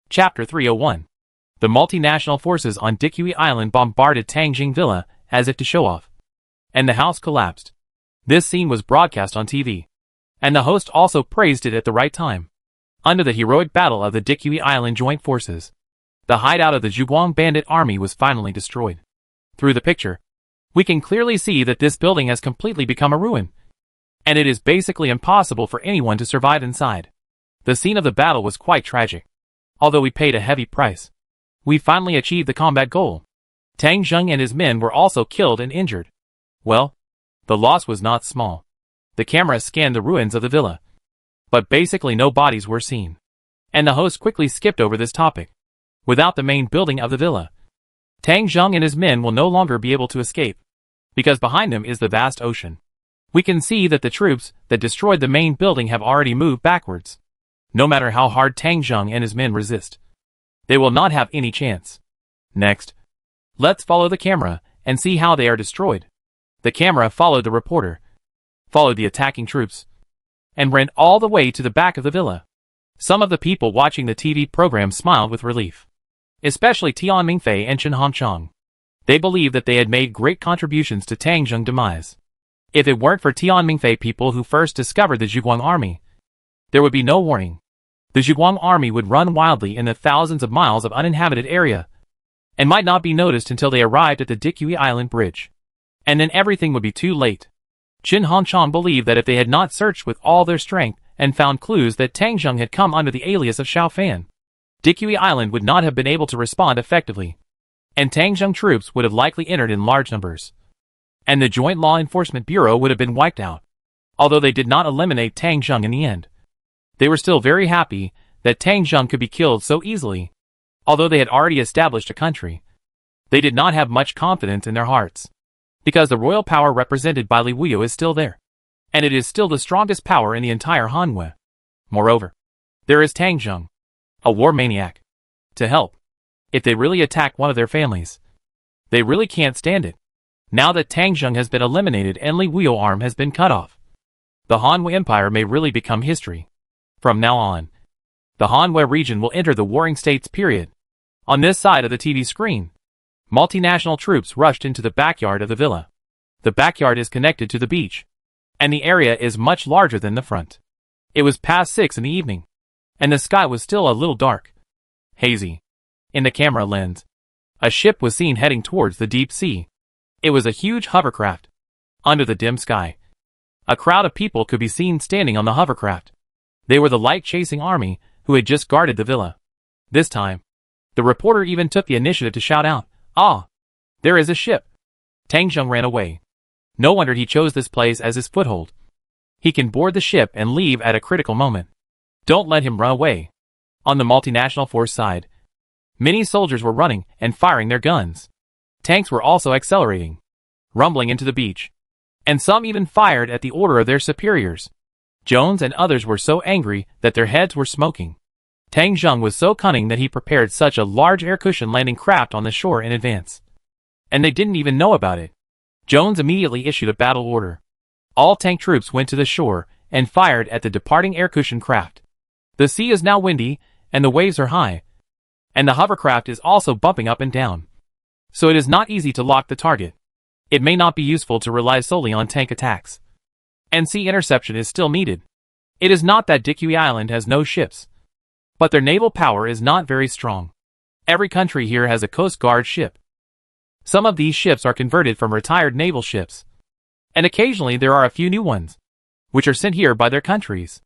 Chapter 301. The multinational forces on Dikui Island bombarded Tangjing Villa as if to show off. And the house collapsed. This scene was broadcast on TV. And the host also praised it at the right time. Under the heroic battle of the Dikui Island Joint Forces, the hideout of the Zhuguang bandit army was finally destroyed. Through the picture, we can clearly see that this building has completely become a ruin. And it is basically impossible for anyone to survive inside. The scene of the battle was quite tragic. Although we paid a heavy price, we finally achieved the combat goal. Tang Zheng and his men were also killed and injured. Well, the loss was not small. The camera scanned the ruins of the villa, but basically no bodies were seen. And the host quickly skipped over this topic. Without the main building of the villa, Tang Zheng and his men will no longer be able to escape, because behind them is the vast ocean. We can see that the troops that destroyed the main building have already moved backwards. No matter how hard Tang Zheng and his men resist, they will not have any chance. Next, let's follow the camera and see how they are destroyed. The camera followed the reporter, followed the attacking troops, and ran all the way to the back of the villa. Some of the people watching the TV program smiled with relief, especially Tian Mingfei and Chen Hongchang. They believed that they had made great contributions to Tang Zheng's demise. If it weren't for Tian Mingfei people who first discovered the Zhuguang army, there would be no warning. The Zhuguang army would run wildly in the thousands of miles of uninhabited area, and might not be noticed until they arrived at the Dikui Island bridge. And then everything would be too late. Chen Hongchang believed that if they had not searched with all their strength and found clues that Tang Zheng had come under the alias of Xiao Fan, Dikui Island would not have been able to respond effectively, and Tang Zheng troops would have likely entered in large numbers, and the Joint Law Enforcement Bureau would have been wiped out. Although they did not eliminate Tang Zheng in the end, they were still very happy that Tang Zheng could be killed so easily. Although they had already established a country, they did not have much confidence in their hearts, because the royal power represented by Li Wuyo is still there, and it is still the strongest power in the entire Hanwei. Moreover, there is Tang Zheng, a war maniac, to help. If they really attack one of their families, they really can't stand it. Now that Tang Zheng has been eliminated and Li Wuyo arm has been cut off, the Hanwei Empire may really become history. From now on, the Hanwei region will enter the Warring States period. On this side of the TV screen, multinational troops rushed into the backyard of the villa. The backyard is connected to the beach, and the area is much larger than the front. It was past 6 in the evening, and the sky was still a little dark, hazy. In the camera lens, a ship was seen heading towards the deep sea. It was a huge hovercraft. Under the dim sky, a crowd of people could be seen standing on the hovercraft. They were the light-chasing army who had just guarded the villa. This time, the reporter even took the initiative to shout out, "Ah! There is a ship!" Tang Zheng ran away. No wonder he chose this place as his foothold. He can board the ship and leave at a critical moment. Don't let him run away. On the multinational force side, many soldiers were running and firing their guns. Tanks were also accelerating, rumbling into the beach, and some even fired at the order of their superiors. Jones and others were so angry that their heads were smoking. Tang Zheng was so cunning that he prepared such a large air cushion landing craft on the shore in advance, and they didn't even know about it. Jones immediately issued a battle order. All tank troops went to the shore and fired at the departing air cushion craft. The sea is now windy, and the waves are high, and the hovercraft is also bumping up and down, so it is not easy to lock the target. It may not be useful to rely solely on tank attacks, and sea interception is still needed. It is not that Dikui Island has no ships, but their naval power is not very strong. Every country here has a Coast Guard ship. Some of these ships are converted from retired naval ships, and occasionally there are a few new ones, which are sent here by their countries.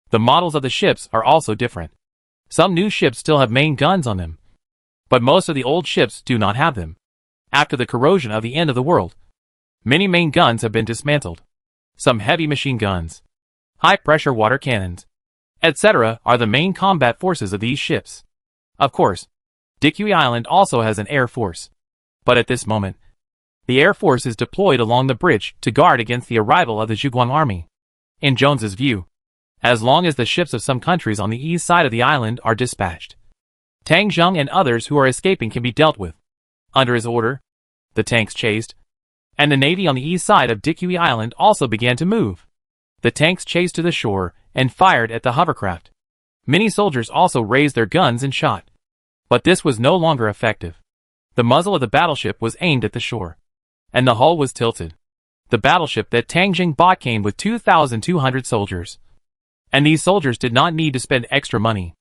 The models of the ships are also different. Some new ships still have main guns on them, but most of the old ships do not have them. After the corrosion of the end of the world, many main guns have been dismantled. Some heavy machine guns, high-pressure water cannons, etc. are the main combat forces of these ships. Of course, Dikui Island also has an air force, but at this moment, the air force is deployed along the bridge to guard against the arrival of the Zhuguang army. In Jones's view, as long as the ships of some countries on the east side of the island are dispatched, Tang Zheng and others who are escaping can be dealt with. Under his order, the tanks chased, and the navy on the east side of Dikui Island also began to move. The tanks chased to the shore and fired at the hovercraft. Many soldiers also raised their guns and shot. But this was no longer effective. The muzzle of the battleship was aimed at the shore, and the hull was tilted. The battleship that Tangjing bought came with 2,200 soldiers. And these soldiers did not need to spend extra money.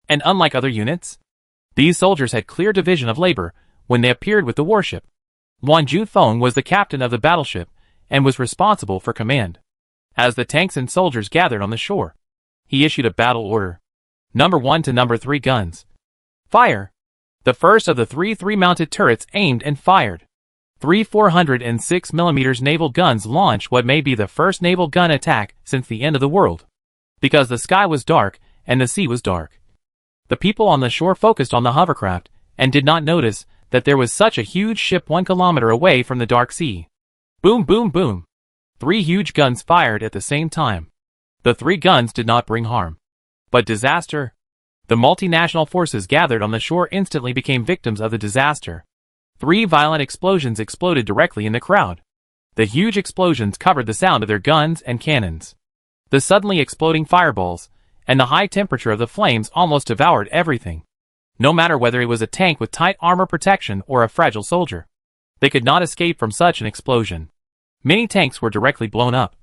And unlike other units, these soldiers had clear division of labor when they appeared with the warship. Wang Jufeng was the captain of the battleship and was responsible for command. As the tanks and soldiers gathered on the shore, he issued a battle order. Number 1 to number 3 guns. Fire! The first of the 3-mounted turrets aimed and fired. 3 406mm naval guns launched what may be the first naval gun attack since the end of the world. Because the sky was dark and the sea was dark, the people on the shore focused on the hovercraft and did not notice that there was such a huge ship 1 kilometer away from the dark sea. Boom, boom, boom. 3 huge guns fired at the same time. The 3 guns did not bring harm, but disaster. The multinational forces gathered on the shore instantly became victims of the disaster. 3 violent explosions exploded directly in the crowd. The huge explosions covered the sound of their guns and cannons. The suddenly exploding fireballs and the high temperature of the flames almost devoured everything. No matter whether it was a tank with tight armor protection or a fragile soldier, they could not escape from such an explosion. Many tanks were directly blown up,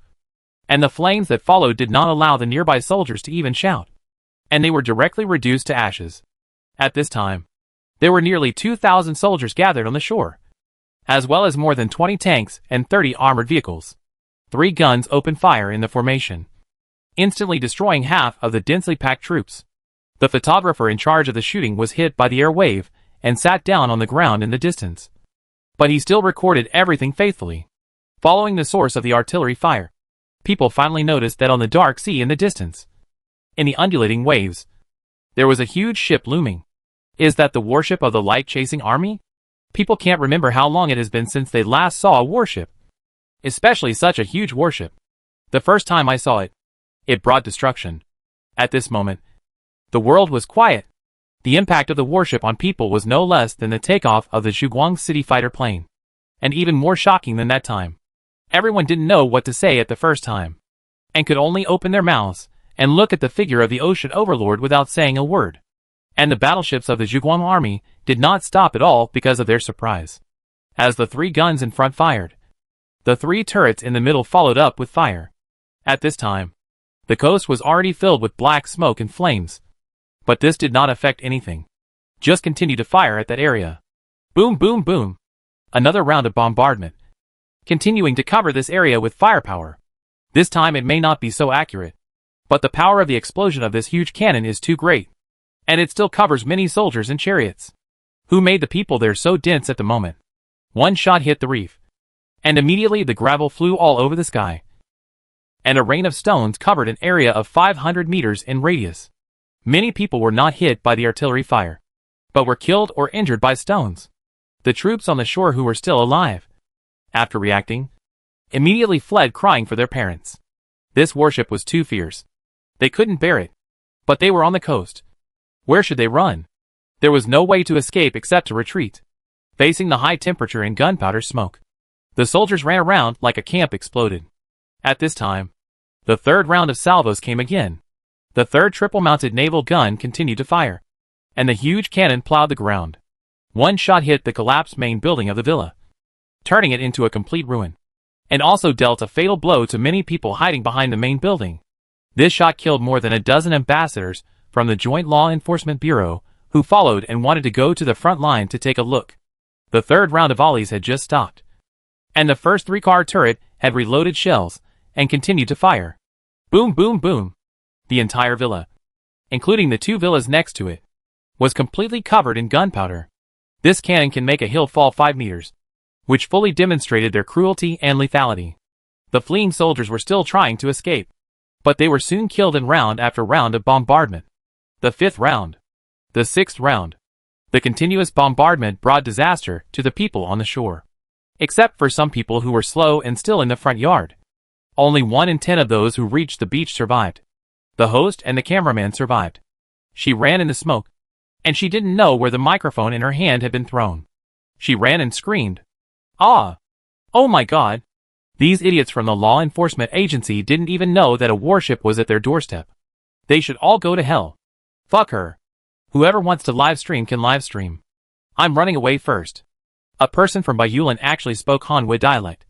and the flames that followed did not allow the nearby soldiers to even shout, and they were directly reduced to ashes. At this time, there were nearly 2,000 soldiers gathered on the shore, as well as more than 20 tanks and 30 armored vehicles. 3 guns opened fire in the formation, instantly destroying half of the densely packed troops. The photographer in charge of the shooting was hit by the air wave and sat down on the ground in the distance. But he still recorded everything faithfully. Following the source of the artillery fire, people finally noticed that on the dark sea in the distance, in the undulating waves, there was a huge ship looming. Is that the warship of the light-chasing army? People can't remember how long it has been since they last saw a warship, especially such a huge warship. The first time I saw it, it brought destruction. At this moment, the world was quiet. The impact of the warship on people was no less than the takeoff of the Zhuguang City fighter plane. And even more shocking than that time, everyone didn't know what to say at the first time, and could only open their mouths and look at the figure of the ocean overlord without saying a word. And the battleships of the Zhuguang army did not stop at all because of their surprise. As the 3 guns in front fired, the 3 turrets in the middle followed up with fire. At this time, the coast was already filled with black smoke and flames. But this did not affect anything. Just continue to fire at that area. Boom, boom, boom. Another round of bombardment, continuing to cover this area with firepower. This time it may not be so accurate, but the power of the explosion of this huge cannon is too great, and it still covers many soldiers and chariots. Who made the people there so dense at the moment? One shot hit the reef, and immediately the gravel flew all over the sky, and a rain of stones covered an area of 500 meters in radius. Many people were not hit by the artillery fire, but were killed or injured by stones. The troops on the shore who were still alive, after reacting, immediately fled crying for their parents. This warship was too fierce. They couldn't bear it. But they were on the coast. Where should they run? There was no way to escape except to retreat, facing the high temperature and gunpowder smoke. The soldiers ran around like a camp exploded. At this time, the 3rd round of salvos came again. The 3rd triple-mounted naval gun continued to fire, and the huge cannon plowed the ground. One shot hit the collapsed main building of the villa, turning it into a complete ruin, and also dealt a fatal blow to many people hiding behind the main building. This shot killed more than a dozen ambassadors from the Joint Law Enforcement Bureau, who followed and wanted to go to the front line to take a look. The 3rd round of volleys had just stopped, and the first 3-car turret had reloaded shells and continued to fire. Boom, boom, boom. The entire villa, including the 2 villas next to it, was completely covered in gunpowder. This cannon can make a hill fall 5 meters, which fully demonstrated their cruelty and lethality. The fleeing soldiers were still trying to escape, but they were soon killed in round after round of bombardment. The 5th round. The 6th round. The continuous bombardment brought disaster to the people on the shore, except for some people who were slow and still in the front yard. Only 1 in 10 of those who reached the beach survived. The host and the cameraman survived. She ran in the smoke, and she didn't know where the microphone in her hand had been thrown. She ran and screamed, "Ah! Oh my God!" These idiots from the law enforcement agency didn't even know that a warship was at their doorstep. They should all go to hell. Fuck her. Whoever wants to live stream can live stream. I'm running away first. A person from Bayulan actually spoke Hanwha dialect,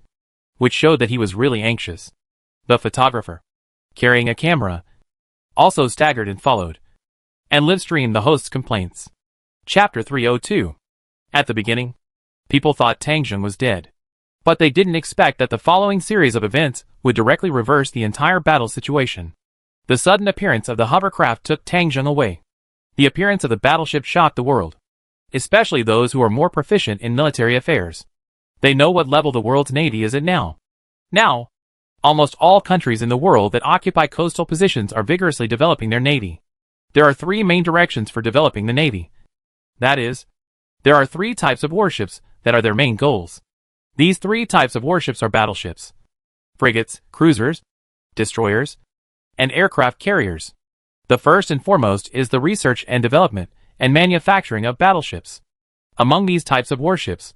which showed that he was really anxious. The photographer, carrying a camera, also staggered and followed, and live streamed the host's complaints. Chapter 302. At the beginning, people thought Tangjung was dead. But they didn't expect that the following series of events would directly reverse the entire battle situation. The sudden appearance of the hovercraft took Tangjung away. The appearance of the battleship shocked the world, especially those who are more proficient in military affairs. They know what level the world's navy is at now. Now, almost all countries in the world that occupy coastal positions are vigorously developing their navy. There are three main directions for developing the navy. That is, there are three types of warships that are their main goals. These three types of warships are battleships, frigates, cruisers, destroyers, and aircraft carriers. The first and foremost is the research and development and manufacturing of battleships. Among these types of warships,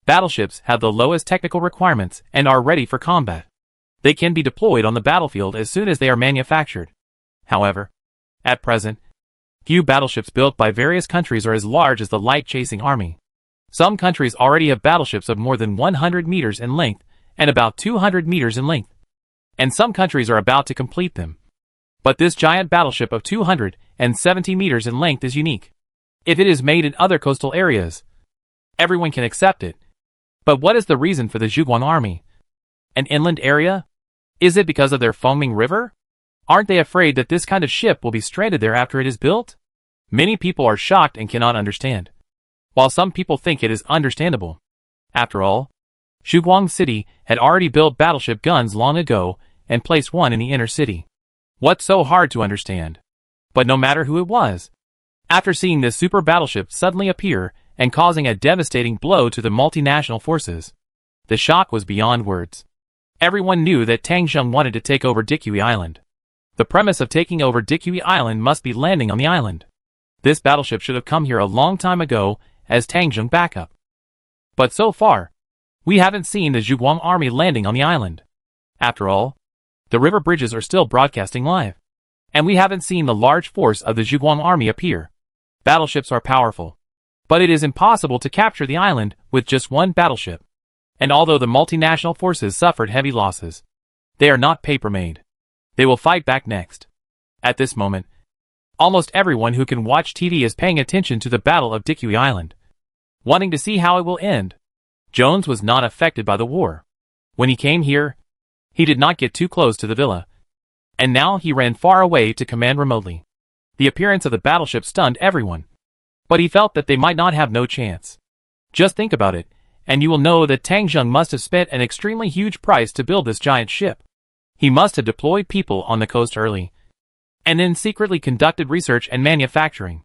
battleships have the lowest technical requirements and are ready for combat. They can be deployed on the battlefield as soon as they are manufactured. However, at present, few battleships built by various countries are as large as the light chasing army. Some countries already have battleships of more than 100 meters in length and about 200 meters in length, and some countries are about to complete them. But this giant battleship of 270 meters in length is unique. If it is made in other coastal areas, everyone can accept it. But what is the reason for the Zhuguang army? An inland area? Is it because of their foaming river? Aren't they afraid that this kind of ship will be stranded there after it is built? Many people are shocked and cannot understand, while some people think it is understandable. After all, Zhuguang City had already built battleship guns long ago and placed one in the inner city. What's so hard to understand? But no matter who it was, after seeing this super battleship suddenly appear and causing a devastating blow to the multinational forces, the shock was beyond words. Everyone knew that Tangjung wanted to take over Dikui Island. The premise of taking over Dikui Island must be landing on the island. This battleship should have come here a long time ago as Tangjung backup. But so far, we haven't seen the Zhuguang army landing on the island. After all, the river bridges are still broadcasting live, and we haven't seen the large force of the Zhuguang army appear. Battleships are powerful, but it is impossible to capture the island with just one battleship. And although the multinational forces suffered heavy losses, they are not paper-made. They will fight back next. At this moment, almost everyone who can watch TV is paying attention to the Battle of Dikui Island, wanting to see how it will end. Jones was not affected by the war. When he came here, he did not get too close to the villa, and now he ran far away to command remotely. The appearance of the battleship stunned everyone, but he felt that they might not have no chance. Just think about it, and you will know that Tangjung must have spent an extremely huge price to build this giant ship. He must have deployed people on the coast early, and then secretly conducted research and manufacturing.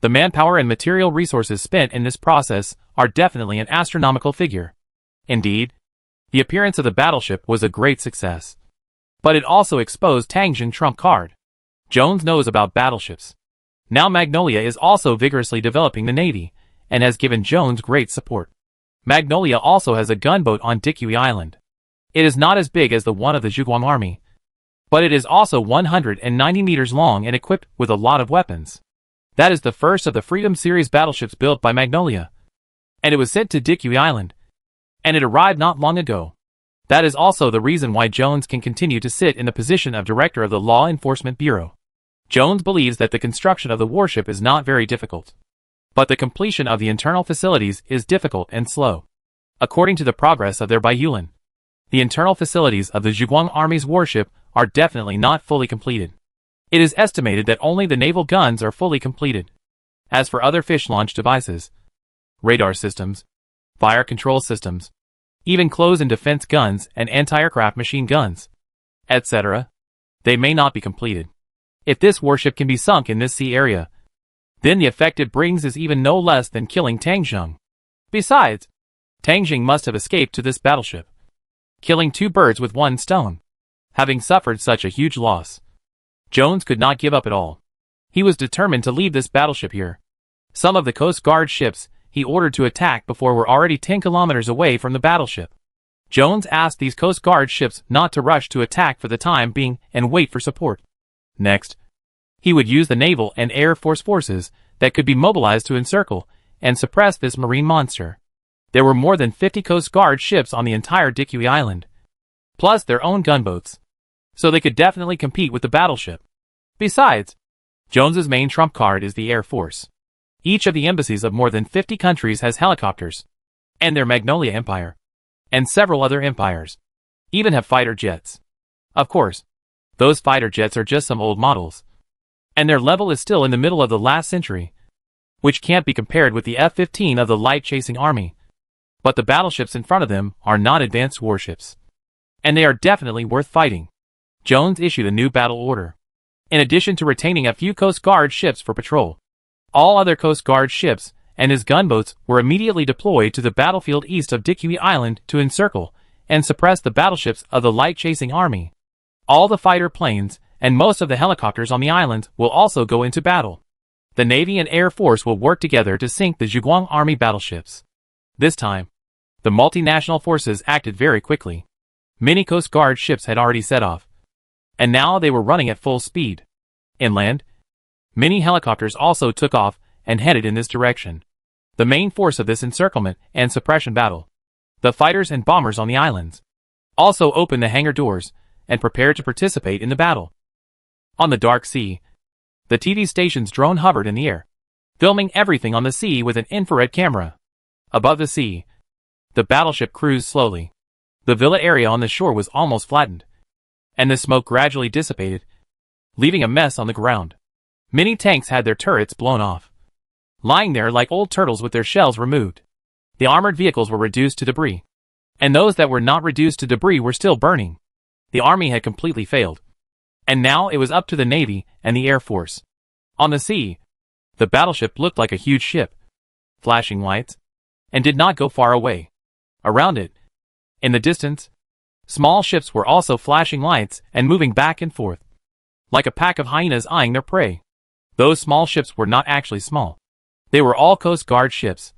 The manpower and material resources spent in this process are definitely an astronomical figure. Indeed, the appearance of the battleship was a great success. But it also exposed Tangjung's trump card. Jones knows about battleships. Now Magnolia is also vigorously developing the navy, and has given Jones great support. Magnolia also has a gunboat on Dikui Island. It is not as big as the one of the Zhuguang army, but it is also 190 meters long and equipped with a lot of weapons. That is the first of the Freedom Series battleships built by Magnolia, and it was sent to Dikui Island, and it arrived not long ago. That is also the reason why Jones can continue to sit in the position of Director of the Law Enforcement Bureau. Jones believes that the construction of the warship is not very difficult, but the completion of the internal facilities is difficult and slow. According to the progress of their Bayulan, the internal facilities of the Zhuguang Army's warship are definitely not fully completed. It is estimated that only the naval guns are fully completed. As for other fish-launched devices, radar systems, fire control systems, even close and defense guns and anti-aircraft machine guns, etc., they may not be completed. If this warship can be sunk in this sea area, then the effect it brings is even no less than killing Tangjung. Besides, Tangjung must have escaped to this battleship, killing two birds with one stone. Having suffered such a huge loss, Jones could not give up at all. He was determined to leave this battleship here. Some of the Coast Guard ships he ordered to attack before were already 10 kilometers away from the battleship. Jones asked these Coast Guard ships not to rush to attack for the time being and wait for support. Next, he would use the naval and air force forces that could be mobilized to encircle and suppress this marine monster. There were more than 50 Coast Guard ships on the entire Dikui Island, plus their own gunboats, so they could definitely compete with the battleship. Besides, Jones's main trump card is the Air Force. Each of the embassies of more than 50 countries has helicopters, and their Magnolia Empire, and several other empires, even have fighter jets. Of course, those fighter jets are just some old models, and their level is still in the middle of the last century, which can't be compared with the F-15 of the light-chasing army. But the battleships in front of them are not advanced warships, and they are definitely worth fighting. Jones issued a new battle order. In addition to retaining a few Coast Guard ships for patrol, all other Coast Guard ships and his gunboats were immediately deployed to the battlefield east of Dikui Island to encircle and suppress the battleships of the light-chasing army. All the fighter planes and most of the helicopters on the island will also go into battle. The Navy and Air Force will work together to sink the Zhuguang Army battleships. This time, the multinational forces acted very quickly. Many Coast Guard ships had already set off, and now they were running at full speed. Inland, many helicopters also took off and headed in this direction. The main force of this encirclement and suppression battle, the fighters and bombers on the islands, also opened the hangar doors and prepared to participate in the battle. On the dark sea, the TV station's drone hovered in the air, filming everything on the sea with an infrared camera. Above the sea, the battleship cruised slowly. The villa area on the shore was almost flattened, and the smoke gradually dissipated, leaving a mess on the ground. Many tanks had their turrets blown off, lying there like old turtles with their shells removed. The armored vehicles were reduced to debris, and those that were not reduced to debris were still burning. The army had completely failed, and now it was up to the Navy and the Air Force. On the sea, the battleship looked like a huge ship, flashing lights, and did not go far away. Around it, in the distance, small ships were also flashing lights and moving back and forth, like a pack of hyenas eyeing their prey. Those small ships were not actually small. They were all Coast Guard ships,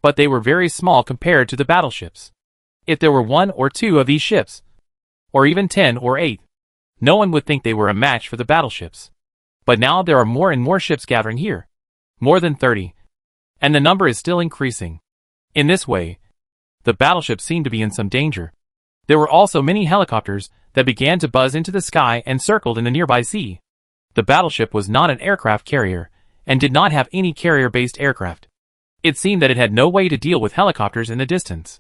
but they were very small compared to the battleships. If there were 1 or 2 of these ships, or even 10 or 8, no one would think they were a match for the battleships. But now there are more and more ships gathering here, more than 30, and the number is still increasing. In this way, the battleship seemed to be in some danger. There were also many helicopters that began to buzz into the sky and circled in the nearby sea. The battleship was not an aircraft carrier, and did not have any carrier-based aircraft. It seemed that it had no way to deal with helicopters in the distance.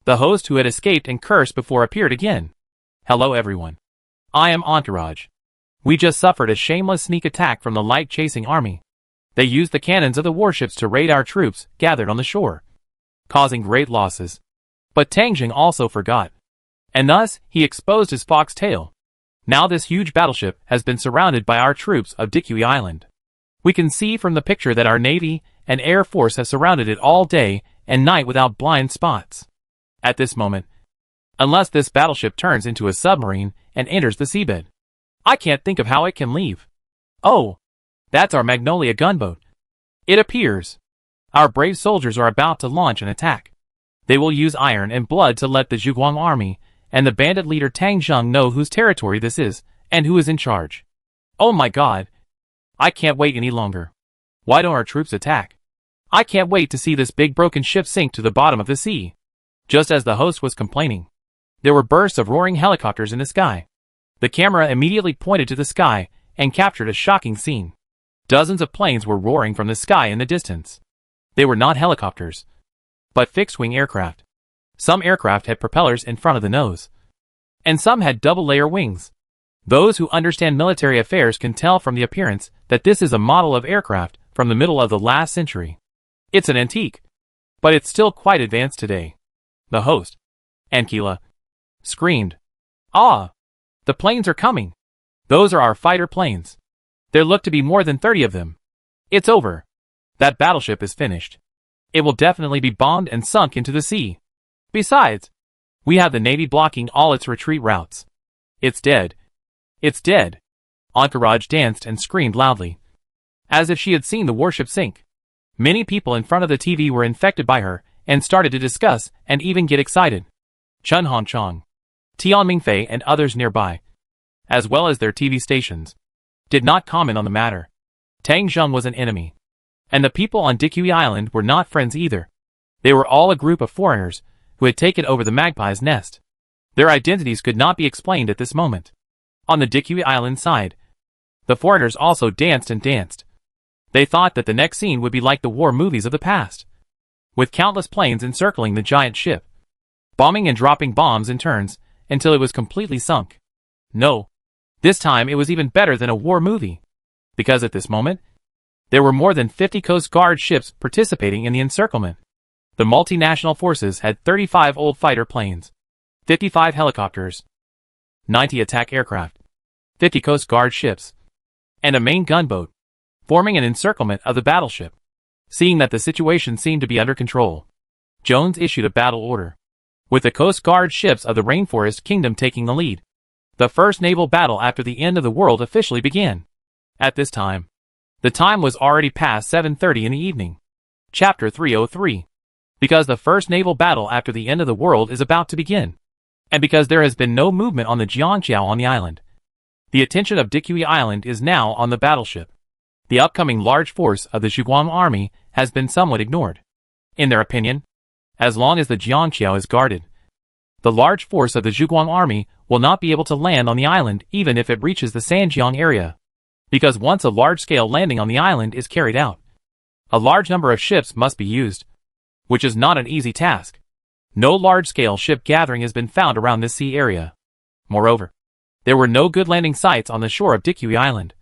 The host who had escaped and cursed before appeared again. Hello everyone. I am Entourage. We just suffered a shameless sneak attack from the light-chasing army. They used the cannons of the warships to raid our troops gathered on the shore, causing great losses. But Tang Jing also forgot, and thus he exposed his fox tail. Now this huge battleship has been surrounded by our troops of Dikui Island. We can see from the picture that our Navy and Air Force have surrounded it all day and night without blind spots. At this moment, unless this battleship turns into a submarine and enters the seabed, I can't think of how it can leave. Oh, that's our Magnolia gunboat. It appears our brave soldiers are about to launch an attack. They will use iron and blood to let the Zhuguang army and the bandit leader Tang Zheng know whose territory this is and who is in charge. Oh my god. I can't wait any longer. Why don't our troops attack? I can't wait to see this big broken ship sink to the bottom of the sea. Just as the host was complaining, there were bursts of roaring helicopters in the sky. The camera immediately pointed to the sky and captured a shocking scene. Dozens of planes were roaring from the sky in the distance. They were not helicopters, but fixed-wing aircraft. Some aircraft had propellers in front of the nose, and some had double-layer wings. Those who understand military affairs can tell from the appearance that this is a model of aircraft from the middle of the last century. It's an antique, but it's still quite advanced today. The host, Ankila, screamed, "Ah! The planes are coming! Those are our fighter planes. There look to be more than 30 of them. It's over. That battleship is finished. It will definitely be bombed and sunk into the sea. Besides, we have the Navy blocking all its retreat routes. It's dead. It's dead." Entourage danced and screamed loudly, as if she had seen the warship sink. Many people in front of the TV were infected by her and started to discuss and even get excited. Chun Hongchong, Tian Mingfei and others nearby, as well as their TV stations, did not comment on the matter. Tang Zheng was an enemy, And the people on Dikui Island were not friends either. They were all a group of foreigners who had taken over the magpie's nest. Their identities could not be explained at this moment. On the Dikui Island side, the foreigners also danced and danced. They thought that the next scene would be like the war movies of the past, with countless planes encircling the giant ship, bombing and dropping bombs in turns until it was completely sunk. No, this time it was even better than a war movie, because at this moment, there were more than 50 Coast Guard ships participating in the encirclement. The multinational forces had 35 old fighter planes, 55 helicopters, 90 attack aircraft, 50 Coast Guard ships, and a main gunboat, forming an encirclement of the battleship. Seeing that the situation seemed to be under control, Jones issued a battle order, with the Coast Guard ships of the Rainforest Kingdom taking the lead. The first naval battle after the end of the world officially began. At this time, the time was already past 7:30 in the evening. Chapter 303. Because the first naval battle after the end of the world is about to begin, and because there has been no movement on the Jiangqiao on the island, the attention of Dikui Island is now on the battleship. The upcoming large force of the Zhuguang army has been somewhat ignored. In their opinion, as long as the Jiangqiao is guarded, the large force of the Zhuguang army will not be able to land on the island even if it reaches the Sanjiang area. Because once a large-scale landing on the island is carried out, a large number of ships must be used, which is not an easy task. No large-scale ship gathering has been found around this sea area. Moreover, there were no good landing sites on the shore of Dikui Island,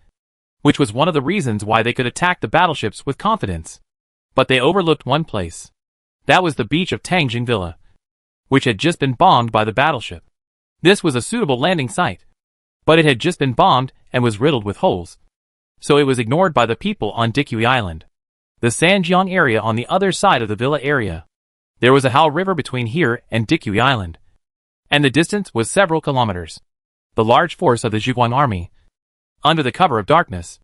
which was one of the reasons why they could attack the battleships with confidence. But they overlooked one place. That was the beach of Tangjing Villa, which had just been bombed by the battleship. This was a suitable landing site, but it had just been bombed and was riddled with holes, so it was ignored by the people on Dikui Island. The Sanjiang area on the other side of the villa area. There was a Hao River between here and Dikui Island, and the distance was several kilometers. The large force of the Zhuguang army, under the cover of darkness,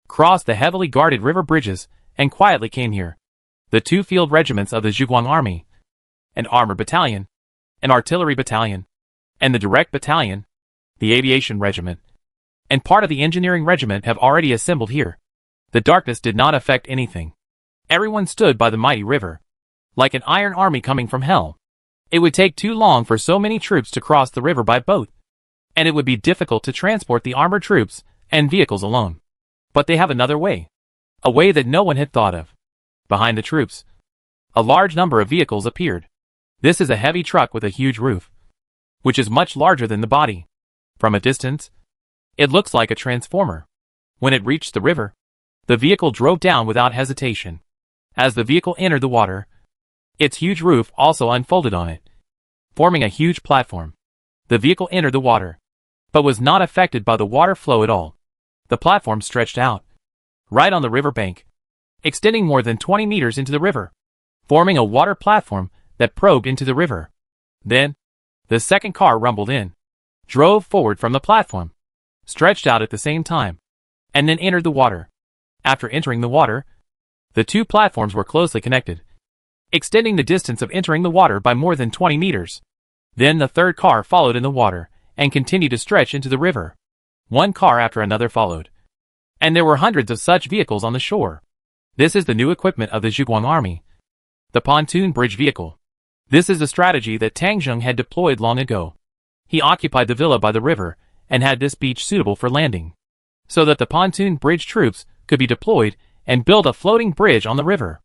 crossed the heavily guarded river bridges and quietly came here. The two field regiments of the Zhuguang army, an armored battalion, an artillery battalion, and the direct battalion, the aviation regiment, and part of the engineering regiment have already assembled here. The darkness did not affect anything. Everyone stood by the mighty river, like an iron army coming from hell. It would take too long for so many troops to cross the river by boat, and it would be difficult to transport the armored troops and vehicles alone. But they have another way, a way that no one had thought of. Behind the troops, a large number of vehicles appeared. This is a heavy truck with a huge roof, which is much larger than the body. From a distance, it looks like a transformer. When it reached the river, the vehicle drove down without hesitation. As the vehicle entered the water, its huge roof also unfolded on it, forming a huge platform. The vehicle entered the water, but was not affected by the water flow at all. The platform stretched out, right on the river bank, extending more than 20 meters into the river, forming a water platform that probed into the river. Then, the second car rumbled in, drove forward from the platform, stretched out at the same time, and then entered the water. After entering the water, the two platforms were closely connected, extending the distance of entering the water by more than 20 meters. Then the third car followed in the water and continued to stretch into the river. One car after another followed, and there were hundreds of such vehicles on the shore. This is the new equipment of the Zhuguang army, the pontoon bridge vehicle. This is a strategy that Tang Zheng had deployed long ago. He occupied the villa by the river and had this beach suitable for landing, so that the pontoon bridge troops could be deployed and build a floating bridge on the river.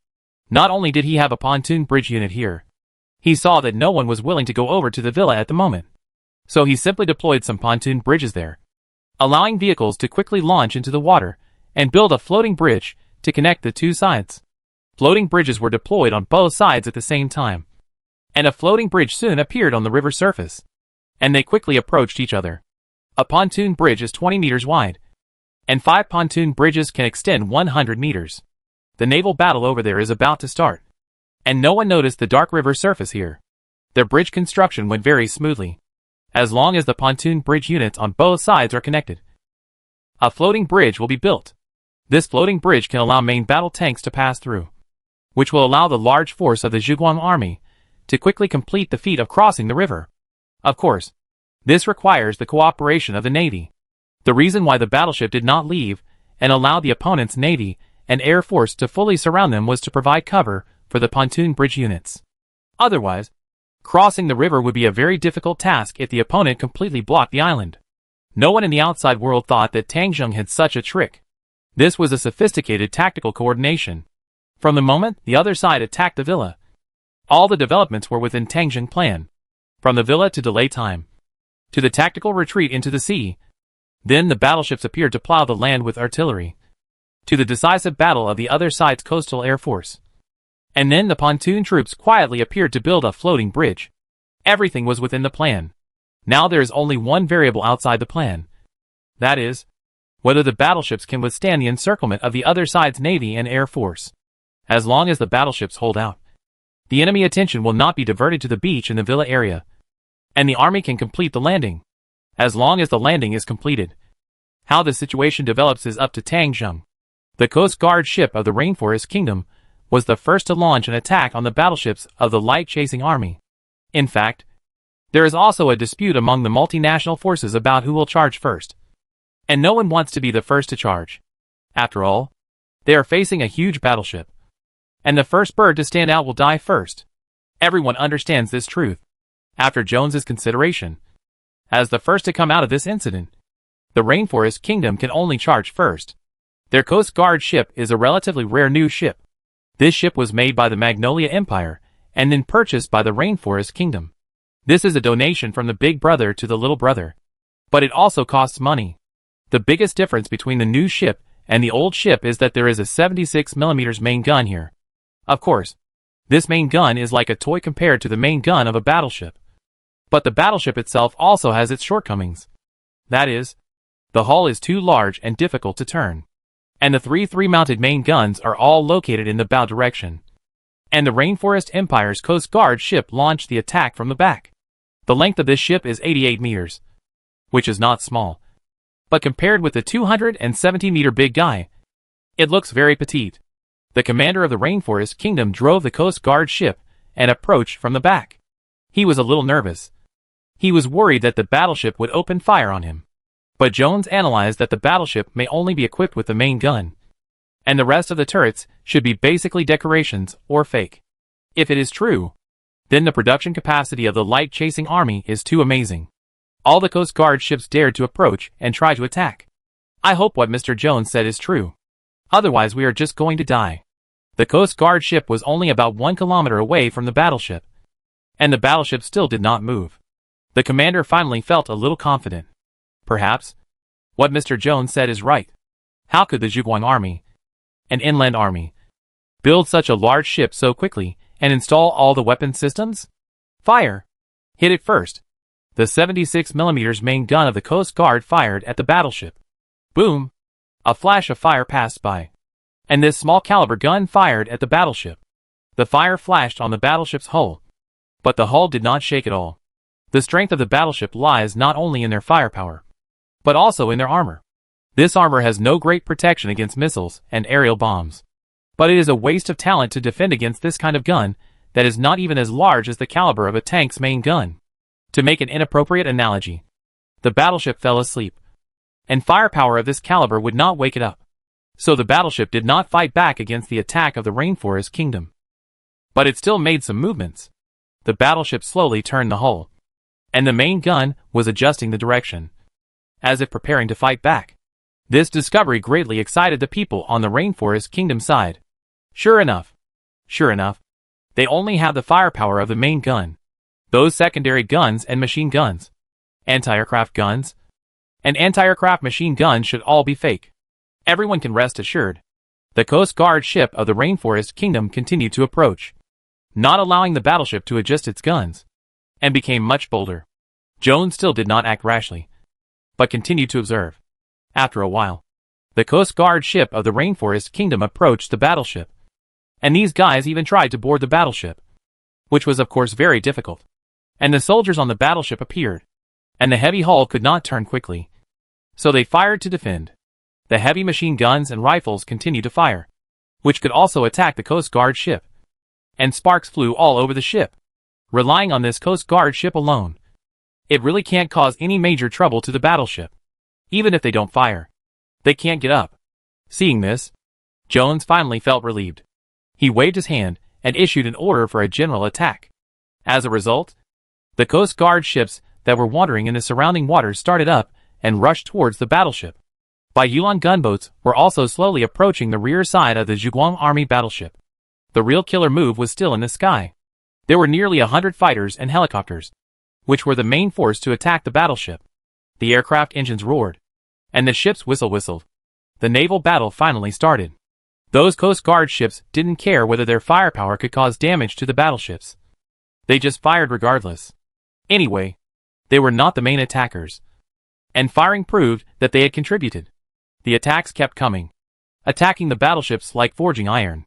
Not only did he have a pontoon bridge unit here, he saw that no one was willing to go over to the villa at the moment. So he simply deployed some pontoon bridges there, allowing vehicles to quickly launch into the water and build a floating bridge to connect the two sides. Floating bridges were deployed on both sides at the same time, and a floating bridge soon appeared on the river surface, and they quickly approached each other. A pontoon bridge is 20 meters wide, and 5 pontoon bridges can extend 100 meters. The naval battle over there is about to start, and no one noticed the dark river surface here. Their bridge construction went very smoothly, as long as the pontoon bridge units on both sides are connected. A floating bridge will be built. This floating bridge can allow main battle tanks to pass through, which will allow the large force of the Zhuguang army to quickly complete the feat of crossing the river. Of course, this requires the cooperation of the Navy. The reason why the battleship did not leave and allow the opponent's Navy and air force to fully surround them was to provide cover for the pontoon bridge units. Otherwise, crossing the river would be a very difficult task if the opponent completely blocked the island. No one in the outside world thought that Tang Jung had such a trick. This was a sophisticated tactical coordination. From the moment the other side attacked the villa, all the developments were within Tang Jung's plan. From the villa to delay time, to the tactical retreat into the sea. Then the battleships appeared to plow the land with artillery, to the decisive battle of the other side's coastal air force. And then the pontoon troops quietly appeared to build a floating bridge. Everything was within the plan. Now there is only one variable outside the plan. That is, whether the battleships can withstand the encirclement of the other side's navy and air force. As long as the battleships hold out, the enemy attention will not be diverted to the beach in the villa area, and the army can complete the landing. As long as the landing is completed, how the situation develops is up to Tang Jung. The Coast Guard ship of the Rainforest Kingdom was the first to launch an attack on the battleships of the light-chasing army. In fact, there is also a dispute among the multinational forces about who will charge first. And no one wants to be the first to charge. After all, they are facing a huge battleship. And the first bird to stand out will die first. Everyone understands this truth. After Jones's consideration, as the first to come out of this incident, the Rainforest Kingdom can only charge first. Their Coast Guard ship is a relatively rare new ship. This ship was made by the Magnolia Empire and then purchased by the Rainforest Kingdom. This is a donation from the big brother to the little brother. But it also costs money. The biggest difference between the new ship and the old ship is that there is a 76mm main gun here. Of course, this main gun is like a toy compared to the main gun of a battleship. But the battleship itself also has its shortcomings. That is, the hull is too large and difficult to turn. And the three mounted main guns are all located in the bow direction. And the Rainforest Empire's Coast Guard ship launched the attack from the back. The length of this ship is 88 meters, which is not small. But compared with the 270-meter big guy, it looks very petite. The commander of the Rainforest Kingdom drove the Coast Guard ship and approached from the back. He was a little nervous. He was worried that the battleship would open fire on him. But Jones analyzed that the battleship may only be equipped with the main gun, and the rest of the turrets should be basically decorations or fake. If it is true, then the production capacity of the light-chasing army is too amazing. All the Coast Guard ships dared to approach and try to attack. I hope what Mr. Jones said is true. Otherwise we are just going to die. The Coast Guard ship was only about 1 kilometer away from the battleship, and the battleship still did not move. The commander finally felt a little confident. Perhaps what Mr. Jones said is right. How could the Zhuguang army, an inland army, build such a large ship so quickly and install all the weapon systems? Fire! Hit it first. The 76mm main gun of the Coast Guard fired at the battleship. Boom! A flash of fire passed by. And this small caliber gun fired at the battleship. The fire flashed on the battleship's hull. But the hull did not shake at all. The strength of the battleship lies not only in their firepower, but also in their armor. This armor has no great protection against missiles and aerial bombs. But it is a waste of talent to defend against this kind of gun that is not even as large as the caliber of a tank's main gun. To make an inappropriate analogy, the battleship fell asleep, and firepower of this caliber would not wake it up. So the battleship did not fight back against the attack of the Rainforest Kingdom. But it still made some movements. The battleship slowly turned the hull, and the main gun was adjusting the direction, as if preparing to fight back. This discovery greatly excited the people on the Rainforest Kingdom side. Sure enough, they only have the firepower of the main gun. Those secondary guns and machine guns, anti-aircraft guns, and anti-aircraft machine guns should all be fake. Everyone can rest assured. The Coast Guard ship of the Rainforest Kingdom continued to approach, not allowing the battleship to adjust its guns, and became much bolder. Jones still did not act rashly, but continued to observe. After a while, the Coast Guard ship of the Rainforest Kingdom approached the battleship, and these guys even tried to board the battleship, which was of course very difficult. And the soldiers on the battleship appeared, and the heavy hull could not turn quickly, so they fired to defend. The heavy machine guns and rifles continued to fire, which could also attack the Coast Guard ship, and sparks flew all over the ship. Relying on this Coast Guard ship alone, it really can't cause any major trouble to the battleship. Even if they don't fire, they can't get up. Seeing this, Jones finally felt relieved. He waved his hand and issued an order for a general attack. As a result, the Coast Guard ships that were wandering in the surrounding waters started up and rushed towards the battleship. Baiyuan gunboats were also slowly approaching the rear side of the Zhuguang Army battleship. The real killer move was still in the sky. There were nearly 100 fighters and helicopters, which were the main force to attack the battleship. The aircraft engines roared, and the ship's whistle whistled. The naval battle finally started. Those Coast Guard ships didn't care whether their firepower could cause damage to the battleships. They just fired regardless. Anyway, they were not the main attackers. And firing proved that they had contributed. The attacks kept coming, attacking the battleships like forging iron.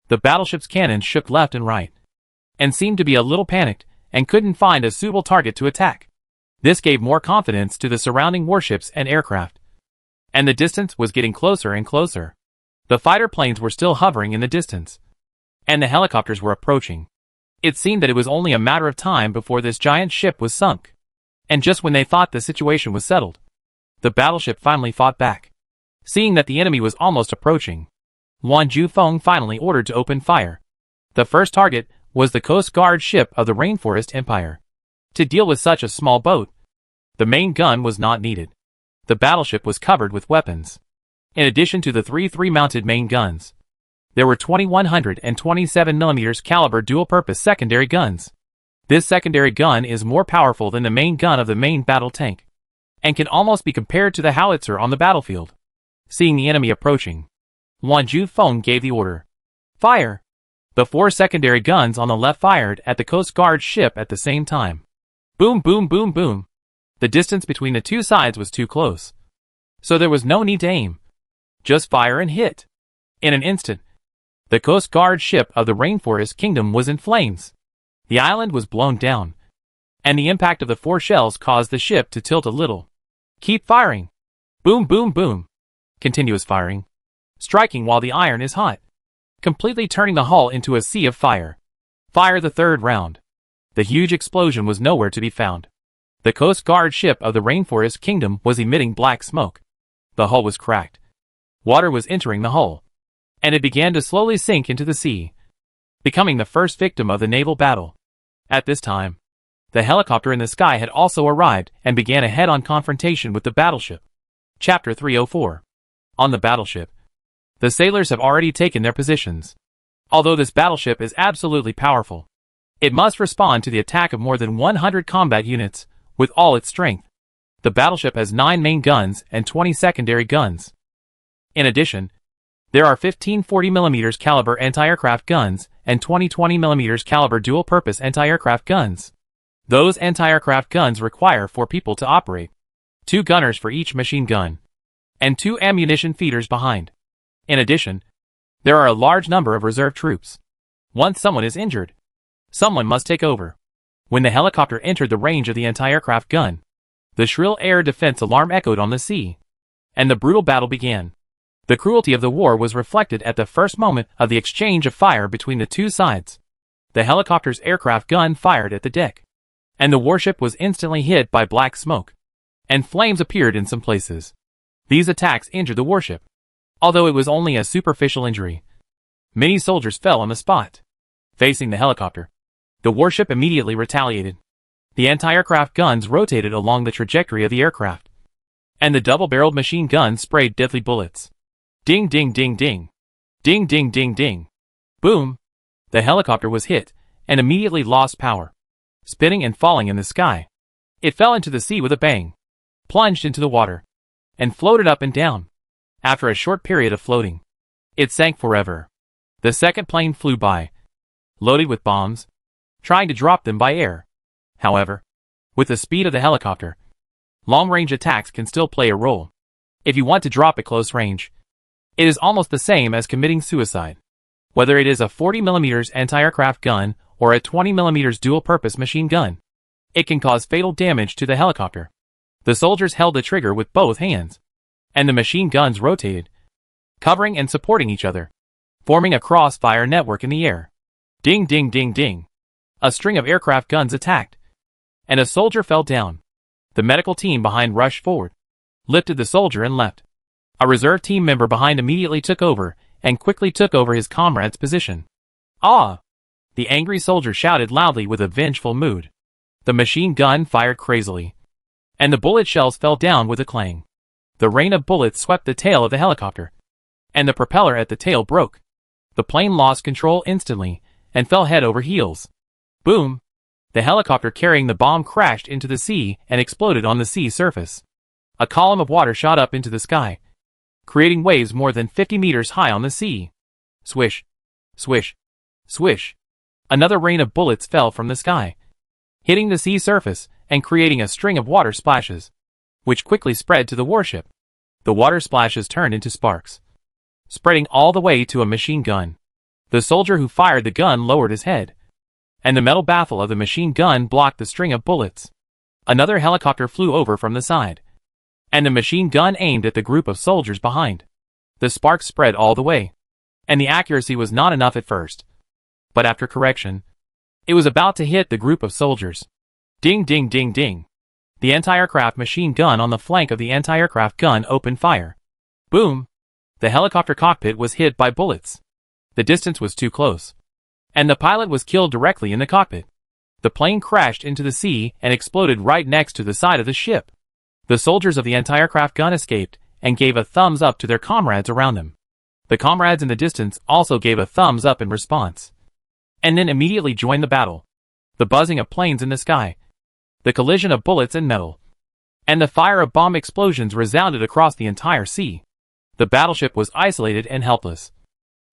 The battleship's cannons shook left and right, and seemed to be a little panicked and couldn't find a suitable target to attack. This gave more confidence to the surrounding warships and aircraft. And the distance was getting closer and closer. The fighter planes were still hovering in the distance, and the helicopters were approaching. It seemed that it was only a matter of time before this giant ship was sunk. And just when they thought the situation was settled, the battleship finally fought back. Seeing that the enemy was almost approaching, Wan Jufeng finally ordered to open fire. The first target was the Coast Guard ship of the Rainforest Empire. To deal with such a small boat, the main gun was not needed. The battleship was covered with weapons. In addition to the 3 mounted main guns, there were 2100 and 27mm caliber dual-purpose secondary guns. This secondary gun is more powerful than the main gun of the main battle tank, and can almost be compared to the howitzer on the battlefield. Seeing the enemy approaching, Wan Jufeng gave the order. Fire! The 4 secondary guns on the left fired at the Coast Guard ship at the same time. Boom, boom, boom, boom. The distance between the two sides was too close, so there was no need to aim. Just fire and hit. In an instant, the Coast Guard ship of the Rainforest Kingdom was in flames. The island was blown down, and the impact of the 4 shells caused the ship to tilt a little. Keep firing. Boom, boom, boom. Continuous firing, striking while the iron is hot, completely turning the hull into a sea of fire. Fire the 3rd round. The huge explosion was nowhere to be found. The Coast Guard ship of the Rainforest Kingdom was emitting black smoke. The hull was cracked. Water was entering the hull, and it began to slowly sink into the sea, becoming the first victim of the naval battle. At this time, the helicopter in the sky had also arrived and began a head-on confrontation with the battleship. Chapter 304. On the battleship, the sailors have already taken their positions. Although this battleship is absolutely powerful, it must respond to the attack of more than 100 combat units with all its strength. The battleship has 9 main guns and 20 secondary guns. In addition, there are 15 40mm caliber anti-aircraft guns and 20 20mm caliber dual-purpose anti-aircraft guns. Those anti-aircraft guns require 4 people to operate, 2 gunners for each machine gun, and 2 ammunition feeders behind. In addition, there are a large number of reserve troops. Once someone is injured, someone must take over. When the helicopter entered the range of the anti-aircraft gun, the shrill air defense alarm echoed on the sea, and the brutal battle began. The cruelty of the war was reflected at the first moment of the exchange of fire between the two sides. The helicopter's aircraft gun fired at the deck, and the warship was instantly hit by black smoke, and flames appeared in some places. These attacks injured the warship, although it was only a superficial injury. Many soldiers fell on the spot. Facing the helicopter, the warship immediately retaliated. The anti-aircraft guns rotated along the trajectory of the aircraft, and the double-barreled machine guns sprayed deadly bullets. Ding ding ding ding. Ding ding ding ding. Boom. The helicopter was hit, and immediately lost power, spinning and falling in the sky. It fell into the sea with a bang, plunged into the water, and floated up and down. After a short period of floating, it sank forever. The second plane flew by, loaded with bombs, trying to drop them by air. However, with the speed of the helicopter, long-range attacks can still play a role. If you want to drop at close range, it is almost the same as committing suicide. Whether it is a 40mm anti-aircraft gun or a 20mm dual-purpose machine gun, it can cause fatal damage to the helicopter. The soldiers held the trigger with both hands, and the machine guns rotated, covering and supporting each other, forming a crossfire network in the air. Ding ding ding ding. A string of aircraft guns attacked, and a soldier fell down. The medical team behind rushed forward, lifted the soldier and left. A reserve team member behind immediately took over and quickly took over his comrade's position. "Ah!" the angry soldier shouted loudly with a vengeful mood. The machine gun fired crazily, and the bullet shells fell down with a clang. The rain of bullets swept the tail of the helicopter, and the propeller at the tail broke. The plane lost control instantly and fell head over heels. Boom! The helicopter carrying the bomb crashed into the sea and exploded on the sea surface. A column of water shot up into the sky, creating waves more than 50 meters high on the sea. Swish! Swish! Swish! Another rain of bullets fell from the sky, hitting the sea surface and creating a string of water splashes, which quickly spread to the warship. The water splashes turned into sparks, spreading all the way to a machine gun. The soldier who fired the gun lowered his head, and the metal baffle of the machine gun blocked the string of bullets. Another helicopter flew over from the side, and the machine gun aimed at the group of soldiers behind. The sparks spread all the way, and the accuracy was not enough at first. But after correction, it was about to hit the group of soldiers. Ding ding ding ding. The anti-aircraft machine gun on the flank of the anti-aircraft gun opened fire. Boom! The helicopter cockpit was hit by bullets. The distance was too close, and the pilot was killed directly in the cockpit. The plane crashed into the sea and exploded right next to the side of the ship. The soldiers of the anti-aircraft gun escaped and gave a thumbs up to their comrades around them. The comrades in the distance also gave a thumbs up in response, and then immediately joined the battle. The buzzing of planes in the sky, the collision of bullets and metal, and the fire of bomb explosions resounded across the entire sea. The battleship was isolated and helpless,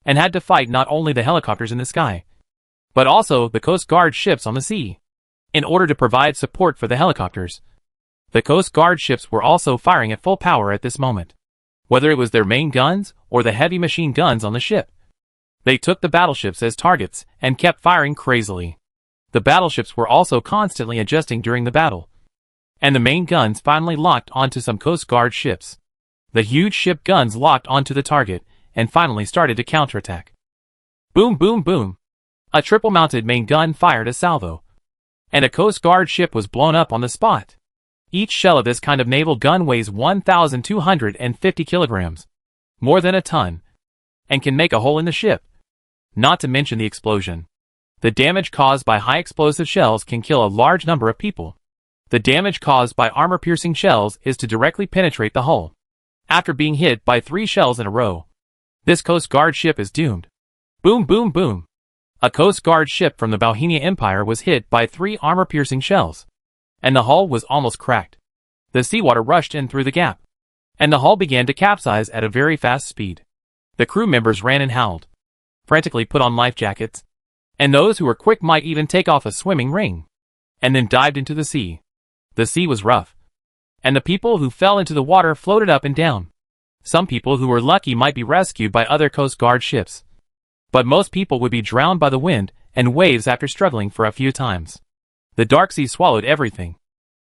and had to fight not only the helicopters in the sky, but also the Coast Guard ships on the sea. In order to provide support for the helicopters, the Coast Guard ships were also firing at full power at this moment, whether it was their main guns or the heavy machine guns on the ship. They took the battleships as targets and kept firing crazily. The battleships were also constantly adjusting during the battle, and the main guns finally locked onto some Coast Guard ships. The huge ship guns locked onto the target and finally started to counterattack. Boom boom boom! A triple-mounted main gun fired a salvo, and a Coast Guard ship was blown up on the spot. Each shell of this kind of naval gun weighs 1,250 kilograms, more than a ton, and can make a hole in the ship. Not to mention the explosion. The damage caused by high explosive shells can kill a large number of people. The damage caused by armor-piercing shells is to directly penetrate the hull. After being hit by 3 shells in a row, this Coast Guard ship is doomed. Boom boom boom! A Coast Guard ship from the Bohemia Empire was hit by 3 armor-piercing shells, and the hull was almost cracked. The seawater rushed in through the gap, and the hull began to capsize at a very fast speed. The crew members ran and howled, frantically put on life jackets, and those who were quick might even take off a swimming ring, and then dived into the sea. The sea was rough, and the people who fell into the water floated up and down. Some people who were lucky might be rescued by other Coast Guard ships, but most people would be drowned by the wind and waves after struggling for a few times. The dark sea swallowed everything,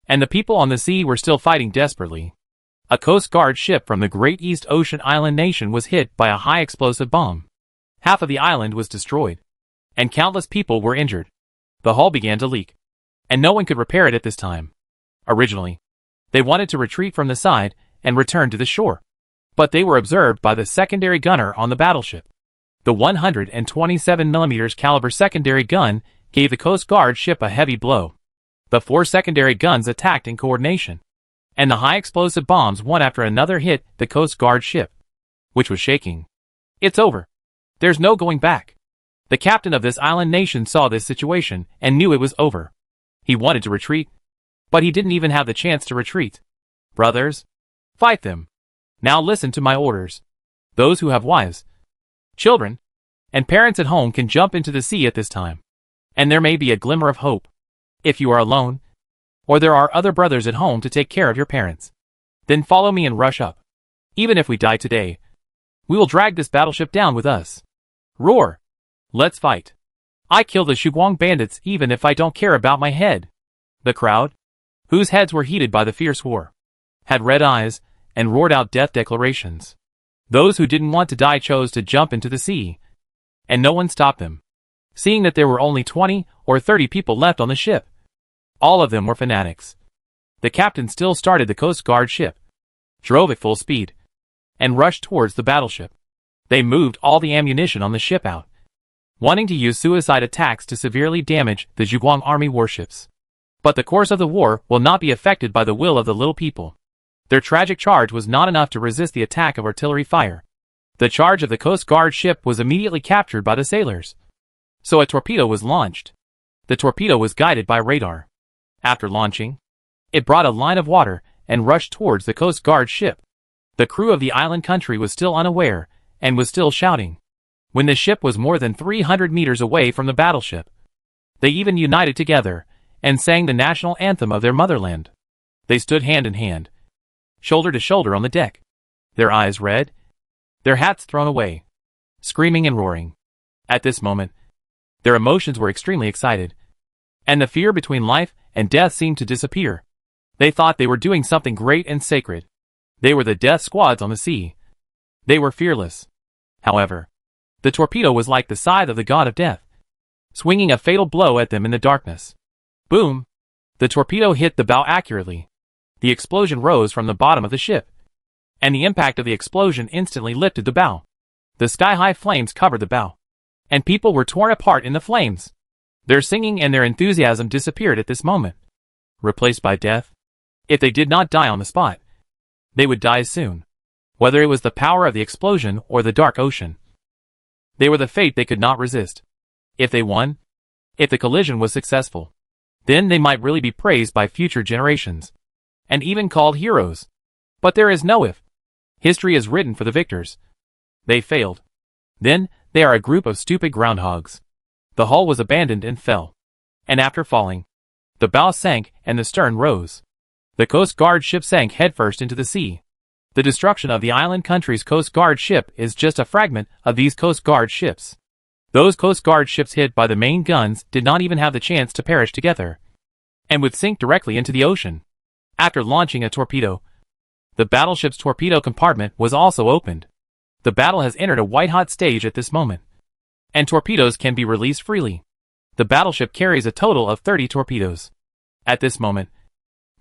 and the people on the sea were still fighting desperately. A Coast Guard ship from the Great East Ocean Island nation was hit by a high explosive bomb. Half of the island was destroyed, and countless people were injured. The hull began to leak, and no one could repair it at this time. Originally, they wanted to retreat from the side and return to the shore, but they were observed by the secondary gunner on the battleship. The 127mm caliber secondary gun gave the Coast Guard ship a heavy blow. The 4 secondary guns attacked in coordination, and the high explosive bombs one after another hit the Coast Guard ship, which was shaking. It's over. There's no going back. The captain of this island nation saw this situation and knew it was over. He wanted to retreat, but he didn't even have the chance to retreat. Brothers, fight them. Now listen to my orders. Those who have wives, children, and parents at home can jump into the sea at this time, and there may be a glimmer of hope. If you are alone, or there are other brothers at home to take care of your parents, then follow me and rush up. Even if we die today, we will drag this battleship down with us. Roar! Let's fight. I kill the Shuguang bandits even if I don't care about my head. The crowd, whose heads were heated by the fierce war, had red eyes and roared out death declarations. Those who didn't want to die chose to jump into the sea, and no one stopped them, seeing that there were only 20 or 30 people left on the ship. All of them were fanatics. The captain still started the Coast Guard ship, drove at full speed, and rushed towards the battleship. They moved all the ammunition on the ship out, wanting to use suicide attacks to severely damage the Zhuguang army warships. But the course of the war will not be affected by the will of the little people. Their tragic charge was not enough to resist the attack of artillery fire. The charge of the Coast Guard ship was immediately captured by the sailors. So a torpedo was launched. The torpedo was guided by radar. After launching, it brought a line of water and rushed towards the Coast Guard ship. The crew of the island country was still unaware and was still shouting when the ship was more than 300 meters away from the battleship. They even united together and sang the national anthem of their motherland. They stood hand in hand, shoulder to shoulder on the deck, their eyes red, their hats thrown away, screaming and roaring. At this moment, their emotions were extremely excited, and the fear between life and death seemed to disappear. They thought they were doing something great and sacred. They were the death squads on the sea. They were fearless. However, the torpedo was like the scythe of the god of death, swinging a fatal blow at them in the darkness. Boom! The torpedo hit the bow accurately. The explosion rose from the bottom of the ship, and the impact of the explosion instantly lifted the bow. The sky-high flames covered the bow, and people were torn apart in the flames. Their singing and their enthusiasm disappeared at this moment, replaced by death. If they did not die on the spot, they would die soon, whether it was the power of the explosion or the dark ocean. They were the fate they could not resist. If they won, if the collision was successful, then they might really be praised by future generations, and even called heroes. But there is no if. History is written for the victors. They failed. Then, they are a group of stupid groundhogs. The hull was abandoned and fell. And after falling, the bow sank and the stern rose. The Coast Guard ship sank headfirst into the sea. The destruction of the island country's Coast Guard ship is just a fragment of these Coast Guard ships. Those Coast Guard ships hit by the main guns did not even have the chance to perish together, and would sink directly into the ocean. After launching a torpedo, the battleship's torpedo compartment was also opened. The battle has entered a white-hot stage at this moment, and torpedoes can be released freely. The battleship carries a total of 30 torpedoes. At this moment,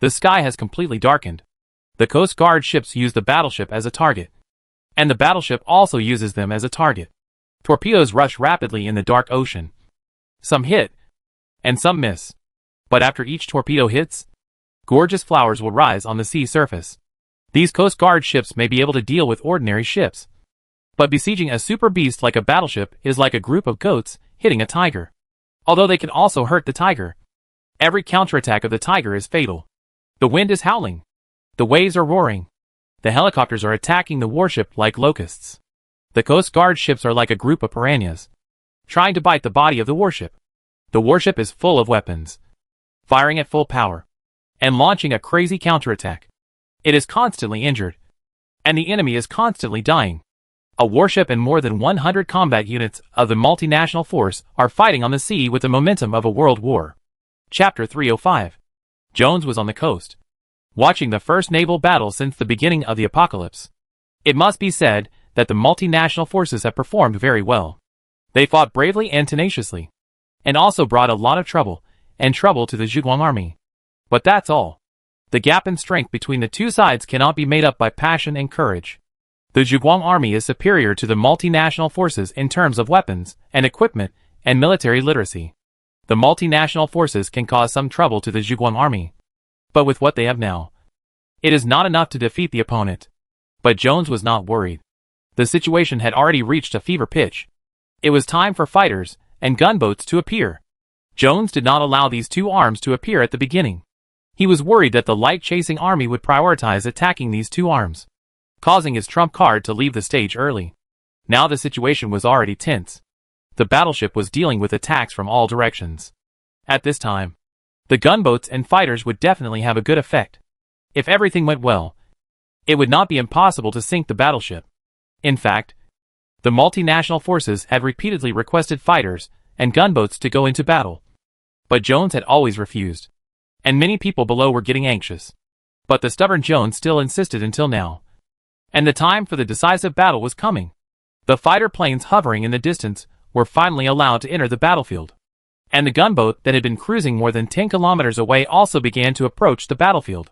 the sky has completely darkened. The Coast Guard ships use the battleship as a target, and the battleship also uses them as a target. Torpedoes rush rapidly in the dark ocean. Some hit, and some miss. But after each torpedo hits, gorgeous flowers will rise on the sea surface. These Coast Guard ships may be able to deal with ordinary ships, but besieging a super beast like a battleship is like a group of goats hitting a tiger. Although they can also hurt the tiger, every counterattack of the tiger is fatal. The wind is howling. The waves are roaring. The helicopters are attacking the warship like locusts. The Coast Guard ships are like a group of piranhas, trying to bite the body of the warship. The warship is full of weapons, firing at full power, and launching a crazy counterattack. It is constantly injured, and the enemy is constantly dying. A warship and more than 100 combat units of the multinational force are fighting on the sea with the momentum of a world war. Chapter 305. Jones was on the coast, watching the first naval battle since the beginning of the apocalypse. It must be said that the multinational forces have performed very well. They fought bravely and tenaciously, and also brought a lot of trouble to the Zhuguang army. But that's all. The gap in strength between the two sides cannot be made up by passion and courage. The Zhuguang army is superior to the multinational forces in terms of weapons and equipment and military literacy. The multinational forces can cause some trouble to the Zhuguang army, but with what they have now, it is not enough to defeat the opponent. But Jones was not worried. The situation had already reached a fever pitch. It was time for fighters and gunboats to appear. Jones did not allow these two arms to appear at the beginning. He was worried that the light-chasing army would prioritize attacking these two arms, causing his trump card to leave the stage early. Now the situation was already tense. The battleship was dealing with attacks from all directions. At this time, the gunboats and fighters would definitely have a good effect. If everything went well, it would not be impossible to sink the battleship. In fact, the multinational forces had repeatedly requested fighters and gunboats to go into battle. But Jones had always refused, and many people below were getting anxious. But the stubborn Jones still insisted until now. And the time for the decisive battle was coming. The fighter planes hovering in the distance were finally allowed to enter the battlefield. And the gunboat that had been cruising more than 10 kilometers away also began to approach the battlefield.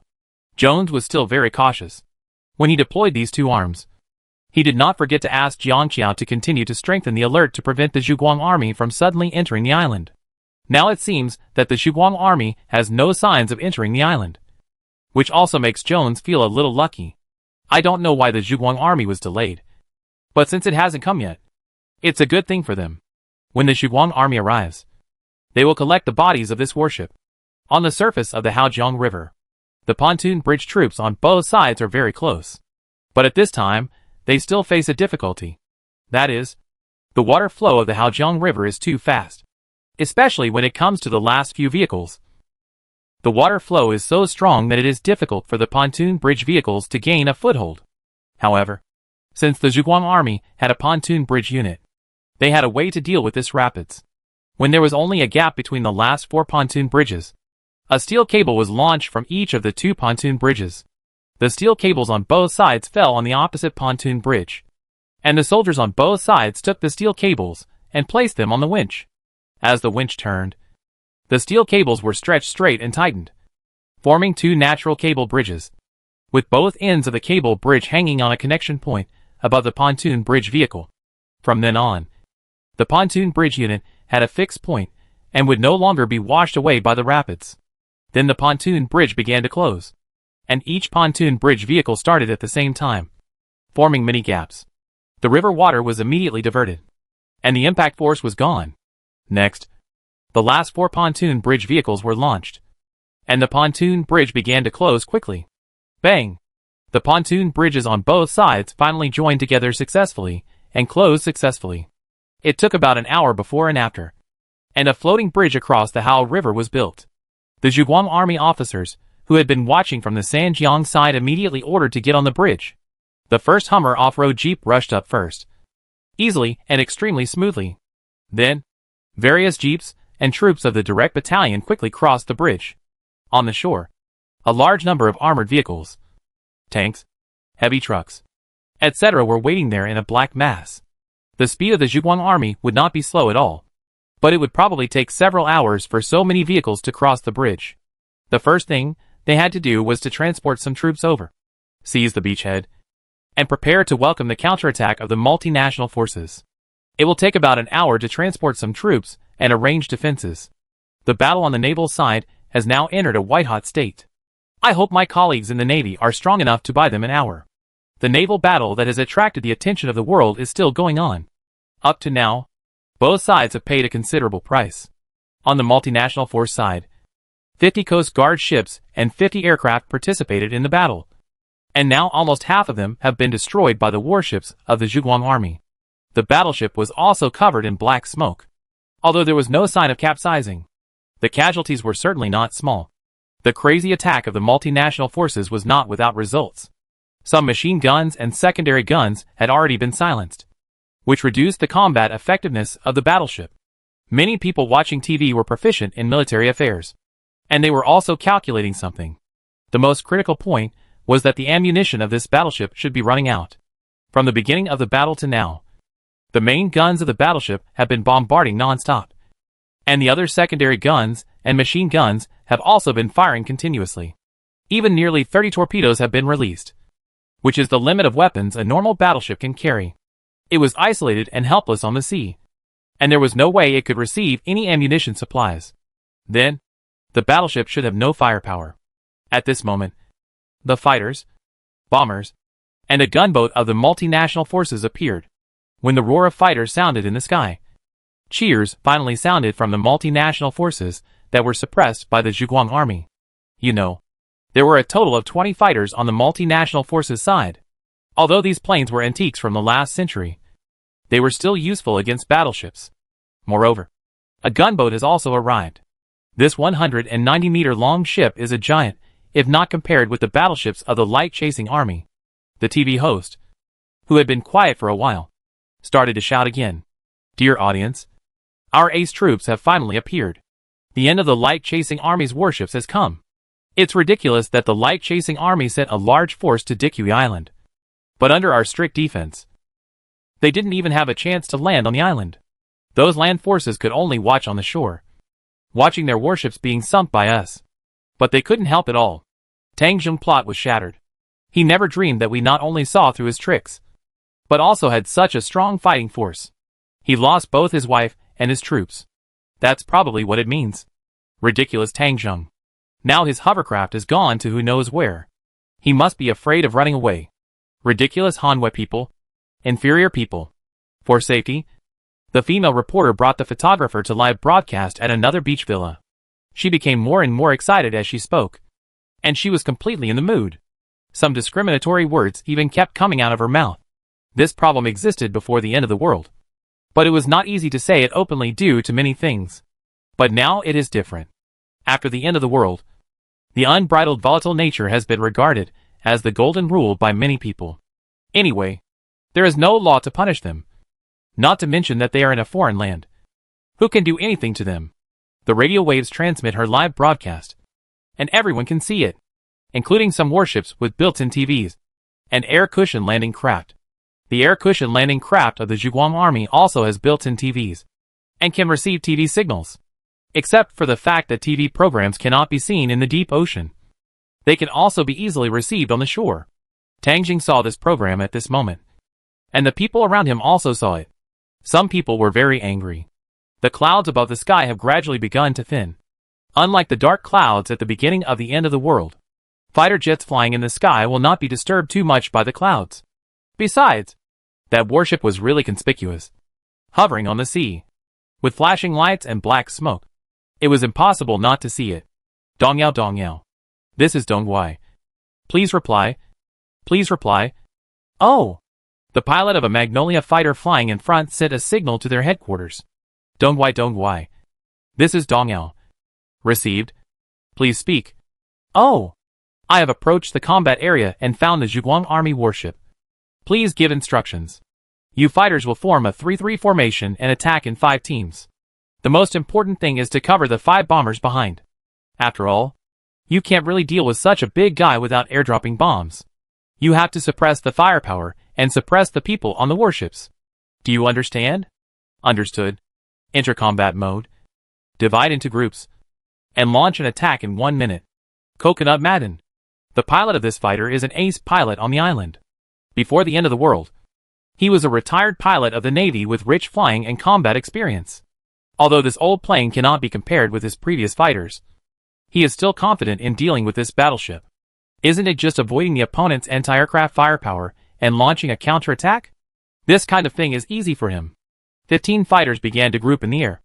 Jones was still very cautious when he deployed these two arms. He did not forget to ask Jiang Qiao to continue to strengthen the alert to prevent the Zhuguang army from suddenly entering the island. Now it seems that the Zhuguang army has no signs of entering the island, which also makes Jones feel a little lucky. I don't know why the Zhuguang army was delayed, but since it hasn't come yet, it's a good thing for them. When the Zhuguang army arrives, they will collect the bodies of this warship on the surface of the Haojiang River. The pontoon bridge troops on both sides are very close, but at this time, they still face a difficulty. That is, the water flow of the Haojiang River is too fast, especially when it comes to the last few vehicles. The water flow is so strong that it is difficult for the pontoon bridge vehicles to gain a foothold. However, since the Zhuguang army had a pontoon bridge unit, they had a way to deal with this rapids. When there was only a gap between the last 4 pontoon bridges, a steel cable was launched from each of the 2 pontoon bridges. The steel cables on both sides fell on the opposite pontoon bridge, and the soldiers on both sides took the steel cables and placed them on the winch. As the winch turned, the steel cables were stretched straight and tightened, forming 2 natural cable bridges, with both ends of the cable bridge hanging on a connection point above the pontoon bridge vehicle. From then on, the pontoon bridge unit had a fixed point and would no longer be washed away by the rapids. Then the pontoon bridge began to close, and each pontoon bridge vehicle started at the same time, forming many gaps. The river water was immediately diverted, and the impact force was gone. Next, the last 4 pontoon bridge vehicles were launched, and the pontoon bridge began to close quickly. Bang! The pontoon bridges on both sides finally joined together successfully and closed successfully. It took about an hour before and after, and a floating bridge across the Hao River was built. The Zhuguang army officers, who had been watching from the Sanjiang side, immediately ordered to get on the bridge. The first Hummer off-road jeep rushed up first, easily and extremely smoothly. Then, various jeeps and troops of the direct battalion quickly crossed the bridge. On the shore, a large number of armored vehicles, tanks, heavy trucks, etc. were waiting there in a black mass. The speed of the Zhuguang army would not be slow at all, but it would probably take several hours for so many vehicles to cross the bridge. The first thing they had to do was to transport some troops over, seize the beachhead, and prepare to welcome the counterattack of the multinational forces. It will take about an hour to transport some troops and arrange defenses. The battle on the naval side has now entered a white-hot state. I hope my colleagues in the Navy are strong enough to buy them an hour. The naval battle that has attracted the attention of the world is still going on. Up to now, both sides have paid a considerable price. On the multinational force side, 50 Coast Guard ships and 50 aircraft participated in the battle, and now almost half of them have been destroyed by the warships of the Zhuguang army. The battleship was also covered in black smoke, although there was no sign of capsizing. The casualties were certainly not small. The crazy attack of the multinational forces was not without results. Some machine guns and secondary guns had already been silenced, which reduced the combat effectiveness of the battleship. Many people watching TV were proficient in military affairs, and they were also calculating something. The most critical point was that the ammunition of this battleship should be running out. From the beginning of the battle to now, the main guns of the battleship have been bombarding non-stop, and the other secondary guns and machine guns have also been firing continuously. Even nearly 30 torpedoes have been released, which is the limit of weapons a normal battleship can carry. It was isolated and helpless on the sea, and there was no way it could receive any ammunition supplies. Then, the battleship should have no firepower. At this moment, the fighters, bombers, and a gunboat of the multinational forces appeared. When the roar of fighters sounded in the sky, cheers finally sounded from the multinational forces that were suppressed by the Zhuguang army. You know, there were a total of 20 fighters on the multinational forces side. Although these planes were antiques from the last century, they were still useful against battleships. Moreover, a gunboat has also arrived. This 190-meter-long ship is a giant, if not compared with the battleships of the light-chasing army. The TV host, who had been quiet for a while, started to shout again. Dear audience, our ace troops have finally appeared. The end of the light-chasing army's warships has come. It's ridiculous that the light-chasing army sent a large force to Dikui Island, but under our strict defense, they didn't even have a chance to land on the island. Those land forces could only watch on the shore, watching their warships being sunk by us. But they couldn't help it all. Tang Jung's plot was shattered. He never dreamed that we not only saw through his tricks, but also had such a strong fighting force. He lost both his wife and his troops. That's probably what it means. Ridiculous Tang Zheng. Now his hovercraft is gone to who knows where. He must be afraid of running away. Ridiculous Hanwei people. Inferior people. For safety, the female reporter brought the photographer to live broadcast at another beach villa. She became more and more excited as she spoke. And she was completely in the mood. Some discriminatory words even kept coming out of her mouth. This problem existed before the end of the world. But it was not easy to say it openly due to many things. But now it is different. After the end of the world, the unbridled volatile nature has been regarded as the golden rule by many people. Anyway, there is no law to punish them. Not to mention that they are in a foreign land. Who can do anything to them? The radio waves transmit her live broadcast. And everyone can see it, including some warships with built-in TVs and air cushion landing craft. The air cushion landing craft of the Zhuguang army also has built-in TVs and can receive TV signals. Except for the fact that TV programs cannot be seen in the deep ocean. They can also be easily received on the shore. Tang Jing saw this program at this moment. And the people around him also saw it. Some people were very angry. The clouds above the sky have gradually begun to thin. Unlike the dark clouds at the beginning of the end of the world, fighter jets flying in the sky will not be disturbed too much by the clouds. Besides, that warship was really conspicuous, hovering on the sea, with flashing lights and black smoke. It was impossible not to see it. Dongyao Dongyao. This is Dongwai. Please reply. Please reply. Oh! The pilot of a Magnolia fighter flying in front sent a signal to their headquarters. Dongwai Dongwai. This is Dongyao. Received. Please speak. Oh! I have approached the combat area and found the Zhuguang army warship. Please give instructions. You fighters will form a 3-3 formation and attack in 5 teams. The most important thing is to cover the 5 bombers behind. After all, you can't really deal with such a big guy without airdropping bombs. You have to suppress the firepower and suppress the people on the warships. Do you understand? Understood. Enter combat mode. Divide into groups. And launch an attack in 1 minute. Coconut Madden. The pilot of this fighter is an ace pilot on the island. Before the end of the world, he was a retired pilot of the Navy with rich flying and combat experience. Although this old plane cannot be compared with his previous fighters, he is still confident in dealing with this battleship. Isn't it just avoiding the opponent's anti-aircraft firepower and launching a counterattack? This kind of thing is easy for him. 15 fighters began to group in the air,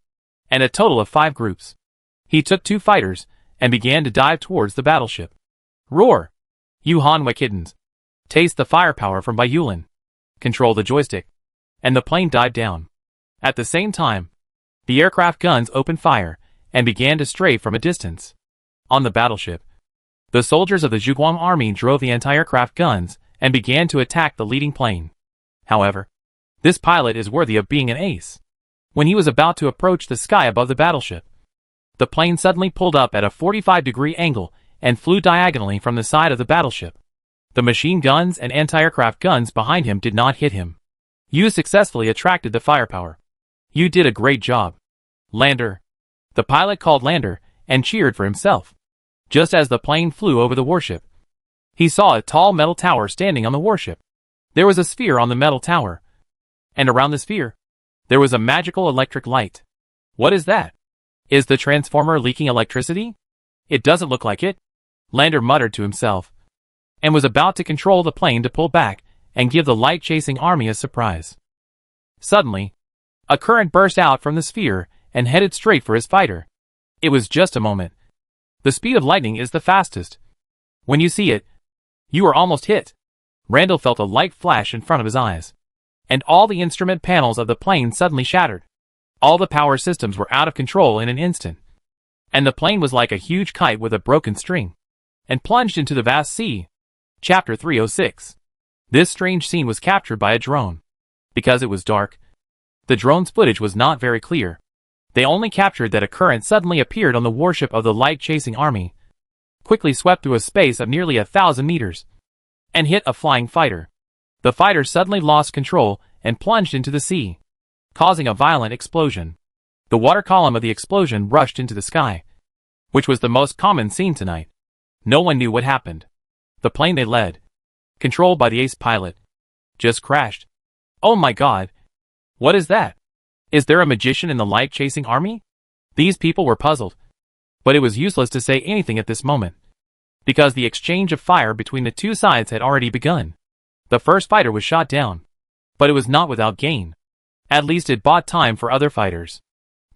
and a total of 5 groups. He took 2 fighters and began to dive towards the battleship. Roar! You Hanwei kittens. Taste the firepower from Baiyulin. Control the joystick. And the plane dived down. At the same time, the aircraft guns opened fire and began to strafe from a distance. On the battleship, the soldiers of the Zhuguang army drove the anti-aircraft guns and began to attack the leading plane. However, this pilot is worthy of being an ace. When he was about to approach the sky above the battleship, the plane suddenly pulled up at a 45-degree angle and flew diagonally from the side of the battleship. The machine guns and anti-aircraft guns behind him did not hit him. You successfully attracted the firepower. You did a great job. Lander. The pilot called Lander and cheered for himself. Just as the plane flew over the warship, he saw a tall metal tower standing on the warship. There was a sphere on the metal tower, and around the sphere, there was a magical electric light. What is that? Is the transformer leaking electricity? It doesn't look like it. Lander muttered to himself, and was about to control the plane to pull back and give the light-chasing army a surprise. Suddenly, a current burst out from the sphere and headed straight for his fighter. It was just a moment. The speed of lightning is the fastest. When you see it, you are almost hit. Randall felt a light flash in front of his eyes, and all the instrument panels of the plane suddenly shattered. All the power systems were out of control in an instant, and the plane was like a huge kite with a broken string, and plunged into the vast sea. Chapter 306. This strange scene was captured by a drone. Because it was dark, the drone's footage was not very clear. They only captured that a current suddenly appeared on the warship of the light-chasing army, quickly swept through a space of nearly 1,000 meters, and hit a flying fighter. The fighter suddenly lost control and plunged into the sea, causing a violent explosion. The water column of the explosion rushed into the sky, which was the most common scene tonight. No one knew what happened. The plane they led, controlled by the ace pilot, just crashed. Oh my god! What is that? Is there a magician in the light-chasing army? These people were puzzled. But it was useless to say anything at this moment, because the exchange of fire between the two sides had already begun. The first fighter was shot down, but it was not without gain. At least it bought time for other fighters.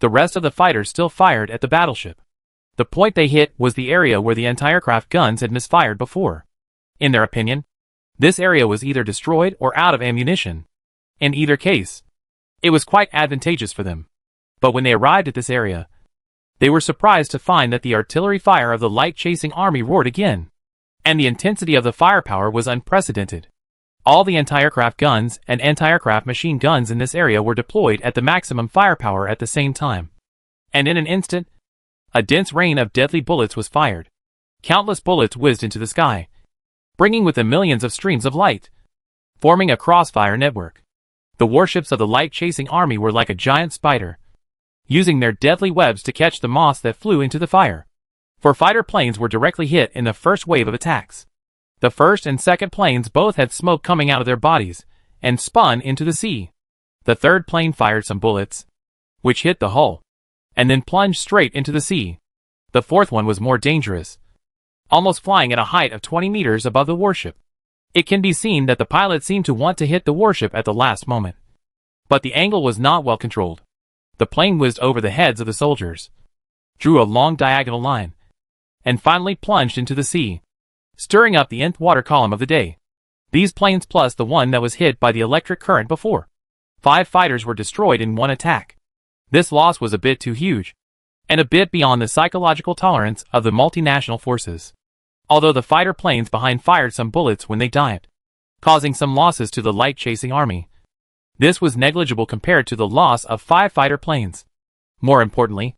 The rest of the fighters still fired at the battleship. The point they hit was the area where the anti-aircraft guns had misfired before. In their opinion, this area was either destroyed or out of ammunition. In either case, it was quite advantageous for them. But when they arrived at this area, they were surprised to find that the artillery fire of the light-chasing army roared again, and the intensity of the firepower was unprecedented. All the anti-aircraft guns and anti-aircraft machine guns in this area were deployed at the maximum firepower at the same time. And in an instant, a dense rain of deadly bullets was fired. Countless bullets whizzed into the sky, bringing with them millions of streams of light, forming a crossfire network. The warships of the light-chasing army were like a giant spider, using their deadly webs to catch the moths that flew into the fire. For fighter planes were directly hit in the first wave of attacks. The first and second planes both had smoke coming out of their bodies and spun into the sea. The third plane fired some bullets, which hit the hull, and then plunged straight into the sea. The fourth one was more dangerous, almost flying at a height of 20 meters above the warship. It can be seen that the pilot seemed to want to hit the warship at the last moment. But the angle was not well controlled. The plane whizzed over the heads of the soldiers, drew a long diagonal line, and finally plunged into the sea, stirring up the nth water column of the day. These planes plus the one that was hit by the electric current before. 5 fighters were destroyed in one attack. This loss was a bit too huge, and a bit beyond the psychological tolerance of the multinational forces. Although the fighter planes behind fired some bullets when they dived, causing some losses to the light-chasing army, this was negligible compared to the loss of 5 fighter planes. More importantly,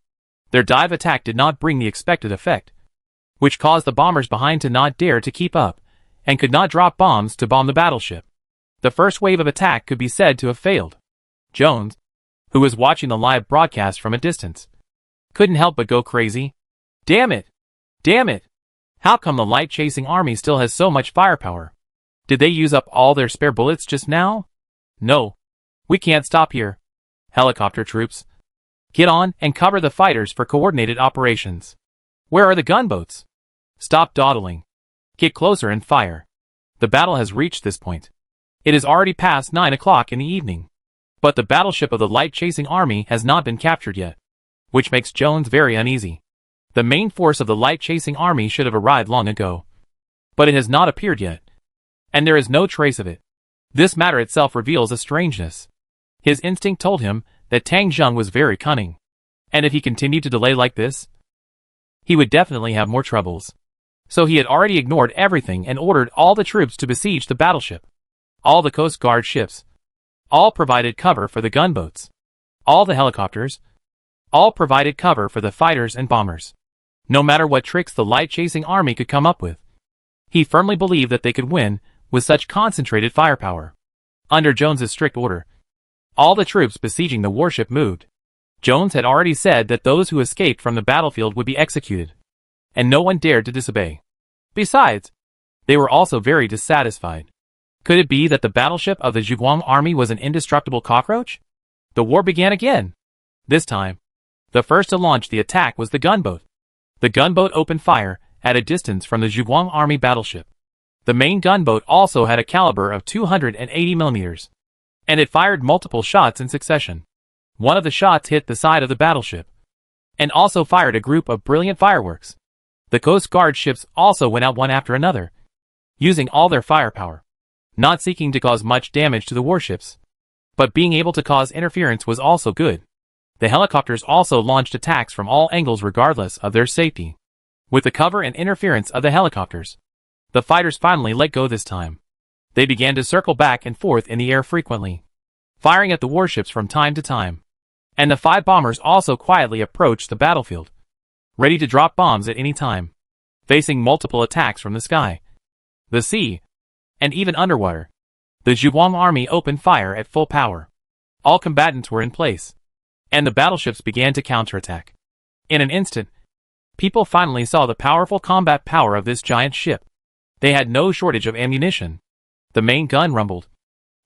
their dive attack did not bring the expected effect, which caused the bombers behind to not dare to keep up, and could not drop bombs to bomb the battleship. The first wave of attack could be said to have failed. Jones, who was watching the live broadcast from a distance, couldn't help but go crazy. Damn it! Damn it! How come the light-chasing army still has so much firepower? Did they use up all their spare bullets just now? No. We can't stop here. Helicopter troops, get on and cover the fighters for coordinated operations. Where are the gunboats? Stop dawdling. Get closer and fire. The battle has reached this point. It is already past 9 o'clock in the evening. But the battleship of the light-chasing army has not been captured yet, which makes Jones very uneasy. The main force of the light-chasing army should have arrived long ago, but it has not appeared yet, and there is no trace of it. This matter itself reveals a strangeness. His instinct told him that Tang Zheng was very cunning, and if he continued to delay like this, he would definitely have more troubles. So he had already ignored everything and ordered all the troops to besiege the battleship. All the Coast Guard ships, all provided cover for the gunboats. All the helicopters, all provided cover for the fighters and bombers. No matter what tricks the light-chasing army could come up with, he firmly believed that they could win with such concentrated firepower. Under Jones's strict order, all the troops besieging the warship moved. Jones had already said that those who escaped from the battlefield would be executed, and no one dared to disobey. Besides, they were also very dissatisfied. Could it be that the battleship of the Zhuguang army was an indestructible cockroach? The war began again. This time, the first to launch the attack was the gunboat. The gunboat opened fire at a distance from the Zhuguang army battleship. The main gunboat also had a caliber of 280 millimeters, and it fired multiple shots in succession. One of the shots hit the side of the battleship, and also fired a group of brilliant fireworks. The Coast Guard ships also went out one after another, using all their firepower, not seeking to cause much damage to the warships, but being able to cause interference was also good. The helicopters also launched attacks from all angles regardless of their safety. With the cover and interference of the helicopters, the fighters finally let go this time. They began to circle back and forth in the air frequently, firing at the warships from time to time. And the 5 bombers also quietly approached the battlefield, ready to drop bombs at any time, facing multiple attacks from the sky, the sea, and even underwater. The Zhuguang army opened fire at full power. All combatants were in place, and the battleships began to counterattack. In an instant, people finally saw the powerful combat power of this giant ship. They had no shortage of ammunition. The main gun rumbled,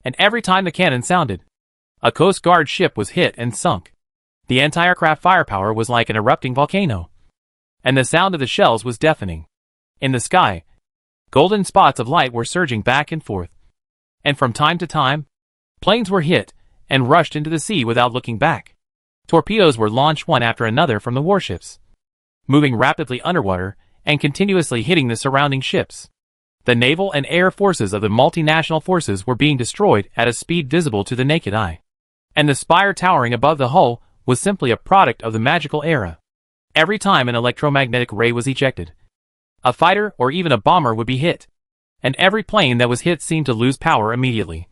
and every time the cannon sounded, a Coast Guard ship was hit and sunk. The anti-aircraft firepower was like an erupting volcano, and the sound of the shells was deafening. In the sky, golden spots of light were surging back and forth, and from time to time, planes were hit and rushed into the sea without looking back. Torpedoes were launched one after another from the warships, moving rapidly underwater and continuously hitting the surrounding ships. The naval and air forces of the multinational forces were being destroyed at a speed visible to the naked eye, and the spire towering above the hull was simply a product of the magical era. Every time an electromagnetic ray was ejected, a fighter or even a bomber would be hit, and every plane that was hit seemed to lose power immediately,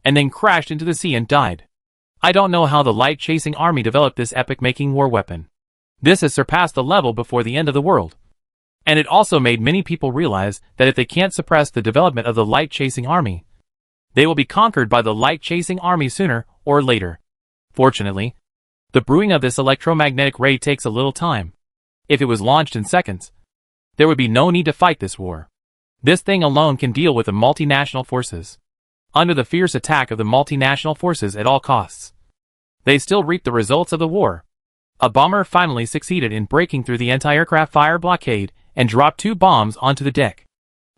and then crashed into the sea and died. I don't know how the light-chasing army developed this epic-making war weapon. This has surpassed the level before the end of the world. And it also made many people realize that if they can't suppress the development of the light-chasing army, they will be conquered by the light-chasing army sooner or later. Fortunately, the brewing of this electromagnetic ray takes a little time. If it was launched in seconds, there would be no need to fight this war. This thing alone can deal with the multinational forces. Under the fierce attack of the multinational forces at all costs, they still reap the results of the war. A bomber finally succeeded in breaking through the anti-aircraft fire blockade and dropped 2 bombs onto the deck,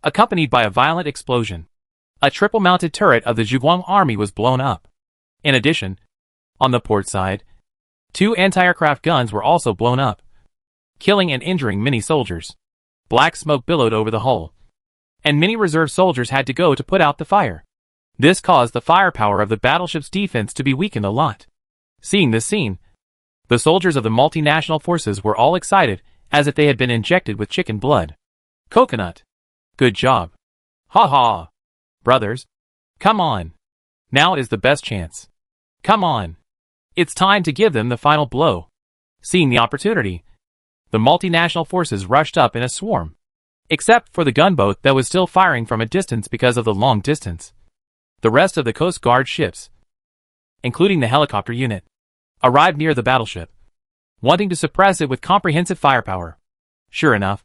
accompanied by a violent explosion. A triple-mounted turret of the Zhuguang army was blown up. In addition, on the port side, 2 anti-aircraft guns were also blown up, killing and injuring many soldiers. Black smoke billowed over the hull, and many reserve soldiers had to go to put out the fire. This caused the firepower of the battleship's defense to be weakened a lot. Seeing this scene, the soldiers of the multinational forces were all excited as if they had been injected with chicken blood. Coconut. Good job. Ha ha. Brothers. Come on. Now is the best chance. Come on. It's time to give them the final blow. Seeing the opportunity, the multinational forces rushed up in a swarm, except for the gunboat that was still firing from a distance because of the long distance. The rest of the Coast Guard ships, including the helicopter unit, arrived near the battleship, wanting to suppress it with comprehensive firepower. Sure enough,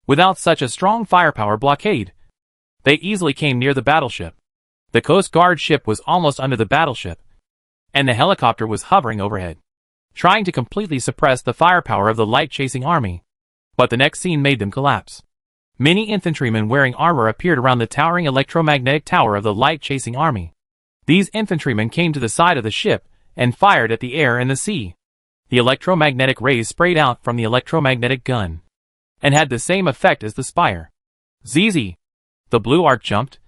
without such a strong firepower blockade, they easily came near the battleship. The Coast Guard ship was almost under the battleship, and the helicopter was hovering overhead, trying to completely suppress the firepower of the light-chasing army. But the next scene made them collapse. Many infantrymen wearing armor appeared around the towering electromagnetic tower of the light-chasing army. These infantrymen came to the side of the ship and fired at the air and the sea. The electromagnetic rays sprayed out from the electromagnetic gun and had the same effect as the spire. ZZ! The blue arc jumped,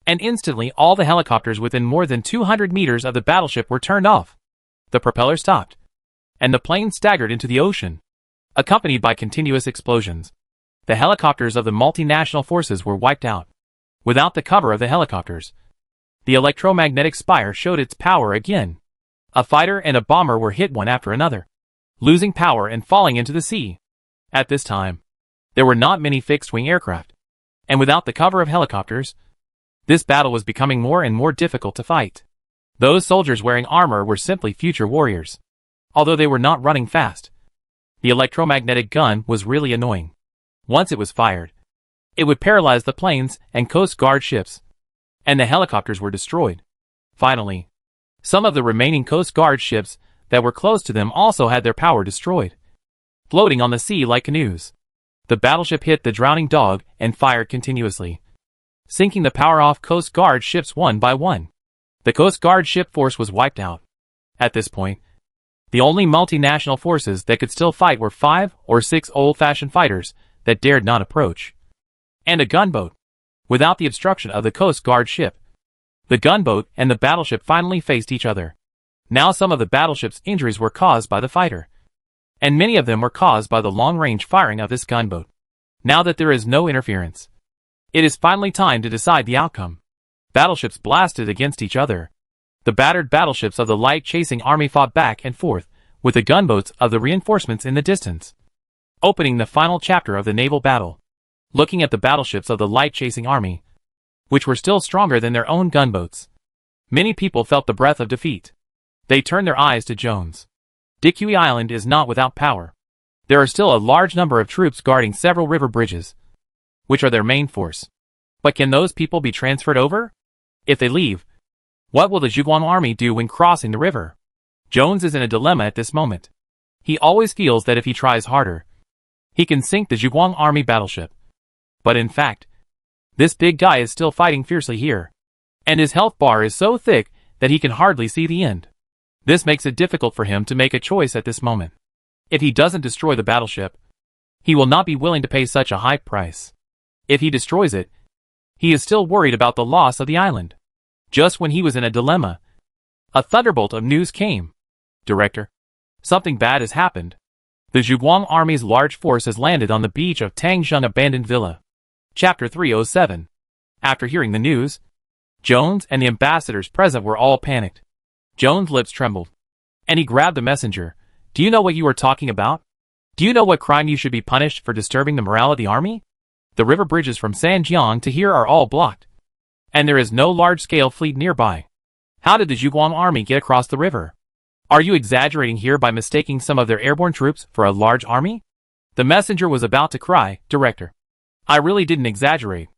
and instantly all the helicopters within more than 200 meters of the battleship were turned off. The propeller stopped, and the plane staggered into the ocean, accompanied by continuous explosions. The helicopters of the multinational forces were wiped out. Without the cover of the helicopters, the electromagnetic spire showed its power again. A fighter and a bomber were hit one after another, losing power and falling into the sea. At this time, there were not many fixed-wing aircraft, and without the cover of helicopters, this battle was becoming more and more difficult to fight. Those soldiers wearing armor were simply future warriors. Although they were not running fast, the electromagnetic gun was really annoying. Once it was fired, it would paralyze the planes and Coast Guard ships, and the helicopters were destroyed. Finally, some of the remaining Coast Guard ships that were close to them also had their power destroyed, floating on the sea like canoes. The battleship hit the drowning dog and fired continuously, sinking the power-off Coast Guard ships one by one. The Coast Guard ship force was wiped out. At this point, the only multinational forces that could still fight were 5 or 6 old-fashioned fighters that dared not approach, and a gunboat. Without the obstruction of the Coast Guard ship, the gunboat and the battleship finally faced each other. Now some of the battleship's injuries were caused by the fighter, and many of them were caused by the long-range firing of this gunboat. Now that there is no interference, it is finally time to decide the outcome. Battleships blasted against each other. The battered battleships of the light-chasing army fought back and forth with the gunboats of the reinforcements in the distance, opening the final chapter of the naval battle. Looking at the battleships of the light-chasing army, which were still stronger than their own gunboats, many people felt the breath of defeat. They turned their eyes to Jones. Dikui Island is not without power. There are still a large number of troops guarding several river bridges, which are their main force. But can those people be transferred over? If they leave, What will the Zhuguang army do when crossing the river? Jones is in a dilemma at this moment. He always feels that if he tries harder, he can sink the Zhuguang army battleship. But in fact, this big guy is still fighting fiercely here, and his health bar is so thick that he can hardly see the end. This makes it difficult for him to make a choice at this moment. If he doesn't destroy the battleship, he will not be willing to pay such a high price. If he destroys it, he is still worried about the loss of the island. Just when he was in a dilemma, a thunderbolt of news came. Director, something bad has happened. The Zhuguang army's large force has landed on the beach of Tangzheng abandoned villa. Chapter 307. After hearing the news, Jones and the ambassadors present were all panicked. Jones' lips trembled, and he grabbed the messenger. Do you know what you are talking about? Do you know what crime you should be punished for disturbing the morale of the army? The river bridges from Sanjiang to here are all blocked, and there is no large-scale fleet nearby. How did the Zhuguang army get across the river? Are you exaggerating here by mistaking some of their airborne troops for a large army? The messenger was about to cry, Director, I really didn't exaggerate.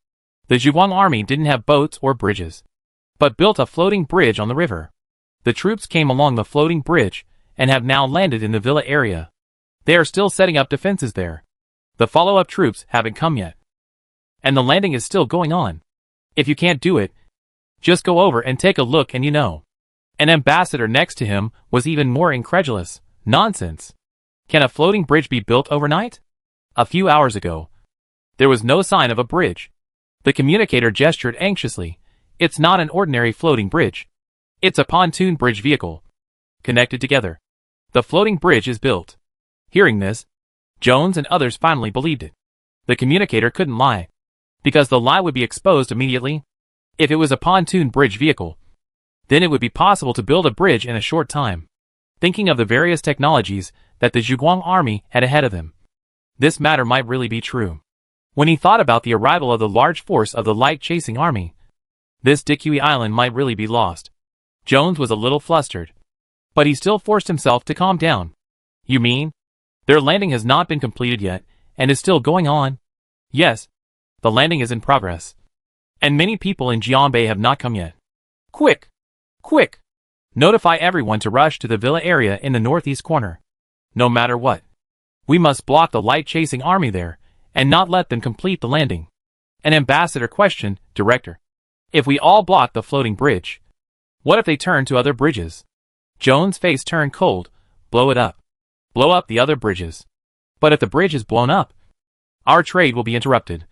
The Zhuguang army didn't have boats or bridges, but built a floating bridge on the river. The troops came along the floating bridge and have now landed in the villa area. They are still setting up defenses there. The follow-up troops haven't come yet, and the landing is still going on. If you can't do it, just go over and take a look and you know. An ambassador next to him was even more incredulous. Nonsense. Can a floating bridge be built overnight? A few hours ago, there was no sign of a bridge. The communicator gestured anxiously. It's not an ordinary floating bridge. It's a pontoon bridge vehicle, connected together. The floating bridge is built. Hearing this, Jones and others finally believed it. The communicator couldn't lie, because the lie would be exposed immediately. If it was a pontoon bridge vehicle, then it would be possible to build a bridge in a short time. Thinking of the various technologies that the Zhuguang army had ahead of them, this matter might really be true. When he thought about the arrival of the large force of the light-chasing army, this Dikui Island might really be lost. Jones was a little flustered, but he still forced himself to calm down. You mean? Their landing has not been completed yet, and is still going on? Yes, the landing is in progress, and many people in Jianbei have not come yet. Quick! Quick! Notify everyone to rush to the villa area in the northeast corner. No matter what, we must block the light-chasing army there, and not let them complete the landing. An ambassador questioned, Director, if we all block the floating bridge, what if they turn to other bridges? Jones' face turned cold. Blow it up. Blow up the other bridges. But if the bridge is blown up, our trade will be interrupted,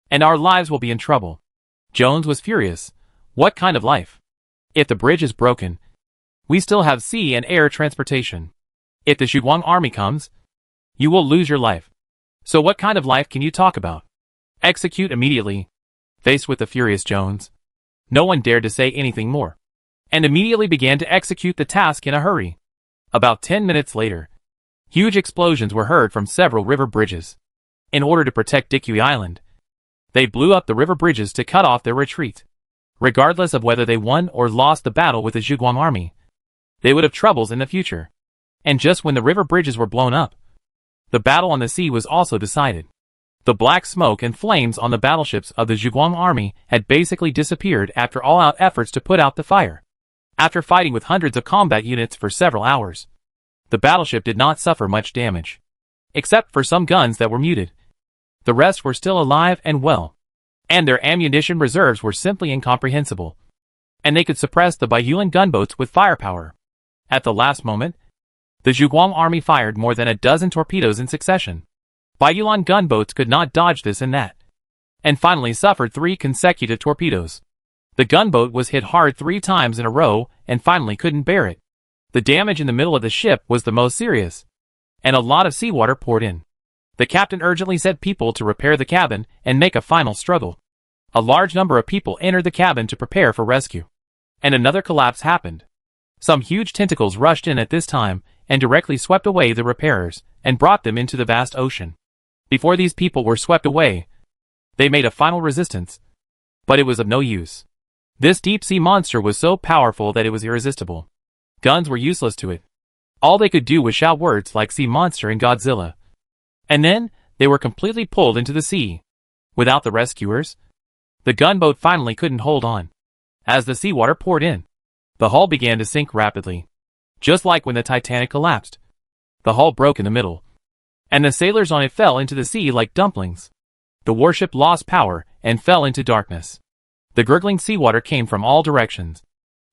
and our lives will be in trouble. Jones was furious. What kind of life? If the bridge is broken, we still have sea and air transportation. If the Zhuguang army comes, you will lose your life. So what kind of life can you talk about? Execute immediately. Faced with the furious Jones, no one dared to say anything more, and immediately began to execute the task in a hurry. About 10 minutes later, huge explosions were heard from several river bridges. In order to protect Dikui Island, they blew up the river bridges to cut off their retreat. Regardless of whether they won or lost the battle with the Zhuguang army, they would have troubles in the future. And just when the river bridges were blown up, the battle on the sea was also decided. The black smoke and flames on the battleships of the Zhuguang army had basically disappeared after all-out efforts to put out the fire. After fighting with hundreds of combat units for several hours, the battleship did not suffer much damage, except for some guns that were muted. The rest were still alive and well, and their ammunition reserves were simply incomprehensible, and they could suppress the Baiyuan gunboats with firepower. At the last moment, the Zhuguang army fired more than a dozen torpedoes in succession. Baiyuan gunboats could not dodge this and that, and finally suffered 3 consecutive torpedoes. The gunboat was hit hard 3 times in a row and finally couldn't bear it. The damage in the middle of the ship was the most serious, and a lot of seawater poured in. The captain urgently sent people to repair the cabin and make a final struggle. A large number of people entered the cabin to prepare for rescue, and another collapse happened. Some huge tentacles rushed in at this time and directly swept away the repairers and brought them into the vast ocean. Before these people were swept away, they made a final resistance, but it was of no use. This deep-sea monster was so powerful that it was irresistible. Guns were useless to it. All they could do was shout words like sea monster and Godzilla. And then, they were completely pulled into the sea. Without the rescuers, the gunboat finally couldn't hold on. As the seawater poured in, The hull began to sink rapidly. Just like when the Titanic collapsed. The hull broke in the middle, and the sailors on it fell into the sea like dumplings. The warship lost power and fell into darkness. The gurgling seawater came from all directions,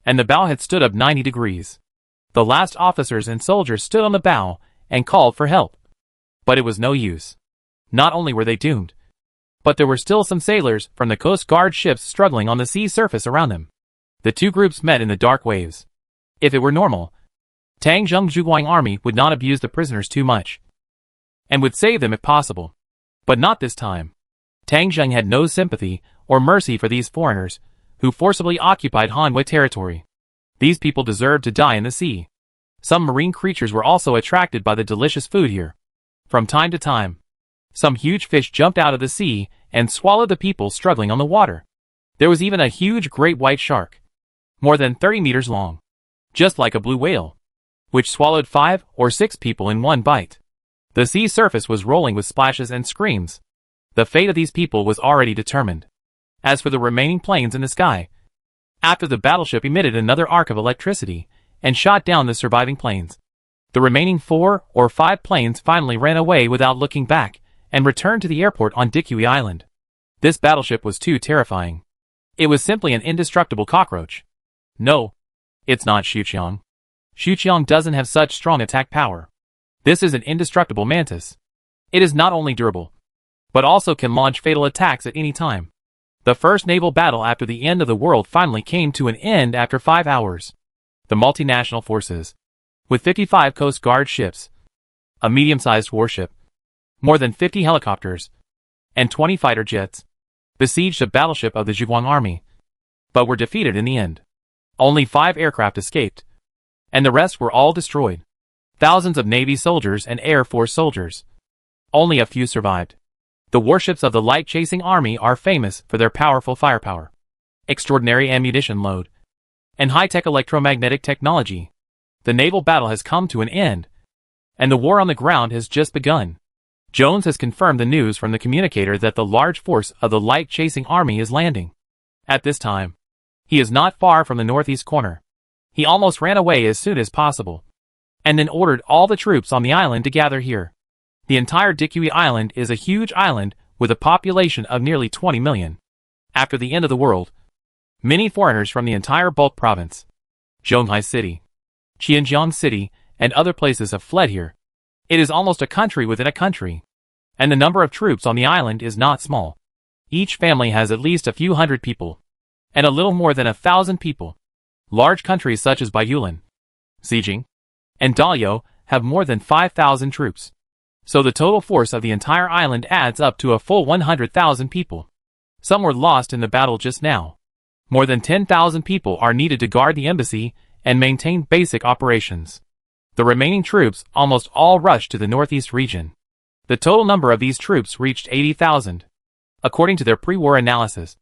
and the bow had stood up 90 degrees. The last officers and soldiers stood on the bow and called for help. But it was no use. Not only were they doomed, but there were still some sailors from the Coast Guard ships struggling on the sea surface around them. The two groups met in the dark waves. If it were normal, Tang Zheng's Zhuguang army would not abuse the prisoners too much, and would save them if possible. But not this time. Tang Zheng had no sympathy or mercy for these foreigners, who forcibly occupied Hanwei territory. These people deserved to die in the sea. Some marine creatures were also attracted by the delicious food here. From time to time, some huge fish jumped out of the sea and swallowed the people struggling on the water. There was even a huge great white shark, more than 30 meters long, just like a blue whale, which swallowed 5 or 6 people in one bite. The sea surface was rolling with splashes and screams. The fate of these people was already determined. As for the remaining planes in the sky, after the battleship emitted another arc of electricity and shot down the surviving planes, the remaining 4 or 5 planes finally ran away without looking back and returned to the airport on Dikui Island. This battleship was too terrifying. It was simply an indestructible cockroach. No, it's not Xuqiang. Xuqiang doesn't have such strong attack power. This is an indestructible mantis. It is not only durable, but also can launch fatal attacks at any time. The first naval battle after the end of the world finally came to an end after 5 hours. The multinational forces, with 55 Coast Guard ships, a medium-sized warship, more than 50 helicopters, and 20 fighter jets, besieged a battleship of the Zhuguang army, but were defeated in the end. Only 5 aircraft escaped, and the rest were all destroyed. Thousands of Navy soldiers and Air Force soldiers. Only a few survived. The warships of the light-chasing army are famous for their powerful firepower, extraordinary ammunition load, and high-tech electromagnetic technology. The naval battle has come to an end, and the war on the ground has just begun. Jones has confirmed the news from the communicator that the large force of the light-chasing army is landing. At this time, he is not far from the northeast corner. He almost ran away as soon as possible, and then ordered all the troops on the island to gather here. The entire Dikui Island is a huge island with a population of nearly 20 million. After the end of the world, many foreigners from the entire Bulk province, Zhonghai City, Qianjiang City, and other places have fled here. It is almost a country within a country, and the number of troops on the island is not small. Each family has at least a few hundred people, and a little more than 1,000 people. Large countries such as Baiyulan, Xijing, and Daliao have more than 5,000 troops. So the total force of the entire island adds up to a full 100,000 people. Some were lost in the battle just now. More than 10,000 people are needed to guard the embassy and maintain basic operations. The remaining troops almost all rushed to the northeast region. The total number of these troops reached 80,000. According to their pre-war analysis,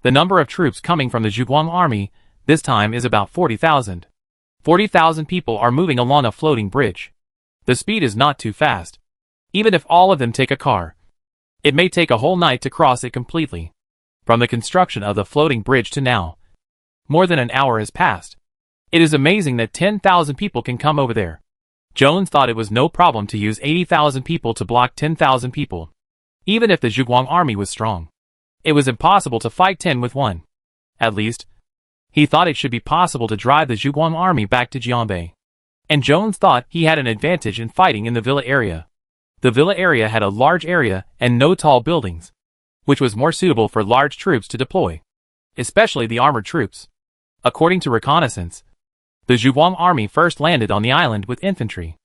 the number of troops coming from the Zhuguang army this time is about 40,000. 40,000 people are moving along a floating bridge. The speed is not too fast. Even if all of them take a car, it may take a whole night to cross it completely. From the construction of the floating bridge to now, more than an hour has passed. It is amazing that 10,000 people can come over there. Jones thought it was no problem to use 80,000 people to block 10,000 people. Even if the Zhuguang army was strong, it was impossible to fight 10 with 1. At least, he thought it should be possible to drive the Zhuguang army back to Jianbei. And Jones thought he had an advantage in fighting in the villa area. The villa area had a large area and no tall buildings, which was more suitable for large troops to deploy, especially the armored troops. According to reconnaissance, the Zhuguang army first landed on the island with infantry.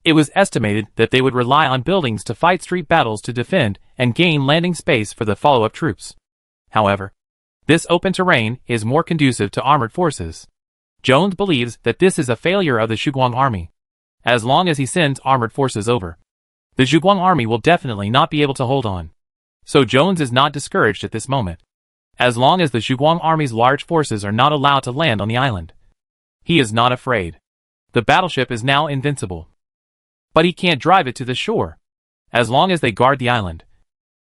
It was estimated that they would rely on buildings to fight street battles to defend and gain landing space for the follow-up troops. However, this open terrain is more conducive to armored forces. Jones believes that this is a failure of the Zhuguang army. As long as he sends armored forces over, the Zhuguang army will definitely not be able to hold on. So Jones is not discouraged at this moment. As long as the Zhuguang army's large forces are not allowed to land on the island, he is not afraid. The battleship is now invincible. But he can't drive it to the shore. As long as they guard the island,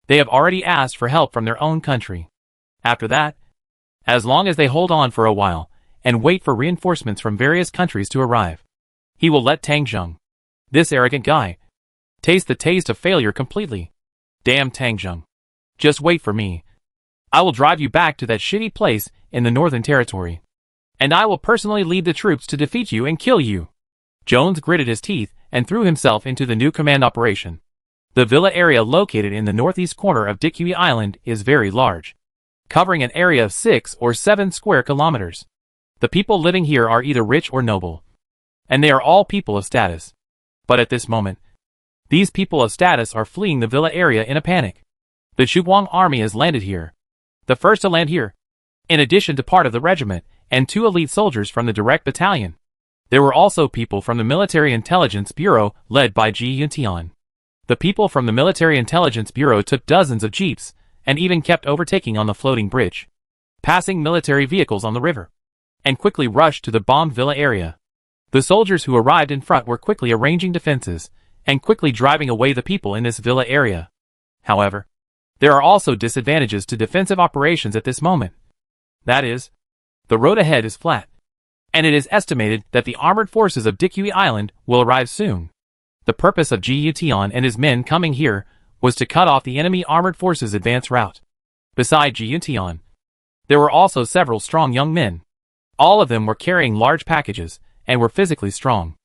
they have already asked for help from their own country. After that, as long as they hold on for a while, and wait for reinforcements from various countries to arrive. He will let Tang Zheng, this arrogant guy, taste the taste of failure completely. Damn Tang Zheng. Just wait for me. I will drive you back to that shitty place in the Northern Territory. And I will personally lead the troops to defeat you and kill you. Jones gritted his teeth and threw himself into the new command operation. The villa area located in the northeast corner of Dikui Island is very large, covering an area of 6 or 7 square kilometers. The people living here are either rich or noble, and they are all people of status. But at this moment, these people of status are fleeing the villa area in a panic. The Zhuguang army has landed here, the first to land here, in addition to part of the regiment and 2 elite soldiers from the direct battalion. There were also people from the Military Intelligence Bureau led by Ji Yuntian. The people from the Military Intelligence Bureau took dozens of jeeps and even kept overtaking on the floating bridge, passing military vehicles on the river, and quickly rushed to the bombed villa area. The soldiers who arrived in front were quickly arranging defenses and quickly driving away the people in this villa area. However, there are also disadvantages to defensive operations at this moment. That is, the road ahead is flat, and it is estimated that the armored forces of Dikui Island will arrive soon. The purpose of Ji Yutian and his men coming here was to cut off the enemy armored forces' advance route. Beside Ji Yutian, there were also several strong young men. All of them were carrying large packages and were physically strong.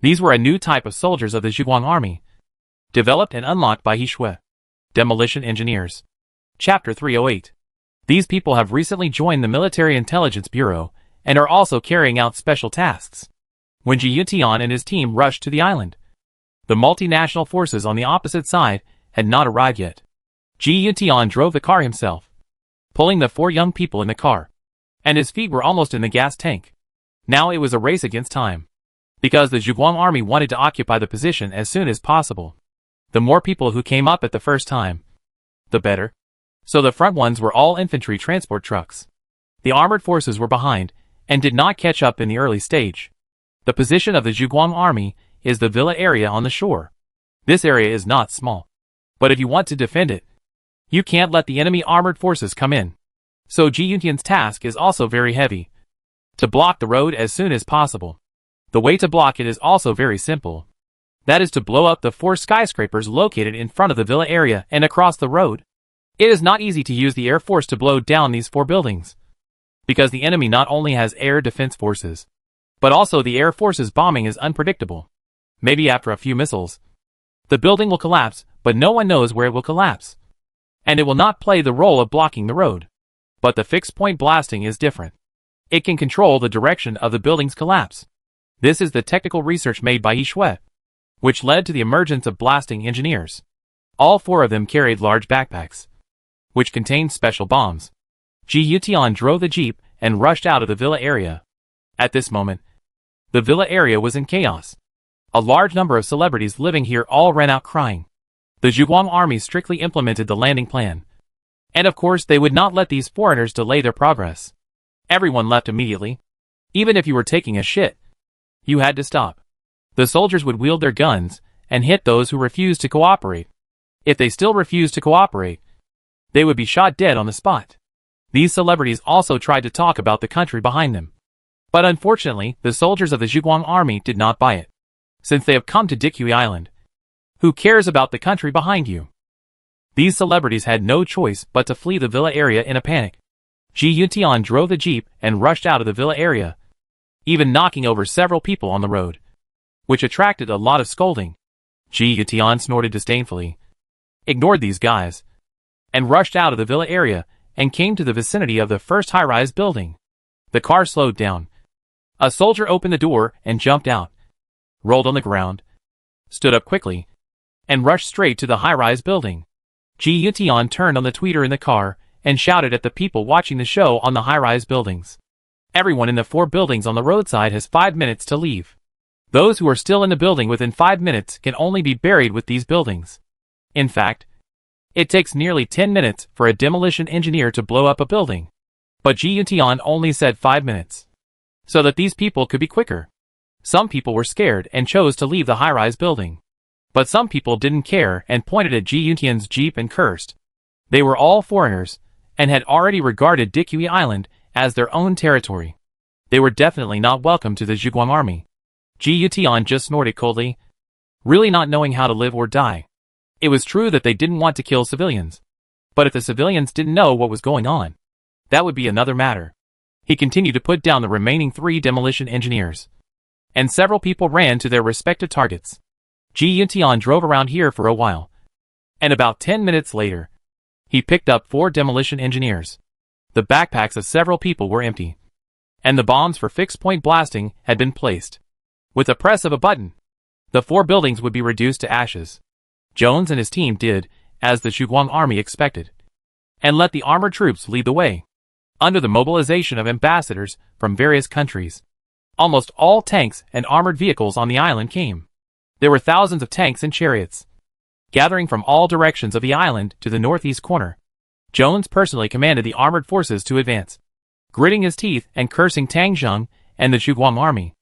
These were a new type of soldiers of the Zhuguang army, developed and unlocked by He Shui, demolition engineers. Chapter 308. These people have recently joined the Military Intelligence Bureau and are also carrying out special tasks. When Ji Yutian and his team rushed to the island, the multinational forces on the opposite side had not arrived yet. Ji Yutian drove the car himself, pulling the 4 young people in the car, and his feet were almost in the gas tank. Now it was a race against time, because the Zhuguang army wanted to occupy the position as soon as possible. The more people who came up at the first time, the better. So the front ones were all infantry transport trucks. The armored forces were behind and did not catch up in the early stage. The position of the Zhuguang army is the villa area on the shore. This area is not small, but if you want to defend it, you can't let the enemy armored forces come in. So Ji Yuntian's task is also very heavy, to block the road as soon as possible. The way to block it is also very simple. That is to blow up the 4 skyscrapers located in front of the villa area and across the road. It is not easy to use the air force to blow down these 4 buildings, because the enemy not only has air defense forces, but also the air force's bombing is unpredictable. Maybe after a few missiles, the building will collapse, but no one knows where it will collapse. And it will not play the role of blocking the road. But the fixed point blasting is different. It can control the direction of the building's collapse. This is the technical research made by He Shui, which led to the emergence of blasting engineers. All 4 of them carried large backpacks, which contained special bombs. Ji Yutian drove the jeep and rushed out of the villa area. At this moment, the villa area was in chaos. A large number of celebrities living here all ran out crying. The Zhuguang army strictly implemented the landing plan. And of course they would not let these foreigners delay their progress. Everyone left immediately. Even if you were taking a shit, you had to stop. The soldiers would wield their guns and hit those who refused to cooperate. If they still refused to cooperate, they would be shot dead on the spot. These celebrities also tried to talk about the country behind them. But unfortunately, the soldiers of the Zhuguang army did not buy it. Since they have come to Dikui Island, who cares about the country behind you? These celebrities had no choice but to flee the villa area in a panic. Ji Yuntian drove the jeep and rushed out of the villa area, even knocking over several people on the road, which attracted a lot of scolding. Ji Yuntian snorted disdainfully, ignored these guys, and rushed out of the villa area and came to the vicinity of the first high-rise building. The car slowed down. A soldier opened the door and jumped out, rolled on the ground, stood up quickly, and rushed straight to the high-rise building. Ji Yuntian turned on the tweeter in the car and shouted at the people watching the show on the high-rise buildings. Everyone in the 4 buildings on the roadside has 5 minutes to leave. Those who are still in the building within 5 minutes can only be buried with these buildings. In fact, it takes nearly 10 minutes for a demolition engineer to blow up a building. But Ji Yuntian only said 5 minutes, so that these people could be quicker. Some people were scared and chose to leave the high-rise building. But some people didn't care and pointed at Ji Yuntian's jeep and cursed. They were all foreigners, and had already regarded Dikui Island as their own territory. They were definitely not welcome to the Zhuguang army. Ji Yutian just snorted coldly, really not knowing how to live or die. It was true that they didn't want to kill civilians. But if the civilians didn't know what was going on, that would be another matter. He continued to put down the remaining 3 demolition engineers. And several people ran to their respective targets. Ji Yutian drove around here for a while. And about 10 minutes later, he picked up 4 demolition engineers. The backpacks of several people were empty. And the bombs for fixed-point blasting had been placed. With the press of a button, the 4 buildings would be reduced to ashes. Jones and his team did, as the Zhuguang army expected, and let the armored troops lead the way. Under the mobilization of ambassadors from various countries, almost all tanks and armored vehicles on the island came. There were thousands of tanks and chariots, gathering from all directions of the island to the northeast corner. Jones personally commanded the armored forces to advance, gritting his teeth and cursing Tang Zheng and the Zhuguang army.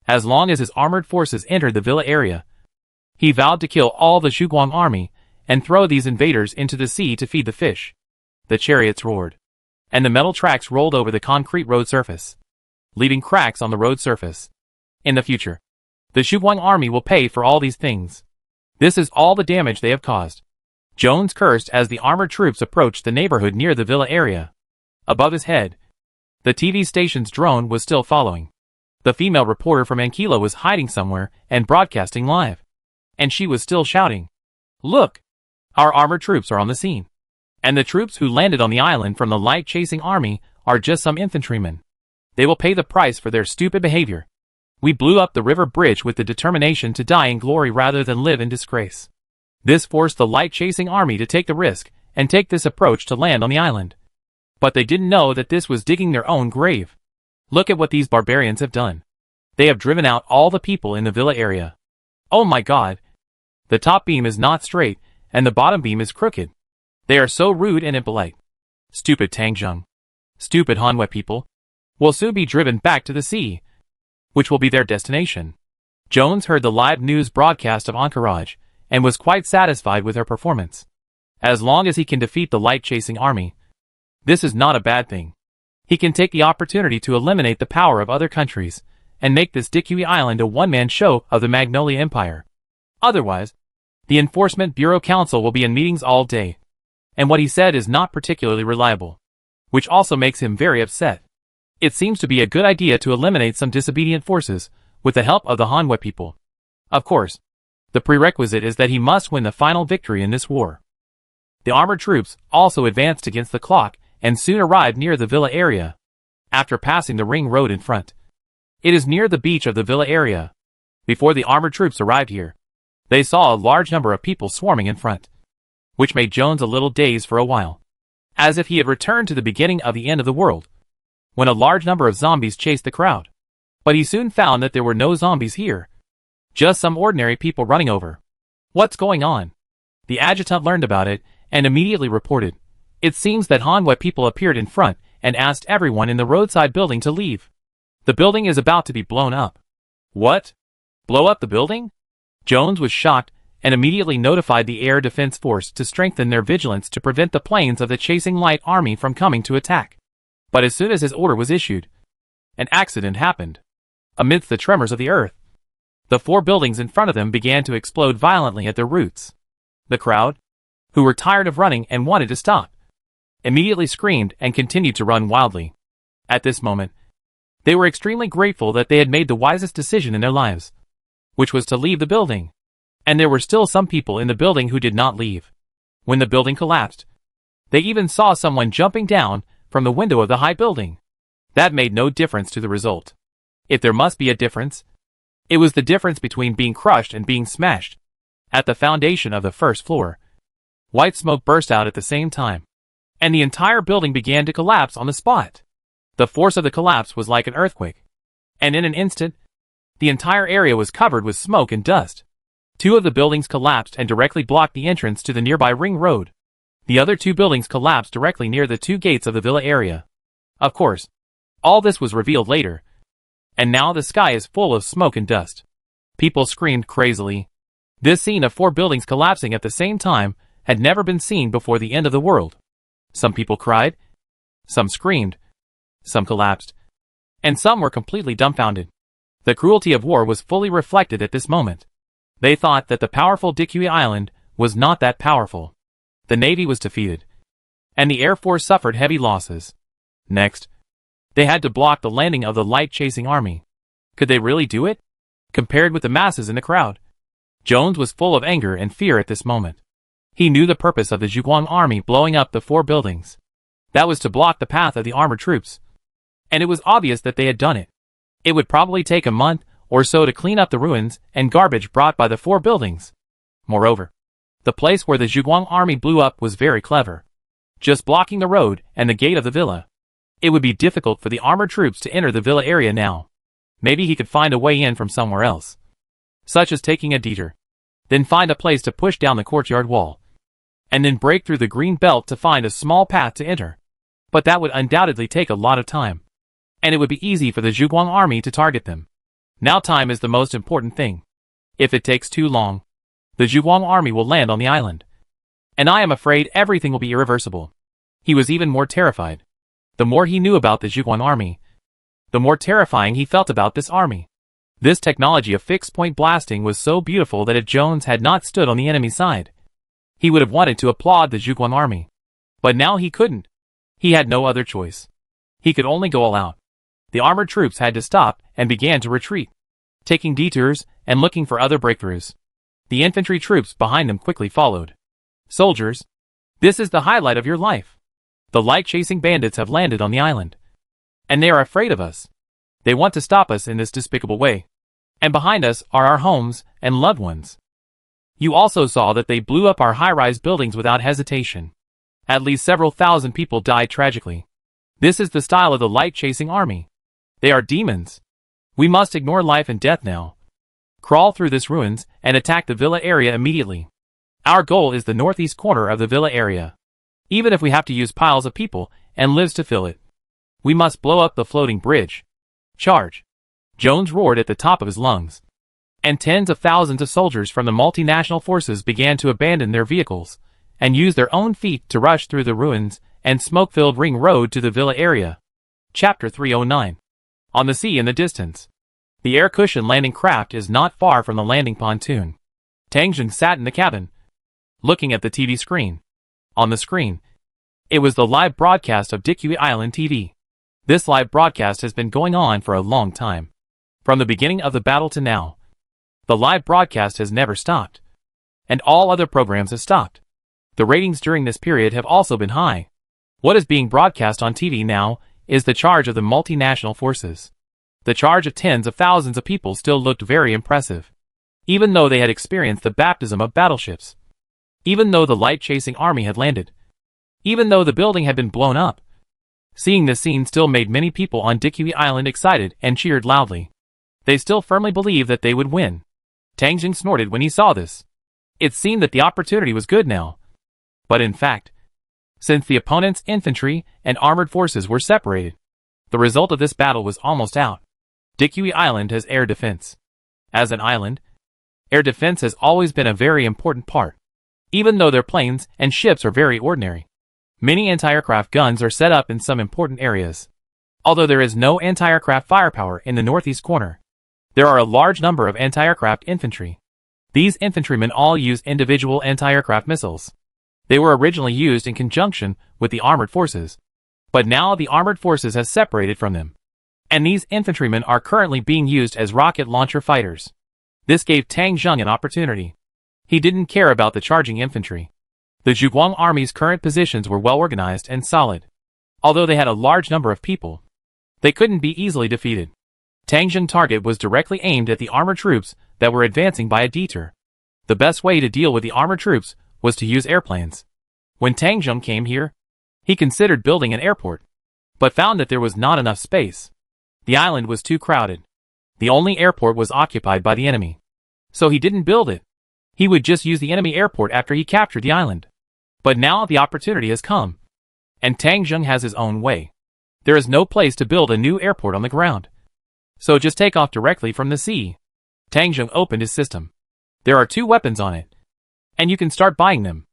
As long as his armored forces entered the villa area, he vowed to kill all the Zhuguang army and throw these invaders into the sea to feed the fish. The chariots roared, and the metal tracks rolled over the concrete road surface, leaving cracks on the road surface. In the future, the Zhuguang army will pay for all these things. This is all the damage they have caused. Jones cursed as the armored troops approached the neighborhood near the villa area. Above his head, the TV station's drone was still following. The female reporter from Ankila was hiding somewhere and broadcasting live. And she was still shouting, "Look! Our armored troops are on the scene. And the troops who landed on the island from the light-chasing army are just some infantrymen. They will pay the price for their stupid behavior. We blew up the river bridge with the determination to die in glory rather than live in disgrace. This forced the light-chasing army to take the risk and take this approach to land on the island. But they didn't know that this was digging their own grave. Look at what these barbarians have done. They have driven out all the people in the villa area. Oh my God! The top beam is not straight, and the bottom beam is crooked. They are so rude and impolite. Stupid Tang Zheng. Stupid Hanwei people. Will soon be driven back to the sea, which will be their destination." Jones heard the live news broadcast of Encourage, and was quite satisfied with her performance. As long as he can defeat the light-chasing army, this is not a bad thing. He can take the opportunity to eliminate the power of other countries, and make this Dikui Island a one-man show of the Magnolia Empire. Otherwise, the Enforcement Bureau Council will be in meetings all day, and what he said is not particularly reliable, which also makes him very upset. It seems to be a good idea to eliminate some disobedient forces, with the help of the Hanwei people. Of course, the prerequisite is that he must win the final victory in this war. The armored troops also advanced against the clock and soon arrived near the villa area. After passing the ring road in front, it is near the beach of the villa area. Before the armored troops arrived here, they saw a large number of people swarming in front, which made Jones a little dazed for a while, as if he had returned to the beginning of the end of the world, when a large number of zombies chased the crowd. But he soon found that there were no zombies here, just some ordinary people running over. What's going on? The adjutant learned about it and immediately reported. It seems that Hanwei people appeared in front and asked everyone in the roadside building to leave. The building is about to be blown up. What? Blow up the building? Jones was shocked and immediately notified the Air Defense Force to strengthen their vigilance to prevent the planes of the chasing light army from coming to attack. But as soon as his order was issued, an accident happened. Amidst the tremors of the earth, the 4 buildings in front of them began to explode violently at their roots. The crowd, who were tired of running and wanted to stop, immediately screamed and continued to run wildly. At this moment, they were extremely grateful that they had made the wisest decision in their lives, which was to leave the building. And there were still some people in the building who did not leave. When the building collapsed, they even saw someone jumping down from the window of the high building. That made no difference to the result. If there must be a difference, it was the difference between being crushed and being smashed. At the foundation of the first floor, white smoke burst out at the same time, and the entire building began to collapse on the spot. The force of the collapse was like an earthquake, and in an instant, the entire area was covered with smoke and dust. 2 of the buildings collapsed and directly blocked the entrance to the nearby ring road. The other 2 buildings collapsed directly near the 2 gates of the villa area. Of course, all this was revealed later, and now the sky is full of smoke and dust. People screamed crazily. This scene of 4 buildings collapsing at the same time had never been seen before the end of the world. Some people cried, some screamed, some collapsed, and some were completely dumbfounded. The cruelty of war was fully reflected at this moment. They thought that the powerful Dikui Island was not that powerful. The Navy was defeated, and the Air Force suffered heavy losses. Next, they had to block the landing of the light-chasing army. Could they really do it? Compared with the masses in the crowd, Jones was full of anger and fear at this moment. He knew the purpose of the Zhuguang army blowing up the 4 buildings. That was to block the path of the armored troops. And it was obvious that they had done it. It would probably take a month or so to clean up the ruins and garbage brought by the 4 buildings. Moreover, the place where the Zhuguang army blew up was very clever. Just blocking the road and the gate of the villa. It would be difficult for the armored troops to enter the villa area now. Maybe he could find a way in from somewhere else, such as taking a detour, then find a place to push down the courtyard wall, and then break through the green belt to find a small path to enter. But that would undoubtedly take a lot of time, and it would be easy for the Zhuguang army to target them. Now time is the most important thing. If it takes too long, the Zhuguang army will land on the island, and I am afraid everything will be irreversible. He was even more terrified. The more he knew about the Zhuguang army, the more terrifying he felt about this army. This technology of fixed-point blasting was so beautiful that if Jones had not stood on the enemy side, he would have wanted to applaud the Zhuguang army. But now he couldn't. He had no other choice. He could only go all out. The armored troops had to stop and began to retreat, taking detours and looking for other breakthroughs. The infantry troops behind them quickly followed. Soldiers, this is the highlight of your life. The light-chasing bandits have landed on the island, and they are afraid of us. They want to stop us in this despicable way. And behind us are our homes and loved ones. You also saw that they blew up our high-rise buildings without hesitation. At least several thousand people died tragically. This is the style of the light-chasing army. They are demons. We must ignore life and death now. Crawl through this ruins and attack the villa area immediately. Our goal is the northeast corner of the villa area. Even if we have to use piles of people and lives to fill it. We must blow up the floating bridge. Charge! Jones roared at the top of his lungs. And tens of thousands of soldiers from the multinational forces began to abandon their vehicles and use their own feet to rush through the ruins and smoke-filled ring road to the villa area. Chapter 309. On the sea in the distance. The air cushion landing craft is not far from the landing pontoon. Tang Jing sat in the cabin, looking at the TV screen. On the screen, it was the live broadcast of Dikui Island TV. This live broadcast has been going on for a long time. From the beginning of the battle to now, the live broadcast has never stopped. And all other programs have stopped. The ratings during this period have also been high. What is being broadcast on TV now is the charge of the multinational forces. The charge of tens of thousands of people still looked very impressive. Even though they had experienced the baptism of battleships. Even though the light-chasing army had landed. Even though the building had been blown up. Seeing this scene still made many people on Dikui Island excited and cheered loudly. They still firmly believed that they would win. Tang Jing snorted when he saw this. It seemed that the opportunity was good now. But in fact, since the opponent's infantry and armored forces were separated, the result of this battle was almost out. Dikui Island has air defense. As an island, air defense has always been a very important part. Even though their planes and ships are very ordinary. Many anti-aircraft guns are set up in some important areas. Although there is no anti-aircraft firepower in the northeast corner, there are a large number of anti-aircraft infantry. These infantrymen all use individual anti-aircraft missiles. They were originally used in conjunction with the armored forces, but now the armored forces have separated from them. And these infantrymen are currently being used as rocket launcher fighters. This gave Tang Jing an opportunity. He didn't care about the charging infantry. The Zhuguang army's current positions were well organized and solid. Although they had a large number of people, they couldn't be easily defeated. Tang Jing's target was directly aimed at the armored troops that were advancing by a detour. The best way to deal with the armored troops was to use airplanes. When Tang Jing came here, he considered building an airport, but found that there was not enough space. The island was too crowded. The only airport was occupied by the enemy. So he didn't build it. He would just use the enemy airport after he captured the island. But now the opportunity has come. And Tang Jing has his own way. There is no place to build a new airport on the ground. So just take off directly from the sea. Tang Jing opened his system. There are 2 weapons on it. And you can start buying them.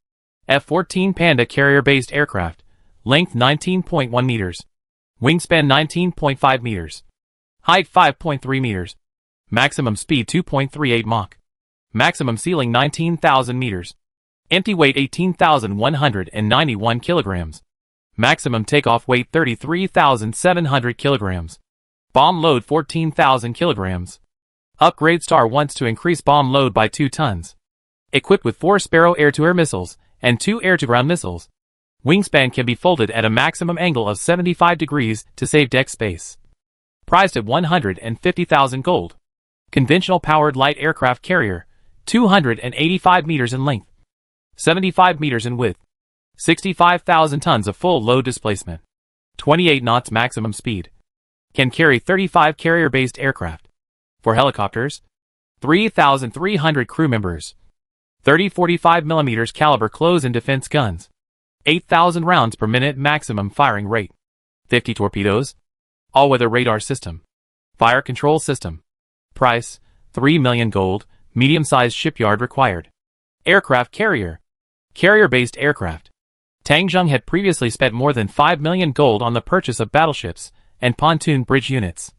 F-14 Panda carrier-based aircraft. Length 19.1 meters. Wingspan 19.5 meters. Height 5.3 meters. Maximum speed 2.38 Mach. Maximum ceiling 19,000 meters. Empty weight 18,191 kilograms. Maximum takeoff weight 33,700 kilograms. Bomb load 14,000 kilograms. Upgrade Star wants to increase bomb load by 2 tons. Equipped with 4 Sparrow air-to-air missiles and 2 air-to-ground missiles. Wingspan can be folded at a maximum angle of 75 degrees to save deck space. Priced at 150,000 gold. Conventional powered light aircraft carrier, 285 meters in length, 75 meters in width, 65,000 tons of full load displacement, 28 knots maximum speed. Can carry 35 carrier-based aircraft. For helicopters, 3,300 crew members, 30 45mm caliber close-in defense guns, 8,000 rounds per minute maximum firing rate, 50 torpedoes, all-weather radar system, fire control system. Price, 3 million gold, medium-sized shipyard required. Aircraft carrier. Carrier-based aircraft. Tang Zheng had previously spent more than 5 million gold on the purchase of battleships and pontoon bridge units.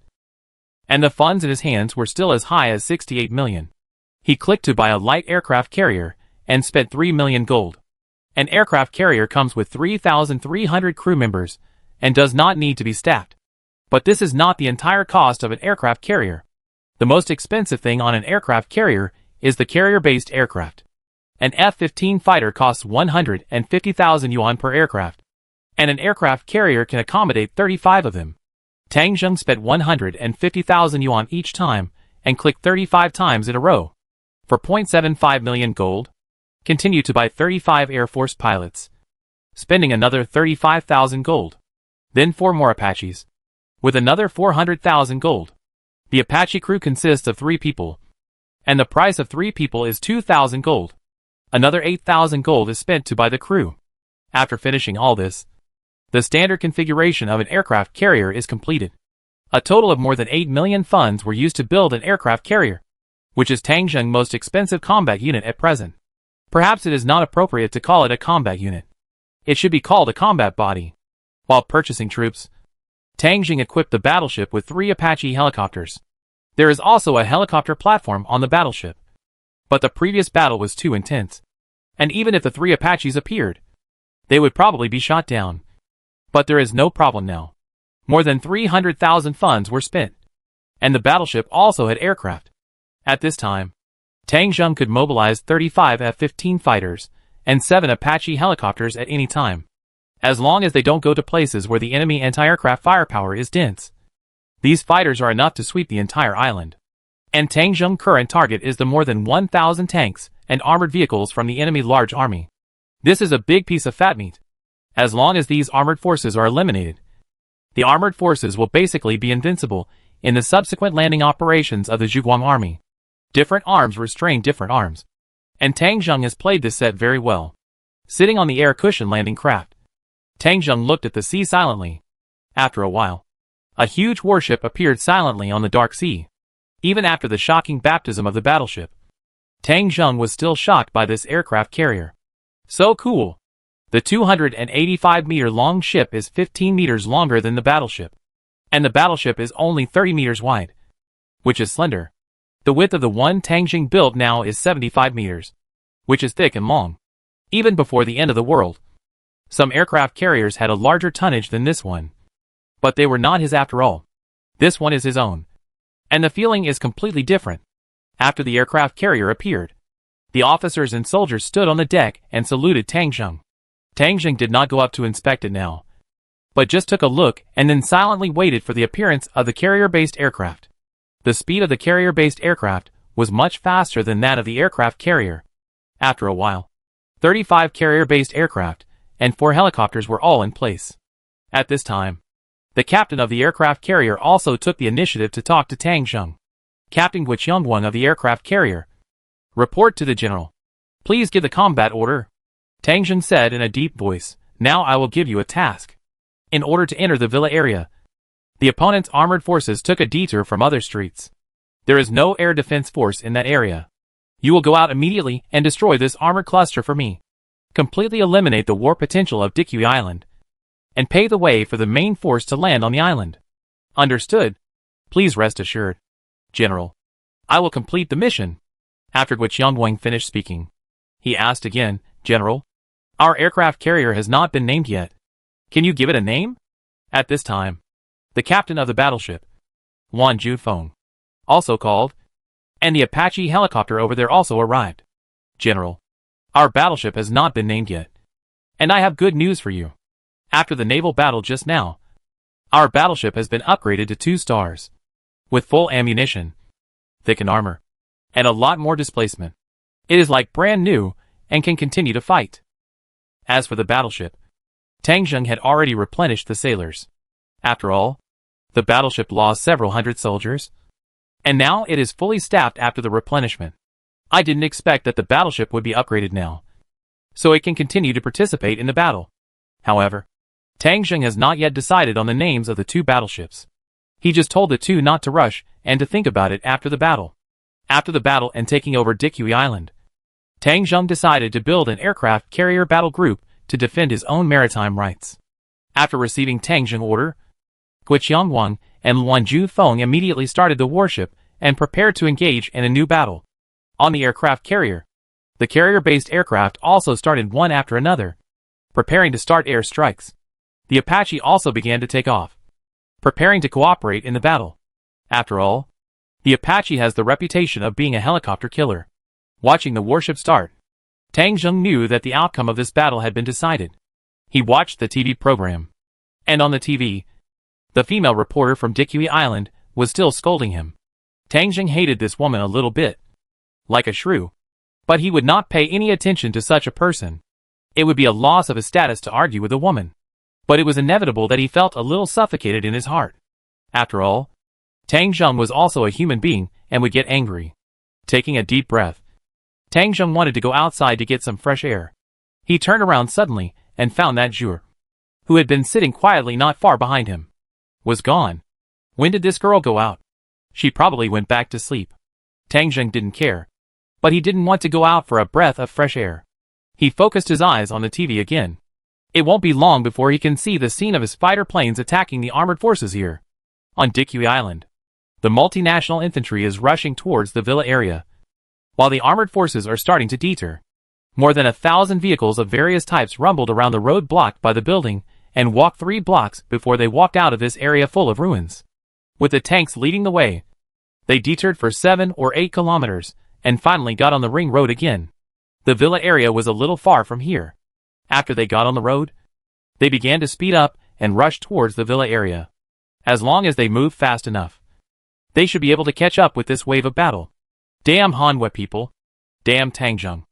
And the funds in his hands were still as high as 68 million. He clicked to buy a light aircraft carrier and spent 3 million gold. An aircraft carrier comes with 3,300 crew members and does not need to be staffed. But this is not the entire cost of an aircraft carrier. The most expensive thing on an aircraft carrier is the carrier-based aircraft. An F-15 fighter costs 150,000 yuan per aircraft, and an aircraft carrier can accommodate 35 of them. Tang Zheng spent 150,000 yuan each time and clicked 35 times in a row. For 0.75 million gold, continue to buy 35 Air Force pilots, spending another 35,000 gold. Then 4 more Apaches, with another 400,000 gold. The Apache crew consists of 3 people, and the price of 3 people is 2,000 gold. Another 8,000 gold is spent to buy the crew. After finishing all this, the standard configuration of an aircraft carrier is completed. A total of more than 8 million funds were used to build an aircraft carrier, which is Tang Zheng's most expensive combat unit at present. Perhaps it is not appropriate to call it a combat unit. It should be called a combat body. While purchasing troops, Tang Zheng equipped the battleship with 3 Apache helicopters. There is also a helicopter platform on the battleship. But the previous battle was too intense. And even if the 3 Apaches appeared, they would probably be shot down. But there is no problem now. More than 300,000 funds were spent. And the battleship also had aircraft. At this time, Tang Zheng could mobilize 35 F-15 fighters and 7 Apache helicopters at any time, as long as they don't go to places where the enemy anti-aircraft firepower is dense. These fighters are enough to sweep the entire island. And Tang Zheng's current target is the more than 1,000 tanks and armored vehicles from the enemy large army. This is a big piece of fat meat. As long as these armored forces are eliminated, the armored forces will basically be invincible in the subsequent landing operations of the Zhuguang army. Different arms restrain different arms. And Tang Zheng has played this set very well. Sitting on the air cushion landing craft, Tang Zheng looked at the sea silently. After a while, a huge warship appeared silently on the dark sea. Even after the shocking baptism of the battleship, Tang Zheng was still shocked by this aircraft carrier. So cool! The 285-meter-long ship is 15 meters longer than the battleship. And the battleship is only 30 meters wide, which is slender. The width of the one Tang Zheng built now is 75 meters, which is thick and long. Even before the end of the world, some aircraft carriers had a larger tonnage than this one. But they were not his after all. This one is his own. And the feeling is completely different. After the aircraft carrier appeared, the officers and soldiers stood on the deck and saluted Tang Zheng. Tang Zheng did not go up to inspect it now, but just took a look and then silently waited for the appearance of the carrier-based aircraft. The speed of the carrier-based aircraft was much faster than that of the aircraft carrier. After a while, 35 carrier-based aircraft and 4 helicopters were all in place. At this time, the captain of the aircraft carrier also took the initiative to talk to Tang Zheng. Captain Gui Qiongguang of the aircraft carrier. Report to the general. Please give the combat order. Tang Zheng said in a deep voice, now I will give you a task. In order to enter the villa area, the opponent's armored forces took a detour from other streets. There is no air defense force in that area. You will go out immediately and destroy this armored cluster for me. Completely eliminate the war potential of Dikui Island, and pave the way for the main force to land on the island. Understood? Please rest assured, General. I will complete the mission. After Guiqiang finished speaking, he asked again, General, our aircraft carrier has not been named yet. Can you give it a name? At this time, the captain of the battleship, Wan Jufeng, also called, and the Apache helicopter over there also arrived. General, our battleship has not been named yet. And I have good news for you. After the naval battle just now, our battleship has been upgraded to 2 stars, with full ammunition, thickened armor, and a lot more displacement. It is like brand new and can continue to fight. As for the battleship, Tang Zheng had already replenished the sailors. After all, the battleship lost several hundred soldiers, and now it is fully staffed after the replenishment. I didn't expect that the battleship would be upgraded now, so it can continue to participate in the battle. However, Tang Zheng has not yet decided on the names of the 2 battleships. He just told the 2 not to rush and to think about it after the battle. After the battle and taking over Dikui Island, Tang Zheng decided to build an aircraft carrier battle group to defend his own maritime rights. After receiving Tang Zheng's order, Guiqiang and Wan Jufeng immediately started the warship and prepared to engage in a new battle. On the aircraft carrier, the carrier-based aircraft also started one after another, preparing to start air strikes. The Apache also began to take off, preparing to cooperate in the battle. After all, the Apache has the reputation of being a helicopter killer. Watching the warship start, Tang Zheng knew that the outcome of this battle had been decided. He watched the TV program, and on the TV, the female reporter from Dikui Island was still scolding him. Tang Zheng hated this woman a little bit, like a shrew, but he would not pay any attention to such a person. It would be a loss of his status to argue with a woman, but it was inevitable that he felt a little suffocated in his heart. After all, Tang Zheng was also a human being and would get angry. Taking a deep breath, Tang Zheng wanted to go outside to get some fresh air. He turned around suddenly and found that Zhu, who had been sitting quietly not far behind him, was gone. When did this girl go out? She probably went back to sleep. Tang Zheng didn't care, but he didn't want to go out for a breath of fresh air. He focused his eyes on the TV again. It won't be long before he can see the scene of his fighter planes attacking the armored forces here. On Dikui Island, the multinational infantry is rushing towards the villa area, while the armored forces are starting to deter. More than 1,000 vehicles of various types rumbled around the road blocked by the building and walked 3 blocks before they walked out of this area full of ruins. With the tanks leading the way, they deterred for 7 or 8 kilometers and finally got on the ring road again. The villa area was a little far from here. After they got on the road, they began to speed up and rush towards the villa area. As long as they moved fast enough, they should be able to catch up with this wave of battle. Damn Hanwha people. Damn Tang Zheng.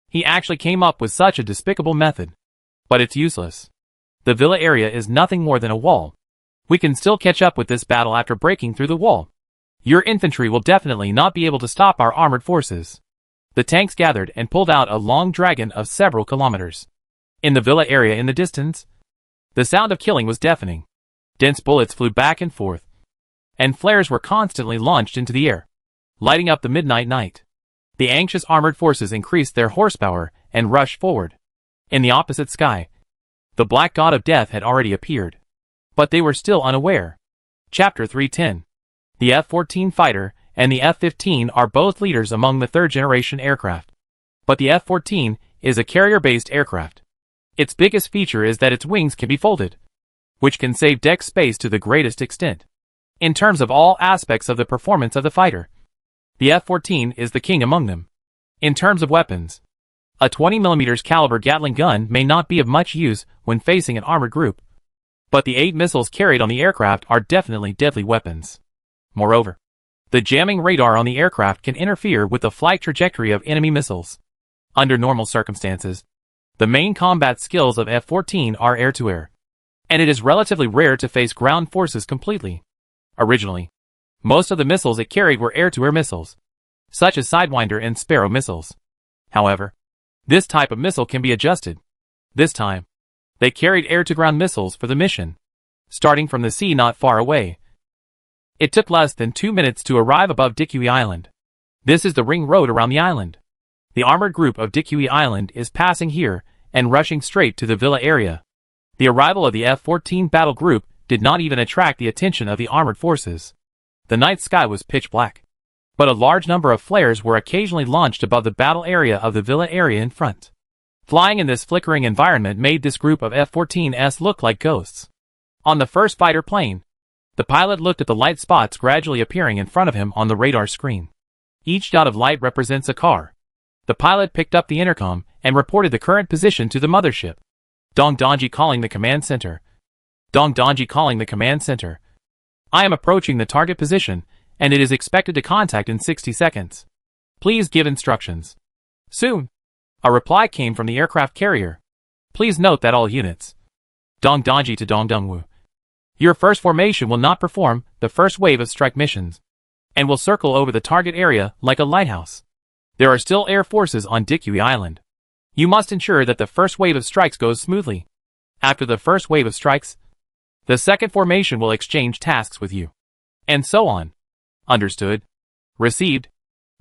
He actually came up with such a despicable method. But it's useless. The villa area is nothing more than a wall. We can still catch up with this battle after breaking through the wall. Your infantry will definitely not be able to stop our armored forces. The tanks gathered and pulled out a long dragon of several kilometers. In the villa area in the distance, the sound of killing was deafening. Dense bullets flew back and forth, and flares were constantly launched into the air, lighting up the midnight night. The anxious armored forces increased their horsepower and rushed forward. In the opposite sky, the black god of death had already appeared, but they were still unaware. Chapter 310. The F-14 fighter and the F-15 are both leaders among the third-generation aircraft. But the F-14 is a carrier-based aircraft. Its biggest feature is that its wings can be folded, which can save deck space to the greatest extent. In terms of all aspects of the performance of the fighter, the F-14 is the king among them. In terms of weapons, a 20mm caliber Gatling gun may not be of much use when facing an armored group, but the 8 missiles carried on the aircraft are definitely deadly weapons. Moreover, the jamming radar on the aircraft can interfere with the flight trajectory of enemy missiles. Under normal circumstances, the main combat skills of F-14 are air-to-air, and it is relatively rare to face ground forces completely. Originally, most of the missiles it carried were air-to-air missiles, such as Sidewinder and Sparrow missiles. However, this type of missile can be adjusted. This time, they carried air-to-ground missiles for the mission, starting from the sea not far away. It took less than 2 minutes to arrive above Dikui Island. This is the ring road around the island. The armored group of Dikui Island is passing here and rushing straight to the villa area. The arrival of the F-14 battle group did not even attract the attention of the armored forces. The night sky was pitch black, but a large number of flares were occasionally launched above the battle area of the villa area in front. Flying in this flickering environment made this group of F-14s look like ghosts. On the first fighter plane, the pilot looked at the light spots gradually appearing in front of him on the radar screen. Each dot of light represents a car. The pilot picked up the intercom and reported the current position to the mothership. Dongdonji calling the command center. Dongdonji calling the command center. I am approaching the target position, and it is expected to contact in 60 seconds. Please give instructions. Soon. A reply came from the aircraft carrier. Please note that all units. Dongdonji to Dongdongwu. Your first formation will not perform the first wave of strike missions, and will circle over the target area like a lighthouse. There are still air forces on Dikui Island. You must ensure that the first wave of strikes goes smoothly. After the first wave of strikes, the second formation will exchange tasks with you. And so on. Understood. Received.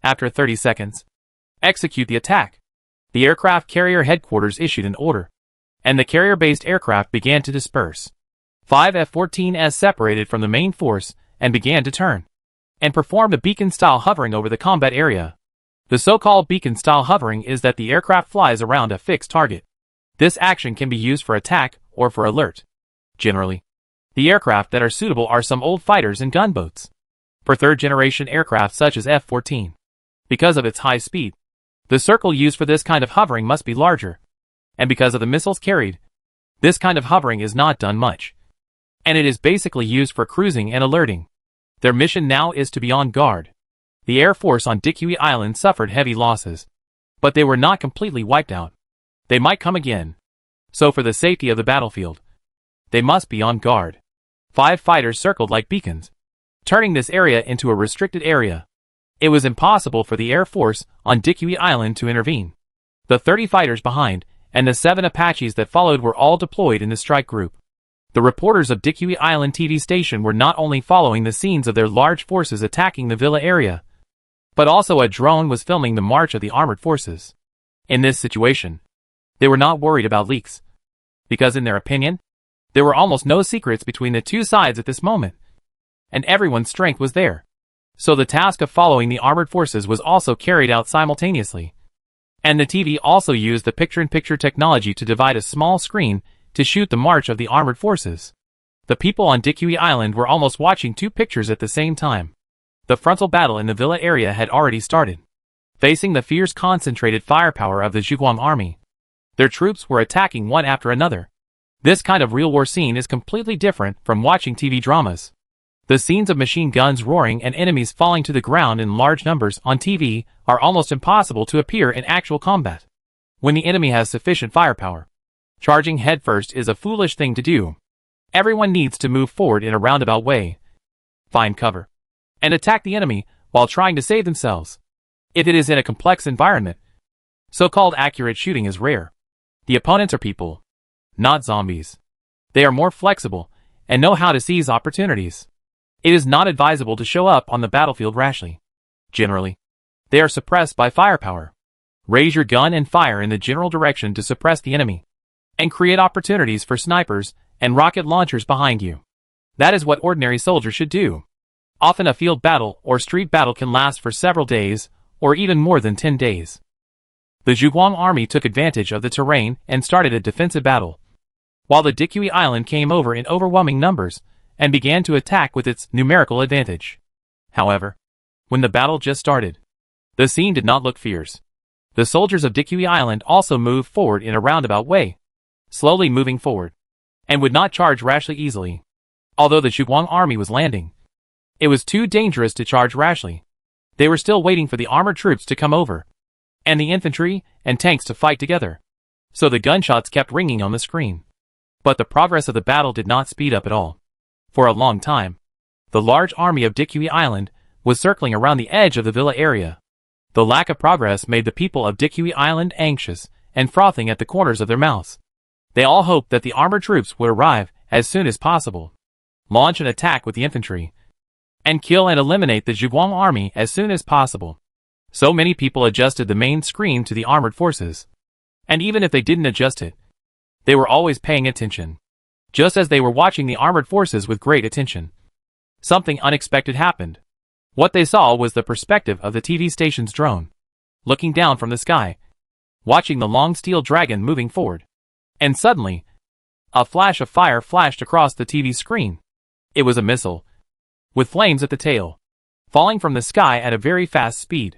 After 30 seconds, execute the attack. The aircraft carrier headquarters issued an order, and the carrier-based aircraft began to disperse. 5 F-14s separated from the main force and began to turn and perform the beacon-style hovering over the combat area. The so-called beacon-style hovering is that the aircraft flies around a fixed target. This action can be used for attack or for alert. Generally, the aircraft that are suitable are some old fighters and gunboats. For third-generation aircraft such as F-14, because of its high speed, the circle used for this kind of hovering must be larger. And because of the missiles carried, this kind of hovering is not done much. And it is basically used for cruising and alerting. Their mission now is to be on guard. The Air Force on Dikui Island suffered heavy losses, but they were not completely wiped out. They might come again. So for the safety of the battlefield, they must be on guard. 5 fighters circled like beacons, turning this area into a restricted area. It was impossible for the Air Force on Dikui Island to intervene. The 30 fighters behind, and the 7 Apaches that followed were all deployed in the strike group. The reporters of Dikui Island TV station were not only following the scenes of their large forces attacking the villa area, but also a drone was filming the march of the armored forces. In this situation, they were not worried about leaks, because in their opinion, there were almost no secrets between the two sides at this moment, and everyone's strength was there. So the task of following the armored forces was also carried out simultaneously. And the TV also used the picture-in-picture technology to divide a small screen to shoot the march of the armored forces. The people on Dikui Island were almost watching 2 pictures at the same time. The frontal battle in the villa area had already started. Facing the fierce concentrated firepower of the Zhuguang army, their troops were attacking one after another. This kind of real war scene is completely different from watching TV dramas. The scenes of machine guns roaring and enemies falling to the ground in large numbers on TV are almost impossible to appear in actual combat. When the enemy has sufficient firepower, charging headfirst is a foolish thing to do. Everyone needs to move forward in a roundabout way, find cover, and attack the enemy while trying to save themselves. If it is in a complex environment, so-called accurate shooting is rare. The opponents are people, not zombies. They are more flexible and know how to seize opportunities. It is not advisable to show up on the battlefield rashly. Generally, they are suppressed by firepower. Raise your gun and fire in the general direction to suppress the enemy, and create opportunities for snipers and rocket launchers behind you. That is what ordinary soldiers should do. Often a field battle or street battle can last for several days, or even more than 10 days. The Zhuguang army took advantage of the terrain and started a defensive battle, while the Dikui Island came over in overwhelming numbers and began to attack with its numerical advantage. However, when the battle just started, the scene did not look fierce. The soldiers of Dikui Island also moved forward in a roundabout way, slowly moving forward, and would not charge rashly easily. Although the Zhuguang army was landing, it was too dangerous to charge rashly. They were still waiting for the armored troops to come over, and the infantry and tanks to fight together. So the gunshots kept ringing on the screen. But the progress of the battle did not speed up at all. For a long time, the large army of Dikui Island was circling around the edge of the villa area. The lack of progress made the people of Dikui Island anxious and frothing at the corners of their mouths. They all hoped that the armored troops would arrive as soon as possible, launch an attack with the infantry, and kill and eliminate the Zhuguang army as soon as possible. So many people adjusted the main screen to the armored forces. And even if they didn't adjust it, they were always paying attention, just as they were watching the armored forces with great attention. something unexpected happened. What they saw was the perspective of the TV station's drone, looking down from the sky, watching the long steel dragon moving forward. And suddenly, a flash of fire flashed across the TV screen. It was a missile, with flames at the tail, falling from the sky at a very fast speed.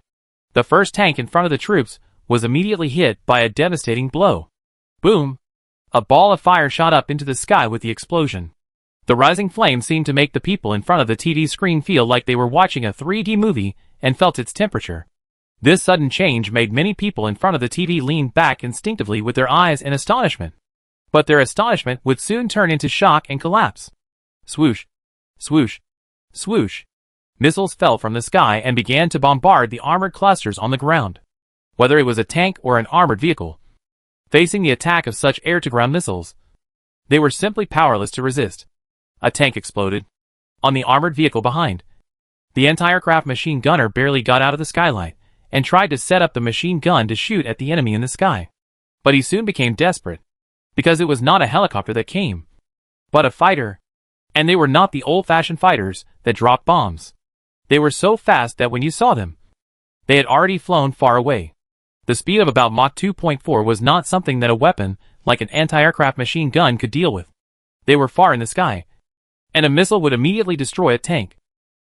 The first tank in front of the troops was immediately hit by a devastating blow. Boom! A ball of fire shot up into the sky with the explosion. The rising flame seemed to make the people in front of the TV screen feel like they were watching a 3D movie and felt its temperature. This sudden change made many people in front of the TV lean back instinctively with their eyes in astonishment. But their astonishment would soon turn into shock and collapse. Swoosh! Swoosh! Swoosh! Missiles fell from the sky and began to bombard the armored clusters on the ground. Whether it was a tank or an armored vehicle, facing the attack of such air-to-ground missiles, they were simply powerless to resist. A tank exploded on the armored vehicle behind. The anti-aircraft machine gunner barely got out of the skylight and tried to set up the machine gun to shoot at the enemy in the sky. But he soon became desperate, because it was not a helicopter that came, but a fighter. And they were not the old-fashioned fighters that dropped bombs. They were so fast that when you saw them, they had already flown far away. The speed of about Mach 2.4 was not something that a weapon like an anti-aircraft machine gun could deal with. They were far in the sky, and a missile would immediately destroy a tank.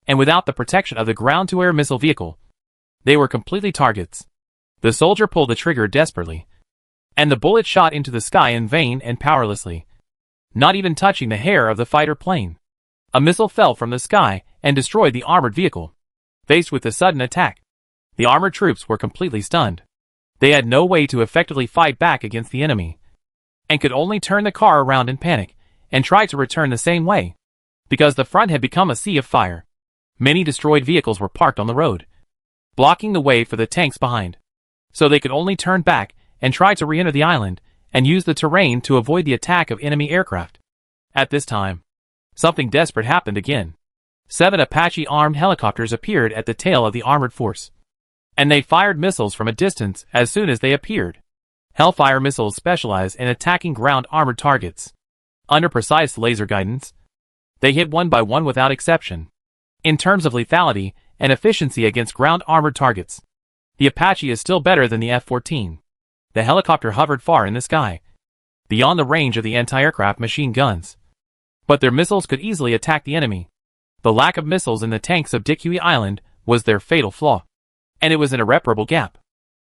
And without the protection of the ground-to-air missile vehicle, they were completely targets. The soldier pulled the trigger desperately, and the bullet shot into the sky in vain and powerlessly, not even touching the hair of the fighter plane. A missile fell from the sky and destroyed the armored vehicle. Faced with the sudden attack, the armored troops were completely stunned. They had no way to effectively fight back against the enemy, and could only turn the car around in panic and try to return the same way, because the front had become a sea of fire. Many destroyed vehicles were parked on the road, blocking the way for the tanks behind, so they could only turn back and try to re-enter the island and use the terrain to avoid the attack of enemy aircraft. At this time, something desperate happened again. 7 Apache armed helicopters appeared at the tail of the armored force, and they fired missiles from a distance as soon as they appeared. Hellfire missiles specialize in attacking ground armored targets. Under precise laser guidance, they hit one by one without exception. In terms of lethality and efficiency against ground armored targets, the Apache is still better than the F-14. The helicopter hovered far in the sky, beyond the range of the anti-aircraft machine guns, but their missiles could easily attack the enemy. The lack of missiles in the tanks of Dikui Island was their fatal flaw, and it was an irreparable gap.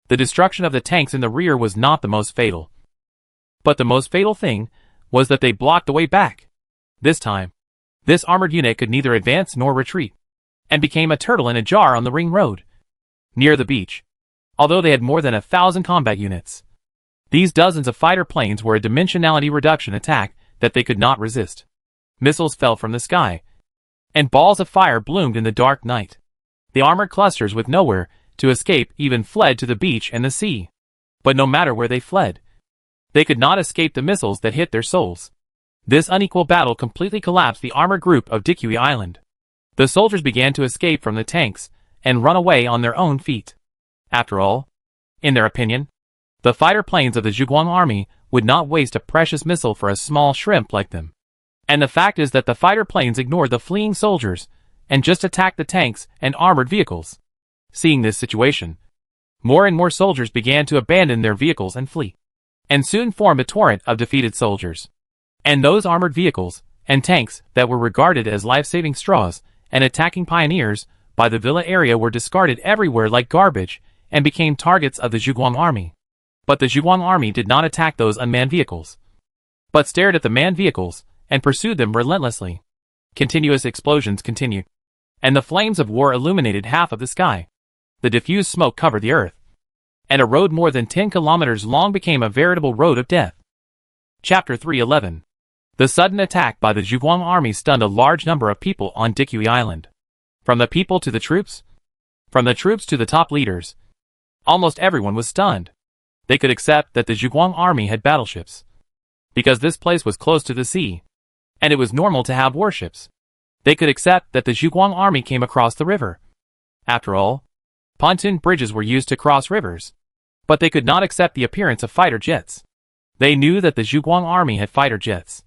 The destruction of the tanks in the rear was not the most fatal, but the most fatal thing was that they blocked the way back. This time, this armored unit could neither advance nor retreat, and became a turtle in a jar on the ring road, near the beach. Although they had more than 1,000 combat units, these dozens of fighter planes were a dimensionality reduction attack that they could not resist. Missiles fell from the sky, and balls of fire bloomed in the dark night. The armored clusters with nowhere to escape even fled to the beach and the sea. But no matter where they fled, they could not escape the missiles that hit their souls. This unequal battle completely collapsed the armored group of Dikui Island. The soldiers began to escape from the tanks and run away on their own feet. After all, in their opinion, the fighter planes of the Zhuguang army would not waste a precious missile for a small shrimp like them. And the fact is that the fighter planes ignored the fleeing soldiers and just attacked the tanks and armored vehicles. Seeing this situation, more and more soldiers began to abandon their vehicles and flee, and soon formed a torrent of defeated soldiers. And those armored vehicles and tanks that were regarded as life-saving straws and attacking pioneers by the villa area were discarded everywhere like garbage and became targets of the Zhuguang army. But the Zhuguang army did not attack those unmanned vehicles, but stared at the manned vehicles and pursued them relentlessly. Continuous explosions continued, and the flames of war illuminated half of the sky. The diffused smoke covered the earth, and a road more than 10 kilometers long became a veritable road of death. Chapter 311. The sudden attack by the Zhuguang army stunned a large number of people on Dikui Island. From the people to the troops, from the troops to the top leaders, almost everyone was stunned. They could accept that the Zhuguang army had battleships, because this place was close to the sea, and it was normal to have warships. They could accept that the Zhuguang army came across the river. After all, pontoon bridges were used to cross rivers. But they could not accept the appearance of fighter jets. They knew that the Zhuguang army had fighter jets,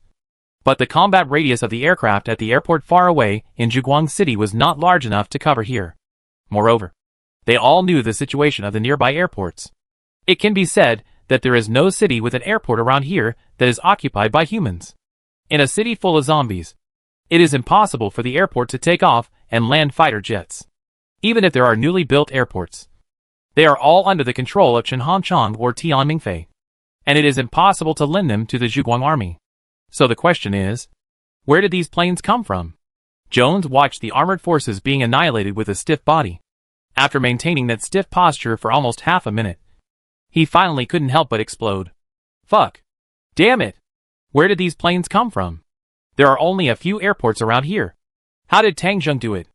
But the combat radius of the aircraft at the airport far away in Zhuguang City was not large enough to cover here. Moreover, they all knew the situation of the nearby airports. It can be said that there is no city with an airport around here that is occupied by humans. In a city full of zombies, it is impossible for the airport to take off and land fighter jets. Even if there are newly built airports, they are all under the control of Chen Hanchang or Tian Mingfei, and it is impossible to lend them to the Zhuguang army. So the question is, where did these planes come from? Jones watched the armored forces being annihilated with a stiff body. After maintaining that stiff posture for almost half a minute, he finally couldn't help but explode. Fuck. Damn it. Where did these planes come from? There are only a few airports around here. How did Tang Zheng do it?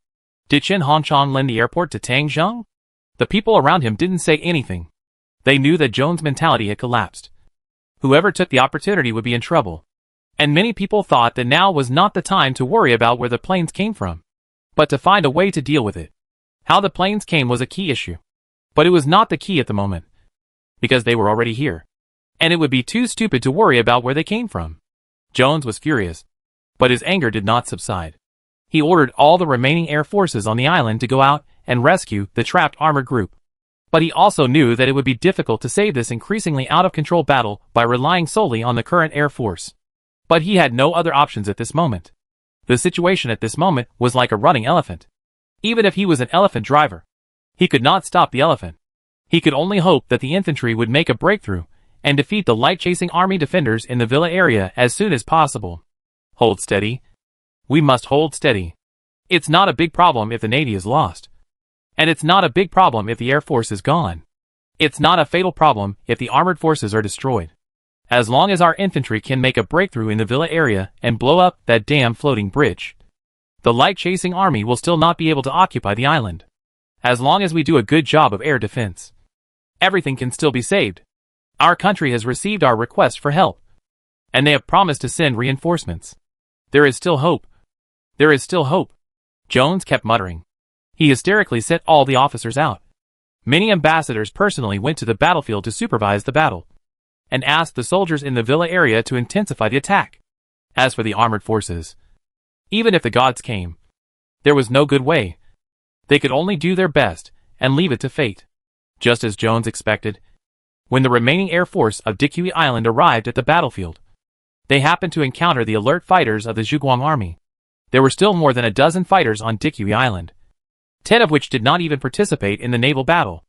Did Chen Hanchang lend the airport to Tang Zheng? The people around him didn't say anything. They knew that Jones' mentality had collapsed. Whoever took the opportunity would be in trouble. And many people thought that now was not the time to worry about where the planes came from, but to find a way to deal with it. How the planes came was a key issue. But it was not the key at the moment, because they were already here. And it would be too stupid to worry about where they came from. Jones was furious, but his anger did not subside. He ordered all the remaining air forces on the island to go out and rescue the trapped armored group. But he also knew that it would be difficult to save this increasingly out-of-control battle by relying solely on the current air force. But he had no other options at this moment. The situation at this moment was like a running elephant. Even if he was an elephant driver, he could not stop the elephant. He could only hope that the infantry would make a breakthrough and defeat the light-chasing army defenders in the villa area as soon as possible. Hold steady. We must hold steady. It's not a big problem if the Navy is lost. And it's not a big problem if the Air Force is gone. It's not a fatal problem if the armored forces are destroyed. As long as our infantry can make a breakthrough in the villa area and blow up that damn floating bridge, the light-chasing army will still not be able to occupy the island. As long as we do a good job of air defense, everything can still be saved. Our country has received our request for help, and they have promised to send reinforcements. There is still hope. There is still hope. Jones kept muttering. He hysterically sent all the officers out. Many ambassadors personally went to the battlefield to supervise the battle, and asked the soldiers in the villa area to intensify the attack. As for the armored forces, even if the gods came, there was no good way. They could only do their best and leave it to fate. Just as Jones expected, when the remaining air force of Dikui Island arrived at the battlefield, they happened to encounter the alert fighters of the Zhuguang army. There were still more than a dozen fighters on Dikui Island, 10 of which did not even participate in the naval battle.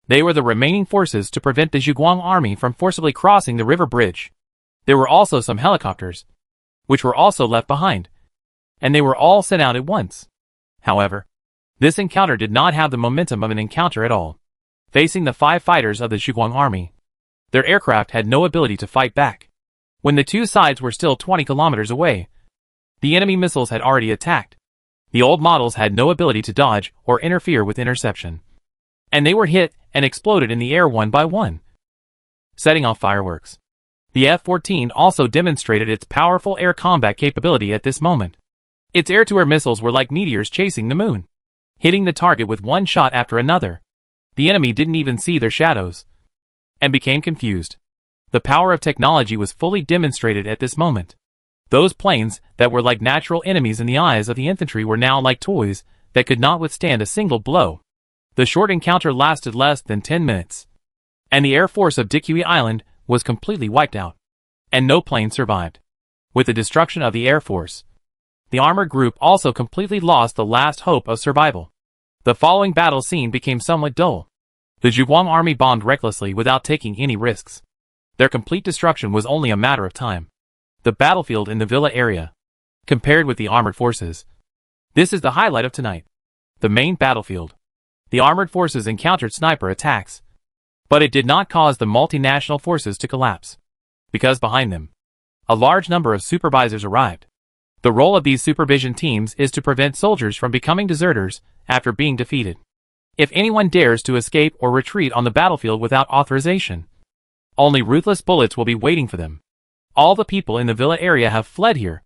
They were the remaining forces to prevent the Zhuguang army from forcibly crossing the river bridge. There were also some helicopters, which were also left behind, and they were all sent out at once. However, this encounter did not have the momentum of an encounter at all. Facing the 5 fighters of the Zhuguang army, their aircraft had no ability to fight back. When the two sides were still 20 kilometers away, the enemy missiles had already attacked. The old models had no ability to dodge or interfere with interception, and they were hit and exploded in the air one by one, setting off fireworks. The F-14 also demonstrated its powerful air combat capability at this moment. Its air-to-air missiles were like meteors chasing the moon, hitting the target with one shot after another. The enemy didn't even see their shadows, and became confused. The power of technology was fully demonstrated at this moment. Those planes that were like natural enemies in the eyes of the infantry were now like toys that could not withstand a single blow. The short encounter lasted less than 10 minutes, and the air force of Dikui Island was completely wiped out, and no plane survived. With the destruction of the air force, the armored group also completely lost the last hope of survival. The following battle scene became somewhat dull. The Zhuguang army bombed recklessly without taking any risks. Their complete destruction was only a matter of time. The battlefield in the villa area, compared with the armored forces. This is the highlight of tonight. The main battlefield. The armored forces encountered sniper attacks, but it did not cause the multinational forces to collapse, because behind them, a large number of supervisors arrived. The role of these supervision teams is to prevent soldiers from becoming deserters after being defeated. If anyone dares to escape or retreat on the battlefield without authorization, only ruthless bullets will be waiting for them. All the people in the villa area have fled here.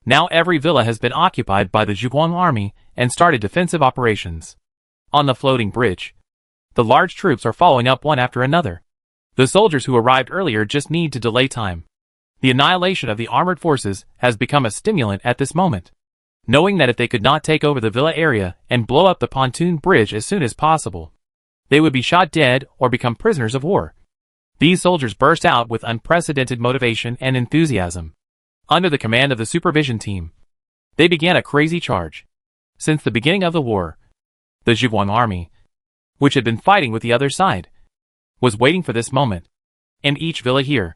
Now every villa has been occupied by the Zhuguang army and started defensive operations. On the floating bridge, the large troops are following up one after another. The soldiers who arrived earlier just need to delay time. The annihilation of the armored forces has become a stimulant at this moment. Knowing that if they could not take over the villa area and blow up the pontoon bridge as soon as possible, they would be shot dead or become prisoners of war. These soldiers burst out with unprecedented motivation and enthusiasm. Under the command of the supervision team, they began a crazy charge. Since the beginning of the war, the Zhuguang army, which had been fighting with the other side, was waiting for this moment. In each villa here,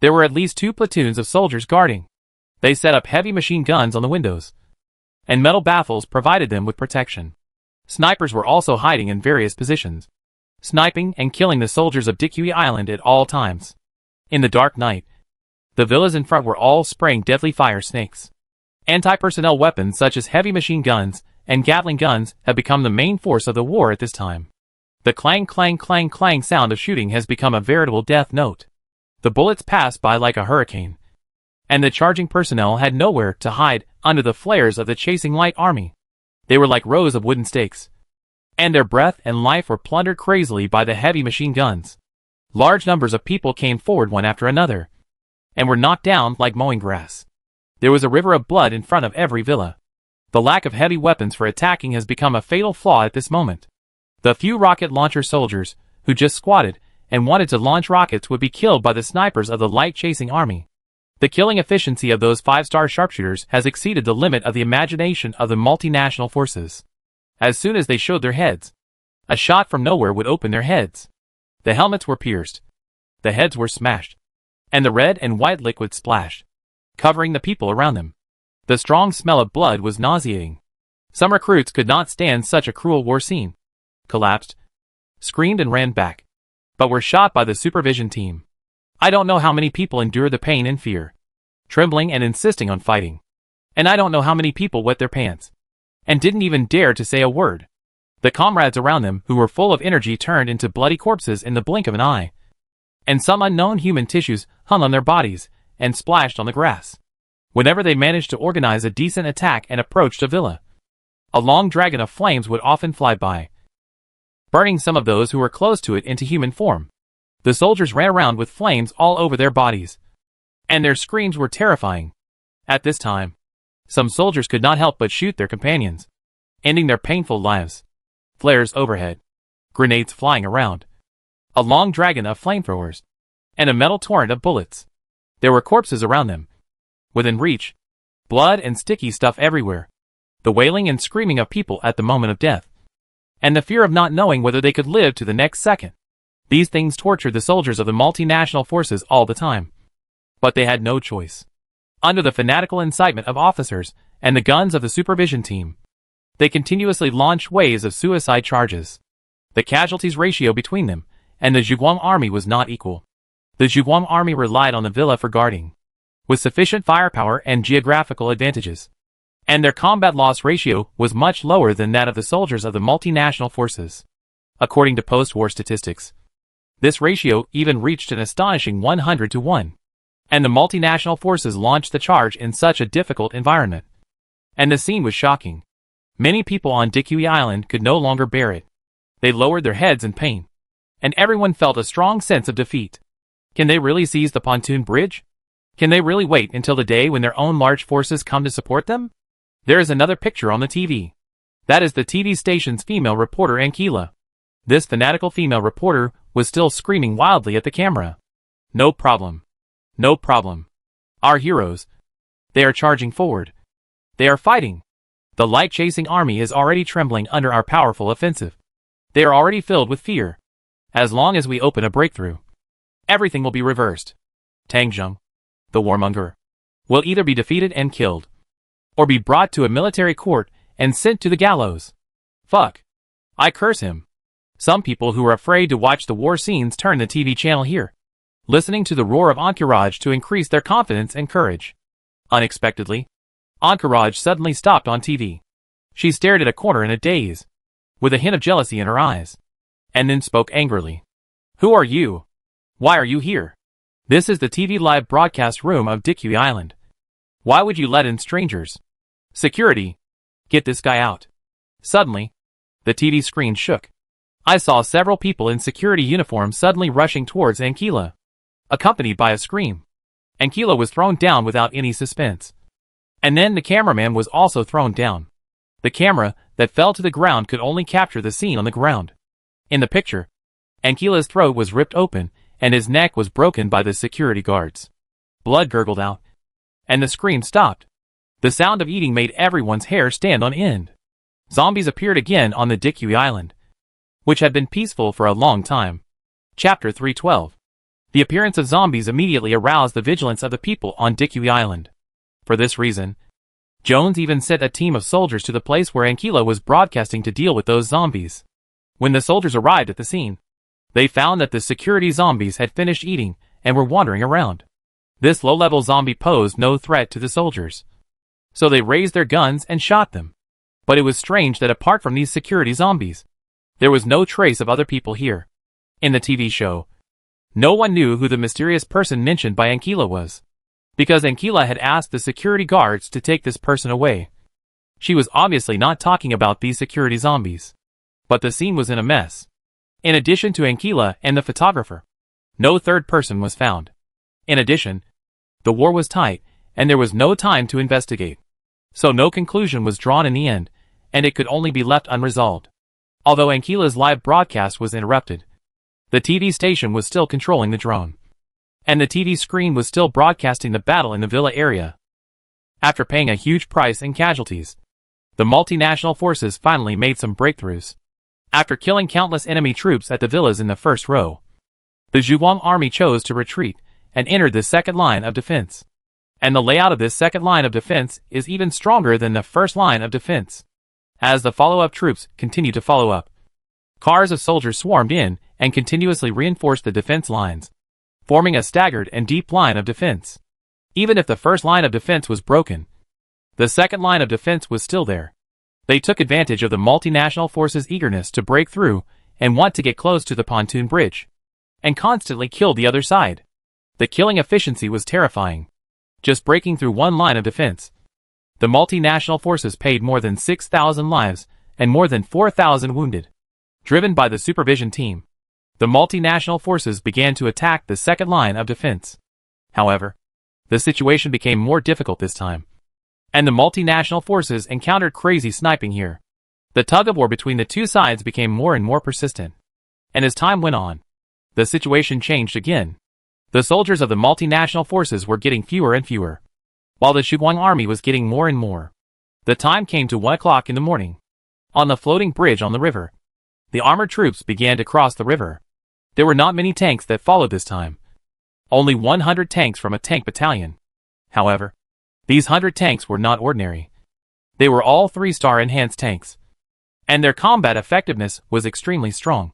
there were at least 2 platoons of soldiers guarding. They set up heavy machine guns on the windows, and metal baffles provided them with protection. Snipers were also hiding in various positions, sniping and killing the soldiers of Dikui Island at all times. In the dark night, the villas in front were all spraying deadly fire snakes. Anti-personnel weapons such as heavy machine guns and Gatling guns have become the main force of the war at this time. The clang clang clang clang sound of shooting has become a veritable death note. The bullets passed by like a hurricane, and the charging personnel had nowhere to hide under the flares of the chasing light army. They were like rows of wooden stakes, and their breath and life were plundered crazily by the heavy machine guns. Large numbers of people came forward one after another, and were knocked down like mowing grass. There was a river of blood in front of every villa. The lack of heavy weapons for attacking has become a fatal flaw at this moment. The few rocket launcher soldiers, who just squatted and wanted to launch rockets, would be killed by the snipers of the light chasing army. The killing efficiency of those 5-star sharpshooters has exceeded the limit of the imagination of the multinational forces. As soon as they showed their heads, a shot from nowhere would open their heads. The helmets were pierced, the heads were smashed, and the red and white liquid splashed, covering the people around them. The strong smell of blood was nauseating. Some recruits could not stand such a cruel war scene, collapsed, screamed and ran back, but were shot by the supervision team. I don't know how many people endured the pain and fear, trembling and insisting on fighting. And I don't know how many people wet their pants, and didn't even dare to say a word. The comrades around them, who were full of energy, turned into bloody corpses in the blink of an eye. And some unknown human tissues hung on their bodies and splashed on the grass. Whenever they managed to organize a decent attack and approached a villa, a long dragon of flames would often fly by, burning some of those who were close to it into human form. The soldiers ran around with flames all over their bodies, and their screams were terrifying. At this time, some soldiers could not help but shoot their companions, ending their painful lives. Flares overhead, grenades flying around, a long dragon of flamethrowers, and a metal torrent of bullets. There were corpses around them, within reach, blood and sticky stuff everywhere, the wailing and screaming of people at the moment of death, and the fear of not knowing whether they could live to the next second. These things tortured the soldiers of the multinational forces all the time. But they had no choice. Under the fanatical incitement of officers and the guns of the supervision team, they continuously launched waves of suicide charges. The casualties ratio between them and the Zhuguang army was not equal. The Zhuguang army relied on the villa for guarding, with sufficient firepower and geographical advantages, and their combat loss ratio was much lower than that of the soldiers of the multinational forces. According to post-war statistics, this ratio even reached an astonishing 100 to 1. And the multinational forces launched the charge in such a difficult environment. And the scene was shocking. Many people on Dikui Island could no longer bear it. They lowered their heads in pain, and everyone felt a strong sense of defeat. Can they really seize the pontoon bridge? Can they really wait until the day when their own large forces come to support them? There is another picture on the TV. That is the TV station's female reporter Ankila. This fanatical female reporter was still screaming wildly at the camera. No problem. No problem. Our heroes. They are charging forward. They are fighting. The light-chasing army is already trembling under our powerful offensive. They are already filled with fear. As long as we open a breakthrough, everything will be reversed. Tang Zheng, the warmonger, will either be defeated and killed, or be brought to a military court and sent to the gallows. Fuck. I curse him. Some people who are afraid to watch the war scenes turn the TV channel here, listening to the roar of Encourage to increase their confidence and courage. Unexpectedly, Encourage suddenly stopped on TV. She stared at a corner in a daze, with a hint of jealousy in her eyes, and then spoke angrily. Who are you? Why are you here? This is the TV live broadcast room of Dikui Island. Why would you let in strangers? Security! Get this guy out. Suddenly, the TV screen shook. I saw several people in security uniforms suddenly rushing towards Ankila, accompanied by a scream. Ankila was thrown down without any suspense. And then the cameraman was also thrown down. The camera that fell to the ground could only capture the scene on the ground. In the picture, Ankila's throat was ripped open and his neck was broken by the security guards. Blood gurgled out, and the scream stopped. The sound of eating made everyone's hair stand on end. Zombies appeared again on the Dikui Island, which had been peaceful for a long time. Chapter 312. The appearance of zombies immediately aroused the vigilance of the people on Dikui Island. For this reason, Jones even sent a team of soldiers to the place where Ankila was broadcasting to deal with those zombies. When the soldiers arrived at the scene, they found that the security zombies had finished eating and were wandering around. This low-level zombie posed no threat to the soldiers, so they raised their guns and shot them. But it was strange that apart from these security zombies, there was no trace of other people here. In the TV show, no one knew who the mysterious person mentioned by Ankila was, because Ankila had asked the security guards to take this person away. She was obviously not talking about these security zombies. But the scene was in a mess. In addition to Ankila and the photographer, no third person was found. In addition, the war was tight, and there was no time to investigate. So no conclusion was drawn in the end, and it could only be left unresolved. Although Ankila's live broadcast was interrupted, the TV station was still controlling the drone, and the TV screen was still broadcasting the battle in the villa area. After paying a huge price and casualties, the multinational forces finally made some breakthroughs. After killing countless enemy troops at the villas in the first row, the Zhuguang army chose to retreat and entered the second line of defense. And the layout of this second line of defense is even stronger than the first line of defense. As the follow-up troops continued to follow up, cars of soldiers swarmed in and continuously reinforced the defense lines, forming a staggered and deep line of defense. Even if the first line of defense was broken, the second line of defense was still there. They took advantage of the multinational forces' eagerness to break through and want to get close to the pontoon bridge, and constantly killed the other side. The killing efficiency was terrifying. Just breaking through one line of defense, the multinational forces paid more than 6,000 lives and more than 4,000 wounded. Driven by the supervision team, the multinational forces began to attack the second line of defense. However, the situation became more difficult this time, and the multinational forces encountered crazy sniping here. The tug-of-war between the two sides became more and more persistent, and as time went on, the situation changed again. The soldiers of the multinational forces were getting fewer and fewer, while the Zhuguang army was getting more and more. The time came to 1 o'clock in the morning. On the floating bridge on the river, the armored troops began to cross the river. There were not many tanks that followed this time. Only 100 tanks from a tank battalion. However, these 100 tanks were not ordinary. They were all 3-star enhanced tanks, and their combat effectiveness was extremely strong.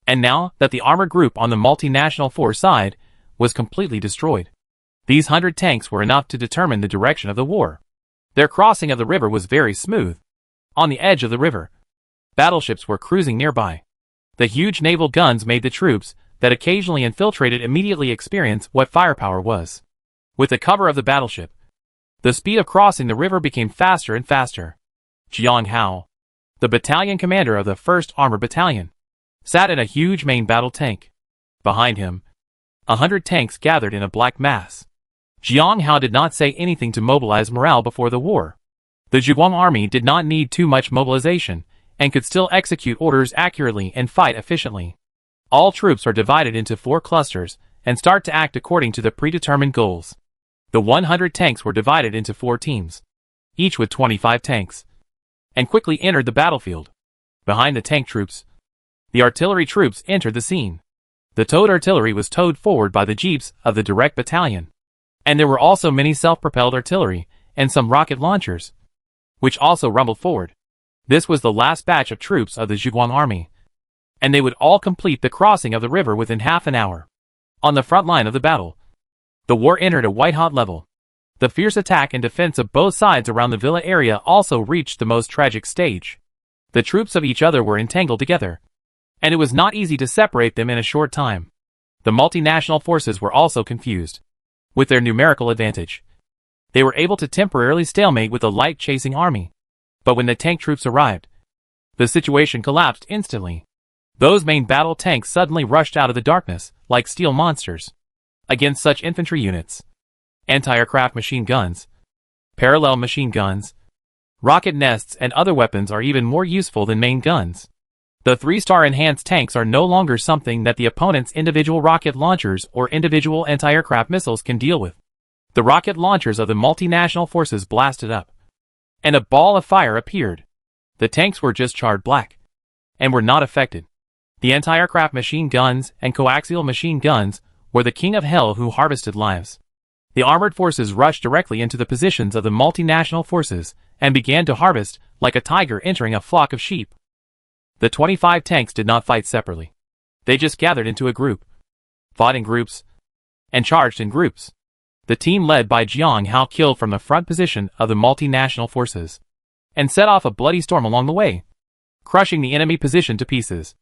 And now that the armored group on the multinational force side was completely destroyed, these 100 tanks were enough to determine the direction of the war. Their crossing of the river was very smooth. On the edge of the river, battleships were cruising nearby. The huge naval guns made the troops that occasionally infiltrated immediately experience what firepower was. With the cover of the battleship, the speed of crossing the river became faster and faster. Jiang Hao, the battalion commander of the 1st Armored Battalion, sat in a huge main battle tank. Behind him, 100 tanks gathered in a black mass. Jiang Hao did not say anything to mobilize morale before the war. The Zhuguang army did not need too much mobilization and could still execute orders accurately and fight efficiently. All troops are divided into 4 clusters and start to act according to the predetermined goals. The 100 tanks were divided into 4 teams, each with 25 tanks, and quickly entered the battlefield. Behind the tank troops, the artillery troops entered the scene. The towed artillery was towed forward by the jeeps of the direct battalion, and there were also many self-propelled artillery and some rocket launchers, which also rumbled forward. This was the last batch of troops of the Zhuguang army, and they would all complete the crossing of the river within half an hour. On the front line of the battle, the war entered a white-hot level. The fierce attack and defense of both sides around the villa area also reached the most tragic stage. The troops of each other were entangled together, and it was not easy to separate them in a short time. The multinational forces were also confused. With their numerical advantage, they were able to temporarily stalemate with the light-chasing army. But when the tank troops arrived, the situation collapsed instantly. Those main battle tanks suddenly rushed out of the darkness, like steel monsters. Against such infantry units, anti-aircraft machine guns, parallel machine guns, rocket nests, and other weapons are even more useful than main guns. The 3-star enhanced tanks are no longer something that the opponent's individual rocket launchers or individual anti-aircraft missiles can deal with. The rocket launchers of the multinational forces blasted up, and a ball of fire appeared. The tanks were just charred black, and were not affected. The anti-aircraft machine guns and coaxial machine guns were the king of hell who harvested lives. The armored forces rushed directly into the positions of the multinational forces and began to harvest like a tiger entering a flock of sheep. The 25 tanks did not fight separately. They just gathered into a group, fought in groups, and charged in groups. The team led by Jiang Hao killed from the front position of the multinational forces, and set off a bloody storm along the way, crushing the enemy position to pieces.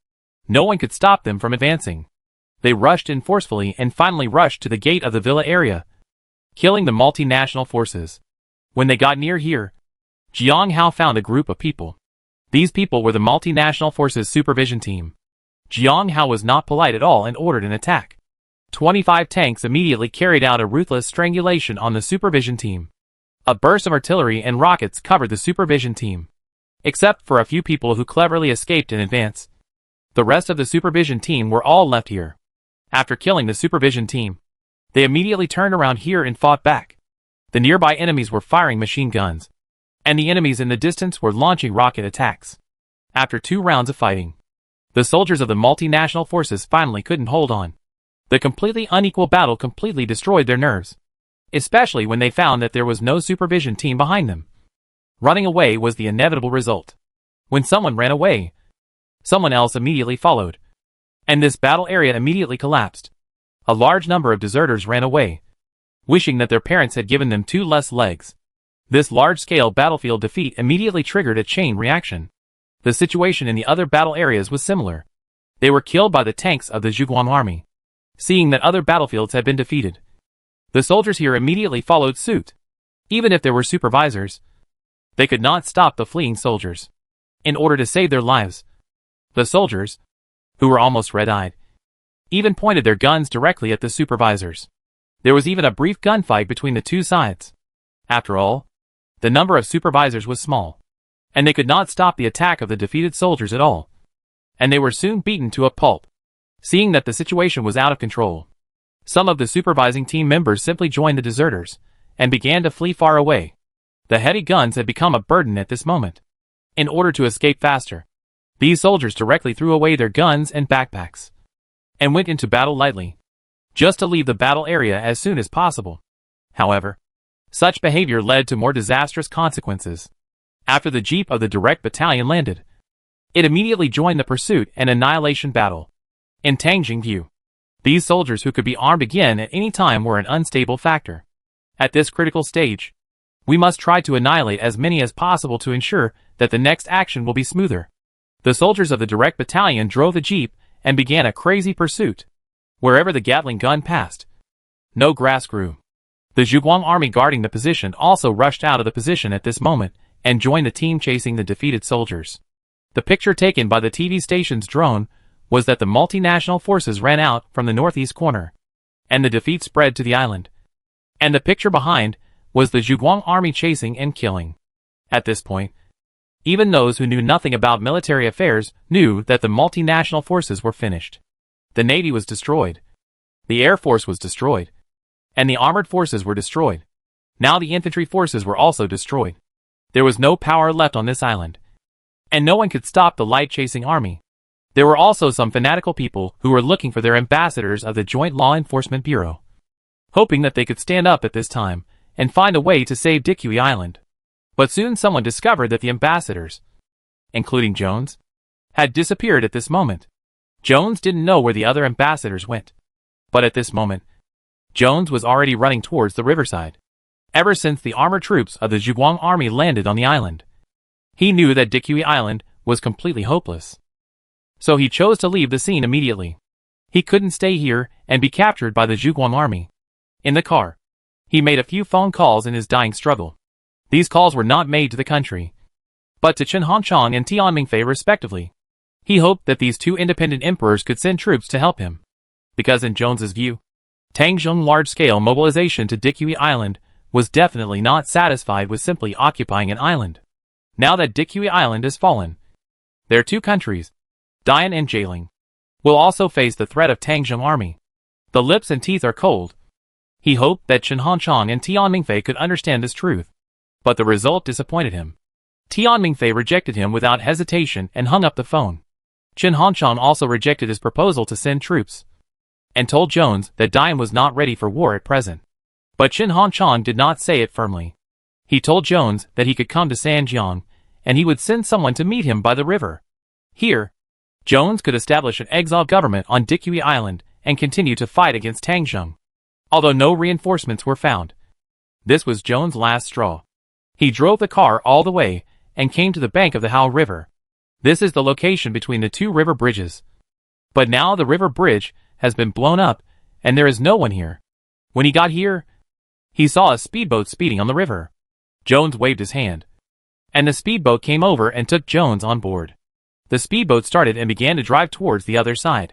No one could stop them from advancing. They rushed in forcefully and finally rushed to the gate of the villa area, killing the multinational forces. When they got near here, Jiang Hao found a group of people. These people were the multinational forces supervision team. Jiang Hao was not polite at all and ordered an attack. 25 tanks immediately carried out a ruthless strangulation on the supervision team. A burst of artillery and rockets covered the supervision team. Except for a few people who cleverly escaped in advance, the rest of the supervision team were all left here. After killing the supervision team, they immediately turned around here and fought back. The nearby enemies were firing machine guns, and the enemies in the distance were launching rocket attacks. After 2 rounds of fighting, the soldiers of the multinational forces finally couldn't hold on. The completely unequal battle completely destroyed their nerves, especially when they found that there was no supervision team behind them. Running away was the inevitable result. When someone ran away, someone else immediately followed, and this battle area immediately collapsed. A large number of deserters ran away, wishing that their parents had given them 2 less legs. This large-scale battlefield defeat immediately triggered a chain reaction. The situation in the other battle areas was similar. They were killed by the tanks of the Zhuguang army. Seeing that other battlefields had been defeated, the soldiers here immediately followed suit. Even if there were supervisors, they could not stop the fleeing soldiers. In order to save their lives, the soldiers, who were almost red-eyed, even pointed their guns directly at the supervisors. There was even a brief gunfight between the 2 sides. After all, the number of supervisors was small, and they could not stop the attack of the defeated soldiers at all. And they were soon beaten to a pulp. Seeing that the situation was out of control, some of the supervising team members simply joined the deserters and began to flee far away. The heavy guns had become a burden at this moment. In order to escape faster, these soldiers directly threw away their guns and backpacks and went into battle lightly, just to leave the battle area as soon as possible. However, such behavior led to more disastrous consequences. After the jeep of the direct battalion landed, it immediately joined the pursuit and annihilation battle. In Tangjingview, these soldiers who could be armed again at any time were an unstable factor. At this critical stage, we must try to annihilate as many as possible to ensure that the next action will be smoother. The soldiers of the direct battalion drove the jeep and began a crazy pursuit. Wherever the Gatling gun passed, no grass grew. The Zhuguang army guarding the position also rushed out of the position at this moment and joined the team chasing the defeated soldiers. The picture taken by the TV station's drone was that the multinational forces ran out from the northeast corner, and the defeat spread to the island. And the picture behind was the Zhuguang army chasing and killing. At this point, even those who knew nothing about military affairs knew that the multinational forces were finished. The Navy was destroyed. The Air Force was destroyed. And the armored forces were destroyed. Now the infantry forces were also destroyed. There was no power left on this island, and no one could stop the light-chasing army. There were also some fanatical people who were looking for their ambassadors of the Joint Law Enforcement Bureau, hoping that they could stand up at this time and find a way to save Dikui Island. But soon someone discovered that the ambassadors, including Jones, had disappeared at this moment. Jones didn't know where the other ambassadors went. But at this moment, Jones was already running towards the riverside. Ever since the armored troops of the Zhuguang army landed on the island, he knew that Dikui Island was completely hopeless. So he chose to leave the scene immediately. He couldn't stay here and be captured by the Zhuguang army. In the car, he made a few phone calls in his dying struggle. These calls were not made to the country, but to Chen Hongchang and Tian Mingfei respectively. He hoped that these 2 independent emperors could send troops to help him, because in Jones's view, Tang Zheng's large-scale mobilization to Dikui Island was definitely not satisfied with simply occupying an island. Now that Dikui Island has fallen, their two countries, Dian and Jialing, will also face the threat of Tang Zheng's army. The lips and teeth are cold. He hoped that Chen Hanchang and Tian Mingfei could understand this truth, but the result disappointed him. Tian Mingfei rejected him without hesitation and hung up the phone. Chen Hanchang also rejected his proposal to send troops, and told Jones that Dian was not ready for war at present. But Chen Hanchang did not say it firmly. He told Jones that he could come to Sanjiang, and he would send someone to meet him by the river. Here, Jones could establish an exile government on Dikui Island and continue to fight against Tang Zheng. Although no reinforcements were found, this was Jones' last straw. He drove the car all the way and came to the bank of the Hao River. This is the location between the two river bridges. But now the river bridge has been blown up and there is no one here. When he got here, he saw a speedboat speeding on the river. Jones waved his hand, and the speedboat came over and took Jones on board. The speedboat started and began to drive towards the other side.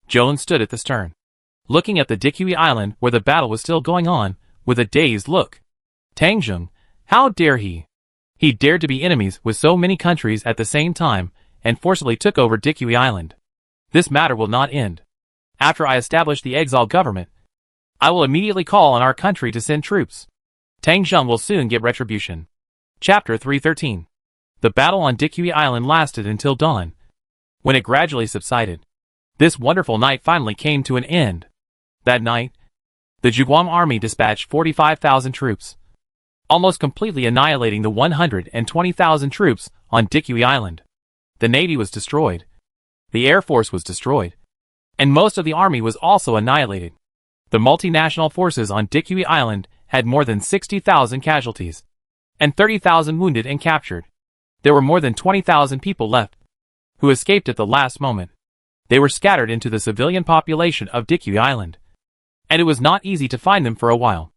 Jones stood at the stern, looking at the Dikui Island where the battle was still going on, with a dazed look. Tang Zheng, how dare he? He dared to be enemies with so many countries at the same time, and forcibly took over Dikui Island. This matter will not end. After I establish the exile government, I will immediately call on our country to send troops. Tang Zheng will soon get retribution. Chapter 313. The battle on Dikui Island lasted until dawn, when it gradually subsided. This wonderful night finally came to an end. That night, the Zhuguang army dispatched 45,000 troops, almost completely annihilating the 120,000 troops on Dikui Island. The navy was destroyed, the air force was destroyed, and most of the army was also annihilated. The multinational forces on Dikui Island had more than 60,000 casualties, and 30,000 wounded and captured. There were more than 20,000 people left, who escaped at the last moment. They were scattered into the civilian population of Dikui Island, and it was not easy to find them for a while.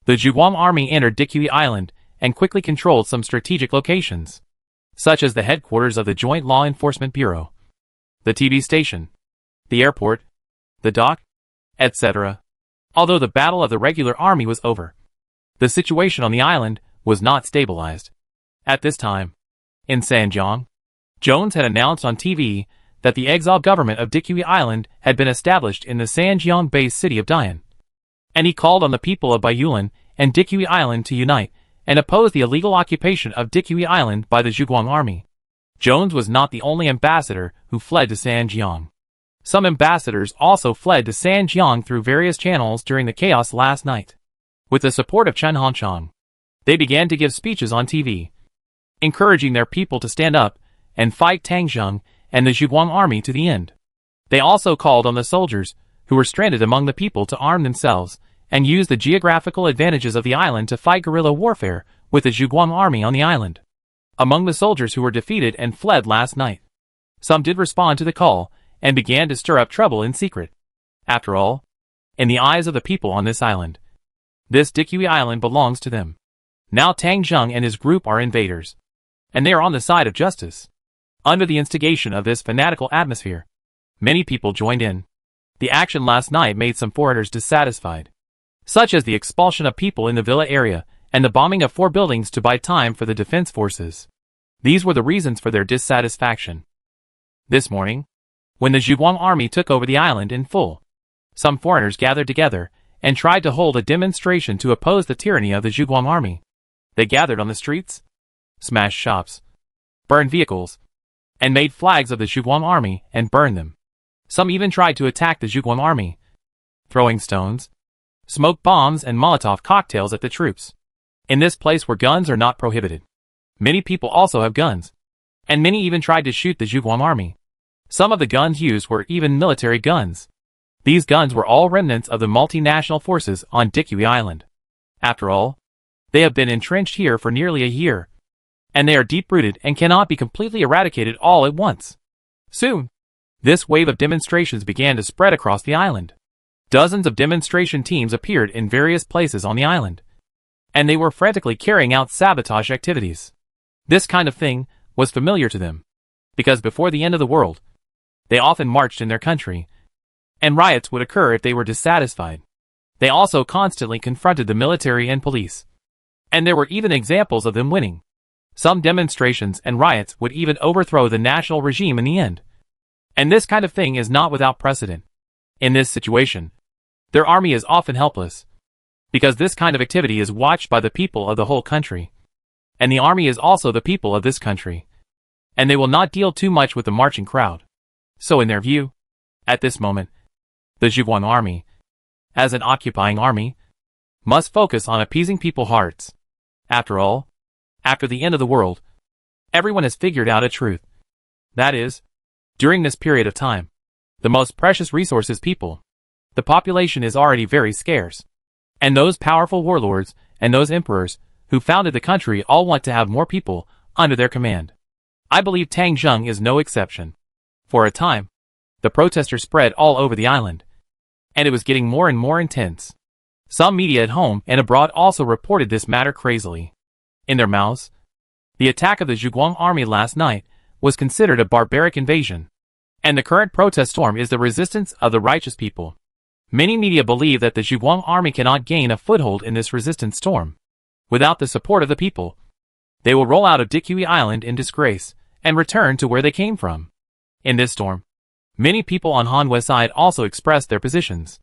The Zhuguang army entered Dikui Island and quickly controlled some strategic locations, such as the headquarters of the Joint Law Enforcement Bureau, the TV station, the airport, the dock, etc. Although the battle of the regular army was over, the situation on the island was not stabilized. At this time, in Sanjiang, Jones had announced on TV that the exile government of Dikui Island had been established in the Sanjiang-based city of Dian, and he called on the people of Baiyulan and Dikui Island to unite and oppose the illegal occupation of Dikui Island by the Zhuguang army. Jones was not the only ambassador who fled to Sanjiang. Some ambassadors also fled to Sanjiang through various channels during the chaos last night. With the support of Chen Hanchang, they began to give speeches on TV, encouraging their people to stand up and fight Tang Zheng and the Zhuguang army to the end. They also called on the soldiers who were stranded among the people to arm themselves and use the geographical advantages of the island to fight guerrilla warfare with the Zhuguang army on the island. Among the soldiers who were defeated and fled last night, some did respond to the call and began to stir up trouble in secret. After all, in the eyes of the people on this island, this Dikui Island belongs to them. Now Tang Zheng and his group are invaders, and they are on the side of justice. Under the instigation of this fanatical atmosphere, many people joined in. The action last night made some foreigners dissatisfied, such as the expulsion of people in the villa area and the bombing of 4 buildings to buy time for the defense forces. These were the reasons for their dissatisfaction. This morning, when the Zhuguang army took over the island in full, some foreigners gathered together and tried to hold a demonstration to oppose the tyranny of the Zhuguang army. They gathered on the streets, smashed shops, burned vehicles, and made flags of the Zhuguang army and burned them. Some even tried to attack the Zhuguang army, throwing stones, smoke bombs and Molotov cocktails at the troops. In this place where guns are not prohibited, many people also have guns, and many even tried to shoot the Zhuguang army. Some of the guns used were even military guns. These guns were all remnants of the multinational forces on Dikui Island. After all, they have been entrenched here for nearly a year, and they are deep-rooted and cannot be completely eradicated all at once. Soon, this wave of demonstrations began to spread across the island. Dozens of demonstration teams appeared in various places on the island, and they were frantically carrying out sabotage activities. This kind of thing was familiar to them, because before the end of the world, they often marched in their country, and riots would occur if they were dissatisfied. They also constantly confronted the military and police. And there were even examples of them winning. Some demonstrations and riots would even overthrow the national regime in the end. And this kind of thing is not without precedent. In this situation, their army is often helpless, because this kind of activity is watched by the people of the whole country. And the army is also the people of this country. And they will not deal too much with the marching crowd. So in their view, at this moment, the Zhuguang army, as an occupying army, must focus on appeasing people's hearts. After all, after the end of the world, everyone has figured out a truth. That is, during this period of time, the most precious resource is people. The population is already very scarce. And those powerful warlords and those emperors who founded the country all want to have more people under their command. I believe Tangzheng is no exception. For a time, the protesters spread all over the island, and it was getting more and more intense. Some media at home and abroad also reported this matter crazily. In their mouths, the attack of the Zhuguang army last night was considered a barbaric invasion, and the current protest storm is the resistance of the righteous people. Many media believe that the Zhuguang army cannot gain a foothold in this resistance storm. Without the support of the people, they will roll out of Dikui Island in disgrace and return to where they came from. In this storm, many people on Hanwei side also expressed their positions.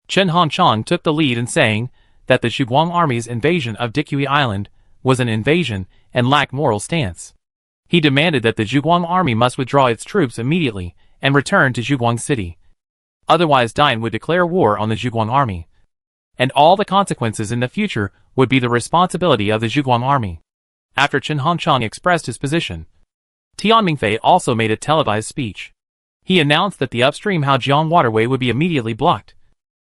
Chen Hanchang took the lead in saying that the Zhuguang army's invasion of Dikui Island was an invasion and lacked moral stance. He demanded that the Zhuguang army must withdraw its troops immediately and return to Zhuguang city. Otherwise Dine would declare war on the Zhuguang army, and all the consequences in the future would be the responsibility of the Zhuguang army. After Chen Hanchang expressed his position, Tian Mingfei also made a televised speech. He announced that the upstream Haojiang waterway would be immediately blocked,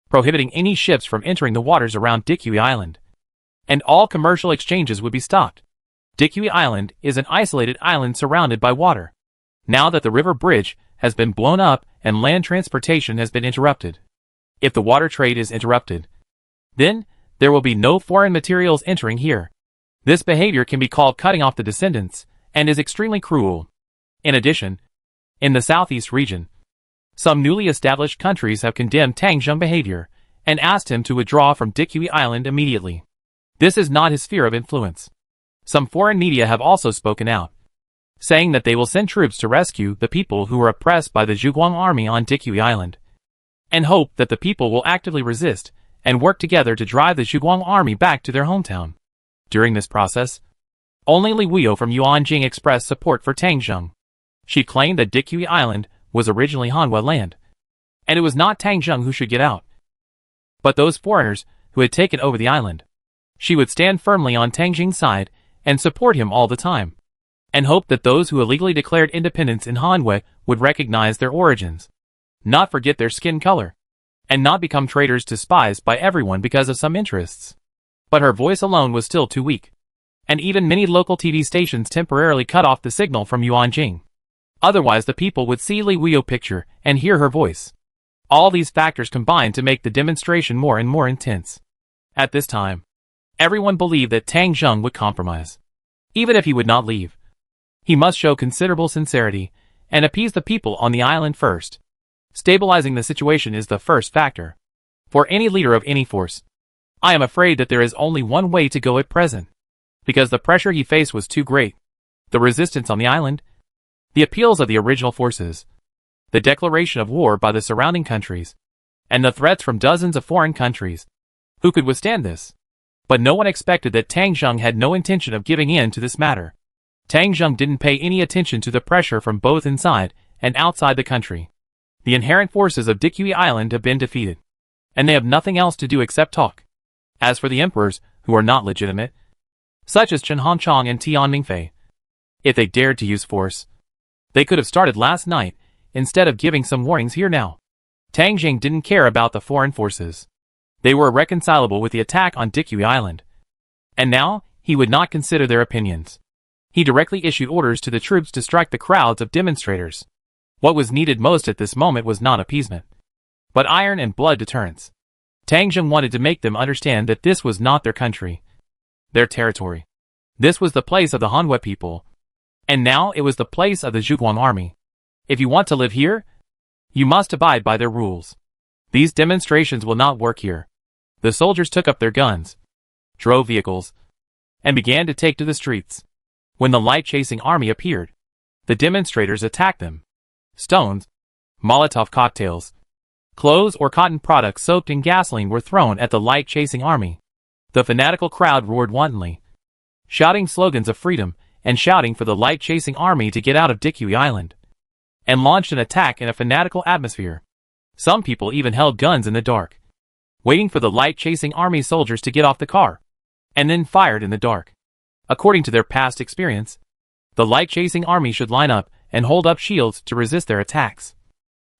prohibiting any ships from entering the waters around Dikui Island, and all commercial exchanges would be stopped. Dikui Island is an isolated island surrounded by water. Now that the river bridge has been blown up and land transportation has been interrupted, if the water trade is interrupted, then there will be no foreign materials entering here. This behavior can be called cutting off the descendants and is extremely cruel. In addition, in the southeast region, some newly established countries have condemned Tangzheng behavior and asked him to withdraw from Dikui Island immediately. This is not his sphere of influence. Some foreign media have also spoken out, saying that they will send troops to rescue the people who are oppressed by the Zhuguang army on Dikui Island, and hope that the people will actively resist and work together to drive the Zhuguang army back to their hometown. During this process, only Li Wuyo from Yuanjing expressed support for Tangzheng. She claimed that Dikui Island was originally Hanwei land, and it was not Tangzheng who should get out, but those foreigners who had taken over the island. She would stand firmly on Tangzheng's side and support him all the time, and hope that those who illegally declared independence in Hanwei would recognize their origins, not forget their skin color, and not become traitors to spies by everyone because of some interests. But her voice alone was still too weak, and even many local TV stations temporarily cut off the signal from Yuanjing. Otherwise the people would see Li Wuyo picture and hear her voice. All these factors combined to make the demonstration more and more intense. At this time, everyone believed that Tangzheng would compromise. Even if he would not leave, he must show considerable sincerity and appease the people on the island first. Stabilizing the situation is the first factor for any leader of any force. I am afraid that there is only one way to go at present, because the pressure he faced was too great. The resistance on the island, the appeals of the original forces, the declaration of war by the surrounding countries, and the threats from dozens of foreign countries. Who could withstand this? But no one expected that Tangzheng had no intention of giving in to this matter. Tangzheng didn't pay any attention to the pressure from both inside and outside the country. The inherent forces of Dikui Island have been defeated, and they have nothing else to do except talk. As for the emperors, who are not legitimate, such as Chen Hanchang and Tian Mingfei, if they dared to use force, they could have started last night, instead of giving some warnings here now. Tangzheng didn't care about the foreign forces. They were irreconcilable with the attack on Dikui Island, and now he would not consider their opinions. He directly issued orders to the troops to strike the crowds of demonstrators. What was needed most at this moment was not appeasement, but iron and blood deterrence. Tangzheng wanted to make them understand that this was not their country, their territory. This was the place of the Hanwei people, and now it was the place of the Zhuguang army. If you want to live here, you must abide by their rules. These demonstrations will not work here. The soldiers took up their guns, drove vehicles, and began to take to the streets. When the light-chasing army appeared, the demonstrators attacked them. Stones, Molotov cocktails, clothes or cotton products soaked in gasoline were thrown at the light-chasing army. The fanatical crowd roared wantonly, shouting slogans of freedom and shouting for the light-chasing army to get out of Dikui Island, and launched an attack in a fanatical atmosphere. Some people even held guns in the dark, waiting for the light-chasing army soldiers to get off the car, and then fired in the dark. According to their past experience, the light-chasing army should line up and hold up shields to resist their attacks,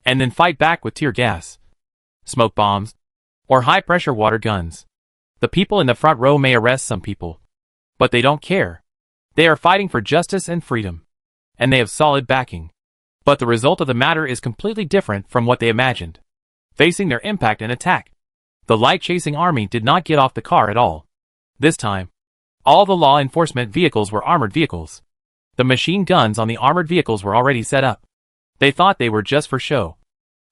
and then fight back with tear gas, smoke bombs, or high-pressure water guns. The people in the front row may arrest some people, but they don't care. They are fighting for justice and freedom, and they have solid backing. But the result of the matter is completely different from what they imagined. Facing their impact and attack, the light-chasing army did not get off the car at all. This time, all the law enforcement vehicles were armored vehicles. The machine guns on the armored vehicles were already set up. They thought they were just for show,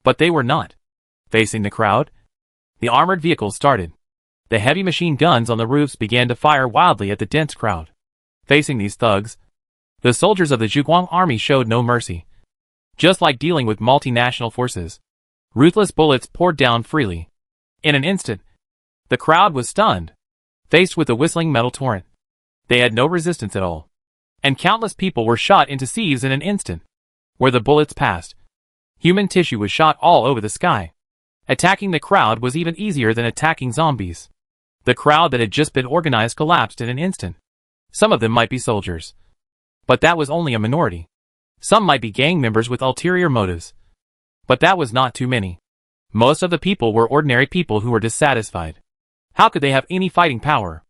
but they were not. Facing the crowd, the armored vehicles started. The heavy machine guns on the roofs began to fire wildly at the dense crowd. Facing these thugs, the soldiers of the Zhuguang army showed no mercy. Just like dealing with multinational forces, ruthless bullets poured down freely. In an instant, the crowd was stunned, faced with the whistling metal torrent. They had no resistance at all, and countless people were shot into sieves in an instant. Where the bullets passed, human tissue was shot all over the sky. Attacking the crowd was even easier than attacking zombies. The crowd that had just been organized collapsed in an instant. Some of them might be soldiers, but that was only a minority. Some might be gang members with ulterior motives, but that was not too many. Most of the people were ordinary people who were dissatisfied. How could they have any fighting power?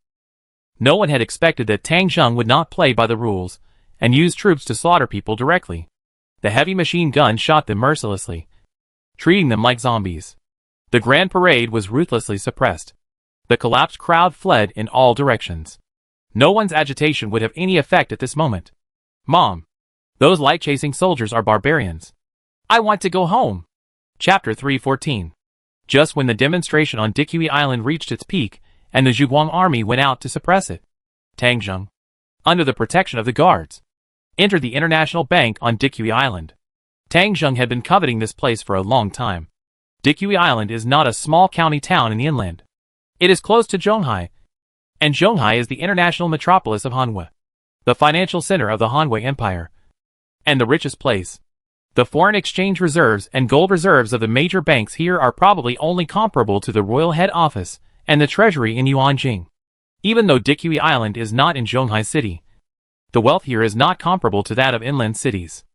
No one had expected that Tang Zheng would not play by the rules and use troops to slaughter people directly. The heavy machine gun shot them mercilessly, treating them like zombies. The grand parade was ruthlessly suppressed. The collapsed crowd fled in all directions. No one's agitation would have any effect at this moment. Mom, those light-chasing soldiers are barbarians. I want to go home. Chapter 314. Just when the demonstration on Dikui Island reached its peak, and the Zhuguang army went out to suppress it, Tang Zheng, under the protection of the guards, entered the International Bank on Dikui Island. Tang Zheng had been coveting this place for a long time. Dikui Island is not a small county town in the inland. It is close to Zhonghai, and Zhonghai is the international metropolis of Hanwei, the financial center of the Hanwei Empire, and the richest place. The foreign exchange reserves and gold reserves of the major banks here are probably only comparable to the royal head office and the treasury in Yuanjing. Even though Dikui Island is not in Zhonghai City, the wealth here is not comparable to that of inland cities.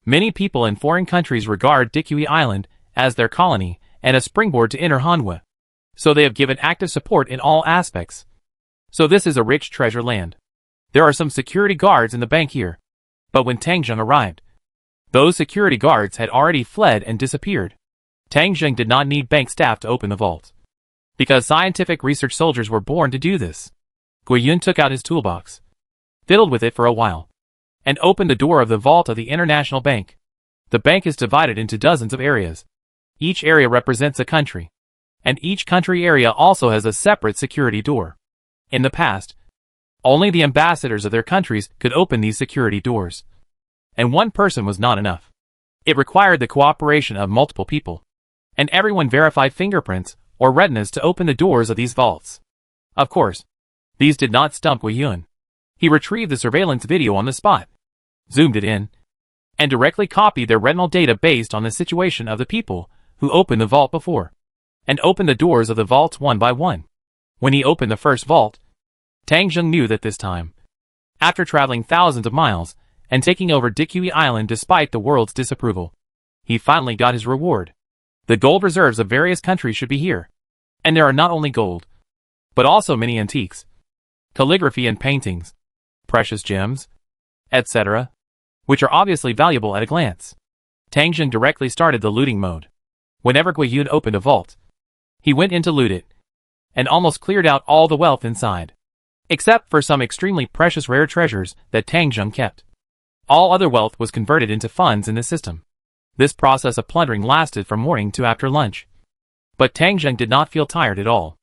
Many people in foreign countries regard Dikui Island as their colony and a springboard to enter Hanwei, so they have given active support in all aspects. So this is a rich treasure land. There are some security guards in the bank here, but when Tang Zheng arrived, those security guards had already fled and disappeared. Tang Zheng did not need bank staff to open the vault, because scientific research soldiers were born to do this. Guiyun took out his toolbox, fiddled with it for a while, and opened the door of the vault of the International Bank. The bank is divided into dozens of areas. Each area represents a country, and each country area also has a separate security door. In the past, only the ambassadors of their countries could open these security doors, and one person was not enough. It required the cooperation of multiple people, and everyone verified fingerprints or retinas to open the doors of these vaults. Of course, these did not stump Guiyun. He retrieved the surveillance video on the spot, zoomed it in, and directly copied their retinal data based on the situation of the people who opened the vault before, and opened the doors of the vaults one by one. When he opened the first vault, Tang Zheng knew that this time, after traveling thousands of miles and taking over Dikui Island despite the world's disapproval, he finally got his reward. The gold reserves of various countries should be here, and there are not only gold, but also many antiques, calligraphy and paintings, precious gems, etc., which are obviously valuable at a glance. Tang Zheng directly started the looting mode. Whenever Guiyun opened a vault, he went in to loot it, and almost cleared out all the wealth inside, except for some extremely precious rare treasures that Tang Zheng kept. All other wealth was converted into funds in the system. This process of plundering lasted from morning to after lunch. But Tang Zheng did not feel tired at all.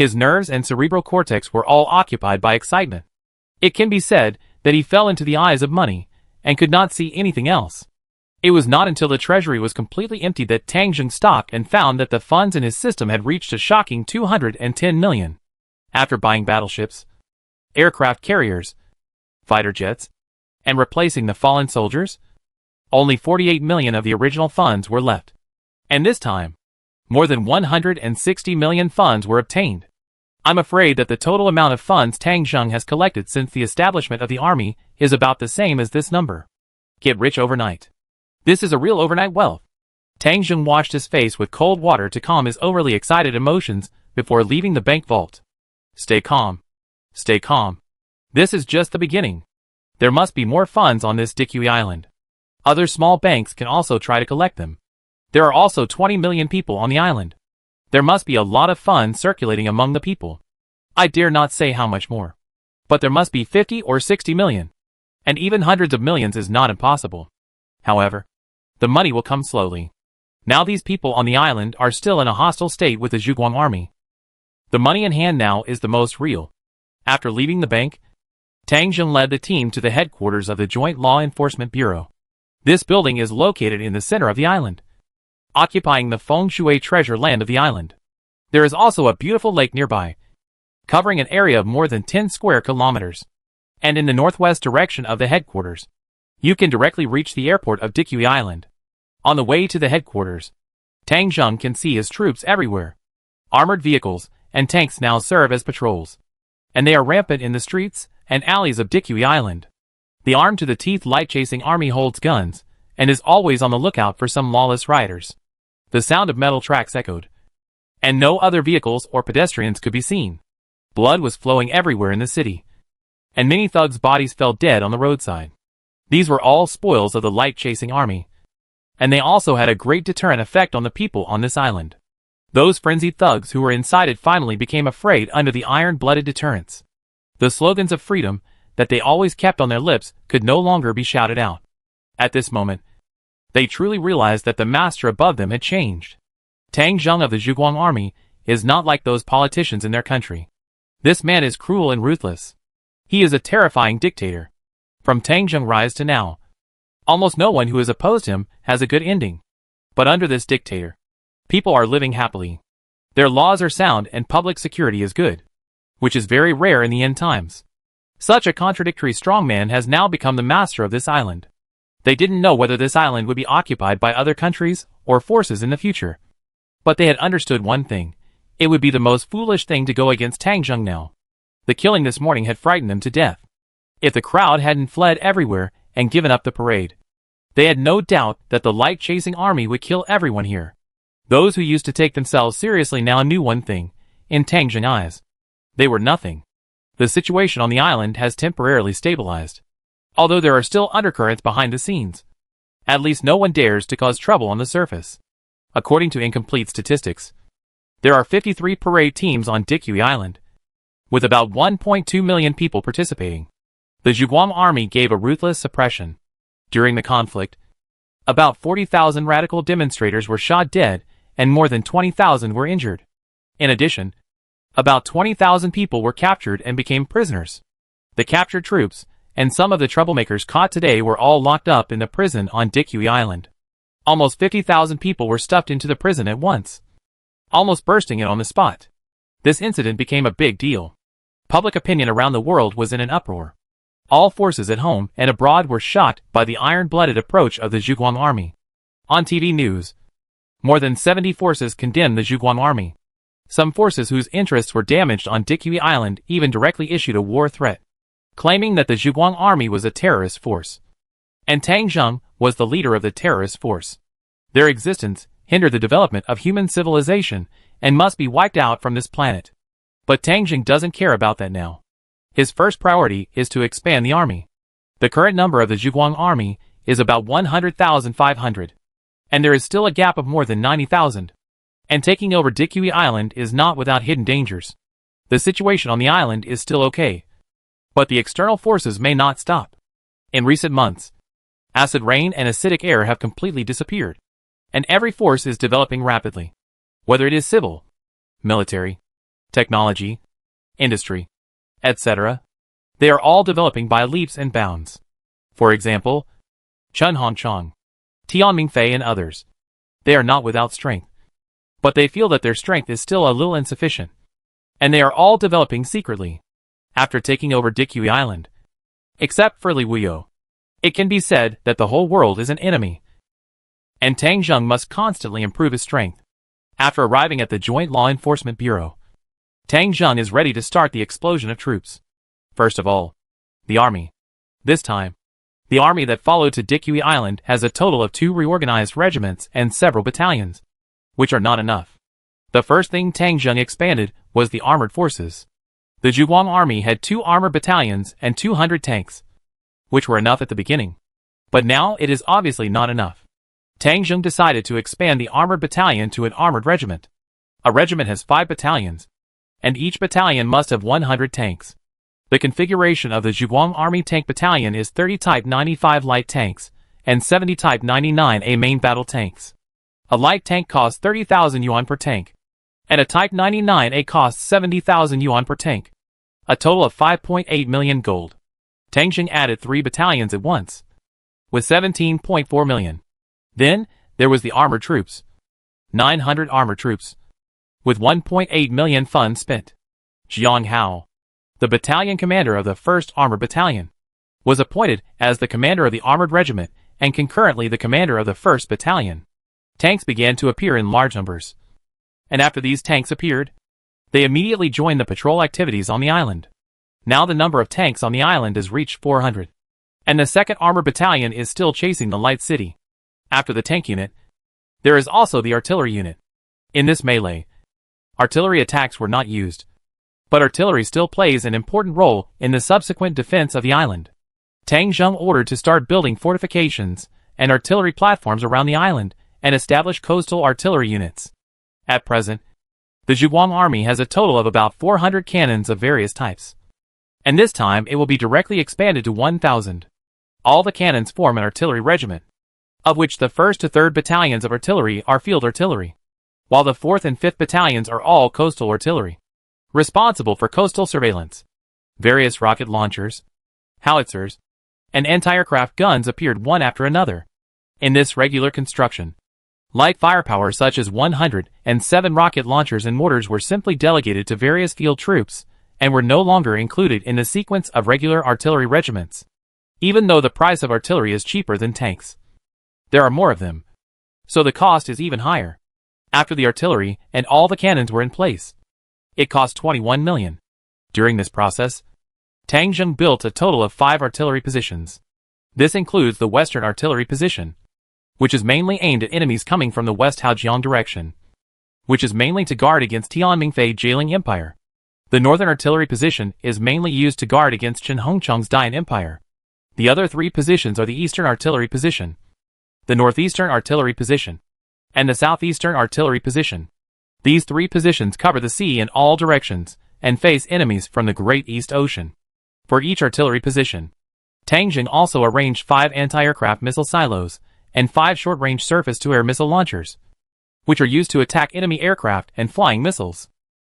His nerves and cerebral cortex were all occupied by excitement. It can be said that he fell into the eyes of money, and could not see anything else. It was not until the treasury was completely empty that Tang Jung stopped and found that the funds in his system had reached a shocking 210 million. After buying battleships, aircraft carriers, fighter jets, and replacing the fallen soldiers, only 48 million of the original funds were left. And this time, more than 160 million funds were obtained. I'm afraid that the total amount of funds Tang Jung has collected since the establishment of the army is about the same as this number. Get rich overnight. This is a real overnight wealth. Tang Jung washed his face with cold water to calm his overly excited emotions before leaving the bank vault. Stay calm. Stay calm. This is just the beginning. There must be more funds on this Dikui Island. Other small banks can also try to collect them. There are also 20 million people on the island. There must be a lot of funds circulating among the people. I dare not say how much more. But there must be 50 or 60 million. And even hundreds of millions is not impossible. However, the money will come slowly. Now these people on the island are still in a hostile state with the Zhuguang army. The money in hand now is the most real. After leaving the bank, Tang Jung led the team to the headquarters of the Joint Law Enforcement Bureau. This building is located in the center of the island, occupying the feng shui treasure land of the island. There is also a beautiful lake nearby, covering an area of more than 10 square kilometers. And in the northwest direction of the headquarters, you can directly reach the airport of Dikui Island. On the way to the headquarters, Tang Jung can see his troops everywhere. Armored vehicles and tanks now serve as patrols, and they are rampant in the streets and alleys of Dikui Island. The armed-to-the-teeth light-chasing army holds guns, and is always on the lookout for some lawless riders. The sound of metal tracks echoed, and no other vehicles or pedestrians could be seen. Blood was flowing everywhere in the city, and many thugs' bodies fell dead on the roadside. These were all spoils of the light-chasing army, and they also had a great deterrent effect on the people on this island. Those frenzied thugs who were inside it finally became afraid under the iron-blooded deterrents. The slogans of freedom that they always kept on their lips could no longer be shouted out. At this moment, they truly realized that the master above them had changed. Tang Jung of the Zhuguang army is not like those politicians in their country. This man is cruel and ruthless. He is a terrifying dictator. From Tang Jung rise to now, almost no one who has opposed him has a good ending. But under this dictator, people are living happily. Their laws are sound and public security is good, which is very rare in the end times. Such a contradictory strongman has now become the master of this island. They didn't know whether this island would be occupied by other countries or forces in the future. But they had understood one thing. It would be the most foolish thing to go against Tang Jung now. The killing this morning had frightened them to death. If the crowd hadn't fled everywhere and given up the parade, they had no doubt that the light-chasing army would kill everyone here. Those who used to take themselves seriously now knew one thing. In Tang Jung's eyes, they were nothing. The situation on the island has temporarily stabilized, although there are still undercurrents behind the scenes. At least no one dares to cause trouble on the surface. According to incomplete statistics, there are 53 parade teams on Dikui Island, with about 1.2 million people participating. The Zhuguang army gave a ruthless suppression. During the conflict, about 40,000 radical demonstrators were shot dead and more than 20,000 were injured. In addition, about 20,000 people were captured and became prisoners. The captured troops and some of the troublemakers caught today were all locked up in the prison on Dikui Island. Almost 50,000 people were stuffed into the prison at once, almost bursting it on the spot. This incident became a big deal. Public opinion around the world was in an uproar. All forces at home and abroad were shocked by the iron-blooded approach of the Zhuguang army. On TV news, more than 70 forces condemned the Zhuguang army. Some forces whose interests were damaged on Dikui Island even directly issued a war threat, claiming that the Zhuguang army was a terrorist force, and Tang Jung was the leader of the terrorist force. Their existence hindered the development of human civilization and must be wiped out from this planet. But Tang Jung doesn't care about that now. His first priority is to expand the army. The current number of the Zhuguang army is about 100,500, and there is still a gap of more than 90,000. And taking over Dikui Island is not without hidden dangers. The situation on the island is still okay, but the external forces may not stop. In recent months, acid rain and acidic air have completely disappeared, and every force is developing rapidly. Whether it is civil, military, technology, industry, etc. They are all developing by leaps and bounds. For example, Chen Hongchang, Tian Mingfei and others. They are not without strength, but they feel that their strength is still a little insufficient, and they are all developing secretly. After taking over Dikui Island, except for Li Wuyo, it can be said that the whole world is an enemy, and Tang Zheng must constantly improve his strength. After arriving at the Joint Law Enforcement Bureau, Tang Zheng is ready to start the explosion of troops. First of all, the army. This time, the army that followed to Dikui Island has a total of 2 reorganized regiments and several battalions, which are not enough. The first thing Tang Zheng expanded was the armored forces. The Zhuguang army had 2 armored battalions and 200 tanks, which were enough at the beginning. But now it is obviously not enough. Tang Zheng decided to expand the armored battalion to an armored regiment. A regiment has 5 battalions, and each battalion must have 100 tanks. The configuration of the Zhuguang Army Tank Battalion is 30 Type 95 light tanks and 70 Type 99A main battle tanks. A light tank costs 30,000 yuan per tank, and a Type 99A costs 70,000 yuan per tank. A total of 5.8 million gold. Tang Zheng added 3 battalions at once, with 17.4 million. Then, there was the armored troops. 900 armored troops, with 1.8 million funds spent. Jiang Hao, the battalion commander of the 1st Armored Battalion, was appointed as the commander of the armored regiment and concurrently the commander of the 1st Battalion. Tanks began to appear in large numbers, and after these tanks appeared, they immediately joined the patrol activities on the island. Now the number of tanks on the island has reached 400, and the 2nd Armored Battalion is still chasing the Light City. After the tank unit, there is also the artillery unit. In this melee, artillery attacks were not used, but artillery still plays an important role in the subsequent defense of the island. Tang Zheng ordered to start building fortifications and artillery platforms around the island and establish coastal artillery units. At present, the Zhuguang army has a total of about 400 cannons of various types, and this time it will be directly expanded to 1,000. All the cannons form an artillery regiment, of which the 1st to 3rd battalions of artillery are field artillery, while the 4th and 5th battalions are all coastal artillery, responsible for coastal surveillance. Various rocket launchers, howitzers, and anti-aircraft guns appeared one after another. In this regular construction, light firepower such as 107 rocket launchers and mortars were simply delegated to various field troops and were no longer included in the sequence of regular artillery regiments. Even though the price of artillery is cheaper than tanks, there are more of them, so the cost is even higher. After the artillery and all the cannons were in place, it cost 21 million. During this process, Tang Zheng built a total of 5 artillery positions. This includes the Western Artillery Position, which is mainly aimed at enemies coming from the West Haojiang direction, which is mainly to guard against Tian Mingfei Jailing Empire. The Northern Artillery Position is mainly used to guard against Chen Hongchang's Dian Empire. The other 3 positions are the Eastern Artillery Position, the Northeastern Artillery Position, and the Southeastern Artillery Position. These 3 positions cover the sea in all directions and face enemies from the Great East Ocean. For each artillery position, Tang Zheng also arranged 5 anti-aircraft missile silos and 5 short-range surface-to-air missile launchers, which are used to attack enemy aircraft and flying missiles.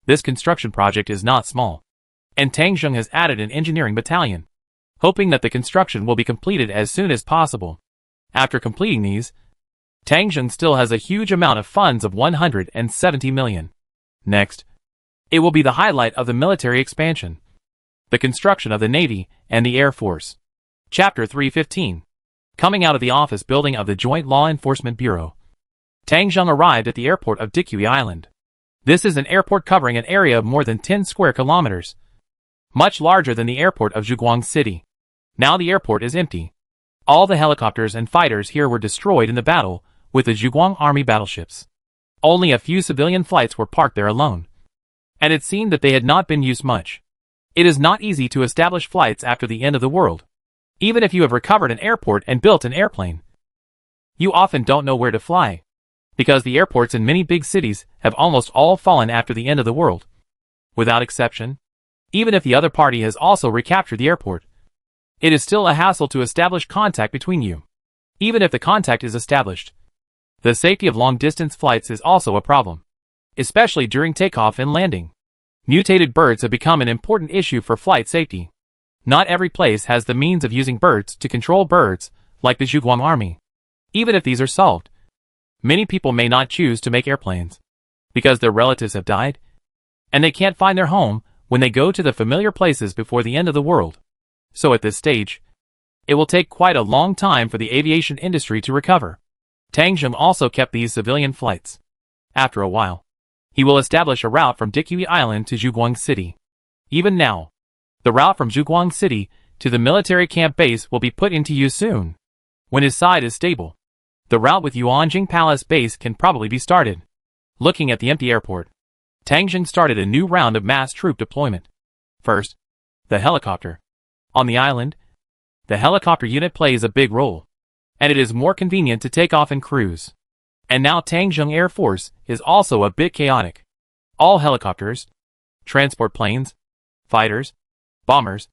This construction project is not small, and Tang Zheng has added an engineering battalion, hoping that the construction will be completed as soon as possible. After completing these, Tang Zheng still has a huge amount of funds of 170 million. Next, it will be the highlight of the military expansion, the construction of the Navy and the Air Force. Chapter 315. Coming out of the office building of the Joint Law Enforcement Bureau, Tang Zheng arrived at the airport of Dikui Island. This is an airport covering an area of more than 10 square kilometers, much larger than the airport of Zhuguang City. Now the airport is empty. All the helicopters and fighters here were destroyed in the battle with the Zhuguang army battleships. Only a few civilian flights were parked there alone, and it seemed that they had not been used much. It is not easy to establish flights after the end of the world. Even if you have recovered an airport and built an airplane, you often don't know where to fly, because the airports in many big cities have almost all fallen after the end of the world. Without exception, even if the other party has also recaptured the airport, it is still a hassle to establish contact between you. Even if the contact is established, the safety of long-distance flights is also a problem, especially during takeoff and landing. Mutated birds have become an important issue for flight safety. Not every place has the means of using birds to control birds, like the Zhuguang Army. Even if these are solved, many people may not choose to make airplanes because their relatives have died, and they can't find their home when they go to the familiar places before the end of the world. So at this stage, it will take quite a long time for the aviation industry to recover. Tang Zheng also kept these civilian flights. After a while, he will establish a route from Dikui Island to Zhuguang City. Even now, the route from Zhuguang City to the military camp base will be put into use soon. When his side is stable, the route with Yuanjing Palace base can probably be started. Looking at the empty airport, Tang Zheng started a new round of mass troop deployment. First, the helicopter. On the island, the helicopter unit plays a big role, and it is more convenient to take off and cruise. And now Tang Zheng Air Force is also a bit chaotic. All helicopters, transport planes, fighters, bombers,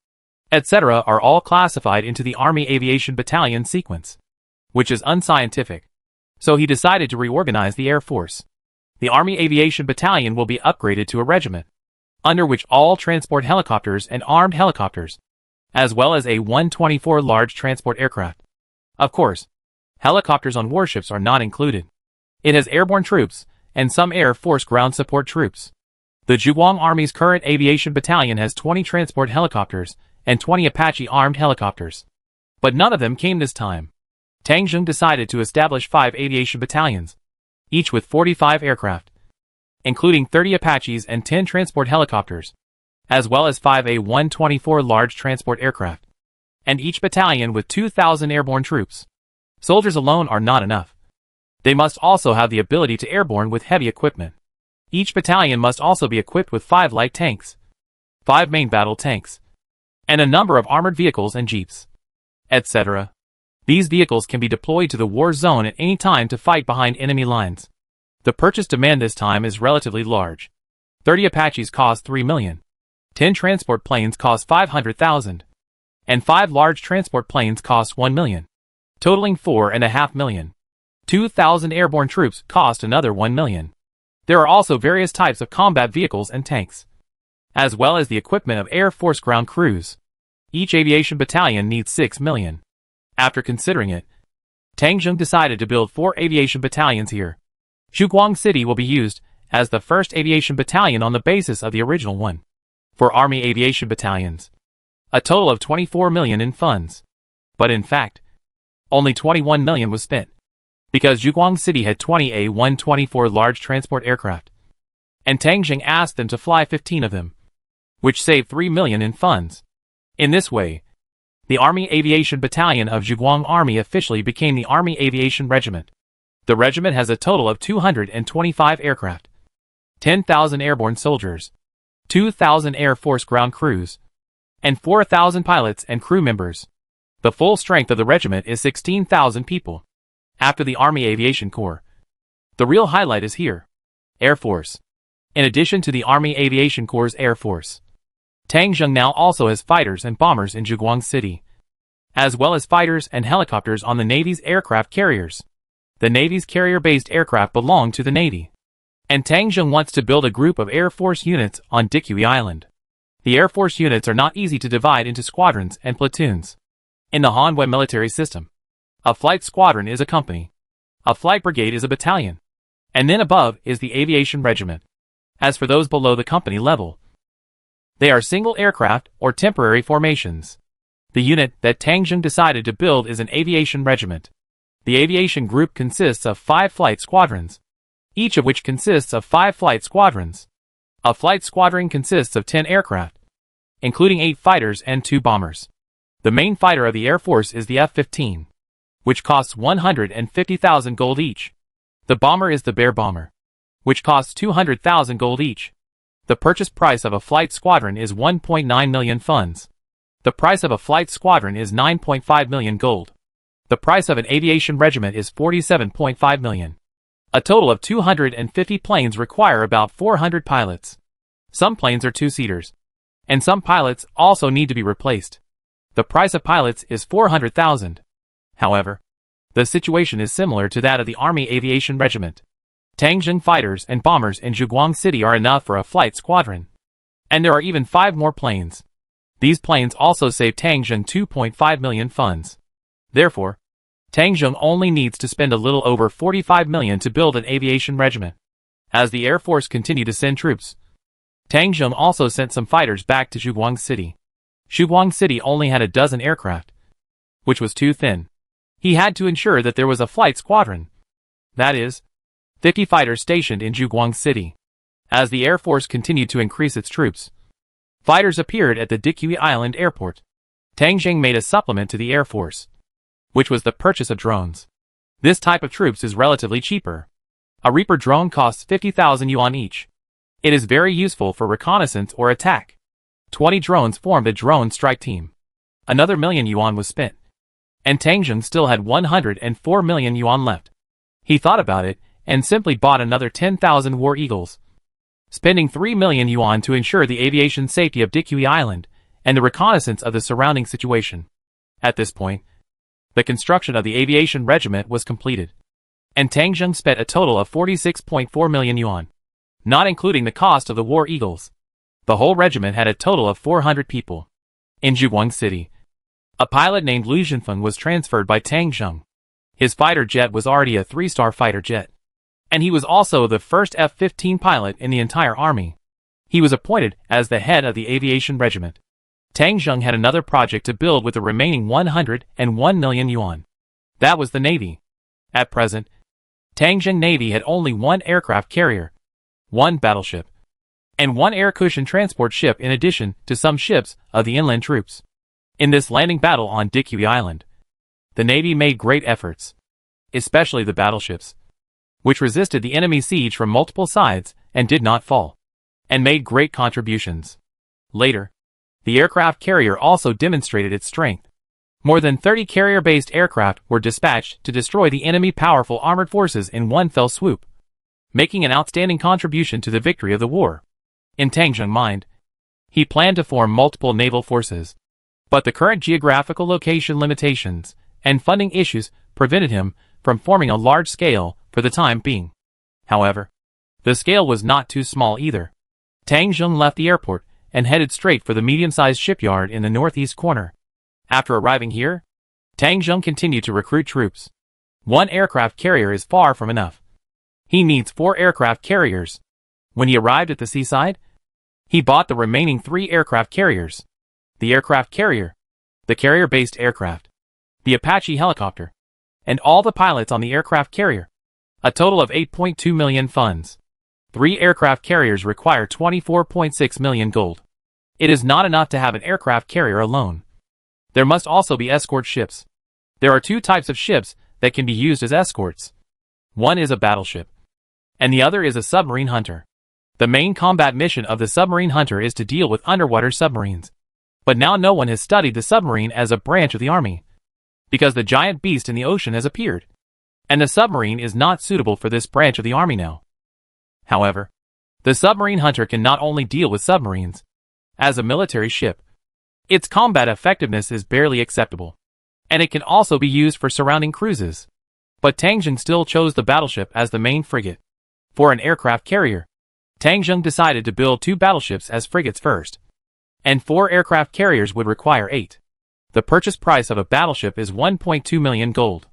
etc. are all classified into the Army Aviation Battalion sequence, which is unscientific. So he decided to reorganize the Air Force. The Army Aviation Battalion will be upgraded to a regiment, under which all transport helicopters and armed helicopters, as well as A-124 large transport aircraft. Of course, helicopters on warships are not included. It has airborne troops and some Air Force ground support troops. The Zhuguang Army's current aviation battalion has 20 transport helicopters and 20 Apache armed helicopters. But none of them came this time. Tang Zheng decided to establish 5 aviation battalions, each with 45 aircraft, including 30 Apaches and 10 transport helicopters, as well as 5 A-124 large transport aircraft, and each battalion with 2,000 airborne troops. Soldiers alone are not enough. They must also have the ability to airborne with heavy equipment. Each battalion must also be equipped with 5 light tanks, 5 main battle tanks, and a number of armored vehicles and jeeps, etc. These vehicles can be deployed to the war zone at any time to fight behind enemy lines. The purchase demand this time is relatively large. 30 Apaches cost 3 million. 10 transport planes cost 500,000. And 5 large transport planes cost 1 million, totaling 4.5 million. 2,000 airborne troops cost another 1 million. There are also various types of combat vehicles and tanks, as well as the equipment of Air Force ground crews. Each aviation battalion needs 6 million. After considering it, Tang Zheng decided to build 4 aviation battalions here. Zhuguang City will be used as the first aviation battalion on the basis of the original one. For Army aviation battalions, a total of 24 million in funds. But in fact, only 21 million was spent, because Zhuguang City had 20 A-124 large transport aircraft, and Tang Zheng asked them to fly 15 of them, which saved 3 million in funds. In this way, the Army Aviation Battalion of Zhuguang Army officially became the Army Aviation Regiment. The regiment has a total of 225 aircraft, 10,000 airborne soldiers, 2,000 Air Force ground crews, and 4,000 pilots and crew members. The full strength of the regiment is 16,000 people. After the Army Aviation Corps, the real highlight is here: Air Force. In addition to the Army Aviation Corps' Air Force, Tang Zheng now also has fighters and bombers in Zhuguang City, as well as fighters and helicopters on the Navy's aircraft carriers. The Navy's carrier-based aircraft belong to the Navy, and Tang Zheng wants to build a group of Air Force units on Dikui Island. The Air Force units are not easy to divide into squadrons and platoons. In the Hanwei military system, a flight squadron is a company, a flight brigade is a battalion, and then above is the aviation regiment. As for those below the company level, they are single aircraft or temporary formations. The unit that Tang Zheng decided to build is an aviation regiment. The aviation group consists of 5 flight squadrons, each of which consists of 5 flight squadrons. A flight squadron consists of 10 aircraft, including 8 fighters and 2 bombers. The main fighter of the Air Force is the F-15, which costs 150,000 gold each. The bomber is the Bear bomber, which costs 200,000 gold each. The purchase price of a flight squadron is 1.9 million funds. The price of a flight squadron is 9.5 million gold. The price of an aviation regiment is 47.5 million. A total of 250 planes require about 400 pilots. Some planes are 2-seaters, and some pilots also need to be replaced. The price of pilots is 400,000. However, the situation is similar to that of the Army Aviation Regiment. Tang Zheng fighters and bombers in Zhuguang City are enough for a flight squadron. And there are even 5 more planes. These planes also save Tang Zheng 2.5 million funds. Therefore, Tang Zheng only needs to spend a little over 45 million to build an aviation regiment. As the Air Force continued to send troops, Tang Zheng also sent some fighters back to Zhuguang City. Zhuguang City only had a dozen aircraft, which was too thin. He had to ensure that there was a flight squadron. That is, 50 fighters stationed in Zhuguang City. As the Air Force continued to increase its troops, fighters appeared at the Dikui Island airport. Tang Zheng made a supplement to the Air Force, which was the purchase of drones. This type of troops is relatively cheaper. A Reaper drone costs 50,000 yuan each. It is very useful for reconnaissance or attack. 20 drones formed a drone strike team. Another million yuan was spent, and Tang Zheng still had 104 million yuan left. He thought about it and simply bought another 10,000 War Eagles, spending 3 million yuan to ensure the aviation safety of Dikui Island and the reconnaissance of the surrounding situation. At this point, the construction of the aviation regiment was completed, and Tang Zheng spent a total of 46.4 million yuan, not including the cost of the War Eagles. The whole regiment had a total of 400 people. In Zhuguang City, a pilot named Liu Zhenfeng was transferred by Tang Zheng. His fighter jet was already a 3-star fighter jet, and he was also the first F-15 pilot in the entire army. He was appointed as the head of the aviation regiment. Tang Zheng had another project to build with the remaining 101 million yuan. That was the Navy. At present, Tang Zheng Navy had only 1 aircraft carrier, 1 battleship, and 1 air cushion transport ship in addition to some ships of the inland troops. In this landing battle on Dikui Island, the Navy made great efforts, especially the battleships, which resisted the enemy siege from multiple sides and did not fall, and made great contributions. Later, the aircraft carrier also demonstrated its strength. More than 30 carrier-based aircraft were dispatched to destroy the enemy powerful armored forces in one fell swoop, making an outstanding contribution to the victory of the war. In Tang Zheng's mind, he planned to form multiple naval forces, but the current geographical location limitations and funding issues prevented him from forming a large scale for the time being. However, the scale was not too small either. Tang Zheng left the airport and headed straight for the medium-sized shipyard in the northeast corner. After arriving here, Tang Zheng continued to recruit troops. 1 aircraft carrier is far from enough. He needs 4 aircraft carriers. When he arrived at the seaside, he bought the remaining 3 aircraft carriers. The aircraft carrier, the carrier-based aircraft, the Apache helicopter, and all the pilots on the aircraft carrier. A total of 8.2 million funds. 3 aircraft carriers require 24.6 million gold. It is not enough to have an aircraft carrier alone. There must also be escort ships. There are 2 types of ships that can be used as escorts. One is a battleship, and the other is a submarine hunter. The main combat mission of the submarine hunter is to deal with underwater submarines. But now no one has studied the submarine as a branch of the army, because the giant beast in the ocean has appeared, and the submarine is not suitable for this branch of the army now. However, the submarine hunter can not only deal with submarines. As a military ship, its combat effectiveness is barely acceptable, and it can also be used for surrounding cruises. But Tang Zheng still chose the battleship as the main frigate. For an aircraft carrier, Tang Zheng decided to build 2 battleships as frigates first, and 4 aircraft carriers would require 8. The purchase price of a battleship is 1.2 million gold,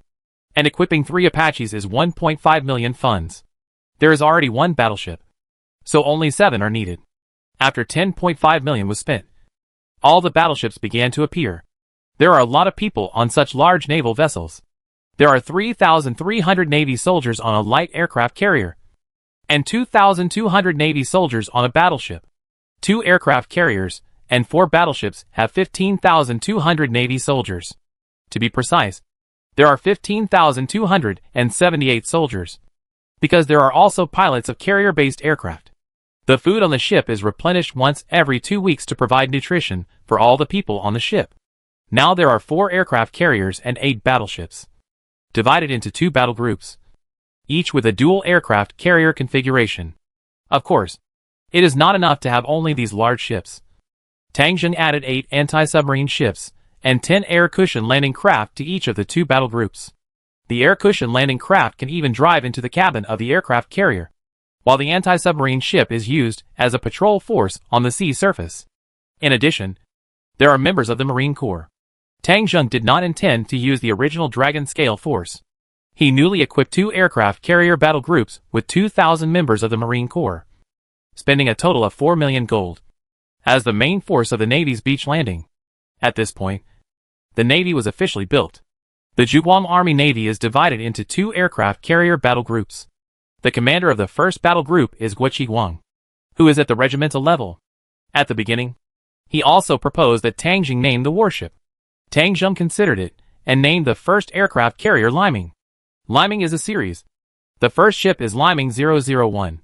and equipping 3 Apaches is 1.5 million funds. There is already 1 battleship, so only 7 are needed. After 10.5 million was spent, all the battleships began to appear. There are a lot of people on such large naval vessels. There are 3,300 Navy soldiers on a light aircraft carrier, and 2,200 Navy soldiers on a battleship. 2 aircraft carriers and 4 battleships have 15,200 Navy soldiers. To be precise, there are 15,278 soldiers, because there are also pilots of carrier-based aircraft. The food on the ship is replenished once every 2 weeks to provide nutrition for all the people on the ship. Now there are 4 aircraft carriers and 8 battleships, divided into 2 battle groups, each with a dual aircraft carrier configuration. Of course, it is not enough to have only these large ships. Tang Zheng added 8 anti-submarine ships and 10 air cushion landing craft to each of the 2 battle groups. The air cushion landing craft can even drive into the cabin of the aircraft carrier. while the anti-submarine ship is used as a patrol force on the sea surface. In addition, there are members of the Marine Corps. Tang Zheng did not intend to use the original Dragon scale force. He newly equipped 2 aircraft carrier battle groups with 2,000 members of the Marine Corps, spending a total of 4 million gold, as the main force of the Navy's beach landing. At this point, the Navy was officially built. The Zhuguang Army Navy is divided into 2 aircraft carrier battle groups. The commander of the first battle group is Guo Qiguang, who is at the regimental level. At the beginning, he also proposed that Tang Jing name the warship. Tang Zheng considered it, and named the first aircraft carrier Liming. Liming is a series. The first ship is Liming 001.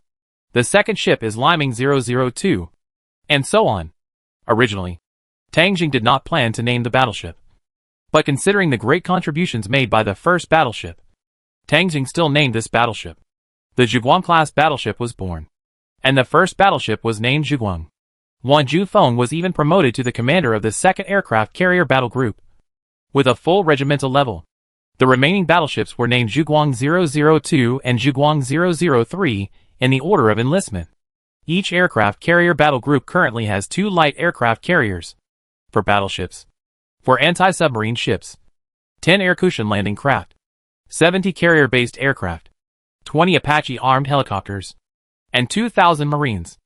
The second ship is Liming 002. And so on. Originally, Tang Jing did not plan to name the battleship. But considering the great contributions made by the first battleship, Tang Jing still named this battleship. The Zhuguang-class battleship was born, and the first battleship was named Zhuguang. Wan Zhufeng was even promoted to the commander of the second aircraft carrier battle group, with a full regimental level. The remaining battleships were named Zhuguang 002 and Zhuguang 003 in the order of enlistment. Each aircraft carrier battle group currently has 2 light aircraft carriers for battleships. For anti-submarine ships, 10 air cushion landing craft, 70 carrier-based aircraft, 20 Apache armed helicopters, and 2,000 Marines.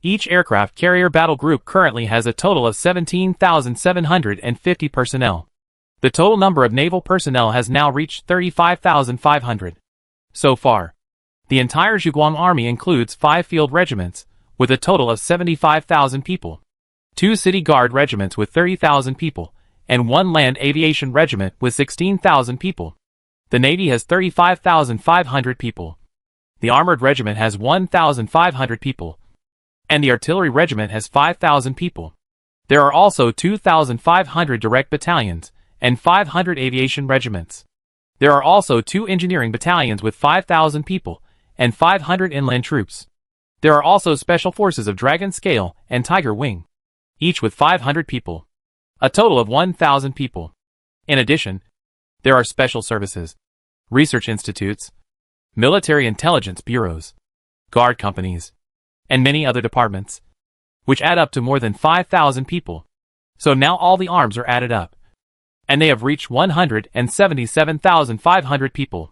Each aircraft carrier battle group currently has a total of 17,750 personnel. The total number of naval personnel has now reached 35,500. So far, the entire Zhuguang Army includes 5 field regiments, with a total of 75,000 people, 2 city guard regiments with 30,000 people, and 1 land aviation regiment with 16,000 people. The Navy has 35,500 people. The armored regiment has 1,500 people, and the artillery regiment has 5,000 people. There are also 2,500 direct battalions and 500 aviation regiments. There are also 2 engineering battalions with 5,000 people and 500 inland troops. There are also special forces of Dragon Scale and Tiger Wing, each with 500 people, a total of 1,000 people. In addition, there are special services, research institutes, military intelligence bureaus, guard companies, and many other departments, which add up to more than 5,000 people. So now all the arms are added up, and they have reached 177,500 people.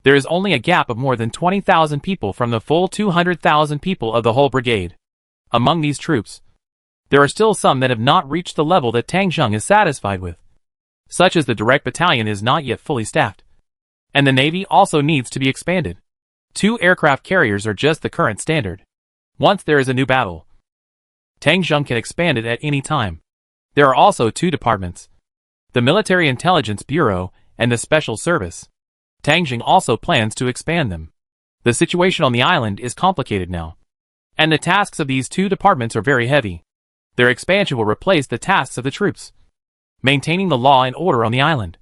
There is only a gap of more than 20,000 people from the full 200,000 people of the whole brigade. Among these troops, there are still some that have not reached the level that Tang Zheng is satisfied with, such as the direct battalion is not yet fully staffed, and the Navy also needs to be expanded. 2 aircraft carriers are just the current standard. Once there is a new battle, Tang Zheng can expand it at any time. There are also 2 departments, the Military Intelligence Bureau and the Special Service. Tang Zheng also plans to expand them. The situation on the island is complicated now, and the tasks of these 2 departments are very heavy. Their expansion will replace the tasks of the troops, maintaining the law and order on the island,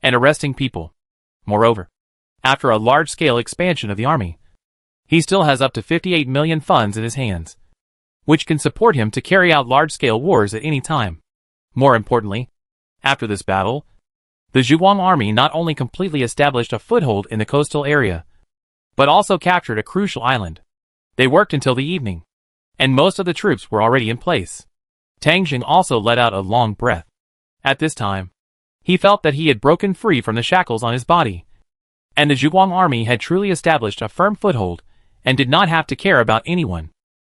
and arresting people. Moreover, after a large-scale expansion of the army, he still has up to 58 million funds in his hands, which can support him to carry out large-scale wars at any time. More importantly, after this battle, the Zhuguang Army not only completely established a foothold in the coastal area, but also captured a crucial island. They worked until the evening, and most of the troops were already in place. Tang Jing also let out a long breath. At this time, he felt that he had broken free from the shackles on his body, and the Zhuguang Army had truly established a firm foothold and did not have to care about anyone.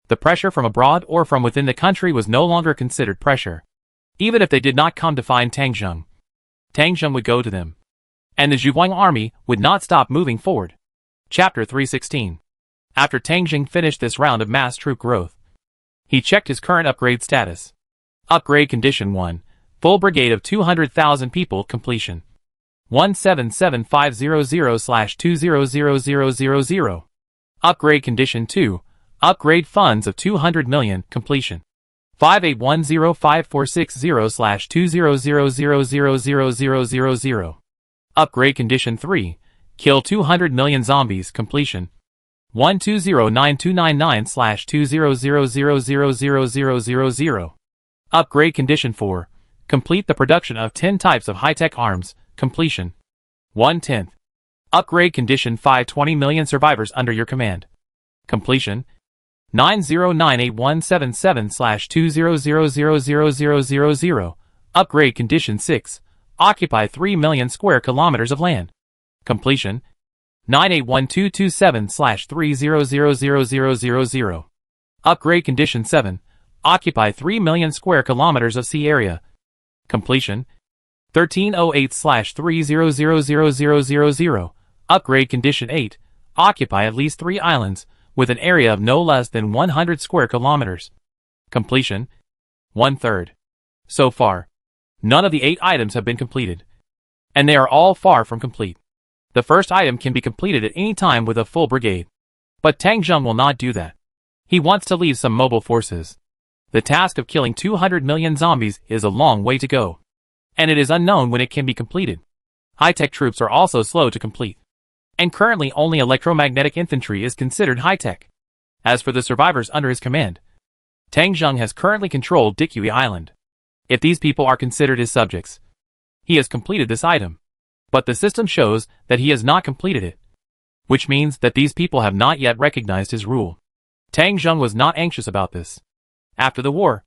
The pressure from abroad or from within the country was no longer considered pressure. Even if they did not come to find Tang Zheng would go to them, and the Zhuguang Army would not stop moving forward. Chapter 316. After Tang Jing finished this round of mass troop growth, he checked his current upgrade status. Upgrade Condition 1. Full brigade of 200,000 people completion. 177500/200000. Upgrade Condition 2. Upgrade funds of 200 million completion. 58105460/20000000. Upgrade Condition 3. Kill 200 million zombies completion. 1209299/20000000. Upgrade Condition 4. Complete the production of 10 types of high-tech arms completion. 1/10. Upgrade Condition 5. 20 million survivors under your command. Completion 9098177/200000000. Upgrade Condition 6. Occupy 3 million square kilometers of land. Completion 98122/3000000. Upgrade Condition 7. Occupy 3 million square kilometers of sea area. Completion 1308/3000000. Upgrade Condition 8. Occupy at least 3 islands with an area of no less than 100 square kilometers. Completion 1/3. So far, none of the 8 items have been completed, and they are all far from complete. The first item can be completed at any time with a full brigade. But Tang Zheng will not do that. He wants to leave some mobile forces. The task of killing 200 million zombies is a long way to go, and it is unknown when it can be completed. High-tech troops are also slow to complete, and currently only electromagnetic infantry is considered high-tech. As for the survivors under his command, Tang Zheng has currently controlled Dikui Island. If these people are considered his subjects, he has completed this item. But the system shows that he has not completed it, which means that these people have not yet recognized his rule. Tang Zheng was not anxious about this. After the war,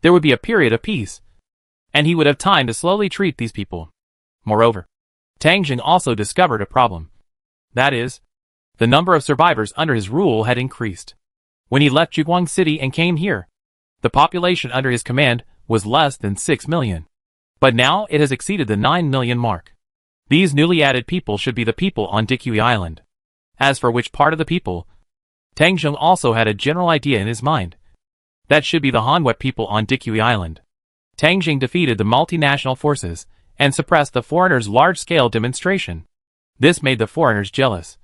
there would be a period of peace, and he would have time to slowly treat these people. Moreover, Tang Zheng also discovered a problem. That is, the number of survivors under his rule had increased. When he left Juguang City and came here, the population under his command was less than 6 million. But now it has exceeded the 9 million mark. These newly added people should be the people on Dikui Island. As for which part of the people, Tang Zheng also had a general idea in his mind. That should be the Hanwet people on Dikui Island. Tang Zheng defeated the multinational forces and suppressed the foreigners' large-scale demonstration. This made the foreigners jealous.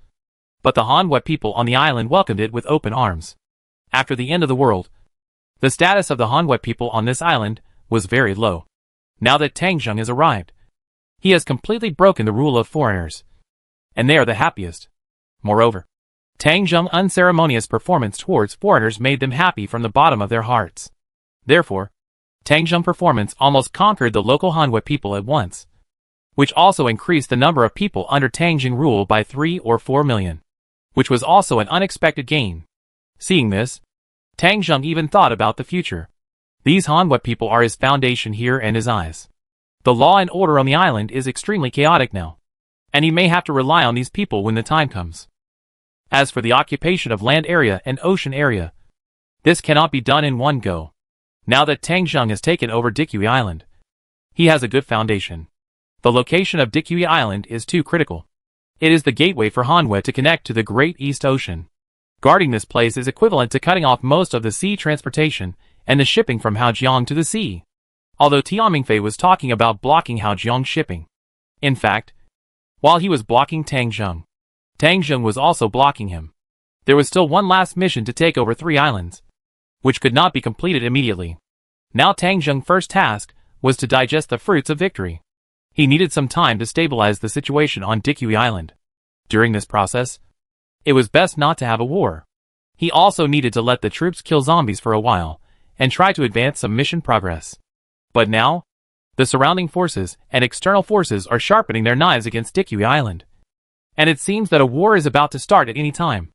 But the Hanwet people on the island welcomed it with open arms. After the end of the world, the status of the Hanwet people on this island was very low. Now that Tang Zheng has arrived, he has completely broken the rule of foreigners, and they are the happiest. Moreover, Tang Zheng's unceremonious performance towards foreigners made them happy from the bottom of their hearts. Therefore, Tang Zheng's performance almost conquered the local Hanwet people at once, which also increased the number of people under Tang Zheng rule by 3 or 4 million, which was also an unexpected gain. Seeing this, Tang Zheng even thought about the future. These Hanwet people are his foundation here and his eyes. The law and order on the island is extremely chaotic now, and he may have to rely on these people when the time comes. As for the occupation of land area and ocean area, this cannot be done in one go. Now that Tang Zheng has taken over Dikui Island, he has a good foundation. The location of Dikui Island is too critical. It is the gateway for Hanwet to connect to the Great East Ocean. Guarding this place is equivalent to cutting off most of the sea transportation and the shipping from Haojiang to the sea. Although Tian Mingfei was talking about blocking Haojiang shipping. In fact, while he was blocking Tang Zheng was also blocking him. There was still one last mission to take over 3 islands, which could not be completed immediately. Now Tang Zheng's first task was to digest the fruits of victory. He needed some time to stabilize the situation on Dikui Island. During this process, it was best not to have a war. He also needed to let the troops kill zombies for a while, and try to advance some mission progress. But now, the surrounding forces and external forces are sharpening their knives against Dikui Island. And it seems that a war is about to start at any time.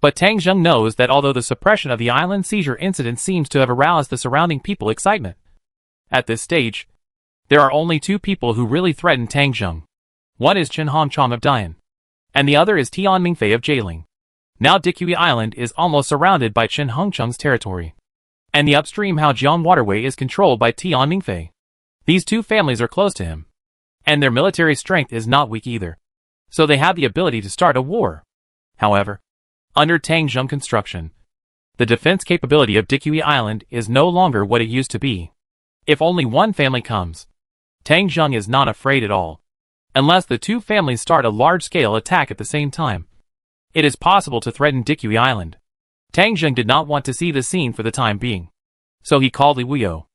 But Tang Zheng knows that although the suppression of the island seizure incident seems to have aroused the surrounding people excitement, at this stage, there are only 2 people who really threaten Tang Zheng. One is Chen Hongchong of Dian, and the other is Tian Mingfei of Jialing. Now Dikui Island is almost surrounded by Chen Hongchong's territory, and the upstream Haojiang waterway is controlled by Tian Mingfei. These 2 families are close to him, and their military strength is not weak either, so they have the ability to start a war. However, under Tang Zheng construction, the defense capability of Dikui Island is no longer what it used to be. If only one family comes, Tang Zheng is not afraid at all. Unless the 2 families start a large-scale attack at the same time, it is possible to threaten Dikui Island. Tang Zheng did not want to see the scene for the time being, so he called Li Wuyo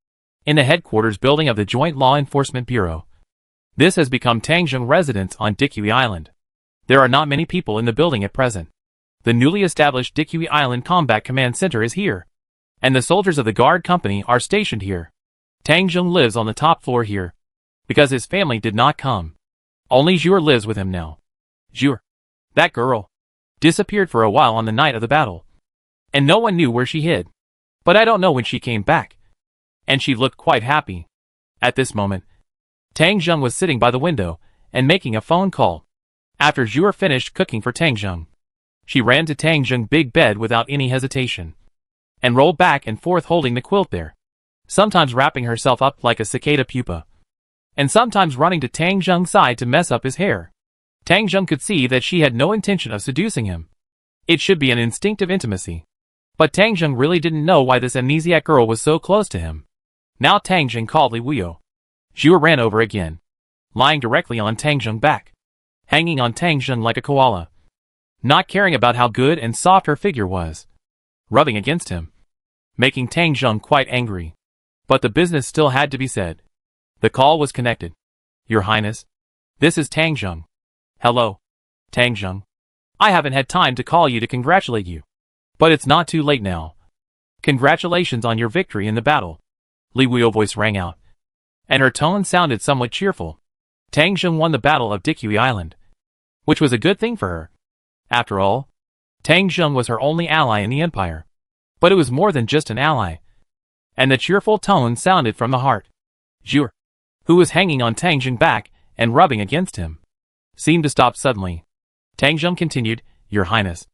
in the headquarters building of the Joint Law Enforcement Bureau. This has become Tang Zheng residence on Dikui Island. There are not many people in the building at present. The newly established Dikui Island Combat Command Center is here, and the soldiers of the guard company are stationed here. Tang Zheng lives on the top floor here, because his family did not come. Only Zhur lives with him now. Zhur, that girl, disappeared for a while on the night of the battle. and no one knew where she hid. But I don't know when she came back. And she looked quite happy. At this moment, Tang Zheng was sitting by the window and making a phone call. After Zhu'er finished cooking for Tang Zheng, she ran to Tang Zheng's big bed without any hesitation, and rolled back and forth holding the quilt there, sometimes wrapping herself up like a cicada pupa, and sometimes running to Tang Zheng's side to mess up his hair. Tang Zheng could see that she had no intention of seducing him. It should be an instinctive intimacy. But Tang Zheng really didn't know why this amnesiac girl was so close to him. Now Tang Zheng called Li Wuyo. Zhu'er ran over again, lying directly on Tang Zheng's back, hanging on Tang Zheng like a koala, not caring about how good and soft her figure was, rubbing against him, making Tang Zheng quite angry. But the business still had to be said. The call was connected. Your Highness, this is Tang Zheng. Hello, Tang Zheng. I haven't had time to call you to congratulate you. But it's not too late now. Congratulations on your victory in the battle. Li Wuyo's voice rang out, and her tone sounded somewhat cheerful. Tang Zheng won the Battle of Dikui Island, which was a good thing for her. After all, Tang Zheng was her only ally in the Empire. But it was more than just an ally. And the cheerful tone sounded from the heart. Zhu'er, who was hanging on Tang Zheng's back and rubbing against him, seemed to stop suddenly. Tang Zheng continued, Your Highness,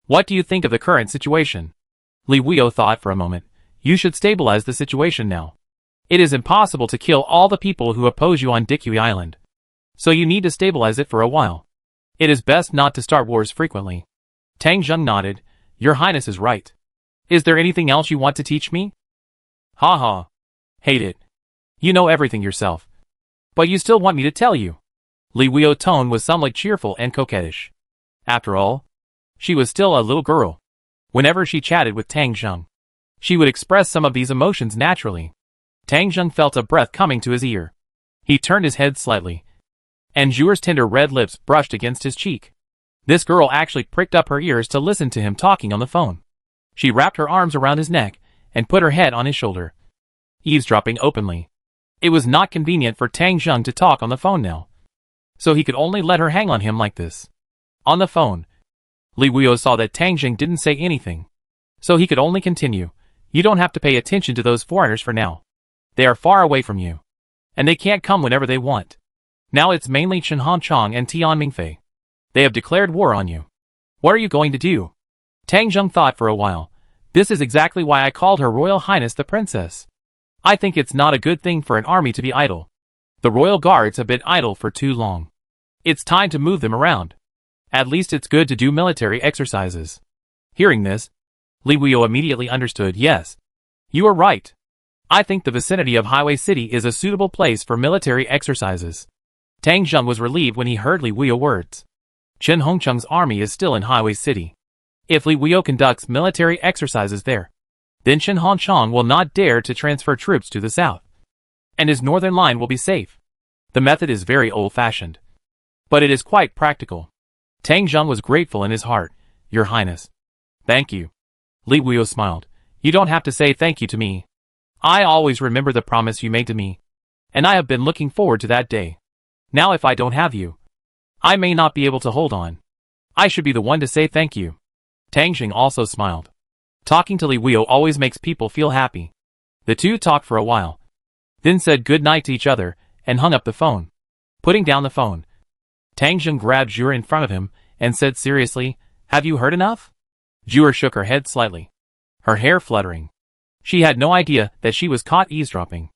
what do you think of the current situation? Li Wuyo thought for a moment. You should stabilize the situation now. It is impossible to kill all the people who oppose you on Dikui Island. So you need to stabilize it for a while. It is best not to start wars frequently. Tang Zheng nodded. Your Highness is right. Is there anything else you want to teach me? Ha ha. Hate it. You know everything yourself. But you still want me to tell you. Li Wuyo's tone was somewhat cheerful and coquettish. After all, she was still a little girl. Whenever she chatted with Tang Zheng, she would express some of these emotions naturally. Tang Zheng felt a breath coming to his ear. He turned his head slightly, and Zhu'er's tender red lips brushed against his cheek. This girl actually pricked up her ears to listen to him talking on the phone. She wrapped her arms around his neck and put her head on his shoulder, eavesdropping openly. It was not convenient for Tang Zheng to talk on the phone now, so he could only let her hang on him like this. On the phone, Li Wuyo saw that Tang Zheng didn't say anything, so he could only continue. You don't have to pay attention to those foreigners for now. They are far away from you, and they can't come whenever they want. Now it's mainly Chen Hanchang and Tian Mingfei. They have declared war on you. What are you going to do? Tang Zheng thought for a while. This is exactly why I called her Royal Highness the Princess. I think it's not a good thing for an army to be idle. The royal guards have been idle for too long. It's time to move them around. At least it's good to do military exercises. Hearing this, Li Wuyo immediately understood. Yes, you are right. I think the vicinity of Highway City is a suitable place for military exercises. Tang Zheng was relieved when he heard Li Wuyo's words. Chen Hongcheng's army is still in Highway City. If Li Wuyo conducts military exercises there, then Chen Hanchang will not dare to transfer troops to the south, and his northern line will be safe. The method is very old-fashioned, but it is quite practical. Tang Zheng was grateful in his heart. Your Highness. Thank you. Li Wuyo smiled. You don't have to say thank you to me. I always remember the promise you made to me, and I have been looking forward to that day. Now if I don't have you, I may not be able to hold on. I should be the one to say thank you. Tang Zheng also smiled. Talking to Li Wuyo always makes people feel happy. The two talked for a while, then said good night to each other and hung up the phone. Putting down the phone, Tang Zheng grabbed Zhu'er in front of him and said seriously, Have you heard enough? Zhu'er shook her head slightly, her hair fluttering. She had no idea that she was caught eavesdropping,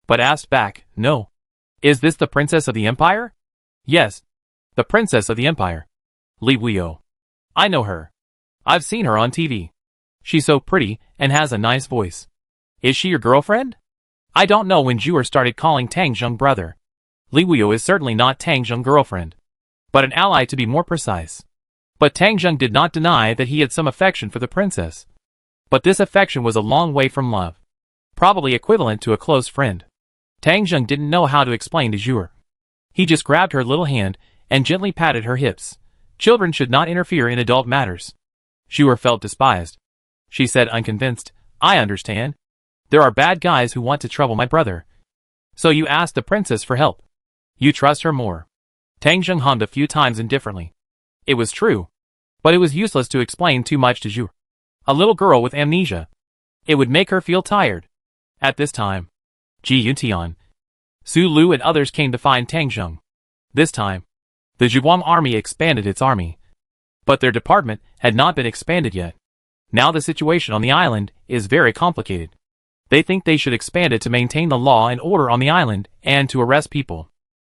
but asked back, No. Is this the Princess of the Empire? Yes, the Princess of the Empire. Li Wuyo. I know her. I've seen her on TV. She's so pretty and has a nice voice. Is she your girlfriend? I don't know when Zhu'er started calling Tang Zheng brother. Li Wuyo is certainly not Tang Zheng's girlfriend, but an ally to be more precise. But Tang Zheng did not deny that he had some affection for the princess. But this affection was a long way from love, probably equivalent to a close friend. Tang Zheng didn't know how to explain to Zhu'er. He just grabbed her little hand and gently patted her hips. Children should not interfere in adult matters. Zhu'er felt despised. She said unconvinced, I understand. There are bad guys who want to trouble my brother. So you asked the princess for help. You trust her more. Tang Zheng hummed a few times indifferently. It was true, but it was useless to explain too much to Zhu'er. A little girl with amnesia. It would make her feel tired. At this time, Ji Yuntian, Su Lu and others came to find Tang Zheng. This time, the Zhuguang army expanded its army. But their department had not been expanded yet. Now the situation on the island is very complicated. They think they should expand it to maintain the law and order on the island and to arrest people.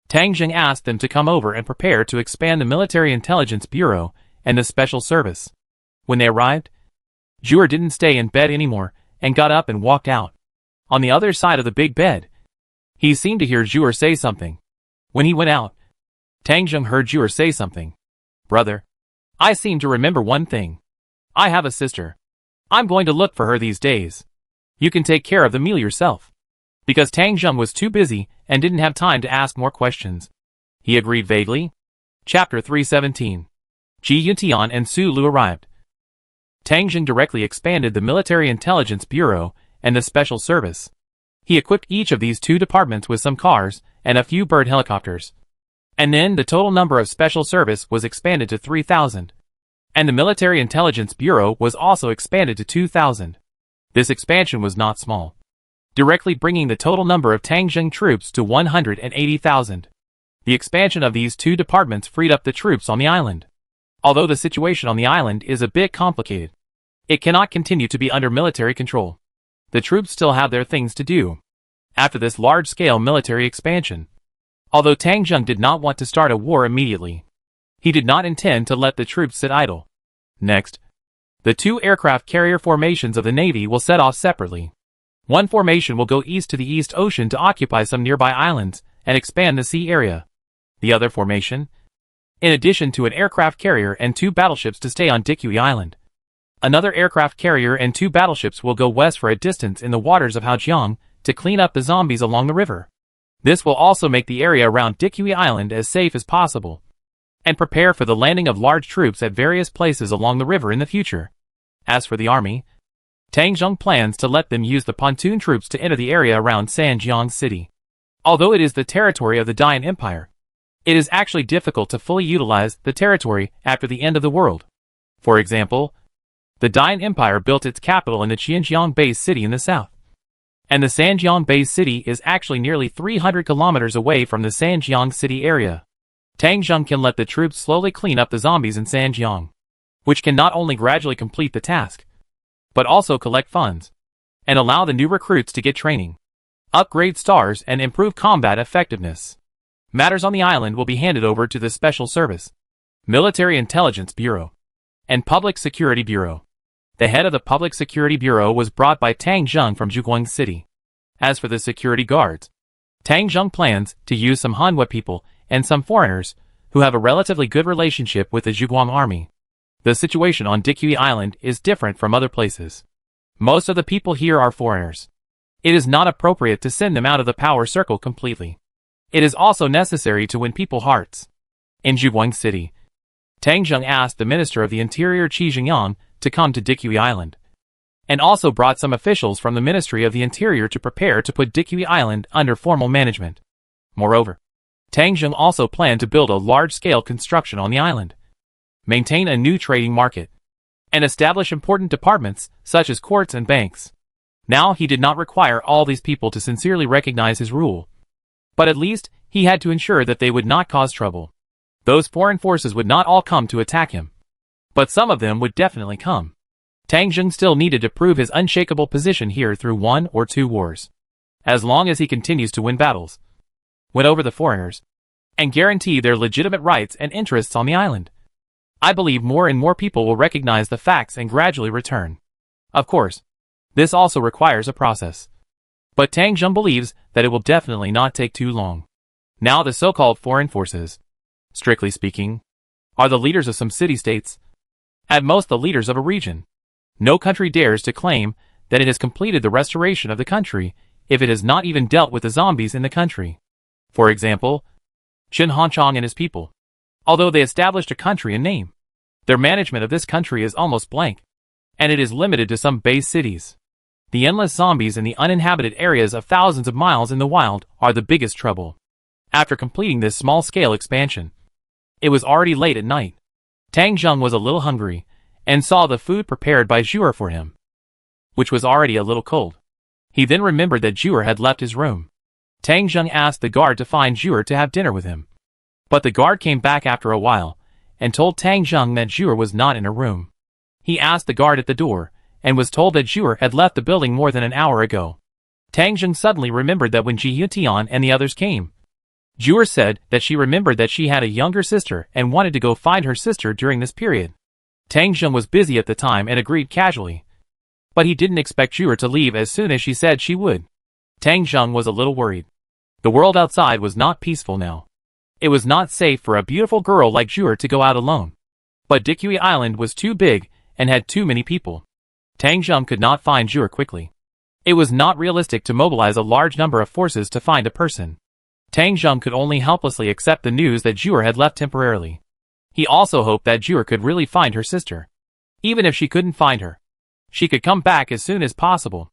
Tang Zheng asked them to come over and prepare to expand the Military Intelligence Bureau and the Special Service. When they arrived, Zhuer didn't stay in bed anymore and got up and walked out. On the other side of the big bed, he seemed to hear Zhuer say something. When he went out, Tang Zheng heard Zhuer say something. Brother, I seem to remember one thing. I have a sister. I'm going to look for her these days. You can take care of the meal yourself. Because Tang Zheng was too busy and didn't have time to ask more questions. He agreed vaguely. Chapter 317. Ji Yuntian and Su Lu arrived. Tang Zheng directly expanded the Military Intelligence Bureau and the Special Service. He equipped each of these two departments with some cars and a few bird helicopters. And then the total number of Special Service was expanded to 3,000. And the Military Intelligence Bureau was also expanded to 2,000. This expansion was not small, directly bringing the total number of Tang Zheng troops to 180,000. The expansion of these two departments freed up the troops on the island. Although the situation on the island is a bit complicated, it cannot continue to be under military control. The troops still have their things to do. After this large-scale military expansion, although Tang Zheng did not want to start a war immediately, he did not intend to let the troops sit idle. Next, the two aircraft carrier formations of the Navy will set off separately. One formation will go east to the East Ocean to occupy some nearby islands and expand the sea area. The other formation, in addition to an aircraft carrier and two battleships to stay on Dikui Island. Another aircraft carrier and two battleships will go west for a distance in the waters of Haojiang to clean up the zombies along the river. This will also make the area around Dikui Island as safe as possible, and prepare for the landing of large troops at various places along the river in the future. As for the army, Tang Zheng plans to let them use the pontoon troops to enter the area around Sanjiang City. Although it is the territory of the Dian Empire, it is actually difficult to fully utilize the territory after the end of the world. For example, the Dian Empire built its capital in the Xinjiang-based city in the south. And the Sanjiang-based city is actually nearly 300 kilometers away from the Sanjiang city area. Tang Zheng can let the troops slowly clean up the zombies in Sanjiang, which can not only gradually complete the task, but also collect funds, and allow the new recruits to get training, upgrade stars and improve combat effectiveness. Matters on the island will be handed over to the Special Service, Military Intelligence Bureau, and Public Security Bureau. The head of the Public Security Bureau was brought by Tang Zheng from Zhuguang City. As for the security guards, Tang Zheng plans to use some Hanwha people and some foreigners who have a relatively good relationship with the Zhuguang army. The situation on Dikui Island is different from other places. Most of the people here are foreigners. It is not appropriate to send them out of the power circle completely. It is also necessary to win people's hearts. In Zhuguang City, Tang Zheng asked the Minister of the Interior Qi Jingyang to come to Dikui Island, and also brought some officials from the Ministry of the Interior to prepare to put Dikui Island under formal management. Moreover, Tang Zheng also planned to build a large-scale construction on the island, maintain a new trading market, and establish important departments such as courts and banks. Now he did not require all these people to sincerely recognize his rule, but at least he had to ensure that they would not cause trouble. Those foreign forces would not all come to attack him, but some of them would definitely come. Tang Zheng still needed to prove his unshakable position here through 1 or 2 wars, as long as he continues to win battles, win over the foreigners, and guarantee their legitimate rights and interests on the island. I believe more and more people will recognize the facts and gradually return. Of course, this also requires a process. But Tang Zheng believes that it will definitely not take too long. Now the so-called foreign forces, strictly speaking, are the leaders of some city-states, at most the leaders of a region. No country dares to claim that it has completed the restoration of the country if it has not even dealt with the zombies in the country. For example, Qin Hanchang and his people, although they established a country in name, their management of this country is almost blank, and it is limited to some base cities. The endless zombies in the uninhabited areas of thousands of miles in the wild are the biggest trouble. After completing this small-scale expansion, it was already late at night. Tang Zheng was a little hungry, and saw the food prepared by Zhuer for him, which was already a little cold. He then remembered that Zhuer had left his room. Tang Zheng asked the guard to find Zhuer to have dinner with him. But the guard came back after a while, and told Tang Zheng that Zhuer was not in her room. He asked the guard at the door, and was told that Zhuer had left the building more than an hour ago. Tang Zheng suddenly remembered that when Ji Yutian and the others came, Zhuer said that she remembered that she had a younger sister and wanted to go find her sister during this period. Tang Zheng was busy at the time and agreed casually. But he didn't expect Zhuer to leave as soon as she said she would. Tang Zheng was a little worried. The world outside was not peaceful now. It was not safe for a beautiful girl like Zhuer to go out alone. But Dikui Island was too big and had too many people. Tang Zheng could not find Zhuer quickly. It was not realistic to mobilize a large number of forces to find a person. Tang Zheng could only helplessly accept the news that Zhuer had left temporarily. He also hoped that Zhuer could really find her sister. Even if she couldn't find her, she could come back as soon as possible.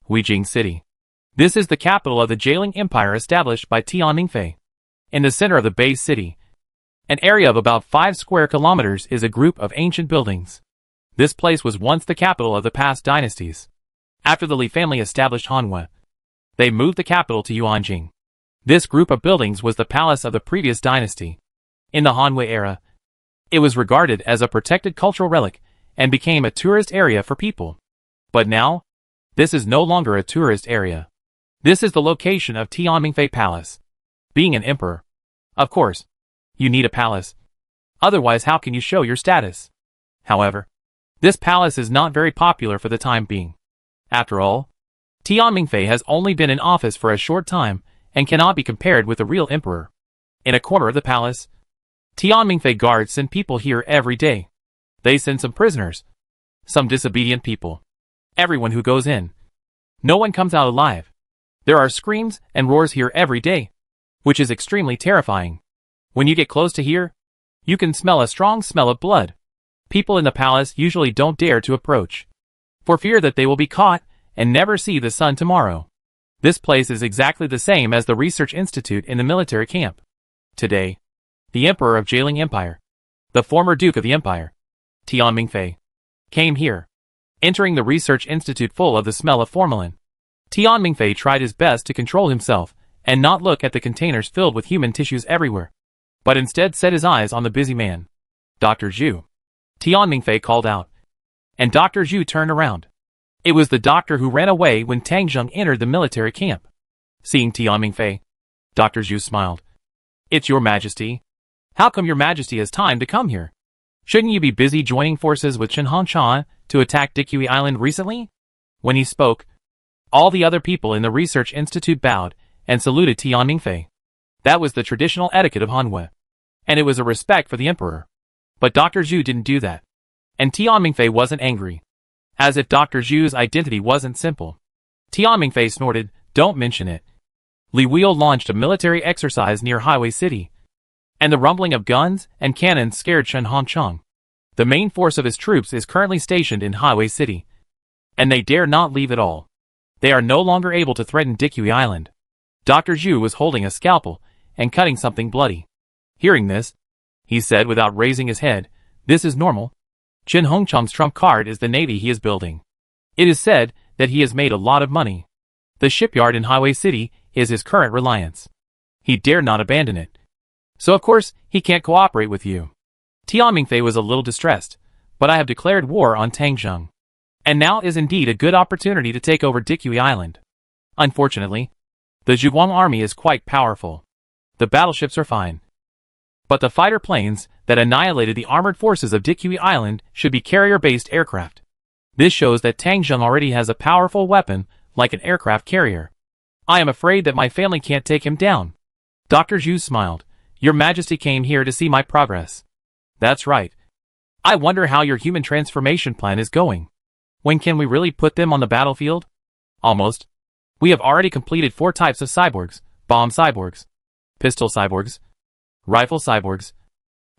Huijing City. This is the capital of the Jialing Empire established by Tianmingfei. In the center of the base city, an area of about 5 square kilometers, is a group of ancient buildings. This place was once the capital of the past dynasties. After the Li family established Hanwei, they moved the capital to Yuanjing. This group of buildings was the palace of the previous dynasty. In the Hanwei era, it was regarded as a protected cultural relic and became a tourist area for people. But now, this is no longer a tourist area. This is the location of Tianmingfei Palace. Being an emperor, of course, you need a palace. Otherwise, how can you show your status? However, this palace is not very popular for the time being. After all, Tianmingfei has only been in office for a short time and cannot be compared with the real emperor. In a corner of the palace, Tianmingfei guards send people here every day. They send some prisoners, some disobedient people. Everyone who goes in, no one comes out alive. There are screams and roars here every day, which is extremely terrifying. When you get close to here, you can smell a strong smell of blood. People in the palace usually don't dare to approach, for fear that they will be caught and never see the sun tomorrow. This place is exactly the same as the research institute in the military camp. Today, the emperor of Jialing Empire, the former duke of the empire, Tianmingfei, came here, entering the research institute full of the smell of formalin. Tianmingfei tried his best to control himself and not look at the containers filled with human tissues everywhere, but instead set his eyes on the busy man. Dr. Zhu. Tianmingfei called out, and Dr. Zhu turned around. It was the doctor who ran away when Tang Zheng entered the military camp. Seeing Tianmingfei, Dr. Zhu smiled. It's your majesty. How come your majesty has time to come here? Shouldn't you be busy joining forces with Chen Hongchan to attack Dikui Island recently? When he spoke, all the other people in the research institute bowed and saluted Tianmingfei. That was the traditional etiquette of Hanwei, and it was a respect for the emperor. But Dr. Zhu didn't do that, and Tianmingfei wasn't angry, as if Dr. Zhu's identity wasn't simple. Tianmingfei snorted, "Don't mention it." Li Wheel launched a military exercise near Highway City, and the rumbling of guns and cannons scared Chen Hongchang. The main force of his troops is currently stationed in Highway City, and they dare not leave at all. They are no longer able to threaten Dikui Island. Dr. Zhu was holding a scalpel and cutting something bloody. Hearing this, he said without raising his head, "This is normal. Chen Hongchang's trump card is the navy he is building. It is said that he has made a lot of money. The shipyard in Highway City is his current reliance. He dare not abandon it. So of course, he can't cooperate with you." Tianmingfei was a little distressed, but I have declared war on Tang Zheng. And now is indeed a good opportunity to take over Dikui Island. Unfortunately, the Zhuguang army is quite powerful. The battleships are fine, but the fighter planes that annihilated the armored forces of Dikui Island should be carrier-based aircraft. This shows that Tang Zheng already has a powerful weapon like an aircraft carrier. I am afraid that my family can't take him down. Dr. Zhu smiled. "Your Majesty came here to see my progress." "That's right. I wonder how your human transformation plan is going. When can we really put them on the battlefield?" "Almost. We have already completed 4 types of cyborgs: bomb cyborgs, pistol cyborgs, rifle cyborgs,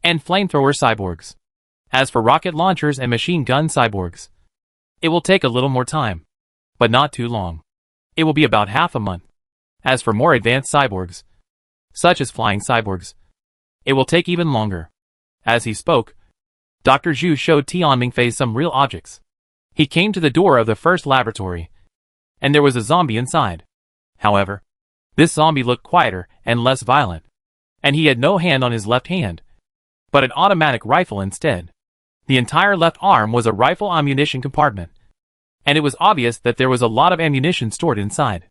and flamethrower cyborgs. As for rocket launchers and machine gun cyborgs, it will take a little more time, but not too long. It will be about half a month. As for more advanced cyborgs, such as flying cyborgs, it will take even longer." As he spoke, Dr. Zhu showed Tian Mingfei some real objects. He came to the door of the first laboratory, and there was a zombie inside. However, this zombie looked quieter and less violent, and he had no hand on his left hand, but an automatic rifle instead. The entire left arm was a rifle ammunition compartment, and it was obvious that there was a lot of ammunition stored inside.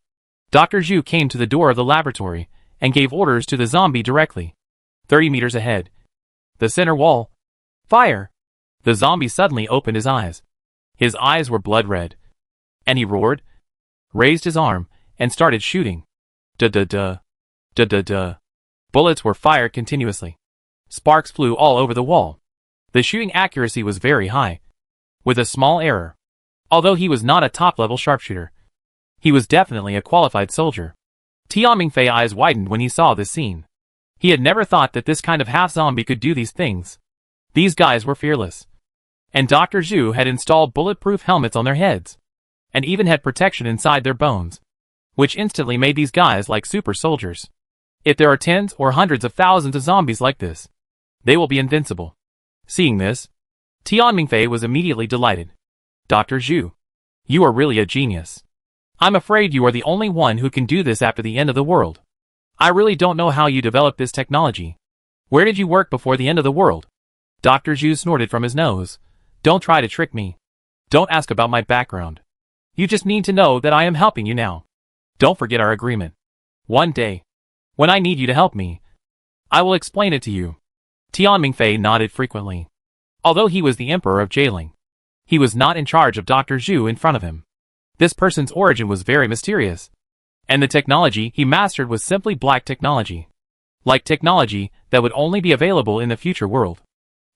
Dr. Zhu came to the door of the laboratory and gave orders to the zombie directly. 30 meters ahead. The center wall. Fire! The zombie suddenly opened his eyes. His eyes were blood red, and he roared, raised his arm, and started shooting. Da-da-da. Da-da-da. Bullets were fired continuously. Sparks flew all over the wall. The shooting accuracy was very high, with a small error. Although he was not a top-level sharpshooter, he was definitely a qualified soldier. Tian Mingfei's eyes widened when he saw this scene. He had never thought that this kind of half-zombie could do these things. These guys were fearless. And Dr. Zhu had installed bulletproof helmets on their heads, and even had protection inside their bones, which instantly made these guys like super soldiers. If there are tens or hundreds of thousands of zombies like this, they will be invincible. Seeing this, Tian Mingfei was immediately delighted. Dr. Zhu, you are really a genius. I'm afraid you are the only one who can do this after the end of the world. I really don't know how you developed this technology. Where did you work before the end of the world? Dr. Zhu snorted from his nose. Don't try to trick me. Don't ask about my background. You just need to know that I am helping you now. Don't forget our agreement. One day, when I need you to help me, I will explain it to you. Tian Mingfei nodded frequently. Although he was the emperor of Jailing, he was not in charge of Dr. Zhu in front of him. This person's origin was very mysterious, and the technology he mastered was simply black technology, like technology that would only be available in the future world.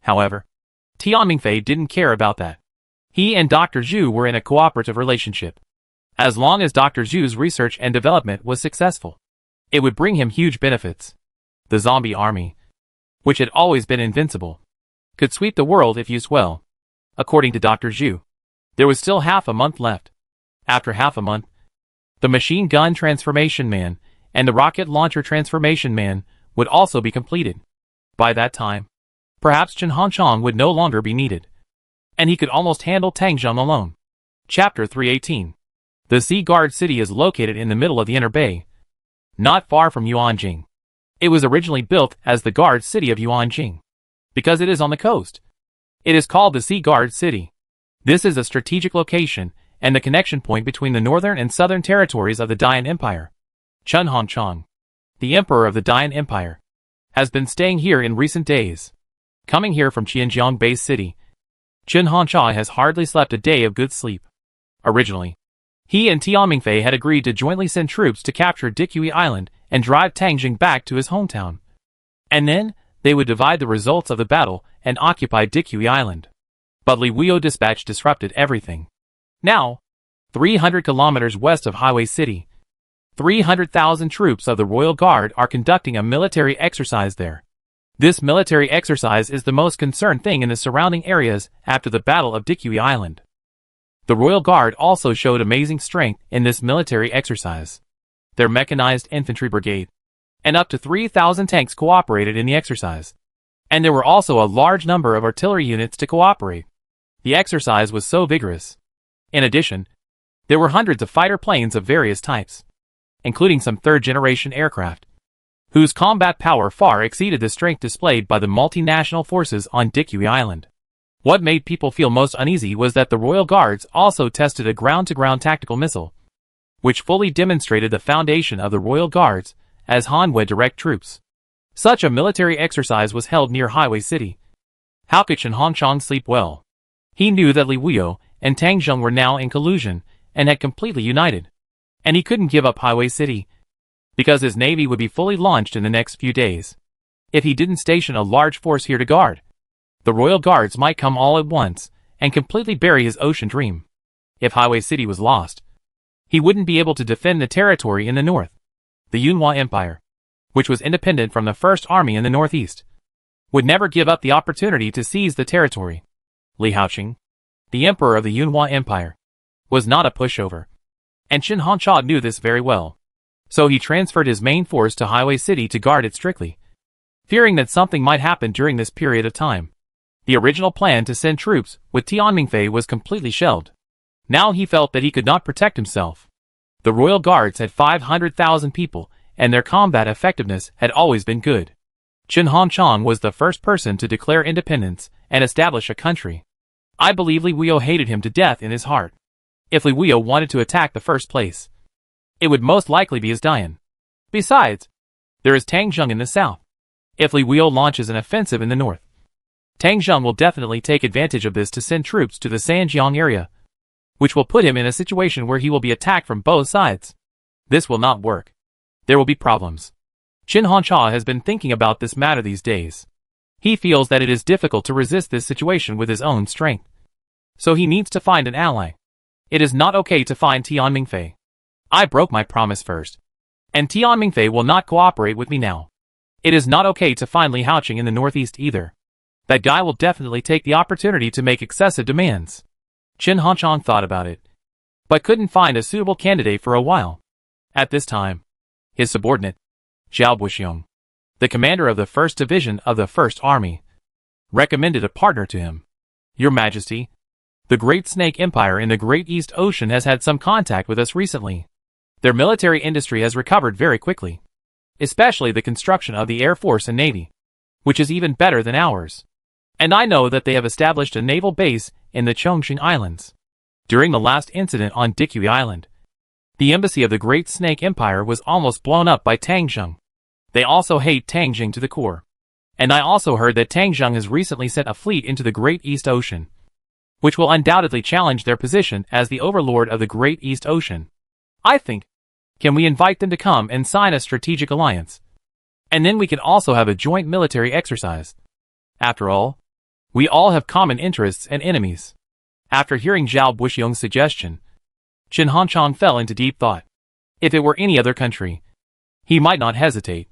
However, Tian Mingfei didn't care about that. He and Dr. Zhu were in a cooperative relationship. As long as Dr. Zhu's research and development was successful, it would bring him huge benefits. The zombie army, which had always been invincible, could sweep the world if used well. According to Dr. Zhu, there was still half a month left. After half a month, the machine gun transformation man and the rocket launcher transformation man would also be completed. By that time, perhaps Chen Hanchang would no longer be needed, and he could almost handle Tangzheng alone. Chapter 318. The Sea Guard City is located in the middle of the Inner Bay, not far from Yuanjing. It was originally built as the Guard City of Yuanjing, because it is on the coast. It is called the Sea Guard City. This is a strategic location and the connection point between the northern and southern territories of the Dian Empire. Chen Hanchang, the emperor of the Dian Empire, has been staying here in recent days. Coming here from Qianjiang base city, Chen Hanchang has hardly slept a day of good sleep. Originally, he and Tian Mingfei had agreed to jointly send troops to capture Dikui Island and drive Tangjing back to his hometown. And then, they would divide the results of the battle and occupy Dikui Island. But Li Wuyo dispatch disrupted everything. Now, 300 kilometers west of Highway City, 300,000 troops of the Royal Guard are conducting a military exercise there. This military exercise is the most concerned thing in the surrounding areas after the Battle of Dikui Island. The Royal Guard also showed amazing strength in this military exercise. Their mechanized infantry brigade and up to 3,000 tanks cooperated in the exercise. And there were also a large number of artillery units to cooperate. The exercise was so vigorous. In addition, there were hundreds of fighter planes of various types, including some third-generation aircraft, whose combat power far exceeded the strength displayed by the multinational forces on Dikui Island. What made people feel most uneasy was that the Royal Guards also tested a ground-to-ground tactical missile, which fully demonstrated the foundation of the Royal Guards as Hanwei direct troops. Such a military exercise was held near Highway City. How could Chen Hanchang sleep well? He knew that Li Wuyo and Tangzheng were now in collusion and had completely united. And he couldn't give up Highway City, because his navy would be fully launched in the next few days. If he didn't station a large force here to guard, the Royal Guards might come all at once and completely bury his ocean dream. If Highway City was lost, he wouldn't be able to defend the territory in the north. The Yunhua Empire, which was independent from the First Army in the northeast, would never give up the opportunity to seize the territory. Li Haoqing, the emperor of the Yunhua Empire, was not a pushover, and Chen Hanchang knew this very well. So he transferred his main force to Highway City to guard it strictly, fearing that something might happen during this period of time. The original plan to send troops with Tianmingfei was completely shelved. Now he felt that he could not protect himself. The royal guards had 500,000 people, and their combat effectiveness had always been good. Chen Hanchang was the first person to declare independence and establish a country. I believe Li Wuyo hated him to death in his heart. If Li Wuyo wanted to attack the first place, it would most likely be his Dian. Besides, there is Tang Zheng in the south. If Li Wuyo launches an offensive in the north, Tang Zheng will definitely take advantage of this to send troops to the Sanjiang area, which will put him in a situation where he will be attacked from both sides. This will not work. There will be problems. Qin Hancha has been thinking about this matter these days. He feels that it is difficult to resist this situation with his own strength. So he needs to find an ally. It is not okay to find Tianmingfei. I broke my promise first. And Tianmingfei will not cooperate with me now. It is not okay to find Li Haoqing in the northeast either. That guy will definitely take the opportunity to make excessive demands. Qin Hanchang thought about it, but couldn't find a suitable candidate for a while. At this time, his subordinate, Zhao Buxiong, the commander of the 1st Division of the 1st Army, recommended a partner to him. Your Majesty, the Great Snake Empire in the Great East Ocean has had some contact with us recently. Their military industry has recovered very quickly, especially the construction of the Air Force and Navy, which is even better than ours. And I know that they have established a naval base in the Chongqing Islands. During the last incident on Dikui Island, the embassy of the Great Snake Empire was almost blown up by Tang Zheng. They also hate Tang Zheng to the core. And I also heard that Tang Zheng has recently sent a fleet into the Great East Ocean, which will undoubtedly challenge their position as the overlord of the Great East Ocean. I think, can we invite them to come and sign a strategic alliance? And then we can also have a joint military exercise. After all, we all have common interests and enemies. After hearing Zhao Buxiong's suggestion, Qin Hanchang fell into deep thought. If it were any other country, he might not hesitate.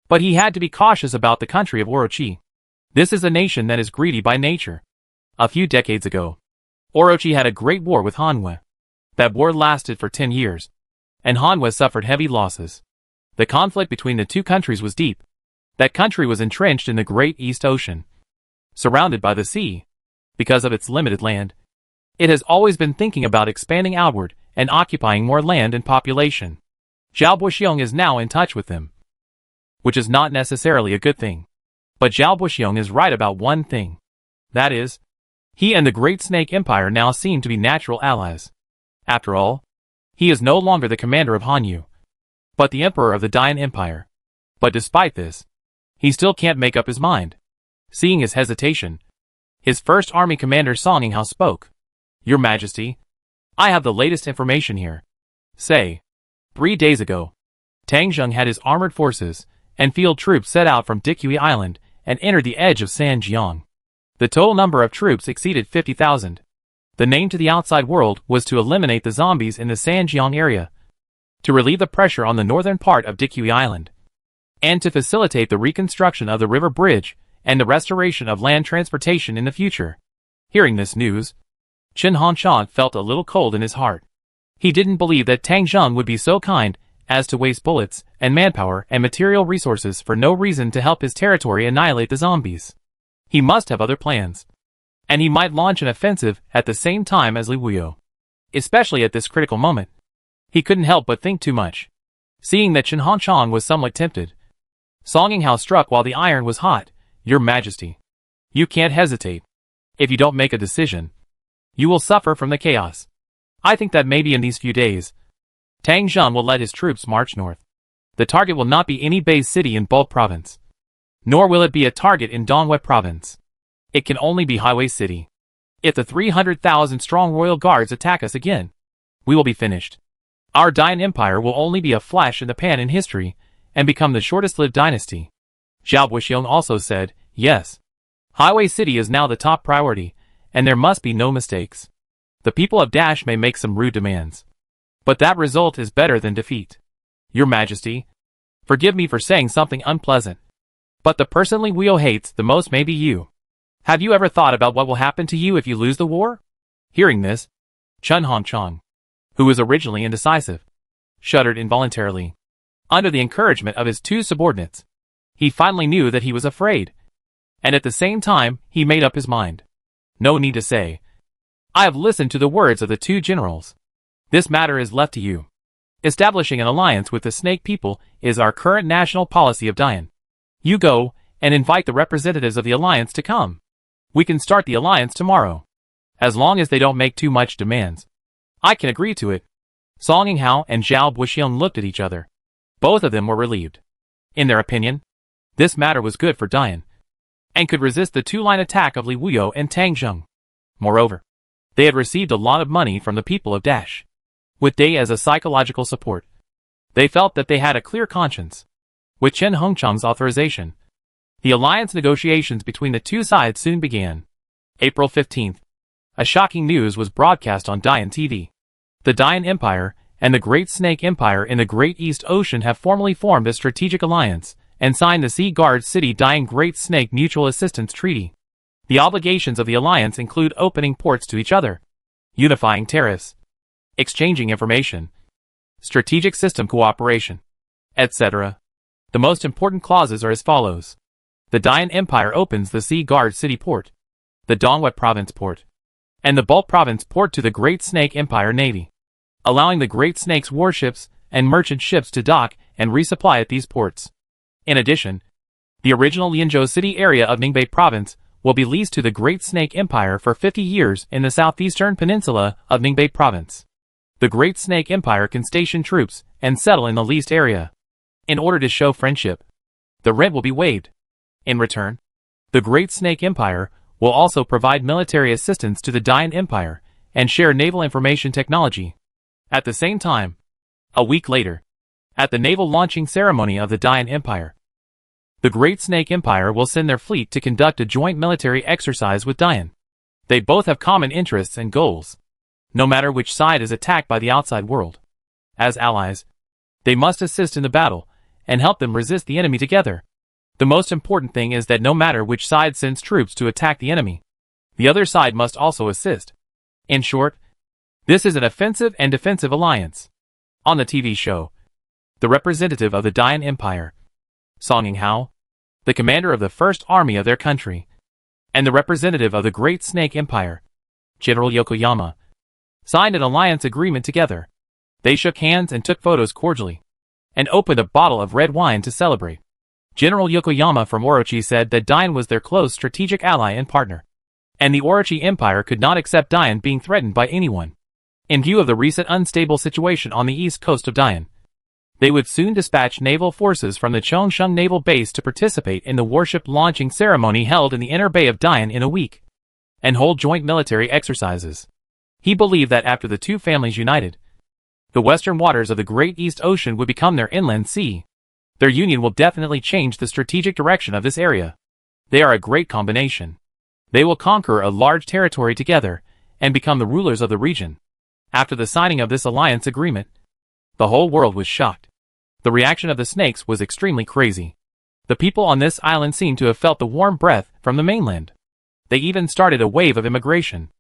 But he had to be cautious about the country of Orochi. This is a nation that is greedy by nature. A few decades ago, Orochi had a great war with Hanwei. That war lasted for 10 years, and Hanwei suffered heavy losses. The conflict between the two countries was deep. That country was entrenched in the Great East Ocean, surrounded by the sea. Because of its limited land, it has always been thinking about expanding outward and occupying more land and population. Zhao Buxiong is now in touch with them, which is not necessarily a good thing. But Zhao Buxiong is right about one thing. That is, he and the Great Snake Empire now seem to be natural allies. After all, he is no longer the commander of Hanyu, but the emperor of the Dian Empire. But despite this, he still can't make up his mind. Seeing his hesitation, his 1st Army commander Song Yinghao spoke. Your Majesty, I have the latest information here. Say, 3 days ago, Tang Zheng had his armored forces and field troops set out from Dikui Island and entered the edge of Sanjiang. The total number of troops exceeded 50,000. The name to the outside world was to eliminate the zombies in the Sanjiang area, to relieve the pressure on the northern part of Dikui Island, and to facilitate the reconstruction of the river bridge and the restoration of land transportation in the future. Hearing this news, Qin Hanchang felt a little cold in his heart. He didn't believe that Tang Zheng would be so kind as to waste bullets and manpower and material resources for no reason to help his territory annihilate the zombies. He must have other plans. And he might launch an offensive at the same time as Li Wuyo. Especially at this critical moment. He couldn't help but think too much. Seeing that Qin Hanchang was somewhat tempted, Song Yinghao struck while the iron was hot. Your Majesty, you can't hesitate. If you don't make a decision, you will suffer from the chaos. I think that maybe in these few days, Tang Zheng will let his troops march north. The target will not be any base city in Bulk Province, nor will it be a target in Dongwei Province. It can only be Highway City. If the 300,000 strong royal guards attack us again, we will be finished. Our Dian Empire will only be a flash in the pan in history and become the shortest-lived dynasty. Zhao Buxiong also said, yes. Highway City is now the top priority, and there must be no mistakes. The people of Dash may make some rude demands, but that result is better than defeat. Your Majesty, forgive me for saying something unpleasant, but the person Li Wuyo hates the most may be you. Have you ever thought about what will happen to you if you lose the war? Hearing this, Qin Hanchang, who was originally indecisive, shuddered involuntarily. Under the encouragement of his 2 subordinates, he finally knew that he was afraid. And at the same time, he made up his mind. No need to say, I have listened to the words of the two generals. This matter is left to you. Establishing an alliance with the Snake people is our current national policy of Dian. You go and invite the representatives of the alliance to come. We can start the alliance tomorrow. As long as they don't make too much demands. I can agree to it. Song Yinghao and Zhao Buxian looked at each other. Both of them were relieved. In their opinion, this matter was good for Dian, and could resist the two-line attack of Li Wuyo and Tang Zheng. Moreover, they had received a lot of money from the people of Dash. With Day as a psychological support, they felt that they had a clear conscience. With Chen Hongchang's authorization, the alliance negotiations between the two sides soon began. April 15th. A shocking news was broadcast on Dian TV. The Dian Empire and the Great Snake Empire in the Great East Ocean have formally formed a strategic alliance and signed the Sea Guard City Dian Great Snake Mutual Assistance Treaty. The obligations of the alliance include opening ports to each other, unifying tariffs, exchanging information, strategic system cooperation, etc. The most important clauses are as follows. The Dian Empire opens the Sea Guard City Port, the Dongwet Province Port, and the Bulk Province Port to the Great Snake Empire Navy, allowing the Great Snake's warships and merchant ships to dock and resupply at these ports. In addition, the original Lianzhou City area of Ningbai Province will be leased to the Great Snake Empire for 50 years in the southeastern peninsula of Ningbai Province. The Great Snake Empire can station troops and settle in the leased area. In order to show friendship, the rent will be waived. In return, the Great Snake Empire will also provide military assistance to the Dian Empire and share naval information technology. At the same time, a week later, at the naval launching ceremony of the Dian Empire, the Great Snake Empire will send their fleet to conduct a joint military exercise with Dian. They both have common interests and goals, no matter which side is attacked by the outside world. As allies, they must assist in the battle and help them resist the enemy together. The most important thing is that no matter which side sends troops to attack the enemy, the other side must also assist. In short, this is an offensive and defensive alliance. On the TV show, the representative of the Dian Empire, Song Yinghao, the commander of the First Army of their country, and the representative of the Great Snake Empire, General Yokoyama, signed an alliance agreement together. They shook hands and took photos cordially, and opened a bottle of red wine to celebrate. General Yokoyama from Orochi said that Dian was their close strategic ally and partner, and the Orochi Empire could not accept Dian being threatened by anyone. In view of the recent unstable situation on the east coast of Dian, they would soon dispatch naval forces from the Chongsheng Naval Base to participate in the warship launching ceremony held in the inner bay of Dian in a week, and hold joint military exercises. He believed that after the two families united, the western waters of the Great East Ocean would become their inland sea. Their union will definitely change the strategic direction of this area. They are a great combination. They will conquer a large territory together and become the rulers of the region. After the signing of this alliance agreement, the whole world was shocked. The reaction of the snakes was extremely crazy. The people on this island seemed to have felt the warm breath from the mainland. They even started a wave of immigration.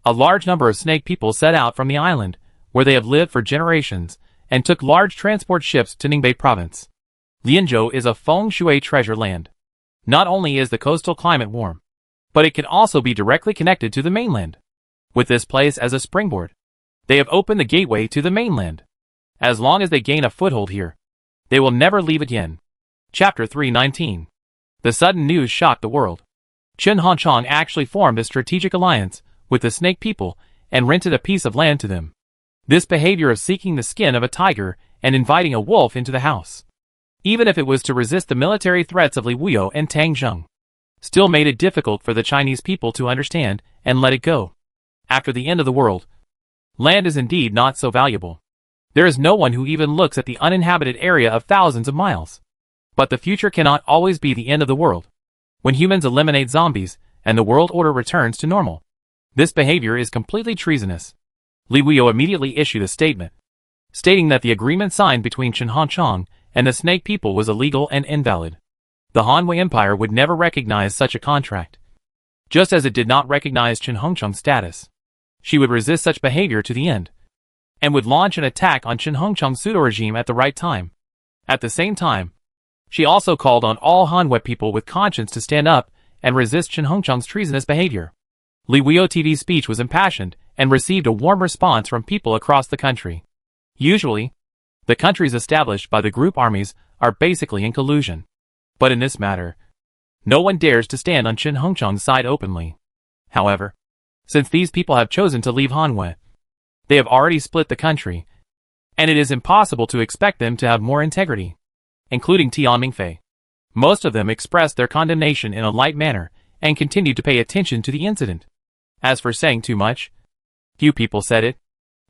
A large number of snake people set out from the island, where they have lived for generations, and took large transport ships to Ningbai Province. Lianzhou is a feng shui treasure land. Not only is the coastal climate warm, but it can also be directly connected to the mainland. With this place as a springboard, they have opened the gateway to the mainland. As long as they gain a foothold here, they will never leave again. Chapter 319. The sudden news shocked the world. Chen Hongchang actually formed a strategic alliance with the snake people and rented a piece of land to them. This behavior of seeking the skin of a tiger and inviting a wolf into the house, even if it was to resist the military threats of Li Wuyo and Tang Zheng, still made it difficult for the Chinese people to understand and let it go. After the end of the world, land is indeed not so valuable. There is no one who even looks at the uninhabited area of thousands of miles. But the future cannot always be the end of the world. When humans eliminate zombies and the world order returns to normal, this behavior is completely treasonous. Li Wuyo immediately issued a statement, stating that the agreement signed between Chen Hongchang and the snake people was illegal and invalid. The Han Empire would never recognize such a contract. Just as it did not recognize Chen Hongchang's status, she would resist such behavior to the end, and would launch an attack on Chen Hongchang's pseudo-regime at the right time. At the same time, she also called on all Han people with conscience to stand up and resist Chen Hongchang's treasonous behavior. Li Wuyo TV's speech was impassioned and received a warm response from people across the country. Usually, the countries established by the group armies are basically in collusion. But in this matter, no one dares to stand on Chen Hongchang's side openly. However, since these people have chosen to leave Hanwei, they have already split the country, and it is impossible to expect them to have more integrity, including Tian Mingfei. Most of them expressed their condemnation in a light manner and continued to pay attention to the incident. As for saying too much, few people said it.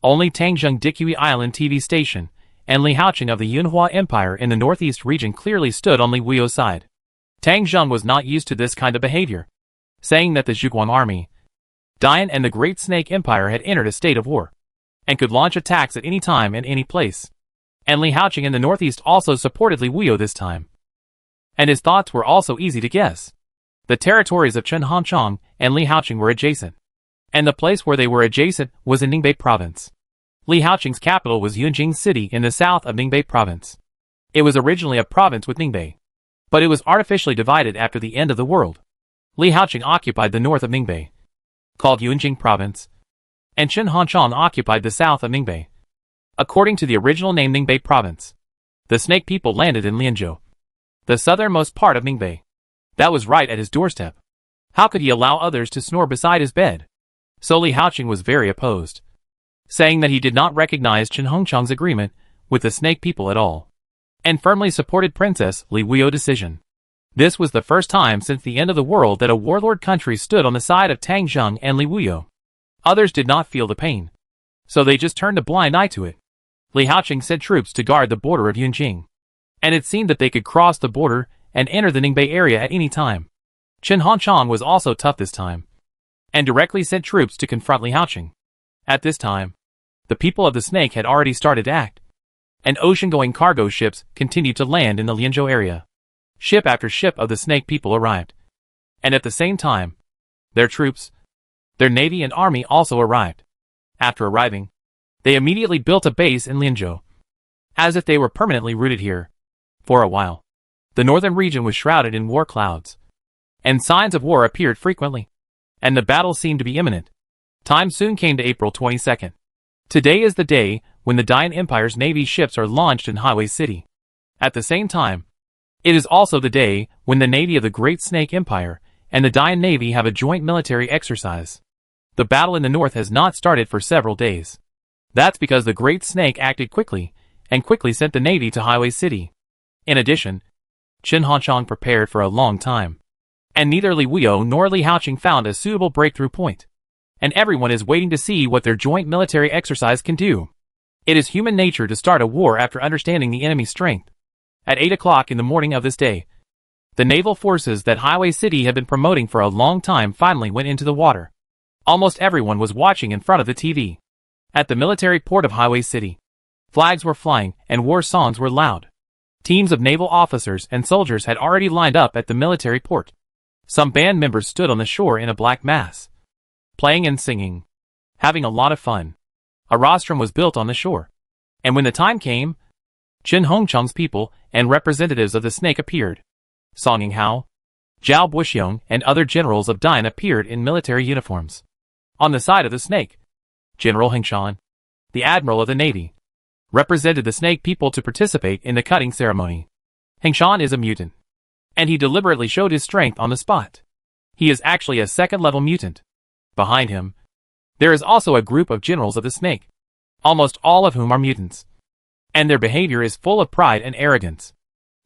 Only Tangzheng Dikui Island TV station and Li Haoqing of the Yunhua Empire in the northeast region clearly stood on Li Wuyo's side. Tangzheng was not used to this kind of behavior, saying that the Zhuguang army, Dian and the Great Snake Empire had entered a state of war, and could launch attacks at any time and any place. And Li Haoqing in the northeast also supported Li Wuyo this time. And his thoughts were also easy to guess. The territories of Chen Hongchang and Li Haoqing were adjacent, and the place where they were adjacent was in Ningbai province. Li Haoqing's capital was Yunjing City in the south of Ningbai province. It was originally a province with Ningbai, but it was artificially divided after the end of the world. Li Haoqing occupied the north of Ningbai, called Yunjing province, and Chen Hongchang occupied the south of Ningbai. According to the original name Ningbai province, the snake people landed in Lianzhou, the southernmost part of Ningbai. That was right at his doorstep. How could he allow others to snore beside his bed? So Li Haoqing was very opposed, saying that he did not recognize Chen Hongchang's agreement with the snake people at all, and firmly supported Princess Li Wuyo's decision. This was the first time since the end of the world that a warlord country stood on the side of Tangzheng and Li Wuyo. Others did not feel the pain, so they just turned a blind eye to it. Li Haoqing sent troops to guard the border of Yunjing, and it seemed that they could cross the border and enter the Ningbai area at any time. Chen Hongchang was also tough this time, and directly sent troops to confront Li Haoqing. At this time, the people of the snake had already started to act, and ocean-going cargo ships continued to land in the Lianzhou area. Ship after ship of the snake people arrived, and at the same time, their troops, their navy and army also arrived. After arriving, they immediately built a base in Lianzhou, as if they were permanently rooted here. For a while, the northern region was shrouded in war clouds, and signs of war appeared frequently, and the battle seemed to be imminent. Time soon came to April 22nd. Today is the day when the Dian Empire's navy ships are launched in Highway City. At the same time, it is also the day when the navy of the Great Snake Empire and the Dian Navy have a joint military exercise. The battle in the north has not started for several days. That's because the Great Snake acted quickly, and quickly sent the navy to Highway City. In addition, Chen Hongchang prepared for a long time, and neither Li Wuyo nor Li Haoqing found a suitable breakthrough point. And everyone is waiting to see what their joint military exercise can do. It is human nature to start a war after understanding the enemy's strength. At 8 o'clock in the morning of this day, the naval forces that Highway City had been promoting for a long time finally went into the water. Almost everyone was watching in front of the TV. At the military port of Highway City, flags were flying and war songs were loud. Teams of naval officers and soldiers had already lined up at the military port. Some band members stood on the shore in a black mass, playing and singing, having a lot of fun. A rostrum was built on the shore, and when the time came, Chen Hongchang's people and representatives of the snake appeared. Song Yinghao, Zhao Buxiong and other generals of Dian appeared in military uniforms. On the side of the snake, General Hengshan, the admiral of the navy, represented the snake people to participate in the cutting ceremony. Hengshan is a mutant, and he deliberately showed his strength on the spot. He is actually a second-level mutant. Behind him, there is also a group of generals of the snake, almost all of whom are mutants, and their behavior is full of pride and arrogance.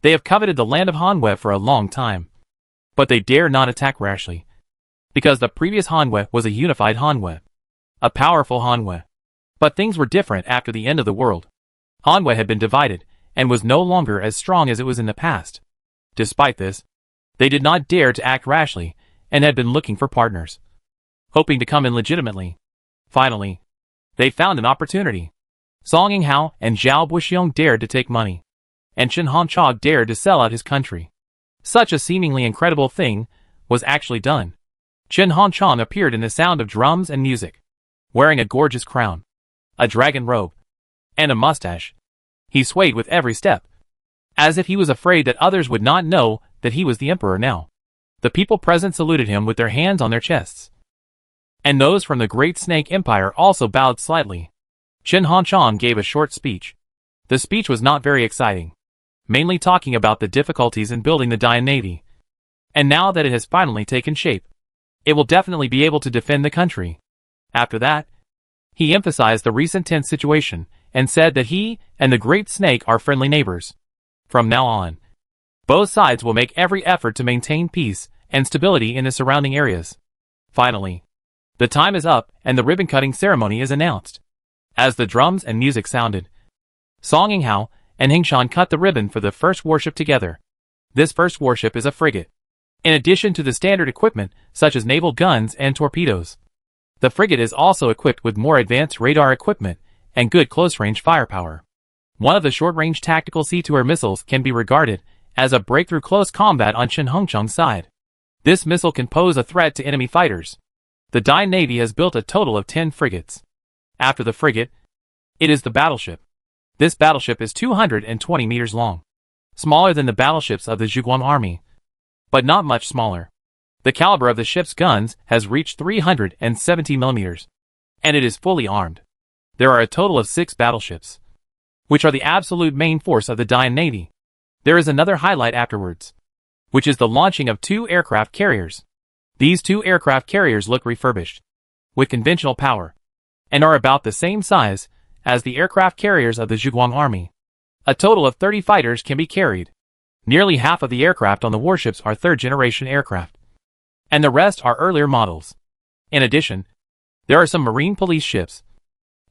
They have coveted the land of Hanwei for a long time, but they dare not attack rashly, because the previous Hanwei was a unified Hanwei, a powerful Hanwei. But things were different after the end of the world. Hanwei had been divided, and was no longer as strong as it was in the past. Despite this, they did not dare to act rashly, and had been looking for partners, hoping to come in legitimately. Finally, they found an opportunity. Song Yinghao and Zhao Buxiong dared to take money, and Chen Hongchang dared to sell out his country. Such a seemingly incredible thing was actually done. Chen Hongchang appeared in the sound of drums and music, wearing a gorgeous crown, a dragon robe, and a mustache. He swayed with every step, as if he was afraid that others would not know that he was the emperor now. The people present saluted him with their hands on their chests. And those from the Great Snake Empire also bowed slightly. Chen Hanchang gave a short speech. The speech was not very exciting, mainly talking about the difficulties in building the Dian Navy. And now that it has finally taken shape, it will definitely be able to defend the country. After that, he emphasized the recent tense situation and said that he and the Great Snake are friendly neighbors. From now on, both sides will make every effort to maintain peace and stability in the surrounding areas. Finally, the time is up and the ribbon-cutting ceremony is announced. As the drums and music sounded, Song Yinghao and Hingshan cut the ribbon for the first warship together. This first warship is a frigate. In addition to the standard equipment such as naval guns and torpedoes, the frigate is also equipped with more advanced radar equipment and good close-range firepower. One of the short-range tactical C-2 missiles can be regarded as a breakthrough close combat on Chen Hongchang's side. This missile can pose a threat to enemy fighters. The Dian Navy has built a total of 10 frigates. After the frigate, it is the battleship. This battleship is 220 meters long, smaller than the battleships of the Zhuguang army, but not much smaller. The caliber of the ship's guns has reached 370 millimeters, and it is fully armed. There are a total of 6 battleships, which are the absolute main force of the Dian Navy. There is another highlight afterwards, which is the launching of 2 aircraft carriers. These 2 aircraft carriers look refurbished, with conventional power, and are about the same size as the aircraft carriers of the Zhuguang army. A total of 30 fighters can be carried. Nearly half of the aircraft on the warships are third-generation aircraft, and the rest are earlier models. In addition, there are some marine police ships,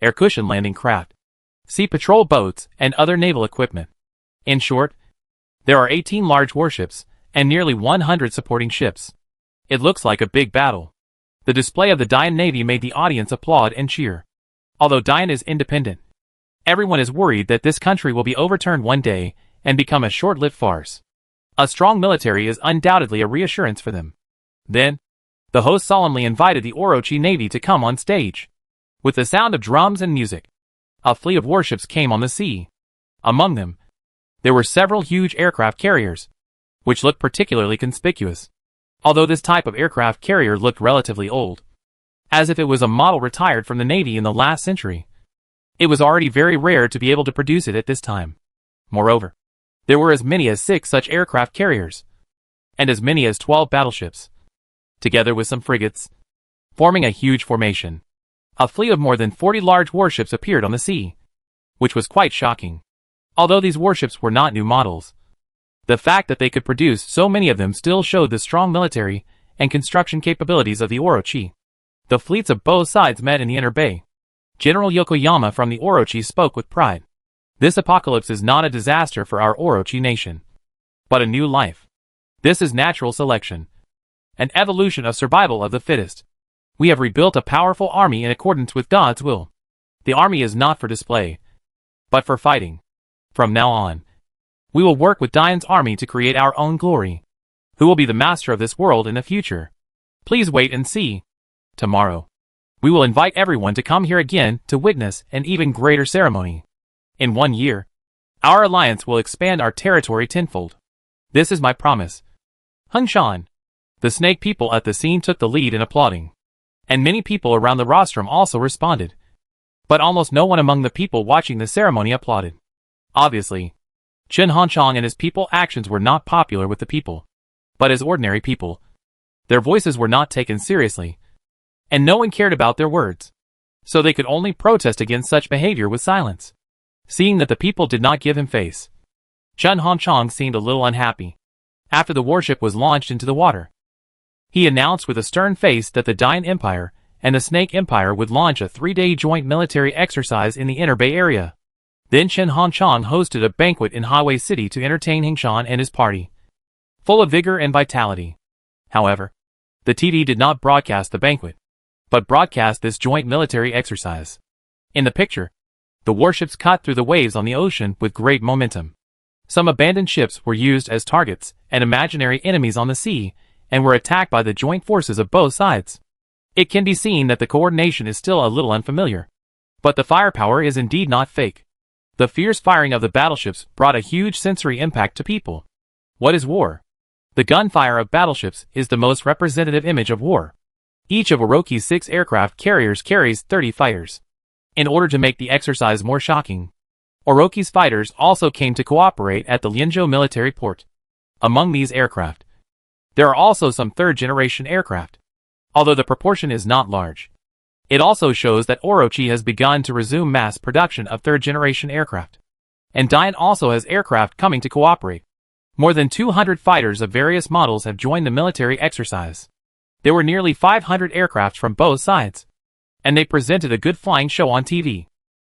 air cushion landing craft, sea patrol boats, and other naval equipment. In short, there are 18 large warships and nearly 100 supporting ships. It looks like a big battle. The display of the Dian Navy made the audience applaud and cheer. Although Dian is independent, everyone is worried that this country will be overturned one day and become a short-lived farce. A strong military is undoubtedly a reassurance for them. Then, the host solemnly invited the Orochi Navy to come on stage. With the sound of drums and music, a fleet of warships came on the sea. Among them, there were several huge aircraft carriers, which looked particularly conspicuous. Although this type of aircraft carrier looked relatively old, as if it was a model retired from the Navy in the last century, it was already very rare to be able to produce it at this time. Moreover, there were as many as 6 such aircraft carriers, and as many as 12 battleships, together with some frigates, forming a huge formation. A fleet of more than 40 large warships appeared on the sea, which was quite shocking. Although these warships were not new models, the fact that they could produce so many of them still showed the strong military and construction capabilities of the Orochi. The fleets of both sides met in the inner bay. General Yokoyama from the Orochi spoke with pride. This apocalypse is not a disaster for our Orochi nation, but a new life. This is natural selection, an evolution of survival of the fittest. We have rebuilt a powerful army in accordance with God's will. The army is not for display, but for fighting. From now on, we will work with Dian's army to create our own glory. Who will be the master of this world in the future? Please wait and see. Tomorrow, we will invite everyone to come here again to witness an even greater ceremony. In 1 year, our alliance will expand our territory tenfold. This is my promise. Hungshan. The snake people at the scene took the lead in applauding, and many people around the rostrum also responded. But almost no one among the people watching the ceremony applauded. Obviously, Chen Hanchang and his people's actions were not popular with the people. But as ordinary people, their voices were not taken seriously, and no one cared about their words. So they could only protest against such behavior with silence. Seeing that the people did not give him face, Chen Hanchang seemed a little unhappy. After the warship was launched into the water, he announced with a stern face that the Dian Empire and the Snake Empire would launch a 3-day joint military exercise in the Inner Bay area. Then Chen Hanchang hosted a banquet in Highway City to entertain Hingshan and his party, full of vigor and vitality. However, the TV did not broadcast the banquet, but broadcast this joint military exercise. In the picture, the warships cut through the waves on the ocean with great momentum. Some abandoned ships were used as targets and imaginary enemies on the sea, and were attacked by the joint forces of both sides. It can be seen that the coordination is still a little unfamiliar, but the firepower is indeed not fake. The fierce firing of the battleships brought a huge sensory impact to people. What is war? The gunfire of battleships is the most representative image of war. Each of Orochi's 6 aircraft carriers carries 30 fighters. In order to make the exercise more shocking, Orochi's fighters also came to cooperate at the Lianzhou military port. Among these aircraft, there are also some third-generation aircraft. Although the proportion is not large, it also shows that Orochi has begun to resume mass production of third-generation aircraft. And Dian also has aircraft coming to cooperate. More than 200 fighters of various models have joined the military exercise. There were nearly 500 aircraft from both sides, and they presented a good flying show on TV.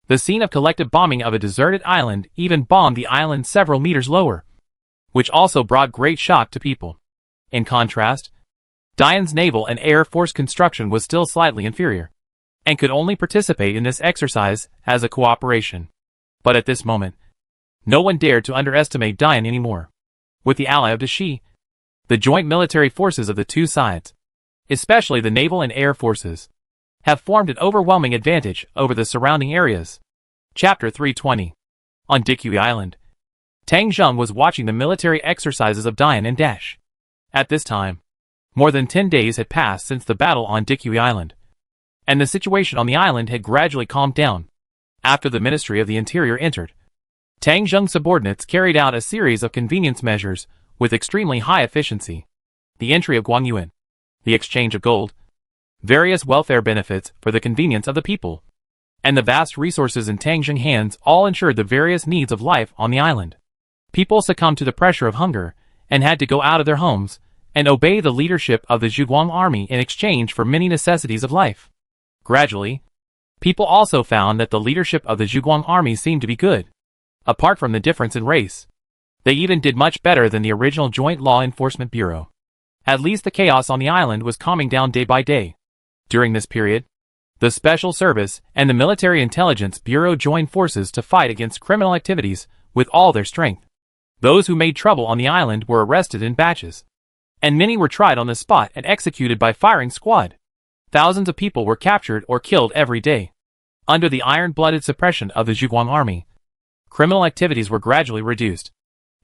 The scene of collective bombing of a deserted island even bombed the island several meters lower, which also brought great shock to people. In contrast, Dian's naval and air force construction was still slightly inferior, and could only participate in this exercise as a cooperation. But at this moment, no one dared to underestimate Dian anymore. With the ally of Dashi, the joint military forces of the two sides, especially the naval and air forces, have formed an overwhelming advantage over the surrounding areas. Chapter 320. On Dikui Island, Tang Zheng was watching the military exercises of Dian and Dash. At this time, more than 10 days had passed since the battle on Dikui Island, and the situation on the island had gradually calmed down. After the Ministry of the Interior entered, Tang Zheng's subordinates carried out a series of convenience measures with extremely high efficiency. The entry of Guangyuan, the exchange of gold, various welfare benefits for the convenience of the people, and the vast resources in Tang Zheng hands all ensured the various needs of life on the island. People succumbed to the pressure of hunger and had to go out of their homes and obey the leadership of the Zhuguang army in exchange for many necessities of life. Gradually, people also found that the leadership of the Zhuguang army seemed to be good. Apart from the difference in race, they even did much better than the original Joint Law Enforcement Bureau. At least the chaos on the island was calming down day by day. During this period, the Special Service and the Military Intelligence Bureau joined forces to fight against criminal activities with all their strength. Those who made trouble on the island were arrested in batches, and many were tried on the spot and executed by firing squad. Thousands of people were captured or killed every day. Under the iron-blooded suppression of the Zhuguang army, criminal activities were gradually reduced.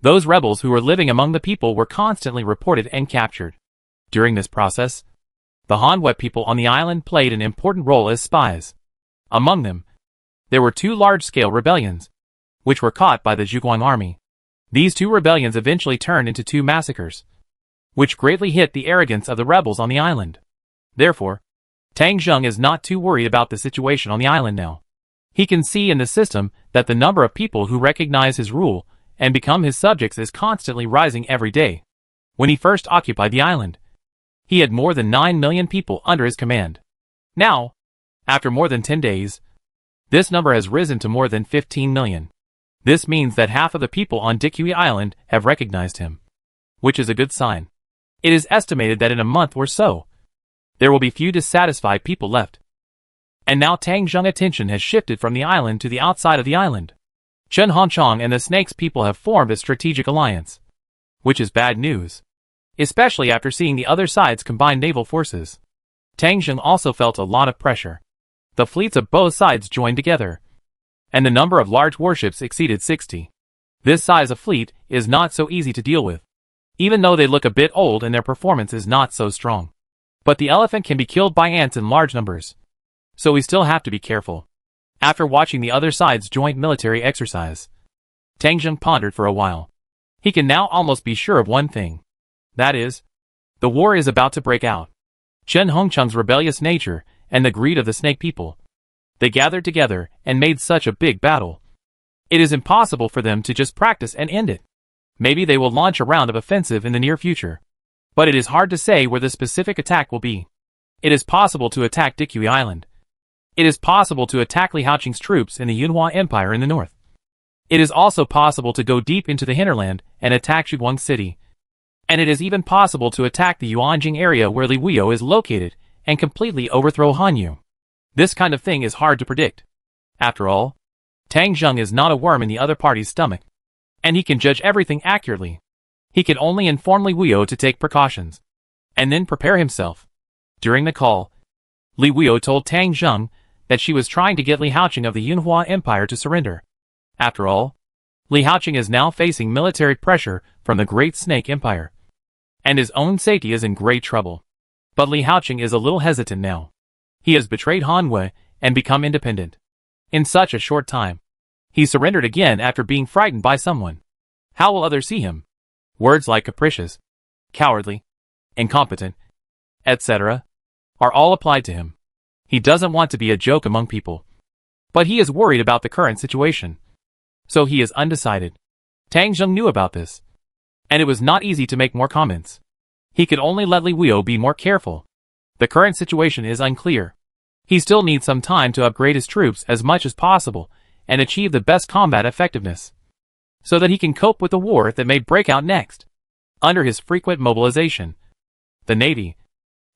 Those rebels who were living among the people were constantly reported and captured. During this process, the Hanwei people on the island played an important role as spies. Among them, there were 2 large-scale rebellions, which were caught by the Zhuguang army. These 2 rebellions eventually turned into 2 massacres, which greatly hit the arrogance of the rebels on the island. Therefore, Tang Zheng is not too worried about the situation on the island now. He can see in the system that the number of people who recognize his rule and become his subjects is constantly rising every day. When he first occupied the island, he had more than 9 million people under his command. Now, after more than 10 days, this number has risen to more than 15 million. This means that half of the people on Dikui Island have recognized him, which is a good sign. It is estimated that in a month or so, there will be few dissatisfied people left. And now Tang Zheng's attention has shifted from the island to the outside of the island. Chen Hongchong and the Snake's people have formed a strategic alliance, which is bad news, especially after seeing the other side's combined naval forces. Tang Zheng also felt a lot of pressure. The fleets of both sides joined together, and the number of large warships exceeded 60. This size of fleet is not so easy to deal with, even though they look a bit old and their performance is not so strong. But the elephant can be killed by ants in large numbers, so we still have to be careful. After watching the other side's joint military exercise, Tang Zheng pondered for a while. He can now almost be sure of one thing. That is, the war is about to break out. Chen Hongcheng's rebellious nature and the greed of the Snake people. They gathered together and made such a big battle. It is impossible for them to just practice and end it. Maybe they will launch a round of offensive in the near future, but it is hard to say where the specific attack will be. It is possible to attack Dikui Island. It is possible to attack Li Haoqing's troops in the Yunhua Empire in the north. It is also possible to go deep into the hinterland and attack Zhuguang City. And it is even possible to attack the Yuanjing area where Li Wuyo is located and completely overthrow Hanyu. This kind of thing is hard to predict. After all, Tang Zheng is not a worm in the other party's stomach, and he can judge everything accurately. He can only inform Li Wuyo to take precautions, and then prepare himself. During the call, Li Wuyo told Tang Zheng that she was trying to get Li Haoqing of the Yunhua Empire to surrender. After all, Li Haoqing is now facing military pressure from the Great Snake Empire. and his own safety is in great trouble. But Li Haoqing is a little hesitant now. He has betrayed Han Wei and become independent. In such a short time, he surrendered again after being frightened by someone. How will others see him? Words like capricious, cowardly, incompetent, etc. are all applied to him. He doesn't want to be a joke among people. But he is worried about the current situation. So he is undecided. Tang Zheng knew about this. And it was not easy to make more comments. He could only let Li Wuyo be more careful. The current situation is unclear. He still needs some time to upgrade his troops as much as possible and achieve the best combat effectiveness, so that he can cope with the war that may break out next. Under his frequent mobilization, the Navy,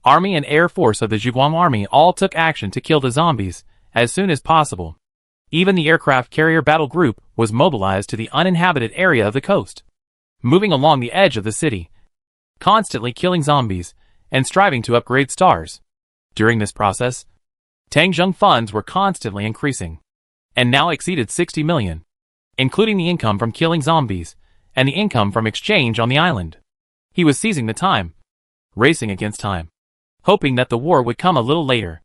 Army and Air Force of the Zhuguang Army all took action to kill the zombies as soon as possible. Even the aircraft carrier battle group was mobilized to the uninhabited area of the coast, moving along the edge of the city, constantly killing zombies and striving to upgrade stars. During this process, Tang Zheng funds were constantly increasing, and now exceeded 60 million, including the income from killing zombies and the income from exchange on the island. He was seizing the time, racing against time, hoping that the war would come a little later.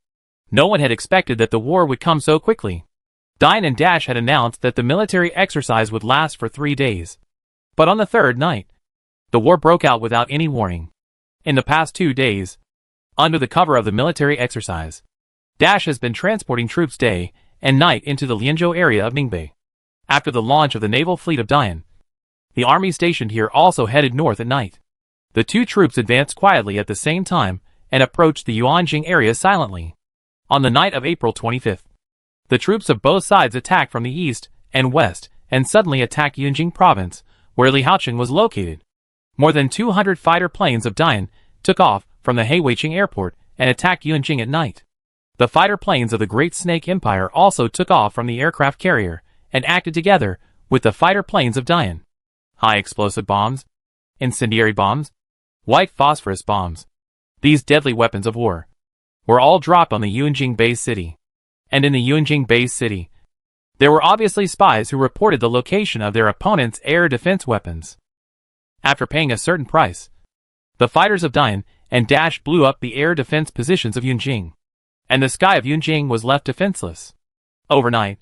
No one had expected that the war would come so quickly. Dian and Dash had announced that the military exercise would last for 3 days. But on the third night, the war broke out without any warning. In the past 2 days, under the cover of the military exercise, Dash has been transporting troops day and night into the Lianzhou area of Ningbei. After the launch of the naval fleet of Dian, the army stationed here also headed north at night. The two troops advanced quietly at the same time and approached the Yuanjing area silently. On the night of April 25th, the troops of both sides attacked from the east and west and suddenly attacked Yunjing province, where Li Haoqing was located. More than 200 fighter planes of Dian took off from the Heiweiqing airport and attacked Yunjing at night. The fighter planes of the Great Snake Empire also took off from the aircraft carrier and acted together with the fighter planes of Dian. High explosive bombs, incendiary bombs, white phosphorus bombs, these deadly weapons of war, were all dropped on the Yunjing base city. And in the Yunjing base city, there were obviously spies who reported the location of their opponent's air defense weapons. After paying a certain price, the fighters of Dian and Dash blew up the air defense positions of Yunjing, and the sky of Yunjing was left defenseless. Overnight,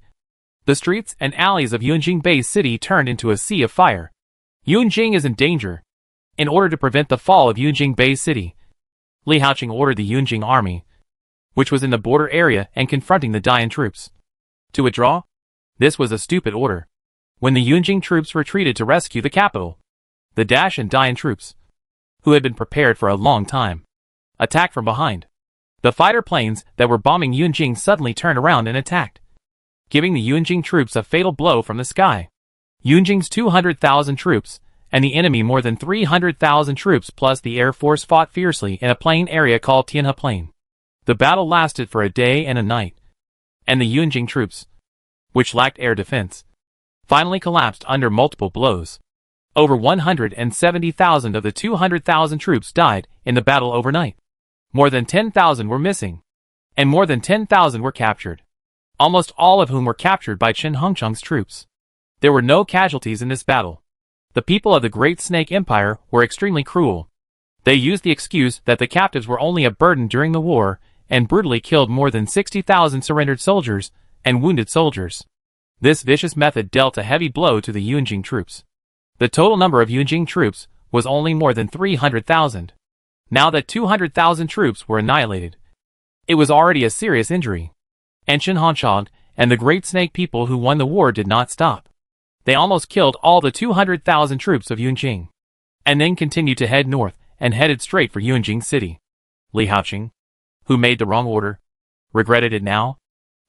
the streets and alleys of Yunjing base city turned into a sea of fire. Yunjing is in danger. In order to prevent the fall of Yunjing base city, Li Haoqing ordered the Yunjing army, which was in the border area and confronting the Dian troops, to withdraw. This was a stupid order. When the Yunjing troops retreated to rescue the capital, the Dash and Dian troops, who had been prepared for a long time, attacked from behind. The fighter planes that were bombing Yunjing suddenly turned around and attacked, giving the Yunjing troops a fatal blow from the sky. Yunjing's 200,000 troops and the enemy more than 300,000 troops plus the Air Force fought fiercely in a plain area called Tianhe Plain. The battle lasted for a day and a night, and the Yunjing troops, which lacked air defense, finally collapsed under multiple blows. Over 170,000 of the 200,000 troops died in the battle overnight. More than 10,000 were missing, and more than 10,000 were captured, almost all of whom were captured by Chen Hongcheng's troops. There were no casualties in this battle. The people of the Great Snake Empire were extremely cruel. They used the excuse that the captives were only a burden during the war and brutally killed more than 60,000 surrendered soldiers and wounded soldiers. This vicious method dealt a heavy blow to the Yunjing troops. The total number of Yunjing troops was only more than 300,000. Now that 200,000 troops were annihilated, it was already a serious injury. And Chen Hongcheng and the Great Snake people who won the war did not stop. They almost killed all the 200,000 troops of Yunjing, and then continued to head north and headed straight for Yunjing city. Li Haoqing, who made the wrong order, regretted it now.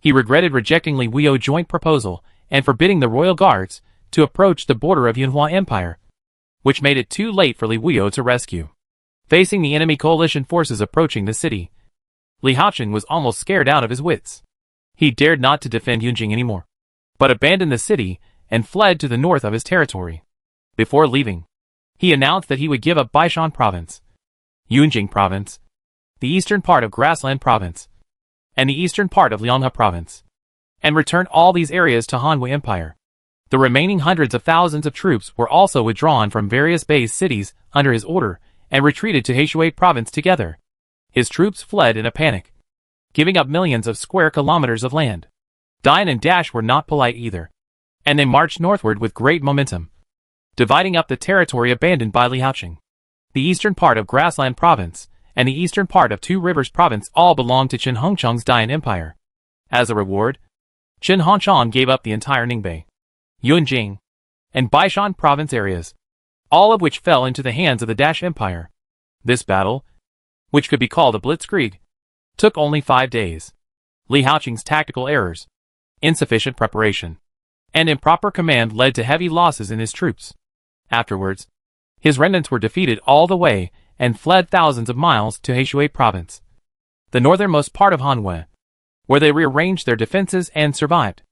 He regretted rejecting Li Wuyo's joint proposal and forbidding the royal guards to approach the border of Yunhua Empire, which made it too late for Li Wuyo to rescue. Facing the enemy coalition forces approaching the city, Li Haoqing was almost scared out of his wits. He dared not to defend Yunjing anymore, but abandoned the city and fled to the north of his territory. Before leaving, he announced that he would give up Baishan province, Yunjing province, the eastern part of Grassland province, and the eastern part of Lianghe province, and return all these areas to Han Wei Empire. The remaining hundreds of thousands of troops were also withdrawn from various base cities under his order and retreated to Heishui province together. His troops fled in a panic, giving up millions of square kilometers of land. Dian and Dash were not polite either, and they marched northward with great momentum, dividing up the territory abandoned by Li Haoqing. The eastern part of Grassland Province and the eastern part of Two Rivers Province all belonged to Qin Hongchang's Dian Empire. As a reward, Qin Hongchang gave up the entire Ningbai, Yunjing, and Baishan province areas, all of which fell into the hands of the Dash Empire. This battle, which could be called a blitzkrieg, took only 5 days. Li Haoqing's tactical errors, insufficient preparation, and improper command led to heavy losses in his troops. Afterwards, his remnants were defeated all the way and fled thousands of miles to Heishui province, the northernmost part of Hanwei, where they rearranged their defenses and survived.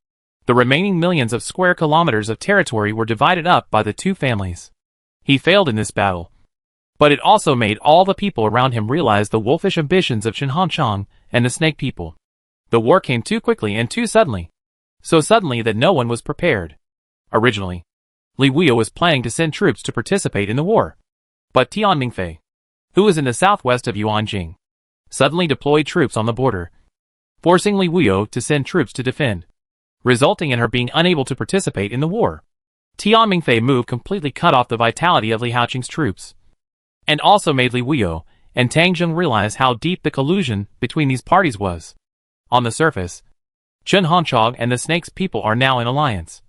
The remaining millions of square kilometers of territory were divided up by the two families. He failed in this battle, but it also made all the people around him realize the wolfish ambitions of Qin Hongchang and the Snake people. The war came too quickly and too suddenly, so suddenly that no one was prepared. Originally, Li Wuyo was planning to send troops to participate in the war, but Tian Mingfei, who was in the southwest of Yuanjing, suddenly deployed troops on the border, forcing Li Wuyo to send troops to defend, resulting in her being unable to participate in the war. Tian Mingfei move completely cut off the vitality of Li Haoqing's troops, and also made Li Wuyo and Tang Zheng realize how deep the collusion between these parties was. On the surface, Qin Hongchang and the Snake's people are now in alliance,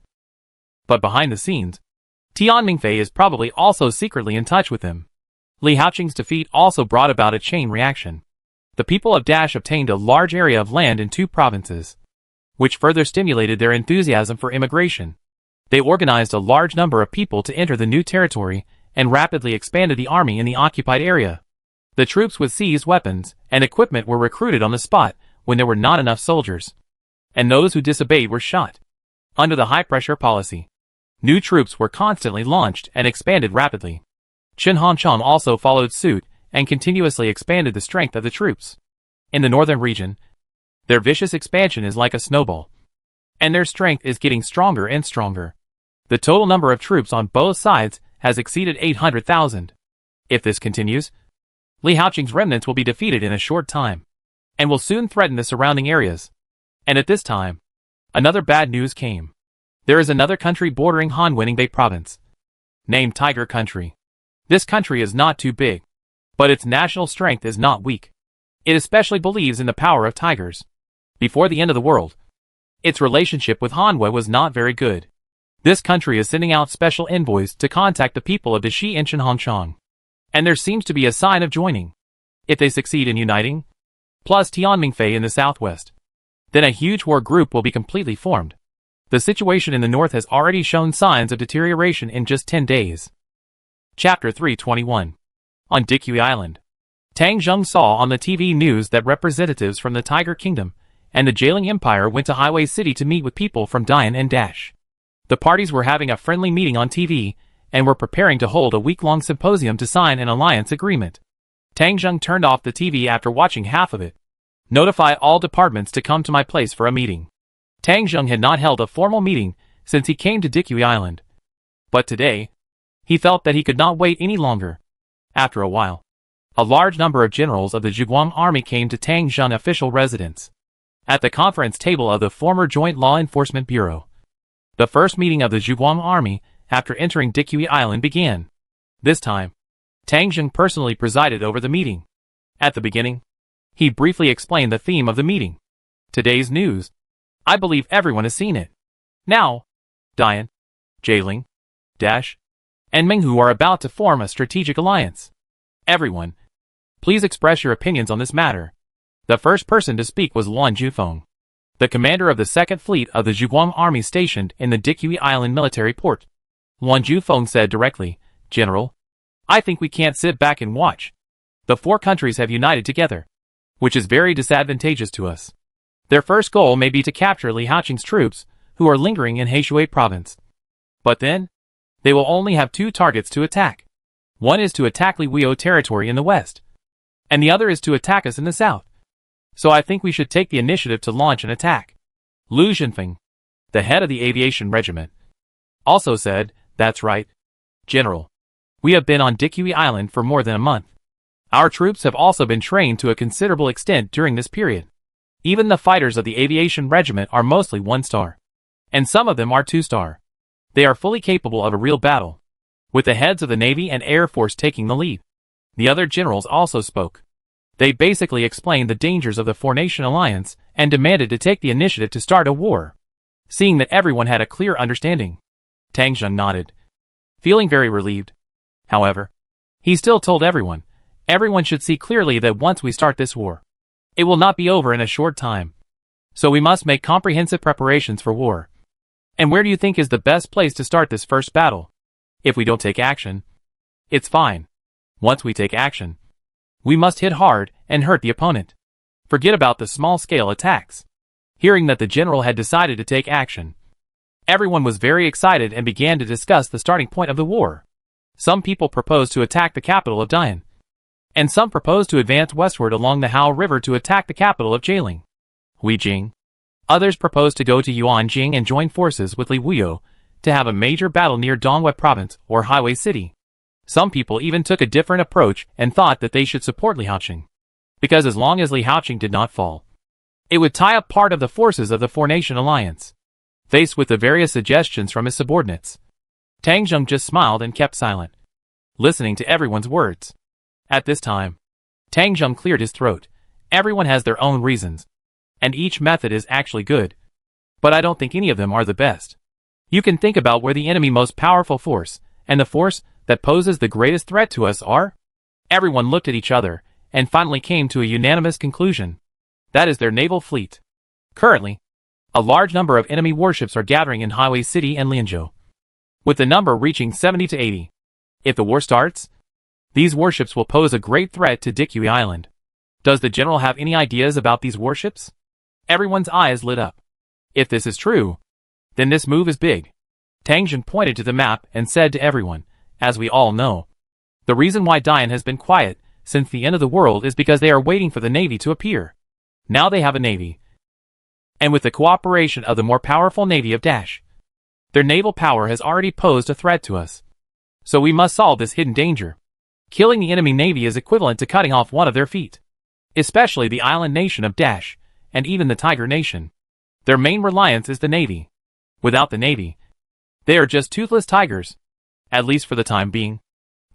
but behind the scenes, Tian Mingfei is probably also secretly in touch with them. Li Haoqing's defeat also brought about a chain reaction. The people of Dash obtained a large area of land in two provinces, which further stimulated their enthusiasm for immigration. They organized a large number of people to enter the new territory and rapidly expanded the army in the occupied area. The troops with seized weapons and equipment were recruited on the spot when there were not enough soldiers, and those who disobeyed were shot. Under the high-pressure policy, new troops were constantly launched and expanded rapidly. Qin Hongchang also followed suit and continuously expanded the strength of the troops. In the northern region, their vicious expansion is like a snowball, and their strength is getting stronger and stronger. The total number of troops on both sides has exceeded 800,000. If this continues, Li Haoqing's remnants will be defeated in a short time, and will soon threaten the surrounding areas. And at this time, another bad news came. There is another country bordering Hanwei province, named Tiger Country. This country is not too big, but its national strength is not weak. It especially believes in the power of tigers. Before the end of the world, its relationship with Hanwei was not very good. This country is sending out special envoys to contact the people of Dashi and Qin Hongchang, and there seems to be a sign of joining. If they succeed in uniting, plus Tian Mingfei in the southwest, then a huge war group will be completely formed. The situation in the north has already shown signs of deterioration in just 10 days. Chapter 321. On Dikui Island, Tang Zheng saw on the TV news that representatives from the Tiger Kingdom and the Jailing Empire went to Highway City to meet with people from Dian and Dash. The parties were having a friendly meeting on TV and were preparing to hold a week-long symposium to sign an alliance agreement. Tang Zheng turned off the TV after watching half of it. Notify all departments to come to my place for a meeting. Tang Zheng had not held a formal meeting since he came to Dikui Island, but today, he felt that he could not wait any longer. After a while, a large number of generals of the Zhuguang army came to Tang Zheng official residence, at the conference table of the former Joint Law Enforcement Bureau. The first meeting of the Zhuguang army after entering Dikui Island began. This time, Tang Zheng personally presided over the meeting. At the beginning, he briefly explained the theme of the meeting. Today's news. I believe everyone has seen it. Now, Dian, Jailing, Dash, and Minghu are about to form a strategic alliance. Everyone, please express your opinions on this matter. The first person to speak was Luan Jufeng, the commander of the 2nd Fleet of the Zhuguang Army stationed in the Dikui Island military port. Luan Jufeng said directly, General, I think we can't sit back and watch. The 4 countries have united together, which is very disadvantageous to us. Their first goal may be to capture Li Haoqing's troops, who are lingering in Heishui province. But then, they will only have 2 targets to attack. One is to attack Li Wuyo territory in the west, and the other is to attack us in the south. So I think we should take the initiative to launch an attack. Lu Zhenfeng, the head of the aviation regiment, also said, That's right, General. We have been on Dikui Island for more than a month. Our troops have also been trained to a considerable extent during this period. Even the fighters of the aviation regiment are mostly 1-star. And some of them are 2-star. They are fully capable of a real battle, with the heads of the Navy and Air Force taking the lead. The other generals also spoke. They basically explained the dangers of the Four-Nation Alliance and demanded to take the initiative to start a war. Seeing that everyone had a clear understanding, Tang Jun nodded, feeling very relieved. However, he still told everyone should see clearly that once we start this war, it will not be over in a short time. So we must make comprehensive preparations for war. And where do you think is the best place to start this first battle? If we don't take action, it's fine. Once we take action, we must hit hard and hurt the opponent. Forget about the small-scale attacks. Hearing that the general had decided to take action, everyone was very excited and began to discuss the starting point of the war. Some people proposed to attack the capital of Dian, and some proposed to advance westward along the Hao River to attack the capital of Jialing, Huijing. Others proposed to go to Yuanjing and join forces with Li Wuyo to have a major battle near Dongwei Province or Highway City. Some people even took a different approach and thought that they should support Li Haoqing, because as long as Li Haoqing did not fall, it would tie up part of the forces of the Four-Nation Alliance. Faced with the various suggestions from his subordinates, Tang Jun just smiled and kept silent, listening to everyone's words. At this time, Tang Jun cleared his throat. Everyone has their own reasons, and each method is actually good. But I don't think any of them are the best. You can think about where the enemy most powerful force, and the force that poses the greatest threat to us are? Everyone looked at each other, and finally came to a unanimous conclusion. That is their naval fleet. Currently, a large number of enemy warships are gathering in Highway City and Lianzhou, with the number reaching 70 to 80. If the war starts, these warships will pose a great threat to Dikui Island. Does the general have any ideas about these warships? Everyone's eyes lit up. If this is true, then this move is big. Tang Jun pointed to the map and said to everyone, as we all know, the reason why Dian has been quiet since the end of the world is because they are waiting for the Navy to appear. Now they have a Navy, and with the cooperation of the more powerful Navy of Dash, their naval power has already posed a threat to us. So we must solve this hidden danger. Killing the enemy Navy is equivalent to cutting off one of their feet. Especially the island nation of Dash, and even the Tiger Nation. Their main reliance is the Navy. Without the Navy, they are just toothless tigers. At least for the time being.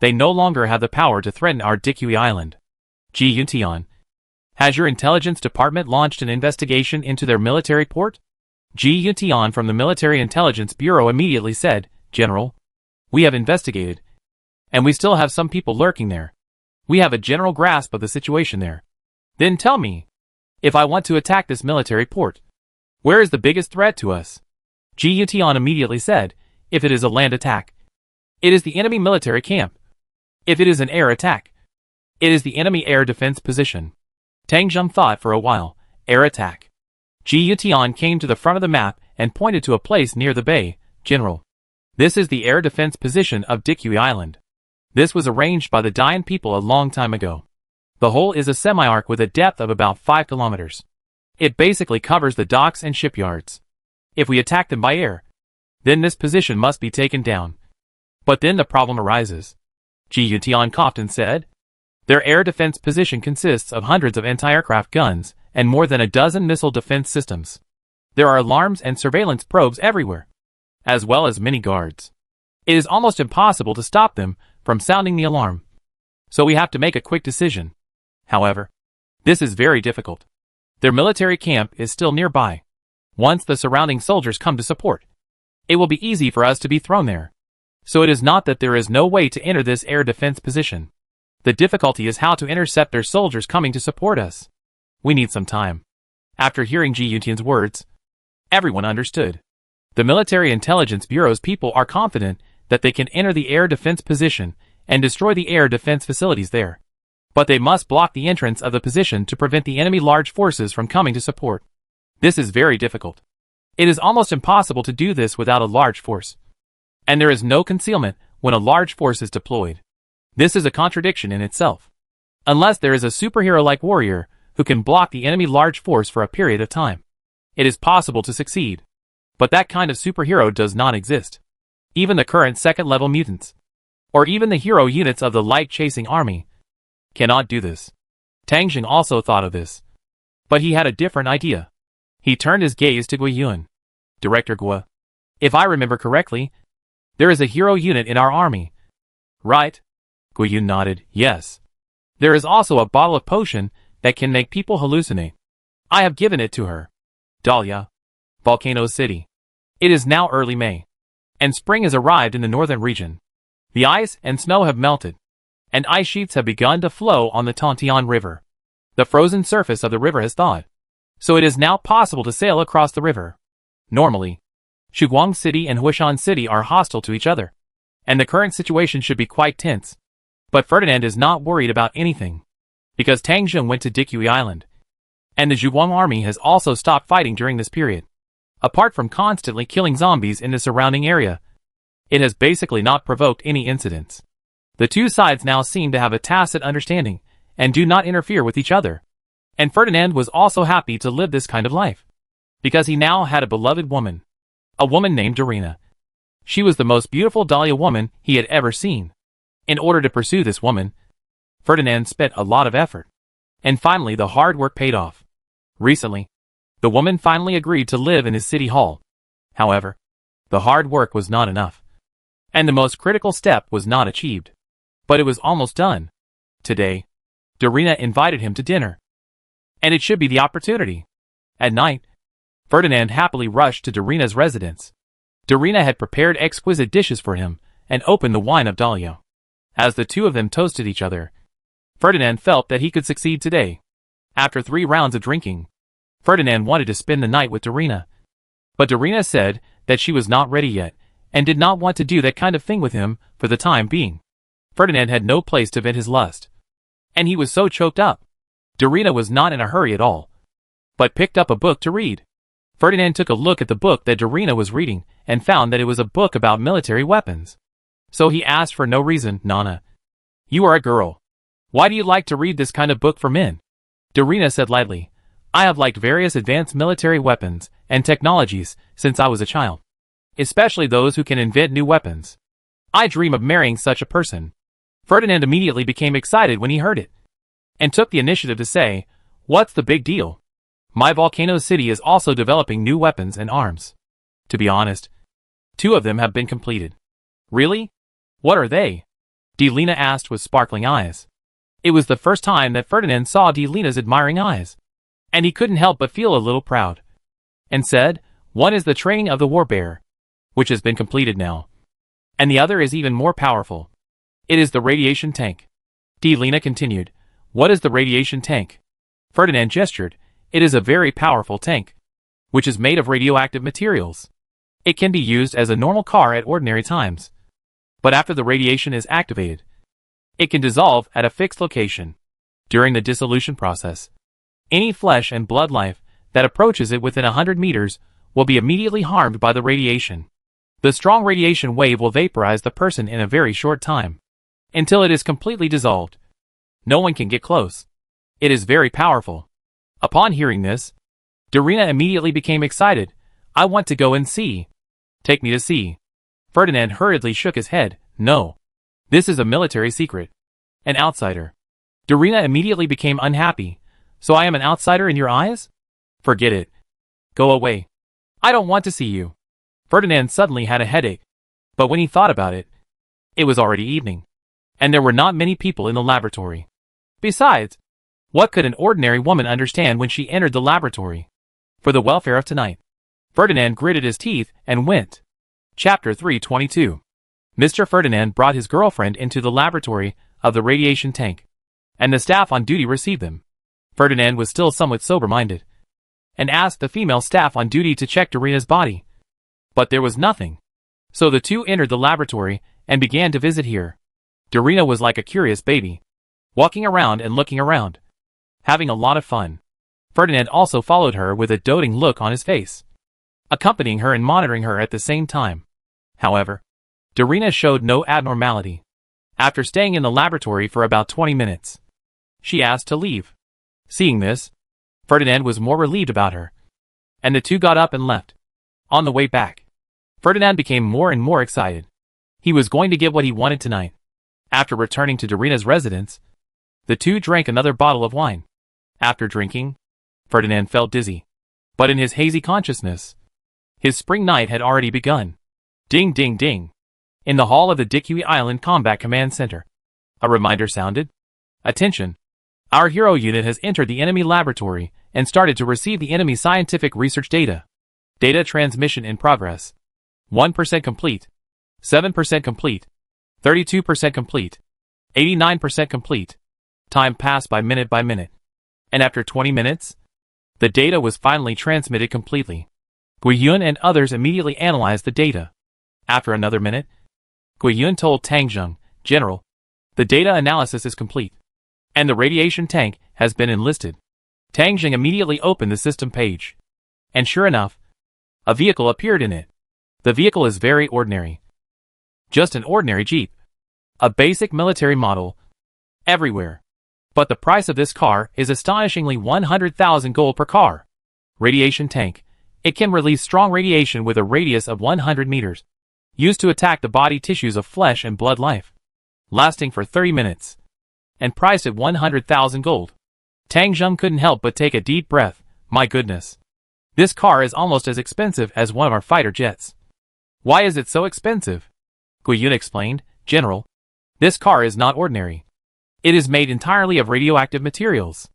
They no longer have the power to threaten our Dikui Island. Ji Yuntian, has your intelligence department launched an investigation into their military port? Ji Yuntian from the Military Intelligence Bureau immediately said, General, we have investigated, and we still have some people lurking there. We have a general grasp of the situation there. Then tell me, if I want to attack this military port, where is the biggest threat to us? Ji Yuntian immediately said, if it is a land attack, it is the enemy military camp. If it is an air attack, it is the enemy air defense position. Tang Jun thought for a while. Air attack. Ji Yuntian came to the front of the map and pointed to a place near the bay. General, this is the air defense position of Dikui Island. This was arranged by the Dian people a long time ago. The whole is a semi-arc with a depth of about 5 kilometers. It basically covers the docks and shipyards. If we attack them by air, then this position must be taken down. But then the problem arises. Ji Yuntian coughed and said, their air defense position consists of hundreds of anti-aircraft guns and more than a dozen missile defense systems. There are alarms and surveillance probes everywhere, as well as many guards. It is almost impossible to stop them from sounding the alarm. So we have to make a quick decision. However, this is very difficult. Their military camp is still nearby. Once the surrounding soldiers come to support, it will be easy for us to be thrown there. So it is not that there is no way to enter this air defense position. The difficulty is how to intercept their soldiers coming to support us. We need some time. After hearing Ji Yuntian's words, everyone understood. The Military Intelligence Bureau's people are confident that they can enter the air defense position and destroy the air defense facilities there. But they must block the entrance of the position to prevent the enemy large forces from coming to support. This is very difficult. It is almost impossible to do this without a large force. And there is no concealment when a large force is deployed. This is a contradiction in itself. Unless there is a superhero-like warrior who can block the enemy large force for a period of time, it is possible to succeed. But that kind of superhero does not exist. Even the current second-level mutants or even the hero units of the light-chasing army, cannot do this. Tang Jing also thought of this. But he had a different idea. He turned his gaze to Gui Yun. Director Gui, if I remember correctly, there is a hero unit in our army. Right? Gui Yun nodded, yes. There is also a bottle of potion that can make people hallucinate. I have given it to her. Dahlia. Volcano City. It is now early May, and spring has arrived in the northern region. The ice and snow have melted, and ice sheets have begun to flow on the Tontian River. The frozen surface of the river has thawed, so it is now possible to sail across the river. Normally, Shuguang City and Huishan City are hostile to each other, and the current situation should be quite tense. But Ferdinand is not worried about anything, because Tang Jing went to Dikui Island, and the Zhuguang army has also stopped fighting during this period. Apart from constantly killing zombies in the surrounding area, it has basically not provoked any incidents. The two sides now seem to have a tacit understanding and do not interfere with each other. And Ferdinand was also happy to live this kind of life, because he now had a beloved woman, a woman named Dorina. She was the most beautiful Dahlia woman he had ever seen. In order to pursue this woman, Ferdinand spent a lot of effort, and finally the hard work paid off. Recently, the woman finally agreed to live in his city hall. However, the hard work was not enough, and the most critical step was not achieved. But it was almost done. Today, Dorina invited him to dinner, and it should be the opportunity. At night, Ferdinand happily rushed to Dorina's residence. Dorina had prepared exquisite dishes for him and opened the wine of Dahlia. As the two of them toasted each other, Ferdinand felt that he could succeed today. After 3 rounds of drinking, Ferdinand wanted to spend the night with Dorina. But Dorina said that she was not ready yet, and did not want to do that kind of thing with him for the time being. Ferdinand had no place to vent his lust, and he was so choked up. Dorina was not in a hurry at all, but picked up a book to read. Ferdinand took a look at the book that Dorina was reading, and found that it was a book about military weapons. So he asked for no reason, Nana. You are a girl. Why do you like to read this kind of book for men? Dorina said lightly, I have liked various advanced military weapons and technologies since I was a child, especially those who can invent new weapons. I dream of marrying such a person. Ferdinand immediately became excited when he heard it, and took the initiative to say, what's the big deal? My Volcano City is also developing new weapons and arms. To be honest, 2 of them have been completed. Really? What are they? Delina asked with sparkling eyes. It was the first time that Ferdinand saw Delina's admiring eyes, and he couldn't help but feel a little proud, and said, one is the training of the war bear, which has been completed now, and the other is even more powerful. It is the radiation tank. Delina continued, what is the radiation tank? Ferdinand gestured, it is a very powerful tank, which is made of radioactive materials. It can be used as a normal car at ordinary times, but after the radiation is activated, it can dissolve at a fixed location. During the dissolution process, any flesh and blood life that approaches it within 100 meters will be immediately harmed by the radiation. The strong radiation wave will vaporize the person in a very short time, until it is completely dissolved. No one can get close. It is very powerful. Upon hearing this, Dorina immediately became excited. I want to go and see. Take me to see. Ferdinand hurriedly shook his head. No. This is a military secret. An outsider. Dorina immediately became unhappy. So I am an outsider in your eyes? Forget it. Go away. I don't want to see you. Ferdinand suddenly had a headache. But when he thought about it, it was already evening, and there were not many people in the laboratory. Besides, what could an ordinary woman understand when she entered the laboratory? For the welfare of tonight, Ferdinand gritted his teeth and went. Chapter 322. Mr. Ferdinand brought his girlfriend into the laboratory of the radiation tank, and the staff on duty received them. Ferdinand was still somewhat sober-minded, and asked the female staff on duty to check Dorina's body. But there was nothing. So the two entered the laboratory and began to visit here. Dorina was like a curious baby, walking around and looking around, having a lot of fun. Ferdinand also followed her with a doting look on his face, accompanying her and monitoring her at the same time. However, Dorina showed no abnormality. After staying in the laboratory for about 20 minutes, she asked to leave. Seeing this, Ferdinand was more relieved about her, and the two got up and left. On the way back, Ferdinand became more and more excited. He was going to get what he wanted tonight. After returning to Darina's residence, the two drank another bottle of wine. After drinking, Ferdinand felt dizzy. But in his hazy consciousness, his spring night had already begun. Ding ding ding. In the hall of the Dikui Island Combat Command Center, a reminder sounded. Attention! Our hero unit has entered the enemy laboratory and started to receive the enemy scientific research data. Data transmission in progress. 1% complete. 7% complete. 32% complete. 89% complete. Time passed by minute, and after 20 minutes, the data was finally transmitted completely. Guiyun and others immediately analyzed the data. After another minute, Guiyun told Tang Zheng, General, the data analysis is complete, and the radiation tank has been enlisted. Tang Zheng immediately opened the system page, and sure enough, a vehicle appeared in it. The vehicle is very ordinary. Just an ordinary jeep. A basic military model. Everywhere. But the price of this car is astonishingly 100,000 gold per car. Radiation tank. It can release strong radiation with a radius of 100 meters. Used to attack the body tissues of flesh and blood life. Lasting for 30 minutes. And priced at 100,000 gold. Tang Zheng couldn't help but take a deep breath. My goodness. This car is almost as expensive as one of our fighter jets. Why is it so expensive? Guiyun explained, General. This car is not ordinary. It is made entirely of radioactive materials.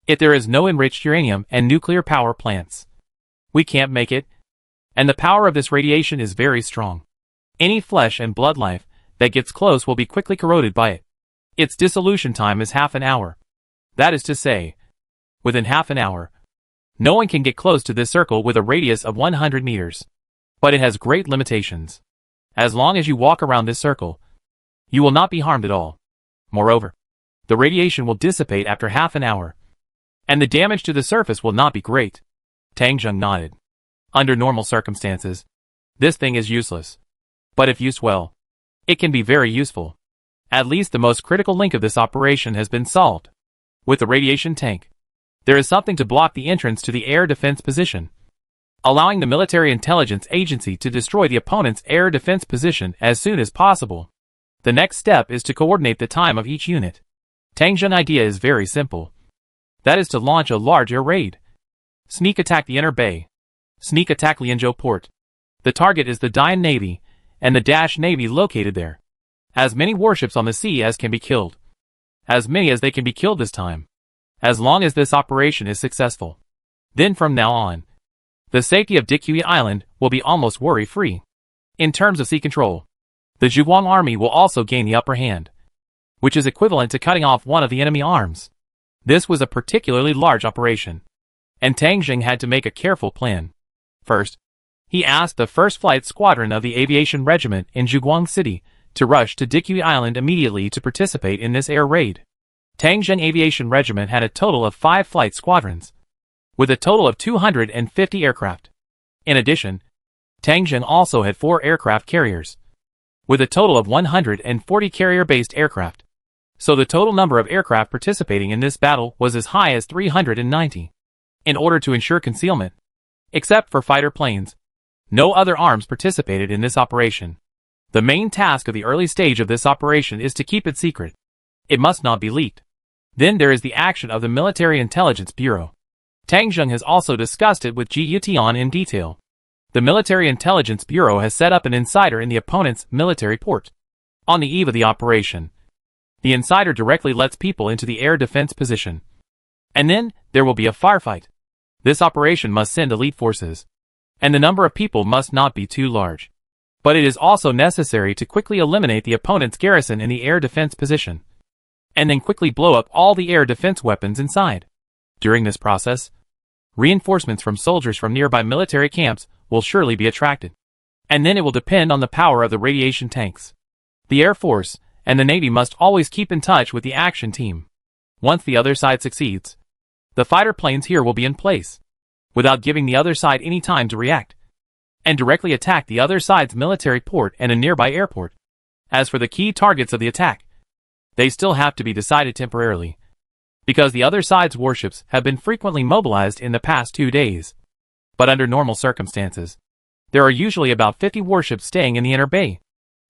Yet there is no enriched uranium and nuclear power plants. We can't make it. And the power of this radiation is very strong. Any flesh and blood life that gets close will be quickly corroded by it. Its dissolution time is half an hour. That is to say, within half an hour, no one can get close to this circle with a radius of 100 meters. But it has great limitations. As long as you walk around this circle, you will not be harmed at all. Moreover, the radiation will dissipate after half an hour, and the damage to the surface will not be great. Tang Zheng nodded. Under normal circumstances, this thing is useless. But if used well, it can be very useful. At least the most critical link of this operation has been solved. With the radiation tank, there is something to block the entrance to the air defense position, allowing the military intelligence agency to destroy the opponent's air defense position as soon as possible. The next step is to coordinate the time of each unit. Tang Zheng's idea is very simple. That is to launch a large air raid. Sneak attack the inner bay. Sneak attack Lianzhou port. The target is the Dian Navy, and the Dash Navy located there. As many warships on the sea as can be killed. As many as they can be killed this time. As long as this operation is successful. Then from now on, the safety of Dikui Island will be almost worry-free. In terms of sea control, the Zhuguang army will also gain the upper hand, which is equivalent to cutting off one of the enemy arms. This was a particularly large operation, and Tang Zheng had to make a careful plan. First, he asked the first flight squadron of the aviation regiment in Zhuguang City to rush to Dikui Island immediately to participate in this air raid. Tang Zheng Aviation Regiment had a total of 5 flight squadrons, with a total of 250 aircraft. In addition, Tang Zheng also had 4 aircraft carriers, with a total of 140 carrier-based aircraft. So the total number of aircraft participating in this battle was as high as 390. In order to ensure concealment, except for fighter planes, no other arms participated in this operation. The main task of the early stage of this operation is to keep it secret. It must not be leaked. Then there is the action of the Military Intelligence Bureau. Tang Zheng has also discussed it with Ji Yutian in detail. The Military Intelligence Bureau has set up an insider in the opponent's military port. On the eve of the operation, the insider directly lets people into the air defense position. And then, there will be a firefight. This operation must send elite forces, and the number of people must not be too large. But it is also necessary to quickly eliminate the opponent's garrison in the air defense position, and then quickly blow up all the air defense weapons inside. During this process, reinforcements from soldiers from nearby military camps will surely be attracted. And then it will depend on the power of the radiation tanks. The Air Force and the Navy must always keep in touch with the action team. Once the other side succeeds, the fighter planes here will be in place, without giving the other side any time to react, and directly attack the other side's military port and a nearby airport. As for the key targets of the attack, they still have to be decided temporarily, because the other side's warships have been frequently mobilized in the past 2 days. But under normal circumstances, there are usually about 50 warships staying in the inner bay,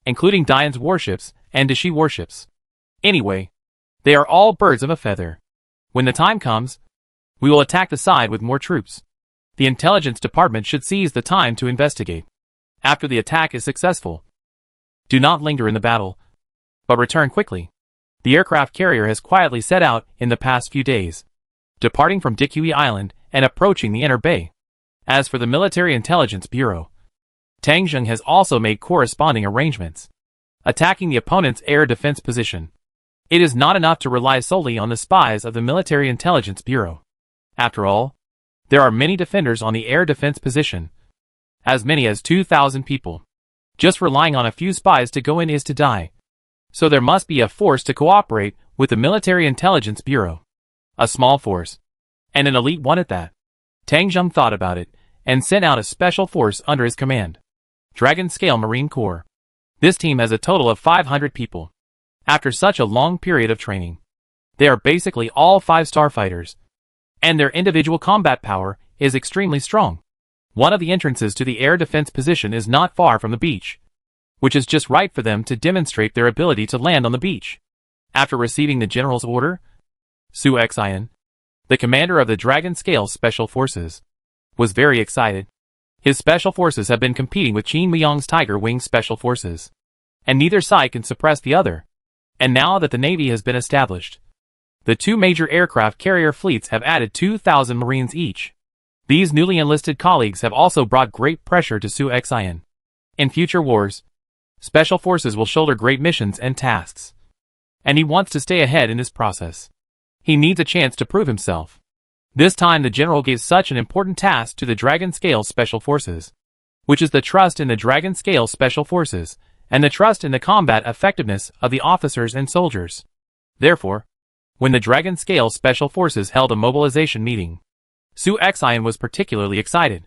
including Dian's warships and Dashi warships. Anyway, they are all birds of a feather. When the time comes, we will attack the side with more troops. The intelligence department should seize the time to investigate. After the attack is successful, do not linger in the battle, but return quickly. The aircraft carrier has quietly set out in the past few days, departing from Dikui Island and approaching the inner bay. As for the Military Intelligence Bureau, Tangjung has also made corresponding arrangements, attacking the opponent's air defense position. It is not enough to rely solely on the spies of the Military Intelligence Bureau. After all, there are many defenders on the air defense position, as many as 2,000 people. Just relying on a few spies to go in is to die. So there must be a force to cooperate with the Military Intelligence Bureau. A small force, and an elite one at that. Tangjung thought about it, and sent out a special force under his command. Dragon Scale Marine Corps. This team has a total of 500 people. After such a long period of training, they are basically all 5-star fighters, and their individual combat power is extremely strong. One of the entrances to the air defense position is not far from the beach, which is just right for them to demonstrate their ability to land on the beach. After receiving the general's order, Su Xian, the commander of the Dragon Scale Special Forces, was very excited. His special forces have been competing with Qin Muyong's Tiger Wing Special Forces, and neither side can suppress the other. And now that the Navy has been established, the two major aircraft carrier fleets have added 2,000 Marines each. These newly enlisted colleagues have also brought great pressure to Su Xian. In future wars, Special Forces will shoulder great missions and tasks, and he wants to stay ahead in this process. He needs a chance to prove himself. This time the general gave such an important task to the Dragon Scale Special Forces, which is the trust in the Dragon Scale Special Forces, and the trust in the combat effectiveness of the officers and soldiers. Therefore, when the Dragon Scale Special Forces held a mobilization meeting, Su Xian was particularly excited.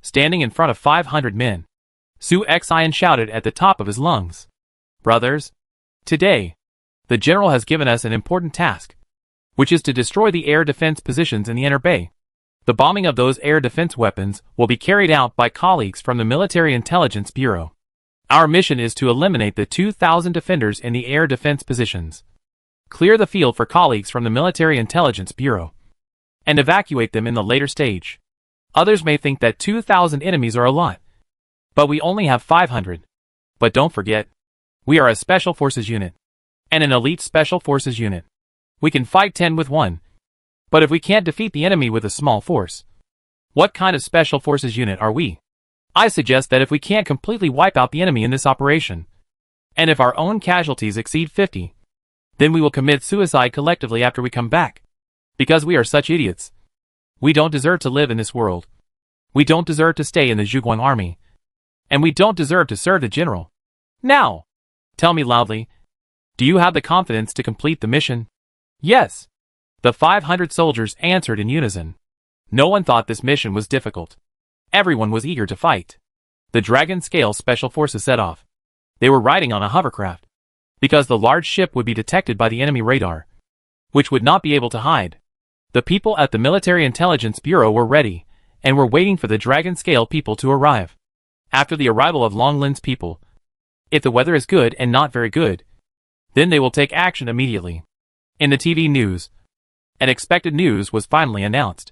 Standing in front of 500 men, Su Xian shouted at the top of his lungs, "Brothers, today, the general has given us an important task, which is to destroy the air defense positions in the inner bay. The bombing of those air defense weapons will be carried out by colleagues from the Military Intelligence Bureau. Our mission is to eliminate the 2,000 defenders in the air defense positions, clear the field for colleagues from the Military Intelligence Bureau, and evacuate them in the later stage. Others may think that 2,000 enemies are a lot, but we only have 500. But don't forget, we are a Special Forces unit, and an elite Special Forces unit. We can fight 10 with 1. But if we can't defeat the enemy with a small force, what kind of Special Forces unit are we? I suggest that if we can't completely wipe out the enemy in this operation, and if our own casualties exceed 50, then we will commit suicide collectively after we come back. Because we are such idiots. We don't deserve to live in this world. We don't deserve to stay in the Zhuguang army. And we don't deserve to serve the general. Now, tell me loudly, do you have the confidence to complete the mission?" "Yes." The 500 soldiers answered in unison. No one thought this mission was difficult. Everyone was eager to fight. The Dragon Scale Special Forces set off. They were riding on a hovercraft, because the large ship would be detected by the enemy radar, which would not be able to hide. The people at the Military Intelligence Bureau were ready, and were waiting for the Dragon Scale people to arrive. After the arrival of Longlin's people, if the weather is good and not very good, then they will take action immediately. In the TV news, an expected news was finally announced.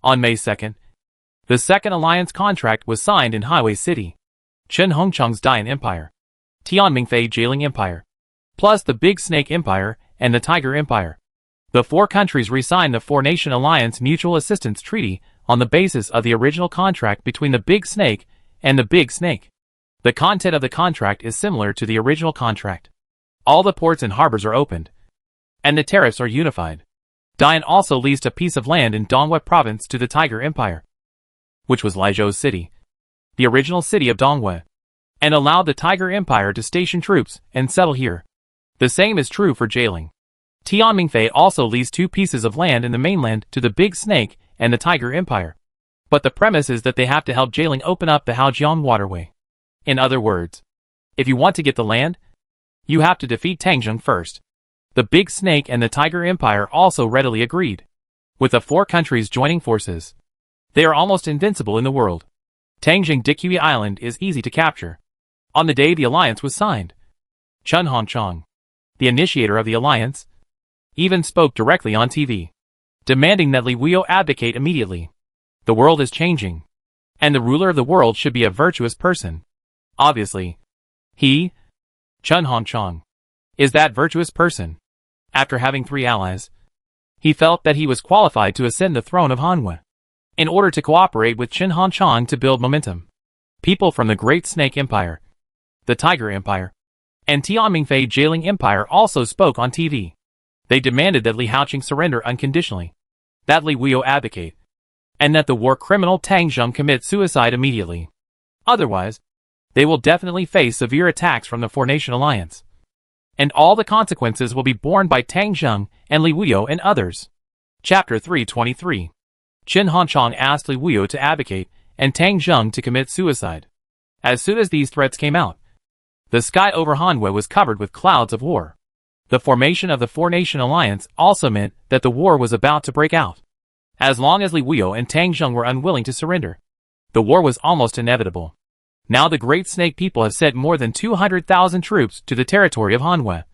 On May 2nd, the second alliance contract was signed in Highway City. Chen Hongcheng's Dian Empire, Tianmingfei Jialing Empire, plus the Big Snake Empire and the Tiger Empire. The four countries re-signed the Four-Nation Alliance Mutual Assistance Treaty on the basis of the original contract between the Big Snake and the Big Snake. The content of the contract is similar to the original contract. All the ports and harbors are opened, and the tariffs are unified. Dian also leased a piece of land in Dongwei province to the Tiger Empire, which was Liezhou's city, the original city of Dongwei, and allowed the Tiger Empire to station troops and settle here. The same is true for Jialing. Tianmingfei also leased 2 pieces of land in the mainland to the Big Snake and the Tiger Empire. But the premise is that they have to help Jialing open up the Haojiang waterway. In other words, if you want to get the land, you have to defeat Tangjung first. The Big Snake and the Tiger Empire also readily agreed. With the 4 countries joining forces, they are almost invincible in the world. Tangjung Dikui Island is easy to capture. On the day the alliance was signed, Chen Hongcheng, the initiator of the alliance, even spoke directly on TV, demanding that Li Wuyo abdicate immediately. The world is changing, and the ruler of the world should be a virtuous person. Obviously, he, Chen Hongchang, is that virtuous person. After having 3 allies, he felt that he was qualified to ascend the throne of Hanwei. In order to cooperate with Chen Hongchang to build momentum, people from the Great Snake Empire, the Tiger Empire, and Tianmingfei Jailing Empire also spoke on TV. They demanded that Li Haoqing surrender unconditionally, that Li Wuyo abdicate, and that the war criminal Tang Zheng commit suicide immediately. Otherwise, they will definitely face severe attacks from the Four-Nation Alliance, and all the consequences will be borne by Tang Zheng and Li Wuyo and others. Chapter 323. Chen Hongchang asked Li Wuyo to abdicate and Tang Zheng to commit suicide. As soon as these threats came out, the sky over Hanwei was covered with clouds of war. The formation of the Four-Nation Alliance also meant that the war was about to break out. As long as Li Wuyo and Tang Zheng were unwilling to surrender, the war was almost inevitable. Now the Great Snake people have sent more than 200,000 troops to the territory of Hanwei,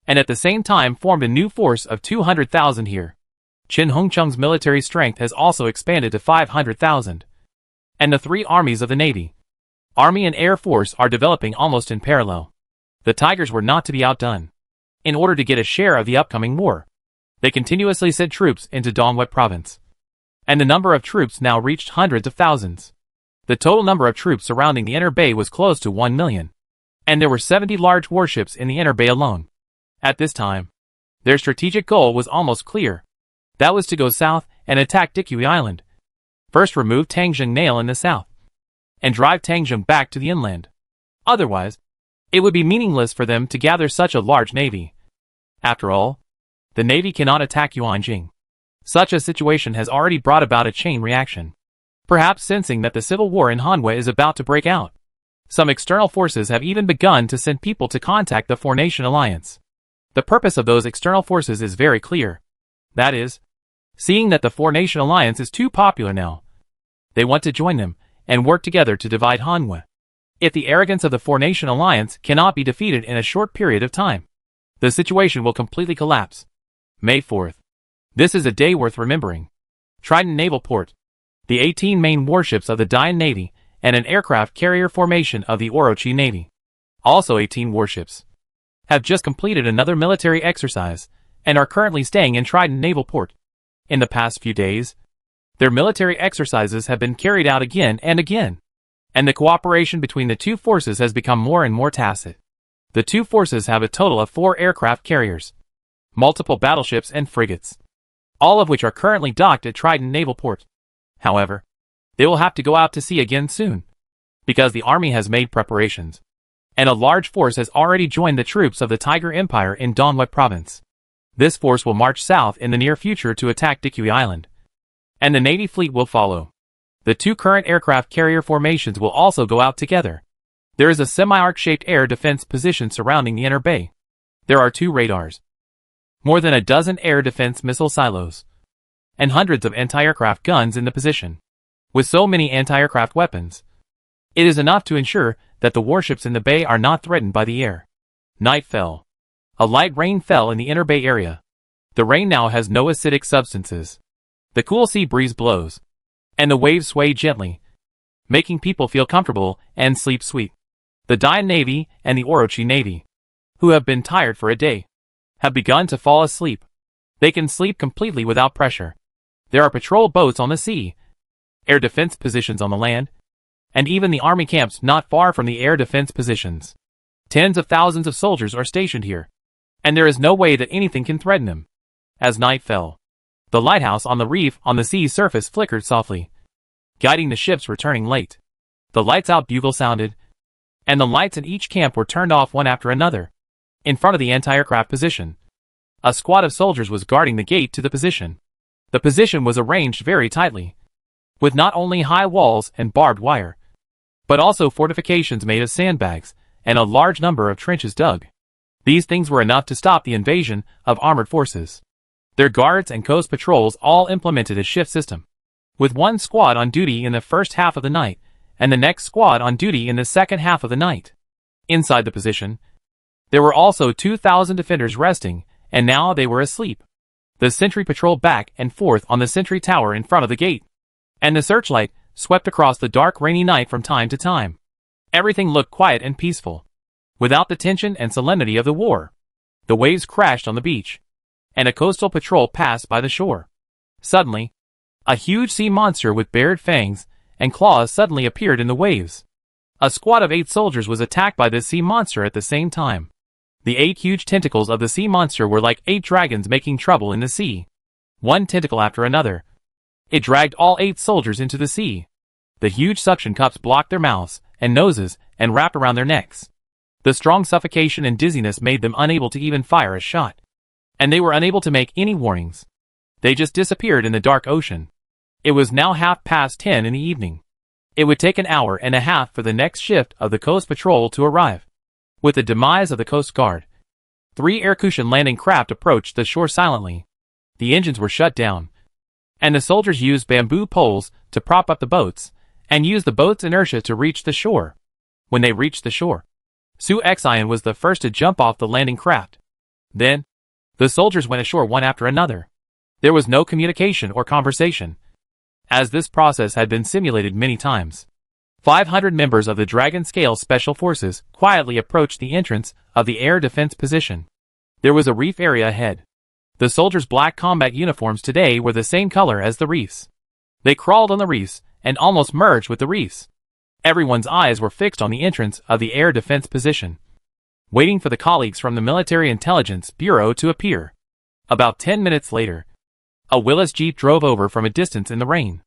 and at the same time formed a new force of 200,000 here. Chen Hongchang's military strength has also expanded to 500,000. And the 3 armies of the Navy, Army and Air Force are developing almost in parallel. The Tigers were not to be outdone. In order to get a share of the upcoming war, they continuously sent troops into Dongwei province. And the number of troops now reached hundreds of thousands. The total number of troops surrounding the Inner Bay was close to 1 million. And there were 70 large warships in the Inner Bay alone. At this time, their strategic goal was almost clear. That was to go south and attack Dikui Island. First remove Tangzheng Nail in the south, and drive Tangzheng back to the inland. Otherwise, it would be meaningless for them to gather such a large navy. After all, the navy cannot attack Yuanjing. Such a situation has already brought about a chain reaction. Perhaps sensing that the civil war in Hanwei is about to break out, some external forces have even begun to send people to contact the Four-Nation Alliance. The purpose of those external forces is very clear. That is, seeing that the Four-Nation Alliance is too popular now, they want to join them and work together to divide Hanwei. If the arrogance of the Four-Nation Alliance cannot be defeated in a short period of time, the situation will completely collapse. May 4th. This is a day worth remembering. Trident Naval Port, the 18 main warships of the Dian Navy, and an aircraft carrier formation of the Orochi Navy, also 18 warships, have just completed another military exercise and are currently staying in Trident Naval Port. In the past few days, their military exercises have been carried out again and again, and the cooperation between the two forces has become more and more tacit. The two forces have a total of 4 aircraft carriers, multiple battleships and frigates, all of which are currently docked at Trident Naval Port. However, they will have to go out to sea again soon, because the army has made preparations, and a large force has already joined the troops of the Tiger Empire in Dongwei province. This force will march south in the near future to attack Dikui Island, and the Navy fleet will follow. The 2 current aircraft carrier formations will also go out together. There is a semi-arc-shaped air defense position surrounding the Inner Bay. There are 2 radars, more than a dozen air defense missile silos, and hundreds of anti-aircraft guns in the position. With so many anti-aircraft weapons, it is enough to ensure that the warships in the bay are not threatened by the air. Night fell. A light rain fell in the Inner Bay area. The rain now has no acidic substances. The cool sea breeze blows, and the waves sway gently, making people feel comfortable and sleep sweet. The Dian Navy and the Orochi Navy, who have been tired for a day, have begun to fall asleep. They can sleep completely without pressure. There are patrol boats on the sea, air defense positions on the land, and even the army camps not far from the air defense positions. Tens of thousands of soldiers are stationed here, and there is no way that anything can threaten them. As night fell, the lighthouse on the reef on the sea's surface flickered softly, guiding the ships returning late. The lights-out bugle sounded, and the lights in each camp were turned off one after another. In front of the anti-aircraft position, a squad of soldiers was guarding the gate to the position. The position was arranged very tightly, with not only high walls and barbed wire, but also fortifications made of sandbags, and a large number of trenches dug. These things were enough to stop the invasion of armored forces. Their guards and coast patrols all implemented a shift system, with one squad on duty in the first half of the night, and the next squad on duty in the second half of the night. Inside the position, There were also 2,000 defenders resting, and now they were asleep. The sentry patrolled back and forth on the sentry tower in front of the gate, and the searchlight swept across the dark rainy night from time to time. Everything looked quiet and peaceful, without the tension and solemnity of the war. The waves crashed on the beach, and a coastal patrol passed by the shore. Suddenly, a huge sea monster with bared fangs and claws suddenly appeared in the waves. A squad of 8 soldiers was attacked by this sea monster at the same time. The 8 huge tentacles of the sea monster were like 8 dragons making trouble in the sea, one tentacle after another. It dragged all 8 soldiers into the sea. The huge suction cups blocked their mouths and noses and wrapped around their necks. The strong suffocation and dizziness made them unable to even fire a shot, and they were unable to make any warnings. They just disappeared in the dark ocean. It was now 10:30 in the evening. It would take an hour and a half for the next shift of the Coast Patrol to arrive. With the demise of the Coast Guard, 3 air-cushioned landing craft approached the shore silently. The engines were shut down, and the soldiers used bamboo poles to prop up the boats, and used the boat's inertia to reach the shore. When they reached the shore, Su Xian was the first to jump off the landing craft. Then, the soldiers went ashore one after another. There was no communication or conversation, as this process had been simulated many times. 500 members of the Dragon Scale Special Forces quietly approached the entrance of the air defense position. There was a reef area ahead. The soldiers' black combat uniforms today were the same color as the reefs. They crawled on the reefs and almost merged with the reefs. Everyone's eyes were fixed on the entrance of the air defense position, waiting for the colleagues from the Military Intelligence Bureau to appear. About 10 minutes later, a Willis Jeep drove over from a distance in the rain.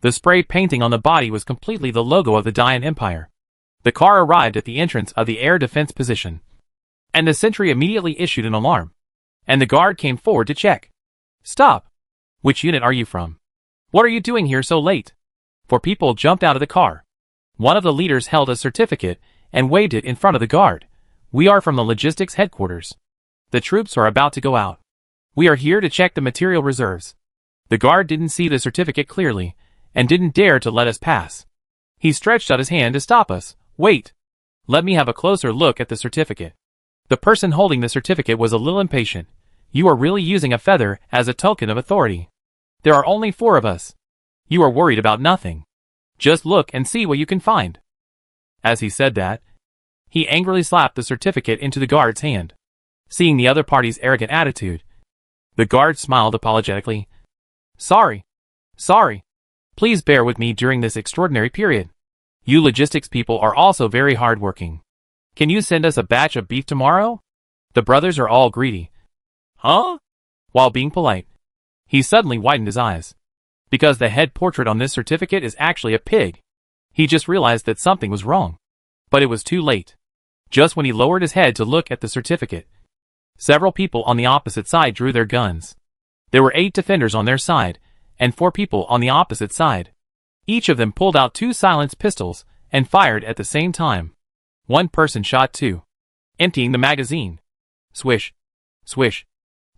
The spray painting on the body was completely the logo of the Dian Empire. The car arrived at the entrance of the air defense position, and the sentry immediately issued an alarm, and the guard came forward to check. "Stop! Which unit are you from? What are you doing here so late?" 4 people jumped out of the car. One of the leaders held a certificate and waved it in front of the guard. "We are from the logistics headquarters. The troops are about to go out. We are here to check the material reserves." The guard didn't see the certificate clearly, and didn't dare to let us pass. He stretched out his hand to stop us. "Wait. Let me have a closer look at the certificate." The person holding the certificate was a little impatient. "You are really using a feather as a token of authority. There are only 4 of us. You are worried about nothing. Just look and see what you can find." As he said that, he angrily slapped the certificate into the guard's hand. Seeing the other party's arrogant attitude, the guard smiled apologetically. Sorry. Please bear with me during this extraordinary period. You logistics people are also very hardworking. Can you send us a batch of beef tomorrow?" The brothers are all greedy. "Huh?" While being polite, he suddenly widened his eyes, because the head portrait on this certificate is actually a pig. He just realized that something was wrong, but it was too late. Just when he lowered his head to look at the certificate, several people on the opposite side drew their guns. There were 8 defenders on their side, and 4 people on the opposite side. Each of them pulled out 2 silenced pistols and fired at the same time. One person shot 2, emptying the magazine. Swish, swish,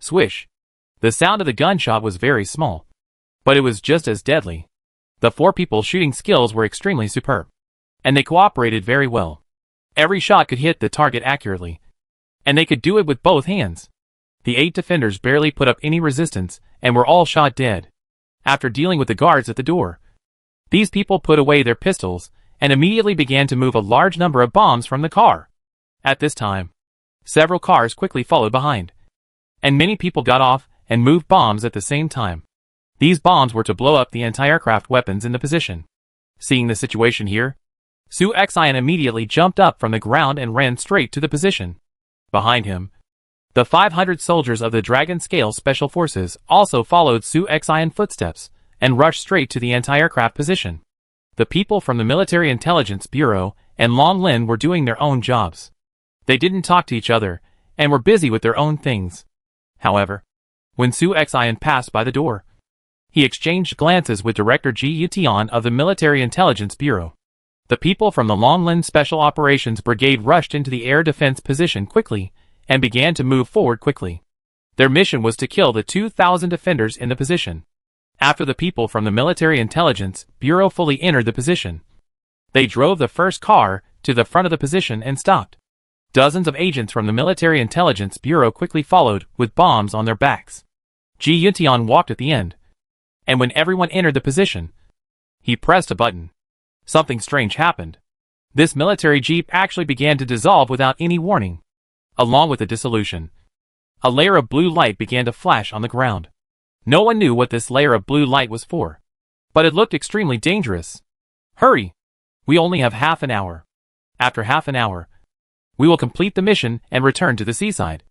swish. The sound of the gunshot was very small, but it was just as deadly. The 4 people's shooting skills were extremely superb, and they cooperated very well. Every shot could hit the target accurately, and they could do it with both hands. The 8 defenders barely put up any resistance and were all shot dead. After dealing with the guards at the door, these people put away their pistols and immediately began to move a large number of bombs from the car. At this time, several cars quickly followed behind, and many people got off and moved bombs at the same time. These bombs were to blow up the anti-aircraft weapons in the position. Seeing the situation here, Su Xian immediately jumped up from the ground and ran straight to the position. Behind him, the 500 soldiers of the Dragon Scale Special Forces also followed Su Xian's footsteps and rushed straight to the anti-aircraft position. The people from the Military Intelligence Bureau and Long Lin were doing their own jobs. They didn't talk to each other and were busy with their own things. However, when Su Xian passed by the door, he exchanged glances with Director Ji Yutian of the Military Intelligence Bureau. The people from the Long Lin Special Operations Brigade rushed into the air defense position quickly and began to move forward quickly. Their mission was to kill the 2,000 defenders in the position. After the people from the Military Intelligence Bureau fully entered the position, they drove the first car to the front of the position and stopped. Dozens of agents from the Military Intelligence Bureau quickly followed, with bombs on their backs. Ji Yuntian walked at the end, and when everyone entered the position, he pressed a button. Something strange happened. This military jeep actually began to dissolve without any warning. Along with the dissolution, a layer of blue light began to flash on the ground. No one knew what this layer of blue light was for, but it looked extremely dangerous. Hurry! We only have half an hour. After half an hour, we will complete the mission and return to the seaside,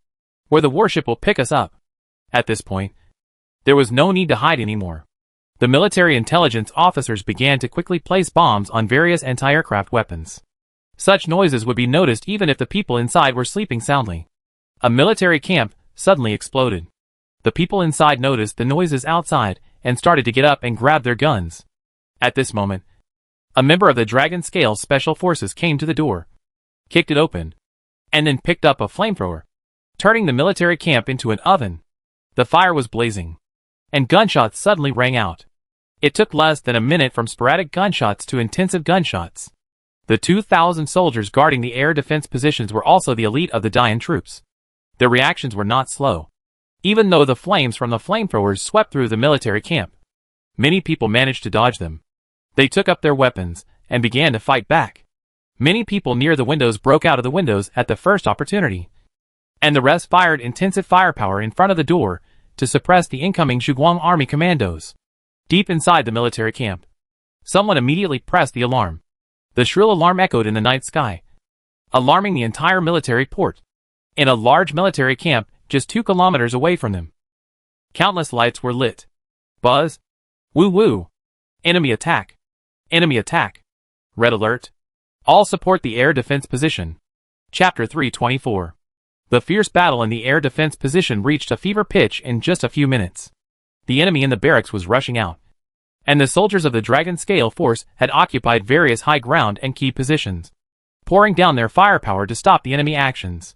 where the warship will pick us up. At this point, there was no need to hide anymore. The military intelligence officers began to quickly place bombs on various anti-aircraft weapons. Such noises would be noticed even if the people inside were sleeping soundly. A military camp suddenly exploded. The people inside noticed the noises outside and started to get up and grab their guns. At this moment, a member of the Dragon Scale Special Forces came to the door, kicked it open, and then picked up a flamethrower, turning the military camp into an oven. The fire was blazing, and gunshots suddenly rang out. It took less than a minute from sporadic gunshots to intensive gunshots. The 2,000 soldiers guarding the air defense positions were also the elite of the Dian troops. Their reactions were not slow. Even though the flames from the flamethrowers swept through the military camp, many people managed to dodge them. They took up their weapons and began to fight back. Many people near the windows broke out of the windows at the first opportunity, and the rest fired intensive firepower in front of the door to suppress the incoming Zhuguang army commandos. Deep inside the military camp, someone immediately pressed the alarm. The shrill alarm echoed in the night sky, alarming the entire military port. In a large military camp just 2 kilometers away from them, countless lights were lit. Buzz! Woo-woo! Enemy attack! Enemy attack! Red alert! All support the air defense position. Chapter 324. The fierce battle in the air defense position reached a fever pitch in just a few minutes. The enemy in the barracks was rushing out, and the soldiers of the Dragon Scale Force had occupied various high ground and key positions, pouring down their firepower to stop the enemy actions.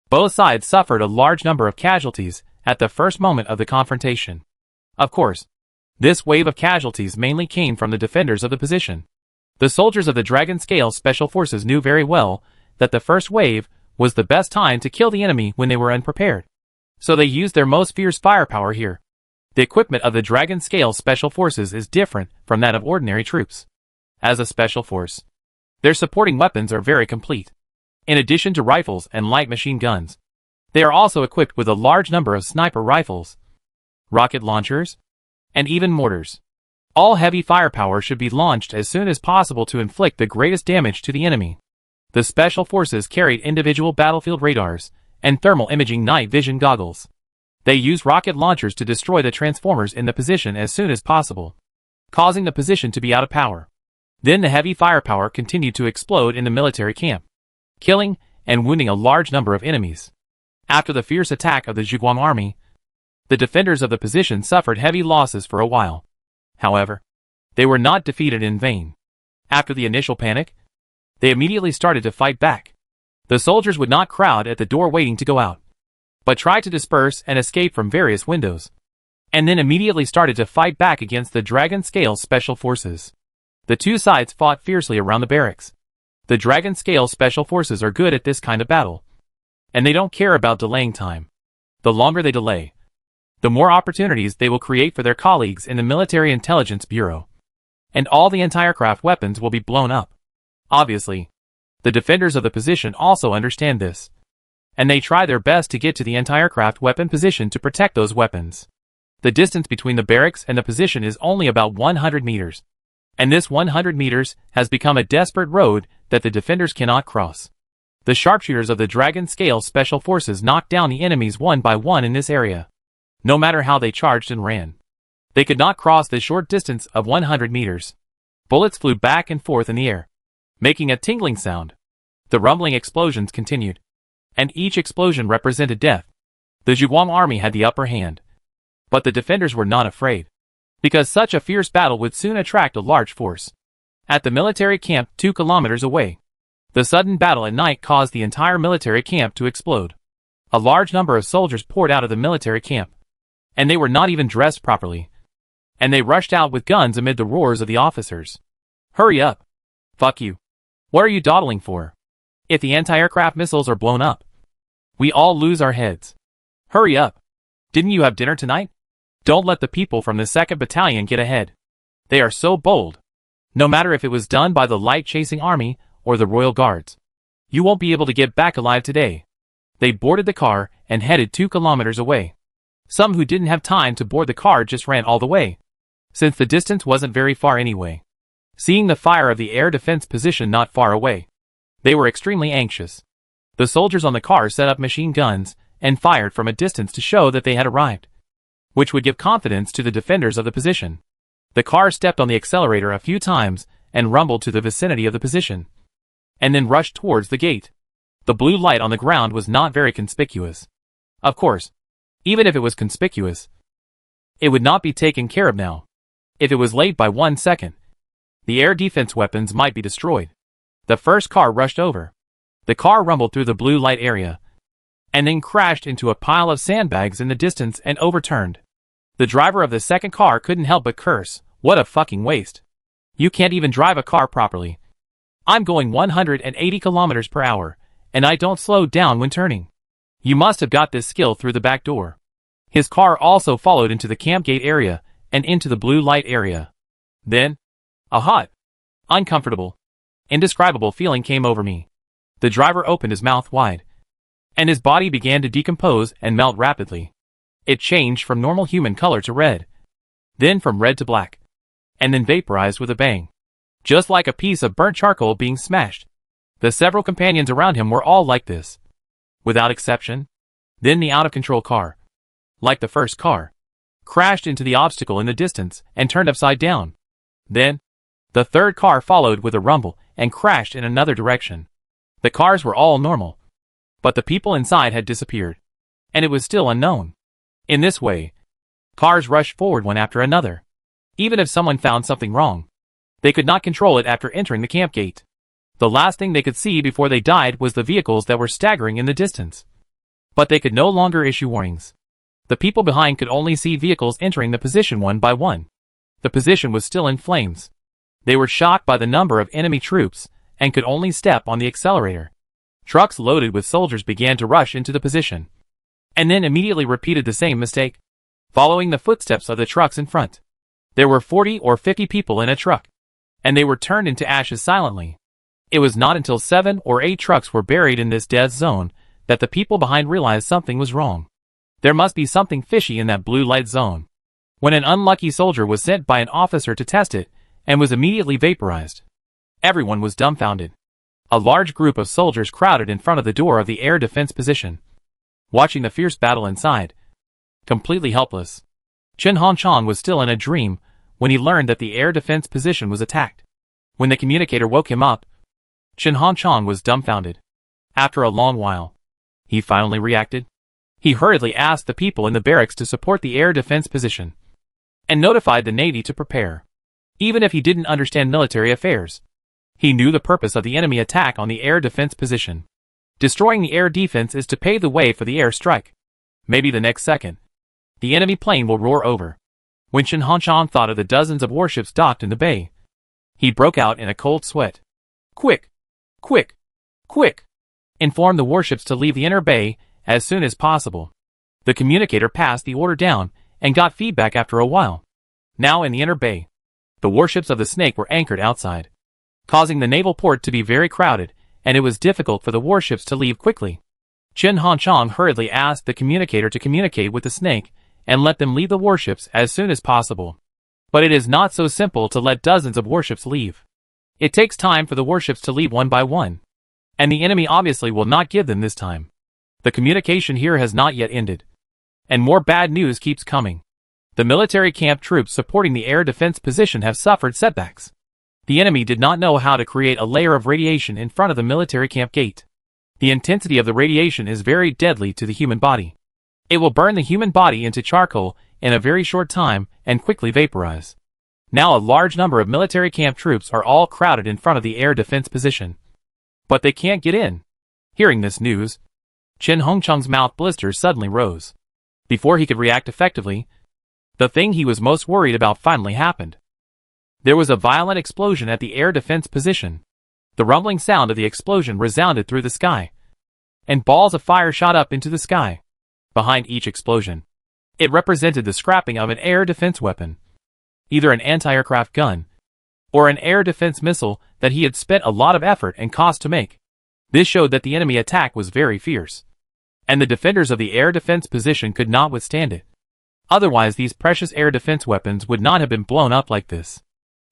Both sides suffered a large number of casualties at the first moment of the confrontation. Of course, this wave of casualties mainly came from the defenders of the position. The soldiers of the Dragon Scale Special Forces knew very well that the first wave was the best time to kill the enemy when they were unprepared, so they used their most fierce firepower here. The equipment of the Dragon Scale Special Forces is different from that of ordinary troops. As a special force, their supporting weapons are very complete. In addition to rifles and light machine guns, they are also equipped with a large number of sniper rifles, rocket launchers, and even mortars. All heavy firepower should be launched as soon as possible to inflict the greatest damage to the enemy. The special forces carried individual battlefield radars and thermal imaging night vision goggles. They used rocket launchers to destroy the transformers in the position as soon as possible, causing the position to be out of power. Then the heavy firepower continued to explode in the military camp, killing and wounding a large number of enemies. After the fierce attack of the Zhuguang army, the defenders of the position suffered heavy losses for a while. However, they were not defeated in vain. After the initial panic, they immediately started to fight back. The soldiers would not crowd at the door waiting to go out, but tried to disperse and escape from various windows, and then immediately started to fight back against the Dragon Scale Special Forces. The two sides fought fiercely around the barracks. The Dragon Scale Special Forces are good at this kind of battle, and they don't care about delaying time. The longer they delay, the more opportunities they will create for their colleagues in the Military Intelligence Bureau, and all the anti-aircraft weapons will be blown up. Obviously, the defenders of the position also understand this, and they try their best to get to the anti-aircraft weapon position to protect those weapons. The distance between the barracks and the position is only about 100 meters, and this 100 meters has become a desperate road that the defenders cannot cross. The sharpshooters of the Dragon Scale Special Forces knocked down the enemies one by one in this area. No matter how they charged and ran, they could not cross the short distance of 100 meters. Bullets flew back and forth in the air, making a tingling sound. The rumbling explosions continued, and each explosion represented death. The Zhuguang army had the upper hand, but the defenders were not afraid, because such a fierce battle would soon attract a large force. At the military camp 2 kilometers away, the sudden battle at night caused the entire military camp to explode. A large number of soldiers poured out of the military camp, and they were not even dressed properly, and they rushed out with guns amid the roars of the officers. "Hurry up! Fuck you! What are you dawdling for? If the anti-aircraft missiles are blown up, we all lose our heads. Hurry up. Didn't you have dinner tonight? Don't let the people from the 2nd Battalion get ahead. They are so bold. No matter if it was done by the light chasing army or the Royal Guards. You won't be able to get back alive today. They boarded the car and headed 2 kilometers away. Some who didn't have time to board the car just ran all the way, since the distance wasn't very far anyway. Seeing the fire of the air defense position not far away, they were extremely anxious. The soldiers on the car set up machine guns and fired from a distance to show that they had arrived, which would give confidence to the defenders of the position. The car stepped on the accelerator a few times and rumbled to the vicinity of the position, and then rushed towards the gate. The blue light on the ground was not very conspicuous. Of course, even if it was conspicuous, it would not be taken care of now. If it was late by 1 second, the air defense weapons might be destroyed. The first car rushed over. The car rumbled through the blue light area, and then crashed into a pile of sandbags in the distance and overturned. The driver of the second car couldn't help but curse, "What a fucking waste. You can't even drive a car properly. I'm going 180 kilometers per hour, and I don't slow down when turning. You must have got this skill through the back door." His car also followed into the camp gate area and into the blue light area. Then, a hot, uncomfortable, indescribable feeling came over me. The driver opened his mouth wide, and his body began to decompose and melt rapidly. It changed from normal human color to red, then from red to black, and then vaporized with a bang, just like a piece of burnt charcoal being smashed. The several companions around him were all like this, without exception. Then the out-of-control car, like the first car, crashed into the obstacle in the distance and turned upside down. Then, the third car followed with a rumble and crashed in another direction. The cars were all normal, but the people inside had disappeared, and it was still unknown. In this way, cars rushed forward one after another. Even if someone found something wrong, they could not control it after entering the camp gate. The last thing they could see before they died was the vehicles that were staggering in the distance. But they could no longer issue warnings. The people behind could only see vehicles entering the position one by one. The position was still in flames. They were shocked by the number of enemy troops and could only step on the accelerator. Trucks loaded with soldiers began to rush into the position, and then immediately repeated the same mistake, following the footsteps of the trucks in front. There were 40 or 50 people in a truck, and they were turned into ashes silently. It was not until 7 or 8 trucks were buried in this death zone that the people behind realized something was wrong. There must be something fishy in that blue light zone. When an unlucky soldier was sent by an officer to test it, and was immediately vaporized. Everyone was dumbfounded. A large group of soldiers crowded in front of the door of the air defense position, watching the fierce battle inside, completely helpless. Chen Hongchang was still in a dream when he learned that the air defense position was attacked. When the communicator woke him up, Chen Hongchang was dumbfounded. After a long while, he finally reacted. He hurriedly asked the people in the barracks to support the air defense position, and notified the Navy to prepare. Even if he didn't understand military affairs, he knew the purpose of the enemy attack on the air defense position. Destroying the air defense is to pave the way for the air strike. Maybe the next second, the enemy plane will roar over. When Chen Hongchang thought of the dozens of warships docked in the bay, he broke out in a cold sweat. Quick! Quick! Quick! Inform the warships to leave the inner bay as soon as possible. The communicator passed the order down and got feedback after a while. Now in the inner bay, the warships of the Snake were anchored outside, causing the naval port to be very crowded, and it was difficult for the warships to leave quickly. Chen Hongchang hurriedly asked the communicator to communicate with the Snake and let them leave the warships as soon as possible. But it is not so simple to let dozens of warships leave. It takes time for the warships to leave one by one, and the enemy obviously will not give them this time. The communication here has not yet ended, and more bad news keeps coming. The military camp troops supporting the air defense position have suffered setbacks. The enemy did not know how to create a layer of radiation in front of the military camp gate. The intensity of the radiation is very deadly to the human body. It will burn the human body into charcoal in a very short time and quickly vaporize. Now a large number of military camp troops are all crowded in front of the air defense position, but they can't get in. Hearing this news, Chen Hongchang's mouth blisters suddenly rose. Before he could react effectively, the thing he was most worried about finally happened. There was a violent explosion at the air defense position. The rumbling sound of the explosion resounded through the sky, and balls of fire shot up into the sky. Behind each explosion, it represented the scrapping of an air defense weapon, either an anti-aircraft gun or an air defense missile that he had spent a lot of effort and cost to make. This showed that the enemy attack was very fierce, and the defenders of the air defense position could not withstand it. Otherwise, these precious air defense weapons would not have been blown up like this.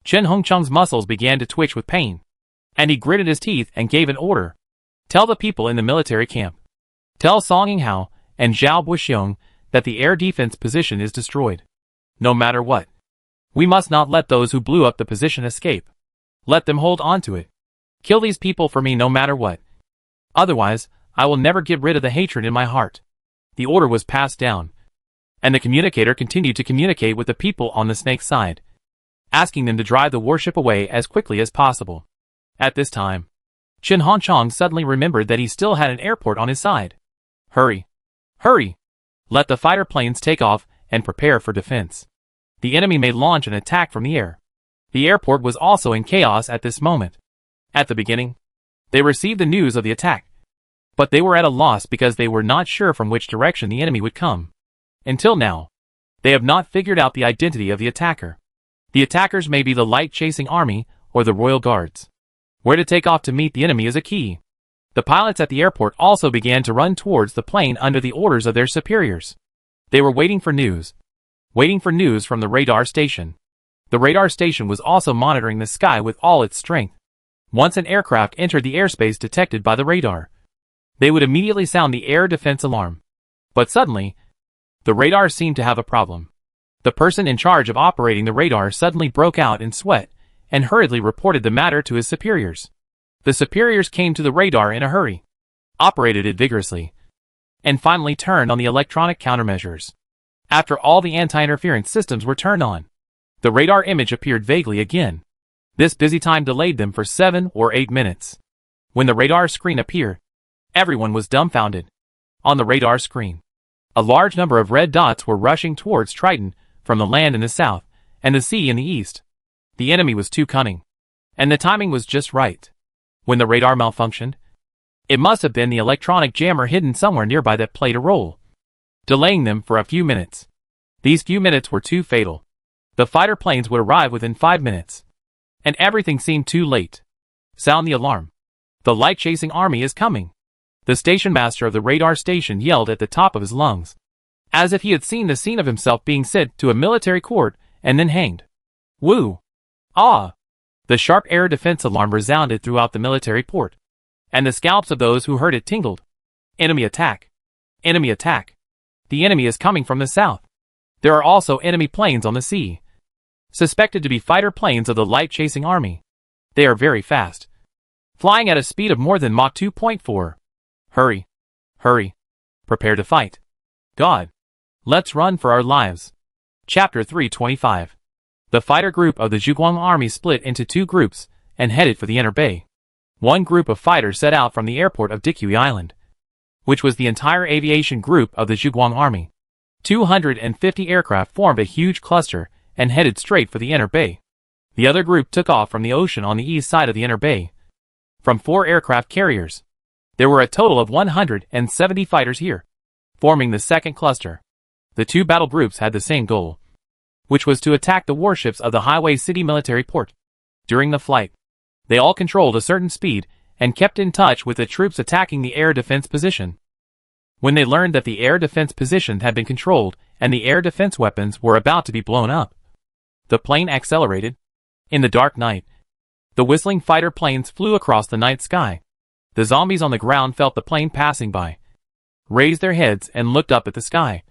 Chen Hongcheng's muscles began to twitch with pain, and he gritted his teeth and gave an order. Tell the people in the military camp. Tell Song Yinghao and Zhao Buxiong that the air defense position is destroyed. No matter what. We must not let those who blew up the position escape. Let them hold on to it. Kill these people for me no matter what. Otherwise, I will never get rid of the hatred in my heart. The order was passed down, and the communicator continued to communicate with the people on the snake side, asking them to drive the warship away as quickly as possible. At this time, Chen Hongcheng suddenly remembered that he still had an airport on his side. Hurry! Hurry! Let the fighter planes take off and prepare for defense. The enemy may launch an attack from the air. The airport was also in chaos at this moment. At the beginning, they received the news of the attack, but they were at a loss because they were not sure from which direction the enemy would come. Until now, they have not figured out the identity of the attacker. The attackers may be the light-chasing army or the royal guards. Where to take off to meet the enemy is a key. The pilots at the airport also began to run towards the plane under the orders of their superiors. They were waiting for news from the radar station. The radar station was also monitoring the sky with all its strength. Once an aircraft entered the airspace detected by the radar, they would immediately sound the air defense alarm. But suddenly, the radar seemed to have a problem. The person in charge of operating the radar suddenly broke out in sweat and hurriedly reported the matter to his superiors. The superiors came to the radar in a hurry, operated it vigorously, and finally turned on the electronic countermeasures. After all the anti-interference systems were turned on, the radar image appeared vaguely again. This busy time delayed them for 7 or 8 minutes. When the radar screen appeared, everyone was dumbfounded. On the radar screen, a large number of red dots were rushing towards Triton from the land in the south and the sea in the east. The enemy was too cunning, and the timing was just right. When the radar malfunctioned, it must have been the electronic jammer hidden somewhere nearby that played a role, delaying them for a few minutes. These few minutes were too fatal. The fighter planes would arrive within 5 minutes, and everything seemed too late. Sound the alarm. The light-chasing army is coming. The station master of the radar station yelled at the top of his lungs, as if he had seen the scene of himself being sent to a military court and then hanged. Woo! Ah! The sharp air defense alarm resounded throughout the military port, and the scalps of those who heard it tingled. Enemy attack! Enemy attack! The enemy is coming from the south. There are also enemy planes on the sea, suspected to be fighter planes of the light-chasing army. They are very fast, flying at a speed of more than Mach 2.4. Hurry! Hurry! Prepare to fight. God! Let's run for our lives. Chapter 325. The fighter group of the Zhuguang army split into 2 groups and headed for the inner bay. One group of fighters set out from the airport of Dikui Island, which was the entire aviation group of the Zhuguang army. 250 aircraft formed a huge cluster and headed straight for the inner bay. The other group took off from the ocean on the east side of the inner bay, from 4 aircraft carriers. There were a total of 170 fighters here, forming the second cluster. The 2 battle groups had the same goal, which was to attack the warships of the Highway City military port. During the flight, they all controlled a certain speed and kept in touch with the troops attacking the air defense position. When they learned that the air defense position had been controlled and the air defense weapons were about to be blown up, the plane accelerated. In the dark night, the whistling fighter planes flew across the night sky. The zombies on the ground felt the plane passing by, raised their heads and looked up at the sky,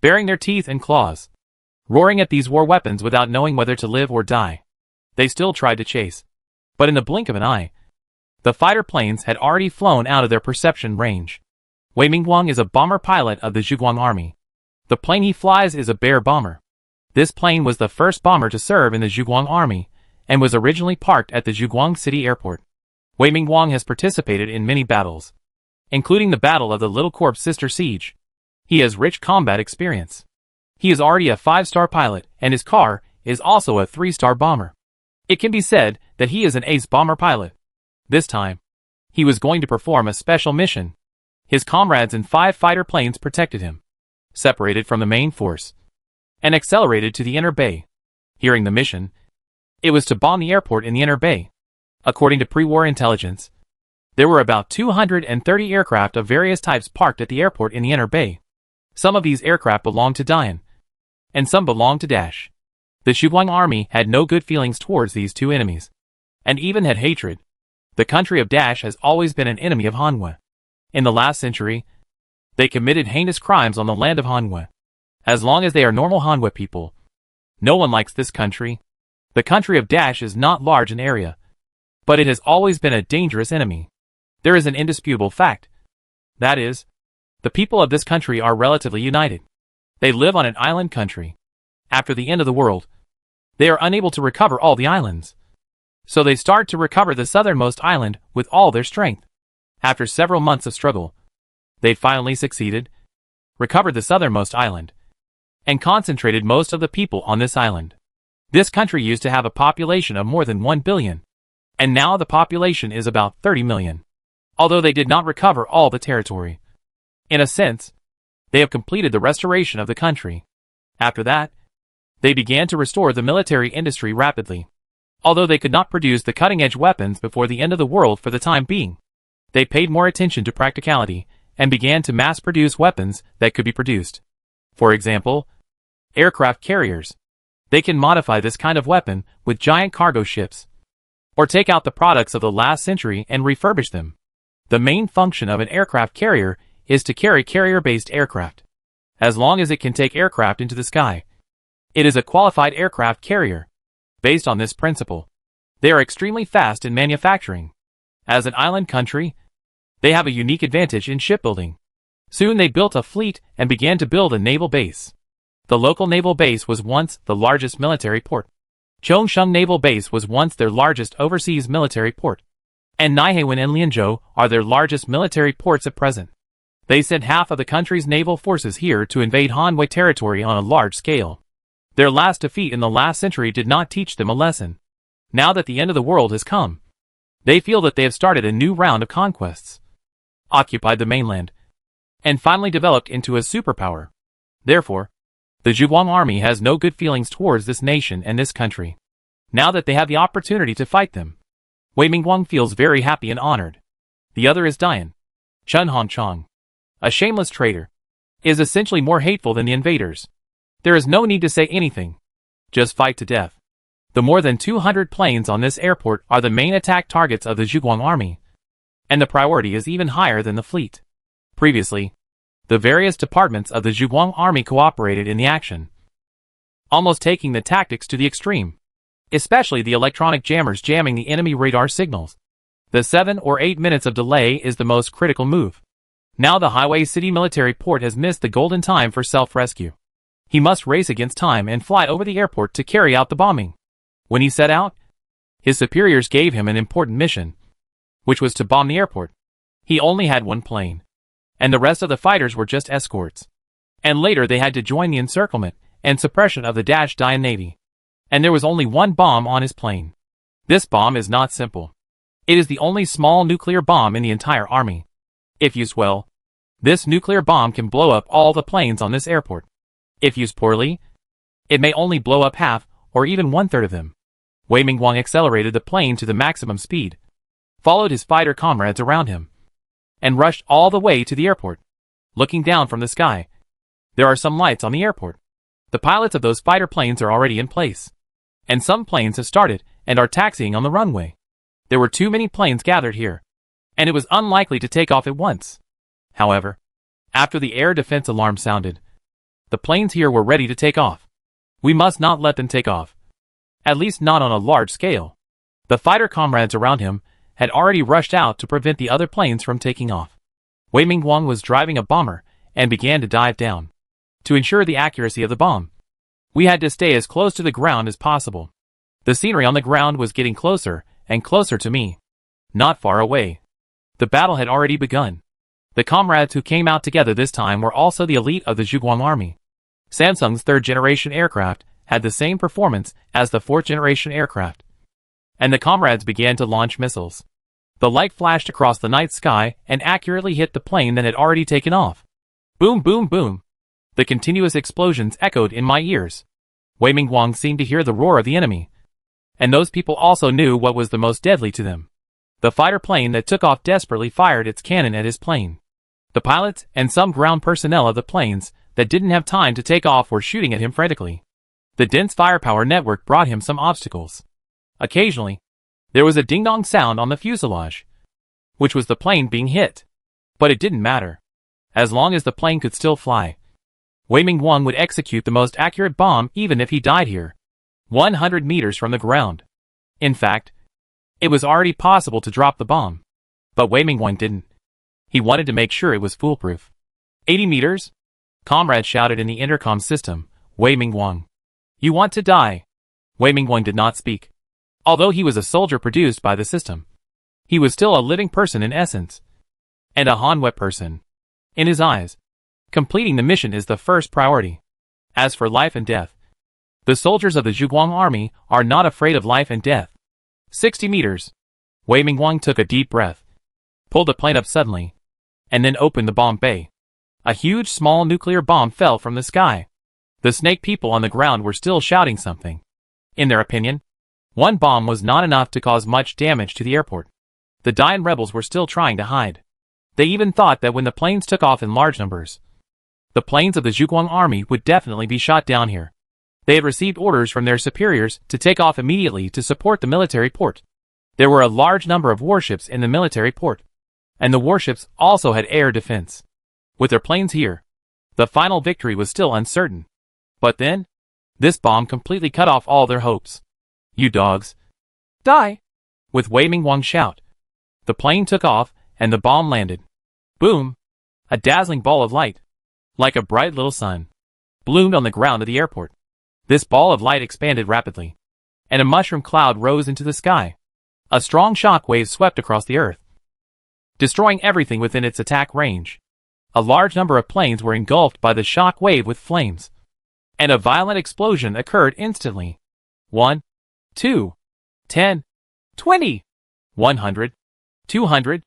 baring their teeth and claws, roaring at these war weapons without knowing whether to live or die. They still tried to chase, but in the blink of an eye, the fighter planes had already flown out of their perception range. Wei Mingguang is a bomber pilot of the Zhuguang army. The plane he flies is a Bear bomber. This plane was the first bomber to serve in the Zhuguang army and was originally parked at the Zhuguang City airport. Wei Mingguang has participated in many battles, including the Battle of the Little Corpse Sister Siege. He has rich combat experience. He is already a 5-star pilot, and his car is also a 3-star bomber. It can be said that he is an ace bomber pilot. This time, he was going to perform a special mission. His comrades in 5 fighter planes protected him, separated from the main force, and accelerated to the inner bay. Hearing the mission, it was to bomb the airport in the inner bay. According to pre-war intelligence, there were about 230 aircraft of various types parked at the airport in the inner bay. Some of these aircraft belonged to Dian, and some belonged to Dash. The Zhuguang army had no good feelings towards these two enemies, and even had hatred. The country of Dash has always been an enemy of Hanwha. In the last century, they committed heinous crimes on the land of Hanwha. As long as they are normal Hanwha people, no one likes this country. The country of Dash is not large in area, but it has always been a dangerous enemy. There is an indisputable fact. That is, the people of this country are relatively united. They live on an island country. After the end of the world, they are unable to recover all the islands. So they start to recover the southernmost island with all their strength. After several months of struggle, they finally succeeded, recovered the southernmost island, and concentrated most of the people on this island. This country used to have a population of more than 1 billion, and now the population is about 30 million. Although they did not recover all the territory, in a sense, they have completed the restoration of the country. After that, they began to restore the military industry rapidly. Although they could not produce the cutting-edge weapons before the end of the world for the time being, they paid more attention to practicality and began to mass-produce weapons that could be produced. For example, aircraft carriers. They can modify this kind of weapon with giant cargo ships, or take out the products of the last century and refurbish them. The main function of an aircraft carrier is to carry carrier-based aircraft. As long as it can take aircraft into the sky, it is a qualified aircraft carrier. Based on this principle, they are extremely fast in manufacturing. As an island country, they have a unique advantage in shipbuilding. Soon they built a fleet and began to build a naval base. The local naval base was once the largest military port. Chongsheng Naval Base was once their largest overseas military port, and Naihewen and Lianzhou are their largest military ports at present. They sent half of the country's naval forces here to invade Hanwei territory on a large scale. Their last defeat in the last century did not teach them a lesson. Now that the end of the world has come, they feel that they have started a new round of conquests, occupied the mainland, and finally developed into a superpower. Therefore, the Zhuguang army has no good feelings towards this nation and this country. Now that they have the opportunity to fight them, Wei Mingguang feels very happy and honored. The other is Dian. Chen Hongchang, a shameless traitor, is essentially more hateful than the invaders. There is no need to say anything. Just fight to death. The more than 200 planes on this airport are the main attack targets of the Zhuguang army, and the priority is even higher than the fleet. Previously, the various departments of the Zhuguang army cooperated in the action, almost taking the tactics to the extreme, especially the electronic jammers jamming the enemy radar signals. The 7 or 8 minutes of delay is the most critical move. Now the Highway City military port has missed the golden time for self-rescue. He must race against time and fly over the airport to carry out the bombing. When he set out, his superiors gave him an important mission, which was to bomb the airport. He only had 1 plane, and the rest of the fighters were just escorts. And later they had to join the encirclement and suppression of the Dian Navy. And there was only 1 bomb on his plane. This bomb is not simple. It is the only small nuclear bomb in the entire army. If used well, this nuclear bomb can blow up all the planes on this airport. If used poorly, it may only blow up half or even 1/3 of them. Wei Mingguang accelerated the plane to the maximum speed, followed his fighter comrades around him, and rushed all the way to the airport. Looking down from the sky, there are some lights on the airport. The pilots of those fighter planes are already in place, and some planes have started and are taxiing on the runway. There were too many planes gathered here, and it was unlikely to take off at once. However, after the air defense alarm sounded, the planes here were ready to take off. We must not let them take off, at least not on a large scale. The fighter comrades around him had already rushed out to prevent the other planes from taking off. Wei Mingguang was driving a bomber and began to dive down. To ensure the accuracy of the bomb, we had to stay as close to the ground as possible. The scenery on the ground was getting closer and closer to me, not far away. The battle had already begun. The comrades who came out together this time were also the elite of the Zhuguang army. Samsung's 3rd-generation aircraft had the same performance as the 4th-generation aircraft, and the comrades began to launch missiles. The light flashed across the night sky and accurately hit the plane that had already taken off. Boom, boom, boom. The continuous explosions echoed in my ears. Wei Mingguang seemed to hear the roar of the enemy. And those people also knew what was the most deadly to them. The fighter plane that took off desperately fired its cannon at his plane. The pilots and some ground personnel of the planes that didn't have time to take off were shooting at him frantically. The dense firepower network brought him some obstacles. Occasionally, there was a ding-dong sound on the fuselage, which was the plane being hit. But it didn't matter. As long as the plane could still fly, Wei Mingguang would execute the most accurate bomb even if he died here, 100 meters from the ground. In fact, it was already possible to drop the bomb. But Wei Mingguang didn't. He wanted to make sure it was foolproof. 80 meters? Comrades shouted in the intercom system. Wei Mingguang, you want to die? Wei Mingguang did not speak. Although he was a soldier produced by the system, he was still a living person in essence. And a Hanwei person. In his eyes, completing the mission is the first priority. As for life and death, the soldiers of the Zhuguang army are not afraid of life and death. 60 meters. Wei Mingguang took a deep breath, pulled the plane up suddenly, and then opened the bomb bay. A huge small nuclear bomb fell from the sky. The snake people on the ground were still shouting something. In their opinion, one bomb was not enough to cause much damage to the airport. The Dian rebels were still trying to hide. They even thought that when the planes took off in large numbers, the planes of the Zhuguang army would definitely be shot down here. They had received orders from their superiors to take off immediately to support the military port. There were a large number of warships in the military port, and the warships also had air defense. With their planes here, the final victory was still uncertain. But then, this bomb completely cut off all their hopes. You dogs, die! With Wei Mingguang's shout, the plane took off and the bomb landed. Boom! A dazzling ball of light, like a bright little sun, bloomed on the ground of the airport. This ball of light expanded rapidly, and a mushroom cloud rose into the sky. A strong shock wave swept across the earth, destroying everything within its attack range. A large number of planes were engulfed by the shock wave with flames, and a violent explosion occurred instantly. 1, 2, 10, 20, 100, 200.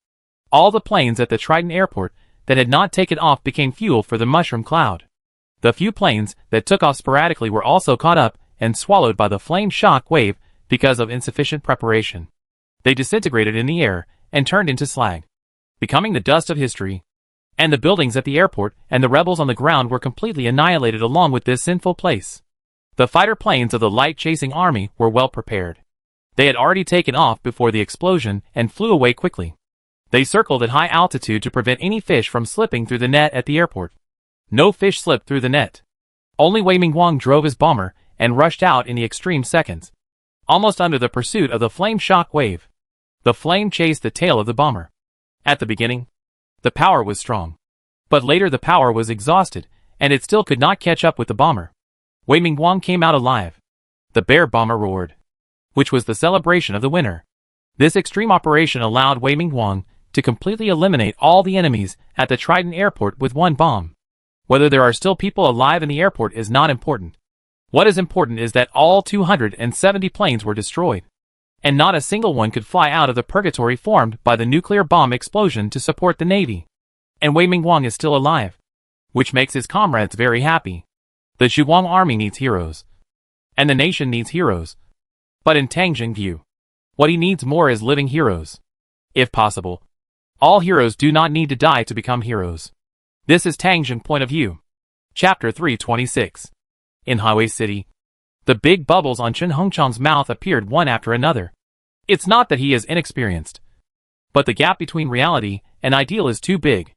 All the planes at the Triton airport that had not taken off became fuel for the mushroom cloud. The few planes that took off sporadically were also caught up and swallowed by the flame shock wave because of insufficient preparation. They disintegrated in the air and turned into slag, becoming the dust of history. And the buildings at the airport and the rebels on the ground were completely annihilated along with this sinful place. The fighter planes of the light-chasing army were well prepared. They had already taken off before the explosion and flew away quickly. They circled at high altitude to prevent any fish from slipping through the net at the airport. No fish slipped through the net. Only Wei Mingguang drove his bomber and rushed out in the extreme seconds, almost under the pursuit of the flame shock wave. The flame chased the tail of the bomber. At the beginning, the power was strong. But later the power was exhausted, and it still could not catch up with the bomber. Wei Mingguang came out alive. The bear bomber roared, which was the celebration of the winner. This extreme operation allowed Wei Mingguang to completely eliminate all the enemies at the Triton airport with one bomb. Whether there are still people alive in the airport is not important. What is important is that all 270 planes were destroyed, and not a single one could fly out of the purgatory formed by the nuclear bomb explosion to support the Navy. And Wei Mingguang is still alive, which makes his comrades very happy. The Zhuguang army needs heroes, and the nation needs heroes. But in Tangjing view, what he needs more is living heroes. If possible, all heroes do not need to die to become heroes. This is Tangjing point of view. Chapter 326. In Highway City, the big bubbles on Chen Hongchang's mouth appeared one after another. It's not that he is inexperienced, but the gap between reality and ideal is too big.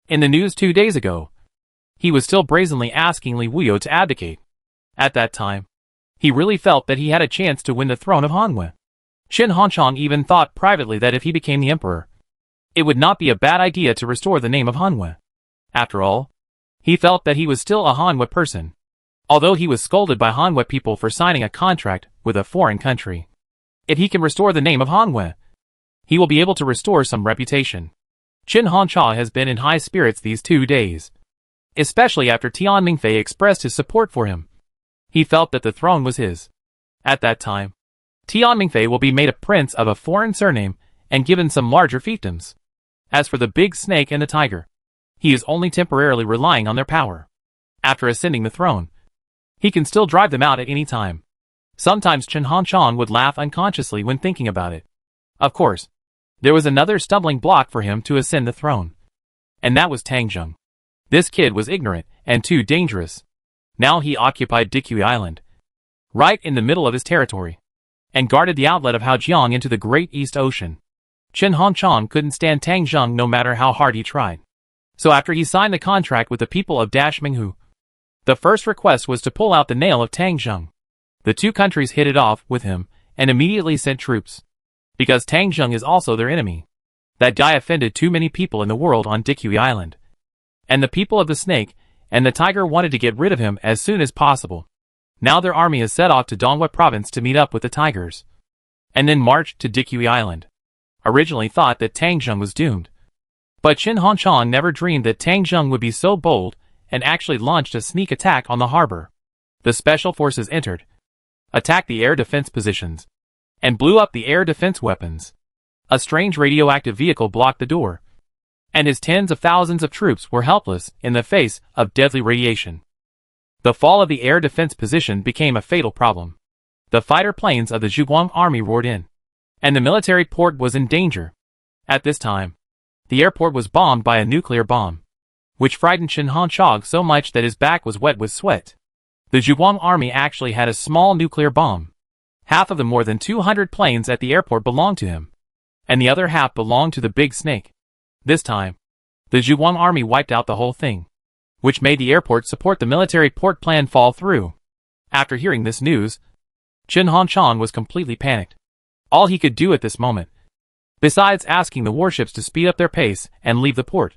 In the news 2 days ago, he was still brazenly asking Li Wuyo to abdicate. At that time, he really felt that he had a chance to win the throne of Hanwei. Chen Hongchang even thought privately that if he became the emperor, it would not be a bad idea to restore the name of Hanwei. After all, he felt that he was still a Hanwei person, although he was scolded by Hanwei people for signing a contract with a foreign country. If he can restore the name of Hanwei, he will be able to restore some reputation. Chen Hongchang has been in high spirits these 2 days, especially after Tian Mingfei expressed his support for him. He felt that the throne was his. At that time, Tian Mingfei will be made a prince of a foreign surname and given some larger fiefdoms. As for the big snake and the tiger, he is only temporarily relying on their power. After ascending the throne, he can still drive them out at any time. Sometimes Chen Hanchang would laugh unconsciously when thinking about it. Of course, there was another stumbling block for him to ascend the throne. And that was Tang Zheng. This kid was ignorant and too dangerous. Now he occupied Dikui Island, right in the middle of his territory, and guarded the outlet of Haojiang into the Great East Ocean. Chen Hanchang couldn't stand Tang Zheng no matter how hard he tried. So after he signed the contract with the people of Minghu, the first request was to pull out the nail of Tang Zheng. The two countries hit it off with him and immediately sent troops, because Tang Zheng is also their enemy. That guy offended too many people in the world on Dikui Island. And the people of the snake and the tiger wanted to get rid of him as soon as possible. Now their army has set off to Donghua province to meet up with the tigers, and then march to Dikui Island. Originally thought that Tang Zheng was doomed. But Chen Hanchang never dreamed that Tang Zheng would be so bold and actually launched a sneak attack on the harbor. The special forces entered, attacked the air defense positions, and blew up the air defense weapons. A strange radioactive vehicle blocked the door, and his tens of thousands of troops were helpless in the face of deadly radiation. The fall of the air defense position became a fatal problem. The fighter planes of the Zhuguang army roared in, and the military port was in danger. At this time, the airport was bombed by a nuclear bomb, which frightened Chen Hanchang so much that his back was wet with sweat. The Zhuguang army actually had a small nuclear bomb. Half of the more than 200 planes at the airport belonged to him, and the other half belonged to the big snake. This time, the Zhuguang army wiped out the whole thing, which made the airport support the military port plan fall through. After hearing this news, Chen Hanchang was completely panicked. All he could do at this moment, besides asking the warships to speed up their pace and leave the port,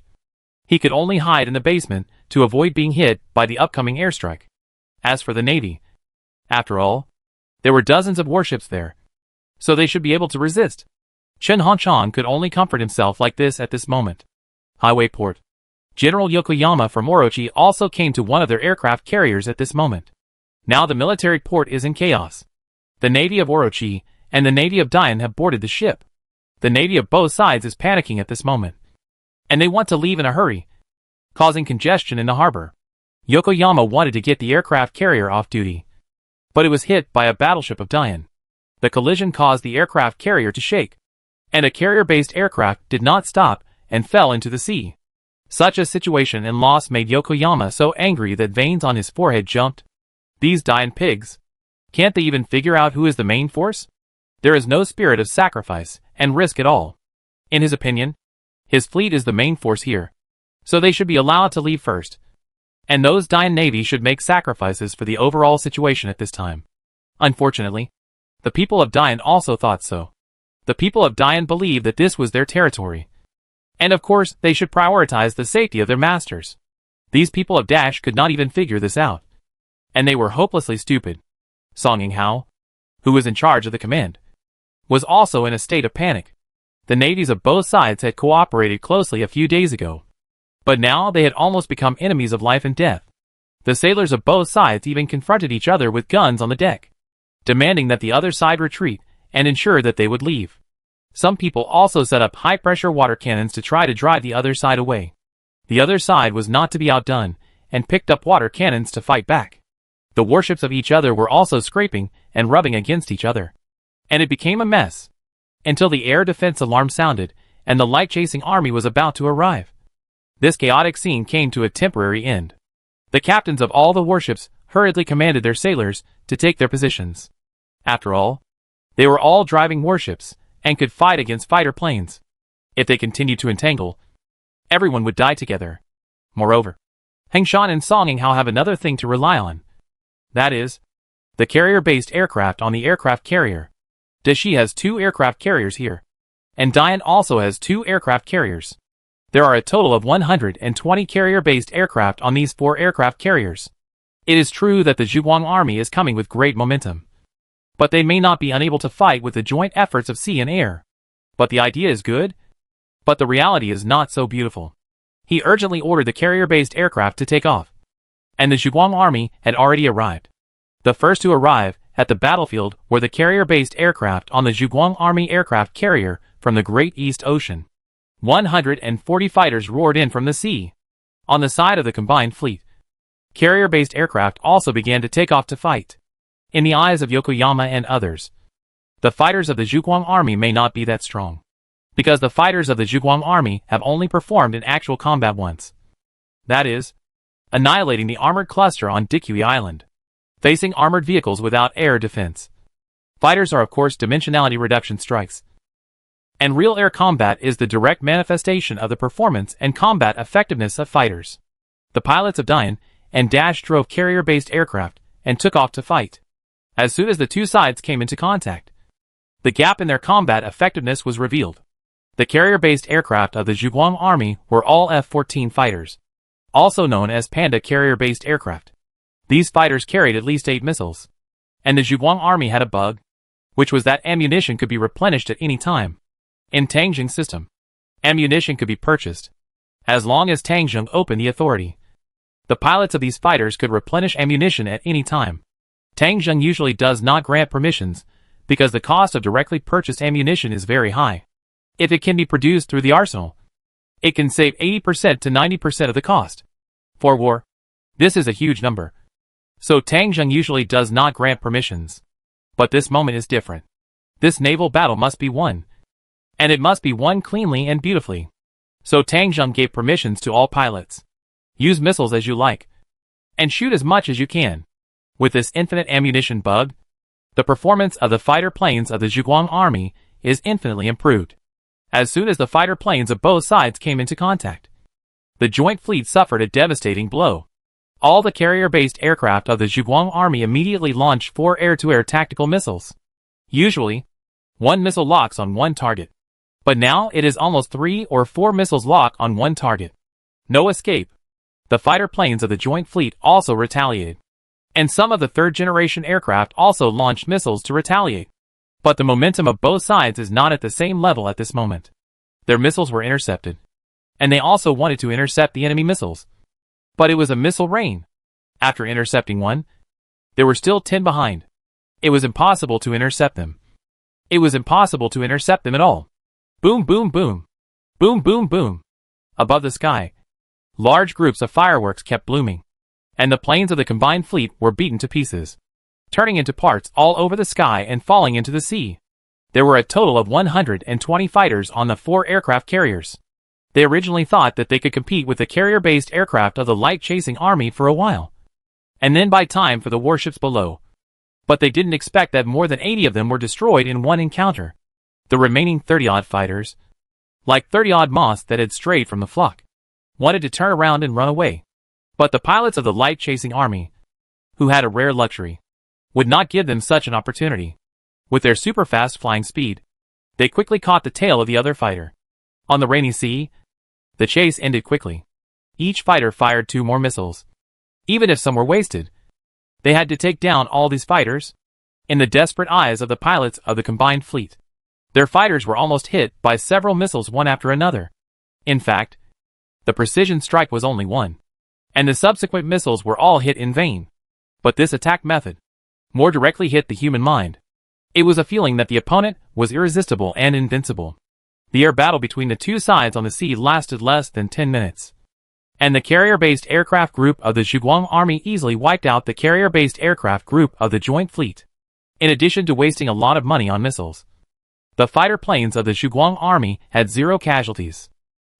he could only hide in the basement to avoid being hit by the upcoming airstrike. As for the navy, after all, there were dozens of warships there, so they should be able to resist. Chen Hanchang could only comfort himself like this at this moment. Highway port. General Yokoyama from Orochi also came to one of their aircraft carriers at this moment. Now the military port is in chaos. The navy of Orochi and the navy of Dian have boarded the ship. The navy of both sides is panicking at this moment, and they want to leave in a hurry, causing congestion in the harbor. Yokoyama wanted to get the aircraft carrier off duty, but it was hit by a battleship of Dian. The collision caused the aircraft carrier to shake, and a carrier-based aircraft did not stop and fell into the sea. Such a situation and loss made Yokoyama so angry that veins on his forehead jumped. These Dian pigs. Can't they even figure out who is the main force? There is no spirit of sacrifice and risk at all. In his opinion, his fleet is the main force here, so they should be allowed to leave first. And those Dian navy should make sacrifices for the overall situation at this time. Unfortunately, the people of Dian also thought so. The people of Dian believed that this was their territory, and of course they should prioritize the safety of their masters. These people of Dash could not even figure this out, and they were hopelessly stupid. Song Yinghao, who was in charge of the command, was also in a state of panic. The navies of both sides had cooperated closely a few days ago, but now they had almost become enemies of life and death. The sailors of both sides even confronted each other with guns on the deck, demanding that the other side retreat and ensure that they would leave. Some people also set up high-pressure water cannons to try to drive the other side away. The other side was not to be outdone and picked up water cannons to fight back. The warships of each other were also scraping and rubbing against each other, and it became a mess until the air defense alarm sounded and the light-chasing army was about to arrive. This chaotic scene came to a temporary end. The captains of all the warships hurriedly commanded their sailors to take their positions. After all, they were all driving warships and could fight against fighter planes. If they continued to entangle, everyone would die together. Moreover, Hengshan and Song Yinghao have another thing to rely on. That is, the carrier-based aircraft on the aircraft carrier. Dashi has 2 aircraft carriers here, and Dian also has 2 aircraft carriers. There are a total of 120 carrier-based aircraft on these 4 aircraft carriers. It is true that the Zhuguang army is coming with great momentum, but they may not be unable to fight with the joint efforts of sea and air. But the idea is good, but the reality is not so beautiful. He urgently ordered the carrier-based aircraft to take off, and the Zhuguang army had already arrived. The first to arrive at the battlefield were the carrier-based aircraft on the Zhuguang army aircraft carrier, from the Great East Ocean. 140 fighters roared in from the sea. On the side of the combined fleet, carrier-based aircraft also began to take off to fight. In the eyes of Yokoyama and others, the fighters of the Zhuguang army may not be that strong, because the fighters of the Zhuguang army have only performed in actual combat once. That is, annihilating the armored cluster on Dikui Island, facing armored vehicles without air defense. Fighters are of course dimensionality reduction strikes. And real air combat is the direct manifestation of the performance and combat effectiveness of fighters. The pilots of Dian and Dash drove carrier-based aircraft and took off to fight. As soon as the two sides came into contact, the gap in their combat effectiveness was revealed. The carrier-based aircraft of the Zhuguang army were all F-14 fighters, also known as Panda carrier-based aircraft. These fighters carried at least 8 missiles. And the Zhuguang army had a bug, which was that ammunition could be replenished at any time. In Tangjung's system, ammunition could be purchased, as long as Tangjung opened the authority. The pilots of these fighters could replenish ammunition at any time. Tangjung usually does not grant permissions, because the cost of directly purchased ammunition is very high. If it can be produced through the arsenal, it can save 80% to 90% of the cost. For war, this is a huge number. So Tangjung usually does not grant permissions. But this moment is different. This naval battle must be won. And it must be won cleanly and beautifully. So Tangjung gave permissions to all pilots. Use missiles as you like. And shoot as much as you can. With this infinite ammunition bug, the performance of the fighter planes of the Zhuguang army is infinitely improved. As soon as the fighter planes of both sides came into contact, the joint fleet suffered a devastating blow. All the carrier-based aircraft of the Zhuguang army immediately launched 4 air-to-air tactical missiles. Usually, 1 missile locks on one target. But now it is almost 3 or 4 missiles lock on one target. No escape. The fighter planes of the joint fleet also retaliated. And some of the third-generation aircraft also launched missiles to retaliate. But the momentum of both sides is not at the same level at this moment. Their missiles were intercepted. And they also wanted to intercept the enemy missiles. But it was a missile rain. After intercepting one, there were still 10 behind. It was impossible to intercept them. It was impossible to intercept them at all. Boom, boom, boom. Boom, boom, boom. Above the sky, large groups of fireworks kept blooming. And the planes of the combined fleet were beaten to pieces, turning into parts all over the sky and falling into the sea. There were a total of 120 fighters on the 4 aircraft carriers. They originally thought that they could compete with the carrier-based aircraft of the light-chasing army for a while, and then buy time for the warships below. But they didn't expect that more than 80 of them were destroyed in one encounter. The remaining 30-odd fighters, like 30-odd moths that had strayed from the flock, wanted to turn around and run away. But the pilots of the light-chasing army, who had a rare luxury, would not give them such an opportunity. With their super-fast flying speed, they quickly caught the tail of the other fighter. On the rainy sea, the chase ended quickly. Each fighter fired 2 more missiles. Even if some were wasted, they had to take down all these fighters. In the desperate eyes of the pilots of the combined fleet, their fighters were almost hit by several missiles one after another. In fact, the precision strike was only 1, and the subsequent missiles were all hit in vain. But this attack method more directly hit the human mind. It was a feeling that the opponent was irresistible and invincible. The air battle between the two sides on the sea lasted less than 10 minutes. And the carrier-based aircraft group of the Zhuguang army easily wiped out the carrier-based aircraft group of the joint fleet. In addition to wasting a lot of money on missiles, the fighter planes of the Zhuguang army had 0 casualties.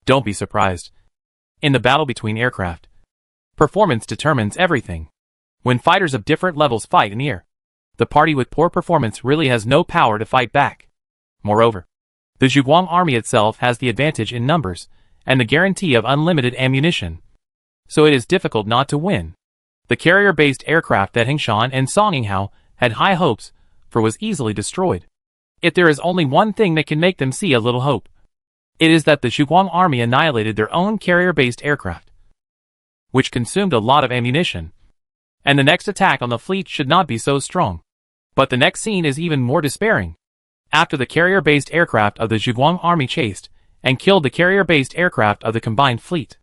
Don't be surprised. In the battle between aircraft, performance determines everything. When fighters of different levels fight in the air, the party with poor performance really has no power to fight back. Moreover, the Zhuguang army itself has the advantage in numbers and the guarantee of unlimited ammunition. So it is difficult not to win. The carrier-based aircraft that Hingshan and Songinghao had high hopes for was easily destroyed. If there is only one thing that can make them see a little hope, it is that the Zhuguang army annihilated their own carrier-based aircraft, which consumed a lot of ammunition. And the next attack on the fleet should not be so strong. But the next scene is even more despairing. After the carrier-based aircraft of the Zhuguang army chased and killed the carrier-based aircraft of the combined fleet,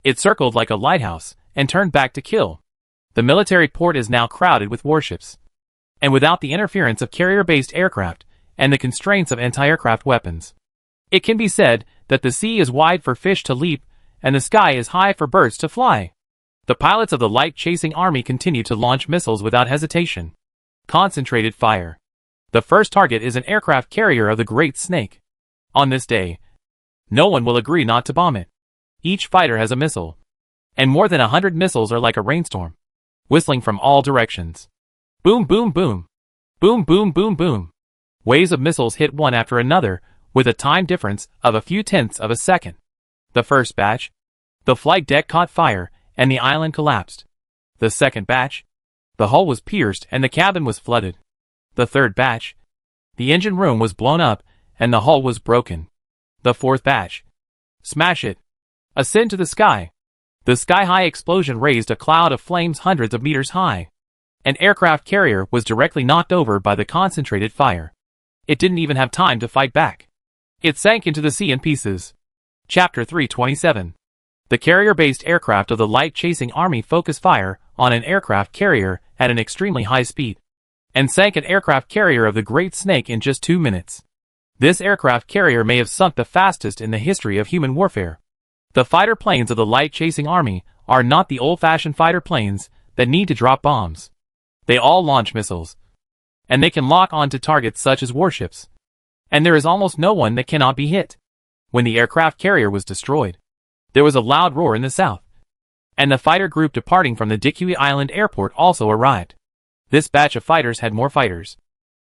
it circled like a lighthouse and turned back to kill. The military port is now crowded with warships. And without the interference of carrier-based aircraft and the constraints of anti-aircraft weapons, It can be said that the sea is wide for fish to leap, and the sky is high for birds to fly. The pilots of the light-chasing army continue to launch missiles without hesitation. Concentrated fire. The first target is an aircraft carrier of the Great Snake. On this day, no one will agree not to bomb it. Each fighter has a missile, and more than 100 missiles are like a rainstorm, whistling from all directions. Boom, boom, boom. Boom, boom, boom, boom. Waves of missiles hit one after another, with a time difference of a few tenths of a second. The first batch, the flight deck caught fire, and the island collapsed. The second batch, the hull was pierced and the cabin was flooded. The third batch, the engine room was blown up, and the hull was broken. The fourth batch, smash it. Ascend to the sky. The sky-high explosion raised a cloud of flames hundreds of meters high. An aircraft carrier was directly knocked over by the concentrated fire. It didn't even have time to fight back. It sank into the sea in pieces. Chapter 327. The carrier-based aircraft of the light-chasing army focused fire on an aircraft carrier at an extremely high speed, and sank an aircraft carrier of the Great Snake in just 2 minutes. This aircraft carrier may have sunk the fastest in the history of human warfare. The fighter planes of the light-chasing army are not the old-fashioned fighter planes that need to drop bombs. They all launch missiles, and they can lock onto targets such as warships. And there is almost no one that cannot be hit. When the aircraft carrier was destroyed, there was a loud roar in the south, and the fighter group departing from the Dikui Island airport also arrived. This batch of fighters had more fighters,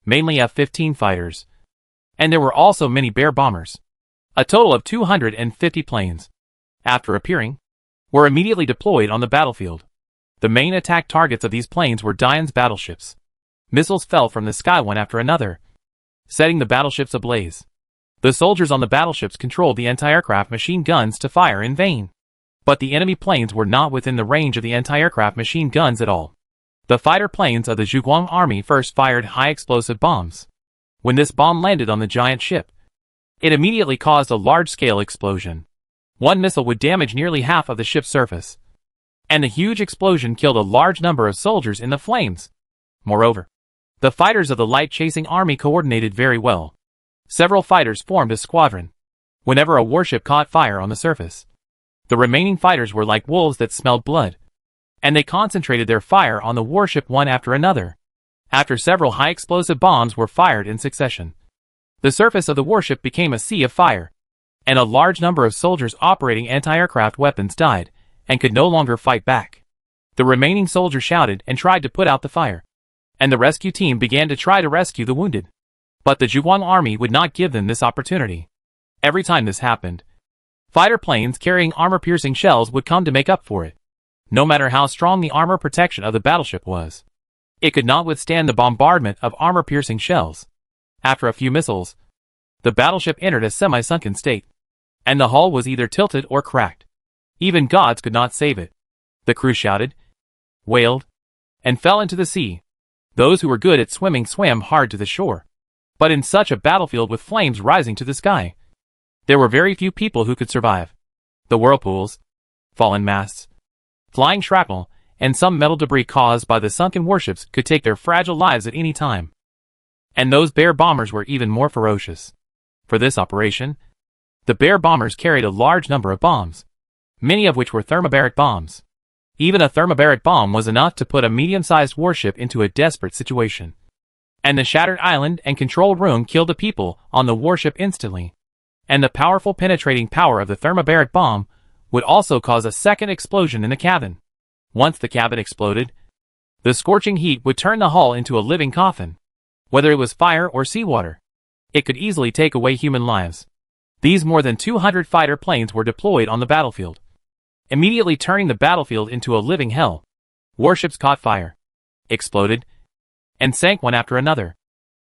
mainly F-15 fighters, and there were also many Bear bombers. A total of 250 planes, after appearing, were immediately deployed on the battlefield. The main attack targets of these planes were Dian's battleships. Missiles fell from the sky one after another, setting the battleships ablaze. The soldiers on the battleships controlled the anti-aircraft machine guns to fire in vain. But the enemy planes were not within the range of the anti-aircraft machine guns at all. The fighter planes of the Zhuguang army first fired high-explosive bombs. When this bomb landed on the giant ship, it immediately caused a large-scale explosion. One missile would damage nearly half of the ship's surface, and the huge explosion killed a large number of soldiers in the flames. Moreover, the fighters of the light-chasing army coordinated very well. Several fighters formed a squadron. Whenever a warship caught fire on the surface, the remaining fighters were like wolves that smelled blood, and they concentrated their fire on the warship one after another. After several high-explosive bombs were fired in succession, the surface of the warship became a sea of fire, and a large number of soldiers operating anti-aircraft weapons died and could no longer fight back. The remaining soldiers shouted and tried to put out the fire, and the rescue team began to try to rescue the wounded. But the Zhuguang army would not give them this opportunity. Every time this happened, fighter planes carrying armor-piercing shells would come to make up for it. No matter how strong the armor protection of the battleship was, it could not withstand the bombardment of armor-piercing shells. After a few missiles, the battleship entered a semi-sunken state, and the hull was either tilted or cracked. Even gods could not save it. The crew shouted, wailed, and fell into the sea. Those who were good at swimming swam hard to the shore. But in such a battlefield with flames rising to the sky, there were very few people who could survive. The whirlpools, fallen masts, flying shrapnel, and some metal debris caused by the sunken warships could take their fragile lives at any time. And those Bear bombers were even more ferocious. For this operation, the Bear bombers carried a large number of bombs, many of which were thermobaric bombs. Even a thermobaric bomb was enough to put a medium-sized warship into a desperate situation. And the shattered island and control room killed the people on the warship instantly. And the powerful penetrating power of the thermobaric bomb would also cause a second explosion in the cabin. Once the cabin exploded, the scorching heat would turn the hull into a living coffin. Whether it was fire or seawater, it could easily take away human lives. These more than 200 fighter planes were deployed on the battlefield, immediately turning the battlefield into a living hell. Warships caught fire, exploded, and sank one after another.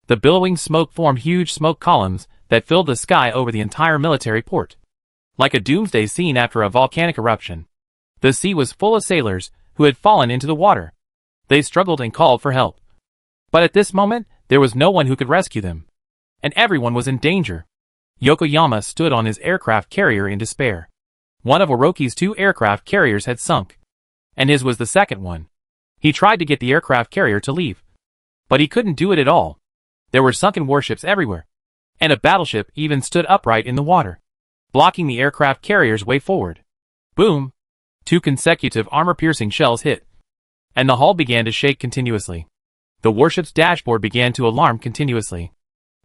The billowing smoke formed huge smoke columns that filled the sky over the entire military port. Like a doomsday scene after a volcanic eruption, the sea was full of sailors who had fallen into the water. They struggled and called for help. But at this moment, there was no one who could rescue them, and everyone was in danger. Yokoyama stood on his aircraft carrier in despair. One of Orochi's 2 aircraft carriers had sunk, and his was the second one. He tried to get the aircraft carrier to leave, but he couldn't do it at all. There were sunken warships everywhere, and a battleship even stood upright in the water, blocking the aircraft carrier's way forward. Boom! 2 consecutive armor-piercing shells hit, and the hull began to shake continuously. The warship's dashboard began to alarm continuously.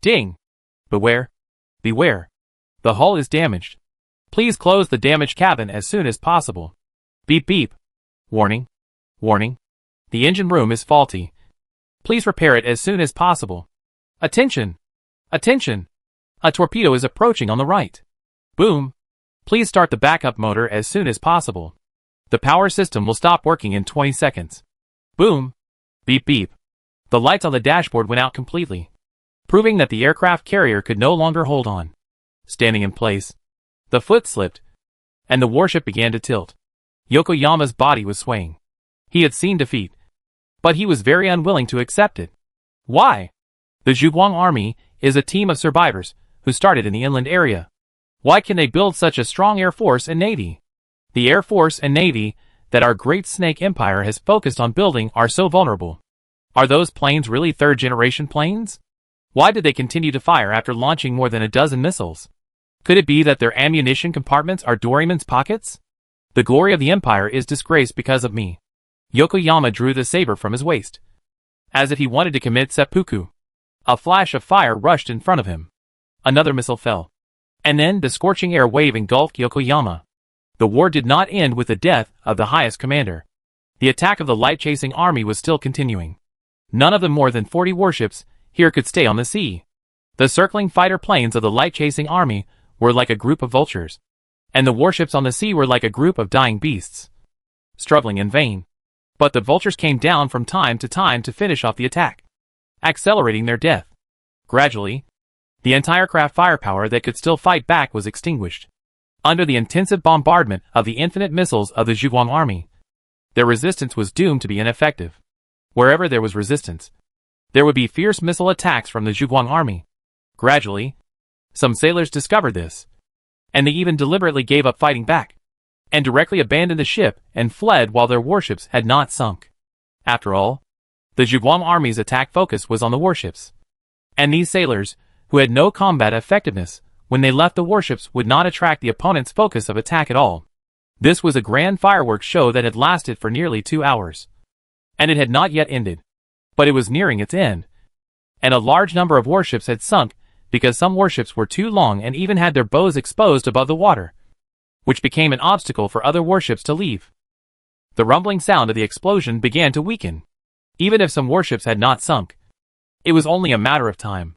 Ding! Beware! Beware! The hull is damaged. Please close the damaged cabin as soon as possible. Beep beep. Warning. Warning. The engine room is faulty. Please repair it as soon as possible. Attention! Attention! A torpedo is approaching on the right. Boom! Please start the backup motor as soon as possible. The power system will stop working in 20 seconds. Boom! Beep beep. The lights on the dashboard went out completely, proving that the aircraft carrier could no longer hold on. Standing in place, the foot slipped, and the warship began to tilt. Yokoyama's body was swaying. He had seen defeat, but he was very unwilling to accept it. Why? The Zhuguang Army is a team of survivors who started in the inland area. Why can they build such a strong air force and navy? The air force and navy that our Great Snake Empire has focused on building are so vulnerable. Are those planes really third-generation planes? Why did they continue to fire after launching more than a dozen missiles? Could it be that their ammunition compartments are Doraemon's pockets? The glory of the Empire is disgraced because of me. Yokoyama drew the saber from his waist, as if he wanted to commit seppuku. A flash of fire rushed in front of him. Another missile fell, and then the scorching air wave engulfed Yokoyama. The war did not end with the death of the highest commander. The attack of the light-chasing army was still continuing. None of the more than 40 warships here could stay on the sea. The circling fighter planes of the light-chasing army were like a group of vultures, and the warships on the sea were like a group of dying beasts, struggling in vain. But the vultures came down from time to finish off the attack, accelerating their death. Gradually, the entire craft firepower that could still fight back was extinguished. Under the intensive bombardment of the infinite missiles of the Zhuguang Army, their resistance was doomed to be ineffective. Wherever there was resistance, there would be fierce missile attacks from the Zhuguang Army. Gradually, some sailors discovered this, and they even deliberately gave up fighting back, and directly abandoned the ship and fled while their warships had not sunk. After all, the Zhuguang Army's attack focus was on the warships, and these sailors, who had no combat effectiveness when they left the warships, would not attract the opponent's focus of attack at all. This was a grand fireworks show that had lasted for nearly 2 hours. And it had not yet ended, but it was nearing its end. And a large number of warships had sunk because some warships were too long and even had their bows exposed above the water, which became an obstacle for other warships to leave. The rumbling sound of the explosion began to weaken. Even if some warships had not sunk, it was only a matter of time.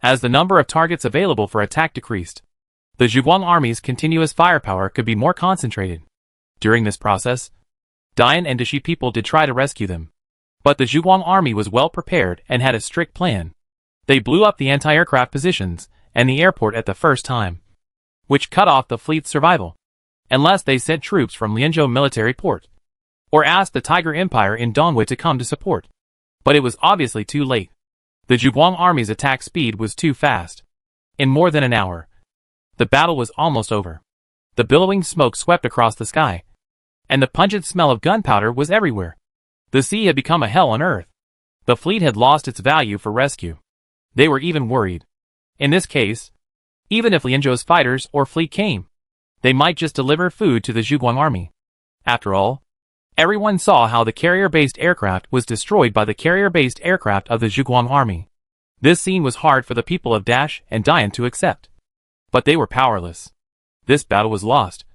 As the number of targets available for attack decreased, the Zhuguang Army's continuous firepower could be more concentrated. During this process, Dian and Dashi people did try to rescue them, but the Zhuguang Army was well prepared and had a strict plan. They blew up the anti-aircraft positions and the airport at the first time, which cut off the fleet's survival, unless they sent troops from Lianzhou military port, or asked the Tiger Empire in Dongwei to come to support. But it was obviously too late. The Zhuguang Army's attack speed was too fast. In more than an hour, the battle was almost over. The billowing smoke swept across the sky, and the pungent smell of gunpowder was everywhere. The sea had become a hell on earth. The fleet had lost its value for rescue. They were even worried. In this case, even if Lianzhou's fighters or fleet came, they might just deliver food to the Zhuguang Army. After all, everyone saw how the carrier-based aircraft was destroyed by the carrier-based aircraft of the Zhuguang Army. This scene was hard for the people of Dash and Dian to accept. But they were powerless. This battle was lost,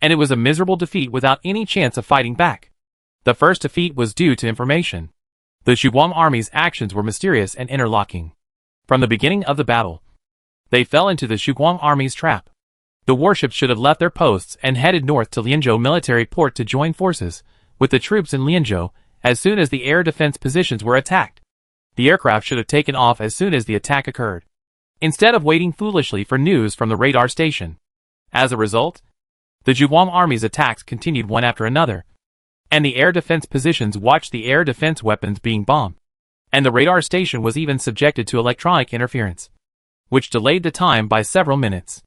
and it was a miserable defeat without any chance of fighting back. The first defeat was due to information. The Zhuguang Army's actions were mysterious and interlocking. From the beginning of the battle, they fell into the Zhuguang Army's trap. The warships should have left their posts and headed north to Lianzhou military port to join forces with the troops in Lianzhou as soon as the air defense positions were attacked. The aircraft should have taken off as soon as the attack occurred, instead of waiting foolishly for news from the radar station. As a result, the Zhuguang Army's attacks continued one after another, and the air defense positions watched the air defense weapons being bombed, and the radar station was even subjected to electronic interference, which delayed the time by several minutes.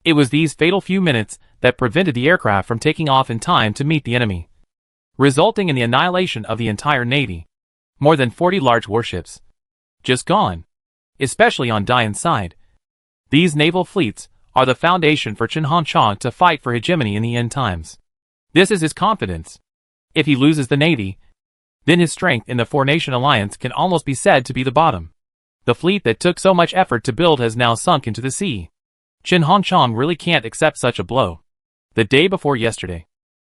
It was these fatal few minutes that prevented the aircraft from taking off in time to meet the enemy, resulting in the annihilation of the entire navy. More than 40 large warships. Just gone. Especially on Dian's side. These naval fleets are the foundation for Chen Hongchang to fight for hegemony in the end times. This is his confidence. If he loses the navy, then his strength in the four-nation alliance can almost be said to be the bottom. The fleet that took so much effort to build has now sunk into the sea. Chen Hongchang really can't accept such a blow. The day before yesterday,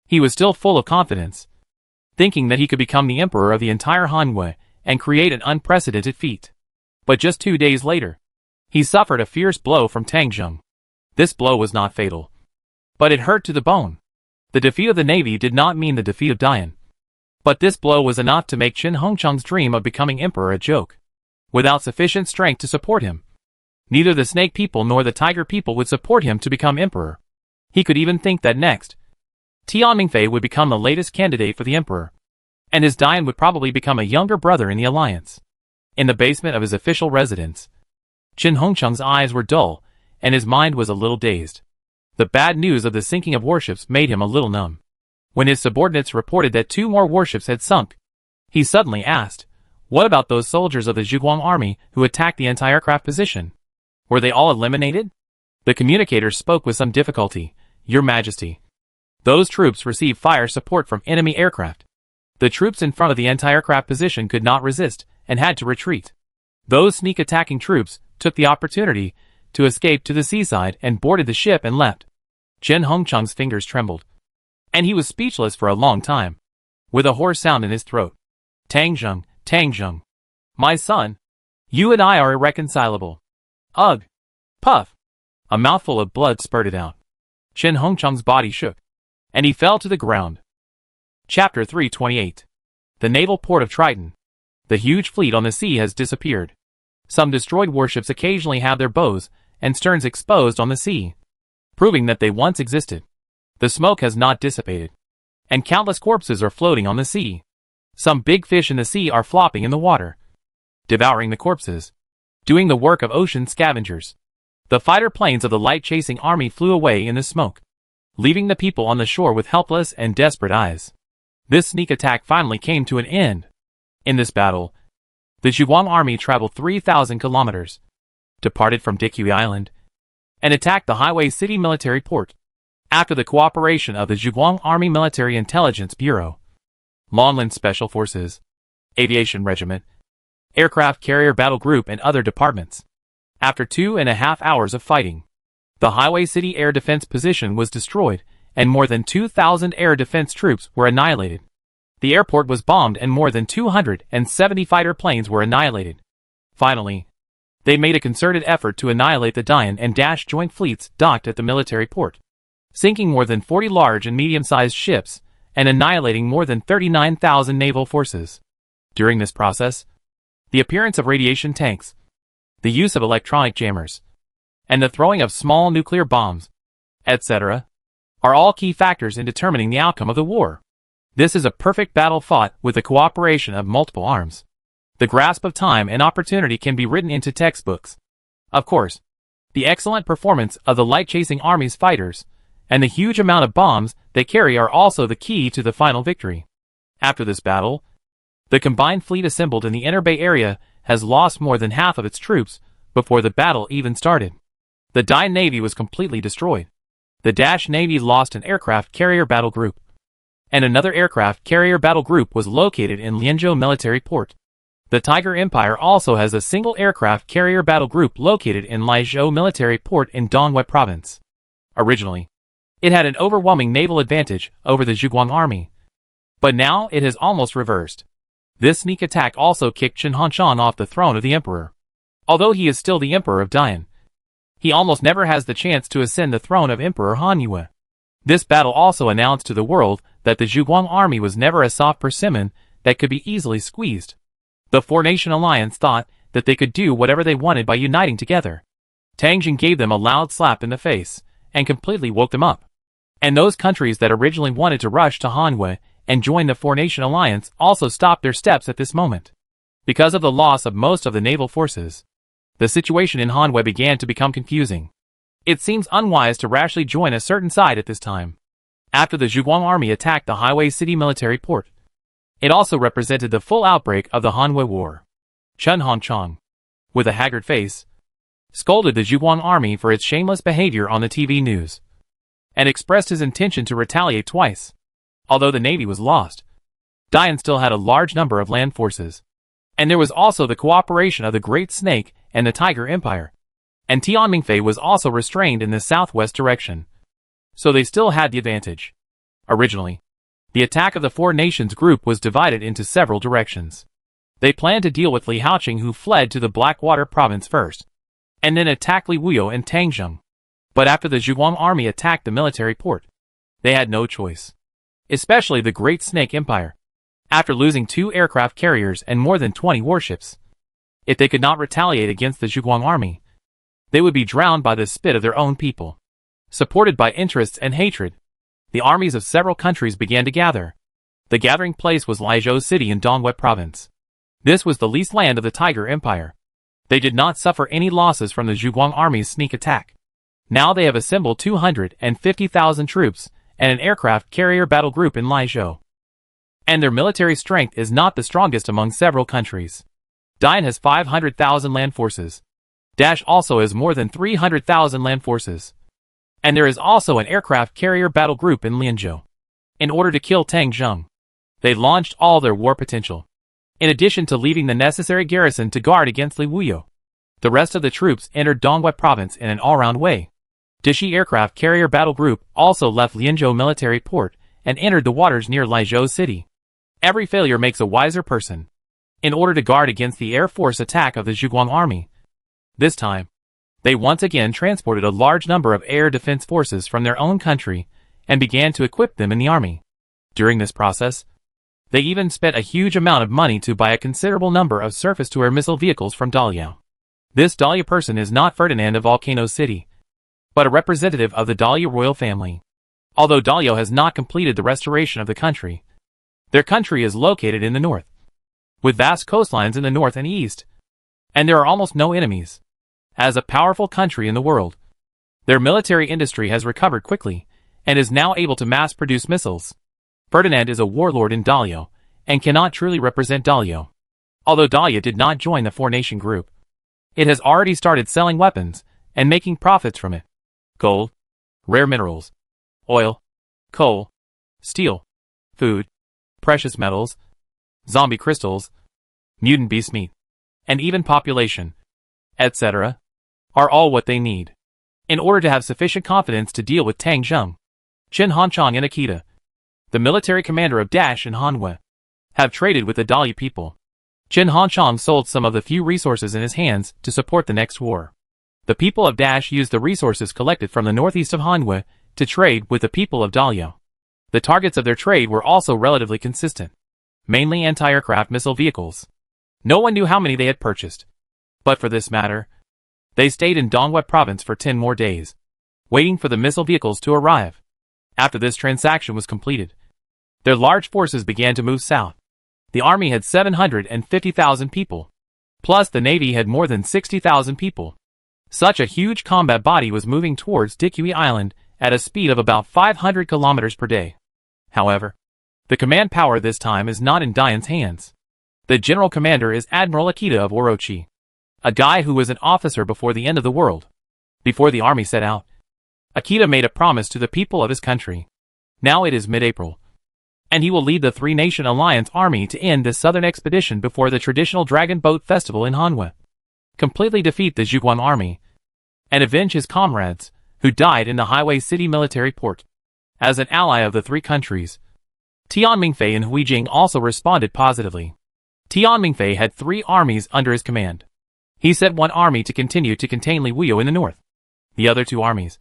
he was still full of confidence, thinking that he could become the emperor of the entire Hanwei and create an unprecedented feat. But just 2 days later, he suffered a fierce blow from Tang Zheng. This blow was not fatal, but it hurt to the bone. The defeat of the navy did not mean the defeat of Dian. But this blow was enough to make Chen Hongchang's dream of becoming emperor a joke. Without sufficient strength to support him, neither the snake people nor the tiger people would support him to become emperor. He could even think that next, Tian Mingfei would become the latest candidate for the emperor, and his Dian would probably become a younger brother in the alliance. In the basement of his official residence, Chen Hongchang's eyes were dull, and his mind was a little dazed. The bad news of the sinking of warships made him a little numb. When his subordinates reported that 2 more warships had sunk, he suddenly asked, "What about those soldiers of the Zhuguang army who attacked the anti-aircraft position? Were they all eliminated?" The communicator spoke with some difficulty. "Your Majesty, those troops received fire support from enemy aircraft. The troops in front of the anti-aircraft position could not resist and had to retreat. Those sneak-attacking troops took the opportunity to escape to the seaside and boarded the ship and left." Chen Hongchang's fingers trembled, and he was speechless for a long time, with a hoarse sound in his throat. Tang Zheng, my son, you and I are irreconcilable." Ugh! Puff! A mouthful of blood spurted out. Chen Hongchang's body shook, and he fell to the ground. Chapter 328. The naval port of Triton. The huge fleet on the sea has disappeared. Some destroyed warships occasionally have their bows and sterns exposed on the sea, proving that they once existed. The smoke has not dissipated, and countless corpses are floating on the sea. Some big fish in the sea are flopping in the water, devouring the corpses, doing the work of ocean scavengers. The fighter planes of the light-chasing army flew away in the smoke, leaving the people on the shore with helpless and desperate eyes. This sneak attack finally came to an end. In this battle, the Zhuguang army traveled 3,000 kilometers, departed from Dikui Island, and attacked the Highway City military port. After the cooperation of the Zhuguang Army Military Intelligence Bureau, Longland Special Forces, Aviation Regiment, Aircraft Carrier Battle Group and other departments. After 2.5 hours of fighting, the Highway City air defense position was destroyed and more than 2,000 air defense troops were annihilated. The airport was bombed and more than 270 fighter planes were annihilated. Finally, they made a concerted effort to annihilate the Dian and Dash joint fleets docked at the military port, sinking more than 40 large and medium-sized ships and annihilating more than 39,000 naval forces. During this process, the appearance of radiation tanks, the use of electronic jammers, and the throwing of small nuclear bombs, etc., are all key factors in determining the outcome of the war. This is a perfect battle fought with the cooperation of multiple arms. The grasp of time and opportunity can be written into textbooks. Of course, the excellent performance of the light-chasing army's fighters and the huge amount of bombs they carry are also the key to the final victory. After this battle, the combined fleet assembled in the Inner Bay area has lost more than half of its troops before the battle even started. The Dian Navy was completely destroyed. The Dash Navy lost an aircraft carrier battle group, and another aircraft carrier battle group was located in Lianzhou military port. The Tiger Empire also has a single aircraft carrier battle group located in Liaozhou military port in Dongwei province. Originally, it had an overwhelming naval advantage over the Zhuguang army, but now it has almost reversed. This sneak attack also kicked Chen Hongchang off the throne of the emperor. Although he is still the emperor of Dian, he almost never has the chance to ascend the throne of Emperor Han Yue. This battle also announced to the world that the Zhuguang army was never a soft persimmon that could be easily squeezed. The four-nation alliance thought that they could do whatever they wanted by uniting together. Tang Zheng gave them a loud slap in the face and completely woke them up. And those countries that originally wanted to rush to Hanwei and join the four-nation alliance also stopped their steps at this moment. Because of the loss of most of the naval forces, the situation in Hanwei began to become confusing. It seems unwise to rashly join a certain side at this time. After the Zhuguang army attacked the Highway City military port, it also represented the full outbreak of the Hanwei War. Chen Hongchang, with a haggard face, scolded the Zhuguang army for its shameless behavior on the TV news, and expressed his intention to retaliate twice. Although the navy was lost, Dian still had a large number of land forces. And there was also the cooperation of the Great Snake and the Tiger Empire. And Tianmingfei was also restrained in the southwest direction. So they still had the advantage. Originally, the attack of the Four Nations group was divided into several directions. They planned to deal with Li Haoqing, who fled to the Blackwater province first, and then attack Li Wuyo and Tangzheng. But after the Zhuguang army attacked the military port, they had no choice. Especially the Great Snake Empire. After losing 2 aircraft carriers and more than 20 warships, if they could not retaliate against the Zhuguang army, they would be drowned by the spit of their own people. Supported by interests and hatred, the armies of several countries began to gather. The gathering place was Laizhou City in Dongwei province. This was the least land of the Tiger Empire. They did not suffer any losses from the Zhuguang army's sneak attack. Now they have assembled 250,000 troops and an aircraft carrier battle group in Laizhou. And their military strength is not the strongest among several countries. Dian has 500,000 land forces. Dash also has more than 300,000 land forces. And there is also an aircraft carrier battle group in Lianzhou. In order to kill Tangzheng, they launched all their war potential. In addition to leaving the necessary garrison to guard against Li Wuyo, the rest of the troops entered Dongwei province in an all-round way. Dishi aircraft carrier battle group also left Lianzhou military port and entered the waters near Laizhou City. Every failure makes a wiser person. In order to guard against the air force attack of the Zhuguang army, this time, they once again transported a large number of air defense forces from their own country and began to equip them in the army. During this process, they even spent a huge amount of money to buy a considerable number of surface-to-air missile vehicles from Daliao. This Daliao person is not Ferdinand of Volcano City, but a representative of the Daliao royal family. Although Daliao has not completed the restoration of the country, their country is located in the north, with vast coastlines in the north and east, and there are almost no enemies. As a powerful country in the world, their military industry has recovered quickly and is now able to mass-produce missiles. Ferdinand is a warlord in Daliao and cannot truly represent Daliao. Although Daliao did not join the Four-Nation group, it has already started selling weapons and making profits from it. Gold, rare minerals, oil, coal, steel, food, precious metals, zombie crystals, mutant beast meat, and even population, etc., are all what they need in order to have sufficient confidence to deal with Tangzheng. Chen Hanchang and Akita, the military commander of Dash and Hanwei, have traded with the Daliao people. Chen Hanchang sold some of the few resources in his hands to support the next war. The people of Dash used the resources collected from the northeast of Hanwei to trade with the people of Daliao. The targets of their trade were also relatively consistent, mainly anti-aircraft missile vehicles. No one knew how many they had purchased. But for this matter, they stayed in Dongwei province for 10 more days, waiting for the missile vehicles to arrive. After this transaction was completed, their large forces began to move south. The army had 750,000 people, plus the navy had more than 60,000 people. Such a huge combat body was moving towards Dikui Island at a speed of about 500 kilometers per day. However, the command power this time is not in Dian's hands. The general commander is Admiral Akita of Orochi, a guy who was an officer before the end of the world. Before the army set out, Akita made a promise to the people of his country. Now it is mid-April, and he will lead the Three-Nation Alliance army to end this southern expedition before the traditional Dragon Boat Festival in Hanwei, completely defeat the Zhuguang army, and avenge his comrades, who died in the Highway City military port. As an ally of the three countries, Tianmingfei and Huijing also responded positively. Tianmingfei had 3 armies under his command. He sent one army to continue to contain Li Wuyo in the north. The other 2 armies,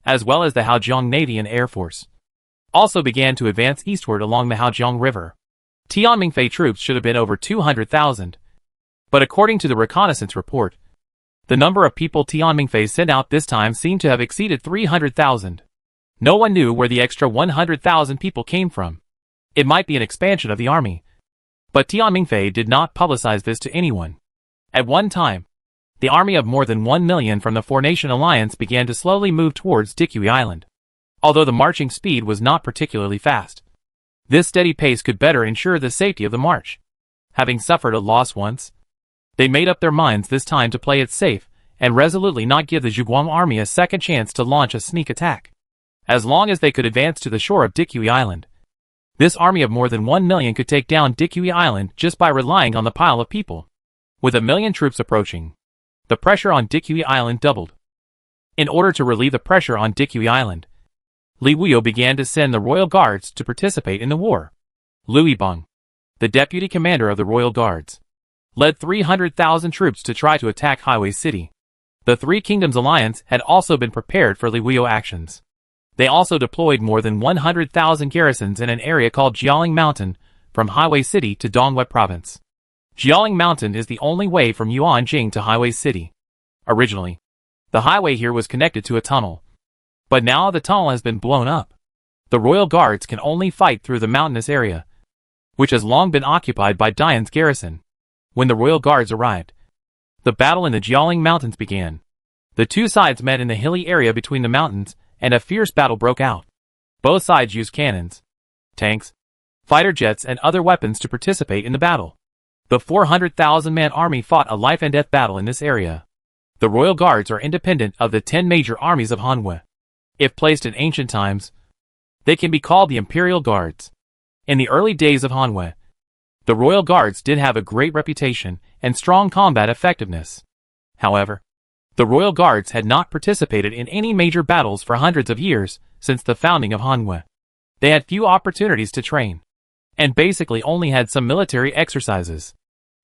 as well as the Haojiang Navy and Air Force, also began to advance eastward along the Haojiang River. Tianmingfei troops should have been over 200,000, but according to the reconnaissance report, the number of people Tianmingfei sent out this time seemed to have exceeded 300,000. No one knew where the extra 100,000 people came from. It might be an expansion of the army, but Tianmingfei did not publicize this to anyone. At one time, the army of more than 1 million from the Four-Nation Alliance began to slowly move towards Dikui Island, although the marching speed was not particularly fast. This steady pace could better ensure the safety of the march. Having suffered a loss once, they made up their minds this time to play it safe and resolutely not give the Zhuguang army a second chance to launch a sneak attack. As long as they could advance to the shore of Dikui Island, this army of more than 1 million could take down Dikui Island just by relying on the pile of people. With 1 million troops approaching, the pressure on Dikui Island doubled. In order to relieve the pressure on Dikui Island, Li Wuyo began to send the royal guards to participate in the war. Liu Bang, the deputy commander of the royal guards, led 300,000 troops to try to attack Highway City. The Three Kingdoms Alliance had also been prepared for Li Wuyo actions. They also deployed more than 100,000 garrisons in an area called Jialing Mountain, from Highway City to Dongwei Province. Jialing Mountain is the only way from Yuanjing to Highway City. Originally, the highway here was connected to a tunnel, but now the tunnel has been blown up. The royal guards can only fight through the mountainous area, which has long been occupied by Dian's garrison. When the royal guards arrived, the battle in the Jialing Mountains began. The two sides met in the hilly area between the mountains, and a fierce battle broke out. Both sides used cannons, tanks, fighter jets and other weapons to participate in the battle. The 400,000-man army fought a life-and-death battle in this area. The royal guards are independent of the 10 major armies of Hanwei. If placed in ancient times, they can be called the Imperial Guards. In the early days of Hanwei, the royal guards did have a great reputation and strong combat effectiveness. However, the royal guards had not participated in any major battles for hundreds of years since the founding of Hanwei. They had few opportunities to train, and basically only had some military exercises.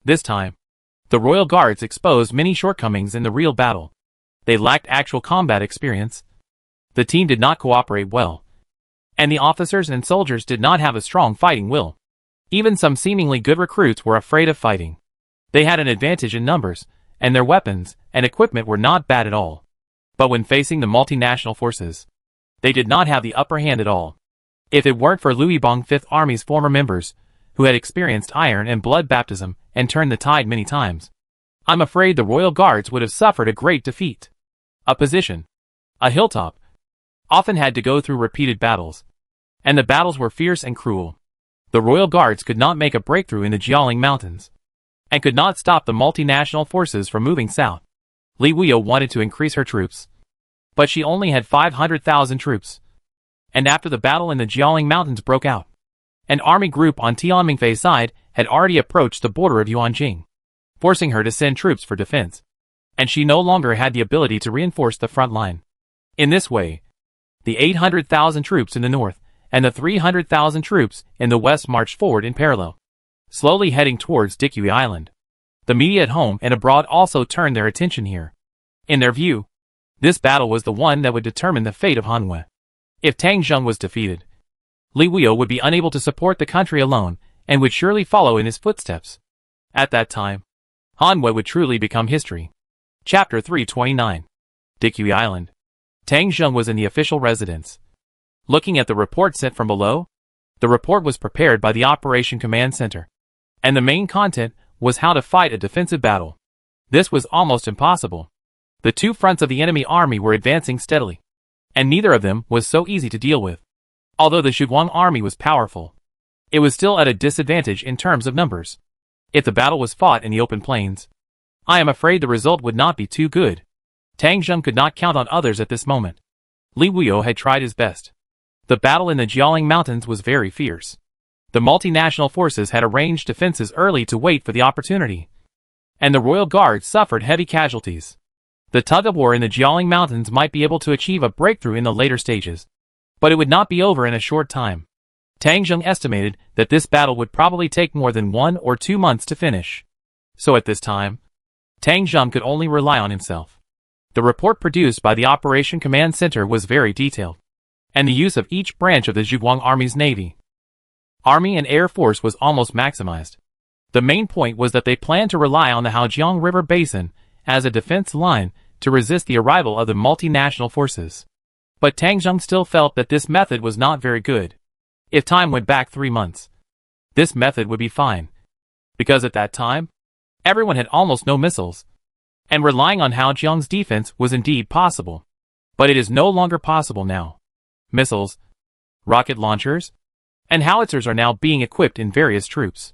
This time, the royal guards exposed many shortcomings in the real battle. They lacked actual combat experience, the team did not cooperate well, and the officers and soldiers did not have a strong fighting will. Even some seemingly good recruits were afraid of fighting. They had an advantage in numbers, and their weapons and equipment were not bad at all. But when facing the multinational forces, they did not have the upper hand at all. If it weren't for Liu Bang 5th Army's former members, who had experienced iron and blood baptism and turned the tide many times, I'm afraid the royal guards would have suffered a great defeat. A position, a hilltop, often had to go through repeated battles, and the battles were fierce and cruel. The royal guards could not make a breakthrough in the Jialing Mountains, and could not stop the multinational forces from moving south. Li Wuyo wanted to increase her troops, but she only had 500,000 troops. And after the battle in the Jialing Mountains broke out, an army group on Tianmingfei's side had already approached the border of Yuanjing, forcing her to send troops for defense, and she no longer had the ability to reinforce the front line. In this way, the 800,000 troops in the north and the 300,000 troops in the west marched forward in parallel, slowly heading towards Dikui Island. The media at home and abroad also turned their attention here. In their view, this battle was the one that would determine the fate of Hanwei. If Tang Zheng was defeated, Li Wuyo would be unable to support the country alone and would surely follow in his footsteps. At that time, Hanwei would truly become history. Chapter 329. Dikui Island. Tang Zheng was in the official residence. Looking at the report sent from below, the report was prepared by the Operation Command Center, and the main content was how to fight a defensive battle. This was almost impossible. The two fronts of the enemy army were advancing steadily, and neither of them was so easy to deal with. Although the Zhuguang army was powerful, it was still at a disadvantage in terms of numbers. If the battle was fought in the open plains, I am afraid the result would not be too good. Tang Zheng could not count on others at this moment. Li Wuyo had tried his best. The battle in the Jialing Mountains was very fierce. The multinational forces had arranged defenses early to wait for the opportunity, and the royal guards suffered heavy casualties. The tug-of-war in the Jialing Mountains might be able to achieve a breakthrough in the later stages, but it would not be over in a short time. Tang Zheng estimated that this battle would probably take more than 1 or 2 months to finish. So at this time, Tang Zheng could only rely on himself. The report produced by the Operation Command Center was very detailed, and the use of each branch of the Zhuguang Army's navy, army and air force was almost maximized. The main point was that they planned to rely on the Haojiang River Basin as a defense line to resist the arrival of the multinational forces. But Tang Zheng still felt that this method was not very good. If time went back 3 months, this method would be fine, because at that time, everyone had almost no missiles, and relying on Haojiang's defense was indeed possible. But it is no longer possible now. Missiles, rocket launchers, and howitzers are now being equipped in various troops.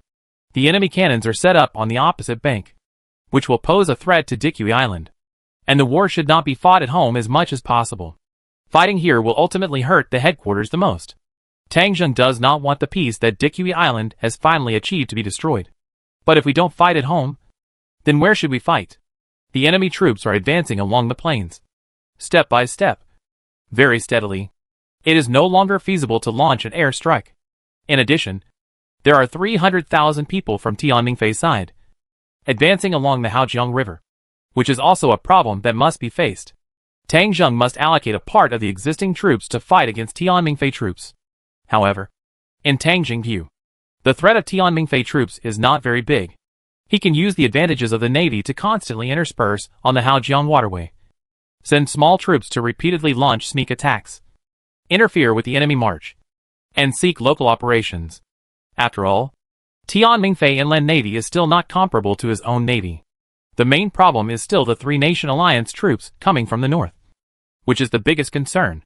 The enemy cannons are set up on the opposite bank, which will pose a threat to Dikui Island. and the war should not be fought at home as much as possible. Fighting here will ultimately hurt the headquarters the most. Tang Zheng does not want the peace that Dikui Island has finally achieved to be destroyed. But if we don't fight at home, then where should we fight? The enemy troops are advancing along the plains. Step by step. Very steadily. It is no longer feasible to launch an air strike. In addition, there are 300,000 people from Tianmingfei side advancing along the Haojiang River, which is also a problem that must be faced. Tang Zheng must allocate a part of the existing troops to fight against Tianmingfei troops. However, in Tang Zheng's view, the threat of Tianmingfei troops is not very big. He can use the advantages of the navy to constantly intersperse on the Haojiang waterway, send small troops to repeatedly launch sneak attacks, interfere with the enemy march, and seek local operations. After all, Tianmingfei inland navy is still not comparable to his own navy. The main problem is still the three-nation alliance troops coming from the north, which is the biggest concern.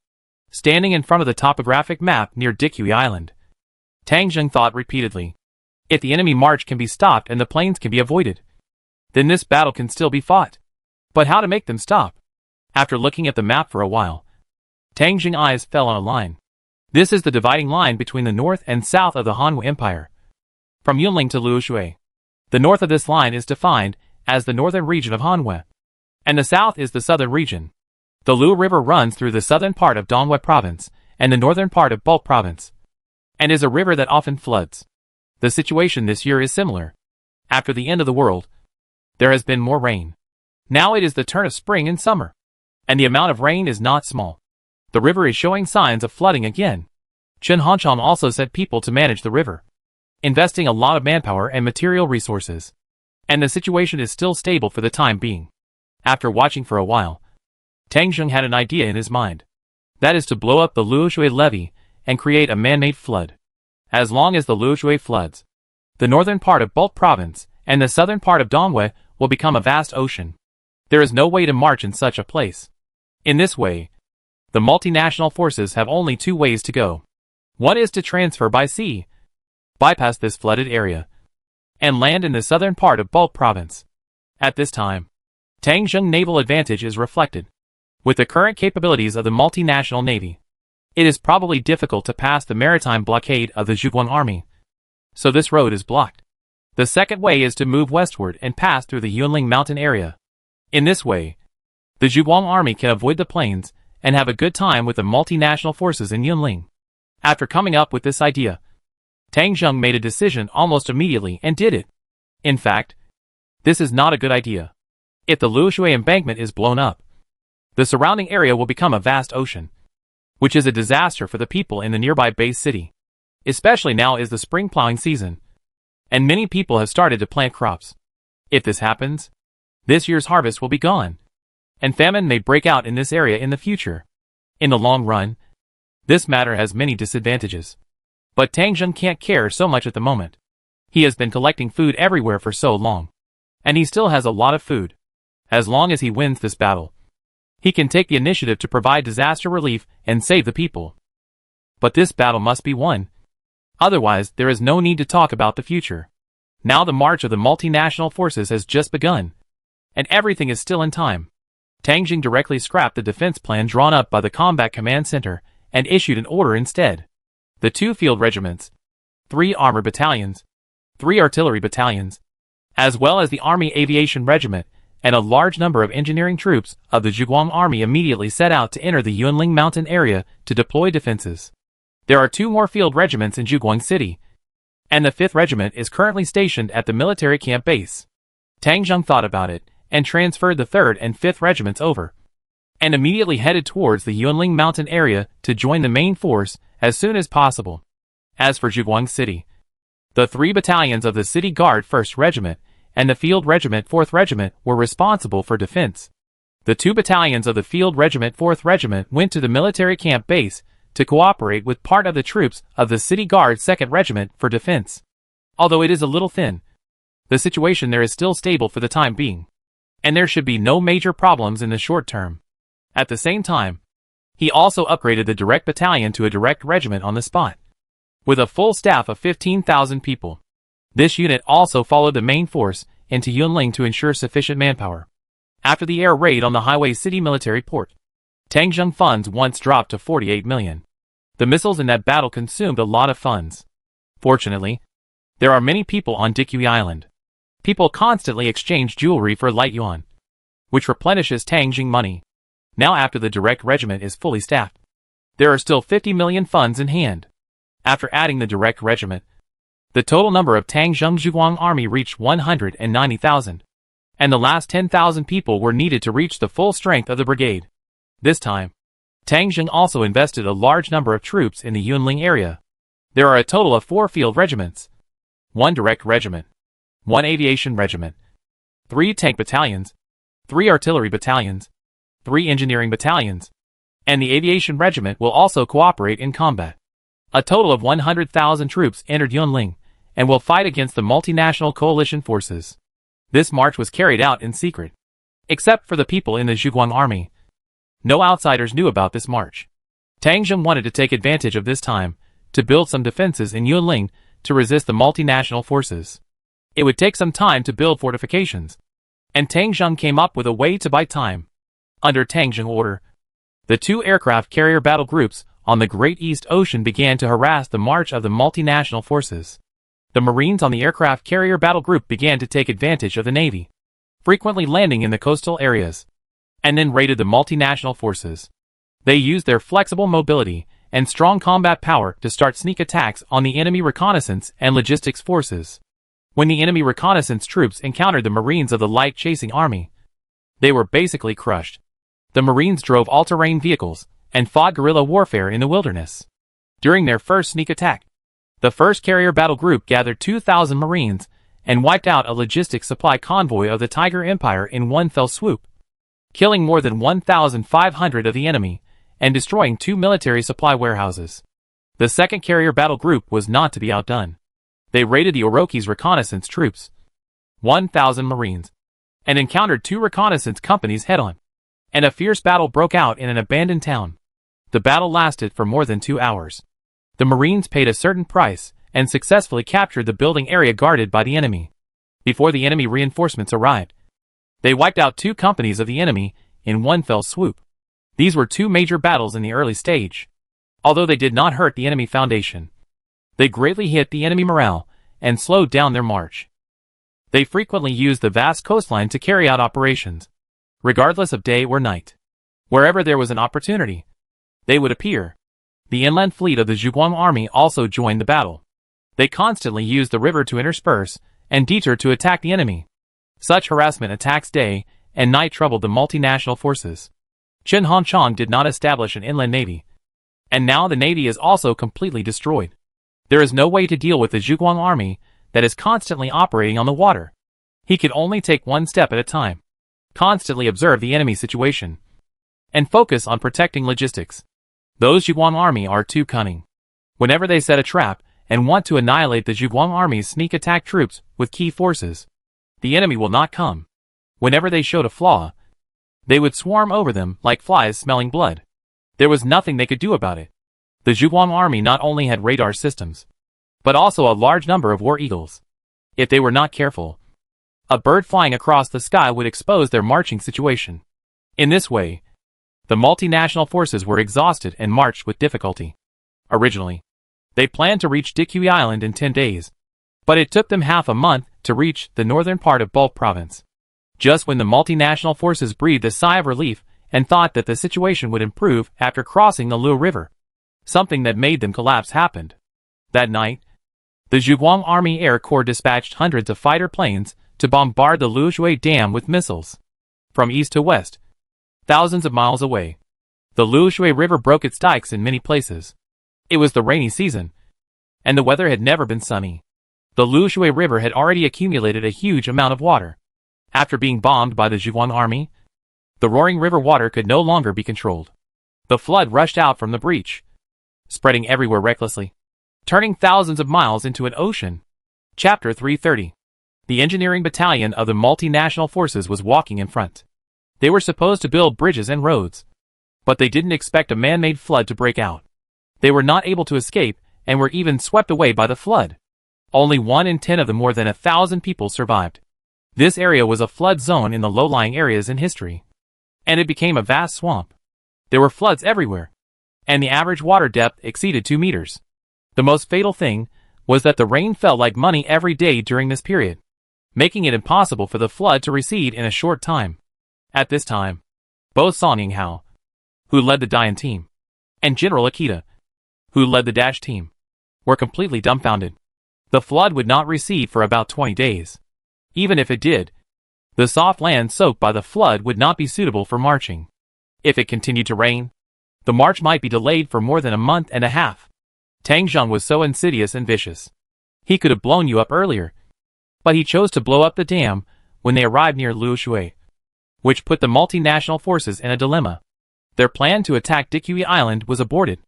Standing in front of the topographic map near Dikui Island, Tang Zheng thought repeatedly. If the enemy march can be stopped and the plains can be avoided, then this battle can still be fought. But how to make them stop? After looking at the map for a while, Tang Zheng's eyes fell on a line. This is the dividing line between the north and south of the Han Empire, from Yunling to Luoshui. The north of this line is defined as the northern region of Hanwei, and the south is the southern region. The Lu River runs through the southern part of Dongwei Province and the northern part of Bulk Province, and is a river that often floods. The situation this year is similar. After the end of the world, there has been more rain. Now it is the turn of spring and summer, and the amount of rain is not small. The river is showing signs of flooding again. Chen Hanshan also sent people to manage the river, investing a lot of manpower and material resources. And the situation is still stable for the time being. After watching for a while, Tang Zheng had an idea in his mind. That is to blow up the Luoshui levee and create a man-made flood. As long as the Luoshui floods, the northern part of Bulk Province and the southern part of Dongwei will become a vast ocean. There is no way to march in such a place. In this way, the multinational forces have only two ways to go. One is to transfer by sea, bypass this flooded area, and land in the southern part of Bulk Province. At this time, Tang Zheng's naval advantage is reflected. With the current capabilities of the multinational navy, it is probably difficult to pass the maritime blockade of the Zhuguang army, so this road is blocked. The second way is to move westward and pass through the Yunling mountain area. In this way, the Zhuguang army can avoid the plains and have a good time with the multinational forces in Yunling. After coming up with this idea, Tang Zheng made a decision almost immediately and did it. In fact, this is not a good idea. If the Luoshui embankment is blown up, the surrounding area will become a vast ocean, which is a disaster for the people in the nearby base city. Especially now is the spring plowing season, and many people have started to plant crops. If this happens, this year's harvest will be gone, and famine may break out in this area in the future. In the long run, this matter has many disadvantages. But Tang Zheng can't care so much at the moment. He has been collecting food everywhere for so long, and he still has a lot of food. As long as he wins this battle, he can take the initiative to provide disaster relief and save the people. But this battle must be won. Otherwise, there is no need to talk about the future. Now the march of the multinational forces has just begun, and everything is still in time. Tang Zheng directly scrapped the defense plan drawn up by the Combat Command Center and issued an order instead. The 2 field regiments, 3 armor battalions, 3 artillery battalions, as well as the Army Aviation Regiment, and a large number of engineering troops of the Zhuguang Army immediately set out to enter the Yunling mountain area to deploy defenses. There are 2 more field regiments in Zhuguang City, and the 5th Regiment is currently stationed at the military camp base. Tang Zheng thought about it, and transferred the 3rd and 5th Regiments over, and immediately headed towards the Yunling mountain area to join the main force as soon as possible. As for Zhuguang City, the 3 battalions of the City Guard 1st Regiment and the Field Regiment 4th Regiment were responsible for defense. The 2 battalions of the Field Regiment 4th Regiment went to the military camp base to cooperate with part of the troops of the City Guard 2nd Regiment for defense. Although it is a little thin, the situation there is still stable for the time being, and there should be no major problems in the short term. At the same time, he also upgraded the direct battalion to a direct regiment on the spot, with a full staff of 15,000 people. This unit also followed the main force into Yunling to ensure sufficient manpower. After the air raid on the Highway City military port, Tangjung funds once dropped to 48 million. The missiles in that battle consumed a lot of funds. Fortunately, there are many people on Dikui Island. People constantly exchange jewelry for light yuan, which replenishes Tangjung money. Now after the direct regiment is fully staffed, there are still 50 million funds in hand. After adding the direct regiment, the total number of Tangjung Zhuguang army reached 190,000. And the last 10,000 people were needed to reach the full strength of the brigade. This time, Tangjung also invested a large number of troops in the Yunling area. There are a total of 4 field regiments, 1 direct regiment, 1 aviation regiment, 3 tank battalions, 3 artillery battalions, 3 engineering battalions, and the aviation regiment will also cooperate in combat. A total of 100,000 troops entered Yunling and will fight against the multinational coalition forces. This march was carried out in secret, except for the people in the Zhuguang army. No outsiders knew about this march. Tangjung wanted to take advantage of this time to build some defenses in Yunling to resist the multinational forces. It would take some time to build fortifications, and Tangjung came up with a way to buy time. Under Tangjung order, the 2 aircraft carrier battle groups on the Great East Ocean began to harass the march of the multinational forces. The Marines on the aircraft carrier battle group began to take advantage of the Navy, frequently landing in the coastal areas, and then raided the multinational forces. They used their flexible mobility and strong combat power to start sneak attacks on the enemy reconnaissance and logistics forces. When the enemy reconnaissance troops encountered the Marines of the light chasing army, they were basically crushed. The Marines drove all-terrain vehicles and fought guerrilla warfare in the wilderness. During their first sneak attack, the 1st Carrier Battle Group gathered 2,000 Marines and wiped out a logistics supply convoy of the Tiger Empire in one fell swoop, killing more than 1,500 of the enemy and destroying 2 military supply warehouses. The 2nd Carrier Battle Group was not to be outdone. They raided the Orochi's reconnaissance troops, 1,000 Marines, and encountered 2 reconnaissance companies head-on, and a fierce battle broke out in an abandoned town. The battle lasted for more than 2 hours. The Marines paid a certain price and successfully captured the building area guarded by the enemy. Before the enemy reinforcements arrived, they wiped out 2 companies of the enemy in one fell swoop. These were 2 major battles in the early stage. Although they did not hurt the enemy foundation, they greatly hit the enemy morale and slowed down their march. They frequently used the vast coastline to carry out operations, regardless of day or night. Wherever there was an opportunity, they would appear. The inland fleet of the Zhuguang army also joined the battle. They constantly used the river to intersperse and detour to attack the enemy. Such harassment attacks day and night troubled the multinational forces. Chen Hongchang did not establish an inland navy, and now the navy is also completely destroyed. There is no way to deal with the Zhuguang army that is constantly operating on the water. He could only take one step at a time, constantly observe the enemy situation, and focus on protecting logistics. Those Zhuguang army are too cunning. Whenever they set a trap and want to annihilate the Zhuguang army's sneak attack troops with key forces, the enemy will not come. Whenever they showed a flaw, they would swarm over them like flies smelling blood. There was nothing they could do about it. The Zhuguang army not only had radar systems, but also a large number of war eagles. If they were not careful, a bird flying across the sky would expose their marching situation. In this way, the multinational forces were exhausted and marched with difficulty. Originally, they planned to reach Dikui Island in 10 days, but it took them half a month to reach the northern part of Bulk Province. Just when the multinational forces breathed a sigh of relief and thought that the situation would improve after crossing the Lu River, something that made them collapse happened. That night, the Zhuguang Army Air Corps dispatched hundreds of fighter planes to bombard the Luoshui Dam with missiles. From east to west, thousands of miles away, the Luoshui River broke its dikes in many places. It was the rainy season, and the weather had never been sunny. The Luoshui River had already accumulated a huge amount of water. After being bombed by the Zhuguang army, the roaring river water could no longer be controlled. The flood rushed out from the breach, spreading everywhere recklessly, turning thousands of miles into an ocean. Chapter 330. The engineering battalion of the multinational forces was walking in front. They were supposed to build bridges and roads, but they didn't expect a man-made flood to break out. They were not able to escape and were even swept away by the flood. Only 1 in 10 of the more than 1,000 people survived. This area was a flood zone in the low-lying areas in history, and it became a vast swamp. There were floods everywhere, and the average water depth exceeded 2 meters. The most fatal thing was that the rain fell like money every day during this period, making it impossible for the flood to recede in a short time. At this time, both Song Ying-hao, who led the Dian team, and General Akita, who led the Dash team, were completely dumbfounded. The flood would not recede for about 20 days. Even if it did, the soft land soaked by the flood would not be suitable for marching. If it continued to rain, the march might be delayed for more than a month and a half. Tang Zheng was so insidious and vicious. He could have blown you up earlier, but he chose to blow up the dam when they arrived near Luoshui, which put the multinational forces in a dilemma. Their plan to attack Dikui Island was aborted.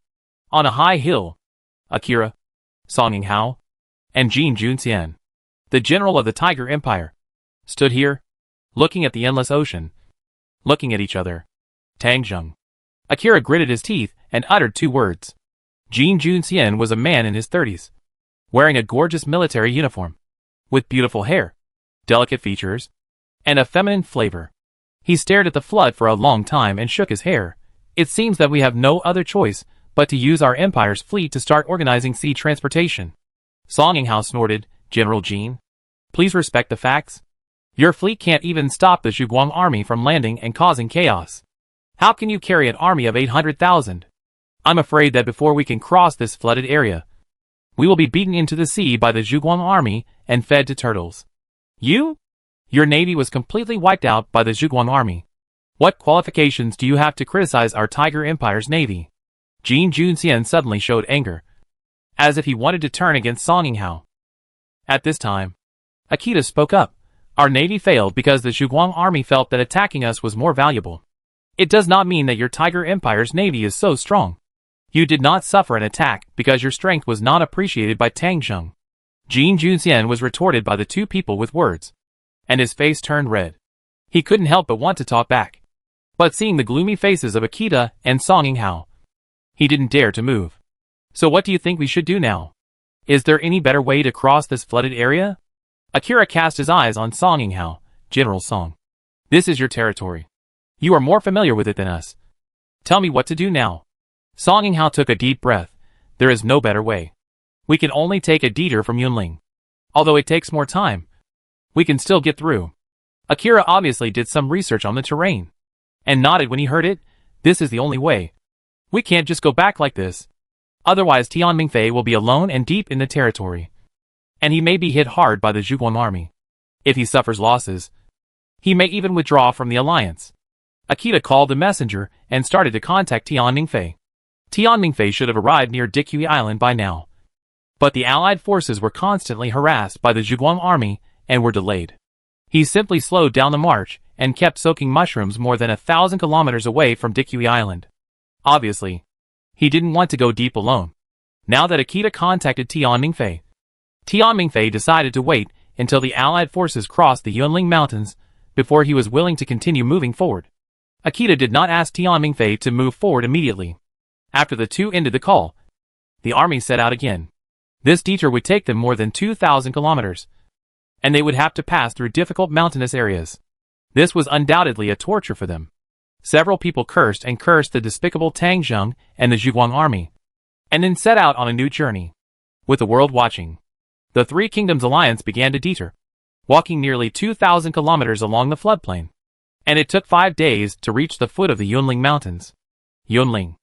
On a high hill, Akira, Song Ying-hao, and Jin Junxian, the general of the Tiger Empire, stood here, looking at the endless ocean, looking at each other. Tang Zheng. Akira gritted his teeth and uttered 2 words. Jin Junxian was a man in his 30s, wearing a gorgeous military uniform, with beautiful hair, delicate features, and a feminine flavor. He stared at the flood for a long time and shook his hair. It seems that we have no other choice but to use our empire's fleet to start organizing sea transportation. Song Ying-hao snorted. General Jin, please respect the facts. Your fleet can't even stop the Zhuguang army from landing and causing chaos. How can you carry an army of 800,000? I'm afraid that before we can cross this flooded area, we will be beaten into the sea by the Zhuguang army and fed to turtles. Your navy was completely wiped out by the Zhuguang army. What qualifications do you have to criticize our Tiger Empire's navy? Jin Junxian suddenly showed anger, as if he wanted to turn against Song Ying-hao. At this time, Akita spoke up. Our navy failed because the Zhuguang army felt that attacking us was more valuable. It does not mean that your Tiger Empire's navy is so strong. You did not suffer an attack because your strength was not appreciated by Tang Zheng. Jin Junxian was retorted by the 2 people with words, and his face turned red. He couldn't help but want to talk back, but seeing the gloomy faces of Akita and Song Ying-hao, he didn't dare to move. So what do you think we should do now? Is there any better way to cross this flooded area? Akira cast his eyes on Song Ying-hao. General Song, this is your territory. You are more familiar with it than us. Tell me what to do now. Song Ying-hao took a deep breath. There is no better way. We can only take a detour from Yunling. Although it takes more time, we can still get through. Akira obviously did some research on the terrain, and nodded when he heard it. This is the only way. We can't just go back like this. Otherwise Tian Mingfei will be alone and deep in the territory, and he may be hit hard by the Zhuguang army. If he suffers losses, he may even withdraw from the alliance. Akita called a messenger and started to contact Tian Mingfei. Tian Mingfei should have arrived near Dikui Island by now, but the allied forces were constantly harassed by the Zhuguang army and were delayed. He simply slowed down the march and kept soaking mushrooms more than 1,000 kilometers away from Dikui Island. Obviously, he didn't want to go deep alone. Now that Akita contacted Tian Mingfei, Tian Mingfei decided to wait until the allied forces crossed the Yunling Mountains before he was willing to continue moving forward. Akita did not ask Tian Mingfei to move forward immediately. After the 2 ended the call, the army set out again. This detour would take them more than 2,000 kilometers, and they would have to pass through difficult mountainous areas. This was undoubtedly a torture for them. Several people cursed the despicable Tang Zheng and the Zhuguang army, and then set out on a new journey. With the world watching, the 3 Kingdoms Alliance began to detour, walking nearly 2,000 kilometers along the floodplain, and it took 5 days to reach the foot of the Yunling Mountains. Yunling.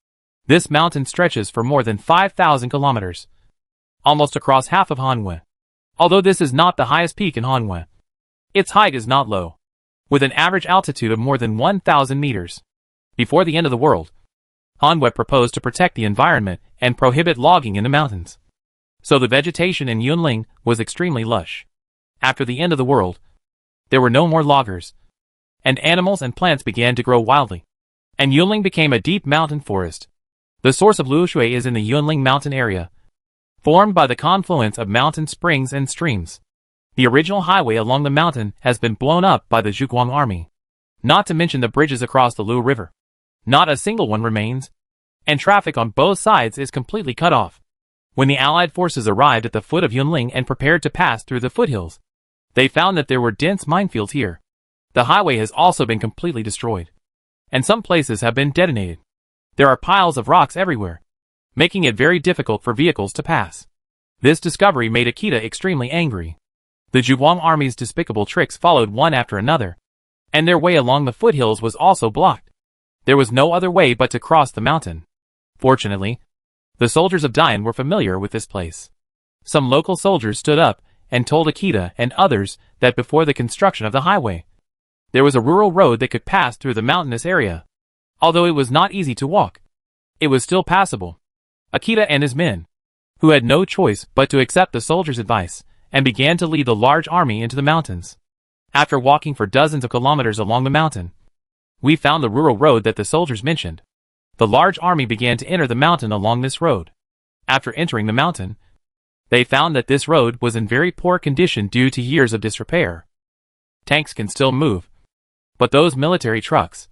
This mountain stretches for more than 5,000 kilometers, almost across half of Hanwei. Although this is not the highest peak in Hanwei, its height is not low, with an average altitude of more than 1,000 meters. Before the end of the world, Hanwei proposed to protect the environment and prohibit logging in the mountains. So the vegetation in Yunling was extremely lush. After the end of the world, there were no more loggers, and animals and plants began to grow wildly, and Yunling became a deep mountain forest. The source of Luoshui is in the Yunling mountain area, formed by the confluence of mountain springs and streams. The original highway along the mountain has been blown up by the Zhuguang army, not to mention the bridges across the Lu River. Not a single one remains, and traffic on both sides is completely cut off. When the Allied forces arrived at the foot of Yunling and prepared to pass through the foothills, They found that there were dense minefields here. The highway has also been completely destroyed, and some places have been detonated. There are piles of rocks everywhere, making it very difficult for vehicles to pass. This discovery made Akita extremely angry. The Zhuang army's despicable tricks followed one after another, and their way along the foothills was also blocked. There was no other way but to cross the mountain. Fortunately, the soldiers of Dian were familiar with this place. Some local soldiers stood up and told Akita and others that before the construction of the highway, there was a rural road that could pass through the mountainous area. Although it was not easy to walk, it was still passable. Akita and his men, who had no choice but to accept the soldiers' advice, and began to lead the large army into the mountains. After walking for dozens of kilometers along the mountain, we found the rural road that the soldiers mentioned. The large army began to enter the mountain along this road. After entering the mountain, they found that this road was in very poor condition due to years of disrepair. Tanks can still move, but those military trucks,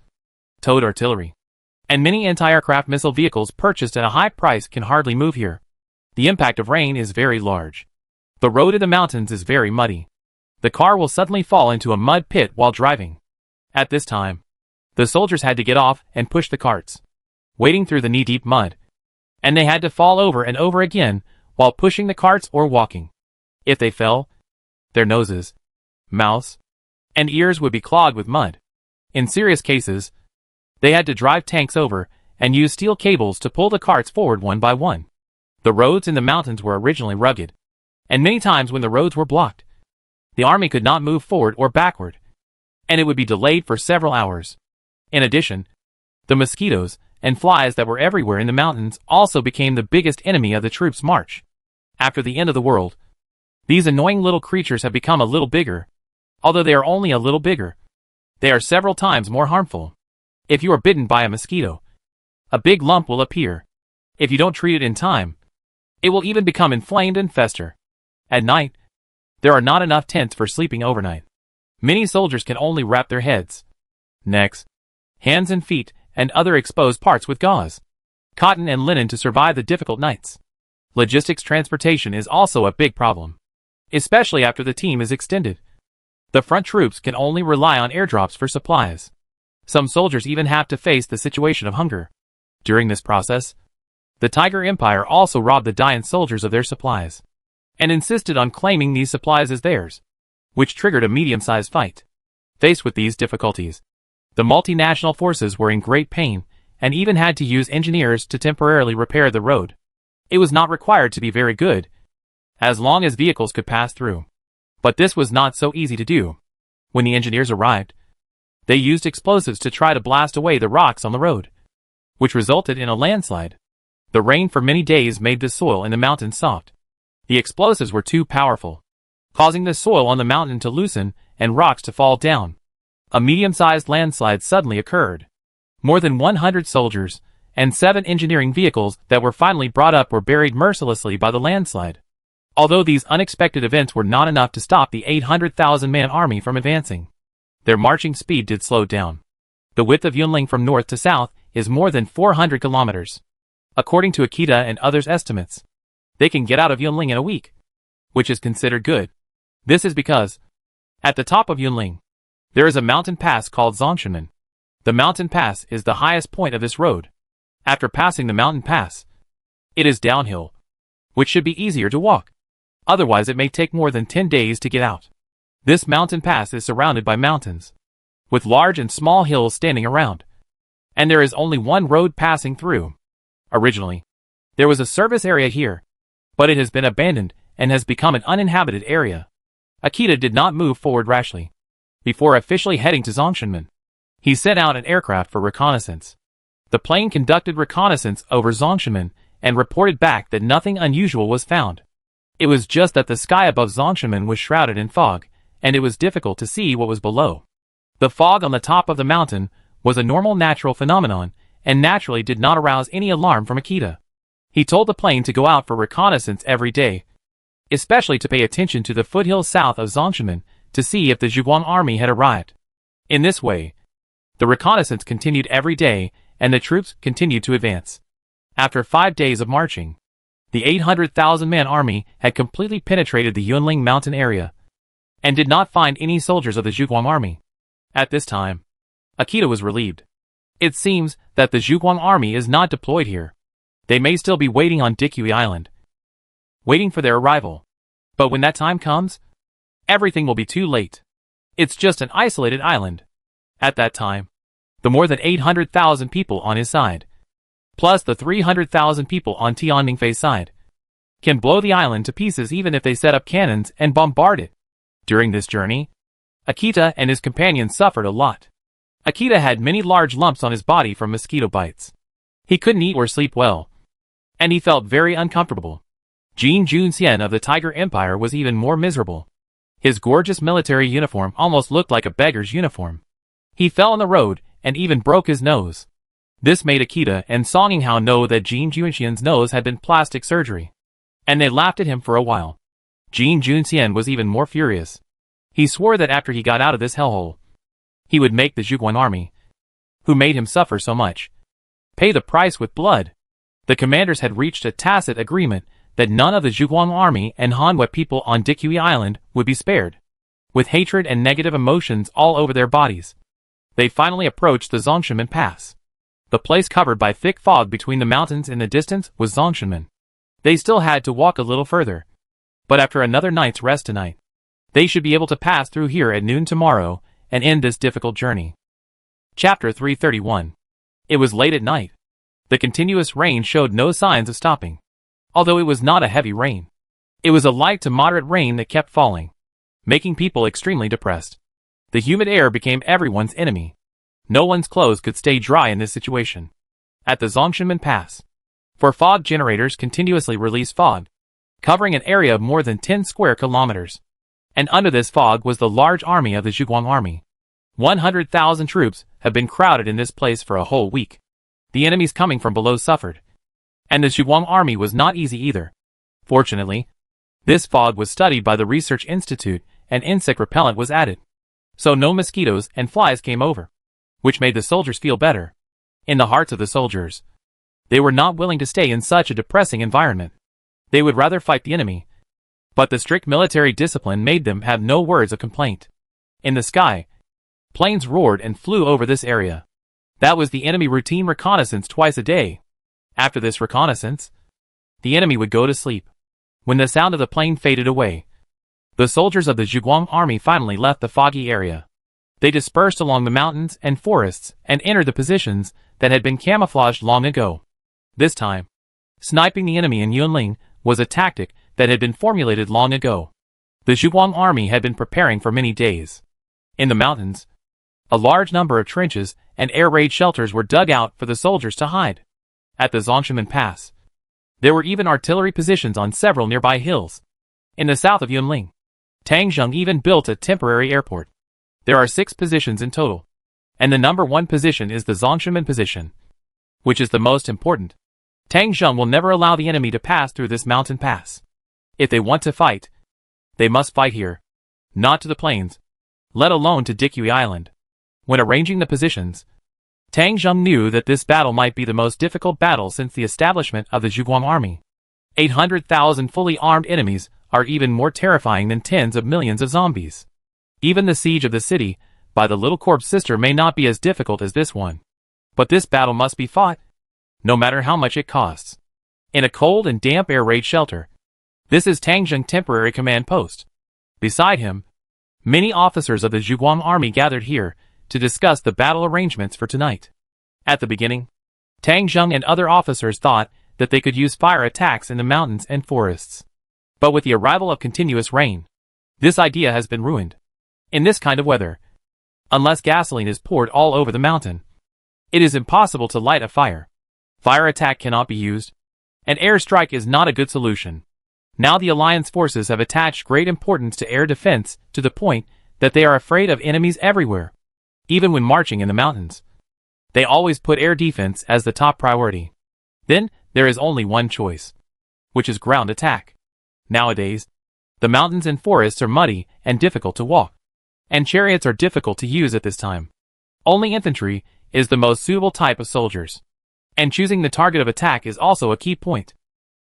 towed artillery, and many anti-aircraft missile vehicles purchased at a high price can hardly move here. The impact of rain is very large. The road in the mountains is very muddy. The car will suddenly fall into a mud pit while driving. At this time, the soldiers had to get off and push the carts, wading through the knee-deep mud, and they had to fall over and over again while pushing the carts or walking. If they fell, their noses, mouths, and ears would be clogged with mud. In serious cases, they had to drive tanks over and use steel cables to pull the carts forward one by one. The roads in the mountains were originally rugged, and many times when the roads were blocked, the army could not move forward or backward, and it would be delayed for several hours. In addition, the mosquitoes and flies that were everywhere in the mountains also became the biggest enemy of the troops' march. After the end of the world, these annoying little creatures have become a little bigger. Although they are only a little bigger, they are several times more harmful. If you are bitten by a mosquito, a big lump will appear. If you don't treat it in time, it will even become inflamed and fester. At night, there are not enough tents for sleeping overnight. Many soldiers can only wrap their heads, necks, hands and feet, and other exposed parts with gauze, cotton and linen to survive the difficult nights. Logistics transportation is also a big problem, especially after the team is extended. The front troops can only rely on airdrops for supplies. Some soldiers even have to face the situation of hunger. During this process, the Tiger Empire also robbed the Dian soldiers of their supplies, and insisted on claiming these supplies as theirs, which triggered a medium-sized fight. Faced with these difficulties, the multinational forces were in great pain, and even had to use engineers to temporarily repair the road. It was not required to be very good, as long as vehicles could pass through. But this was not so easy to do. When the engineers arrived, they used explosives to try to blast away the rocks on the road, which resulted in a landslide. The rain for many days made the soil in the mountain soft. The explosives were too powerful, causing the soil on the mountain to loosen and rocks to fall down. A medium-sized landslide suddenly occurred. More than 100 soldiers and 7 engineering vehicles that were finally brought up were buried mercilessly by the landslide. Although these unexpected events were not enough to stop the 800,000-man army from advancing, their marching speed did slow down. The width of Yunling from north to south is more than 400 kilometers. According to Akita and others' estimates, they can get out of Yunling in a week, which is considered good. This is because, at the top of Yunling, there is a mountain pass called Zongshanmen. The mountain pass is the highest point of this road. After passing the mountain pass, it is downhill, which should be easier to walk. Otherwise it may take more than 10 days to get out. This mountain pass is surrounded by mountains, with large and small hills standing around, and there is only one road passing through. Originally, there was a service area here, but it has been abandoned and has become an uninhabited area. Akita did not move forward rashly. Before officially heading to Zongshanmen, he sent out an aircraft for reconnaissance. The plane conducted reconnaissance over Zongshanmen and reported back that nothing unusual was found. It was just that the sky above Zongshanmen was shrouded in fog, and it was difficult to see what was below. The fog on the top of the mountain was a normal natural phenomenon, and naturally did not arouse any alarm from Akita. He told the plane to go out for reconnaissance every day, especially to pay attention to the foothills south of Zongshanmen to see if the Zhuang army had arrived. In this way, the reconnaissance continued every day, and the troops continued to advance. After 5 days of marching, the 800,000-man army had completely penetrated the Yunling mountain area. and did not find any soldiers of the Zhuguang army. At this time, Akita was relieved. It seems that the Zhuguang army is not deployed here. They may still be waiting on Dikui Island, waiting for their arrival. But when that time comes, everything will be too late. It's just an isolated island. At that time, the more than 800,000 people on his side, plus the 300,000 people on Tianmingfei's side, can blow the island to pieces even if they set up cannons and bombard it. During this journey, Akita and his companions suffered a lot. Akita had many large lumps on his body from mosquito bites. He couldn't eat or sleep well, and he felt very uncomfortable. Jin Junxian of the Tiger Empire was even more miserable. His gorgeous military uniform almost looked like a beggar's uniform. He fell on the road and even broke his nose. This made Akita and Song Yinghao know that Jin Junxian's nose had been plastic surgery, and they laughed at him for a while. Jin Junxian was even more furious. He swore that after he got out of this hellhole, he would make the Zhuguang army, who made him suffer so much, pay the price with blood. The commanders had reached a tacit agreement that none of the Zhuguang army and Hanwei people on Dikui Island would be spared. With hatred and negative emotions all over their bodies, they finally approached the Zongshanmen Pass. The place covered by thick fog between the mountains in the distance was Zongshanmen. They still had to walk a little further, but after another night's rest tonight, they should be able to pass through here at noon tomorrow and end this difficult journey. Chapter 331. It was late at night. The continuous rain showed no signs of stopping. Although it was not a heavy rain, it was a light to moderate rain that kept falling, making people extremely depressed. The humid air became everyone's enemy. No one's clothes could stay dry in this situation. At the Zongshanmen Pass, for fog generators continuously released fog, covering an area of more than 10 square kilometers. And under this fog was the large army of the Zhuguang army. 100,000 troops have been crowded in this place for a whole week. The enemies coming from below suffered, and the Zhuguang army was not easy either. Fortunately, this fog was studied by the Research Institute and insect repellent was added, so no mosquitoes and flies came over, which made the soldiers feel better. In the hearts of the soldiers, they were not willing to stay in such a depressing environment. They would rather fight the enemy, but the strict military discipline made them have no words of complaint. In the sky, planes roared and flew over this area. That was the enemy routine reconnaissance twice a day. After this reconnaissance, the enemy would go to sleep. When the sound of the plane faded away, the soldiers of the Zhuguang army finally left the foggy area. They dispersed along the mountains and forests and entered the positions that had been camouflaged long ago. This time, sniping the enemy in Yunling was a tactic that had been formulated long ago. The Zhuguang army had been preparing for many days. In the mountains, a large number of trenches and air raid shelters were dug out for the soldiers to hide. At the Zongshanmen Pass, there were even artillery positions on several nearby hills. In the south of Yunling, Tangzheng even built a temporary airport. There are 6 positions in total, and the number 1 position is the Zongshanmen position, which is the most important. Tangzheng will never allow the enemy to pass through this mountain pass. If they want to fight, they must fight here, not to the plains, let alone to Dikui Island. When arranging the positions, Tangzheng knew that this battle might be the most difficult battle since the establishment of the Zhuguang army. 800,000 fully armed enemies are even more terrifying than tens of millions of zombies. Even the siege of the city by the Little Corpse Sister may not be as difficult as this one. But this battle must be fought, no matter how much it costs. In a cold and damp air raid shelter, this is Tangzheng temporary command post. Beside him, many officers of the Zhuguang army gathered here to discuss the battle arrangements for tonight. At the beginning, Tangzheng and other officers thought that they could use fire attacks in the mountains and forests. But with the arrival of continuous rain, this idea has been ruined. In this kind of weather, unless gasoline is poured all over the mountain, it is impossible to light a fire. Fire attack cannot be used, and air strike is not a good solution. Now the Alliance forces have attached great importance to air defense to the point that they are afraid of enemies everywhere. Even when marching in the mountains, they always put air defense as the top priority. Then, there is only one choice, which is ground attack. Nowadays, the mountains and forests are muddy and difficult to walk, and chariots are difficult to use at this time. Only infantry is the most suitable type of soldiers, and choosing the target of attack is also a key point.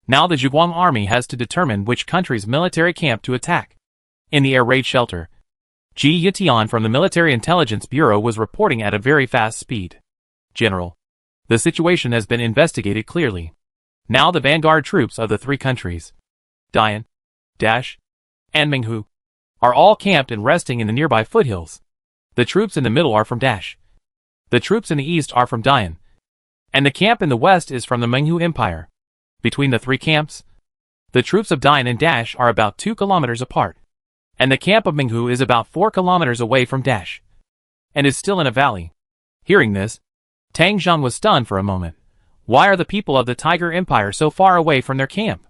Now the Zhuguang army has to determine which country's military camp to attack. In the air raid shelter, Ji Yutian from the Military Intelligence Bureau was reporting at a very fast speed. General, the situation has been investigated clearly. Now the vanguard troops of the three countries, Dian, Dash, and Minghu, are all camped and resting in the nearby foothills. The troops in the middle are from Dash. The troops in the east are from Dian. And the camp in the west is from the Minghu Empire. Between the three camps, the troops of Dian and Dash are about 2 kilometers apart. And the camp of Minghu is about 4 kilometers away from Dash, and is still in a valley. Hearing this, Tang Zheng was stunned for a moment. Why are the people of the Tiger Empire so far away from their camp?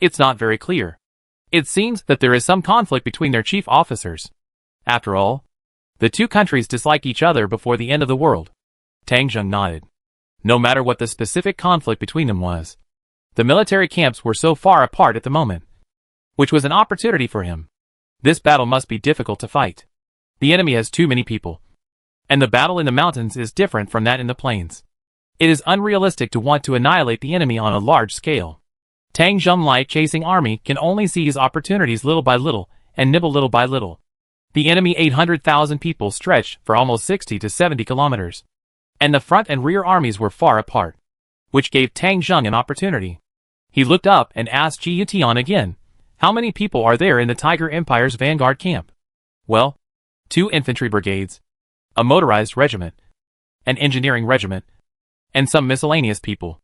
It's not very clear. It seems that there is some conflict between their chief officers. After all, the two countries dislike each other before the end of the world. Tang Zheng nodded. No matter what the specific conflict between them was, the military camps were so far apart at the moment, which was an opportunity for him. This battle must be difficult to fight. The enemy has too many people, and the battle in the mountains is different from that in the plains. It is unrealistic to want to annihilate the enemy on a large scale. Tang Zheng light chasing army can only seize opportunities little by little and nibble little by little. The enemy 800,000 people stretched for almost 60 to 70 kilometers, and the front and rear armies were far apart, which gave Tang Zheng an opportunity. He looked up and asked Ji Yutian again, how many people are there in the Tiger Empire's vanguard camp? Well, 2 infantry brigades, a motorized regiment, an engineering regiment, and some miscellaneous people.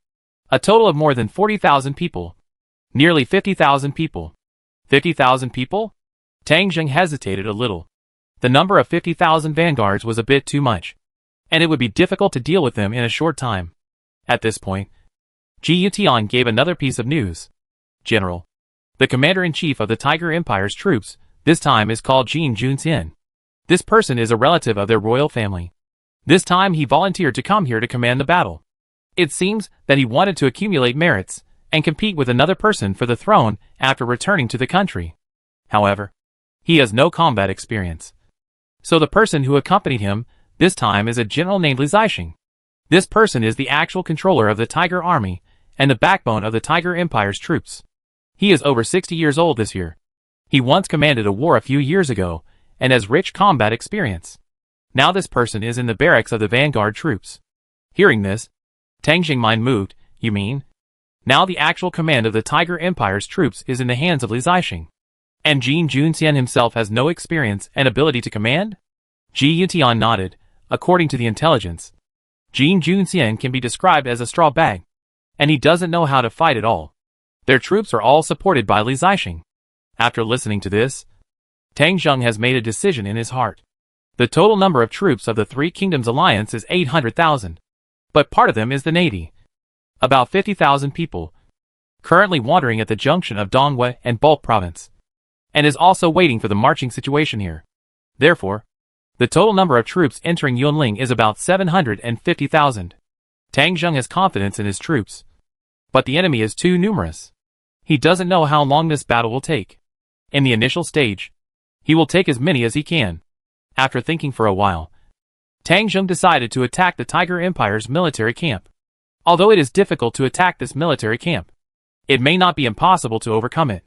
A total of more than 40,000 people. Nearly 50,000 people. 50,000 people? Tang Zheng hesitated a little. The number of 50,000 vanguards was a bit too much, and it would be difficult to deal with them in a short time. At this point, Ji Yutian gave another piece of news. General, the commander-in-chief of the Tiger Empire's troops, this time is called Jin Junxian. This person is a relative of their royal family. This time he volunteered to come here to command the battle. It seems that he wanted to accumulate merits and compete with another person for the throne after returning to the country. However, he has no combat experience. So the person who accompanied him this time is a general named Li Zixing. This person is the actual controller of the Tiger Army and the backbone of the Tiger Empire's troops. He is over 60 years old this year. He once commanded a war a few years ago and has rich combat experience. Now this person is in the barracks of the vanguard troops. Hearing this, Tang Zheng's mind moved. You mean? Now the actual command of the Tiger Empire's troops is in the hands of Li Zixing. And Jin Junxian himself has no experience and ability to command? Ji Yutian nodded. According to the intelligence, Jin Junxian can be described as a straw bag, and he doesn't know how to fight at all. Their troops are all supported by Li Zixing. After listening to this, Tang Zheng has made a decision in his heart. The total number of troops of the Three Kingdoms Alliance is 800,000. But part of them is the Navy. About 50,000 people, currently wandering at the junction of Dongwei and Bulk Province, and is also waiting for the marching situation here. Therefore, the total number of troops entering Yunling is about 750,000. Tang Zheng has confidence in his troops, but the enemy is too numerous. He doesn't know how long this battle will take. In the initial stage, he will take as many as he can. After thinking for a while, Tang Zheng decided to attack the Tiger Empire's military camp. Although it is difficult to attack this military camp, it may not be impossible to overcome it.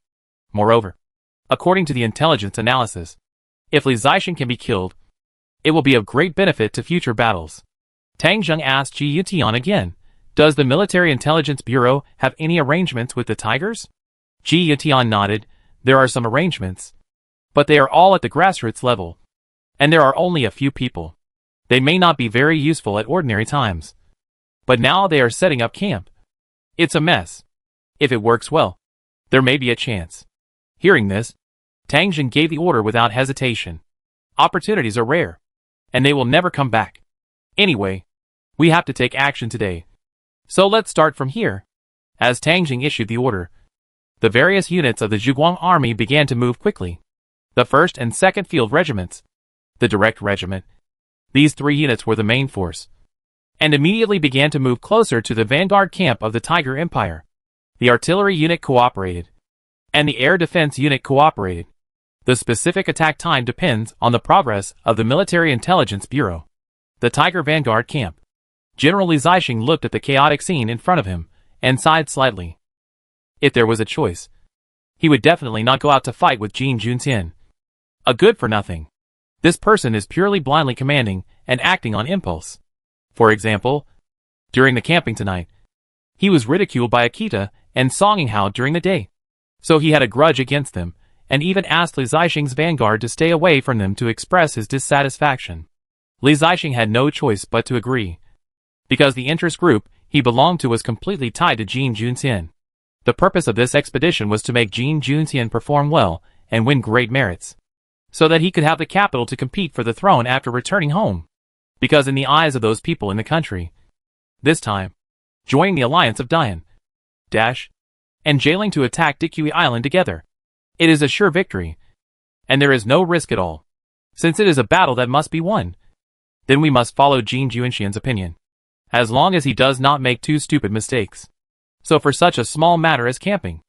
Moreover, according to the intelligence analysis, if Li Zixing can be killed, it will be of great benefit to future battles. Tang Zheng asked Ji Yutian again, does the Military Intelligence Bureau have any arrangements with the Tigers? Ji Yutian nodded. There are some arrangements, but they are all at the grassroots level, and there are only a few people. They may not be very useful at ordinary times, but now they are setting up camp. It's a mess. If it works well, there may be a chance. Hearing this, Tang Zheng gave the order without hesitation. Opportunities are rare, and they will never come back. Anyway, we have to take action today. So let's start from here. As Tang Zheng issued the order, the various units of the Zhuguang army began to move quickly. The 1st and 2nd Field Regiments, the Direct Regiment, these 3 units were the main force, and immediately began to move closer to the vanguard camp of the Tiger Empire. The artillery unit cooperated, and the air defense unit cooperated. The specific attack time depends on the progress of the Military Intelligence Bureau. The Tiger Vanguard Camp. General Li Zixing looked at the chaotic scene in front of him and sighed slightly. If there was a choice, he would definitely not go out to fight with Jin Junxian. A good for nothing. This person is purely blindly commanding and acting on impulse. For example, during the camping tonight, he was ridiculed by Akita and Song Hao during the day. So he had a grudge against them, and even asked Li Zixing's vanguard to stay away from them to express his dissatisfaction. Li Zixing had no choice but to agree, because the interest group he belonged to was completely tied to Jin Junxian. The purpose of this expedition was to make Jin Junxian perform well and win great merits, so that he could have the capital to compete for the throne after returning home. Because in the eyes of those people in the country, this time, joining the alliance of Dian, and Jailing to attack Dikui Island together, it is a sure victory, and there is no risk at all. Since it is a battle that must be won, then we must follow Jin Junxian's opinion, as long as he does not make two stupid mistakes. So for such a small matter as camping,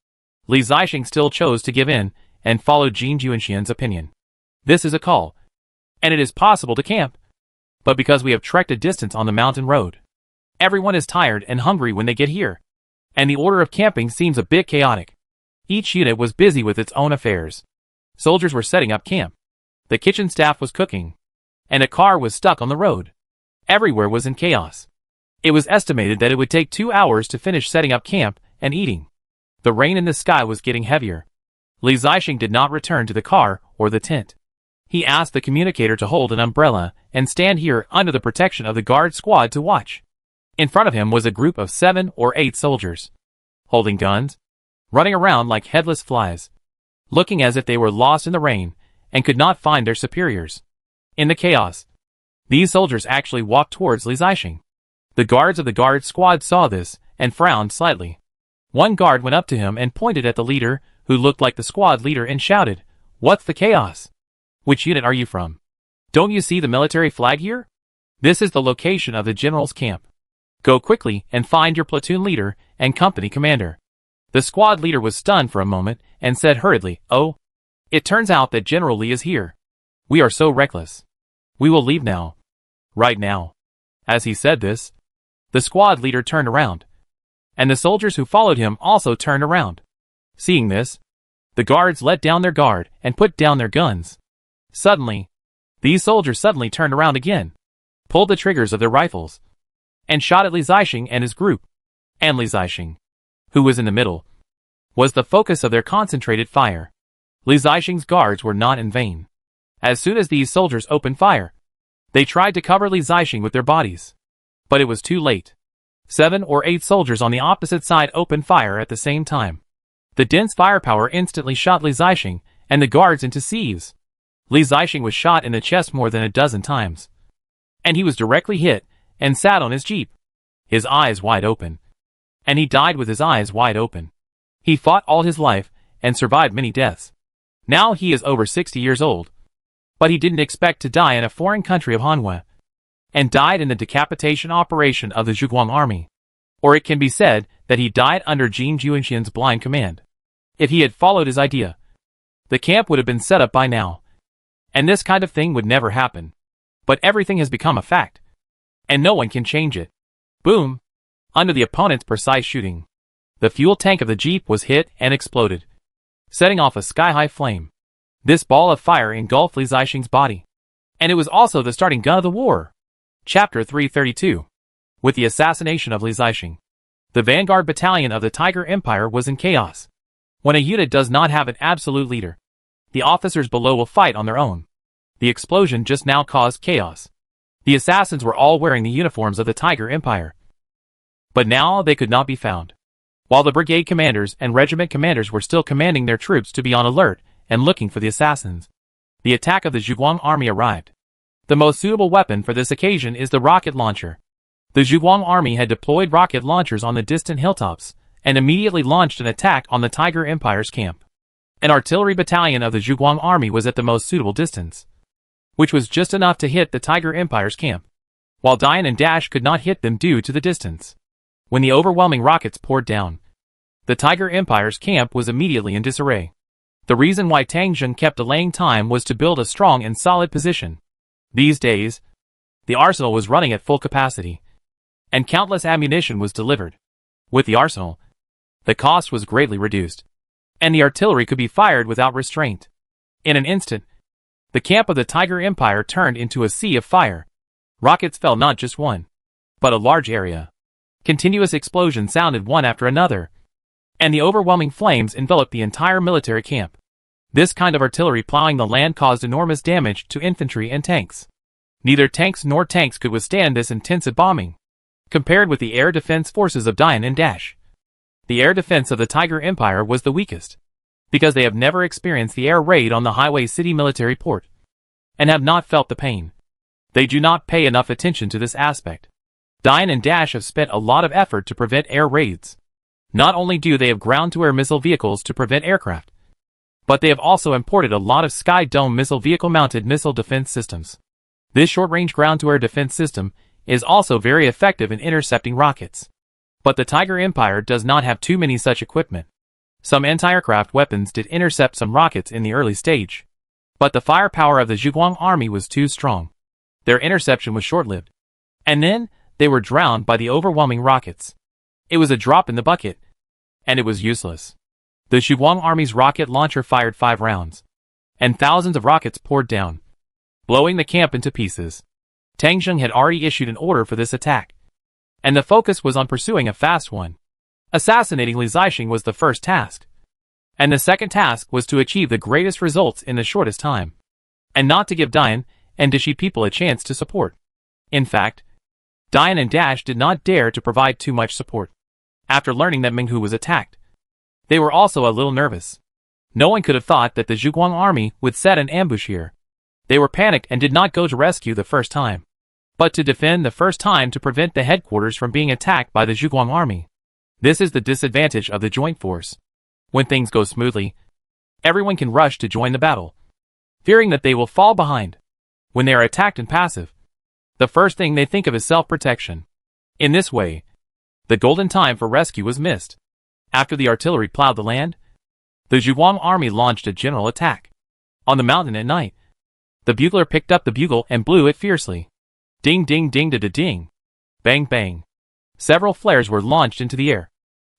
Li Zixing still chose to give in and follow Jin Junxian's opinion. This is a call, and it is possible to camp, but because we have trekked a distance on the mountain road, everyone is tired and hungry when they get here, and the order of camping seems a bit chaotic. Each unit was busy with its own affairs. Soldiers were setting up camp. The kitchen staff was cooking, and a car was stuck on the road. Everywhere was in chaos. It was estimated that it would take 2 hours to finish setting up camp and eating. The rain in the sky was getting heavier. Li Zixing did not return to the car or the tent. He asked the communicator to hold an umbrella and stand here under the protection of the guard squad to watch. In front of him was a group of 7 or 8 soldiers, holding guns, running around like headless flies, looking as if they were lost in the rain and could not find their superiors. In the chaos, these soldiers actually walked towards Li Zixing. The guards of the guard squad saw this and frowned slightly. One guard went up to him and pointed at the leader, who looked like the squad leader, and shouted, "What's the chaos? Which unit are you from? Don't you see the military flag here? This is the location of the general's camp. Go quickly and find your platoon leader and company commander." The squad leader was stunned for a moment and said hurriedly, "Oh, it turns out that General Li is here. We are so reckless. We will leave now. Right now." As he said this, the squad leader turned around, and the soldiers who followed him also turned around. Seeing this, the guards let down their guard and put down their guns. Suddenly, these soldiers suddenly turned around again, pulled the triggers of their rifles, and shot at Li Zixing and his group. And Li Zixing, who was in the middle, was the focus of their concentrated fire. Li Zixing's guards were not in vain. As soon as these soldiers opened fire, they tried to cover Li Zixing with their bodies. But it was too late. 7 or 8 soldiers on the opposite side opened fire at the same time. The dense firepower instantly shot Li Zixing and the guards into sieves. Li Zixing was shot in the chest more than a dozen times, and he was directly hit and sat on his jeep, his eyes wide open. And he died with his eyes wide open. He fought all his life and survived many deaths. Now he is over 60 years old, but he didn't expect to die in a foreign country of Hanwei, and died in the decapitation operation of the Zhuguang army. Or it can be said that he died under Jin Junxian's blind command. If he had followed his idea, the camp would have been set up by now, and this kind of thing would never happen. But everything has become a fact, and no one can change it. Boom! Under the opponent's precise shooting, the fuel tank of the jeep was hit and exploded, setting off a sky-high flame. This ball of fire engulfed Li Zixing's body, and it was also the starting gun of the war. Chapter 332. With the assassination of Li Zixing, the vanguard battalion of the Tiger Empire was in chaos. When a unit does not have an absolute leader, the officers below will fight on their own. The explosion just now caused chaos. The assassins were all wearing the uniforms of the Tiger Empire, but now they could not be found. While the brigade commanders and regiment commanders were still commanding their troops to be on alert and looking for the assassins, the attack of the Zhuguang army arrived. The most suitable weapon for this occasion is the rocket launcher. The Zhuguang army had deployed rocket launchers on the distant hilltops and immediately launched an attack on the Tiger Empire's camp. An artillery battalion of the Zhuguang army was at the most suitable distance, which was just enough to hit the Tiger Empire's camp, while Dian and Dash could not hit them due to the distance. When the overwhelming rockets poured down, the Tiger Empire's camp was immediately in disarray. The reason why Tang Zheng kept delaying time was to build a strong and solid position. These days, the arsenal was running at full capacity, and countless ammunition was delivered. With the arsenal, the cost was greatly reduced, and the artillery could be fired without restraint. In an instant, The camp of the Tiger Empire turned into a sea of fire. Rockets fell not just one, but a large area. Continuous explosions sounded one after another, and the overwhelming flames enveloped the entire military camp. This kind of artillery plowing the land caused enormous damage to infantry and tanks. Neither tanks nor tanks could withstand this intensive bombing. Compared with the air defense forces of Dian and Dash, the air defense of the Tiger Empire was the weakest, because they have never experienced the air raid on the Highway City military port, and have not felt the pain. They do not pay enough attention to this aspect. Dian and Dash have spent a lot of effort to prevent air raids. Not only do they have ground-to-air missile vehicles to prevent aircraft, but they have also imported a lot of Sky Dome missile vehicle-mounted missile defense systems. This short-range ground-to-air defense system is also very effective in intercepting rockets. But the Tiger Empire does not have too many such equipment. Some anti-aircraft weapons did intercept some rockets in the early stage, but the firepower of the Zhuguang army was too strong. Their interception was short-lived, and then they were drowned by the overwhelming rockets. It was a drop in the bucket, and it was useless. The Zhuguang army's rocket launcher fired 5 rounds, and thousands of rockets poured down, blowing the camp into pieces. Tang Zheng had already issued an order for this attack, and the focus was on pursuing a fast one. Assassinating Li Zixing was the first task, and the second task was to achieve the greatest results in the shortest time, and not to give Dian and Dashi people a chance to support. In fact, Dian and Dash did not dare to provide too much support. After learning that Minghu was attacked, they were also a little nervous. No one could have thought that the Zhuguang army would set an ambush here. They were panicked and did not go to rescue the first time, but to defend the first time to prevent the headquarters from being attacked by the Zhuguang army. This is the disadvantage of the joint force. When things go smoothly, everyone can rush to join the battle, fearing that they will fall behind. When they are attacked and passive, the first thing they think of is self-protection. In this way, the golden time for rescue was missed. After the artillery plowed the land, the Zhuguang army launched a general attack. On the mountain at night, the bugler picked up the bugle and blew it fiercely. Ding ding ding da da ding. Bang bang. Several flares were launched into the air,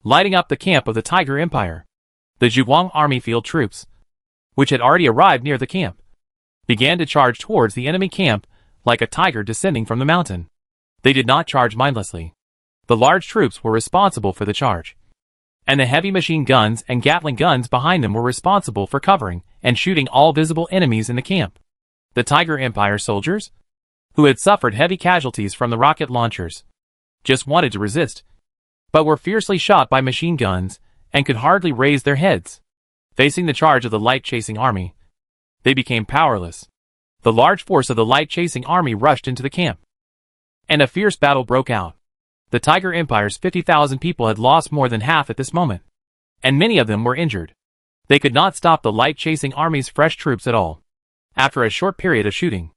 lighting up the camp of the Tiger Empire. The Zhuguang army field troops, which had already arrived near the camp, began to charge towards the enemy camp like a tiger descending from the mountain. They did not charge mindlessly. The large troops were responsible for the charge, and the heavy machine guns and Gatling guns behind them were responsible for covering and shooting all visible enemies in the camp. The Tiger Empire soldiers, who had suffered heavy casualties from the rocket launchers, just wanted to resist, but were fiercely shot by machine guns and could hardly raise their heads. Facing the charge of the light-chasing army, they became powerless. The large force of the light-chasing army rushed into the camp, and a fierce battle broke out. The Tiger Empire's 50,000 people had lost more than half at this moment, and many of them were injured. They could not stop the light-chasing army's fresh troops at all. After a short period of shooting,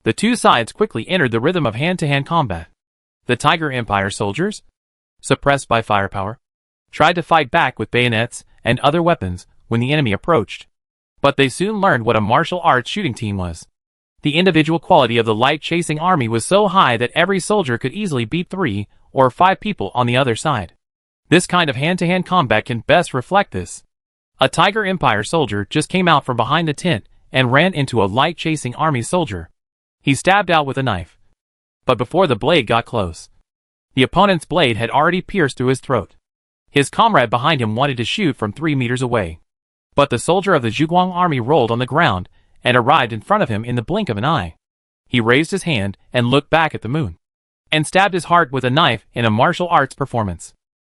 the two sides quickly entered the rhythm of hand-to-hand combat. The Tiger Empire soldiers, suppressed by firepower, tried to fight back with bayonets and other weapons when the enemy approached, but they soon learned what a martial arts shooting team was. The individual quality of the light-chasing army was so high that every soldier could easily beat 3 or 5 people on the other side. This kind of hand-to-hand combat can best reflect this. A Tiger Empire soldier just came out from behind the tent and ran into a light-chasing army soldier. He stabbed out with a knife, but before the blade got close, the opponent's blade had already pierced through his throat. His comrade behind him wanted to shoot from 3 meters away, but the soldier of the Zhuguang army rolled on the ground and arrived in front of him in the blink of an eye. He raised his hand and looked back at the moon, and stabbed his heart with a knife in a martial arts performance.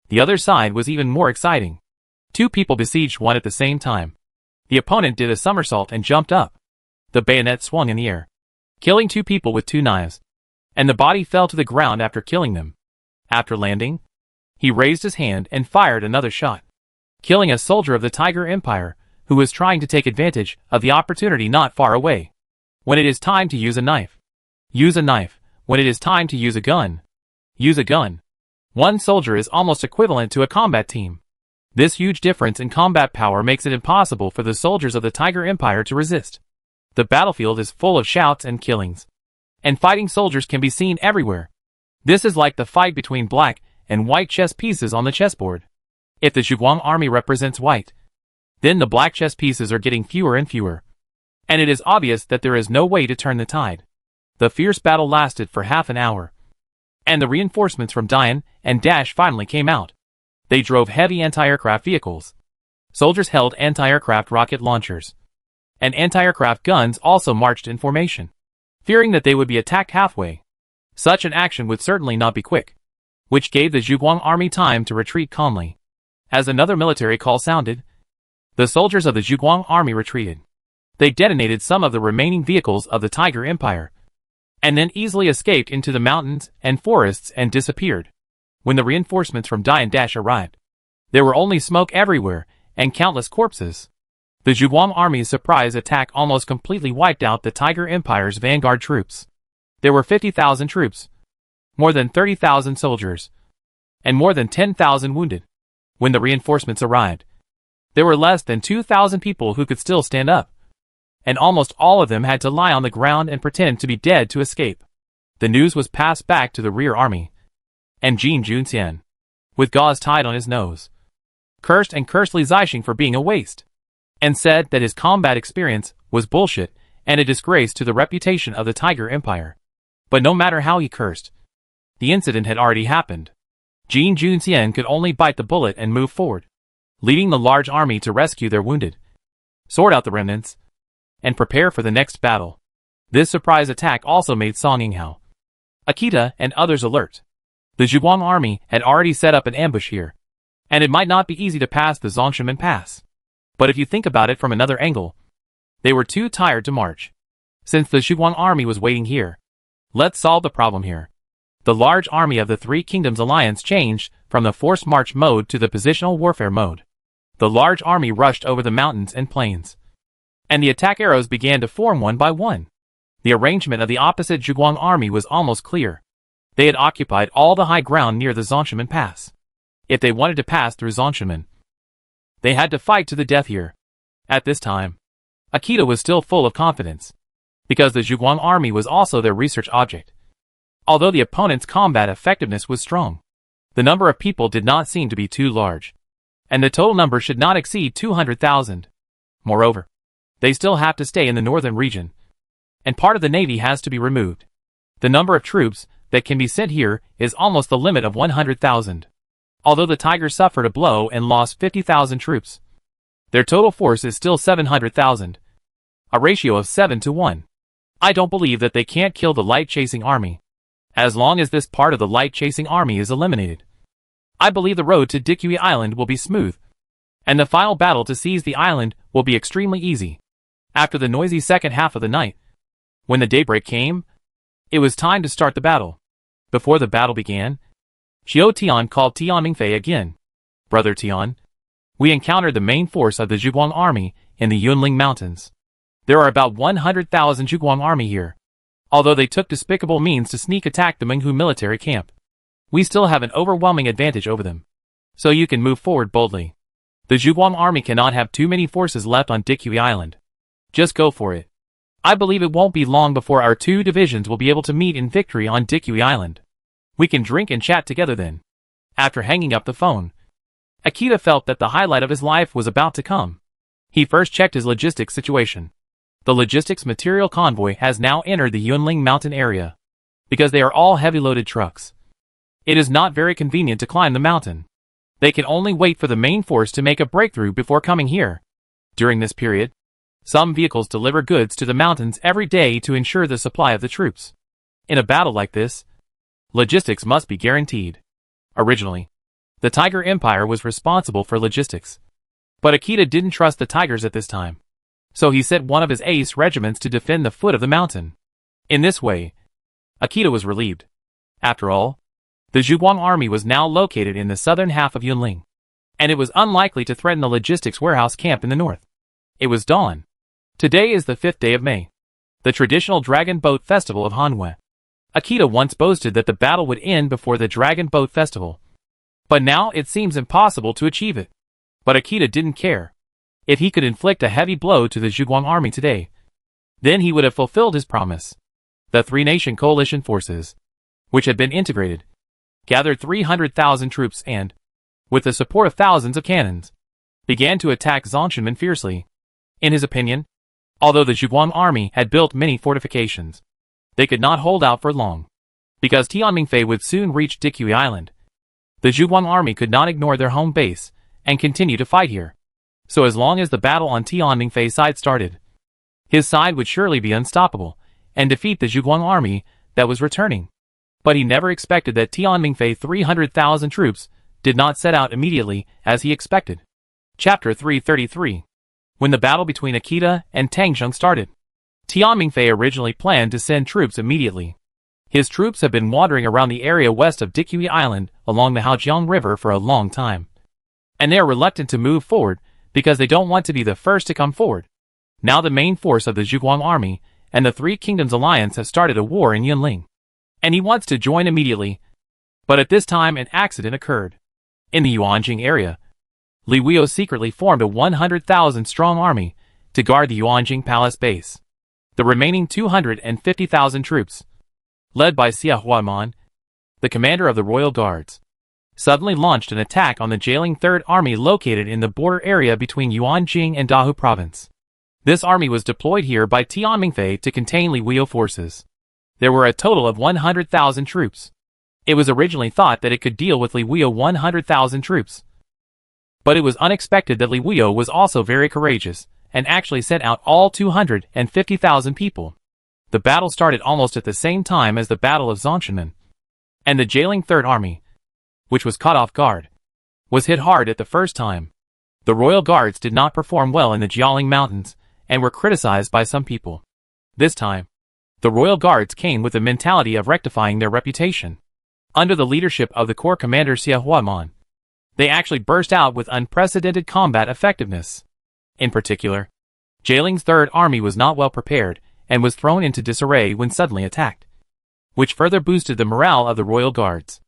The other side was even more exciting. 2 people besieged one at the same time. The opponent did a somersault and jumped up. The bayonet swung in the air, killing 2 people with 2 knives, and the body fell to the ground after killing them. After landing, he raised his hand and fired another shot, killing a soldier of the Tiger Empire who was trying to take advantage of the opportunity not far away. When it is time to use a knife, use a knife. When it is time to use a gun, use a gun. One soldier is almost equivalent to a combat team. This huge difference in combat power makes it impossible for the soldiers of the Tiger Empire to resist. The battlefield is full of shouts and killings, and fighting soldiers can be seen everywhere. This is like the fight between black and white chess pieces on the chessboard. If the Zhuguang army represents white, then the black chess pieces are getting fewer and fewer. and it is obvious that there is no way to turn the tide. The fierce battle lasted for half an hour, and the reinforcements from Dian and Dash finally came out. They drove heavy anti-aircraft vehicles. Soldiers held anti-aircraft rocket launchers, and anti-aircraft guns also marched in formation, fearing that they would be attacked halfway. Such an action would certainly not be quick, which gave the Zhuguang army time to retreat calmly. As another military call sounded, the soldiers of the Zhuguang army retreated. They detonated some of the remaining vehicles of the Tiger Empire, and then easily escaped into the mountains and forests and disappeared. When the reinforcements from Dai and Dash arrived, there were only smoke everywhere and countless corpses. The Zhuguang army's surprise attack almost completely wiped out the Tiger Empire's vanguard troops. There were 50,000 troops, more than 30,000 soldiers, and more than 10,000 wounded. When the reinforcements arrived, there were less than 2,000 people who could still stand up, and almost all of them had to lie on the ground and pretend to be dead to escape. The news was passed back to the rear army, and Jin Junxian, with gauze tied on his nose, cursed Li Zixing for being a waste, and said that his combat experience was bullshit and a disgrace to the reputation of the Tiger Empire. But no matter how he cursed, the incident had already happened. Jin Junxian could only bite the bullet and move forward, leading the large army to rescue their wounded, sort out the remnants, and prepare for the next battle. This surprise attack also made Song Yinghao, Akita, and others alert. The Zhuguang army had already set up an ambush here, and it might not be easy to pass the Zongshanmen Pass. But if you think about it from another angle, they were too tired to march. Since the Zhuguang army was waiting here, let's solve the problem here. The large army of the Three Kingdoms Alliance changed from the forced march mode to the positional warfare mode. The large army rushed over the mountains and plains, and the attack arrows began to form one by one. The arrangement of the opposite Zhuguang army was almost clear. They had occupied all the high ground near the Zongshanmen Pass. If they wanted to pass through Zongshanmen, they had to fight to the death here. At this time, Akita was still full of confidence, because the Zhuguang army was also their research object. Although the opponent's combat effectiveness was strong, the number of people did not seem to be too large, and the total number should not exceed 200,000. Moreover, they still have to stay in the northern region, and part of the navy has to be removed. The number of troops that can be sent here is almost the limit of 100,000. Although the Tigers suffered a blow and lost 50,000 troops, their total force is still 700,000, a ratio of 7 to 1. I don't believe that they can't kill the light-chasing army, as long as this part of the light-chasing army is eliminated. I believe the road to Dikui Island will be smooth, and the final battle to seize the island will be extremely easy. After the noisy second half of the night, when the daybreak came, it was time to start the battle. Before the battle began, Xiao Tian called Tian Mingfei again. Brother Tian, we encountered the main force of the Zhuguang army in the Yunling Mountains. There are about 100,000 Zhuguang army here. Although they took despicable means to sneak attack the Menghu military camp, we still have an overwhelming advantage over them. So you can move forward boldly. The Zhuguang army cannot have too many forces left on Dikui Island. Just go for it. I believe it won't be long before our two divisions will be able to meet in victory on Dikui Island. We can drink and chat together then. After hanging up the phone, Akita felt that the highlight of his life was about to come. He first checked his logistics situation. The logistics material convoy has now entered the Yunling mountain area, because they are all heavy-loaded trucks. It is not very convenient to climb the mountain. They can only wait for the main force to make a breakthrough before coming here. During this period, some vehicles deliver goods to the mountains every day to ensure the supply of the troops. In a battle like this, logistics must be guaranteed. Originally, the Tiger Empire was responsible for logistics, but Akita didn't trust the Tigers at this time, so he sent one of his ace regiments to defend the foot of the mountain. In this way, Akita was relieved. After all, the Zhuguang army was now located in the southern half of Yunling, and it was unlikely to threaten the logistics warehouse camp in the north. It was dawn. Today is the 5th day of May, the traditional Dragon Boat Festival of Hanwei. Akita once boasted that the battle would end before the Dragon Boat Festival, but now it seems impossible to achieve it. But Akita didn't care. If he could inflict a heavy blow to the Zhuguang army today, then he would have fulfilled his promise. The three-nation coalition forces, which had been integrated, gathered 300,000 troops and, with the support of thousands of cannons, began to attack Zongshanmen fiercely. In his opinion, Although the Zhuguang army had built many fortifications, they could not hold out for long, because Tianmingfei would soon reach Dikui Island. The Zhuguang army could not ignore their home base and continue to fight here. So as long as the battle on Tianmingfei's side started, his side would surely be unstoppable and defeat the Zhuguang army that was returning. But he never expected that Tianmingfei 300,000 troops did not set out immediately as he expected. Chapter 333. When the battle between Akita and Tangzheng started, Tianmingfei originally planned to send troops immediately. His troops have been wandering around the area west of Dikui Island along the Haojiang River for a long time, and they are reluctant to move forward because they don't want to be the first to come forward. Now the main force of the Zhuguang army and the Three Kingdoms Alliance have started a war in Yunling, and he wants to join immediately. But at this time an accident occurred. In the Yuanjing area, Li Wuo secretly formed a 100,000 strong army to guard the Yuanjing palace base. The remaining 250,000 troops, led by Xia Huaman, the commander of the Royal Guards, suddenly launched an attack on the Jailing Third Army located in the border area between Yuanjing and Dahu Province. This army was deployed here by Tianmingfei to contain Li Wuo forces. There were a total of 100,000 troops. It was originally thought that it could deal with Li Wuo 100,000 troops. But it was unexpected that Li Wuo was also very courageous, and actually sent out all 250,000 people. The battle started almost at the same time as the Battle of Zhongshanmen, and the Jailing Third Army, which was caught off guard, was hit hard at the first time. The Royal Guards did not perform well in the Jialing Mountains, and were criticized by some people. This time, the Royal Guards came with the mentality of rectifying their reputation. Under the leadership of the corps commander Xia Huaman, they actually burst out with unprecedented combat effectiveness. In particular, Jailing's Third Army was not well prepared and was thrown into disarray when suddenly attacked, which further boosted the morale of the Royal Guards.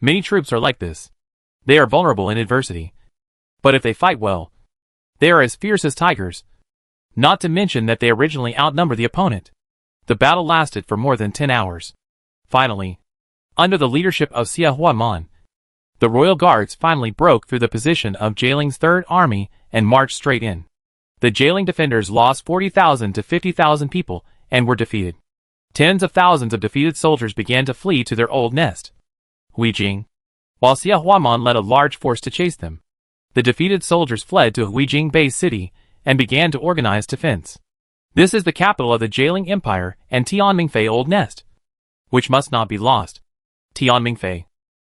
Many troops are like this. They are vulnerable in adversity, but if they fight well, they are as fierce as tigers. Not to mention that they originally outnumber the opponent. The battle lasted for more than 10 hours. Finally, under the leadership of Xia Huaman, the Royal Guards finally broke through the position of Jailing's Third Army and marched straight in. The Jailing defenders lost 40,000 to 50,000 people and were defeated. Tens of thousands of defeated soldiers began to flee to their old nest, Huijing, while Xia Huaman led a large force to chase them. The defeated soldiers fled to Huijing Bay City and began to organize defense. This is the capital of the Jailing Empire and Tianmingfei Old Nest, which must not be lost. Tianmingfei,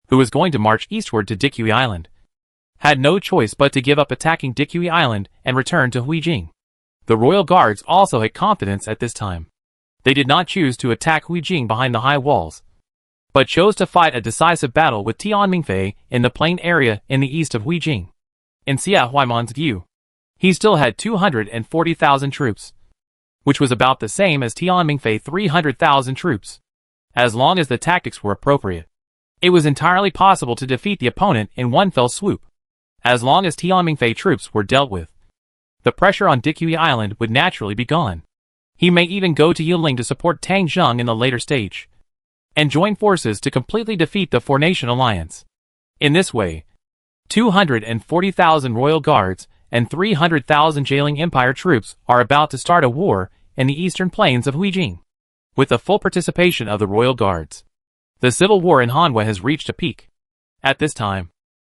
who was going to march eastward to Dikui Island, had no choice but to give up attacking Dikui Island and return to Huijing. The Royal Guards also had confidence at this time. They did not choose to attack Huijing behind the high walls, but chose to fight a decisive battle with Tianmingfei in the plain area in the east of Huijing. In Xia Huaman's view, he still had 240,000 troops, which was about the same as Tianmingfei 300,000 troops. As long as the tactics were appropriate, it was entirely possible to defeat the opponent in one fell swoop. As long as Tianmingfei troops were dealt with, the pressure on Dikui Island would naturally be gone. He may even go to Yunling to support Tangzheng in the later stage, and join forces to completely defeat the Four-Nation Alliance. In this way, 240,000 Royal Guards and 300,000 Jailing Empire troops are about to start a war in the eastern plains of Huijing, with the full participation of the Royal Guards. The civil war in Hanwei has reached a peak. At this time,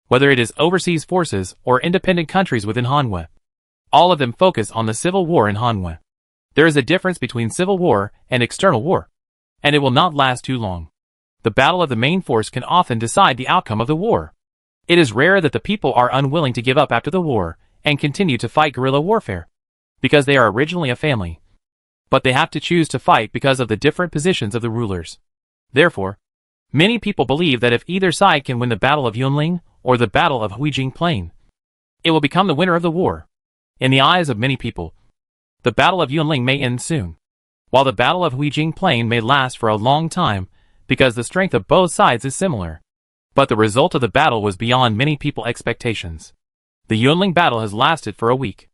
whether it is overseas forces or independent countries within Hanwei, all of them focus on the civil war in Hanwei. There is a difference between civil war and external war, and it will not last too long. The battle of the main force can often decide the outcome of the war. It is rare that the people are unwilling to give up after the war and continue to fight guerrilla warfare, because they are originally a family. But they have to choose to fight because of the different positions of the rulers. Therefore, many people believe that if either side can win the Battle of Yunling or the Battle of Huijing Plain, it will become the winner of the war. In the eyes of many people, the Battle of Yunling may end soon, while the Battle of Huijing Plain may last for a long time because the strength of both sides is similar. But the result of the battle was beyond many people's expectations. The Yunling battle has lasted for a week.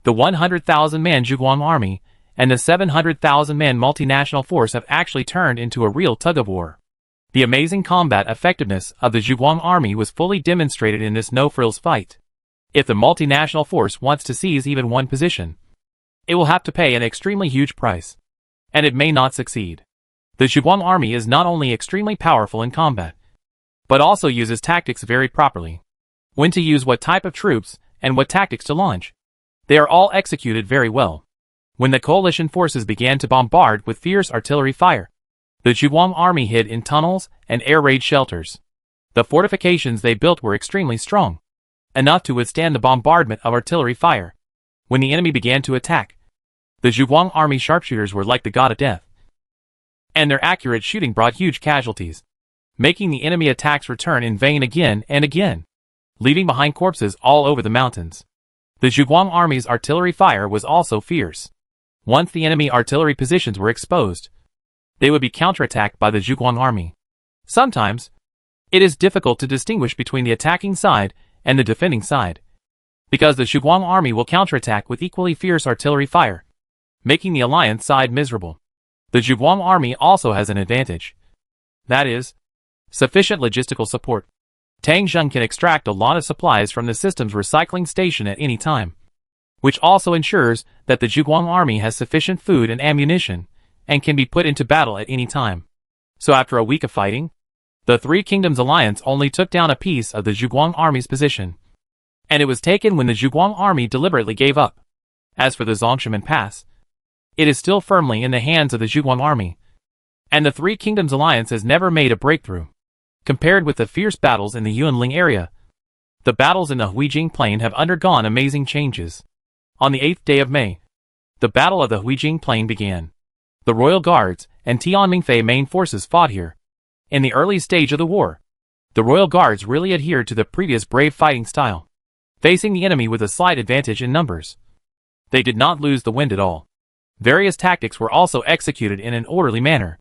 The 100,000-man Zhuguang army and the 700,000-man multinational force have actually turned into a real tug-of-war. The amazing combat effectiveness of the Zhuguang army was fully demonstrated in this no-frills fight. If the multinational force wants to seize even one position, it will have to pay an extremely huge price. And it may not succeed. The Zhuguang army is not only extremely powerful in combat, but also uses tactics very properly. When to use what type of troops, and what tactics to launch. They are all executed very well. When the coalition forces began to bombard with fierce artillery fire, the Zhuguang army hid in tunnels and air raid shelters. The fortifications they built were extremely strong, enough to withstand the bombardment of artillery fire. When the enemy began to attack, the Zhuguang army sharpshooters were like the god of death, and their accurate shooting brought huge casualties, making the enemy attacks return in vain again and again, leaving behind corpses all over the mountains. The Zhuguang army's artillery fire was also fierce. Once the enemy artillery positions were exposed, they would be counterattacked by the Zhuguang army. Sometimes, it is difficult to distinguish between the attacking side and the defending side, because the Zhuguang army will counterattack with equally fierce artillery fire, making the alliance side miserable. The Zhuguang army also has an advantage. That is, sufficient logistical support. Tang Zheng can extract a lot of supplies from the system's recycling station at any time, which also ensures that the Zhuguang army has sufficient food and ammunition, and can be put into battle at any time. So after a week of fighting, the Three Kingdoms Alliance only took down a piece of the Zhuguang army's position, and it was taken when the Zhuguang army deliberately gave up. As for the Zongshimen Pass, it is still firmly in the hands of the Zhuguang army, and the Three Kingdoms Alliance has never made a breakthrough. Compared with the fierce battles in the Yunling area, the battles in the Huijing Plain have undergone amazing changes. On the 8th day of May, the Battle of the Huijing Plain began. The Royal Guards and Tianmingfei main forces fought here. In the early stage of the war, the Royal Guards really adhered to the previous brave fighting style, facing the enemy with a slight advantage in numbers. They did not lose the wind at all. Various tactics were also executed in an orderly manner.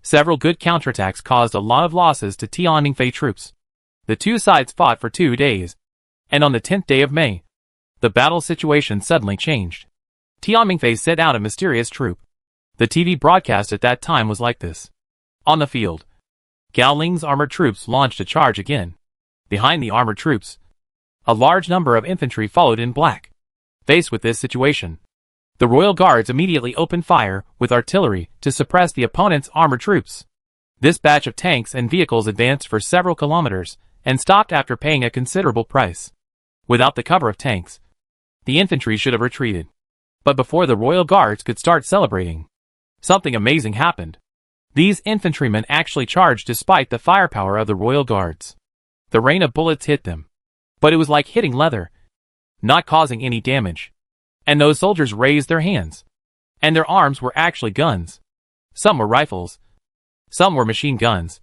Several good counterattacks caused a lot of losses to Tianmingfei troops. The two sides fought for 2 days, and on the 10th day of May, the battle situation suddenly changed. Tianmingfei sent out a mysterious troop. The TV broadcast at that time was like this. On the field, Gao Ling's armored troops launched a charge again. Behind the armored troops, a large number of infantry followed in black. Faced with this situation, the Royal Guards immediately opened fire with artillery to suppress the opponent's armored troops. This batch of tanks and vehicles advanced for several kilometers and stopped after paying a considerable price. Without the cover of tanks, the infantry should have retreated. But before the Royal Guards could start celebrating, something amazing happened. These infantrymen actually charged despite the firepower of the Royal Guards. The rain of bullets hit them, but it was like hitting leather, not causing any damage. And those soldiers raised their hands, and their arms were actually guns. Some were rifles, some were machine guns,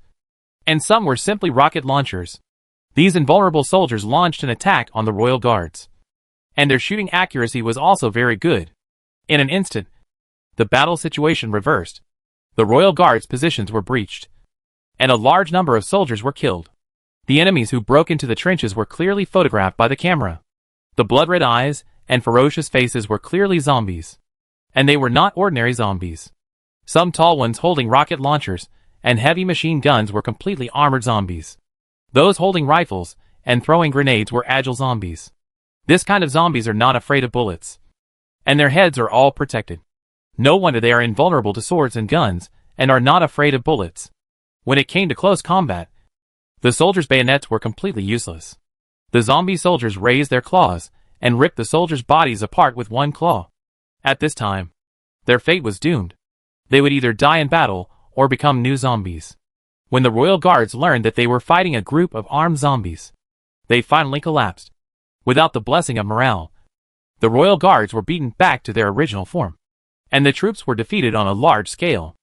and some were simply rocket launchers. These invulnerable soldiers launched an attack on the Royal Guards, and their shooting accuracy was also very good. In an instant, the battle situation reversed. The Royal Guards' positions were breached, and a large number of soldiers were killed. The enemies who broke into the trenches were clearly photographed by the camera. The blood-red eyes and ferocious faces were clearly zombies. And they were not ordinary zombies. Some tall ones holding rocket launchers and heavy machine guns were completely armored zombies. Those holding rifles and throwing grenades were agile zombies. This kind of zombies are not afraid of bullets, and their heads are all protected. No wonder they are invulnerable to swords and guns and are not afraid of bullets. When it came to close combat, the soldiers' bayonets were completely useless. The zombie soldiers raised their claws and ripped the soldiers' bodies apart with one claw. At this time, their fate was doomed. They would either die in battle or become new zombies. When the Royal Guards learned that they were fighting a group of armed zombies, they finally collapsed. Without the blessing of morale, the Royal Guards were beaten back to their original form, and the troops were defeated on a large scale.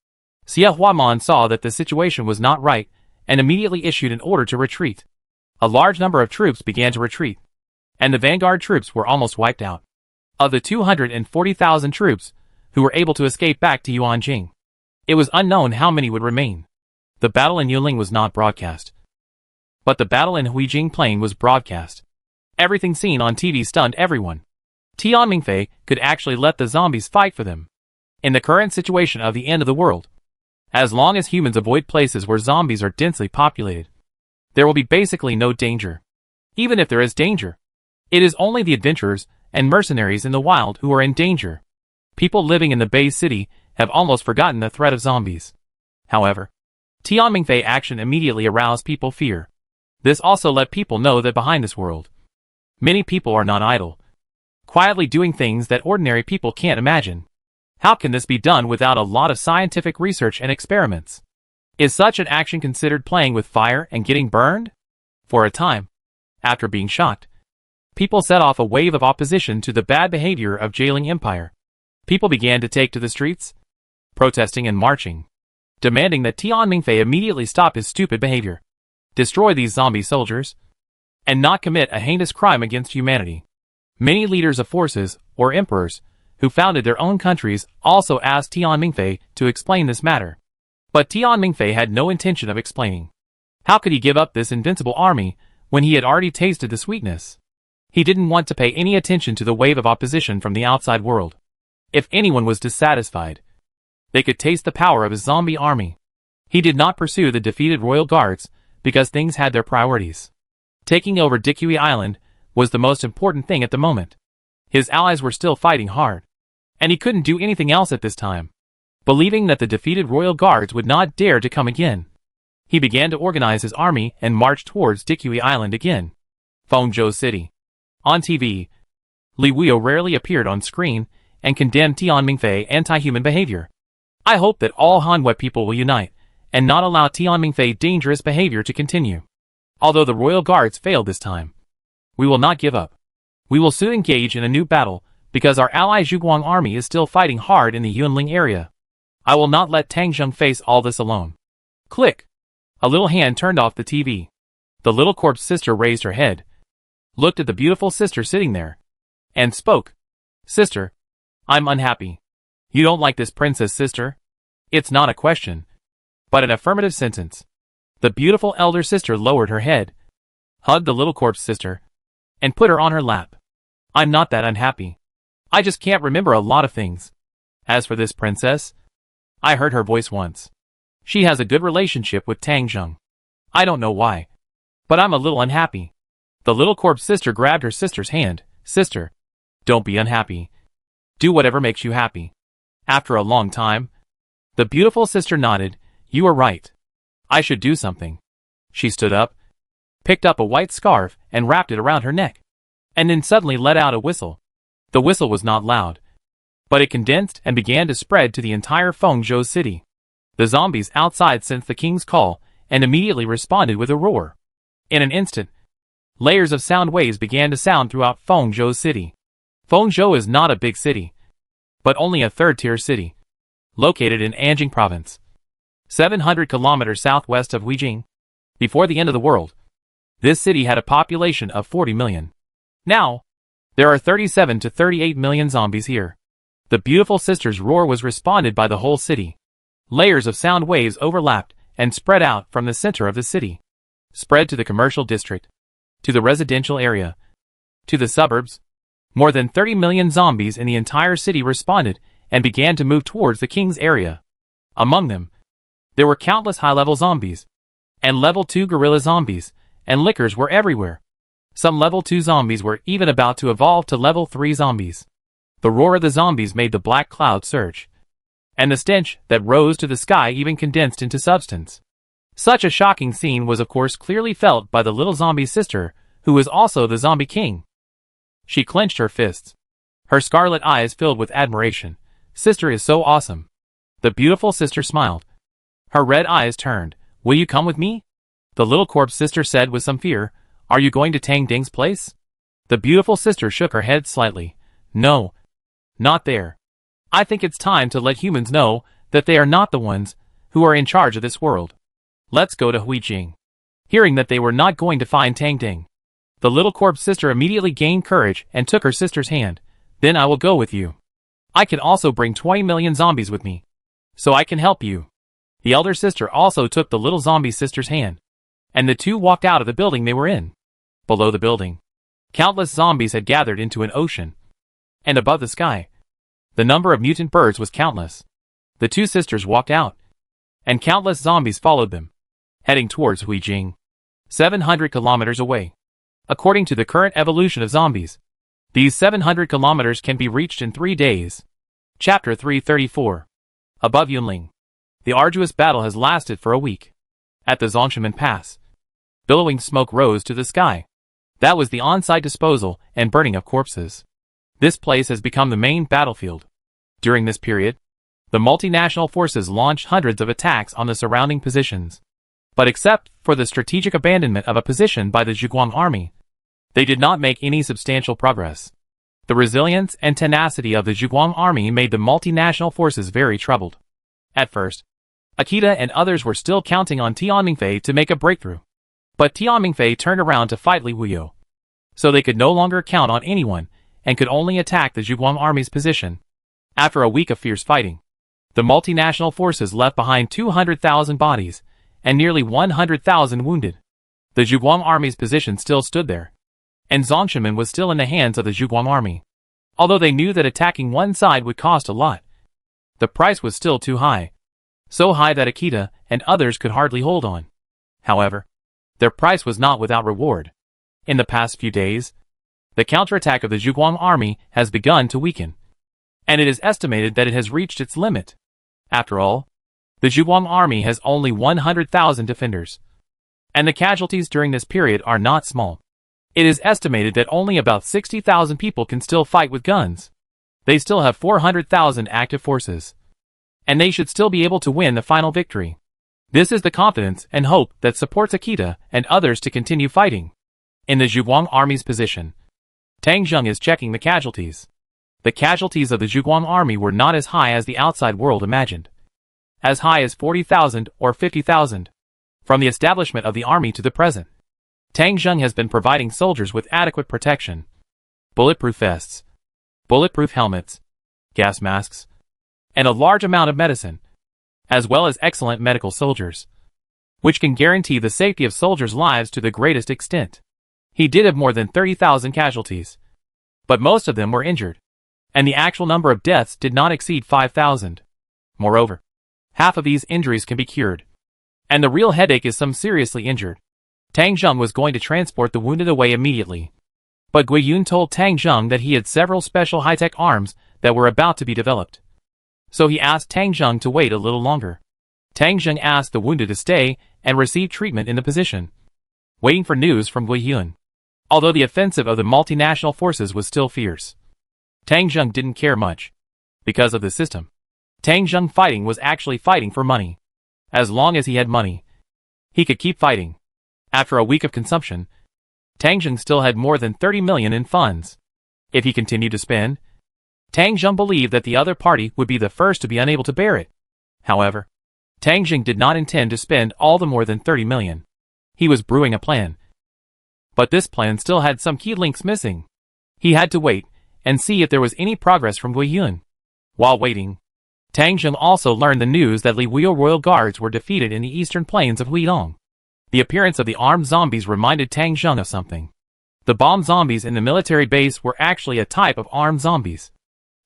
Xie Huaman saw that the situation was not right and immediately issued an order to retreat. A large number of troops began to retreat, and the vanguard troops were almost wiped out. Of the 240,000 troops who were able to escape back to Yuanjing, it was unknown how many would remain. The battle in Yuling was not broadcast, but the battle in Huijing Plain was broadcast. Everything seen on TV stunned everyone. Tianmingfei could actually let the zombies fight for them. In the current situation of the end of the world, as long as humans avoid places where zombies are densely populated, there will be basically no danger. Even if there is danger, it is only the adventurers and mercenaries in the wild who are in danger. People living in the Bay City have almost forgotten the threat of zombies. However, Tianmingfei action immediately aroused people's fear. This also let people know that behind this world, many people are not idle, quietly doing things that ordinary people can't imagine. How can this be done without a lot of scientific research and experiments? Is such an action considered playing with fire and getting burned? For a time, after being shocked, people set off a wave of opposition to the bad behavior of Jailing Empire. People began to take to the streets, protesting and marching, demanding that Tianmingfei immediately stop his stupid behavior, destroy these zombie soldiers, and not commit a heinous crime against humanity. Many leaders of forces, or emperors, who founded their own countries also asked Tianmingfei to explain this matter. But Tianmingfei had no intention of explaining. How could he give up this invincible army when he had already tasted the sweetness? He didn't want to pay any attention to the wave of opposition from the outside world. If anyone was dissatisfied, they could taste the power of his zombie army. He did not pursue the defeated royal guards because things had their priorities. Taking over Dikui Island was the most important thing at the moment. His allies were still fighting hard, and he couldn't do anything else at this time. Believing that the defeated royal guards would not dare to come again, he began to organize his army and march towards Dikui Island again. Fengzhou City. On TV, Li Wuyo rarely appeared on screen and condemned Tianmingfei anti-human behavior. I hope that all Hanwei people will unite and not allow Tianmingfei dangerous behavior to continue. Although the royal guards failed this time, we will not give up. We will soon engage in a new battle because our ally Zhuguang army is still fighting hard in the Yunling area. I will not let Tang Zheng face all this alone. Click. A little hand turned off the TV. The little corpse sister raised her head, looked at the beautiful sister sitting there, and spoke. Sister, I'm unhappy. You don't like this princess, sister? It's not a question, but an affirmative sentence. The beautiful elder sister lowered her head, hugged the little corpse sister, and put her on her lap. I'm not that unhappy. I just can't remember a lot of things. As for this princess, I heard her voice once. She has a good relationship with Tang Zheng. I don't know why, but I'm a little unhappy. The little corpse sister grabbed her sister's hand. Sister, don't be unhappy. Do whatever makes you happy. After a long time, the beautiful sister nodded. You are right. I should do something. She stood up, picked up a white scarf and wrapped it around her neck, and then suddenly let out a whistle. The whistle was not loud, but it condensed and began to spread to the entire Fengzhou city. The zombies outside sensed the king's call and immediately responded with a roar. In an instant, layers of sound waves began to sound throughout Fengzhou city. Fengzhou is not a big city, but only a third-tier city, located in Anjing province, 700 kilometers southwest of Huijing. Before the end of the world, this city had a population of 40 million. Now, there are 37 to 38 million zombies here. The beautiful sister's roar was responded by the whole city. Layers of sound waves overlapped and spread out from the center of the city, spread to the commercial district, to the residential area, to the suburbs. More than 30 million zombies in the entire city responded and began to move towards the king's area. Among them, there were countless high-level zombies, and level 2 gorilla zombies, and lickers were everywhere. Some level 2 zombies were even about to evolve to level 3 zombies. The roar of the zombies made the black cloud surge, and the stench that rose to the sky even condensed into substance. Such a shocking scene was of course clearly felt by the little zombie sister, who was also the zombie king. She clenched her fists. Her scarlet eyes filled with admiration. Sister is so awesome. The beautiful sister smiled. Her red eyes turned. Will you come with me? The little corpse sister said with some fear. Are you going to Tang Ding's place? The beautiful sister shook her head slightly. No, not there. I think it's time to let humans know that they are not the ones who are in charge of this world. Let's go to Huijing. Hearing that they were not going to find Tang Ding, the little corpse sister immediately gained courage and took her sister's hand. Then I will go with you. I can also bring 20 million zombies with me, so I can help you. The elder sister also took the little zombie sister's hand, and the two walked out of the building they were in. Below the building, countless zombies had gathered into an ocean, and above the sky, the number of mutant birds was countless. The two sisters walked out, and countless zombies followed them, heading towards Huijing, 700 kilometers away. According to the current evolution of zombies, these 700 kilometers can be reached in 3 days. Chapter 334. Above Yunling. The arduous battle has lasted for a week. At the Zongshimen Pass, billowing smoke rose to the sky. That was the on-site disposal and burning of corpses. This place has become the main battlefield. During this period, the multinational forces launched hundreds of attacks on the surrounding positions. But except for the strategic abandonment of a position by the Zhuguang army, they did not make any substantial progress. The resilience and tenacity of the Zhuguang army made the multinational forces very troubled. At first, Akita and others were still counting on Tianmingfei to make a breakthrough. But Tianmingfei turned around to fight Li Wuyo. So they could no longer count on anyone and could only attack the Zhuguang army's position. After a week of fierce fighting, the multinational forces left behind 200,000 bodies and nearly 100,000 wounded. The Zhuguang army's position still stood there, and Zongshimen was still in the hands of the Zhuguang army. Although they knew that attacking one side would cost a lot, the price was still too high. So high that Akita and others could hardly hold on. However, their price was not without reward. In the past few days, the counterattack of the Zhuguang army has begun to weaken, and it is estimated that it has reached its limit. After all, the Zhuguang army has only 100,000 defenders, and the casualties during this period are not small. It is estimated that only about 60,000 people can still fight with guns. They still have 400,000 active forces, and they should still be able to win the final victory. This is the confidence and hope that supports Akita and others to continue fighting. In the Zhuguang army's position, Tang Zheng is checking the casualties. The casualties of the Zhuguang army were not as high as the outside world imagined. As high as 40,000 or 50,000. From the establishment of the army to the present, Tang Zheng has been providing soldiers with adequate protection. Bulletproof vests, bulletproof helmets, gas masks, and a large amount of medicine, as well as excellent medical soldiers, which can guarantee the safety of soldiers' lives to the greatest extent. He did have more than 30,000 casualties, but most of them were injured, and the actual number of deaths did not exceed 5,000. Moreover, half of these injuries can be cured, and the real headache is some seriously injured. Tang Zheng was going to transport the wounded away immediately, but Gui Yun told Tang Zheng that he had several special high-tech arms that were about to be developed. So he asked Tang Zheng to wait a little longer. Tang Zheng asked the wounded to stay and receive treatment in the position, waiting for news from Gui Yun. Although the offensive of the multinational forces was still fierce, Tang Zheng didn't care much. Because of the system, Tang Zheng fighting was actually fighting for money. As long as he had money, he could keep fighting. After a week of consumption, Tang Zheng still had more than 30 million in funds. If he continued to spend, Tang Zheng believed that the other party would be the first to be unable to bear it. However, Tang Zheng did not intend to spend all the more than 30 million. He was brewing a plan. But this plan still had some key links missing. He had to wait and see if there was any progress from Gui Yun. While waiting, Tang Zheng also learned the news that Li Wuyo royal guards were defeated in the eastern plains of Huidong. The appearance of the armed zombies reminded Tang Zheng of something. The bomb zombies in the military base were actually a type of armed zombies.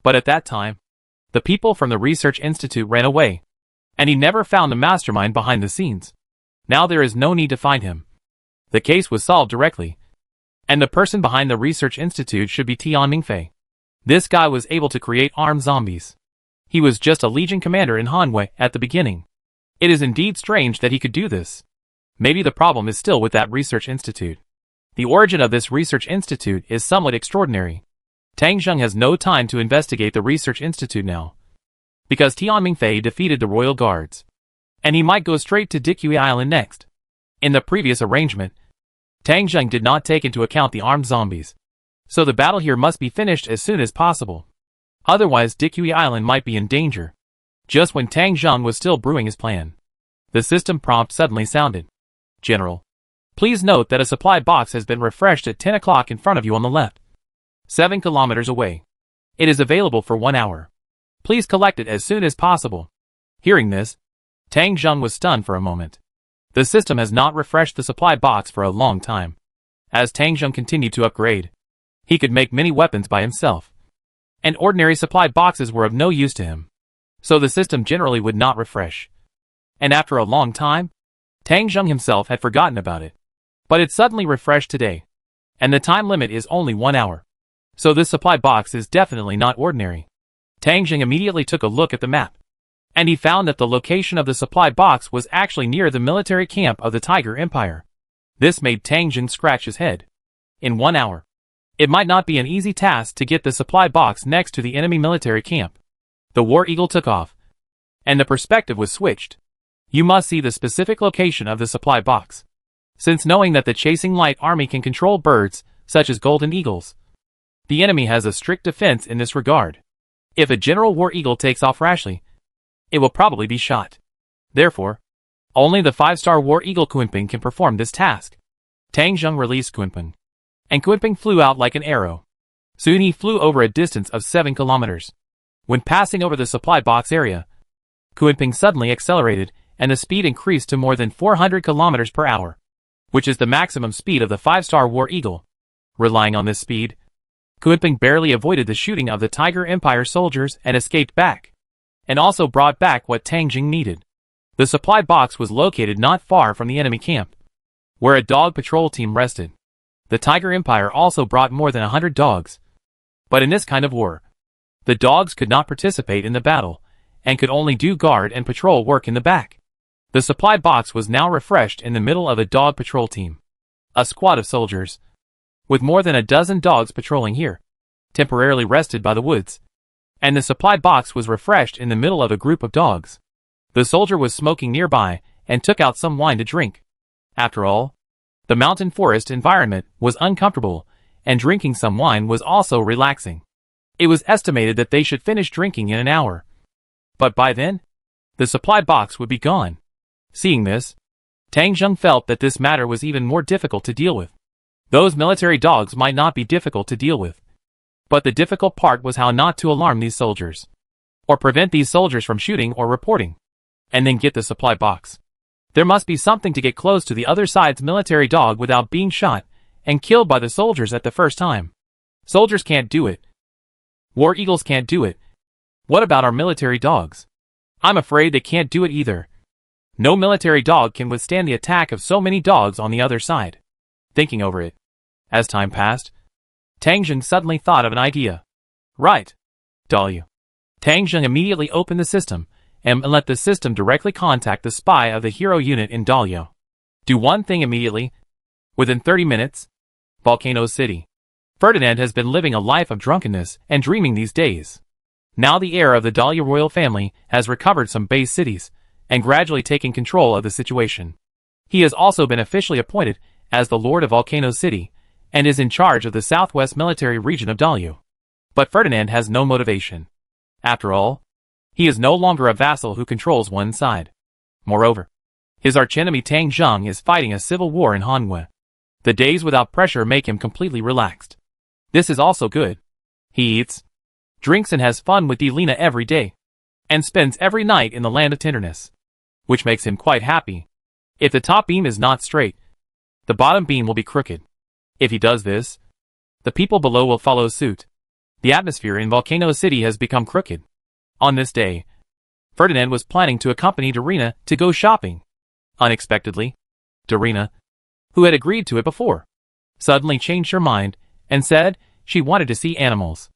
But at that time, the people from the research institute ran away, and he never found the mastermind behind the scenes. Now there is no need to find him. The case was solved directly, and the person behind the research institute should be Tianmingfei. This guy was able to create armed zombies. He was just a legion commander in Hanwei at the beginning. It is indeed strange that he could do this. Maybe the problem is still with that research institute. The origin of this research institute is somewhat extraordinary. Tang Zheng has no time to investigate the research institute now, because Tianmingfei defeated the royal guards, and he might go straight to Dikui Island next. In the previous arrangement, Tang Zheng did not take into account the armed zombies, so the battle here must be finished as soon as possible. Otherwise Dikui Island might be in danger. Just when Tang Zheng was still brewing his plan, the system prompt suddenly sounded. General, please note that a supply box has been refreshed at 10 o'clock in front of you on the left, 7 kilometers away. It is available for 1 hour. Please collect it as soon as possible. Hearing this, Tang Zheng was stunned for a moment. The system has not refreshed the supply box for a long time. As Tang Zheng continued to upgrade, he could make many weapons by himself, and ordinary supply boxes were of no use to him. So the system generally would not refresh. And after a long time, Tang Zheng himself had forgotten about it. But it suddenly refreshed today, and the time limit is only 1 hour. So this supply box is definitely not ordinary. Tang Jing immediately took a look at the map, and he found that the location of the supply box was actually near the military camp of the Tiger Empire. This made Tang Jing scratch his head. In 1 hour, it might not be an easy task to get the supply box next to the enemy military camp. The War Eagle took off, and the perspective was switched. You must see the specific location of the supply box, since knowing that the chasing light army can control birds, such as golden eagles. The enemy has a strict defense in this regard. If a General War Eagle takes off rashly, it will probably be shot. Therefore, only the 5-star War Eagle Kunping can perform this task. Tang Jing released Kunping, and Kunping flew out like an arrow. Soon he flew over a distance of 7 kilometers. When passing over the supply box area, Kunping suddenly accelerated, and the speed increased to more than 400 kilometers per hour, which is the maximum speed of the 5-star War Eagle. Relying on this speed, Kunping barely avoided the shooting of the Tiger Empire soldiers and escaped back, and also brought back what Tang Jing needed. The supply box was located not far from the enemy camp, where a dog patrol team rested. The Tiger Empire also brought more than 100 dogs. But in this kind of war, the dogs could not participate in the battle, and could only do guard and patrol work in the back. The supply box was now refreshed in the middle of a dog patrol team. A squad of soldiers, with more than a dozen dogs patrolling here, temporarily rested by the woods, and the supply box was refreshed in the middle of a group of dogs. The soldier was smoking nearby, and took out some wine to drink. After all, the mountain forest environment was uncomfortable, and drinking some wine was also relaxing. It was estimated that they should finish drinking in an hour. But by then, the supply box would be gone. Seeing this, Tang Jing felt that this matter was even more difficult to deal with. Those military dogs might not be difficult to deal with, but the difficult part was how not to alarm these soldiers, or prevent these soldiers from shooting or reporting, and then get the supply box. There must be something to get close to the other side's military dog without being shot and killed by the soldiers at the first time. Soldiers can't do it. War Eagles can't do it. What about our military dogs? I'm afraid they can't do it either. No military dog can withstand the attack of so many dogs on the other side. Thinking over it, as time passed, Tang Jing suddenly thought of an idea. Right. Daliu. Tang Jing immediately opened the system, and let the system directly contact the spy of the hero unit in Daliu. Do one thing immediately. Within 30 minutes, Volcano City. Ferdinand has been living a life of drunkenness and dreaming these days. Now the heir of the Daliu royal family has recovered some base cities, and gradually taken control of the situation. He has also been officially appointed as the Lord of Volcano City, and is in charge of the southwest military region of Daliu. But Ferdinand has no motivation. After all, he is no longer a vassal who controls one side. Moreover, his archenemy Tang Jing is fighting a civil war in Hanwei. The days without pressure make him completely relaxed. This is also good. He eats, drinks and has fun with Delina every day, and spends every night in the land of tenderness, which makes him quite happy. If the top beam is not straight, the bottom beam will be crooked. If he does this, the people below will follow suit. The atmosphere in Volcano City has become crooked. On this day, Ferdinand was planning to accompany Darina to go shopping. Unexpectedly, Darina, who had agreed to it before, suddenly changed her mind and said she wanted to see animals.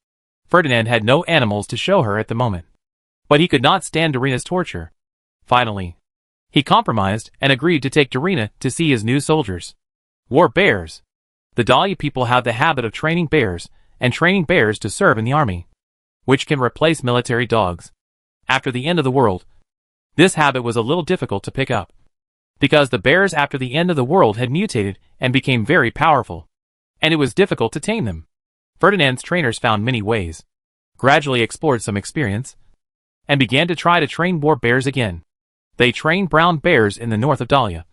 Ferdinand had no animals to show her at the moment, but he could not stand Darina's torture. Finally, he compromised and agreed to take Darina to see his new soldiers. War bears. The Daliu people have the habit of training bears, and training bears to serve in the army, which can replace military dogs. After the end of the world, this habit was a little difficult to pick up, because the bears after the end of the world had mutated and became very powerful, and it was difficult to tame them. Ferdinand's trainers found many ways, gradually explored some experience, and began to try to train war bears again. They trained brown bears in the north of Daliu,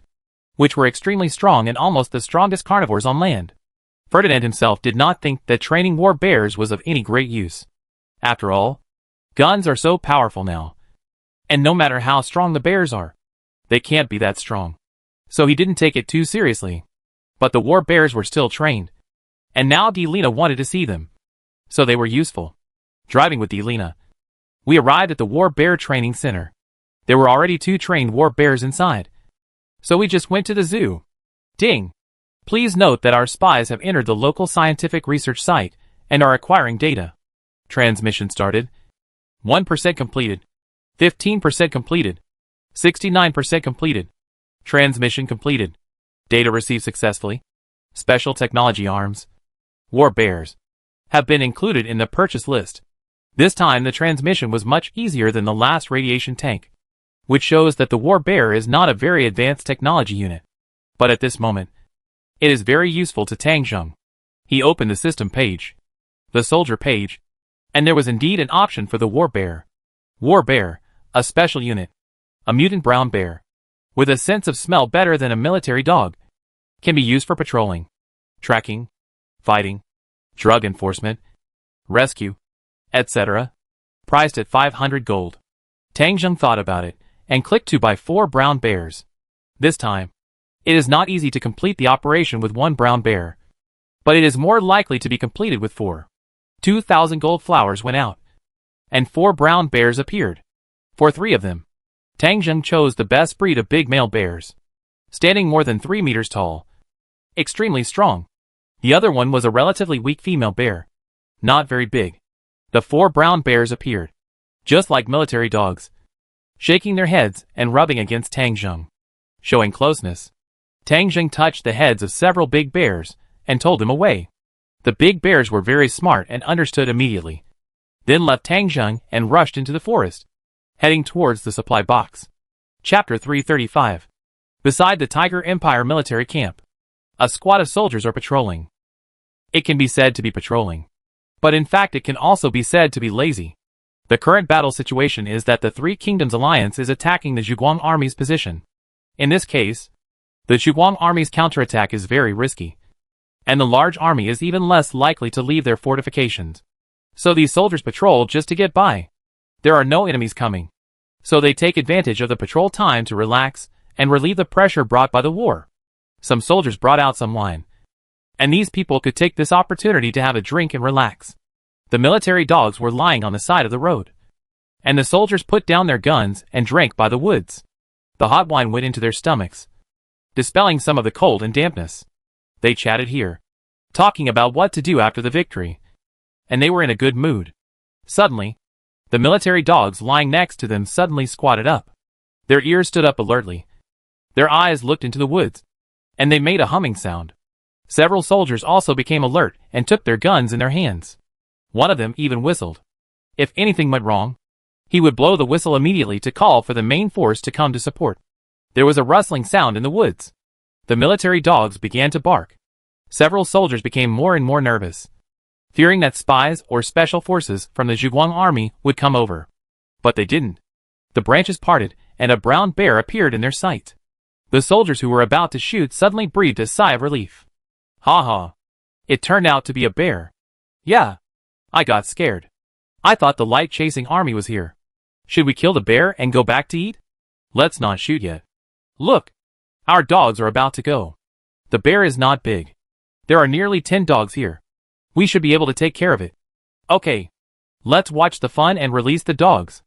which were extremely strong and almost the strongest carnivores on land. Ferdinand himself did not think that training war bears was of any great use. After all, guns are so powerful now, and no matter how strong the bears are, they can't be that strong. So he didn't take it too seriously. But the war bears were still trained, and now Delina wanted to see them, so they were useful. Driving with Delina, we arrived at the war bear training center. There were already 2 trained war bears inside, so we just went to the zoo. Ding! Please note that our spies have entered the local scientific research site and are acquiring data. Transmission started. 1% completed. 15% completed. 69% completed. Transmission completed. Data received successfully. Special technology arms. War bears have been included in the purchase list. This time the transmission was much easier than the last radiation tank, which shows that the war bear is not a very advanced technology unit. But at this moment, it is very useful to Tang Zheng. He opened the system page, the soldier page, and there was indeed an option for the war bear. War bear, a special unit, a mutant brown bear, with a sense of smell better than a military dog, can be used for patrolling, tracking, fighting, drug enforcement, rescue, etc. Priced at 500 gold. Tang Zheng thought about it and clicked to buy 4 brown bears. This time, it is not easy to complete the operation with 1 brown bear, but it is more likely to be completed with 4. 2,000 gold flowers went out, and 4 brown bears appeared. For 3 of them, Tang Zheng chose the best breed of big male bears, standing more than 3 meters tall, extremely strong. The other one was a relatively weak female bear, not very big. The 4 brown bears appeared, just like military dogs, shaking their heads and rubbing against Tang Zheng, showing closeness. Tang Zheng touched the heads of several big bears and told them away. The big bears were very smart and understood immediately, then left Tang Zheng and rushed into the forest, heading towards the supply box. Chapter 335. Beside the Tiger Empire military camp, a squad of soldiers are patrolling. It can be said to be patrolling, but in fact it can also be said to be lazy. The current battle situation is that the Three Kingdoms Alliance is attacking the Zhuguang army's position. In this case, the Zhuguang army's counterattack is very risky, and the large army is even less likely to leave their fortifications. So these soldiers patrol just to get by. There are no enemies coming, so they take advantage of the patrol time to relax and relieve the pressure brought by the war. Some soldiers brought out some wine, and these people could take this opportunity to have a drink and relax. The military dogs were lying on the side of the road, and the soldiers put down their guns and drank by the woods. The hot wine went into their stomachs, dispelling some of the cold and dampness. They chatted here, talking about what to do after the victory, and they were in a good mood. Suddenly, the military dogs lying next to them suddenly squatted up. Their ears stood up alertly. Their eyes looked into the woods, and they made a humming sound. Several soldiers also became alert and took their guns in their hands. One of them even whistled. If anything went wrong, he would blow the whistle immediately to call for the main force to come to support. There was a rustling sound in the woods. The military dogs began to bark. Several soldiers became more and more nervous, fearing that spies or special forces from the Zhuguang army would come over. But they didn't. The branches parted, and a brown bear appeared in their sight. The soldiers who were about to shoot suddenly breathed a sigh of relief. Ha ha. It turned out to be a bear. Yeah. I got scared. I thought the light-chasing army was here. Should we kill the bear and go back to eat? Let's not shoot yet. Look. Our dogs are about to go. The bear is not big. There are nearly 10 dogs here. We should be able to take care of it. Okay. Let's watch the fun and release the dogs.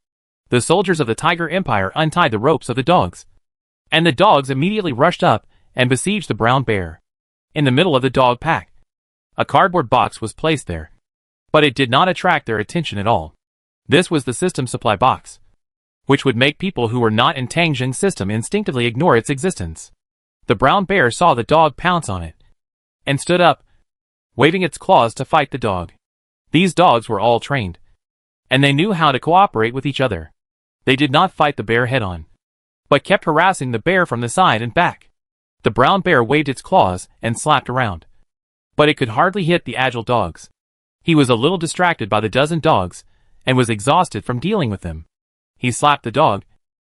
The soldiers of the Tiger Empire untied the ropes of the dogs, and the dogs immediately rushed up and besieged the brown bear. In the middle of the dog pack, a cardboard box was placed there, but it did not attract their attention at all. This was the system supply box, which would make people who were not in Tang Zheng's system instinctively ignore its existence. The brown bear saw the dog pounce on it, and stood up, waving its claws to fight the dog. These dogs were all trained, and they knew how to cooperate with each other. They did not fight the bear head-on, but kept harassing the bear from the side and back. The brown bear waved its claws and slapped around, but it could hardly hit the agile dogs. He was a little distracted by the dozen dogs, and was exhausted from dealing with them. He slapped the dog,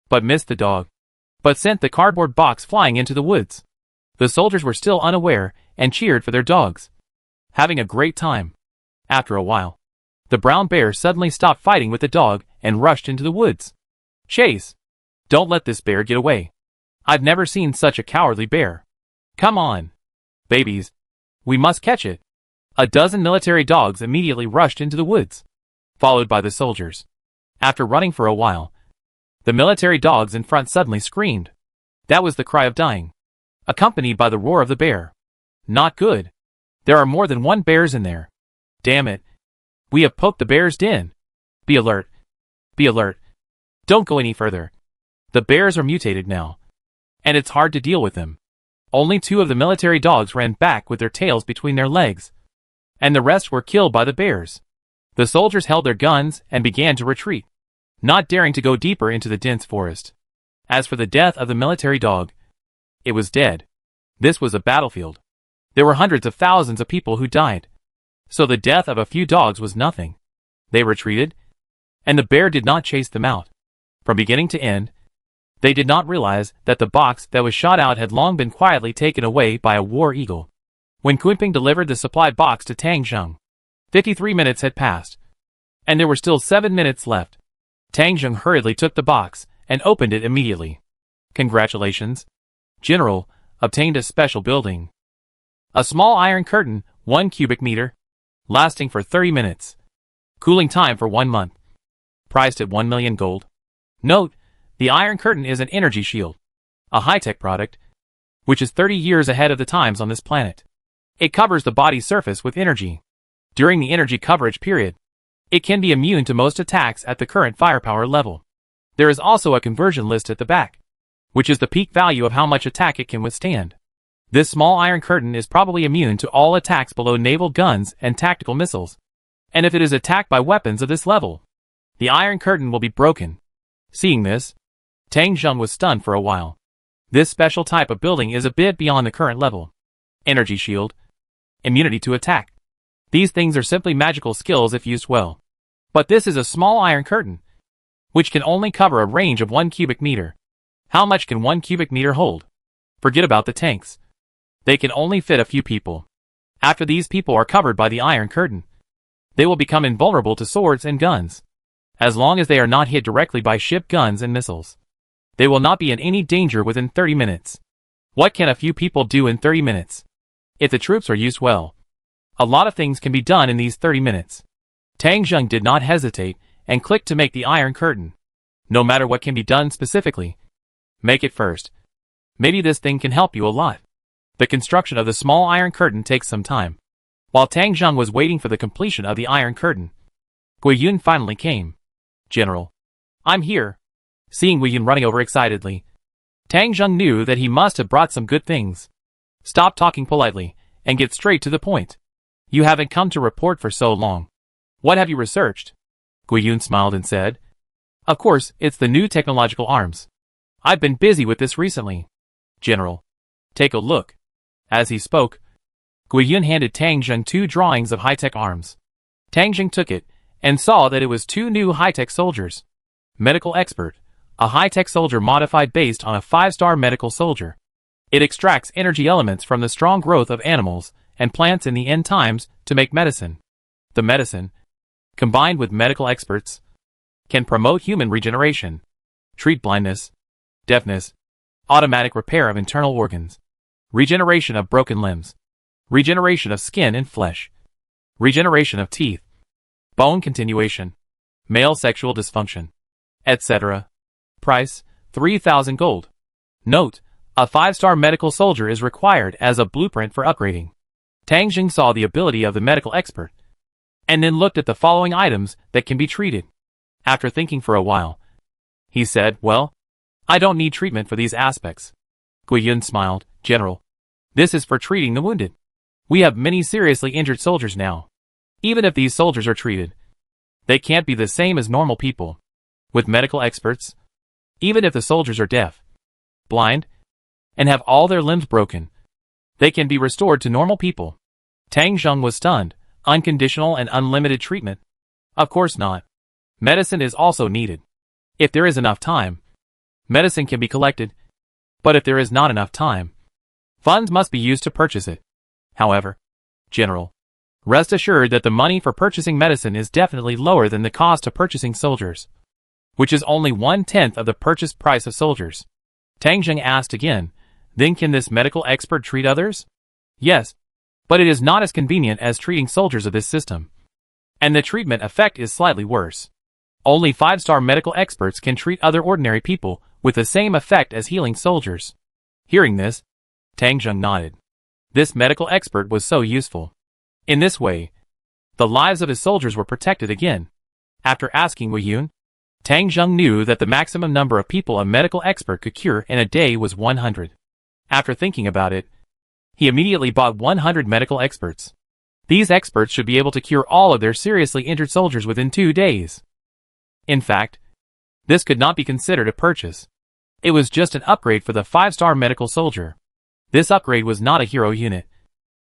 but missed the dog, but sent the cardboard box flying into the woods. The soldiers were still unaware, and cheered for their dogs, having a great time. After a while, the brown bear suddenly stopped fighting with the dog, and rushed into the woods. Chase! Don't let this bear get away. I've never seen such a cowardly bear. Come on, babies. We must catch it. A dozen military dogs immediately rushed into the woods, followed by the soldiers. After running for a while, the military dogs in front suddenly screamed. That was the cry of dying, accompanied by the roar of the bear. Not good. There are more than 1 bears in there. Damn it. We have poked the bear's den. Be alert. Be alert. Don't go any further. The bears are mutated now, and it's hard to deal with them. Only 2 of the military dogs ran back with their tails between their legs, and the rest were killed by the bears. The soldiers held their guns and began to retreat, not daring to go deeper into the dense forest. As for the death of the military dog, it was dead. This was a battlefield. There were hundreds of thousands of people who died, so the death of a few dogs was nothing. They retreated, and the bear did not chase them out. From beginning to end, they did not realize that the box that was shot out had long been quietly taken away by a war eagle. When Kunping delivered the supply box to Tang Zheng, 53 minutes had passed, and there were still 7 minutes left. Tang Zheng hurriedly took the box and opened it immediately. Congratulations, General, obtained a special building. A small iron curtain, 1 cubic meter, lasting for 30 minutes. Cooling time for 1 month. Priced at 1 million gold. Note, the iron curtain is an energy shield, a high-tech product, which is 30 years ahead of the times on this planet. It covers the body's surface with energy. During the energy coverage period, it can be immune to most attacks at the current firepower level. There is also a conversion list at the back, which is the peak value of how much attack it can withstand. This small iron curtain is probably immune to all attacks below naval guns and tactical missiles, and if it is attacked by weapons of this level, the iron curtain will be broken. Seeing this, Tang Zheng was stunned for a while. This special type of building is a bit beyond the current level. Energy shield. Immunity to attack. These things are simply magical skills if used well. But this is a small iron curtain, which can only cover a range of 1 cubic meter. How much can 1 cubic meter hold? Forget about the tanks. They can only fit a few people. After these people are covered by the iron curtain, they will become invulnerable to swords and guns. As long as they are not hit directly by ship guns and missiles, they will not be in any danger within 30 minutes. What can a few people do in 30 minutes? If the troops are used well, a lot of things can be done in these 30 minutes. Tang Zheng did not hesitate and clicked to make the iron curtain. No matter what can be done specifically, make it first. Maybe this thing can help you a lot. The construction of the small iron curtain takes some time. While Tang Zheng was waiting for the completion of the iron curtain, Gui Yun finally came. General, I'm here. Seeing Gui Yun running over excitedly, Tang Zheng knew that he must have brought some good things. Stop talking politely and get straight to the point. You haven't come to report for so long. What have you researched? Gui Yun smiled and said, Of course, it's the new technological arms. I've been busy with this recently. General, take a look. As he spoke, Gui Yun handed Tang Zheng 2 drawings of high-tech arms. Tang Zheng took it and saw that it was 2 new high-tech soldiers. Medical expert, a high-tech soldier modified based on a 5-star medical soldier. It extracts energy elements from the strong growth of animals and plants in the end times to make medicine. The medicine, combined with medical experts, can promote human regeneration, treat blindness, deafness, automatic repair of internal organs, regeneration of broken limbs, regeneration of skin and flesh, regeneration of teeth, bone continuation, male sexual dysfunction, etc. Price, 3,000 gold. Note, a 5-star medical soldier is required as a blueprint for upgrading. Tang Zheng saw the ability of the medical expert, and then looked at the following items that can be treated. After thinking for a while, he said, Well, I don't need treatment for these aspects. Gui Yun smiled, General, this is for treating the wounded. We have many seriously injured soldiers now. Even if these soldiers are treated, they can't be the same as normal people. With medical experts, even if the soldiers are deaf, blind, and have all their limbs broken, they can be restored to normal people. Tang Zheng was stunned. Unconditional and unlimited treatment? Of course not. Medicine is also needed. If there is enough time, medicine can be collected. But if there is not enough time, funds must be used to purchase it. However, General, rest assured that the money for purchasing medicine is definitely lower than the cost of purchasing soldiers, which is only 1/10 of the purchase price of soldiers. Tang Zheng asked again, Then can this medical expert treat others? Yes, but it is not as convenient as treating soldiers of this system. And the treatment effect is slightly worse. Only 5-star medical experts can treat other ordinary people with the same effect as healing soldiers. Hearing this, Tang Zheng nodded. This medical expert was so useful. In this way, the lives of his soldiers were protected again. After asking Gui Yun, Tang Zheng knew that the maximum number of people a medical expert could cure in a day was 100. After thinking about it, he immediately bought 100 medical experts. These experts should be able to cure all of their seriously injured soldiers within 2 days. In fact, this could not be considered a purchase. It was just an upgrade for the 5-star medical soldier. This upgrade was not a hero unit,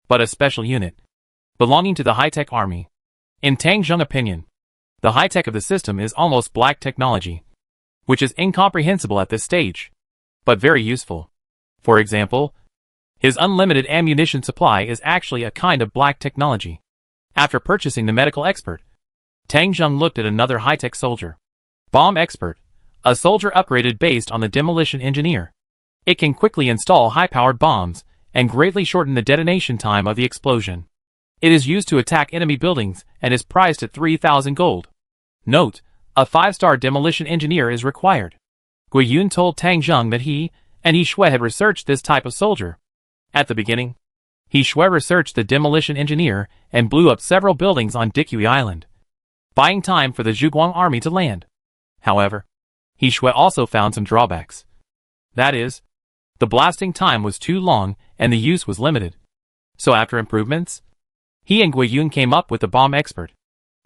but a special unit, belonging to the high-tech army. In Tang Zheng's opinion, the high-tech of the system is almost black technology, which is incomprehensible at this stage, but very useful. For example, his unlimited ammunition supply is actually a kind of black technology. After purchasing the medical expert, Tang Zheng looked at another high-tech soldier. Bomb expert, a soldier upgraded based on the demolition engineer. It can quickly install high-powered bombs and greatly shorten the detonation time of the explosion. It is used to attack enemy buildings and is priced at 3,000 gold. Note, a 5-star demolition engineer is required. Gui Yun told Tang Zheng that he and He Shui had researched this type of soldier. At the beginning, He Shui researched the demolition engineer and blew up several buildings on Dikui Island, buying time for the Zhuguang army to land. However, He Shui also found some drawbacks. That is, the blasting time was too long and the use was limited. So after improvements, he and Gui Yun came up with the bomb expert.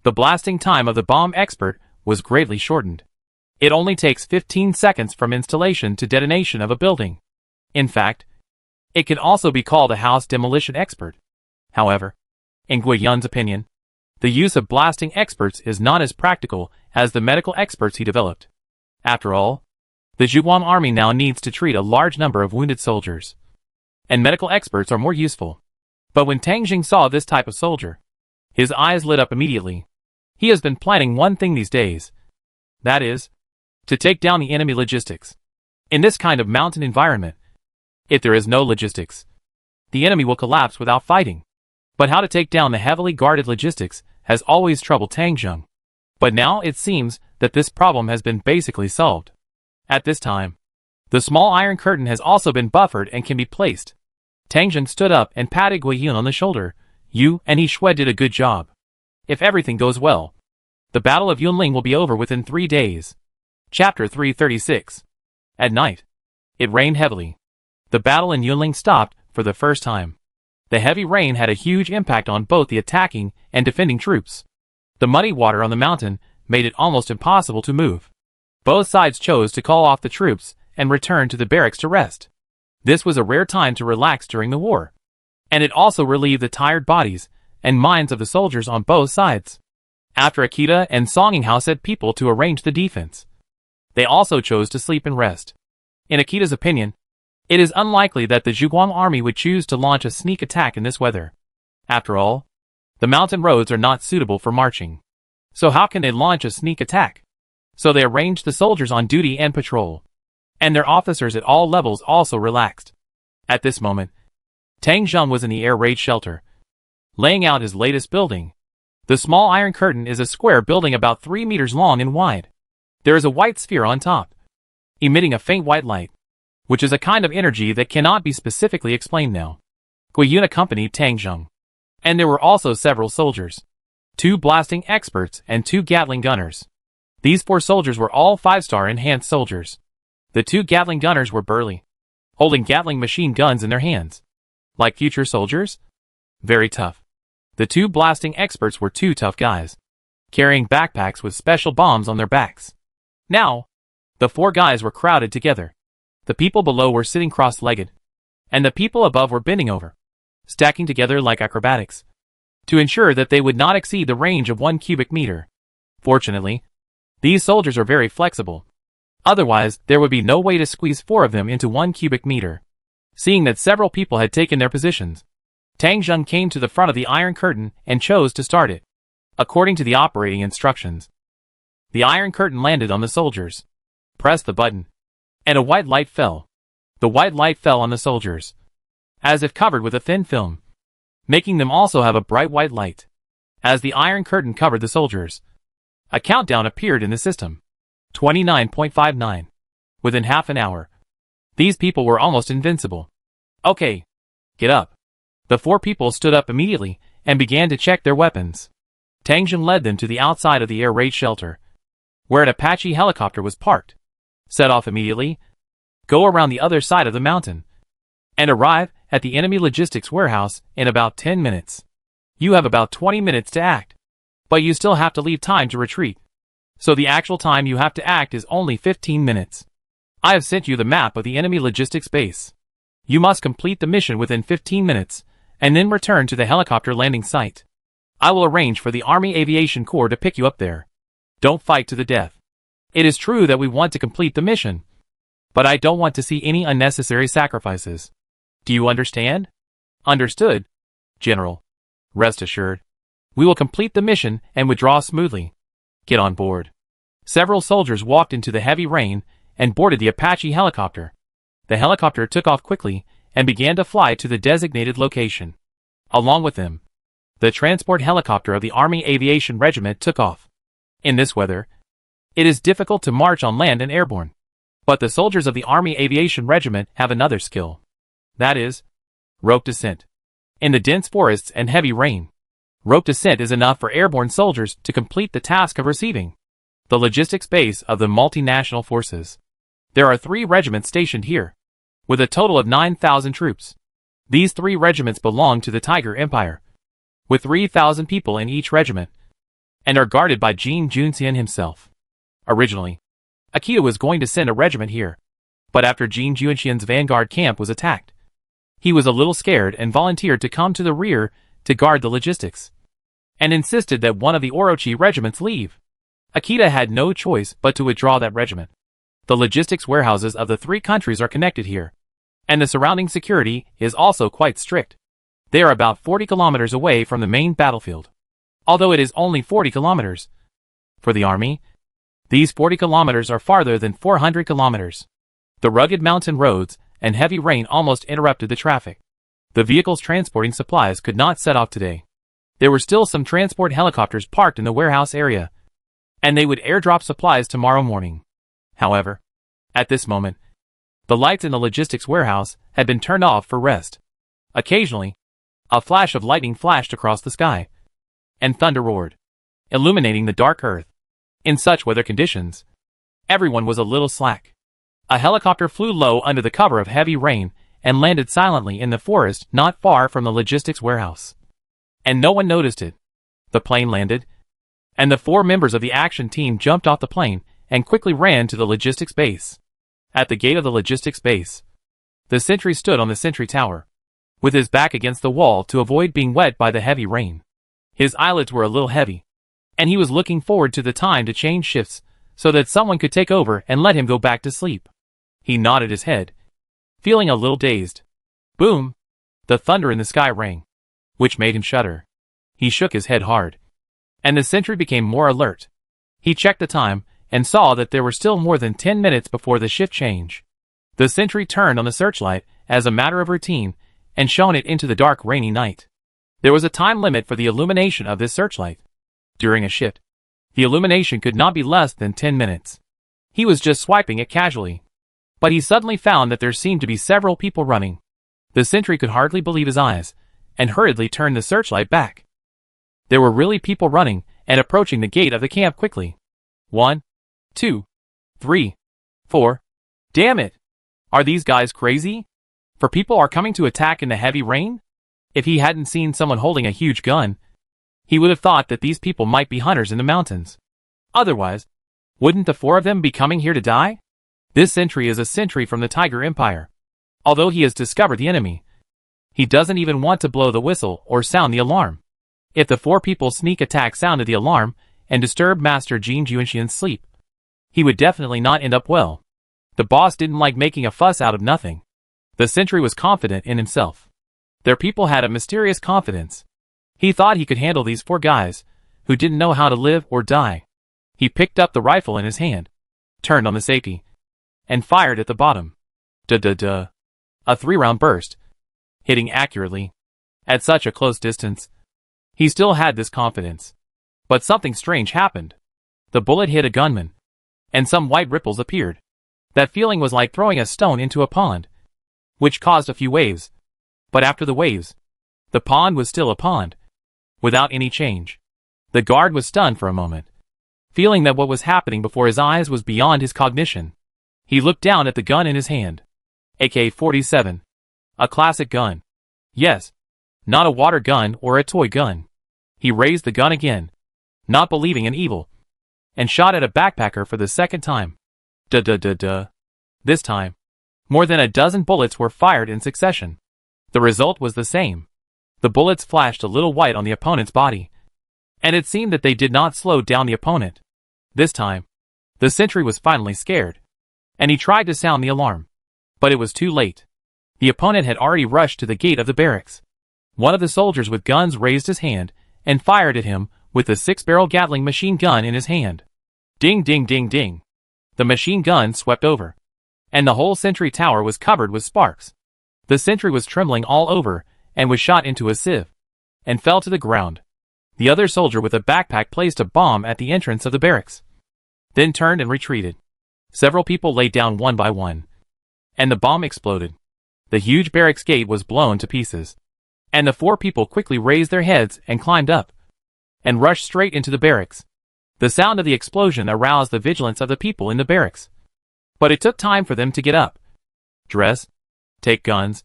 The blasting time of the bomb expert was greatly shortened. It only takes 15 seconds from installation to detonation of a building. In fact, it can also be called a house demolition expert. However, in Gui Yun's opinion, the use of blasting experts is not as practical as the medical experts he developed. After all, the Zhuguang army now needs to treat a large number of wounded soldiers, and medical experts are more useful. But when Tang Zheng saw this type of soldier, his eyes lit up immediately. He has been planning one thing these days. That is, to take down the enemy logistics. In this kind of mountain environment, if there is no logistics, the enemy will collapse without fighting. But how to take down the heavily guarded logistics has always troubled Tang Zheng. But now it seems that this problem has been basically solved. At this time, the small iron curtain has also been buffered and can be placed. Tang Zheng stood up and patted Gui Yun on the shoulder. You and He Shui did a good job. If everything goes well, the Battle of Yunling will be over within 3 days. Chapter 336. At night, it rained heavily. The battle in Yunling stopped for the first time. The heavy rain had a huge impact on both the attacking and defending troops. The muddy water on the mountain made it almost impossible to move. Both sides chose to call off the troops and return to the barracks to rest. This was a rare time to relax during the war, and it also relieved the tired bodies and minds of the soldiers on both sides. After Akita and Song Yinghao set people to arrange the defense, they also chose to sleep and rest. In Akita's opinion, it is unlikely that the Zhuguang army would choose to launch a sneak attack in this weather. After all, the mountain roads are not suitable for marching. So how can they launch a sneak attack? So they arranged the soldiers on duty and patrol, and their officers at all levels also relaxed. At this moment, Tang Zheng was in the air raid shelter, laying out his latest building. The small iron curtain is a square building about 3 meters long and wide. There is a white sphere on top, emitting a faint white light, which is a kind of energy that cannot be specifically explained now. Gui Yun accompanied Tang Zheng, and there were also several soldiers, 2 blasting experts and 2 Gatling gunners. These 4 soldiers were all 5-star enhanced soldiers. The 2 Gatling gunners were burly, holding Gatling machine guns in their hands. Like future soldiers? Very tough. The 2 blasting experts were 2 tough guys, carrying backpacks with special bombs on their backs. Now, the 4 guys were crowded together. The people below were sitting cross-legged, and the people above were bending over, stacking together like acrobatics, to ensure that they would not exceed the range of 1 cubic meter. Fortunately, these soldiers are very flexible. Otherwise, there would be no way to squeeze 4 of them into 1 cubic meter. Seeing that several people had taken their positions, Tang Zheng came to the front of the iron curtain and chose to start it. According to the operating instructions, the iron curtain landed on the soldiers. Press the button, and a white light fell. The white light fell on the soldiers, as if covered with a thin film, making them also have a bright white light. As the iron curtain covered the soldiers, a countdown appeared in the system. 29.59. Within half an hour, these people were almost invincible. Okay, get up. The 4 people stood up immediately and began to check their weapons. Tang Zheng led them to the outside of the air raid shelter. where an Apache helicopter was parked. Set off immediately, go around the other side of the mountain, and arrive at the enemy logistics warehouse in about 10 minutes. You have about 20 minutes to act, but you still have to leave time to retreat. So the actual time you have to act is only 15 minutes. I have sent you the map of the enemy logistics base. You must complete the mission within 15 minutes, and then return to the helicopter landing site. I will arrange for the Army Aviation Corps to pick you up there. Don't fight to the death. It is true that we want to complete the mission, but I don't want to see any unnecessary sacrifices. Do you understand? Understood, General. Rest assured. We will complete the mission and withdraw smoothly. Get on board. Several soldiers walked into the heavy rain and boarded the Apache helicopter. The helicopter took off quickly and began to fly to the designated location. Along with them, the transport helicopter of the Army Aviation Regiment took off. In this weather, it is difficult to march on land and airborne. But the soldiers of the Army Aviation Regiment have another skill. That is, rope descent. In the dense forests and heavy rain, rope descent is enough for airborne soldiers to complete the task of receiving the logistics base of the multinational forces. There are 3 regiments stationed here, with a total of 9,000 troops. These 3 regiments belong to the Tiger Empire, with 3,000 people in each regiment, and are guarded by Jin Junxian himself. Originally, Akita was going to send a regiment here, but after Jin Junxian's vanguard camp was attacked, he was a little scared and volunteered to come to the rear to guard the logistics, and insisted that one of the Orochi regiments leave. Akita had no choice but to withdraw that regiment. The logistics warehouses of the 3 countries are connected here, and the surrounding security is also quite strict. They are about 40 kilometers away from the main battlefield, although it is only 40 kilometers. For the army, these 40 kilometers are farther than 400 kilometers. The rugged mountain roads and heavy rain almost interrupted the traffic. The vehicles transporting supplies could not set off today. There were still some transport helicopters parked in the warehouse area, and they would airdrop supplies tomorrow morning. However, at this moment, the lights in the logistics warehouse had been turned off for rest. Occasionally, a flash of lightning flashed across the sky, and thunder roared, illuminating the dark earth. In such weather conditions, everyone was a little slack. A helicopter flew low under the cover of heavy rain and landed silently in the forest not far from the logistics warehouse. And no one noticed it. The plane landed, and the 4 members of the action team jumped off the plane and quickly ran to the logistics base. At the gate of the logistics base, the sentry stood on the sentry tower, with his back against the wall to avoid being wet by the heavy rain. His eyelids were a little heavy, and he was looking forward to the time to change shifts so that someone could take over and let him go back to sleep. He nodded his head, feeling a little dazed. Boom! The thunder in the sky rang, which made him shudder. He shook his head hard, and the sentry became more alert. He checked the time and saw that there were still more than 10 minutes before the shift change. The sentry turned on the searchlight as a matter of routine and shone it into the dark rainy night. There was a time limit for the illumination of this searchlight. During a shift, the illumination could not be less than 10 minutes. He was just swiping it casually, but he suddenly found that there seemed to be several people running. The sentry could hardly believe his eyes, and hurriedly turned the searchlight back. There were really people running and approaching the gate of the camp quickly. 1, 2, 3, 4. Damn it! Are these guys crazy? For people are coming to attack in the heavy rain? If he hadn't seen someone holding a huge gun, he would have thought that these people might be hunters in the mountains. Otherwise, wouldn't the 4 of them be coming here to die? This sentry is a sentry from the Tiger Empire. Although he has discovered the enemy, he doesn't even want to blow the whistle or sound the alarm. If the 4 people sneak attack sounded the alarm and disturbed Master Jin Junxian's sleep, he would definitely not end up well. The boss didn't like making a fuss out of nothing. The sentry was confident in himself. Their people had a mysterious confidence. He thought he could handle these 4 guys, who didn't know how to live or die. He picked up the rifle in his hand, turned on the safety, and fired at the bottom. Duh. A 3-round burst, hitting accurately. At such a close distance, he still had this confidence. But something strange happened. The bullet hit a gunman, and some white ripples appeared. That feeling was like throwing a stone into a pond, which caused a few waves. But after the waves, the pond was still a pond, without any change. The guard was stunned for a moment. feeling that what was happening before his eyes was beyond his cognition. He looked down at the gun in his hand. AK-47. A classic gun. Yes. Not a water gun or a toy gun. He raised the gun again, not believing in evil, and shot at a backpacker for the second time. Duh. This time, more than a dozen bullets were fired in succession. The result was the same. The bullets flashed a little white on the opponent's body, and it seemed that they did not slow down the opponent. This time, the sentry was finally scared, and he tried to sound the alarm. But it was too late. The opponent had already rushed to the gate of the barracks. One of the soldiers with guns raised his hand and fired at him with the 6-barrel Gatling machine gun in his hand. Ding ding ding ding. The machine gun swept over, and the whole sentry tower was covered with sparks. The sentry was trembling all over and was shot into a sieve, and fell to the ground. The other soldier with a backpack placed a bomb at the entrance of the barracks, then turned and retreated. Several people lay down one by one, and the bomb exploded. The huge barracks gate was blown to pieces, and the 4 people quickly raised their heads and climbed up, and rushed straight into the barracks. The sound of the explosion aroused the vigilance of the people in the barracks. But it took time for them to get up, dress, take guns,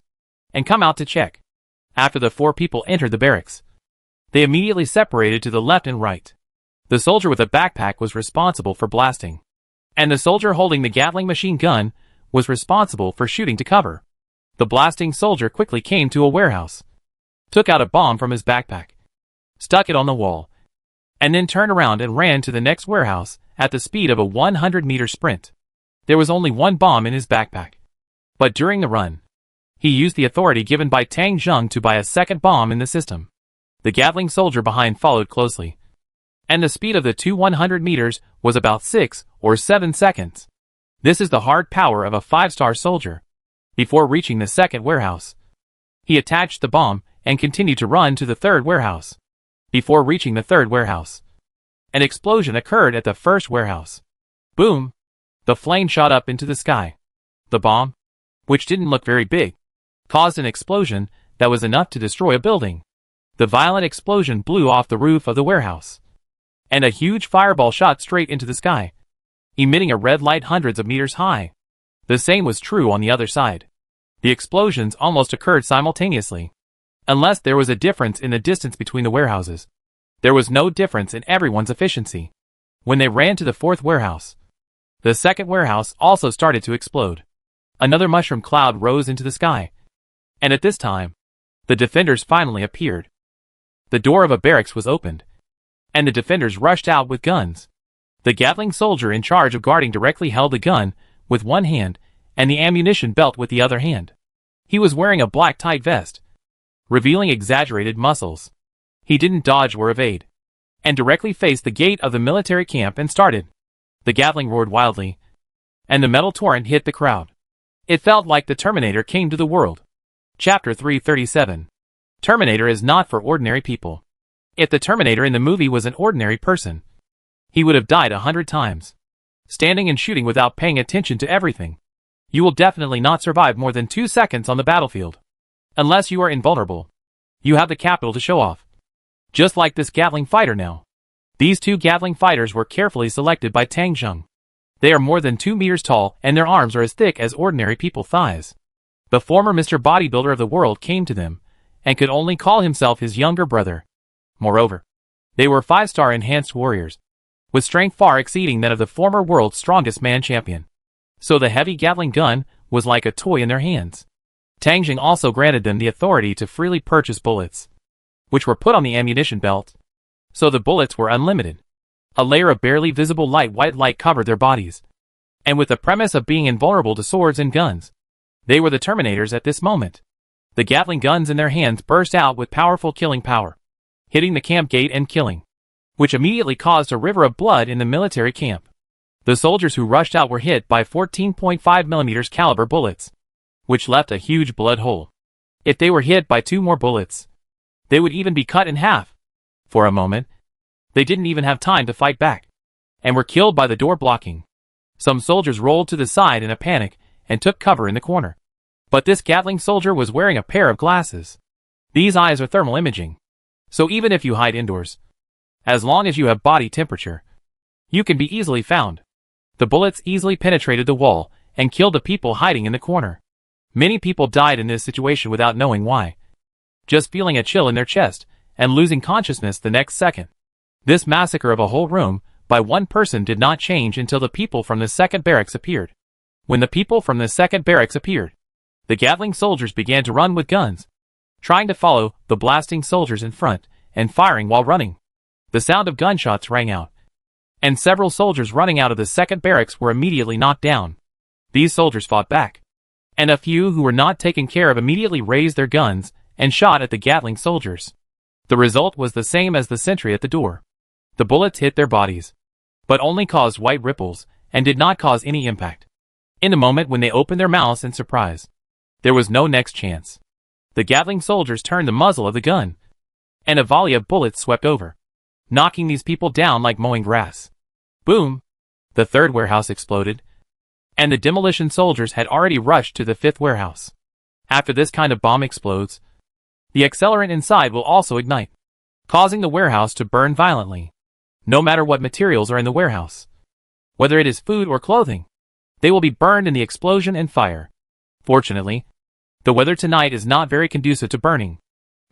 and come out to check. After the 4 people entered the barracks, they immediately separated to the left and right. The soldier with a backpack was responsible for blasting, and the soldier holding the Gatling machine gun was responsible for shooting to cover. The blasting soldier quickly came to a warehouse, took out a bomb from his backpack, stuck it on the wall, and then turned around and ran to the next warehouse at the speed of a 100-meter sprint. There was only one bomb in his backpack, but during the run, he used the authority given by Tang Zheng to buy a second bomb in the system. The Gatling soldier behind followed closely, and the speed of the 100 meters was about 6 or 7 seconds. This is the hard power of a 5-star soldier. Before reaching the second warehouse, he attached the bomb and continued to run to the third warehouse. Before reaching the third warehouse, an explosion occurred at the first warehouse. Boom! The flame shot up into the sky. The bomb, which didn't look very big, caused an explosion that was enough to destroy a building. The violent explosion blew off the roof of the warehouse, and a huge fireball shot straight into the sky, emitting a red light hundreds of meters high. The same was true on the other side. The explosions almost occurred simultaneously. Unless there was a difference in the distance between the warehouses, there was no difference in everyone's efficiency. When they ran to the fourth warehouse, the second warehouse also started to explode. Another mushroom cloud rose into the sky, and at this time, the defenders finally appeared. The door of a barracks was opened, and the defenders rushed out with guns. The Gatling soldier in charge of guarding directly held the gun with one hand and the ammunition belt with the other hand. He was wearing a black tight vest, revealing exaggerated muscles. He didn't dodge or evade, and directly faced the gate of the military camp and started. The Gatling roared wildly, and the metal torrent hit the crowd. It felt like the Terminator came to the world. Chapter 337. Terminator is not for ordinary people. If the Terminator in the movie was an ordinary person, he would have died 100 times, standing and shooting without paying attention to everything. You will definitely not survive more than 2 seconds on the battlefield. Unless you are invulnerable, you have the capital to show off. Just like this Gatling fighter now. These 2 Gatling fighters were carefully selected by Tang Zheng. They are more than 2 meters tall and their arms are as thick as ordinary people's thighs. The former Mr. Bodybuilder of the world came to them, and could only call himself his younger brother. Moreover, they were 5-star enhanced warriors, with strength far exceeding that of the former world's strongest man champion. So the heavy Gatling gun was like a toy in their hands. Tang Zheng also granted them the authority to freely purchase bullets, which were put on the ammunition belt, so the bullets were unlimited. A layer of barely visible white light covered their bodies, and with the premise of being invulnerable to swords and guns, they were the Terminators at this moment. The Gatling guns in their hands burst out with powerful killing power, hitting the camp gate and killing, which immediately caused a river of blood in the military camp. The soldiers who rushed out were hit by 14.5mm caliber bullets, which left a huge blood hole. If they were hit by 2 more bullets, they would even be cut in half. For a moment, they didn't even have time to fight back, and were killed by the door blocking. Some soldiers rolled to the side in a panic and took cover in the corner. But this Gatling soldier was wearing a pair of glasses. These eyes are thermal imaging, so even if you hide indoors, as long as you have body temperature, You can be easily found. The bullets easily penetrated the wall and killed the people hiding in the corner. Many people died in this situation without knowing why. Just feeling a chill in their chest and losing consciousness the next second. This massacre of a whole room by one person did not change until the people from the second barracks appeared. When the people from the second barracks appeared, the Gatling soldiers began to run with guns, trying to follow the blasting soldiers in front and firing while running. The sound of gunshots rang out, and several soldiers running out of the second barracks were immediately knocked down. These soldiers fought back, and a few who were not taken care of immediately raised their guns and shot at the Gatling soldiers. The result was the same as the sentry at the door. The bullets hit their bodies, but only caused white ripples and did not cause any impact. In a moment when they opened their mouths in surprise, there was no next chance. The Gatling soldiers turned the muzzle of the gun, and a volley of bullets swept over, knocking these people down like mowing grass. Boom! The third warehouse exploded, and the demolition soldiers had already rushed to the fifth warehouse. After this kind of bomb explodes, the accelerant inside will also ignite, causing the warehouse to burn violently. No matter what materials are in the warehouse, whether it is food or clothing, they will be burned in the explosion and fire. Fortunately, the weather tonight is not very conducive to burning.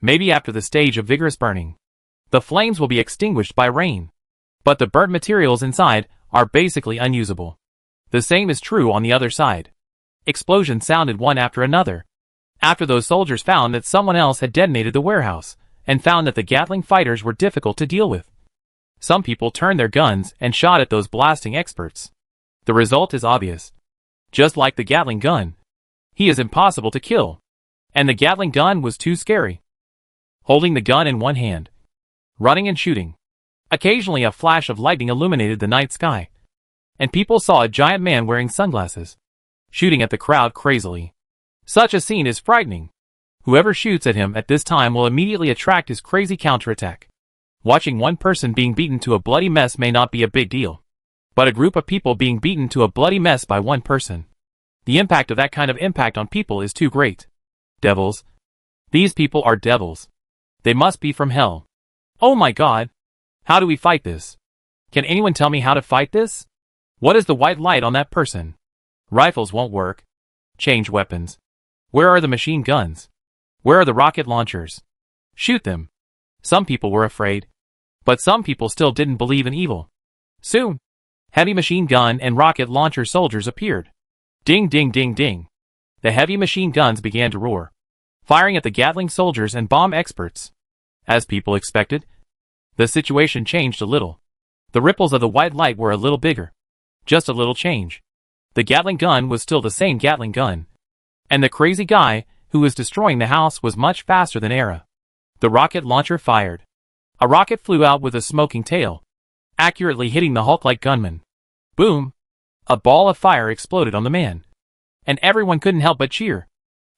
Maybe after the stage of vigorous burning, the flames will be extinguished by rain. But the burnt materials inside are basically unusable. The same is true on the other side. Explosions sounded one after another, after those soldiers found that someone else had detonated the warehouse, and found that the Gatling fighters were difficult to deal with. Some people turned their guns and shot at those blasting experts. The result is obvious. Just like the Gatling gun, he is impossible to kill. And the Gatling gun was too scary. Holding the gun in one hand, running and shooting. Occasionally a flash of lightning illuminated the night sky, and people saw a giant man wearing sunglasses, shooting at the crowd crazily. Such a scene is frightening. Whoever shoots at him at this time will immediately attract his crazy counterattack. Watching one person being beaten to a bloody mess may not be a big deal, but a group of people being beaten to a bloody mess by one person. The impact of that kind of impact on people is too great. Devils. These people are devils. They must be from hell. Oh my God. How do we fight this? Can anyone tell me how to fight this? What is the white light on that person? Rifles won't work. Change weapons. Where are the machine guns? Where are the rocket launchers? Shoot them. Some people were afraid, but some people still didn't believe in evil. Soon, heavy machine gun and rocket launcher soldiers appeared. Ding ding ding ding. The heavy machine guns began to roar, firing at the Gatling soldiers and bomb experts. As people expected, the situation changed a little. The ripples of the white light were a little bigger. Just a little change. The Gatling gun was still the same Gatling gun, and the crazy guy who was destroying the house was much faster than Era. The rocket launcher fired. A rocket flew out with a smoking tail, accurately hitting the Hulk-like gunman. Boom! A ball of fire exploded on the man, and everyone couldn't help but cheer.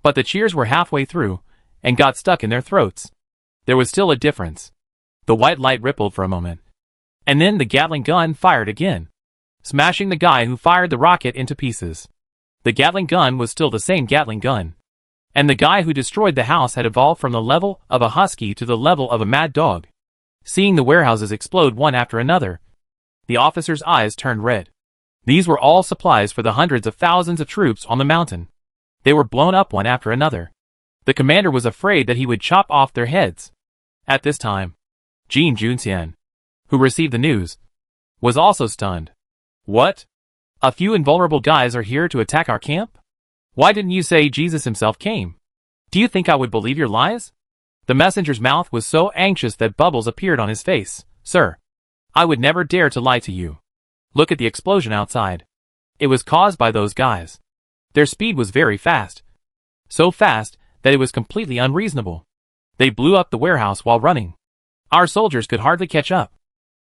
But the cheers were halfway through, and got stuck in their throats. There was still a difference. The white light rippled for a moment, and then the Gatling gun fired again, smashing the guy who fired the rocket into pieces. The Gatling gun was still the same Gatling gun, and the guy who destroyed the house had evolved from the level of a husky to the level of a mad dog. Seeing the warehouses explode one after another, the officers' eyes turned red. These were all supplies for the hundreds of thousands of troops on the mountain. They were blown up one after another. The commander was afraid that he would chop off their heads. At this time, Jin Junxian, who received the news, was also stunned. What? A few invulnerable guys are here to attack our camp? Why didn't you say Jesus himself came? Do you think I would believe your lies? The messenger's mouth was so anxious that bubbles appeared on his face. Sir, I would never dare to lie to you. Look at the explosion outside. It was caused by those guys. Their speed was very fast. So fast that it was completely unreasonable. They blew up the warehouse while running. Our soldiers could hardly catch up.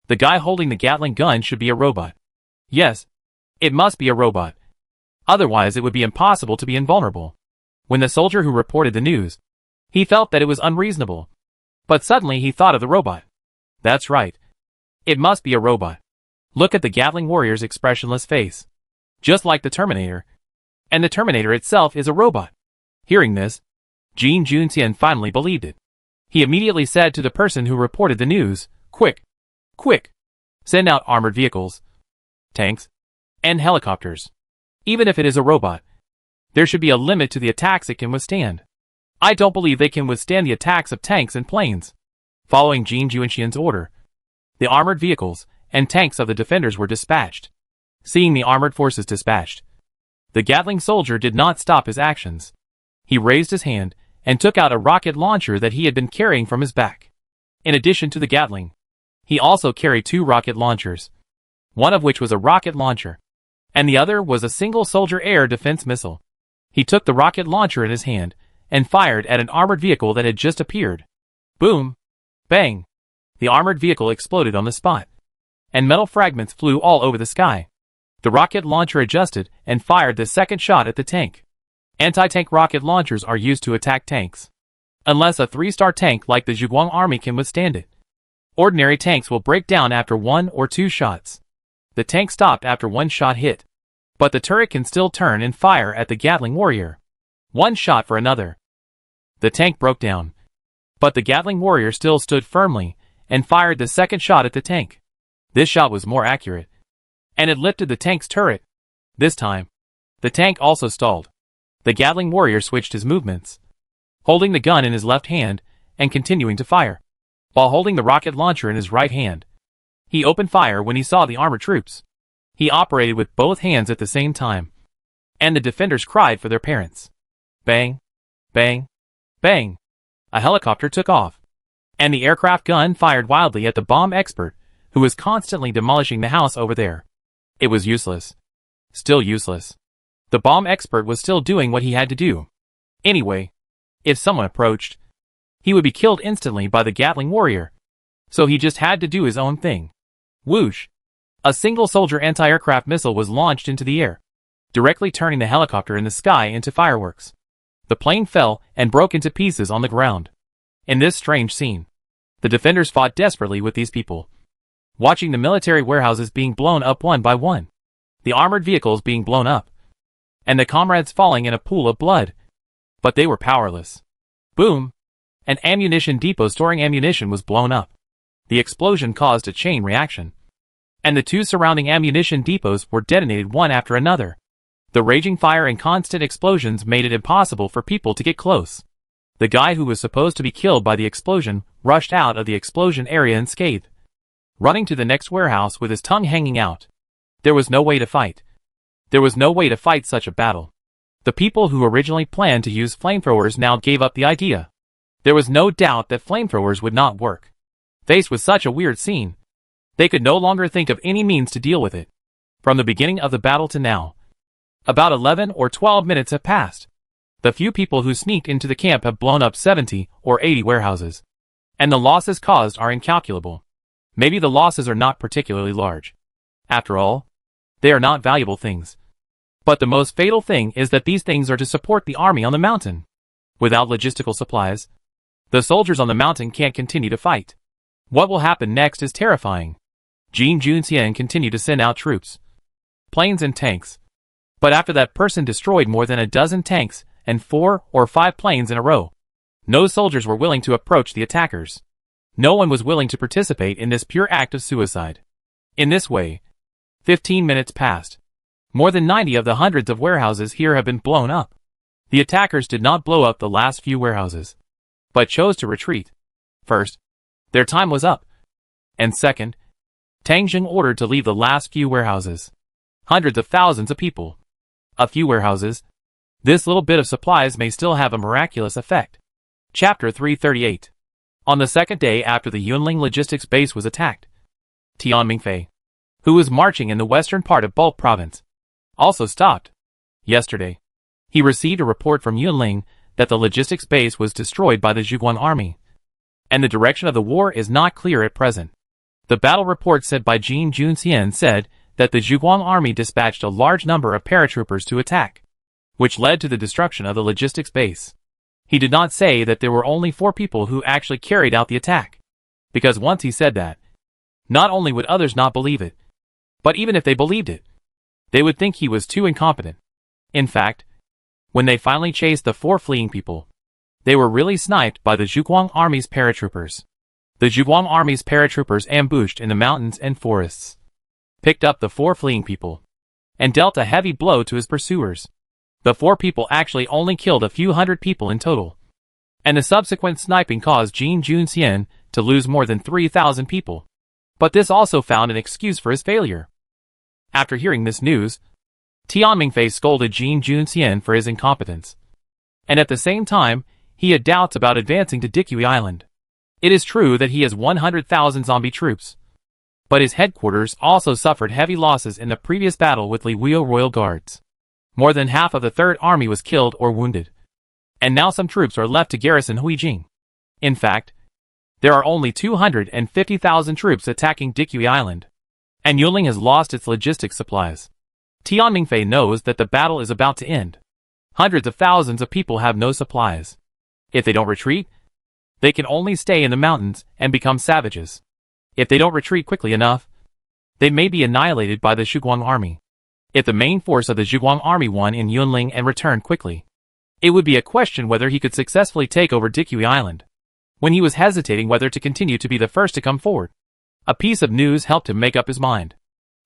The guy holding the Gatling gun should be a robot. Yes, it must be a robot. Otherwise it would be impossible to be invulnerable. When the soldier who reported the news, he felt that it was unreasonable. But suddenly he thought of the robot. That's right. It must be a robot. Look at the Gatling warrior's expressionless face. Just like the Terminator. And the Terminator itself is a robot. Hearing this, Jin Junxian finally believed it. He immediately said to the person who reported the news, Quick! Quick! Send out armored vehicles, tanks, and helicopters. Even if it is a robot, there should be a limit to the attacks it can withstand. I don't believe they can withstand the attacks of tanks and planes. Following Jin Junshian's order, the armored vehicles and tanks of the defenders were dispatched. Seeing the armored forces dispatched, the Gatling soldier did not stop his actions. He raised his hand and took out a rocket launcher that he had been carrying from his back. In addition to the Gatling, he also carried 2 rocket launchers, one of which was a rocket launcher, and the other was a single soldier air defense missile. He took the rocket launcher in his hand and fired at an armored vehicle that had just appeared. Boom! Bang! The armored vehicle exploded on the spot, and metal fragments flew all over the sky. The rocket launcher adjusted and fired the second shot at the tank. Anti-tank rocket launchers are used to attack tanks, unless a 3-star tank like the Zhuguang army can withstand it. Ordinary tanks will break down after 1 or 2 shots. The tank stopped after 1 shot hit, but the turret can still turn and fire at the Gatling warrior. 1 shot for another. The tank broke down, but the Gatling warrior still stood firmly and fired the second shot at the tank. This shot was more accurate, and it lifted the tank's turret. This time, the tank also stalled. The Gatling warrior switched his movements, holding the gun in his left hand and continuing to fire, while holding the rocket launcher in his right hand. He opened fire when he saw the armored troops. He operated with both hands at the same time, and the defenders cried for their parents. Bang! Bang! Bang! A helicopter took off, and the aircraft gun fired wildly at the bomb expert, who was constantly demolishing the house over there. It was useless. Still useless. The bomb expert was still doing what he had to do. Anyway, if someone approached, he would be killed instantly by the Gatling warrior. So he just had to do his own thing. Whoosh! A single soldier anti-aircraft missile was launched into the air, directly turning the helicopter in the sky into fireworks. The plane fell and broke into pieces on the ground. In this strange scene, the defenders fought desperately with these people, watching the military warehouses being blown up one by one, the armored vehicles being blown up, and the comrades falling in a pool of blood. But they were powerless. Boom! An ammunition depot storing ammunition was blown up. The explosion caused a chain reaction, and the 2 surrounding ammunition depots were detonated one after another. The raging fire and constant explosions made it impossible for people to get close. The guy who was supposed to be killed by the explosion rushed out of the explosion area unscathed, running to the next warehouse with his tongue hanging out. There was no way to fight. There was no way to fight such a battle. The people who originally planned to use flamethrowers now gave up the idea. There was no doubt that flamethrowers would not work. Faced with such a weird scene, they could no longer think of any means to deal with it. From the beginning of the battle to now, about 11 or 12 minutes have passed. The few people who sneaked into the camp have blown up 70 or 80 warehouses, and the losses caused are incalculable. Maybe the losses are not particularly large. After all, they are not valuable things. But the most fatal thing is that these things are to support the army on the mountain. Without logistical supplies, the soldiers on the mountain can't continue to fight. What will happen next is terrifying. Jin Junxian continued to send out troops, planes and tanks. But after that person destroyed more than a dozen tanks and 4 or 5 planes in a row, no soldiers were willing to approach the attackers. No one was willing to participate in this pure act of suicide. In this way, 15 minutes passed. More than 90 of the hundreds of warehouses here have been blown up. The attackers did not blow up the last few warehouses, but chose to retreat. First, their time was up. And second, Tang Jing ordered to leave the last few warehouses. Hundreds of thousands of people. A few warehouses. This little bit of supplies may still have a miraculous effect. Chapter 338. On the second day after the Yunling logistics base was attacked, Tian Mingfei, who was marching in the western part of Bulk province, also stopped. Yesterday, he received a report from Yunling that the logistics base was destroyed by the Zhuguang army, and the direction of the war is not clear at present. The battle report sent by Jin Junxian said that the Zhuguang army dispatched a large number of paratroopers to attack, which led to the destruction of the logistics base. He did not say that there were only 4 people who actually carried out the attack, because once he said that, not only would others not believe it, but even if they believed it, they would think he was too incompetent. In fact, when they finally chased the 4 fleeing people, they were really sniped by the Zhuguang army's paratroopers. The Zhuguang army's paratroopers ambushed in the mountains and forests, picked up the 4 fleeing people, and dealt a heavy blow to his pursuers. The 4 people actually only killed a few hundred people in total, and the subsequent sniping caused Jin Junxian to lose more than 3,000 people. But this also found an excuse for his failure. After hearing this news, Tian Mingfei scolded Jin Junxian for his incompetence, and at the same time, he had doubts about advancing to Dikui Island. It is true that he has 100,000 zombie troops, but his headquarters also suffered heavy losses in the previous battle with Li Wuo Royal Guards. More than half of the Third Army was killed or wounded, and now some troops are left to garrison Huijing. In fact, there are only 250,000 troops attacking Dikui Island, and Yunling has lost its logistics supplies. Tian Mingfei knows that the battle is about to end. Hundreds of thousands of people have no supplies. If they don't retreat, they can only stay in the mountains and become savages. If they don't retreat quickly enough, they may be annihilated by the Zhuguang army. If the main force of the Zhuguang army won in Yunling and returned quickly, it would be a question whether he could successfully take over Dikui Island. When he was hesitating whether to continue to be the first to come forward, a piece of news helped him make up his mind.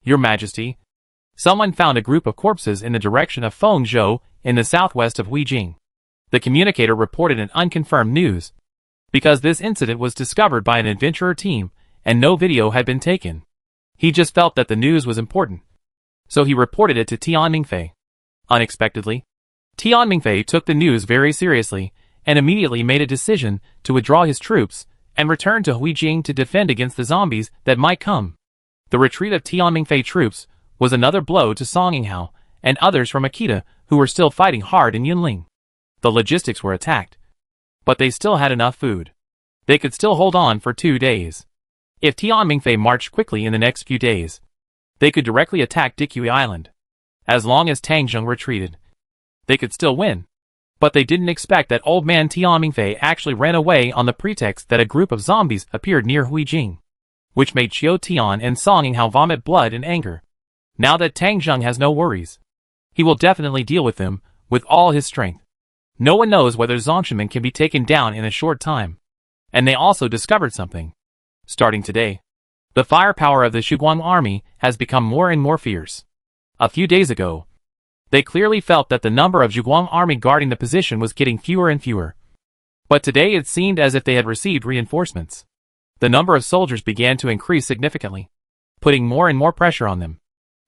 Your Majesty, someone found a group of corpses in the direction of Fengzhou in the southwest of Huijing. The communicator reported an unconfirmed news, because this incident was discovered by an adventurer team and no video had been taken. He just felt that the news was important, so he reported it to Tian Mingfei. Unexpectedly, Tian Mingfei took the news very seriously and immediately made a decision to withdraw his troops and return to Huijing to defend against the zombies that might come. The retreat of Tian Mingfei troops was another blow to Song Yinghao and others from Akita who were still fighting hard in Yunling. The logistics were attacked, but they still had enough food. They could still hold on for 2 days. If Tian Mingfei marched quickly in the next few days, they could directly attack Dikui Island. As long as Tangzheng retreated, they could still win. But they didn't expect that old man Tian Mingfei actually ran away on the pretext that a group of zombies appeared near Huijing, which made Qiu Tian and Song Yinghao vomit blood in anger. Now that Tangzheng has no worries, he will definitely deal with them with all his strength. No one knows whether Zongshenmin can be taken down in a short time. And they also discovered something. Starting today, the firepower of the Zhuguang army has become more and more fierce. A few days ago, they clearly felt that the number of Zhuguang army guarding the position was getting fewer and fewer. But today it seemed as if they had received reinforcements. The number of soldiers began to increase significantly, putting more and more pressure on them.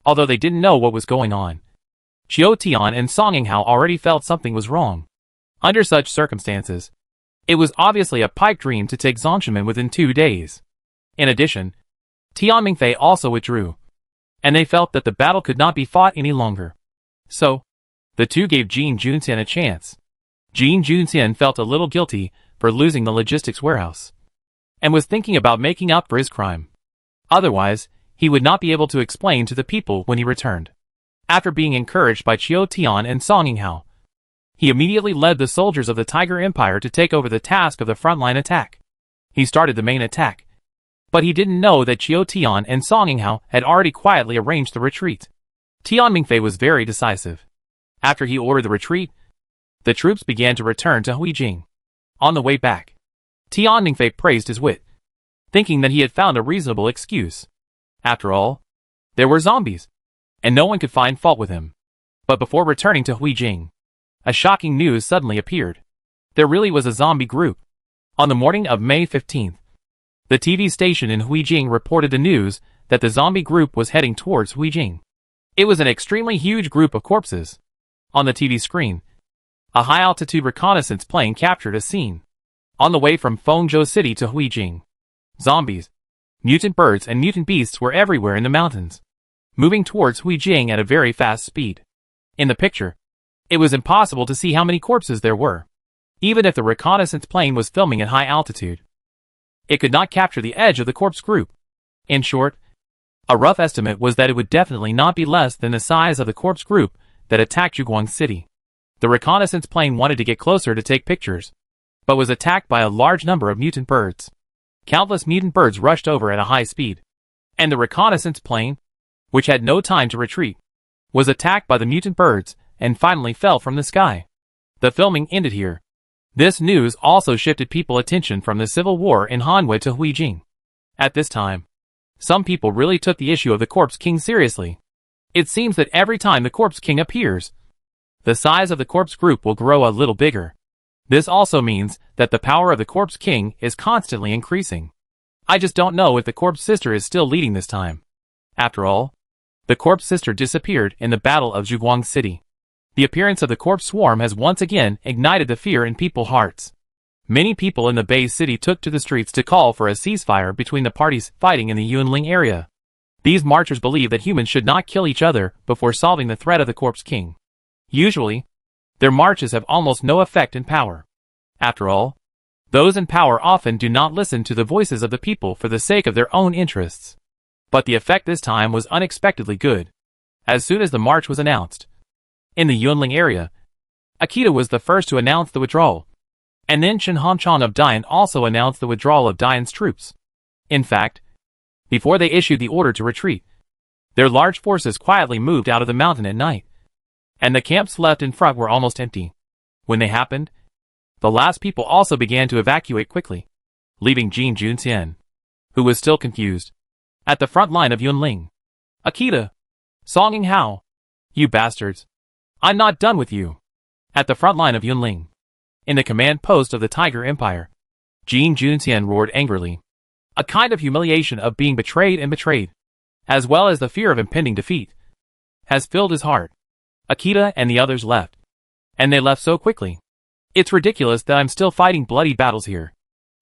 Although they didn't know what was going on, Qiu Tian and Song Yinghao already felt something was wrong. Under such circumstances, it was obviously a pipe dream to take Zongshenmin within 2 days. In addition, Tian Mingfei also withdrew, and they felt that the battle could not be fought any longer. So, the two gave Jin Junxian a chance. Jin Junxian felt a little guilty for losing the logistics warehouse, and was thinking about making up for his crime. Otherwise, he would not be able to explain to the people when he returned. After being encouraged by Qiu Tian and Song Yinghao, he immediately led the soldiers of the Tiger Empire to take over the task of the frontline attack. He started the main attack, but he didn't know that Qiu Tian and Song Yinghao had already quietly arranged the retreat. Tian Mingfei was very decisive. After he ordered the retreat, the troops began to return to Huijing. On the way back, Tian Mingfei praised his wit, thinking that he had found a reasonable excuse. After all, there were zombies, and no one could find fault with him. But before returning to Huijing, a shocking news suddenly appeared. There really was a zombie group. On the morning of May 15th, the TV station in Huijing reported the news that the zombie group was heading towards Huijing. It was an extremely huge group of corpses. On the TV screen, a high-altitude reconnaissance plane captured a scene. On the way from Fengzhou City to Huijing, zombies, mutant birds and mutant beasts were everywhere in the mountains, moving towards Huijing at a very fast speed. In the picture, it was impossible to see how many corpses there were. Even if the reconnaissance plane was filming at high altitude, it could not capture the edge of the corpse group. In short, a rough estimate was that it would definitely not be less than the size of the corpse group that attacked Zhuguang City. The reconnaissance plane wanted to get closer to take pictures, but was attacked by a large number of mutant birds. Countless mutant birds rushed over at a high speed, and the reconnaissance plane, which had no time to retreat, was attacked by the mutant birds and finally fell from the sky. The filming ended here. This news also shifted people's attention from the civil war in Hanwei to Huijing. At this time, some people really took the issue of the Corpse King seriously. It seems that every time the Corpse King appears, the size of the Corpse Group will grow a little bigger. This also means that the power of the Corpse King is constantly increasing. I just don't know if the Corpse Sister is still leading this time. After all, the Corpse Sister disappeared in the Battle of Zhuguang City. The appearance of the Corpse Swarm has once again ignited the fear in people's hearts. Many people in the Bay City took to the streets to call for a ceasefire between the parties fighting in the Yunling area. These marchers believe that humans should not kill each other before solving the threat of the Corpse King. Usually, their marches have almost no effect in power. After all, those in power often do not listen to the voices of the people for the sake of their own interests. But the effect this time was unexpectedly good. As soon as the march was announced, in the Yunling area, Akita was the first to announce the withdrawal, and then Chen Hanchan of Dian also announced the withdrawal of Dian's troops. In fact, before they issued the order to retreat, their large forces quietly moved out of the mountain at night, and the camps left in front were almost empty. When they happened, the last people also began to evacuate quickly, leaving Jin Junxian, who was still confused, at the front line of Yunling. Akita! Song Hao! You bastards! I'm not done with you! At the front line of Yunling, in the command post of the Tiger Empire, Jin Junxian roared angrily. A kind of humiliation of being betrayed, as well as the fear of impending defeat, has filled his heart. Akita and the others left. And they left so quickly. It's ridiculous that I'm still fighting bloody battles here.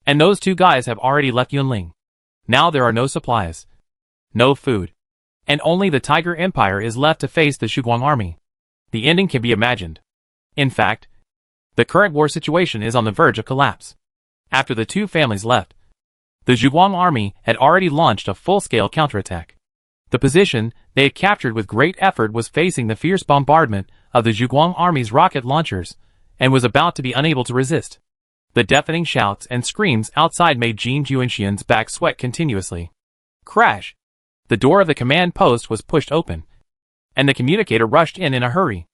And those two guys have already left Yunling. Now there are no supplies, no food, and only the Tiger Empire is left to face the Zhuguang army. The ending can be imagined. In fact, the current war situation is on the verge of collapse. After the two families left, the Zhuguang army had already launched a full-scale counterattack. The position they had captured with great effort was facing the fierce bombardment of the Zhuguang army's rocket launchers, and was about to be unable to resist. The deafening shouts and screams outside made Jin Junxian's back sweat continuously. Crash! The door of the command post was pushed open, and the communicator rushed in a hurry.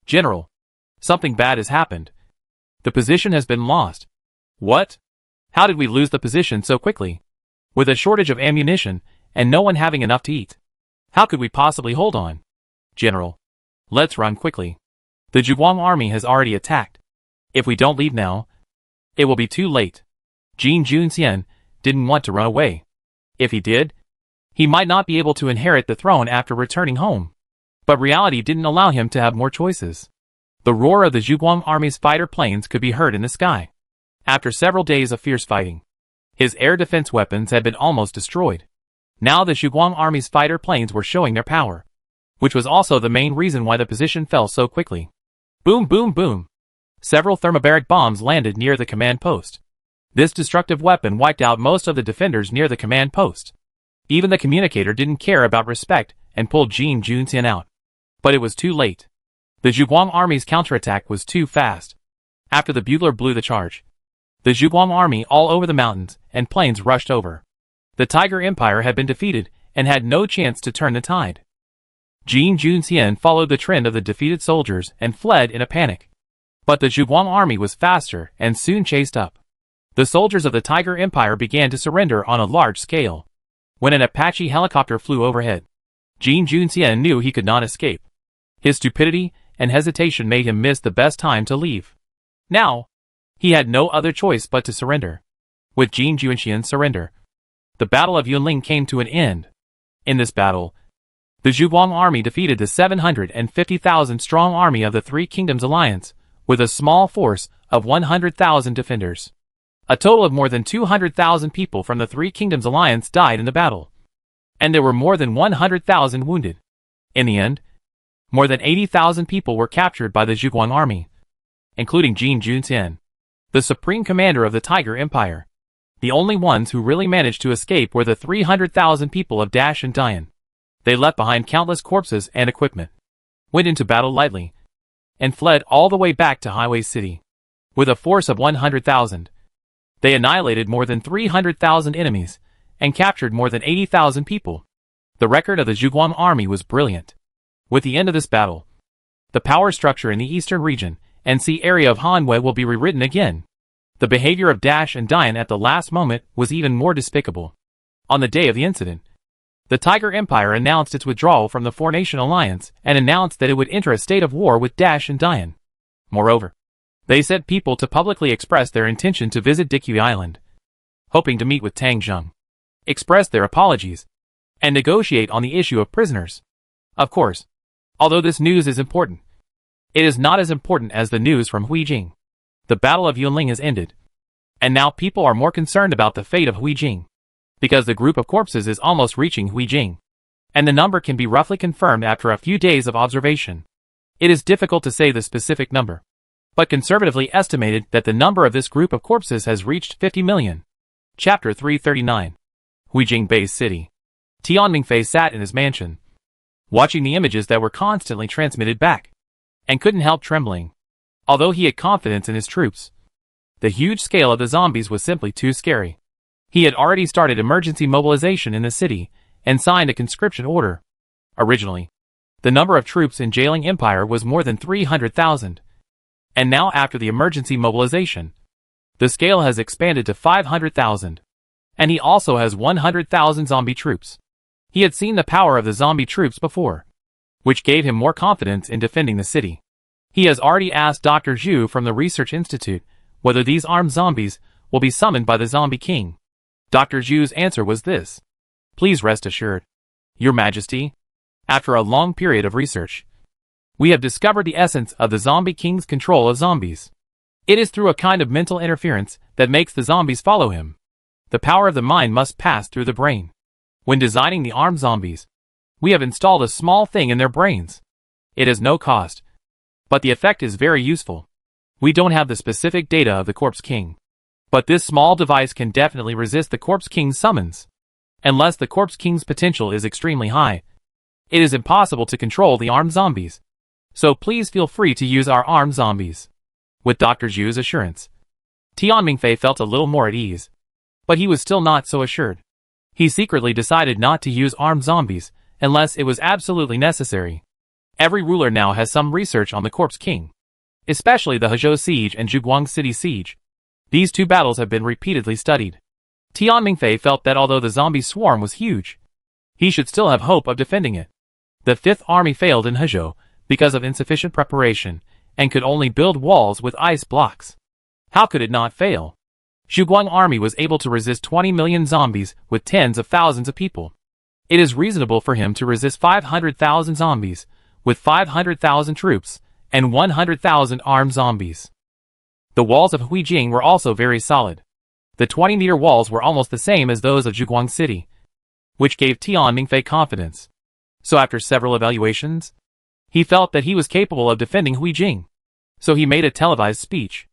General, something bad has happened. The position has been lost. What? How did we lose the position so quickly? With a shortage of ammunition, and no one having enough to eat. How could we possibly hold on? General, let's run quickly. The Zhuguang army has already attacked. If we don't leave now, it will be too late. Jin Junxian didn't want to run away. If he did, he might not be able to inherit the throne after returning home. But reality didn't allow him to have more choices. The roar of the Zhuguang army's fighter planes could be heard in the sky. After several days of fierce fighting, his air defense weapons had been almost destroyed. Now the Zhuguang army's fighter planes were showing their power, which was also the main reason why the position fell so quickly. Boom, boom, boom. Several thermobaric bombs landed near the command post. This destructive weapon wiped out most of the defenders near the command post. Even the communicator didn't care about respect and pulled Jin Junxian out. But it was too late. The Zhuguang army's counterattack was too fast. After the bugler blew the charge, the Zhuguang army all over the mountains and plains rushed over. The Tiger Empire had been defeated and had no chance to turn the tide. Jin Junxian followed the trend of the defeated soldiers and fled in a panic. But the Zhuguang army was faster and soon chased up. The soldiers of the Tiger Empire began to surrender on a large scale. When an Apache helicopter flew overhead, Jin Junxian knew he could not escape. His stupidity and hesitation made him miss the best time to leave. Now, he had no other choice but to surrender. With Jin Junxian's surrender, the Battle of Yunling came to an end. In this battle, the Zhuguang army defeated the 750,000-strong army of the Three Kingdoms Alliance, with a small force of 100,000 defenders. A total of more than 200,000 people from the Three Kingdoms Alliance died in the battle, and there were more than 100,000 wounded. In the end, more than 80,000 people were captured by the Zhuguang army, including Jin Junxian, the supreme commander of the Tiger Empire. The only ones who really managed to escape were the 300,000 people of Dash and Dian. They left behind countless corpses and equipment, went into battle lightly, and fled all the way back to Highway City. With a force of 100,000, they annihilated more than 300,000 enemies, and captured more than 80,000 people. The record of the Zhuguang army was brilliant. With the end of this battle, the power structure in the eastern region and sea area of Hanwei will be rewritten again. The behavior of Dash and Diane at the last moment was even more despicable. On the day of the incident, the Tiger Empire announced its withdrawal from the Four-Nation Alliance and announced that it would enter a state of war with Dash and Diane. Moreover, they sent people to publicly express their intention to visit Dikui Island, hoping to meet with Tang Zheng, express their apologies, and negotiate on the issue of prisoners. Of course, although this news is important, it is not as important as the news from Huijing. The Battle of Yunling has ended, and now people are more concerned about the fate of Huijing, because the group of corpses is almost reaching Huijing, and the number can be roughly confirmed after a few days of observation. It is difficult to say the specific number, but conservatively estimated that the number of this group of corpses has reached 50 million. Chapter 339. Huijing Base City. Tian Mingfei sat in his mansion, watching the images that were constantly transmitted back, and couldn't help trembling. Although he had confidence in his troops, the huge scale of the zombies was simply too scary. He had already started emergency mobilization in the city and signed a conscription order. Originally, the number of troops in Jailing Empire was more than 300,000. And now after the emergency mobilization, the scale has expanded to 500,000. And he also has 100,000 zombie troops. He had seen the power of the zombie troops before, which gave him more confidence in defending the city. He has already asked Dr. Zhu from the Research Institute whether these armed zombies will be summoned by the Zombie King. Dr. Zhu's answer was this: "Please rest assured, Your Majesty, after a long period of research, we have discovered the essence of the Zombie King's control of zombies. It is through a kind of mental interference that makes the zombies follow him. The power of the mind must pass through the brain. When designing the armed zombies, we have installed a small thing in their brains. It has no cost, but the effect is very useful. We don't have the specific data of the Corpse King, but this small device can definitely resist the Corpse King's summons. Unless the Corpse King's potential is extremely high, it is impossible to control the armed zombies. So please feel free to use our armed zombies." With Dr. Zhu's assurance, Tian Mingfei felt a little more at ease, but he was still not so assured. He secretly decided not to use armed zombies unless it was absolutely necessary. Every ruler now has some research on the Corpse King, especially the Hezhou Siege and Zhuguang City Siege. These two battles have been repeatedly studied. Tian Mingfei felt that although the zombie swarm was huge, he should still have hope of defending it. The Fifth Army failed in Hezhou because of insufficient preparation and could only build walls with ice blocks. How could it not fail? Zhuguang Army was able to resist 20 million zombies with tens of thousands of people. It is reasonable for him to resist 500,000 zombies with 500,000 troops and 100,000 armed zombies. The walls of Huijing were also very solid. The 20-meter walls were almost the same as those of Zhuguang City, which gave Tian Mingfei confidence. So after several evaluations, he felt that he was capable of defending Huijing. So he made a televised speech.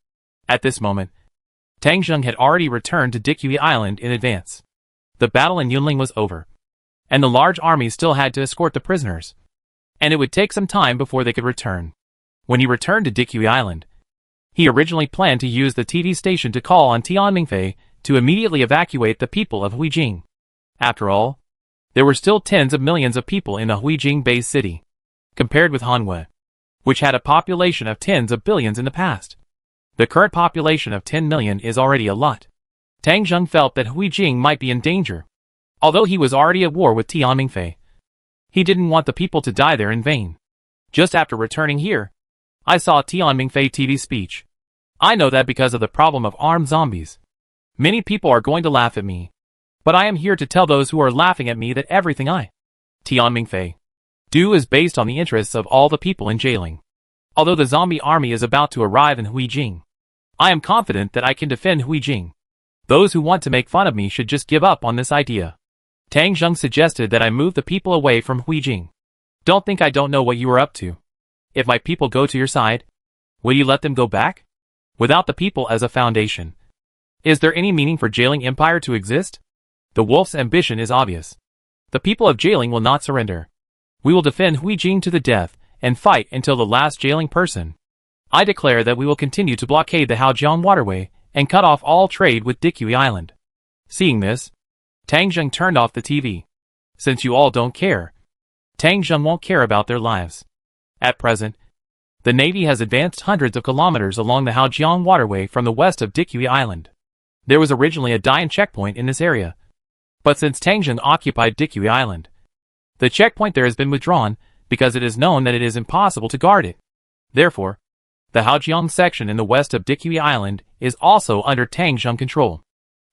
At this moment, Tang Zheng had already returned to Dikui Island in advance. The battle in Yunling was over, and the large army still had to escort the prisoners, and it would take some time before they could return. When he returned to Dikui Island, he originally planned to use the TV station to call on Tian Mingfei to immediately evacuate the people of Huijing. After all, there were still tens of millions of people in a Huijing Bay city, compared with Hanwei, which had a population of tens of billions in the past. The current population of 10 million is already a lot. Tang Zheng felt that Huijing might be in danger. Although he was already at war with Tian Mingfei, he didn't want the people to die there in vain. Just after returning here, I saw Tian Mingfei TV speech. I know that because of the problem of armed zombies, many people are going to laugh at me. But I am here to tell those who are laughing at me that everything Tian Mingfei, do is based on the interests of all the people in Jailing. Although the zombie army is about to arrive in Huijing, I am confident that I can defend Huijing. Those who want to make fun of me should just give up on this idea. Tang Zheng suggested that I move the people away from Huijing. Don't think I don't know what you are up to. If my people go to your side, will you let them go back? Without the people as a foundation, is there any meaning for Jailing Empire to exist? The wolf's ambition is obvious. The people of Jailing will not surrender. We will defend Huijing to the death and fight until the last Jailing person. I declare that we will continue to blockade the Haojiang waterway and cut off all trade with Dikui Island. Seeing this, Tang Zheng turned off the TV. Since you all don't care, Tang Zheng won't care about their lives. At present, The Navy has advanced hundreds of kilometers along the Haojiang waterway from the west of Dikui Island. There was originally a Dian checkpoint in this area, but since Tangjung occupied Dikui Island, the checkpoint there has been withdrawn because it is known that it is impossible to guard it. Therefore, the Haojiang section in the west of Dikui Island is also under Tangjung control.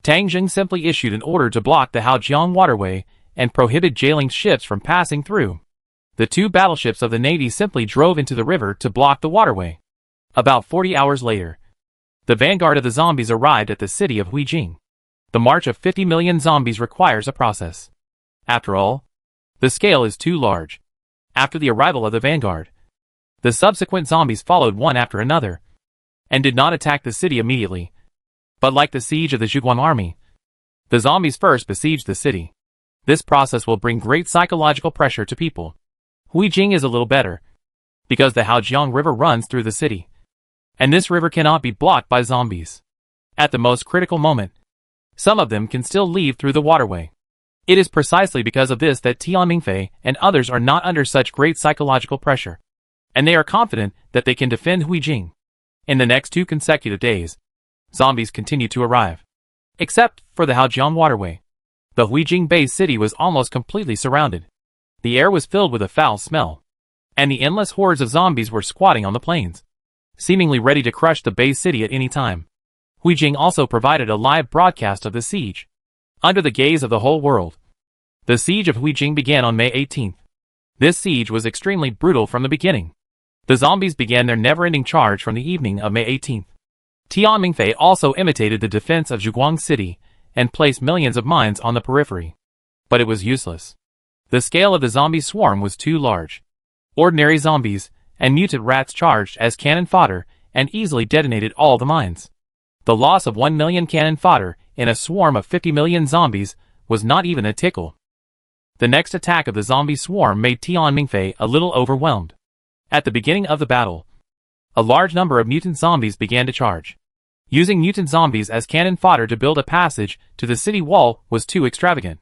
Tangjung simply issued an order to block the Haojiang waterway and prohibit Jialing's ships from passing through. The 2 battleships of the Navy simply drove into the river to block the waterway. About 40 hours later, the vanguard of the zombies arrived at the city of Huijing. The march of 50 million zombies requires a process. After all, the scale is too large. After the arrival of the vanguard, the subsequent zombies followed one after another, and did not attack the city immediately. But like the siege of the Zhuguang army, the zombies first besieged the city. This process will bring great psychological pressure to people. Huijing is a little better, because the Haojiang River runs through the city, and this river cannot be blocked by zombies. At the most critical moment, some of them can still leave through the waterway. It is precisely because of this that Tian Mingfei and others are not under such great psychological pressure, and they are confident that they can defend Huijing. In the next 2 consecutive days, zombies continued to arrive. Except for the Haojiang waterway, the Huijing Bay city was almost completely surrounded. The air was filled with a foul smell, and the endless hordes of zombies were squatting on the plains, seemingly ready to crush the Bay city at any time. Huijing also provided a live broadcast of the siege, under the gaze of the whole world. The siege of Huijing began on May 18th. This siege was extremely brutal from the beginning. The zombies began their never-ending charge from the evening of May 18th. Tian Mingfei also imitated the defense of Zhuguang City and placed millions of mines on the periphery. But it was useless. The scale of the zombie swarm was too large. Ordinary zombies and mutant rats charged as cannon fodder and easily detonated all the mines. The loss of 1 million cannon fodder in a swarm of 50 million zombies was not even a tickle. The next attack of the zombie swarm made Tian Mingfei a little overwhelmed. At the beginning of the battle, a large number of mutant zombies began to charge. Using mutant zombies as cannon fodder to build a passage to the city wall was too extravagant.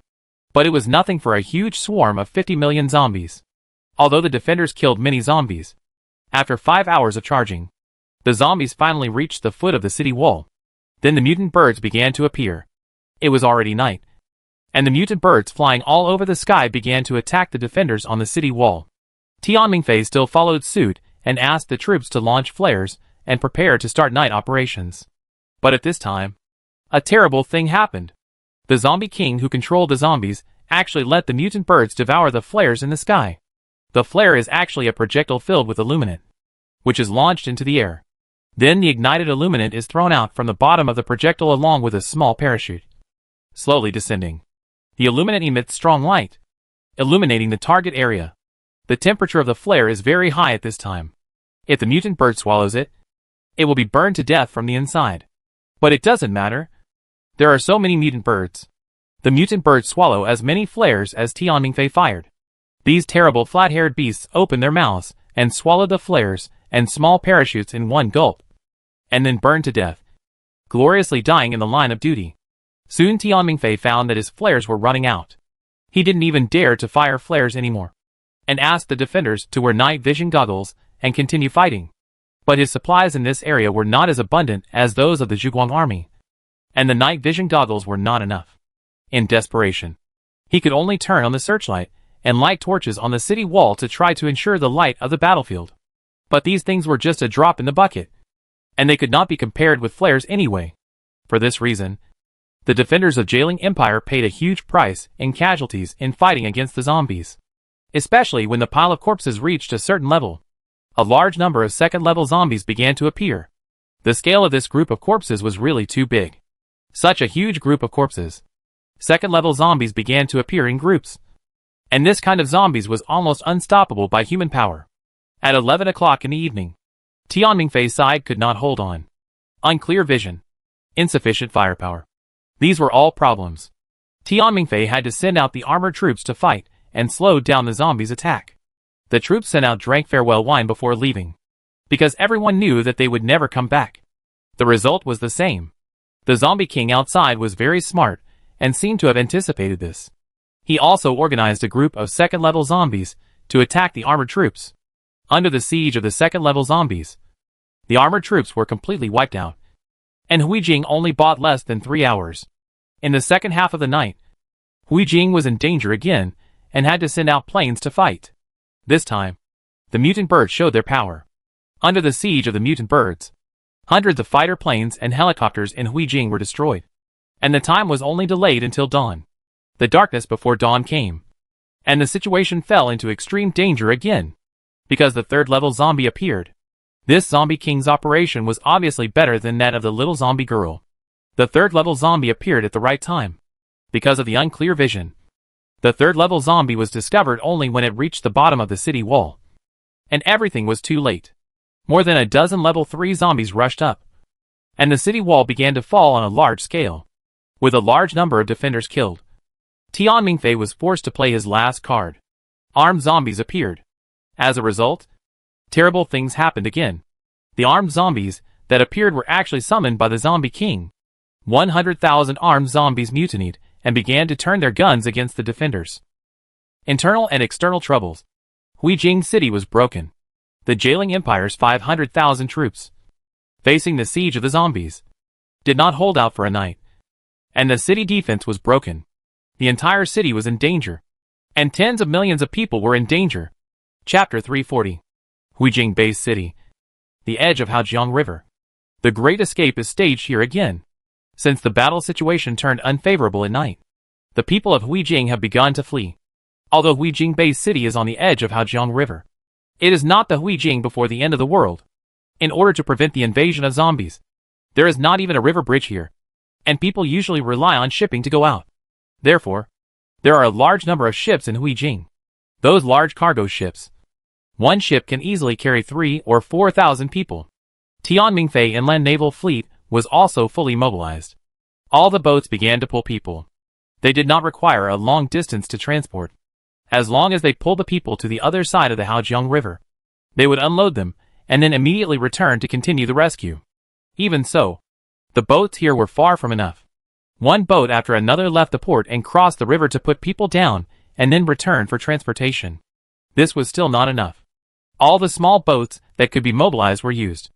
But it was nothing for a huge swarm of 50 million zombies. Although the defenders killed many zombies, after 5 hours of charging, the zombies finally reached the foot of the city wall. Then the mutant birds began to appear. It was already night, and the mutant birds flying all over the sky began to attack the defenders on the city wall. Tian Mingfei still followed suit and asked the troops to launch flares and prepare to start night operations. But at this time, a terrible thing happened. The zombie king who controlled the zombies actually let the mutant birds devour the flares in the sky. The flare is actually a projectile filled with illuminant, which is launched into the air. Then the ignited illuminant is thrown out from the bottom of the projectile along with a small parachute. Slowly descending, the illuminant emits strong light, illuminating the target area. The temperature of the flare is very high at this time. If the mutant bird swallows it, it will be burned to death from the inside. But it doesn't matter. There are so many mutant birds. The mutant birds swallow as many flares as Tian Mingfei fired. These terrible flat-haired beasts opened their mouths and swallowed the flares and small parachutes in one gulp, and then burned to death, gloriously dying in the line of duty. Soon Tian Mingfei found that his flares were running out. He didn't even dare to fire flares anymore, and asked the defenders to wear night vision goggles and continue fighting. But his supplies in this area were not as abundant as those of the Zhuguang army, and the night vision goggles were not enough. In desperation, he could only turn on the searchlight and light torches on the city wall to try to ensure the light of the battlefield. But these things were just a drop in the bucket, and they could not be compared with flares anyway. For this reason, the defenders of Jialing Empire paid a huge price in casualties in fighting against the zombies. Especially when the pile of corpses reached a certain level, a large number of second-level zombies began to appear. The scale of this group of corpses was really too big. Such a huge group of corpses. Second-level zombies began to appear in groups. And this kind of zombies was almost unstoppable by human power. At 11 o'clock in the evening, Tian Mingfei's side could not hold on. Unclear vision. Insufficient firepower. These were all problems. Tian Mingfei had to send out the armored troops to fight and slow down the zombies' attack. The troops sent out drank farewell wine before leaving, because everyone knew that they would never come back. The result was the same. The zombie king outside was very smart and seemed to have anticipated this. He also organized a group of second-level zombies to attack the armored troops. Under the siege of the second-level zombies, the armored troops were completely wiped out, and Huijing only bought less than 3 hours. In the second half of the night, Huijing was in danger again and had to send out planes to fight. This time, the mutant birds showed their power. Under the siege of the mutant birds, hundreds of fighter planes and helicopters in Huijing were destroyed, and the time was only delayed until dawn. The darkness before dawn came, and the situation fell into extreme danger again, because the third-level zombie appeared. This zombie king's operation was obviously better than that of the little zombie girl. The third-level zombie appeared at the right time, because of the unclear vision. The third-level zombie was discovered only when it reached the bottom of the city wall, and everything was too late. More than a dozen level 3 zombies rushed up, and the city wall began to fall on a large scale, with a large number of defenders killed. Tian Mingfei was forced to play his last card. Armed zombies appeared. As a result, terrible things happened again. The armed zombies that appeared were actually summoned by the Zombie King. 100,000 armed zombies mutinied and began to turn their guns against the defenders. Internal and external troubles. Huijing City was broken. The Jailing Empire's 500,000 troops, facing the siege of the zombies, did not hold out for a night, and the city defense was broken. The entire city was in danger, and tens of millions of people were in danger. Chapter 340. Huijing Base City. The edge of Haojiang River. The Great Escape is staged here again. Since the battle situation turned unfavorable at night, the people of Huijing have begun to flee. Although Huijing Base City is on the edge of Haojiang River, it is not the Huijing before the end of the world. In order to prevent the invasion of zombies, there is not even a river bridge here, and people usually rely on shipping to go out. Therefore, there are a large number of ships in Huijing. Those large cargo ships. One ship can easily carry 3,000 or 4,000 people. Tian Mingfei Inland Naval Fleet was also fully mobilized. All the boats began to pull people. They did not require a long distance to transport. As long as they pulled the people to the other side of the Haojiang River, they would unload them and then immediately return to continue the rescue. Even so, the boats here were far from enough. One boat after another left the port and crossed the river to put people down and then return for transportation. This was still not enough. All the small boats that could be mobilized were used.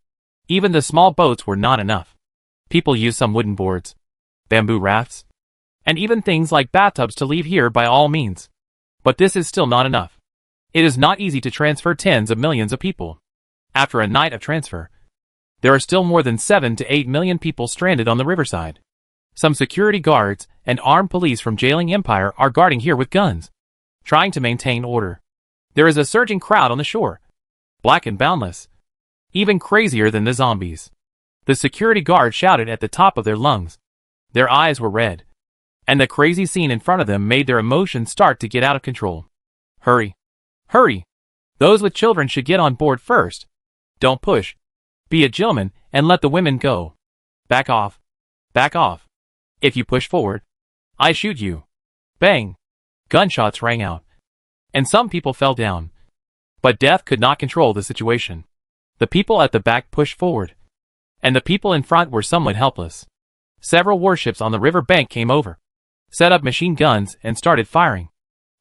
Even the small boats were not enough. People used some wooden boards, bamboo rafts, and even things like bathtubs to leave here by all means. But this is still not enough. It is not easy to transfer tens of millions of people. After a night of transfer, there are still more than 7 to 8 million people stranded on the riverside. Some security guards and armed police from Jailing Empire are guarding here with guns, trying to maintain order. There is a surging crowd on the shore, black and boundless, even crazier than the zombies. The security guard shouted at the top of their lungs. Their eyes were red, and the crazy scene in front of them made their emotions start to get out of control. Hurry! Hurry! Those with children should get on board first. Don't push. Be a gentleman and let the women go. Back off. Back off. If you push forward, I shoot you. Bang! Gunshots rang out, and some people fell down. But death could not control the situation. The people at the back pushed forward, and the people in front were somewhat helpless. Several warships on the river bank came over, set up machine guns and started firing,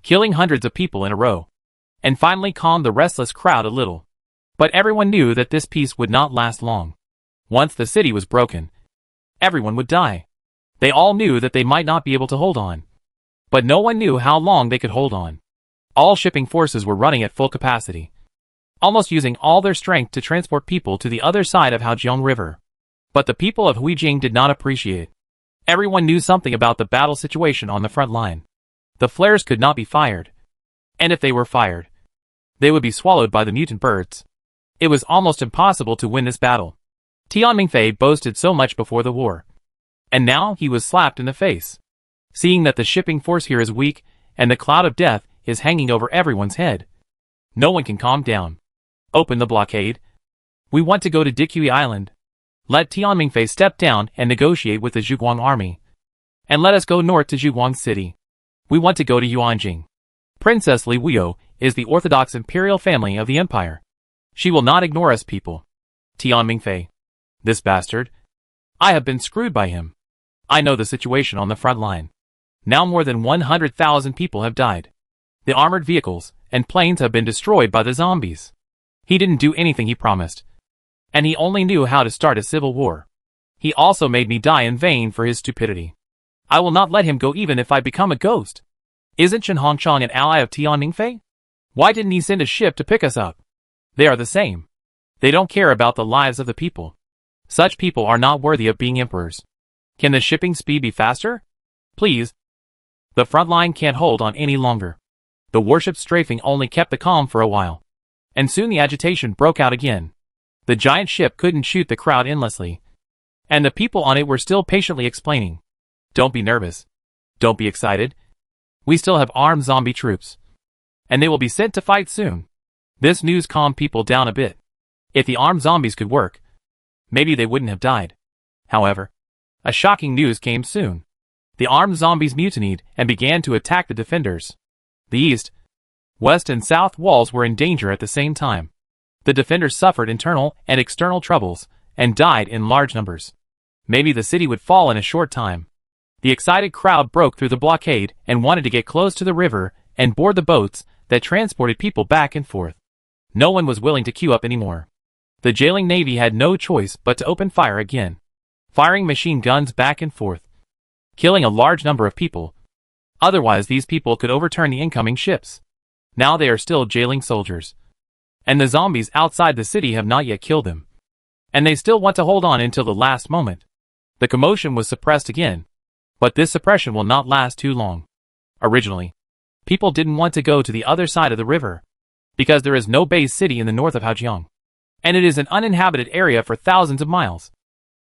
killing hundreds of people in a row, and finally calmed the restless crowd a little. But everyone knew that this peace would not last long. Once the city was broken, everyone would die. They all knew that they might not be able to hold on. But no one knew how long they could hold on. All shipping forces were running at full capacity, almost using all their strength to transport people to the other side of Haojiang River. But the people of Huijing did not appreciate. Everyone knew something about the battle situation on the front line. The flares could not be fired, and if they were fired, they would be swallowed by the mutant birds. It was almost impossible to win this battle. Tian Mingfei boasted so much before the war, and now he was slapped in the face. Seeing that the shipping force here is weak, and the cloud of death is hanging over everyone's head, no one can calm down. Open the blockade. We want to go to Dikui Island. Let Tian Mingfei step down and negotiate with the Zhuguang army. And let us go north to Zhuguang City. We want to go to Yuanjing. Princess Li Wuyo is the orthodox imperial family of the empire. She will not ignore us people. Tian Mingfei. This bastard. I have been screwed by him. I know the situation on the front line. Now more than 100,000 people have died. The armored vehicles and planes have been destroyed by the zombies. He didn't do anything he promised. And he only knew how to start a civil war. He also made me die in vain for his stupidity. I will not let him go even if I become a ghost. Isn't Chen Hongchang an ally of Tian Ningfei? Why didn't he send a ship to pick us up? They are the same. They don't care about the lives of the people. Such people are not worthy of being emperors. Can the shipping speed be faster? Please. The front line can't hold on any longer. The warship strafing only kept the calm for a while. And soon the agitation broke out again. The giant ship couldn't shoot the crowd endlessly. And the people on it were still patiently explaining. Don't be nervous. Don't be excited. We still have armed zombie troops. And they will be sent to fight soon. This news calmed people down a bit. If the armed zombies could work, maybe they wouldn't have died. However, a shocking news came soon. The armed zombies mutinied and began to attack the defenders. The east, west and south walls were in danger at the same time. The defenders suffered internal and external troubles and died in large numbers. Maybe the city would fall in a short time. The excited crowd broke through the blockade and wanted to get close to the river and board the boats that transported people back and forth. No one was willing to queue up anymore. The jailing navy had no choice but to open fire again, firing machine guns back and forth, killing a large number of people. Otherwise these people could overturn the incoming ships. Now they are still jailing soldiers. And the zombies outside the city have not yet killed them. And they still want to hold on until the last moment. The commotion was suppressed again. But this suppression will not last too long. Originally, people didn't want to go to the other side of the river, because there is no base city in the north of Haojiang. And it is an uninhabited area for thousands of miles.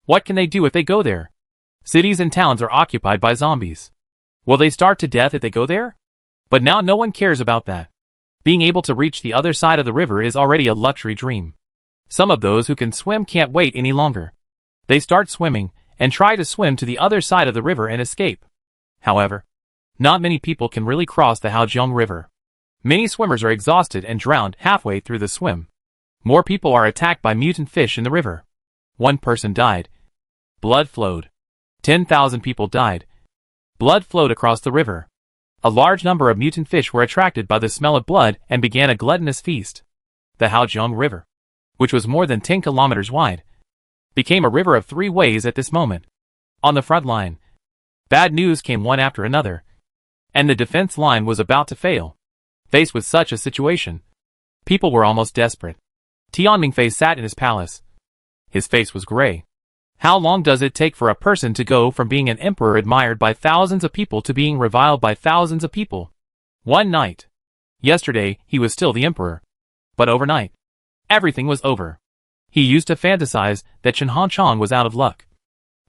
What can they do if they go there? Cities and towns are occupied by zombies. Will they starve to death if they go there? But now no one cares about that. Being able to reach the other side of the river is already a luxury dream. Some of those who can swim can't wait any longer. They start swimming and try to swim to the other side of the river and escape. However, not many people can really cross the Haojiang River. Many swimmers are exhausted and drowned halfway through the swim. More people are attacked by mutant fish in the river. One person died. Blood flowed. 10,000 people died. Blood flowed across the river. A large number of mutant fish were attracted by the smell of blood and began a gluttonous feast. The Haojiang River, which was more than 10 kilometers wide, became a river of 3 ways at this moment. On the front line, bad news came one after another, and the defense line was about to fail. Faced with such a situation, people were almost desperate. Tian Ningfei sat in his palace. His face was gray. How long does it take for a person to go from being an emperor admired by thousands of people to being reviled by thousands of people? One night. Yesterday, he was still the emperor. But overnight, everything was over. He used to fantasize that Chen Hongchang was out of luck,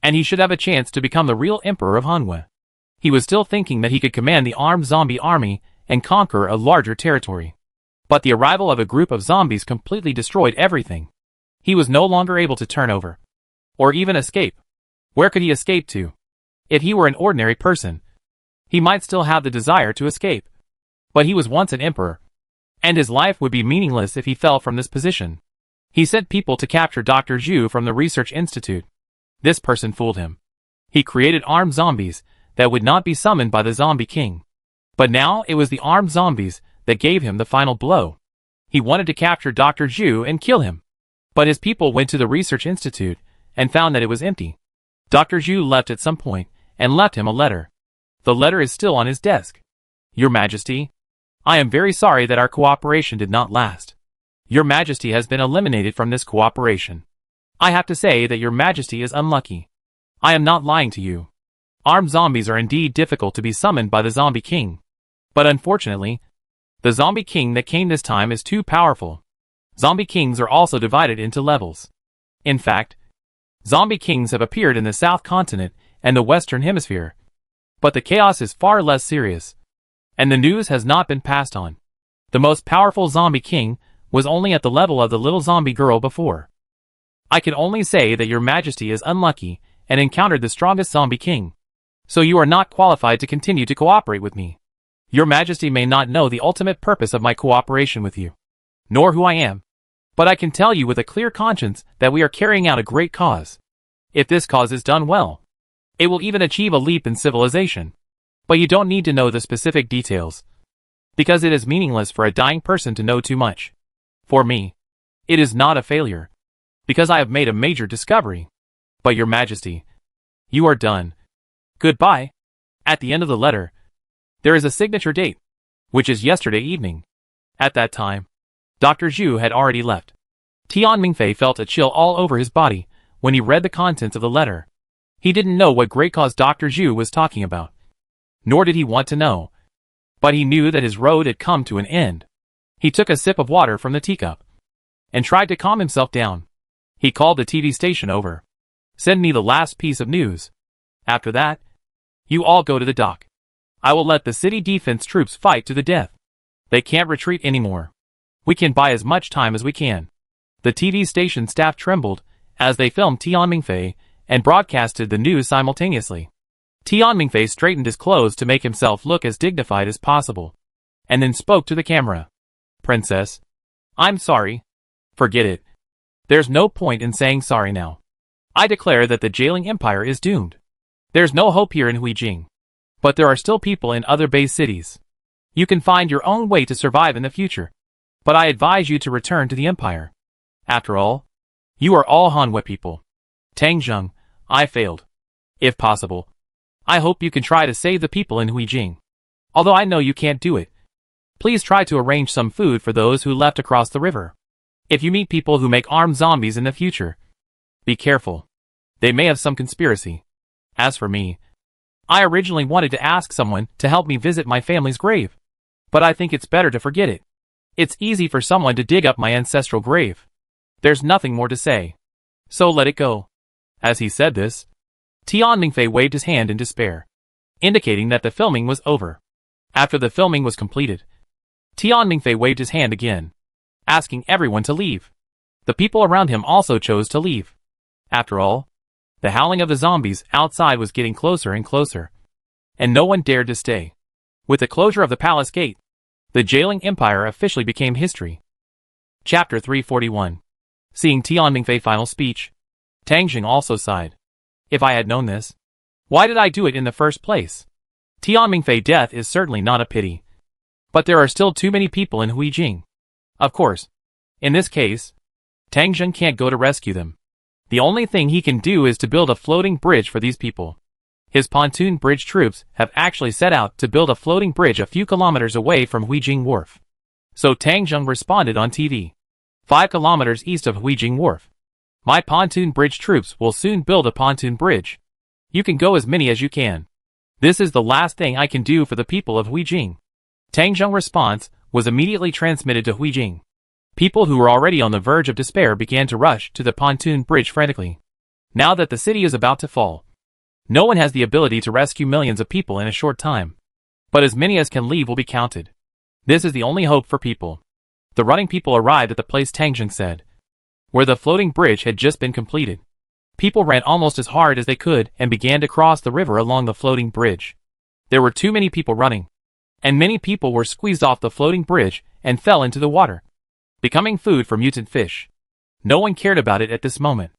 and he should have a chance to become the real emperor of Hanwei. He was still thinking that he could command the armed zombie army and conquer a larger territory. But the arrival of a group of zombies completely destroyed everything. He was no longer able to turn over, or even escape. Where could he escape to? If he were an ordinary person, he might still have the desire to escape. But he was once an emperor, and his life would be meaningless if he fell from this position. He sent people to capture Dr. Zhu from the research institute. This person fooled him. He created armed zombies that would not be summoned by the zombie king. But now it was the armed zombies that gave him the final blow. He wanted to capture Dr. Zhu and kill him. But his people went to the research institute and found that it was empty. Dr. Zhu left at some point and left him a letter. The letter is still on his desk. Your Majesty, I am very sorry that our cooperation did not last. Your Majesty has been eliminated from this cooperation. I have to say that Your Majesty is unlucky. I am not lying to you. Armed zombies are indeed difficult to be summoned by the Zombie King. But unfortunately, the Zombie King that came this time is too powerful. Zombie Kings are also divided into levels. In fact, Zombie Kings have appeared in the South Continent and the Western Hemisphere. But the chaos is far less serious, and the news has not been passed on. The most powerful Zombie King was only at the level of the little zombie girl before. I can only say that Your Majesty is unlucky and encountered the strongest Zombie King. So you are not qualified to continue to cooperate with me. Your Majesty may not know the ultimate purpose of my cooperation with you, nor who I am. But I can tell you with a clear conscience that we are carrying out a great cause. If this cause is done well, it will even achieve a leap in civilization. But you don't need to know the specific details, because it is meaningless for a dying person to know too much. For me, It is not a failure, because I have made a major discovery. But your majesty, you are done. Goodbye. At the end of the letter, there is a signature date, which is yesterday evening. At that time, Dr. Zhu had already left. Tian Mingfei felt a chill all over his body when he read the contents of the letter. He didn't know what great cause Dr. Zhu was talking about. Nor did he want to know. But he knew that his road had come to an end. He took a sip of water from the teacup and tried to calm himself down. He called the TV station over. Send me the last piece of news. After that, you all go to the dock. I will let the city defense troops fight to the death. They can't retreat anymore. We can buy as much time as we can. The TV station staff trembled as they filmed Tian Mingfei and broadcasted the news simultaneously. Tian Mingfei straightened his clothes to make himself look as dignified as possible, and then spoke to the camera. Princess, I'm sorry. Forget it. There's no point in saying sorry now. I declare that the jailing empire is doomed. There's no hope here in Huijing. But there are still people in other base cities. You can find your own way to survive in the future. But I advise you to return to the empire. After all, you are all Hanwei people. Tang Zheng, I failed. If possible, I hope you can try to save the people in Huijing. Although I know you can't do it. Please try to arrange some food for those who left across the river. If you meet people who make armed zombies in the future, be careful. They may have some conspiracy. As for me, I originally wanted to ask someone to help me visit my family's grave. But I think it's better to forget it. It's easy for someone to dig up my ancestral grave. There's nothing more to say. So let it go. As he said this, Tian Mingfei waved his hand in despair, indicating that the filming was over. After the filming was completed, Tian Mingfei waved his hand again, asking everyone to leave. The people around him also chose to leave. After all, the howling of the zombies outside was getting closer and closer, and no one dared to stay. With the closure of the palace gate, the jailing empire officially became history. Chapter 341. Seeing Tian Mingfei's final speech, Tang Jing also sighed. If I had known this, why did I do it in the first place? Tian Mingfei's death is certainly not a pity. But there are still too many people in Huijing. Of course, in this case, Tang Jing can't go to rescue them. The only thing he can do is to build a floating bridge for these people. His pontoon bridge troops have actually set out to build a floating bridge a few kilometers away from Huijing Wharf. So Tang Jing responded on TV. 5 kilometers east of Huijing Wharf. My pontoon bridge troops will soon build a pontoon bridge. You can go as many as you can. This is the last thing I can do for the people of Huijing. Tang Jing's response was immediately transmitted to Huijing. People who were already on the verge of despair began to rush to the pontoon bridge frantically. Now that the city is about to fall, no one has the ability to rescue millions of people in a short time. But as many as can leave will be counted. This is the only hope for people. The running people arrived at the place Tang Jing said, where the floating bridge had just been completed. People ran almost as hard as they could and began to cross the river along the floating bridge. There were too many people running, and many people were squeezed off the floating bridge and fell into the water, becoming food for mutant fish. No one cared about it at this moment.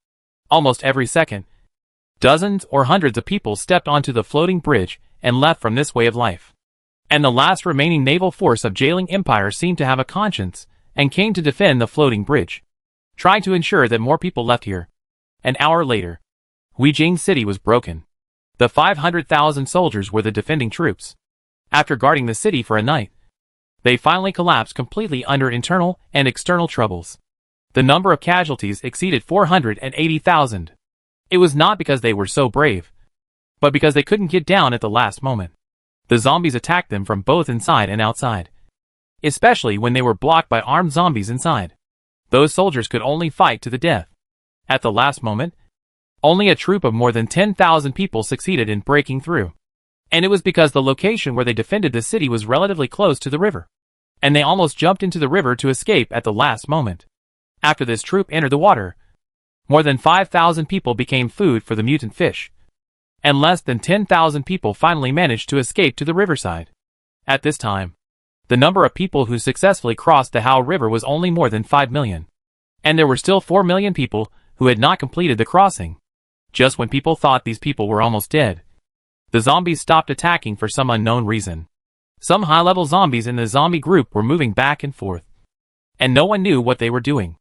Almost every second, dozens or hundreds of people stepped onto the floating bridge and left from this way of life. And the last remaining naval force of jailing empire seemed to have a conscience and came to defend the floating bridge, trying to ensure that more people left here. An hour later, Huijing City was broken. The 500,000 soldiers were the defending troops. After guarding the city for a night, they finally collapsed completely under internal and external troubles. The number of casualties exceeded 480,000. It was not because they were so brave, but because they couldn't get down at the last moment. The zombies attacked them from both inside and outside, especially when they were blocked by armed zombies inside. Those soldiers could only fight to the death. At the last moment, only a troop of more than 10,000 people succeeded in breaking through. And it was because the location where they defended the city was relatively close to the river, and they almost jumped into the river to escape at the last moment. After this troop entered the water, more than 5,000 people became food for the mutant fish, and less than 10,000 people finally managed to escape to the riverside. At this time, the number of people who successfully crossed the Hao River was only more than 5 million. And there were still 4 million people who had not completed the crossing. Just when people thought these people were almost dead, the zombies stopped attacking for some unknown reason. Some high-level zombies in the zombie group were moving back and forth, and no one knew what they were doing.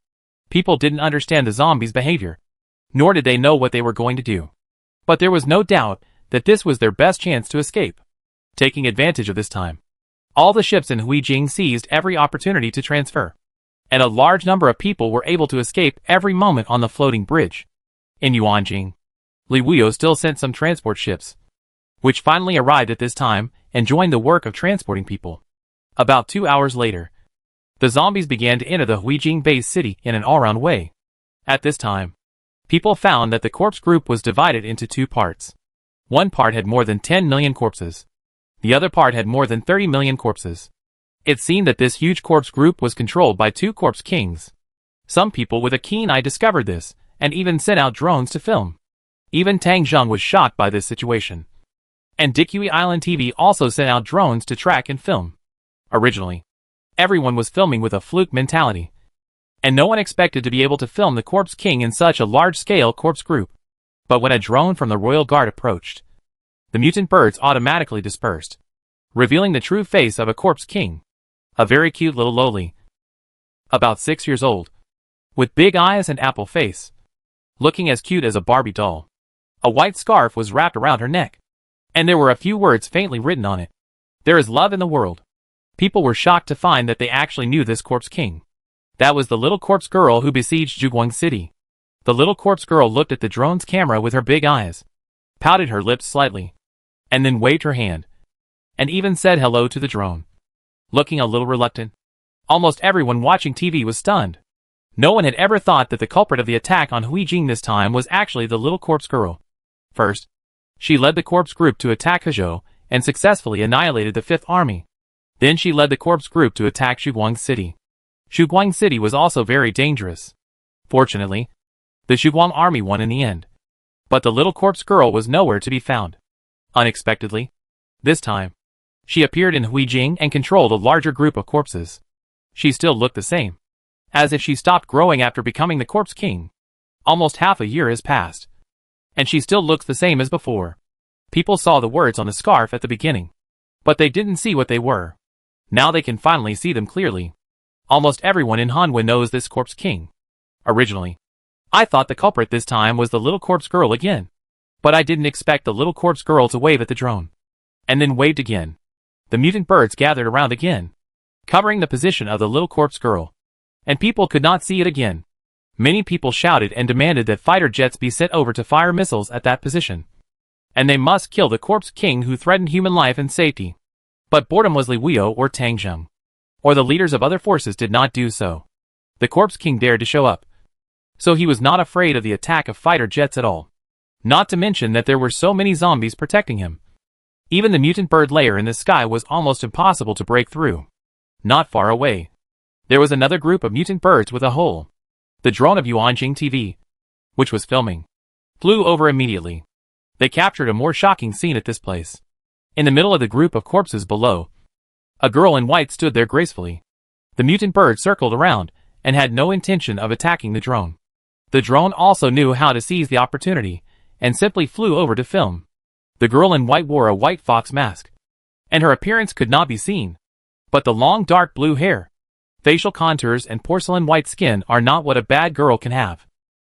People didn't understand the zombies' behavior, nor did they know what they were going to do. But there was no doubt that this was their best chance to escape. Taking advantage of this time, all the ships in Huijing seized every opportunity to transfer, and a large number of people were able to escape every moment on the floating bridge. In Yuanjing, Li Wuyo still sent some transport ships, which finally arrived at this time and joined the work of transporting people. About 2 hours later, the zombies began to enter the Huijing base city in an all-round way. At this time, people found that the corpse group was divided into two parts. One part had more than 10 million corpses. The other part had more than 30 million corpses. It seemed that this huge corpse group was controlled by two corpse kings. Some people with a keen eye discovered this, and even sent out drones to film. Even Tang Zheng was shocked by this situation. And Dikui Island TV also sent out drones to track and film. Originally, everyone was filming with a fluke mentality, and no one expected to be able to film the corpse king in such a large-scale corpse group. But when a drone from the royal guard approached, the mutant birds automatically dispersed, revealing the true face of a corpse king. A very cute little loli, about 6 years old, with big eyes and apple face, looking as cute as a Barbie doll. A white scarf was wrapped around her neck, and there were a few words faintly written on it. There is love in the world. People were shocked to find that they actually knew this corpse king. That was the little corpse girl who besieged Zhuguang City. The little corpse girl looked at the drone's camera with her big eyes, pouted her lips slightly, and then waved her hand, and even said hello to the drone, looking a little reluctant. Almost everyone watching TV was stunned. No one had ever thought that the culprit of the attack on Huijing this time was actually the little corpse girl. First, she led the corpse group to attack Hezhou and successfully annihilated the Fifth Army. Then she led the corpse group to attack Zhuguang City. Zhuguang City was also very dangerous. Fortunately, the Zhuguang army won in the end. But the little corpse girl was nowhere to be found. Unexpectedly, this time, she appeared in Huijing and controlled a larger group of corpses. She still looked the same, as if she stopped growing after becoming the corpse king. Almost half a year has passed, and she still looks the same as before. People saw the words on the scarf at the beginning, but they didn't see what they were. Now they can finally see them clearly. Almost everyone in Hanwha knows this corpse king. Originally, I thought the culprit this time was the little corpse girl again, but I didn't expect the little corpse girl to wave at the drone, and then waved again. The mutant birds gathered around again, covering the position of the little corpse girl, and people could not see it again. Many people shouted and demanded that fighter jets be sent over to fire missiles at that position, and they must kill the corpse king who threatened human life and safety. But boredom was Li Wuyo or Tang Zheng, or the leaders of other forces did not do so. The corpse king dared to show up, so he was not afraid of the attack of fighter jets at all. Not to mention that there were so many zombies protecting him. Even the mutant bird layer in the sky was almost impossible to break through. Not far away, there was another group of mutant birds with a hole. The drone of Yuanjing TV, which was filming, flew over immediately. They captured a more shocking scene at this place. In the middle of the group of corpses below, a girl in white stood there gracefully. The mutant bird circled around and had no intention of attacking the drone. The drone also knew how to seize the opportunity and simply flew over to film. The girl in white wore a white fox mask, and her appearance could not be seen. But the long dark blue hair, facial contours and porcelain white skin are not what a bad girl can have.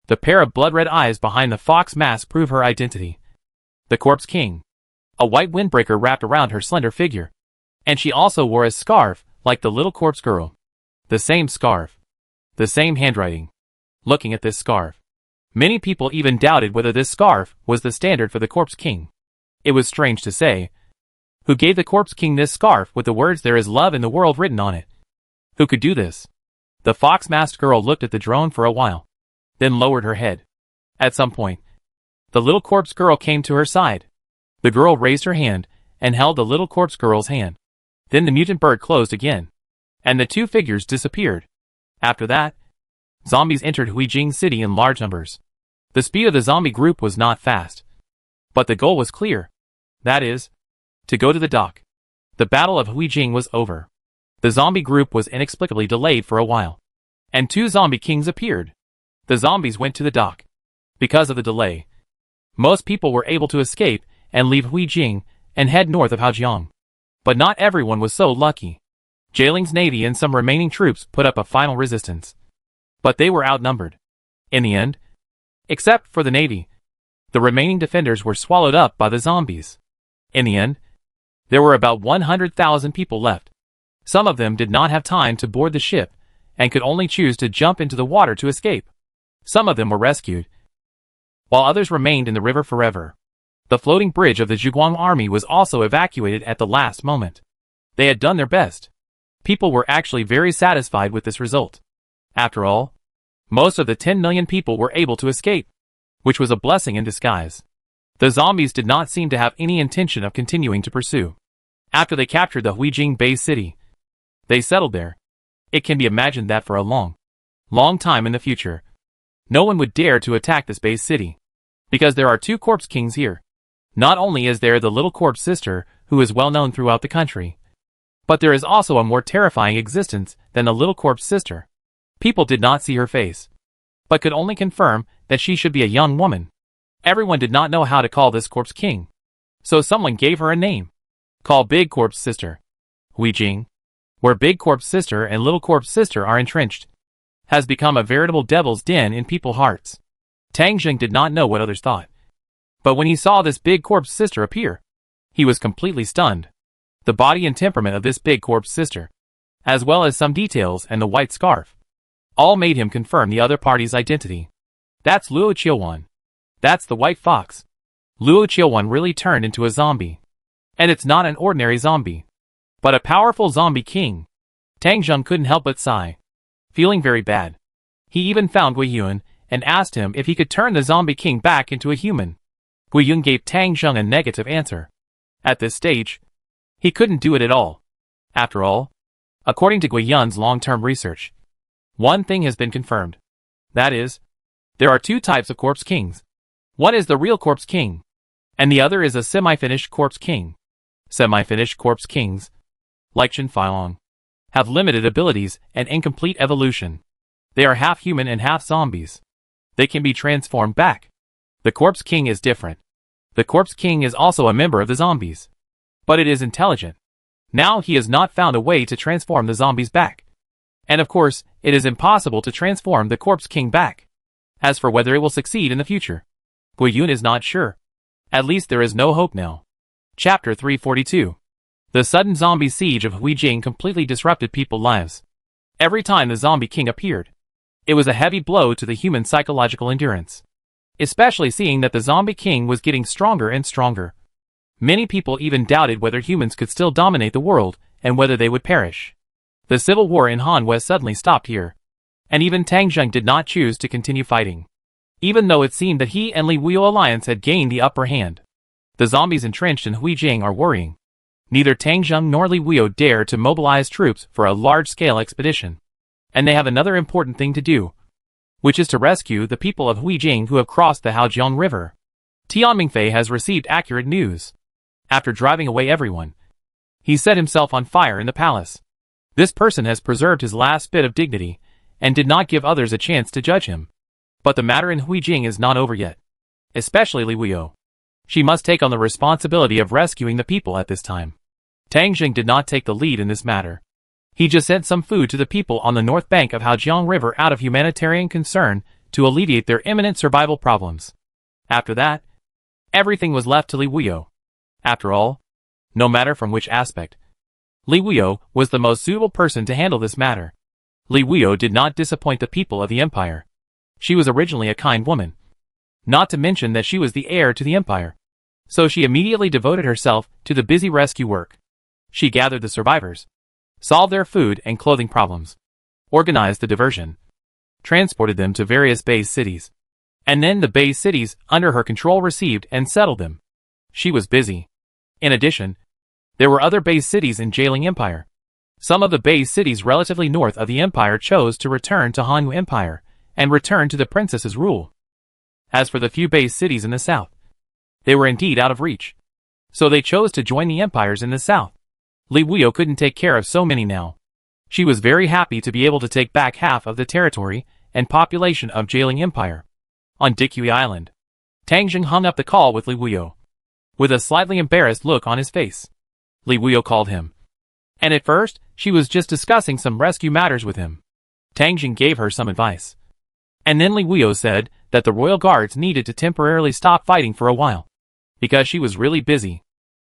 The pair of blood-red eyes behind the fox mask prove her identity. The corpse king. A white windbreaker wrapped around her slender figure, and she also wore a scarf like the little corpse girl. The same scarf. The same handwriting. Looking at this scarf, many people even doubted whether this scarf was the standard for the corpse king. It was strange to say. Who gave the corpse king this scarf with the words "There is love in the world" written on it? Who could do this? The fox-masked girl looked at the drone for a while, then lowered her head. At some point, the little corpse girl came to her side. The girl raised her hand and held the little corpse girl's hand. Then the mutant bird closed again, and the two figures disappeared. After that, zombies entered Huijing City in large numbers. The speed of the zombie group was not fast, but the goal was clear. That is, to go to the dock. The Battle of Huijing was over. The zombie group was inexplicably delayed for a while, and two zombie kings appeared. The zombies went to the dock. Because of the delay, most people were able to escape and leave Huijing and head north of Haojiang. But not everyone was so lucky. Jialing's navy and some remaining troops put up a final resistance. But they were outnumbered. In the end, except for the Navy, the remaining defenders were swallowed up by the zombies. In the end, there were about 100,000 people left. Some of them did not have time to board the ship and could only choose to jump into the water to escape. Some of them were rescued, while others remained in the river forever. The floating bridge of the Zhuguang army was also evacuated at the last moment. They had done their best. People were actually very satisfied with this result. After all, most of the 10 million people were able to escape, which was a blessing in disguise. The zombies did not seem to have any intention of continuing to pursue. After they captured the Huijing Bay city, they settled there. It can be imagined that for a long time in the future, no one would dare to attack this base city. Because there are two corpse kings here. Not only is there the little corpse sister, who is well known throughout the country, but there is also a more terrifying existence than the little corpse sister. People did not see her face, but could only confirm that she should be a young woman. Everyone did not know how to call this corpse king, so someone gave her a name. Call Big Corpse Sister. Huijing, where Big Corpse Sister and Little Corpse Sister are entrenched, has become a veritable devil's den in people's hearts. Tang Jing did not know what others thought, but when he saw this Big Corpse Sister appear, he was completely stunned. The body and temperament of this Big Corpse Sister, as well as some details and the white scarf, all made him confirm the other party's identity. That's Luo Qiuwan. That's the White Fox. Luo Qiuwan really turned into a zombie. And it's not an ordinary zombie, but a powerful zombie king. Tang Jing couldn't help but sigh, feeling very bad. He even found Gui Yun and asked him if he could turn the zombie king back into a human. Gui Yun gave Tang Jing a negative answer. At this stage, he couldn't do it at all. After all, according to Gui Yun's long-term research, one thing has been confirmed. That is, there are two types of corpse kings. One is the real corpse king, and the other is a semi-finished corpse king. Semi-finished corpse kings, like Chen Feilong, have limited abilities and incomplete evolution. They are half human and half zombies. They can be transformed back. The corpse king is different. The corpse king is also a member of the zombies, but it is intelligent. Now he has not found a way to transform the zombies back. And of course, it is impossible to transform the corpse king back. As for whether it will succeed in the future, Gui Yun is not sure. At least there is no hope now. Chapter 342. The sudden zombie siege of Huijing completely disrupted people's lives. Every time the zombie king appeared, it was a heavy blow to the human psychological endurance. Especially seeing that the zombie king was getting stronger and stronger. Many people even doubted whether humans could still dominate the world and whether they would perish. The civil war in Han West suddenly stopped here. And even Tang Jing did not choose to continue fighting, even though it seemed that he and Li Wuyo alliance had gained the upper hand. The zombies entrenched in Huijing are worrying. Neither Tang Jing nor Li Wuyo dare to mobilize troops for a large-scale expedition. And they have another important thing to do, which is to rescue the people of Huijing who have crossed the Haojiang River. Tian Mingfei has received accurate news. After driving away everyone, he set himself on fire in the palace. This person has preserved his last bit of dignity and did not give others a chance to judge him. But the matter in Huijing is not over yet. Especially Li Wuyo. She must take on the responsibility of rescuing the people at this time. Tang Jing did not take the lead in this matter. He just sent some food to the people on the north bank of Haojiang River out of humanitarian concern to alleviate their imminent survival problems. After that, everything was left to Li Wuyo. After all, no matter from which aspect, Li Wuyo was the most suitable person to handle this matter. Li Wuyo did not disappoint the people of the empire. She was originally a kind woman. Not to mention that she was the heir to the empire. So she immediately devoted herself to the busy rescue work. She gathered the survivors, solved their food and clothing problems, organized the diversion, transported them to various base cities, and then the base cities under her control received and settled them. She was busy. In addition, there were other base cities in Jialing Empire. Some of the base cities relatively north of the empire chose to return to Hanyu Empire and return to the princess's rule. As for the few base cities in the south, they were indeed out of reach. So they chose to join the empires in the south. Li Wuyo couldn't take care of so many now. She was very happy to be able to take back half of the territory and population of Jialing Empire. On Dikui Island, Tang Jing hung up the call with Li Wuyo, with a slightly embarrassed look on his face. Li Wuyo called him, and at first, she was just discussing some rescue matters with him. Tang Jing gave her some advice. And then Li Wuyo said that the royal guards needed to temporarily stop fighting for a while, because she was really busy.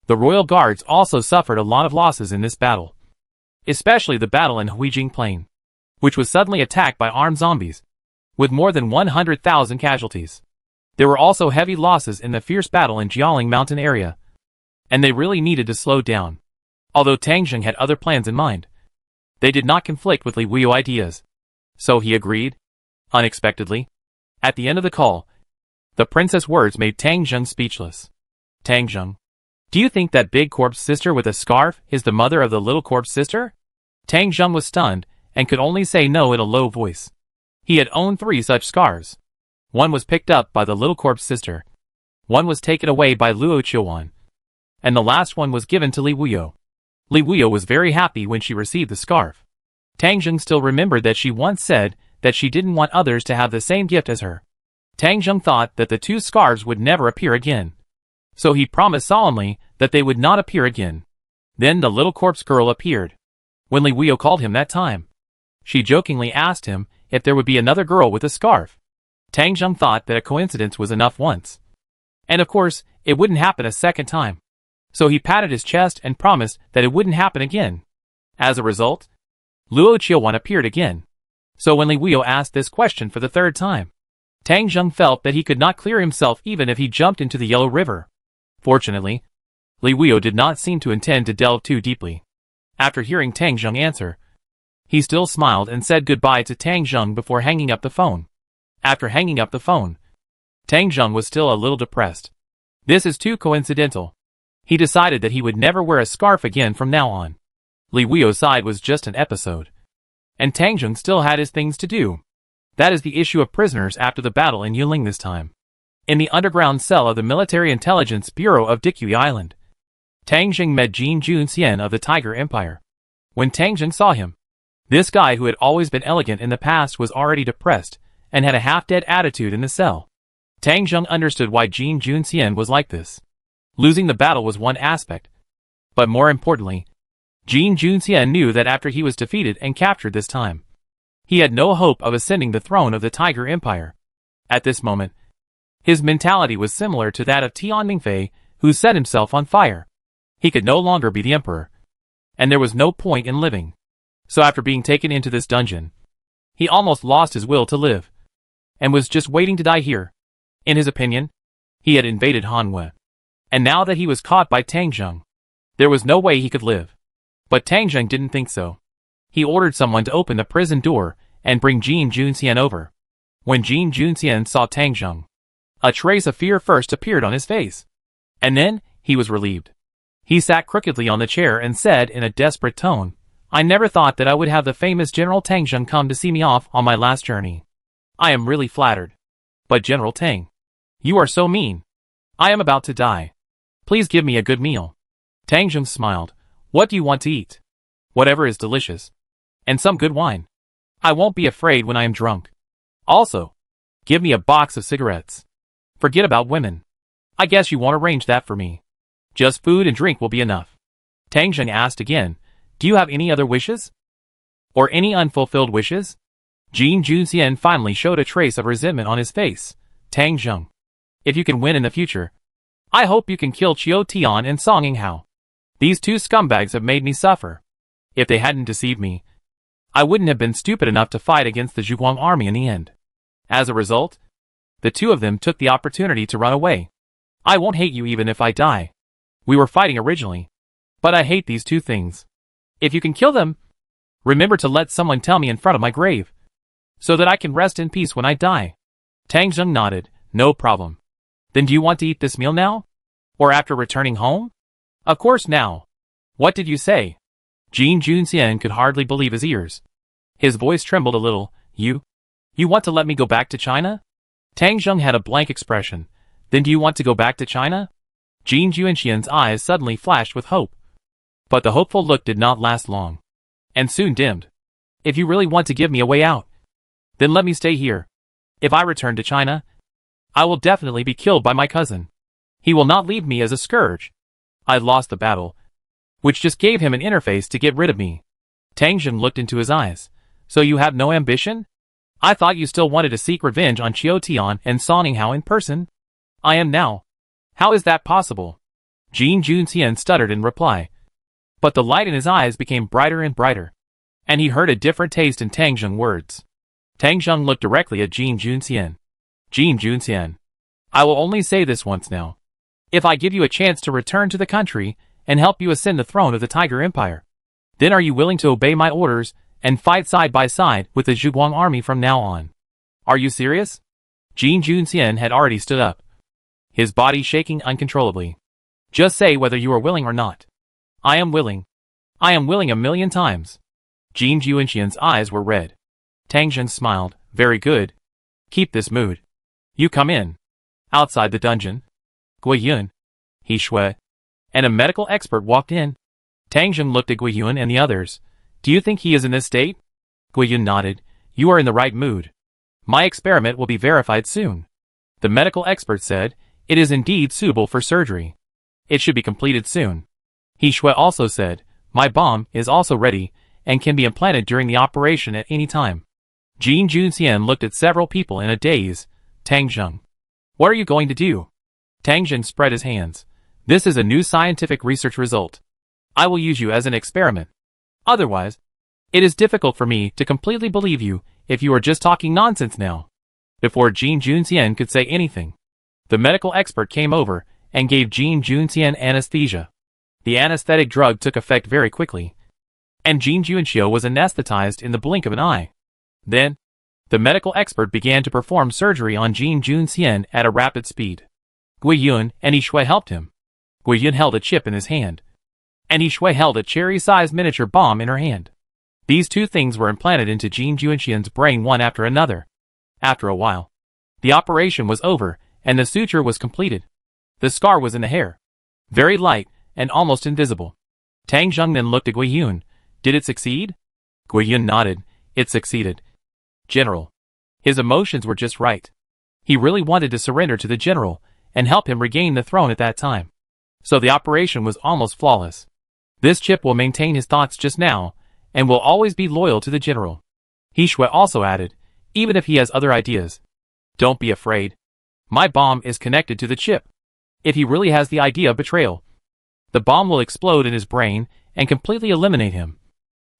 The royal guards also suffered a lot of losses in this battle, especially the battle in Huijing Plain, which was suddenly attacked by armed zombies, with more than 100,000 casualties. There were also heavy losses in the fierce battle in Jialing Mountain area, and they really needed to slow down. Although Tang Jing had other plans in mind, they did not conflict with Li Wuyo ideas, so he agreed. Unexpectedly, at the end of the call, the princess' words made Tang Jing speechless. Tang Jing, do you think that big corpse sister with a scarf is the mother of the little corpse sister? Tang Jing was stunned and could only say no in a low voice. He had owned 3 such scarves. One was picked up by the little corpse sister, one was taken away by Luo Qiuan, and the last one was given to Li Wuyo. Li Wuyo was very happy when she received the scarf. Tang Jing still remembered that she once said that she didn't want others to have the same gift as her. Tang Jing thought that the 2 scarves would never appear again, so he promised solemnly that they would not appear again. Then the little corpse girl appeared. When Li Wuyo called him that time, she jokingly asked him if there would be another girl with a scarf. Tang Jing thought that a coincidence was enough once, and of course, it wouldn't happen a second time. So he patted his chest and promised that it wouldn't happen again. As a result, Luo Qiuan appeared again. So when Li Wuyo asked this question for the 3rd time, Tang Jing felt that he could not clear himself even if he jumped into the Yellow River. Fortunately, Li Wuyo did not seem to intend to delve too deeply. After hearing Tang Jing answer, he still smiled and said goodbye to Tang Jing before hanging up the phone. After hanging up the phone, Tang Jing was still a little depressed. This is too coincidental. He decided that he would never wear a scarf again from now on. Li Wuyo's side was just an episode, and Tang Jing still had his things to do. That is the issue of prisoners after the battle in Yuling this time. In the underground cell of the Military Intelligence Bureau of Dikui Island, Tang Jing met Jin Junxian of the Tiger Empire. When Tang Jing saw him, this guy who had always been elegant in the past was already depressed and had a half-dead attitude in the cell. Tang Jing understood why Jin Junxian was like this. Losing the battle was one aspect, but more importantly, Jin Junxian knew that after he was defeated and captured this time, he had no hope of ascending the throne of the Tiger Empire. At this moment, his mentality was similar to that of Tian Mingfei, who set himself on fire. He could no longer be the emperor, and there was no point in living. So after being taken into this dungeon, he almost lost his will to live, and was just waiting to die here. In his opinion, he had invaded Hanwei, and now that he was caught by Tang Jing, there was no way he could live. But Tang Jing didn't think so. He ordered someone to open the prison door and bring Jin Junxian over. When Jin Junxian saw Tang Jing, a trace of fear first appeared on his face, and then he was relieved. He sat crookedly on the chair and said in a desperate tone, "I never thought that I would have the famous General Tang Jing come to see me off on my last journey. I am really flattered. But General Tang, you are so mean. I am about to die. Please give me a good meal." Tang Jing smiled. "What do you want to eat?" "Whatever is delicious. And some good wine. I won't be afraid when I am drunk. Also, give me a box of cigarettes. Forget about women. I guess you won't arrange that for me. Just food and drink will be enough." Tang Jing asked again, "Do you have any other wishes? Or any unfulfilled wishes?" Jin Junxian finally showed a trace of resentment on his face. "Tang Jing, if you can win in the future, I hope you can kill Qiu Tian and Song Yinghao. These 2 scumbags have made me suffer. If they hadn't deceived me, I wouldn't have been stupid enough to fight against the Zhuguang army in the end. As a result, the 2 of them took the opportunity to run away. I won't hate you even if I die. We were fighting originally, but I hate these 2 things. If you can kill them, remember to let someone tell me in front of my grave, so that I can rest in peace when I die." Tang Jing nodded. "No problem. Then do you want to eat this meal now? Or after returning home?" "Of course now." "What did you say?" Jin Junxian could hardly believe his ears. His voice trembled a little. You want to let me go back to China?" Tang Jing had a blank expression. "Then do you want to go back to China?" Jin Junxian's eyes suddenly flashed with hope. But the hopeful look did not last long, and soon dimmed. "If you really want to give me a way out, then let me stay here. If I return to China, I will definitely be killed by my cousin. He will not leave me as a scourge. I lost the battle, which just gave him an interface to get rid of me." Tang Jing looked into his eyes. So you have no ambition? I thought you still wanted to seek revenge on Qiu Tian and Song Hao in person. I am now. How is that possible? Jin Junxian stuttered in reply. But the light in his eyes became brighter and brighter. And he heard a different taste in Tang Zheng's words. Tang Zheng looked directly at Jin Junxian. Jin Junxian. I will only say this once now. If I give you a chance to return to the country and help you ascend the throne of the Tiger Empire, then are you willing to obey my orders and fight side by side with the Zhuguang army from now on? Are you serious? Jin Junxian had already stood up, his body shaking uncontrollably. Just say whether you are willing or not. I am willing. I am willing 1,000,000 times. Jin Junxian's eyes were red. Tang Zheng smiled. Very good. Keep this mood. You come in. Outside the dungeon, Gui Yun, He Shui, and a medical expert walked in. Tang Zheng looked at Gui Yun and the others. Do you think he is in this state? Gui Yun nodded. You are in the right mood. My experiment will be verified soon. The medical expert said, it is indeed suitable for surgery. It should be completed soon. He Shui also said, my bomb is also ready and can be implanted during the operation at any time. Jin Junxian looked at several people in a daze. Tang Zheng. What are you going to do? Tang Zheng spread his hands. This is a new scientific research result. I will use you as an experiment. Otherwise, it is difficult for me to completely believe you if you are just talking nonsense now. Before Jin Junxian could say anything, the medical expert came over and gave Jin Junxian anesthesia. The anesthetic drug took effect very quickly, and Jin Junxiu was anesthetized in the blink of an eye. Then, the medical expert began to perform surgery on Jin Junxian at a rapid speed. Gui Yun and He Shui helped him. Gui Yun held a chip in his hand, and He Shui held a cherry-sized miniature bomb in her hand. These two things were implanted into Jin Junxian's brain one after another. After a while, the operation was over, and the suture was completed. The scar was in the hair, very light and almost invisible. Tang Zheng then looked at Gui Yun. Did it succeed? Gui Yun nodded. It succeeded. General. His emotions were just right. He really wanted to surrender to the general and help him regain the throne at that time. So the operation was almost flawless. This chip will maintain his thoughts just now and will always be loyal to the general. He Shui also added, even if he has other ideas. Don't be afraid. My bomb is connected to the chip. If he really has the idea of betrayal, the bomb will explode in his brain and completely eliminate him.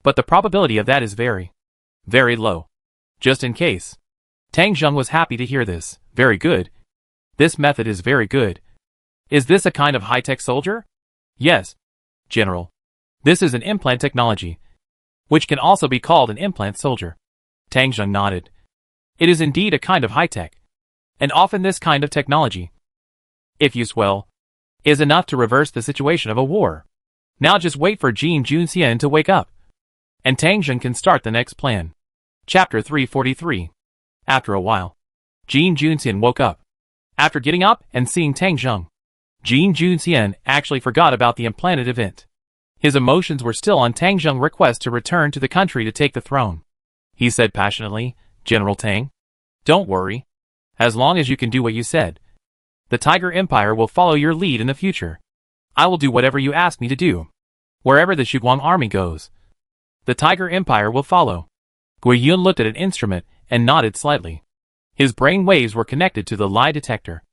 But the probability of that is very, very low. Just in case. Tang Zheng was happy to hear this. Very good. This method is very good. Is this a kind of high-tech soldier? Yes, General. This is an implant technology, which can also be called an implant soldier. Tang Zheng nodded. It is indeed a kind of high-tech, and often this kind of technology, if used well, is enough to reverse the situation of a war. Now just wait for Jin Junxian to wake up, and Tang Zheng can start the next plan. Chapter 343. After a while, Jin Junxian woke up. After getting up and seeing Tang Zheng, Jin Junxian actually forgot about the implanted event. His emotions were still on Tang Zheng's request to return to the country to take the throne. He said passionately, General Tang, don't worry. As long as you can do what you said, the Tiger Empire will follow your lead in the future. I will do whatever you ask me to do. Wherever the Zhuguang army goes, the Tiger Empire will follow. Gui Yun looked at an instrument and nodded slightly. His brain waves were connected to the lie detector.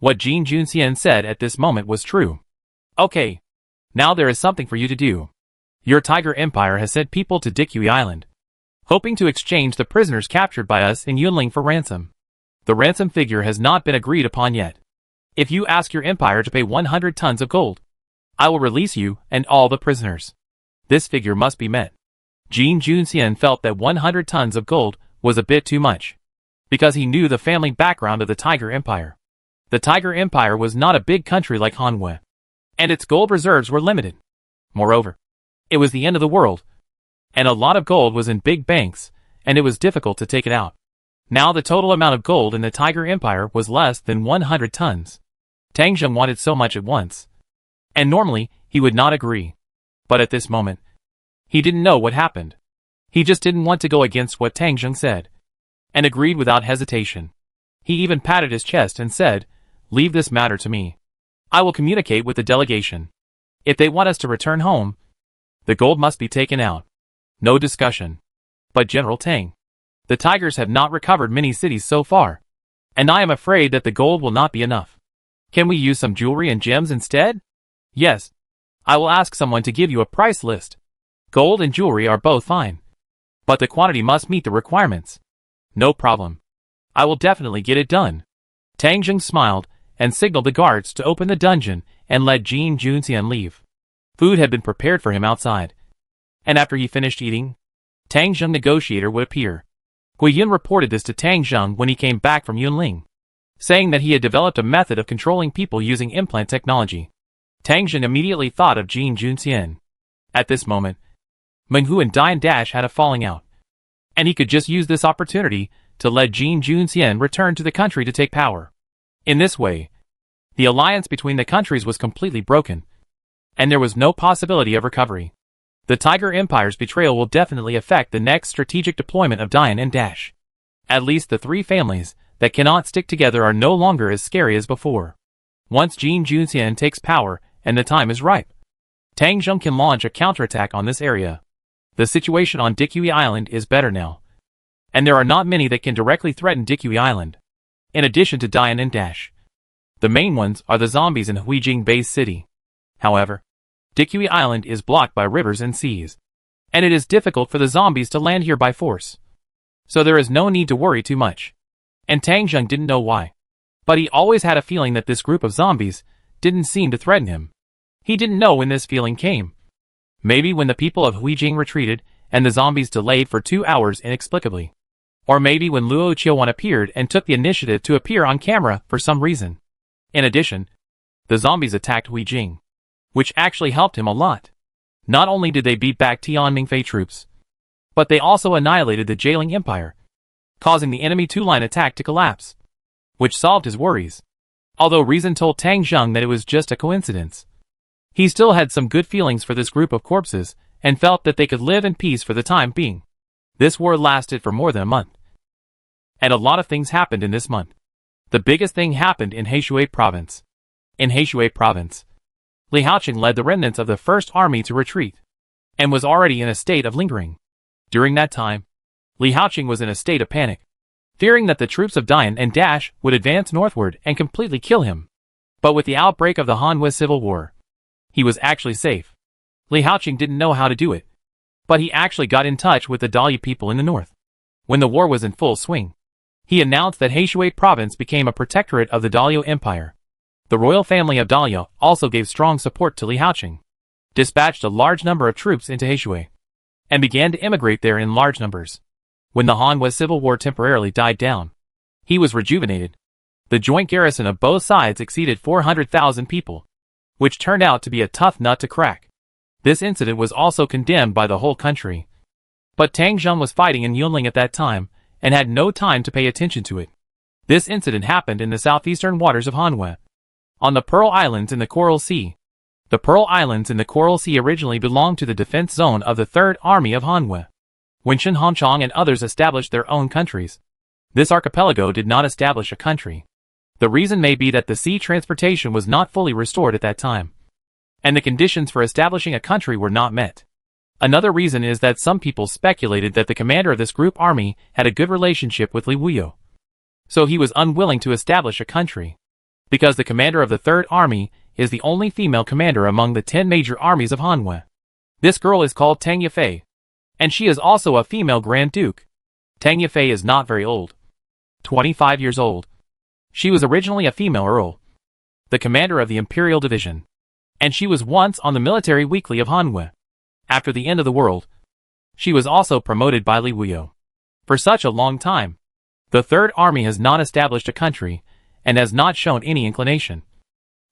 What Jin Junxian said at this moment was true. Okay. Now there is something for you to do. Your Tiger Empire has sent people to Dikui Island, hoping to exchange the prisoners captured by us in Yunling for ransom. The ransom figure has not been agreed upon yet. If you ask your empire to pay 100 tons of gold, I will release you and all the prisoners. This figure must be met. Jin Junxian felt that 100 tons of gold was a bit too much, because he knew the family background of the Tiger Empire. The Tiger Empire was not a big country like Hanwei, and its gold reserves were limited. Moreover, it was the end of the world, and a lot of gold was in big banks, and it was difficult to take it out. Now the total amount of gold in the Tiger Empire was less than 100 tons. Tang Zheng wanted so much at once, and normally he would not agree. But at this moment, he didn't know what happened. He just didn't want to go against what Tang Zheng said, and agreed without hesitation. He even patted his chest and said, leave this matter to me. I will communicate with the delegation. If they want us to return home, the gold must be taken out. No discussion. But General Tang, the Tigers have not recovered many cities so far, and I am afraid that the gold will not be enough. Can we use some jewelry and gems instead? Yes. I will ask someone to give you a price list. Gold and jewelry are both fine, but the quantity must meet the requirements. No problem. I will definitely get it done. Tang Zheng smiled and signaled the guards to open the dungeon and let Jin Junxian leave. Food had been prepared for him outside, and after he finished eating, Tang Zheng negotiator would appear. Gui Yun reported this to Tang Zheng when he came back from Yunling, saying that he had developed a method of controlling people using implant technology. Tang Zheng immediately thought of Jin Junxian. At this moment, Meng Hu and Dian Dash had a falling out, and he could just use this opportunity to let Jin Junxian return to the country to take power. In this way, the alliance between the countries was completely broken, and there was no possibility of recovery. The Tiger Empire's betrayal will definitely affect the next strategic deployment of Dian and Dash. At least the three families that cannot stick together are no longer as scary as before. Once Jin Junxian takes power and the time is ripe, Tang Zheng can launch a counterattack on this area. The situation on Dikui Island is better now, and there are not many that can directly threaten Dikui Island. In addition to Dian and Dash, the main ones are the zombies in Huijing Base City. However, Dikui Island is blocked by rivers and seas, and it is difficult for the zombies to land here by force. So there is no need to worry too much. And Tang Zheng didn't know why, but he always had a feeling that this group of zombies didn't seem to threaten him. He didn't know when this feeling came. Maybe when the people of Huijing retreated and the zombies delayed for 2 hours inexplicably. Or maybe when Luo Qiuwan appeared and took the initiative to appear on camera for some reason. In addition, the zombies attacked Huijing, which actually helped him a lot. Not only did they beat back Tian Mingfei troops, but they also annihilated the Jailing Empire, causing the enemy two-line attack to collapse, which solved his worries. Although reason told Tang Zheng that it was just a coincidence, he still had some good feelings for this group of corpses and felt that they could live in peace for the time being. This war lasted for more than a month, and a lot of things happened in this month. The biggest thing happened in Heishui Province. In Heishui Province, Li Haoqing led the remnants of the First Army to retreat, and was already in a state of lingering. During that time, Li Haoqing was in a state of panic, fearing that the troops of Dian and Dash would advance northward and completely kill him. But with the outbreak of the Hanwei Civil War, he was actually safe. Li Haoqing didn't know how to do it, but he actually got in touch with the Dalian people in the north. When the war was in full swing, he announced that Heishui Province became a protectorate of the Dalio Empire. The royal family of Dalio also gave strong support to Li Haoqing, dispatched a large number of troops into Heishui, and began to immigrate there in large numbers. When the Hanwei Civil War temporarily died down, he was rejuvenated. The joint garrison of both sides exceeded 400,000 people, which turned out to be a tough nut to crack. This incident was also condemned by the whole country. But Tang Zheng was fighting in Yunling at that time, and had no time to pay attention to it. This incident happened in the southeastern waters of Hanwei, on the Pearl Islands in the Coral Sea. The Pearl Islands in the Coral Sea originally belonged to the defense zone of the Third Army of Hanwei. When Shen Hongchang and others established their own countries, this archipelago did not establish a country. The reason may be that the sea transportation was not fully restored at that time, and the conditions for establishing a country were not met. Another reason is that some people speculated that the commander of this group army had a good relationship with Li Wuyo, so he was unwilling to establish a country. Because the commander of the Third Army is the only female commander among the 10 major armies of Hanwei. This girl is called Tang Yifei, and she is also a female Grand Duke. Tang Yifei is not very old, 25 years old. She was originally a female earl, the commander of the Imperial Division, and she was once on the Military Weekly of Hanwei. After the end of the world, she was also promoted by Li Wuyo. For such a long time, the Third Army has not established a country, and has not shown any inclination,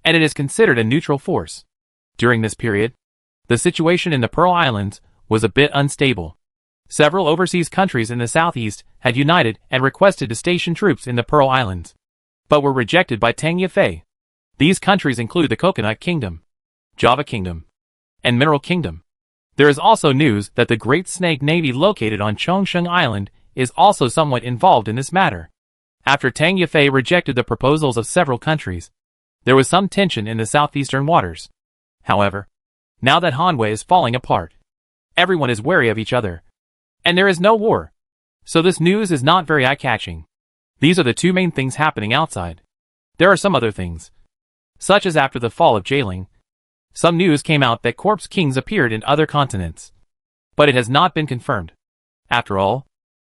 and it is considered a neutral force. During this period, the situation in the Pearl Islands was a bit unstable. Several overseas countries in the southeast had united and requested to station troops in the Pearl Islands, but were rejected by Tang Yifei. These countries include the Coconut Kingdom, Java Kingdom, and Mineral Kingdom. There is also news that the Great Snake Navy located on Chongsheng Island is also somewhat involved in this matter. After Tang Yifei rejected the proposals of several countries, there was some tension in the southeastern waters. However, now that Hanwei is falling apart, everyone is wary of each other, And there is no war. So this news is not very eye-catching. These are the two main things happening outside. There are some other things, such as after the fall of Jailing, some news came out that corpse kings appeared in other continents. But it has not been confirmed. After all,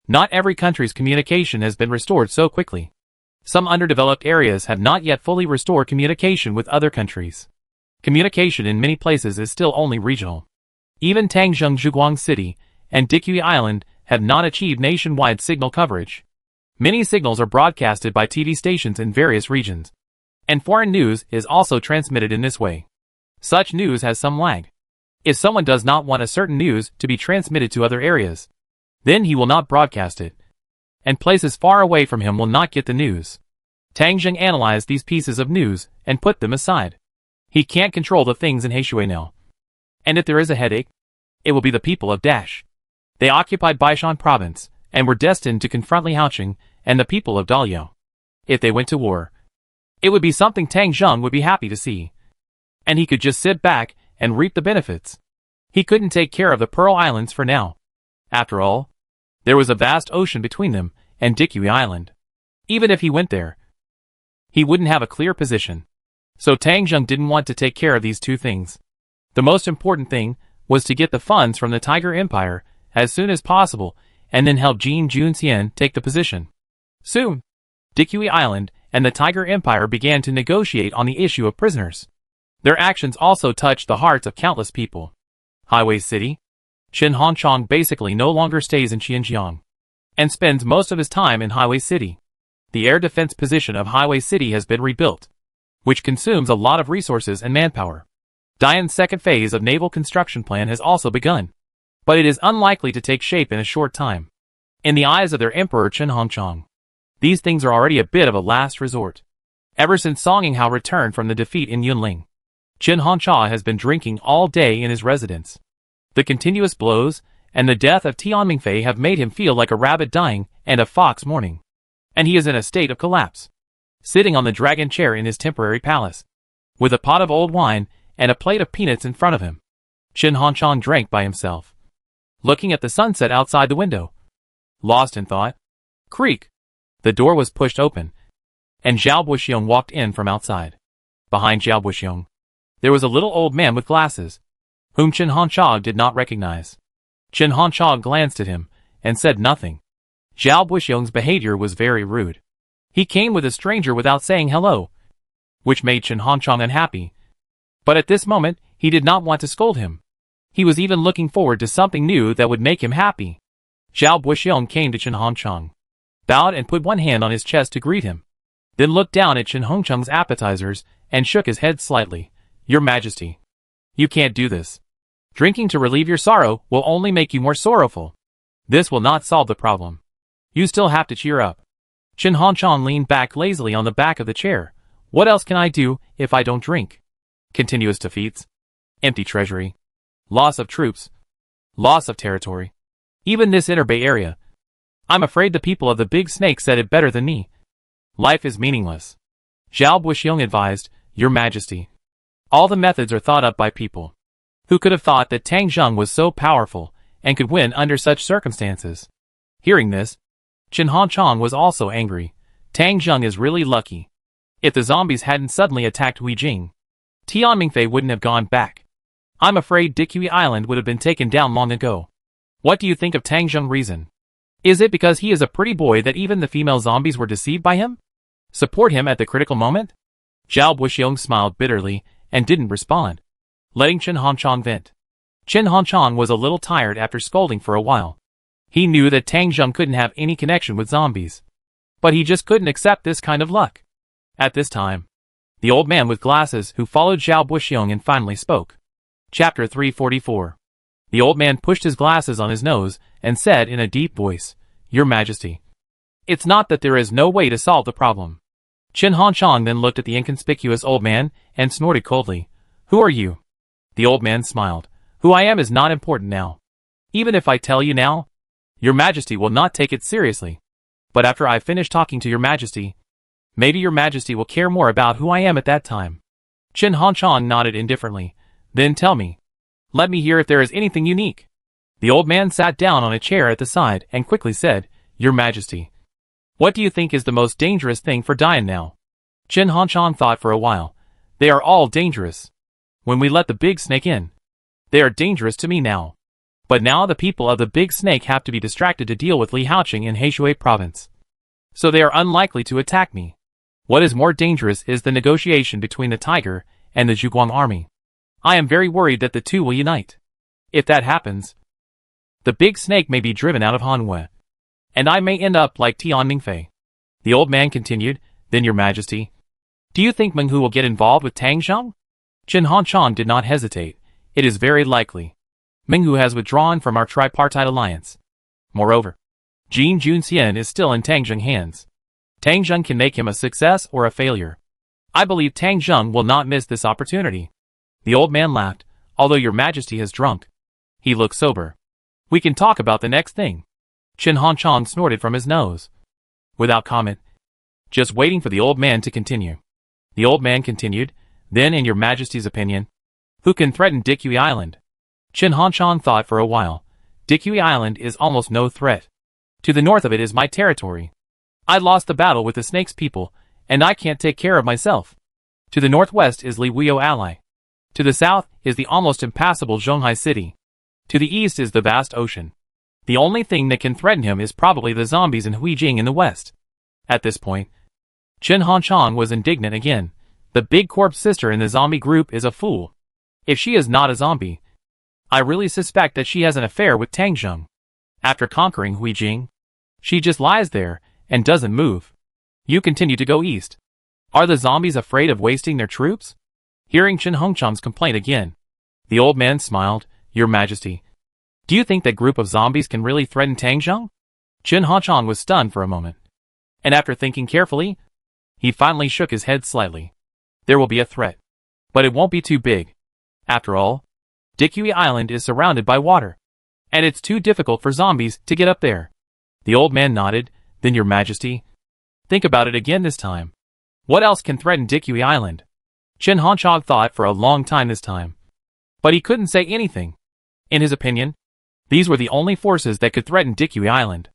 not every country's communication has been restored so quickly. Some underdeveloped areas have not yet fully restored communication with other countries. Communication in many places is still only regional. Even Tangzheng Zhuguang City and Dikui Island have not achieved nationwide signal coverage. Many signals are broadcasted by TV stations in various regions, and foreign news is also transmitted in this way. Such news has some lag. If someone does not want a certain news to be transmitted to other areas, then he will not broadcast it, and places far away from him will not get the news. Tangzheng analyzed these pieces of news and put them aside. He can't control the things in Heishui now. And if there is a headache, it will be the people of Dash. They occupied Baishan province and were destined to confront Liaoqing and the people of Daliao. If they went to war, it would be something Tangzheng would be happy to see. And he could just sit back and reap the benefits. He couldn't take care of the Pearl Islands for now. After all, there was a vast ocean between them and Dikui Island. Even if he went there, he wouldn't have a clear position. So Tangzheng didn't want to take care of these two things. The most important thing was to get the funds from the Tiger Empire as soon as possible and then help Jin Junxian take the position. Soon, Dikui Island and the Tiger Empire began to negotiate on the issue of prisoners. Their actions also touched the hearts of countless people. Highway City, Chen Hongchong basically no longer stays in Xinjiang and spends most of his time in Highway City. The air defense position of Highway City has been rebuilt, which consumes a lot of resources and manpower. Dian's second phase of naval construction plan has also begun, but it is unlikely to take shape in a short time. In the eyes of their emperor Chen Hongchong, these things are already a bit of a last resort. Ever since Song Yinghao returned from the defeat in Yunling, Chen Hongchong has been drinking all day in his residence. The continuous blows and the death of Tian Mingfei have made him feel like a rabbit dying and a fox mourning. And he is in a state of collapse, sitting on the dragon chair in his temporary palace, with a pot of old wine and a plate of peanuts in front of him. Chen Hongchong drank by himself, looking at the sunset outside the window, lost in thought. Creak! The door was pushed open, and Zhao Buxiong walked in from outside. Behind Zhao Buxiong, there was a little old man with glasses, whom Chen Hongchong did not recognize. Chen Hongchong glanced at him and said nothing. Zhao Buxiong's behavior was very rude. He came with a stranger without saying hello, which made Chen Hongchong unhappy. But at this moment, he did not want to scold him. He was even looking forward to something new that would make him happy. Zhao Buxiong came to Chen Hongchong, bowed and put one hand on his chest to greet him, then looked down at Chen Hongchong's appetizers and shook his head slightly. Your Majesty, you can't do this. Drinking to relieve your sorrow will only make you more sorrowful. This will not solve the problem. You still have to cheer up. Chen Hongchong leaned back lazily on the back of the chair. What else can I do if I don't drink? Continuous defeats, empty treasury, loss of troops, loss of territory. Even this inner Bay Area. I'm afraid the people of the Big Snake said it better than me. Life is meaningless. Zhao Buxiong advised, Your Majesty. All the methods are thought up by people. Who could have thought that Tangzheng was so powerful and could win under such circumstances? Hearing this, Chen Hongchong was also angry. Tangzheng is really lucky. If the zombies hadn't suddenly attacked Weijing, Tian Mingfei wouldn't have gone back. I'm afraid Dikui Island would have been taken down long ago. What do you think of Tangzheng's reason? Is it because he is a pretty boy that even the female zombies were deceived by him? Support him at the critical moment? Zhao Buxiong smiled bitterly and didn't respond, letting Chen Hongchong vent. Chen Hongchong was a little tired after scolding for a while. He knew that Tangzheng couldn't have any connection with zombies, but he just couldn't accept this kind of luck. At this time, the old man with glasses who followed Zhao Buxiong and finally spoke. Chapter 344. The old man pushed his glasses on his nose and said in a deep voice, Your Majesty, it's not that there is no way to solve the problem. Chen Hongchong then looked at the inconspicuous old man and snorted coldly. Who are you? The old man smiled. Who I am is not important now. Even if I tell you now, Your Majesty will not take it seriously. But after I finish talking to Your Majesty, maybe Your Majesty will care more about who I am at that time. Chen Hongchong nodded indifferently. Then tell me. Let me hear if there is anything unique. The old man sat down on a chair at the side and quickly said, "Your Majesty, what do you think is the most dangerous thing for Dian now?" Qin Hanshan thought for a while. "They are all dangerous. When we let the big snake in, they are dangerous to me now. But now the people of the big snake have to be distracted to deal with Li Haoqing in Heishui province. So they are unlikely to attack me. What is more dangerous is the negotiation between the tiger and the Zhuguang army. I am very worried that the two will unite. If that happens, the big snake may be driven out of Hanwei, and I may end up like Tian Mingfei." The old man continued, "Then, Your Majesty, do you think Meng Hu will get involved with Tang Zheng?" Qin Hanshan did not hesitate. "It is very likely. Meng Hu has withdrawn from our tripartite alliance. Moreover, Jin Junxian is still in Tang Zheng hands. Tang Zheng can make him a success or a failure. I believe Tang Zheng will not miss this opportunity." The old man laughed. "Although Your Majesty has drunk, he looks sober. We can talk about the next thing." Qin Hanshan snorted from his nose, without comment, just waiting for the old man to continue. The old man continued, "Then, in Your Majesty's opinion, who can threaten Dikui Island?" Qin Hanshan thought for a while. "Dikui Island is almost no threat. To the north of it is my territory. I lost the battle with the snake's people, and I can't take care of myself. To the northwest is Li Wuyo ally. To the south is the almost impassable Zhonghai city. To the east is the vast ocean. The only thing that can threaten him is probably the zombies in Huijing in the west." At this point, Qin Hanshan was indignant again. The big corpse sister in the zombie group is a fool. If she is not a zombie, I really suspect that she has an affair with Tang Zheng. After conquering Huijing, she just lies there and doesn't move. You continue to go east. Are the zombies afraid of wasting their troops? Hearing Qin Hanshan's complaint again, the old man smiled. "Your Majesty, do you think that group of zombies can really threaten Tang Zheng?" Qin Hanshan was stunned for a moment, and after thinking carefully, he finally shook his head slightly. "There will be a threat, but it won't be too big. After all, Dikui Island is surrounded by water, and it's too difficult for zombies to get up there." The old man nodded. "Then, Your Majesty, think about it again this time. What else can threaten Dikui Island?" Qin Hanshan thought for a long time this time, but he couldn't say anything. In his opinion, these were the only forces that could threaten Dikui Island.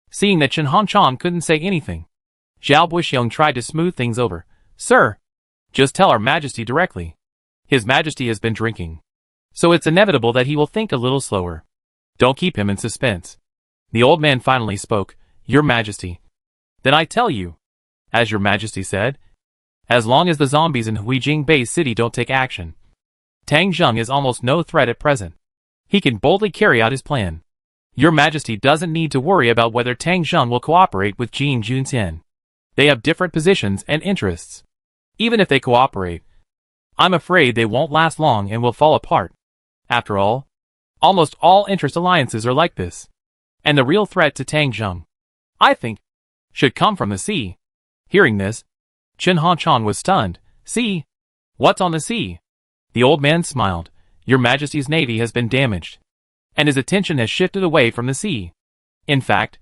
Seeing that Qin Hanshan couldn't say anything, Zhao Buxiong tried to smooth things over. "Sir, just tell our Majesty directly. His Majesty has been drinking, so it's inevitable that he will think a little slower. Don't keep him in suspense." The old man finally spoke. "Your Majesty, then I tell you, as Your Majesty said, as long as the zombies in Huijing Bay City don't take action, Tang Zheng is almost no threat at present. He can boldly carry out his plan. Your Majesty doesn't need to worry about whether Tang Zheng will cooperate with Jin Junxian. They have different positions and interests. Even if they cooperate, I'm afraid they won't last long and will fall apart. After all, almost all interest alliances are like this. And the real threat to Tang Zheng, I think, should come from the sea." Hearing this, Qin Hanshan was stunned. "Sea? What's on the sea?" The old man smiled. "Your Majesty's navy has been damaged, and his attention has shifted away from the sea. In fact,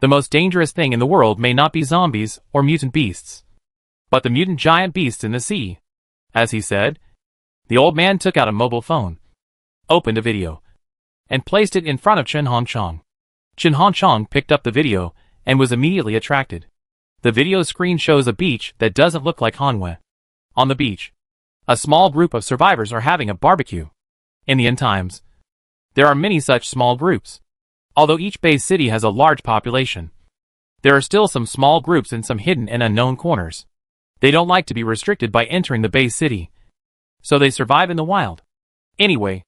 the most dangerous thing in the world may not be zombies or mutant beasts, but the mutant giant beasts in the sea." As he said, the old man took out a mobile phone, opened a video, and placed it in front of Qin Hanshan. Qin Hanshan picked up the video and was immediately attracted. The video screen shows a beach that doesn't look like Hanwei. On the beach, a small group of survivors are having a barbecue. In the end times, there are many such small groups. Although each base city has a large population, there are still some small groups in some hidden and unknown corners. They don't like to be restricted by entering the base city, so they survive in the wild. Anyway,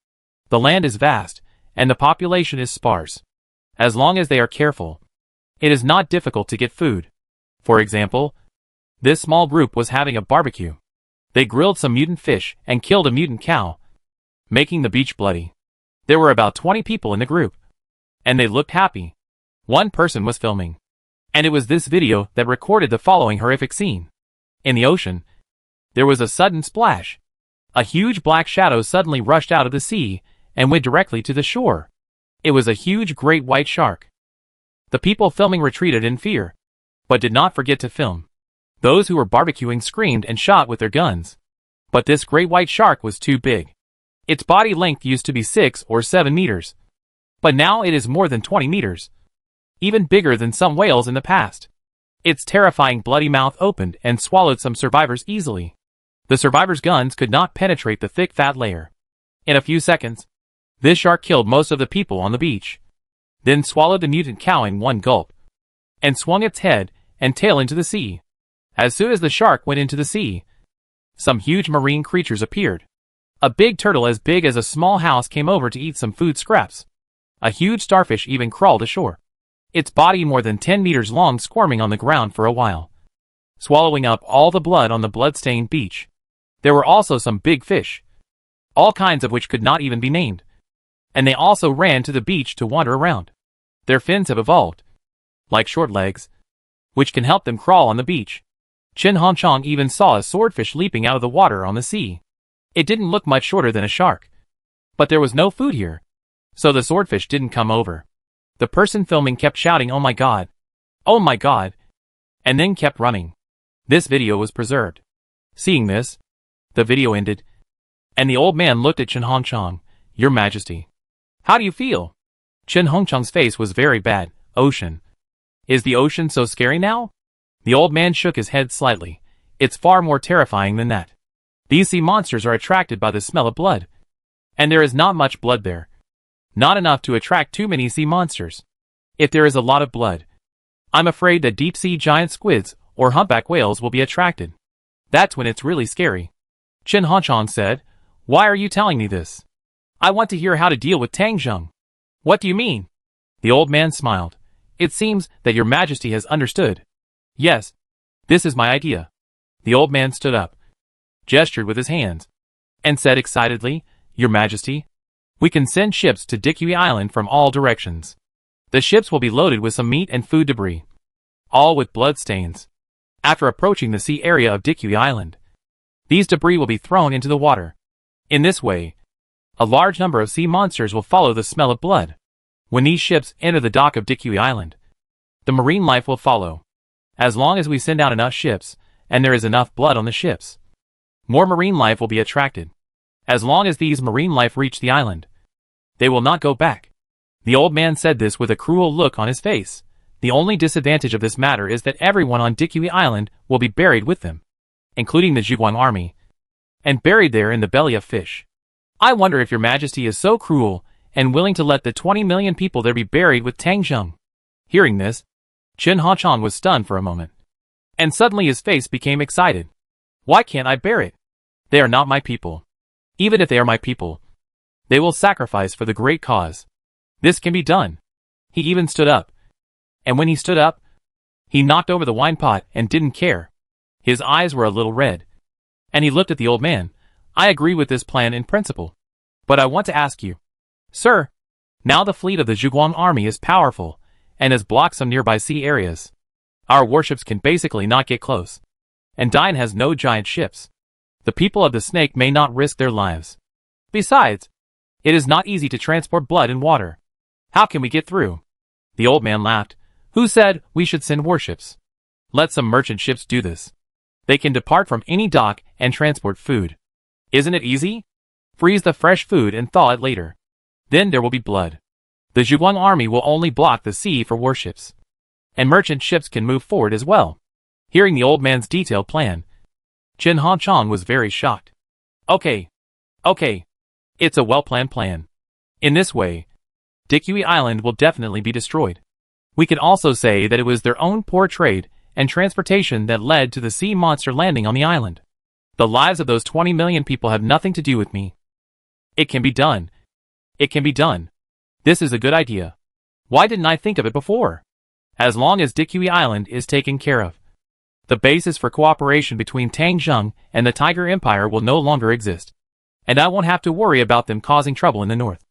the land is vast, and the population is sparse. As long as they are careful, it is not difficult to get food. For example, this small group was having a barbecue. They grilled some mutant fish and killed a mutant cow, making the beach bloody. There were about 20 people in the group, and they looked happy. One person was filming, and it was this video that recorded the following horrific scene. In the ocean, there was a sudden splash. A huge black shadow suddenly rushed out of the sea and went directly to the shore. It was a huge great white shark. The people filming retreated in fear, but did not forget to film. Those who were barbecuing screamed and shot with their guns. But this great white shark was too big. Its body length used to be 6 or 7 meters, But now it is more than 20 meters. Even bigger than some whales in the past. Its terrifying bloody mouth opened and swallowed some survivors easily. The survivors' guns could not penetrate the thick fat layer. In a few seconds, this shark killed most of the people on the beach. Then swallowed the mutant cow in one gulp. And swung its head and tail into the sea. As soon as the shark went into the sea, some huge marine creatures appeared. A big turtle as big as a small house came over to eat some food scraps. A huge starfish even crawled ashore. Its body more than 10 meters long squirming on the ground for a while, swallowing up all the blood on the blood-stained beach. There were also some big fish, all kinds of which could not even be named. And they also ran to the beach to wander around. Their fins have evolved, like short legs, which can help them crawl on the beach. Chen Hongchong even saw a swordfish leaping out of the water on the sea. It didn't look much shorter than a shark. But there was no food here, so the swordfish didn't come over. The person filming kept shouting, "Oh my god! Oh my god!" and then kept running. This video was preserved. Seeing this, the video ended, and the old man looked at Chen Hongchong. "Your Majesty, how do you feel?" Chen Hongchong's face was very bad. "Ocean. Is the ocean so scary now?" The old man shook his head slightly. "It's far more terrifying than that. These sea monsters are attracted by the smell of blood. And there is not much blood there. Not enough to attract too many sea monsters. If there is a lot of blood, I'm afraid that deep-sea giant squids or humpback whales will be attracted. That's when it's really scary." Chen Hongchong said, "Why are you telling me this? I want to hear how to deal with Tangzheng." "What do you mean?" The old man smiled. "It seems that your Majesty has understood." "Yes, this is my idea." The old man stood up, gestured with his hands, and said excitedly, "Your Majesty, we can send ships to Dikui Island from all directions. The ships will be loaded with some meat and food debris, all with blood stains. After approaching the sea area of Dikui Island, these debris will be thrown into the water. In this way, a large number of sea monsters will follow the smell of blood. When these ships enter the dock of Dikui Island, the marine life will follow. As long as we send out enough ships, and there is enough blood on the ships, more marine life will be attracted. As long as these marine life reach the island, they will not go back." The old man said this with a cruel look on his face. The only disadvantage of this matter is that everyone on Dikui Island will be buried with them, including the Zhuguang army, and buried there in the belly of fish. "I wonder if your Majesty is so cruel and willing to let the 20 million people there be buried with Tangzheng." Hearing this, Chen Hongchong was stunned for a moment, and suddenly his face became excited. "Why can't I bear it? They are not my people. Even if they are my people, they will sacrifice for the great cause. This can be done." He even stood up. And when he stood up, he knocked over the wine pot and didn't care. His eyes were a little red. And he looked at the old man. "I agree with this plan in principle. But I want to ask you, sir, now the fleet of the Zhuguang army is powerful and has blocked some nearby sea areas. Our warships can basically not get close. And Dine has no giant ships. The people of the Snake may not risk their lives. Besides, it is not easy to transport blood and water. How can we get through?" The old man laughed. "Who said we should send warships? Let some merchant ships do this. They can depart from any dock and transport food. Isn't it easy? Freeze the fresh food and thaw it later. Then there will be blood. The Zhuguang army will only block the sea for warships. And merchant ships can move forward as well." Hearing the old man's detailed plan, Chen Hongchong was very shocked. Okay. It's a well-planned plan. In this way, Dikui Island will definitely be destroyed. We can also say that it was their own poor trade and transportation that led to the sea monster landing on the island. The lives of those 20 million people have nothing to do with me. It can be done. It can be done. This is a good idea. Why didn't I think of it before? As long as Dikui Island is taken care of, the basis for cooperation between Tangzheng and the Tiger Empire will no longer exist. And I won't have to worry about them causing trouble in the north.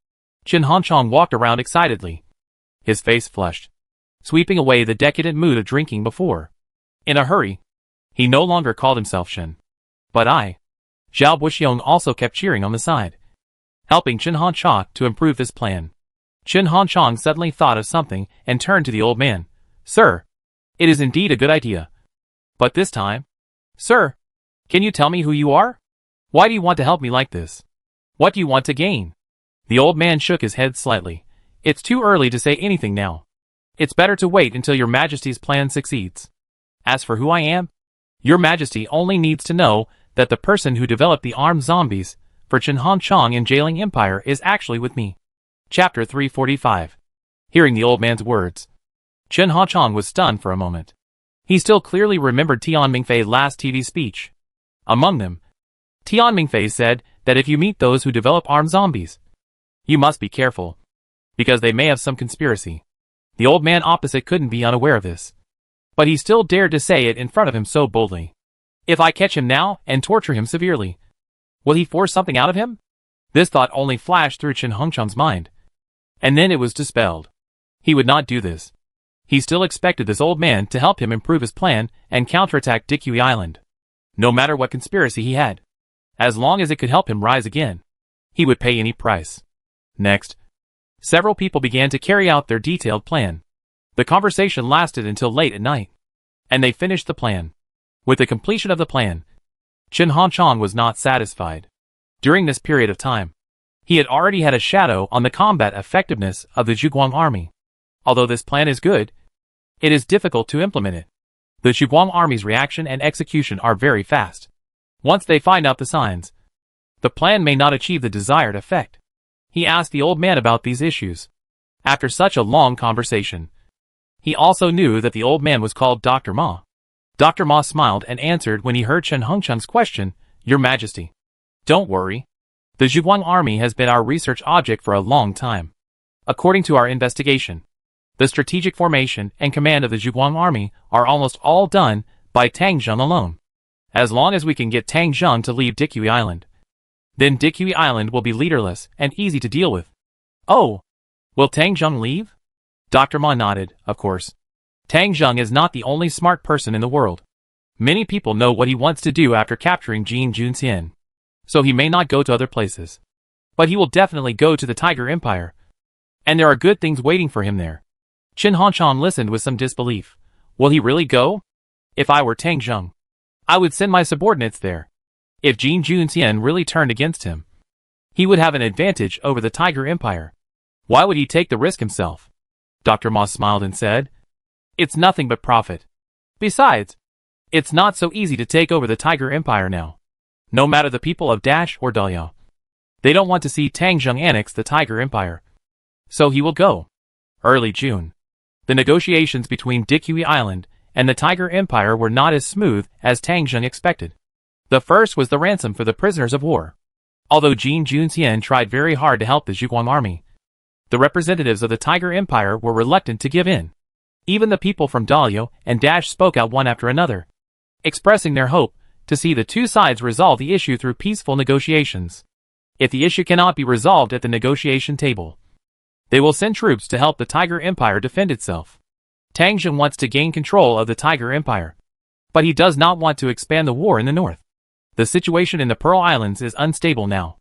Chen Hongchong walked around excitedly. His face flushed, sweeping away the decadent mood of drinking before. In a hurry, he no longer called himself Shen, but I. Zhao Buxiong also kept cheering on the side, helping Chen Hongchong to improve this plan. Chen Hongchong suddenly thought of something and turned to the old man. "Sir, it is indeed a good idea. But this time, sir, can you tell me who you are? Why do you want to help me like this? What do you want to gain?" The old man shook his head slightly. It's too early to say anything now. It's better to wait until your Majesty's plan succeeds. As for who I am, your Majesty only needs to know that the person who developed the armed zombies for Chen Hongchang and Jailing Empire is actually with me. Chapter 345. Hearing the old man's words, Chen Hongchang was stunned for a moment. He still clearly remembered Tian Mingfei's last TV speech. Among them, Tian Mingfei said that if you meet those who develop armed zombies, you must be careful, because they may have some conspiracy. The old man opposite couldn't be unaware of this, but he still dared to say it in front of him so boldly. If I catch him now and torture him severely, will he force something out of him? This thought only flashed through Chen Hongchang's mind, and then it was dispelled. He would not do this. He still expected this old man to help him improve his plan and counterattack Dikui Island. No matter what conspiracy he had, as long as it could help him rise again, he would pay any price. Next, several people began to carry out their detailed plan. The conversation lasted until late at night, and they finished the plan. With the completion of the plan, Chen Hongchang was not satisfied. During this period of time, he had already had a shadow on the combat effectiveness of the Zhuguang army. Although this plan is good, it is difficult to implement it. The Zhuguang army's reaction and execution are very fast. Once they find out the signs, the plan may not achieve the desired effect. He asked the old man about these issues. After such a long conversation, he also knew that the old man was called Dr. Ma. Dr. Ma smiled and answered when he heard Chen Hongchang's question, Your Majesty, don't worry. The Zhuguang army has been our research object for a long time. According to our investigation, the strategic formation and command of the Zhuguang army are almost all done by Tang Zheng alone. As long as we can get Tang Zheng to leave Dikui Island, then Dikui Island will be leaderless and easy to deal with. Oh, will Tang Zheng leave? Dr. Ma nodded, of course. Tang Zheng is not the only smart person in the world. Many people know what he wants to do after capturing Jin Junxian, so he may not go to other places. But he will definitely go to the Tiger Empire, and there are good things waiting for him there. Chen Hongchang listened with some disbelief. Will he really go? If I were Tang Zheng, I would send my subordinates there. If Jin Junxian really turned against him, he would have an advantage over the Tiger Empire. Why would he take the risk himself? Dr. Ma smiled and said, It's nothing but profit. Besides, it's not so easy to take over the Tiger Empire now. No matter the people of Dash or Daliao, they don't want to see Tang Zheng annex the Tiger Empire. So he will go. Early June. The negotiations between Dikui Island and the Tiger Empire were not as smooth as Tang Zheng expected. The first was the ransom for the prisoners of war. Although Jin Junxian tried very hard to help the Zhuguang army, the representatives of the Tiger Empire were reluctant to give in. Even the people from Daliao and Dash spoke out one after another, expressing their hope to see the two sides resolve the issue through peaceful negotiations. If the issue cannot be resolved at the negotiation table, they will send troops to help the Tiger Empire defend itself. Tang Zheng wants to gain control of the Tiger Empire, but he does not want to expand the war in the north. The situation in the Pearl Islands is unstable now.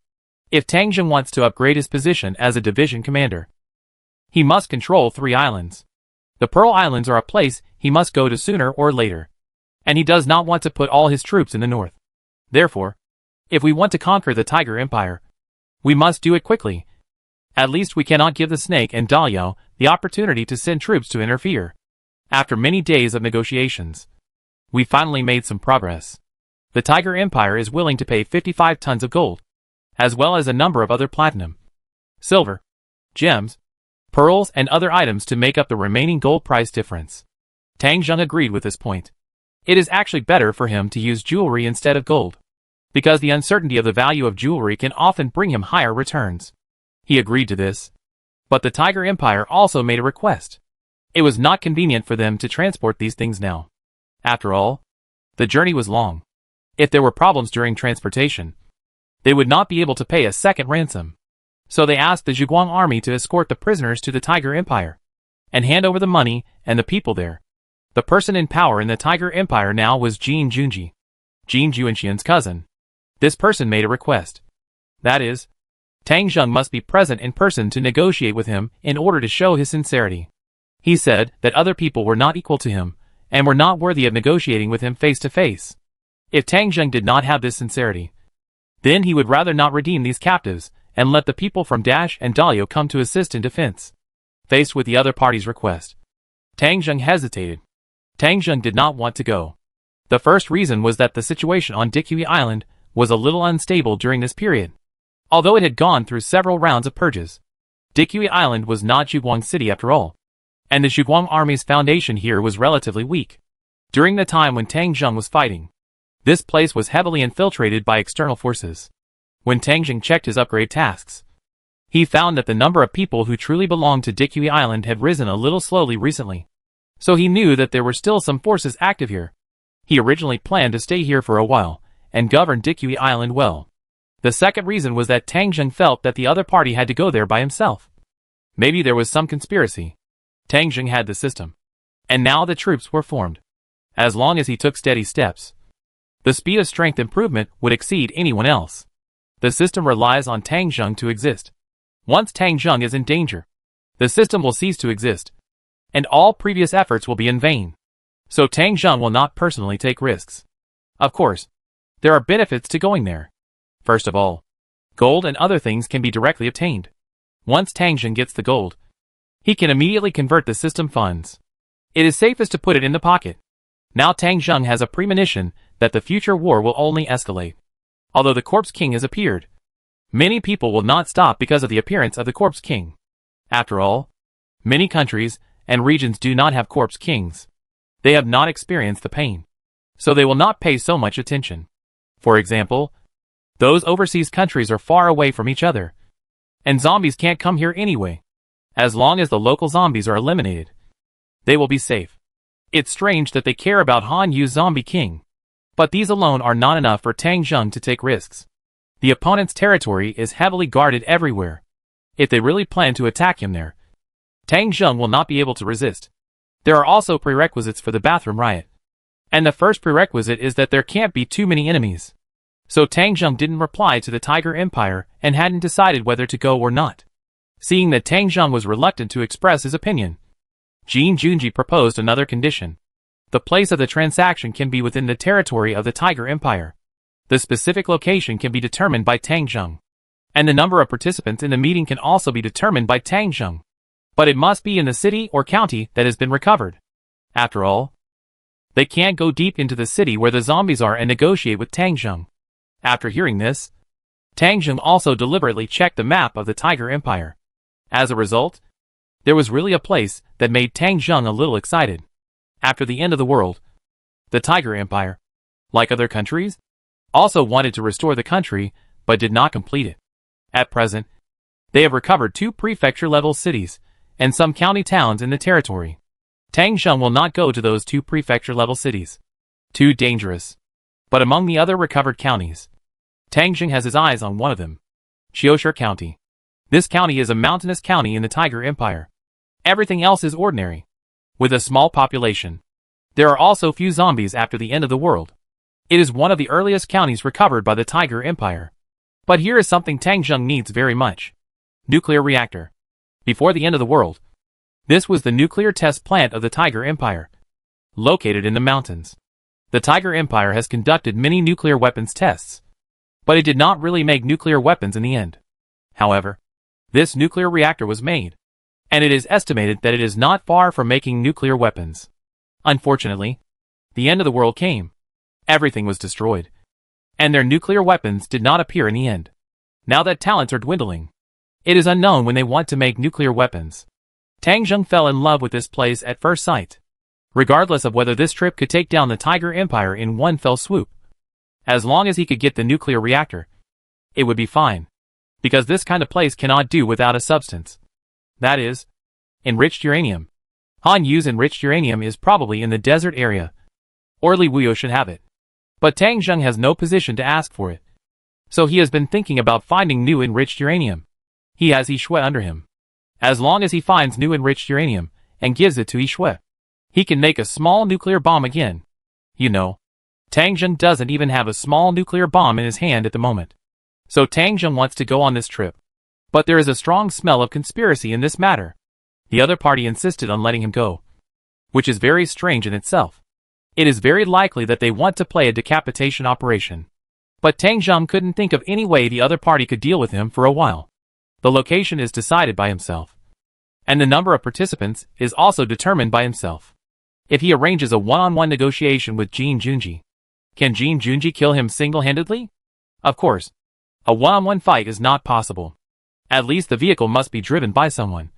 If Tang Zheng wants to upgrade his position as a division commander, he must control 3 islands. The Pearl Islands are a place he must go to sooner or later, and he does not want to put all his troops in the north. Therefore, if we want to conquer the Tiger Empire, we must do it quickly. At least we cannot give the Snake and Daliao the opportunity to send troops to interfere. After many days of negotiations, we finally made some progress. The Tiger Empire is willing to pay 55 tons of gold, as well as a number of other platinum, silver, gems, pearls and other items to make up the remaining gold price difference. Tang Zheng agreed with this point. It is actually better for him to use jewelry instead of gold, because the uncertainty of the value of jewelry can often bring him higher returns. He agreed to this, but the Tiger Empire also made a request. It was not convenient for them to transport these things now. After all, the journey was long. If there were problems during transportation, they would not be able to pay a second ransom. So they asked the Zhuguang army to escort the prisoners to the Tiger Empire and hand over the money and the people there. The person in power in the Tiger Empire now was Jin Junji, Jin Junxian's cousin. This person made a request. That is, Tang Zheng must be present in person to negotiate with him in order to show his sincerity. He said that other people were not equal to him and were not worthy of negotiating with him face to face. If Tang Zheng did not have this sincerity, then he would rather not redeem these captives and let the people from Dash and Daliao come to assist in defense. Faced with the other party's request, Tang Zheng hesitated. Tang Zheng did not want to go. The first reason was that the situation on Dikui Island was a little unstable during this period. Although it had gone through several rounds of purges, Dikui Island was not Zhuguang City after all, and the Zhuguang army's foundation here was relatively weak. During the time when Tang Zheng was fighting, this place was heavily infiltrated by external forces. When Tang Zheng checked his upgrade tasks, he found that the number of people who truly belonged to Dikui Island had risen a little slowly recently. So he knew that there were still some forces active here. He originally planned to stay here for a while and govern Dikui Island well. The second reason was that Tang Zheng felt that the other party had to go there by himself. Maybe there was some conspiracy. Tang Zheng had the system, and now the troops were formed. As long as he took steady steps, the speed of strength improvement would exceed anyone else. The system relies on Tang Zheng to exist. Once Tang Zheng is in danger, the system will cease to exist, and all previous efforts will be in vain. So Tang Zheng will not personally take risks. Of course, there are benefits to going there. First of all, gold and other things can be directly obtained. Once Tang Zheng gets the gold, he can immediately convert the system funds. It is safest to put it in the pocket. Now Tang Zheng has a premonition that the future war will only escalate. Although the Corpse King has appeared, many people will not stop because of the appearance of the Corpse King. After all, many countries and regions do not have Corpse Kings. They have not experienced the pain, so they will not pay so much attention. For example, those overseas countries are far away from each other, and zombies can't come here anyway. As long as the local zombies are eliminated, they will be safe. It's strange that they care about Han Yu's Zombie King, but these alone are not enough for Tang Zheng to take risks. The opponent's territory is heavily guarded everywhere. If they really plan to attack him there, Tang Zheng will not be able to resist. There are also prerequisites for the bathroom riot. And the first prerequisite is that there can't be too many enemies. So Tang Zheng didn't reply to the Tiger Empire and hadn't decided whether to go or not. Seeing that Tang Zheng was reluctant to express his opinion, Jin Junji proposed another condition. The place of the transaction can be within the territory of the Tiger Empire. The specific location can be determined by Tang Zheng, and the number of participants in the meeting can also be determined by Tang Zheng. But it must be in the city or county that has been recovered. After all, they can't go deep into the city where the zombies are and negotiate with Tang Zheng. After hearing this, Tang Zheng also deliberately checked the map of the Tiger Empire. As a result, there was really a place that made Tang Zheng a little excited. After the end of the world, the Tiger Empire, like other countries, also wanted to restore the country, but did not complete it. At present, they have recovered 2 prefecture-level cities, and some county towns in the territory. Tang Zheng will not go to those 2 prefecture-level cities. Too dangerous. But among the other recovered counties, Tang Zheng has his eyes on one of them. Qiushi County. This county is a mountainous county in the Tiger Empire. Everything else is ordinary, with a small population. There are also few zombies after the end of the world. It is one of the earliest counties recovered by the Tiger Empire. But here is something Tang Zheng needs very much. Nuclear reactor. Before the end of the world, this was the nuclear test plant of the Tiger Empire, located in the mountains. The Tiger Empire has conducted many nuclear weapons tests, but it did not really make nuclear weapons in the end. However, this nuclear reactor was made, and it is estimated that it is not far from making nuclear weapons. Unfortunately, the end of the world came. Everything was destroyed, and their nuclear weapons did not appear in the end. Now that talents are dwindling, it is unknown when they want to make nuclear weapons. Tang Zheng fell in love with this place at first sight, regardless of whether this trip could take down the Tiger Empire in one fell swoop. As long as he could get the nuclear reactor, it would be fine, because this kind of place cannot do without a substance. That is, enriched uranium. Han Yu's enriched uranium is probably in the desert area, or Li Wuyo should have it. But Tang Zheng has no position to ask for it, so he has been thinking about finding new enriched uranium. He has Yishui under him. As long as he finds new enriched uranium and gives it to Yishui, he can make a small nuclear bomb again. You know, Tang Zheng doesn't even have a small nuclear bomb in his hand at the moment. So Tang Zheng wants to go on this trip. But there is a strong smell of conspiracy in this matter. The other party insisted on letting him go, which is very strange in itself. It is very likely that they want to play a decapitation operation. But Tang Zheng couldn't think of any way the other party could deal with him for a while. The location is decided by himself. And the number of participants is also determined by himself. If he arranges a one-on-one negotiation with Jin Junji, can Jin Junji kill him single-handedly? Of course. A one-on-one fight is not possible. At least the vehicle must be driven by someone.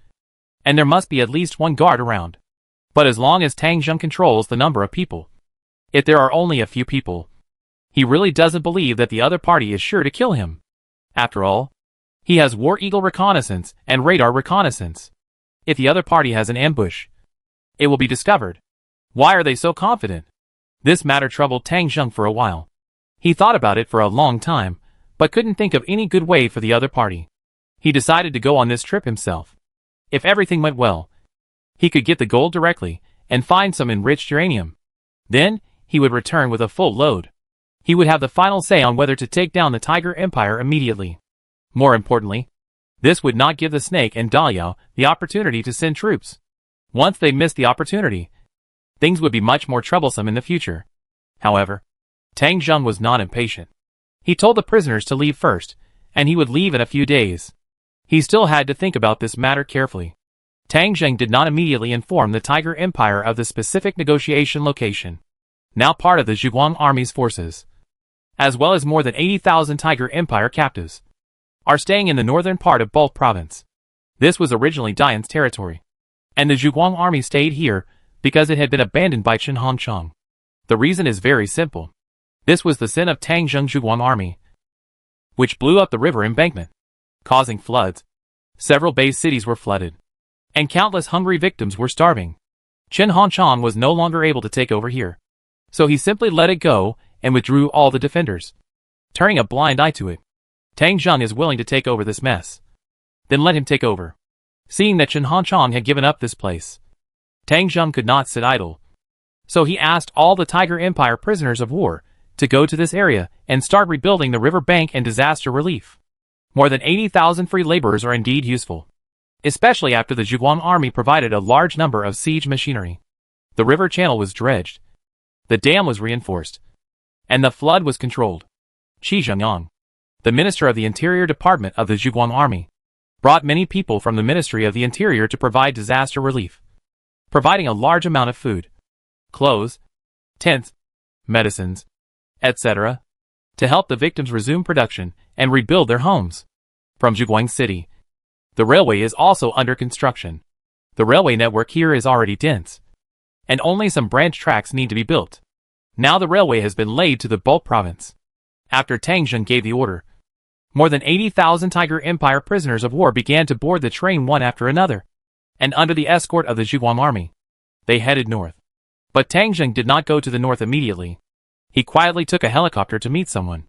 And there must be at least one guard around. But as long as Tang Zheng controls the number of people, if there are only a few people, he really doesn't believe that the other party is sure to kill him. After all, he has War Eagle reconnaissance and radar reconnaissance. If the other party has an ambush, it will be discovered. Why are they so confident? This matter troubled Tang Zheng for a while. He thought about it for a long time, but couldn't think of any good way for the other party. He decided to go on this trip himself. If everything went well, he could get the gold directly and find some enriched uranium. Then, he would return with a full load. He would have the final say on whether to take down the Tiger Empire immediately. More importantly, this would not give the Snake and Daliao the opportunity to send troops. Once they missed the opportunity, things would be much more troublesome in the future. However, Tang Zheng was not impatient. He told the prisoners to leave first, and he would leave in a few days. He still had to think about this matter carefully. Tang Zheng did not immediately inform the Tiger Empire of the specific negotiation location, now part of the Zhuguang Army's forces, as well as more than 80,000 Tiger Empire captives, are staying in the northern part of Bulk Province. This was originally Dian's territory, and the Zhuguang Army stayed here because it had been abandoned by Chen Hongchang. The reason is very simple. This was the sin of Tang Zheng Zhuguang Army, which blew up the river embankment, causing floods. Several base cities were flooded, and countless hungry victims were starving. Chen Hongchang was no longer able to take over here, so he simply let it go and withdrew all the defenders, turning a blind eye to it. Tang Zheng is willing to take over this mess. Then let him take over. Seeing that Chen Hongchang had given up this place, Tang Zheng could not sit idle. So he asked all the Tiger Empire prisoners of war to go to this area and start rebuilding the river bank and disaster relief. More than 80,000 free laborers are indeed useful, especially after the Zhuguang Army provided a large number of siege machinery. The river channel was dredged, the dam was reinforced, and the flood was controlled. Qi Zhengyang, the Minister of the Interior Department of the Zhuguang Army, brought many people from the Ministry of the Interior to provide disaster relief, providing a large amount of food, clothes, tents, medicines, etc., to help the victims resume production and rebuild their homes. From Zhuguang City, the railway is also under construction. The railway network here is already dense, and only some branch tracks need to be built. Now the railway has been laid to the Bulk Province. After Tang Zheng gave the order, more than 80,000 Tiger Empire prisoners of war began to board the train one after another, and under the escort of the Zhuguang Army, they headed north. But Tang Zheng did not go to the north immediately. He quietly took a helicopter to meet someone,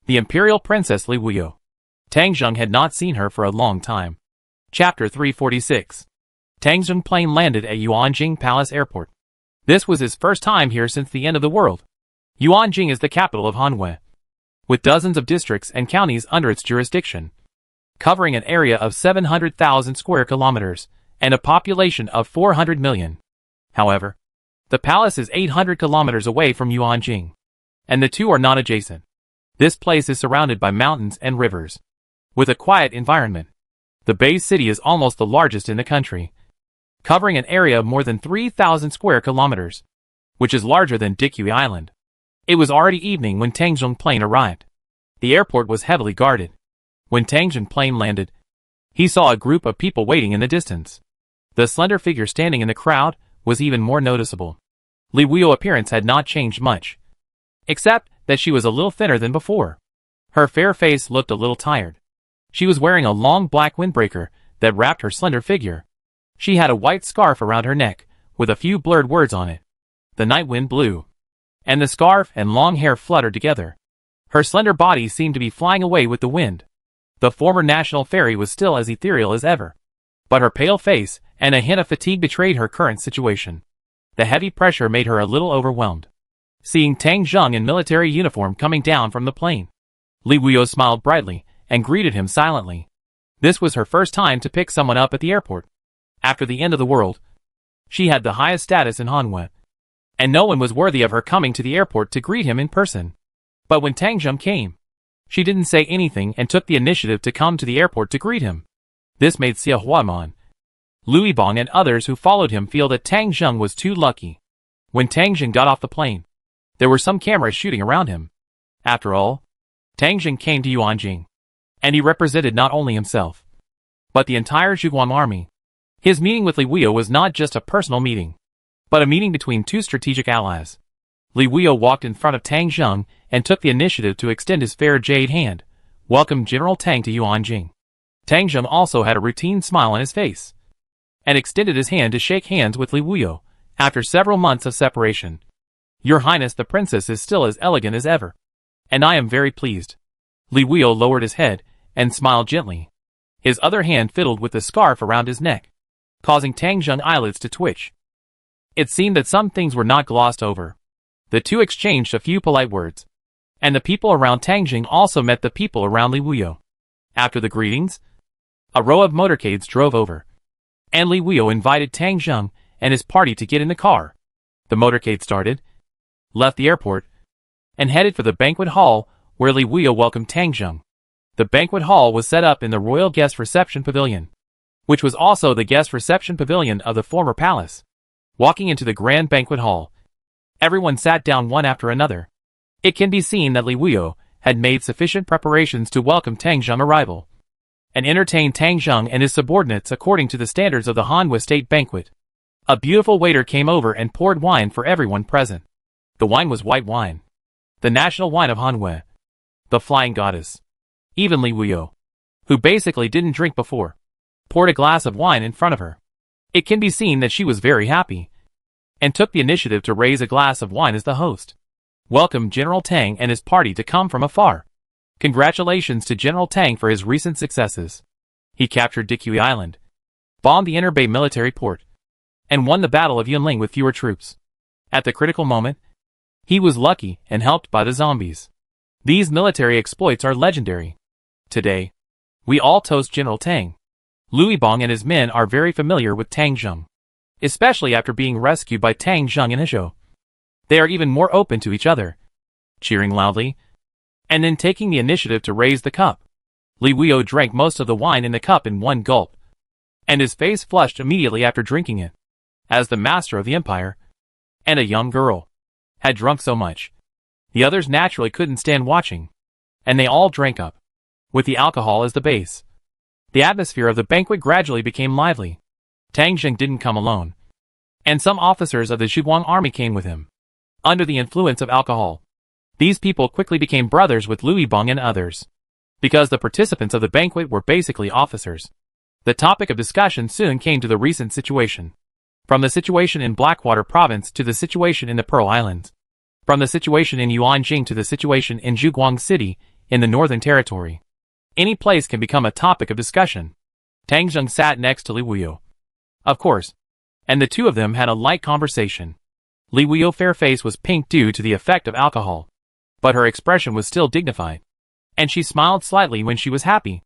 the Imperial Princess Li Wuyo. Tang Zheng had not seen her for a long time. Chapter 346. Tang Zheng plane landed at Yuanjing Palace Airport. This was his first time here since the end of the world. Yuanjing is the capital of Hanwei, with dozens of districts and counties under its jurisdiction, covering an area of 700,000 square kilometers and a population of 400 million. However, the palace is 800 kilometers away from Yuanjing, and the two are not adjacent. This place is surrounded by mountains and rivers, with a quiet environment. The base city is almost the largest in the country, covering an area of more than 3,000 square kilometers, which is larger than Dikui Island. It was already evening when Tang Zheng plane arrived. The airport was heavily guarded. When Tang Zheng plane landed, he saw a group of people waiting in the distance. The slender figure standing in the crowd was even more noticeable. Li Wuyo's appearance had not changed much, except that she was a little thinner than before. Her fair face looked a little tired. She was wearing a long black windbreaker that wrapped her slender figure. She had a white scarf around her neck, with a few blurred words on it. The night wind blew, and the scarf and long hair fluttered together. Her slender body seemed to be flying away with the wind. The former national fairy was still as ethereal as ever, but her pale face and a hint of fatigue betrayed her current situation. The heavy pressure made her a little overwhelmed. Seeing Tang Zheng in military uniform coming down from the plane, Li Wuyo smiled brightly and greeted him silently. This was her first time to pick someone up at the airport. After the end of the world, she had the highest status in Hanwei, and no one was worthy of her coming to the airport to greet him in person. But when Tang Zheng came, she didn't say anything and took the initiative to come to the airport to greet him. This made Xia Huaman, Liu Bong and others who followed him feel that Tang Zheng was too lucky. When Tang Zheng got off the plane, there were some cameras shooting around him. After all, Tang Zheng came to Yuanjing, and he represented not only himself, but the entire Zhuguang army. His meeting with Li Wuyo was not just a personal meeting, but a meeting between two strategic allies. Li Wuyo walked in front of Tang Zheng and took the initiative to extend his fair jade hand, welcome General Tang to Yuanjing. Tang Zheng also had a routine smile on his face, and extended his hand to shake hands with Li Wuyo, after several months of separation. Your Highness the Princess is still as elegant as ever, and I am very pleased. Li Wuyo lowered his head and smiled gently. His other hand fiddled with the scarf around his neck, causing Tang Zheng's eyelids to twitch. It seemed that some things were not glossed over. The two exchanged a few polite words, and the people around Tang Zheng also met the people around Li Wuyo. After the greetings, a row of motorcades drove over, and Li Wuyo invited Tang Zheng and his party to get in the car. The motorcade started, left the airport, and headed for the banquet hall where Li Wuyo welcomed Tang Zheng. The banquet hall was set up in the Royal Guest Reception Pavilion, which was also the guest reception pavilion of the former palace. Walking into the grand banquet hall, everyone sat down one after another. It can be seen that Li Wuyo had made sufficient preparations to welcome Tang Zheng's arrival, and entertain Tang Zheng and his subordinates according to the standards of the Hanwha State Banquet. A beautiful waiter came over and poured wine for everyone present. The wine was white wine, the national wine of Hanwha, the Flying Goddess. Even Li Wuyo, who basically didn't drink before, poured a glass of wine in front of her. It can be seen that she was very happy, and took the initiative to raise a glass of wine as the host. Welcome General Tang and his party to come from afar. Congratulations to General Tang for his recent successes. He captured Dikui Island, bombed the Inner Bay military port, and won the Battle of Yunling with fewer troops. At the critical moment, he was lucky and helped by the zombies. These military exploits are legendary. Today, we all toast General Tang. Liu Bong and his men are very familiar with Tang Zheng, especially after being rescued by Tang Zheng and Hezhou. They are even more open to each other, cheering loudly, and then taking the initiative to raise the cup. Li Wuyo drank most of the wine in the cup in one gulp, and his face flushed immediately after drinking it. As the master of the empire, and a young girl, had drunk so much, the others naturally couldn't stand watching, and they all drank up, with the alcohol as the base. The atmosphere of the banquet gradually became lively. Tang Zheng didn't come alone, and some officers of the Zhuguang army came with him. Under the influence of alcohol, these people quickly became brothers with Liu Bong and others. Because the participants of the banquet were basically officers, the topic of discussion soon came to the recent situation. From the situation in Blackwater Province to the situation in the Pearl Islands. From the situation in Yuanjing to the situation in Zhuguang City in the Northern Territory. Any place can become a topic of discussion. Tang Zheng sat next to Li Wuyo, of course, and the two of them had a light conversation. Li Wuyo's fair face was pink due to the effect of alcohol, but her expression was still dignified, and she smiled slightly when she was happy.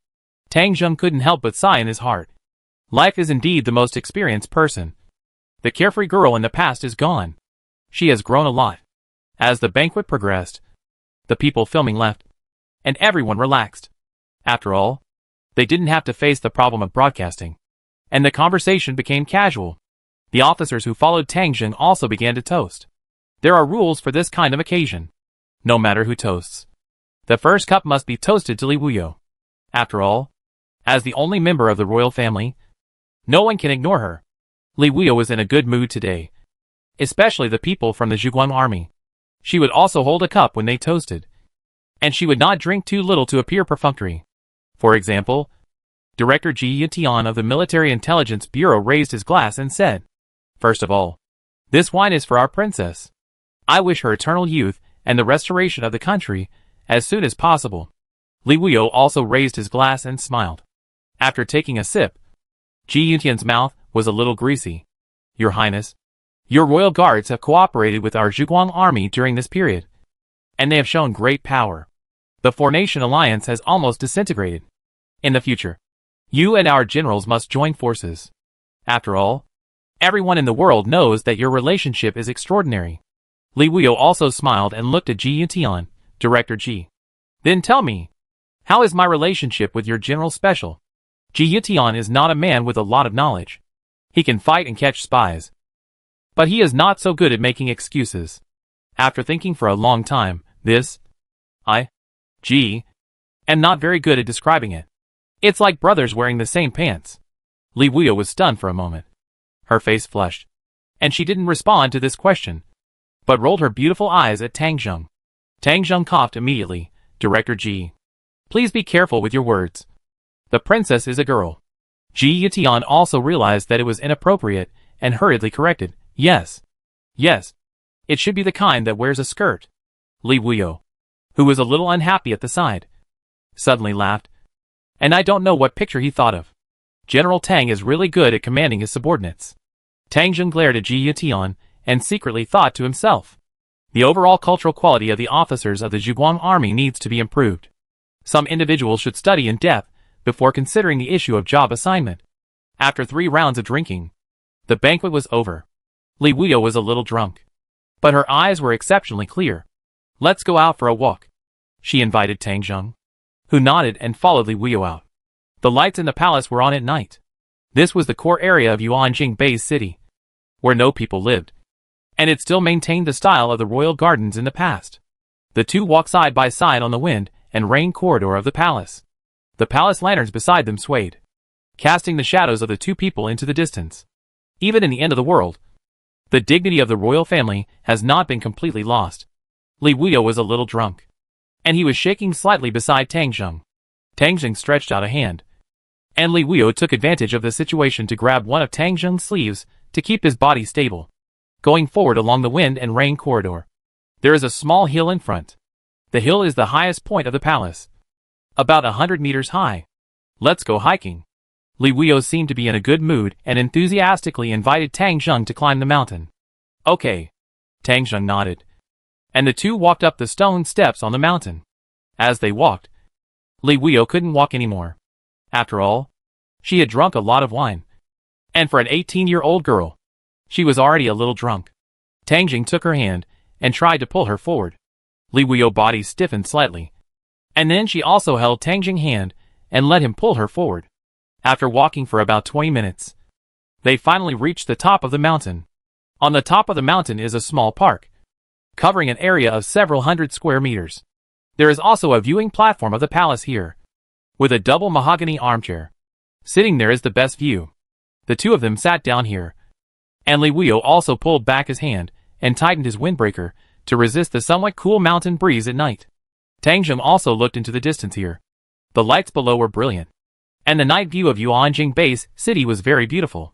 Tang Zheng couldn't help but sigh in his heart. Life is indeed the most experienced person. The carefree girl in the past is gone. She has grown a lot. As the banquet progressed, the people filming left, and everyone relaxed. After all, they didn't have to face the problem of broadcasting, and the conversation became casual. The officers who followed Tang Zheng also began to toast. There are rules for this kind of occasion. No matter who toasts, the first cup must be toasted to Li Wuyo. After all, as the only member of the royal family, no one can ignore her. Li Wuyo was in a good mood today, especially the people from the Zhuguang army. She would also hold a cup when they toasted, and she would not drink too little to appear perfunctory. For example, Director Ji Yutian of the Military Intelligence Bureau raised his glass and said, "First of all, this wine is for our princess. I wish her eternal youth and the restoration of the country as soon as possible." Li Wuyo also raised his glass and smiled. After taking a sip, Ji Yutian's mouth was a little greasy. "Your Highness, your royal guards have cooperated with our Zhuguang army during this period, and they have shown great power. The four-nation alliance has almost disintegrated. In the future, you and our generals must join forces. After all, everyone in the world knows that your relationship is extraordinary." Li Wuyo also smiled and looked at Ji Yutian, Director Ji. "Then tell me, how is my relationship with your general special?" Ji Yutian is not a man with a lot of knowledge. He can fight and catch spies. But he is not so good at making excuses. After thinking for a long time, am not very good at describing it. It's like brothers wearing the same pants. Li Wuyo was stunned for a moment. Her face flushed. And she didn't respond to this question, but rolled her beautiful eyes at Tang Zheng. Tang Zheng coughed immediately. Director Ji, please be careful with your words. The princess is a girl. Ji Yutian also realized that it was inappropriate and hurriedly corrected. Yes. It should be the kind that wears a skirt. Li Wuyo, who was a little unhappy at the side, suddenly laughed. And I don't know what picture he thought of. General Tang is really good at commanding his subordinates. Tang Zheng glared at Ji Yutian and secretly thought to himself. The overall cultural quality of the officers of the Zhuguang army needs to be improved. Some individuals should study in depth before considering the issue of job assignment. After 3 rounds of drinking, the banquet was over. Li Wuyo was a little drunk, but her eyes were exceptionally clear. Let's go out for a walk, she invited Tang Zheng, who nodded and followed Li Wuyo out. The lights in the palace were on at night. This was the core area of Yuanjing Bay's city, where no people lived, and it still maintained the style of the royal gardens in the past. The two walked side by side on the wind and rain corridor of the palace. The palace lanterns beside them swayed, casting the shadows of the two people into the distance. Even in the end of the world, the dignity of the royal family has not been completely lost. Li Wuyo was a little drunk, and he was shaking slightly beside Tang Zheng. Tang Zheng stretched out a hand, and Li Wuyo took advantage of the situation to grab one of Tang Zheng's sleeves to keep his body stable. Going forward along the wind and rain corridor, there is a small hill in front. The hill is the highest point of the palace, about 100 meters high. Let's go hiking. Li Wuyo seemed to be in a good mood and enthusiastically invited Tang Zheng to climb the mountain. Okay. Tang Zheng nodded, and the two walked up the stone steps on the mountain. As they walked, Li Wuyo couldn't walk anymore. After all, she had drunk a lot of wine, and for an 18-year-old girl, she was already a little drunk. Tang Zheng took her hand and tried to pull her forward. Li Wuyo's body stiffened slightly, and then she also held Tang Zheng's hand and let him pull her forward. After walking for about 20 minutes, they finally reached the top of the mountain. On the top of the mountain is a small park, covering an area of several hundred square meters. There is also a viewing platform of the palace here, with a double mahogany armchair. Sitting there is the best view. The two of them sat down here, and Li Wuyo also pulled back his hand and tightened his windbreaker to resist the somewhat cool mountain breeze at night. Tang Zheng also looked into the distance here. The lights below were brilliant, and the night view of Yuanjing Bay's city was very beautiful.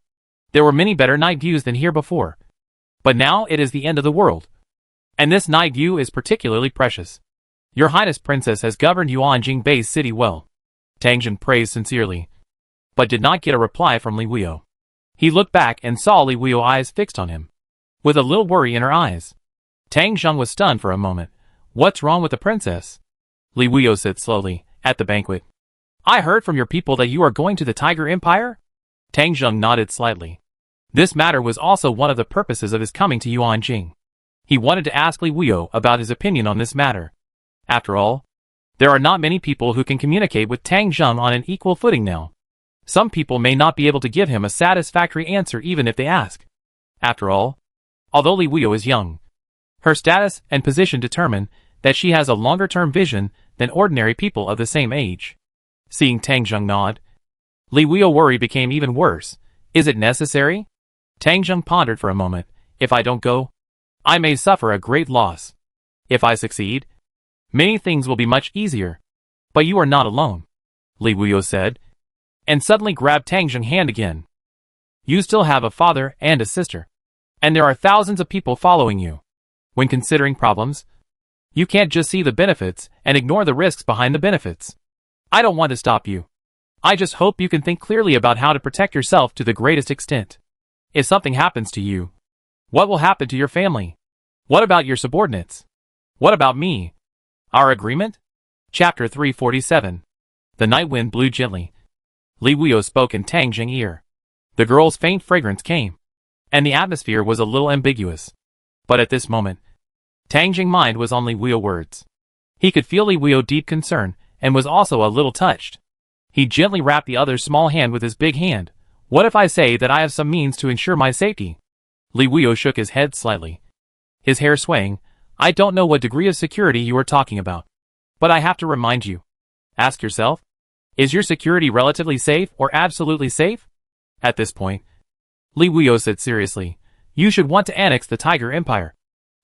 There were many better night views than here before, but now it is the end of the world, and this night view is particularly precious. Your Highness Princess has governed Yuanjing Bay's city well, Tang Zheng praised sincerely, but did not get a reply from Li Wuyo. He looked back and saw Li Wuyo's eyes fixed on him, with a little worry in her eyes. Tang Zheng was stunned for a moment. What's wrong with the princess? Li Wuyo said slowly. At the banquet, I heard from your people that you are going to the Tiger Empire? Tang Zheng nodded slightly. This matter was also one of the purposes of his coming to Yuanjing. He wanted to ask Li Wuyo about his opinion on this matter. After all, there are not many people who can communicate with Tang Zheng on an equal footing now. Some people may not be able to give him a satisfactory answer even if they ask. After all, although Li Wuyo is young, her status and position determine that she has a longer-term vision than ordinary people of the same age. Seeing Tang Zheng nod, Li Wuyo's worry became even worse. Is it necessary? Tang Zheng pondered for a moment. If I don't go, I may suffer a great loss. If I succeed, many things will be much easier. But you are not alone, Li Wuyo said, and suddenly grabbed Tang Zheng's hand again. You still have a father and a sister, and there are thousands of people following you. When considering problems, you can't just see the benefits and ignore the risks behind the benefits. I don't want to stop you. I just hope you can think clearly about how to protect yourself to the greatest extent. If something happens to you, what will happen to your family? What about your subordinates? What about me? Our agreement? Chapter 347. The night wind blew gently. Li Wuyo spoke in Tang Zheng's ear. The girl's faint fragrance came, and the atmosphere was a little ambiguous. But at this moment, Tang Zheng's mind was on Li Wuyo's words. He could feel Li Wuyo's deep concern and was also a little touched. He gently wrapped the other's small hand with his big hand, What if I say that I have some means to ensure my safety? Li Wuyo shook his head slightly, his hair swaying. I don't know what degree of security you are talking about. But I have to remind you. Ask yourself, is your security relatively safe or absolutely safe? At this point, Li Wuyo said seriously, you should want to annex the Tiger Empire.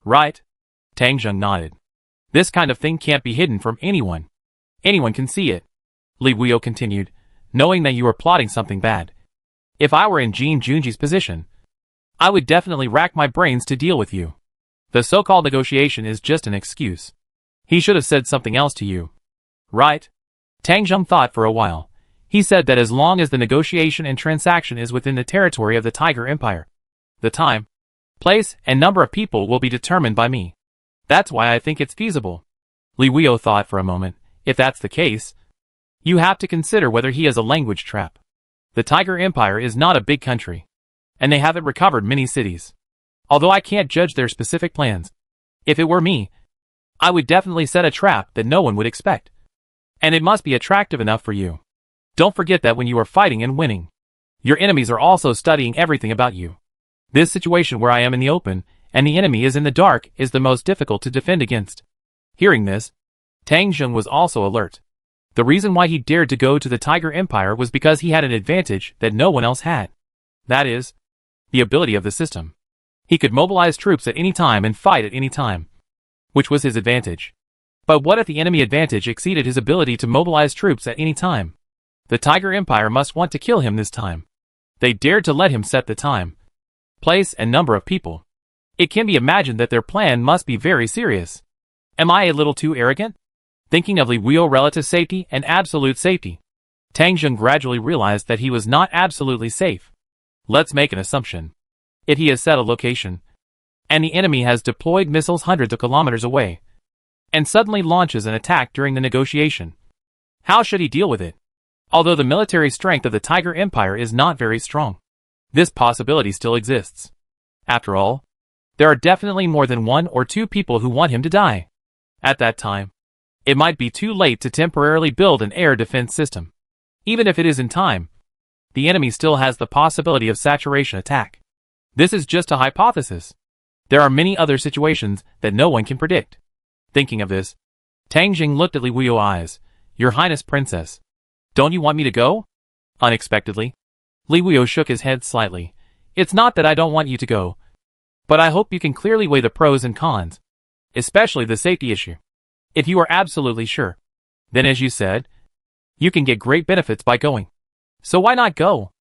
Right? Tang Zheng nodded. This kind of thing can't be hidden from anyone. Anyone can see it. Li Wuyo continued, knowing that you are plotting something bad. If I were in Jin Junji's position, I would definitely rack my brains to deal with you. The so-called negotiation is just an excuse. He should have said something else to you. Right? Tang Zheng thought for a while. He said that as long as the negotiation and transaction is within the territory of the Tiger Empire, the time, place, and number of people will be determined by me. That's why I think it's feasible. Li Wuyo thought for a moment. If that's the case, you have to consider whether he is a language trap. The Tiger Empire is not a big country, and they haven't recovered many cities. Although I can't judge their specific plans. If it were me, I would definitely set a trap that no one would expect. And it must be attractive enough for you. Don't forget that when you are fighting and winning, your enemies are also studying everything about you. This situation where I am in the open, and the enemy is in the dark, is the most difficult to defend against. Hearing this, Tang Zheng was also alert. The reason why he dared to go to the Tiger Empire was because he had an advantage that no one else had. That is, the ability of the system. He could mobilize troops at any time and fight at any time, which was his advantage. But what if the enemy advantage exceeded his ability to mobilize troops at any time? The Tiger Empire must want to kill him this time. They dared to let him set the time, place, and number of people. It can be imagined that their plan must be very serious. Am I a little too arrogant? Thinking of Li Wuyo relative safety and absolute safety, Tang Zheng gradually realized that he was not absolutely safe. Let's make an assumption. If he has set a location, and the enemy has deployed missiles hundreds of kilometers away, and suddenly launches an attack during the negotiation, how should he deal with it? Although the military strength of the Tiger Empire is not very strong, this possibility still exists. After all, there are definitely more than 1 or 2 people who want him to die. At that time, it might be too late to temporarily build an air defense system. Even if it is in time, the enemy still has the possibility of saturation attack. This is just a hypothesis. There are many other situations that no one can predict. Thinking of this, Tang Zheng looked at Li Wuyo's eyes. Your Highness Princess, don't you want me to go? Unexpectedly, Li Wuyo shook his head slightly. It's not that I don't want you to go, but I hope you can clearly weigh the pros and cons, especially the safety issue. If you are absolutely sure, then as you said, you can get great benefits by going. So why not go?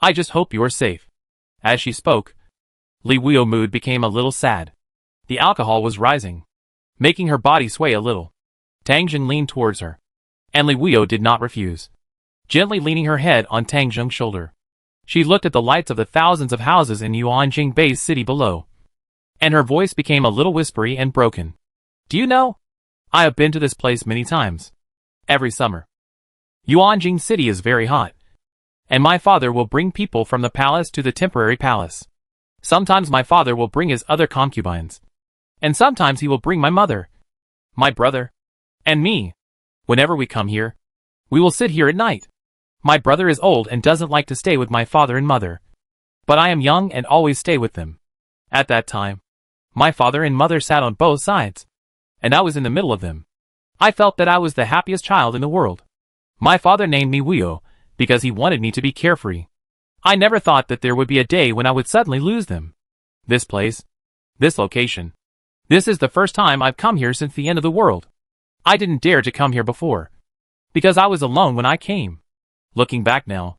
I just hope you are safe. As she spoke, Li Wuyo's mood became a little sad. The alcohol was rising, making her body sway a little. Tang Zheng leaned towards her, and Li Wuyo did not refuse. Gently leaning her head on Tang Zheng's shoulder, she looked at the lights of the thousands of houses in Yuanjing Bay's city below, and her voice became a little whispery and broken. Do you know? I have been to this place many times. Every summer. Yuanjing City is very hot, and my father will bring people from the palace to the temporary palace. Sometimes my father will bring his other concubines, and sometimes he will bring my mother, my brother, and me. Whenever we come here, we will sit here at night. My brother is old and doesn't like to stay with my father and mother, but I am young and always stay with them. At that time, my father and mother sat on both sides, and I was in the middle of them. I felt that I was the happiest child in the world. My father named me Wuyo because he wanted me to be carefree. I never thought that there would be a day when I would suddenly lose them. This place, this location, this is the first time I've come here since the end of the world. I didn't dare to come here before, because I was alone when I came. Looking back now,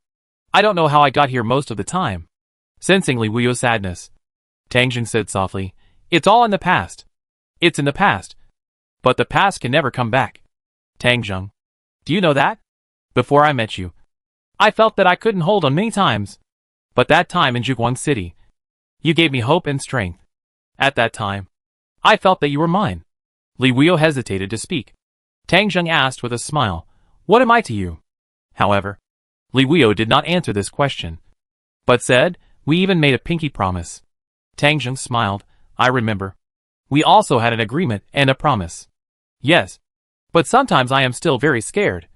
I don't know how I got here most of the time. Sensing Li Wuyo's sadness, Tang Zheng said softly, it's all in the past. It's in the past. But the past can never come back. Tang Zheng, do you know that? Before I met you, I felt that I couldn't hold on many times. But that time in Zhuguang City, you gave me hope and strength. At that time, I felt that you were mine. Li Wuyo hesitated to speak. Tang Zheng asked with a smile, what am I to you? However, Li Wuyo did not answer this question, but said, we even made a pinky promise. Tang Zheng smiled, I remember. We also had an agreement and a promise. Yes, but sometimes I am still very scared,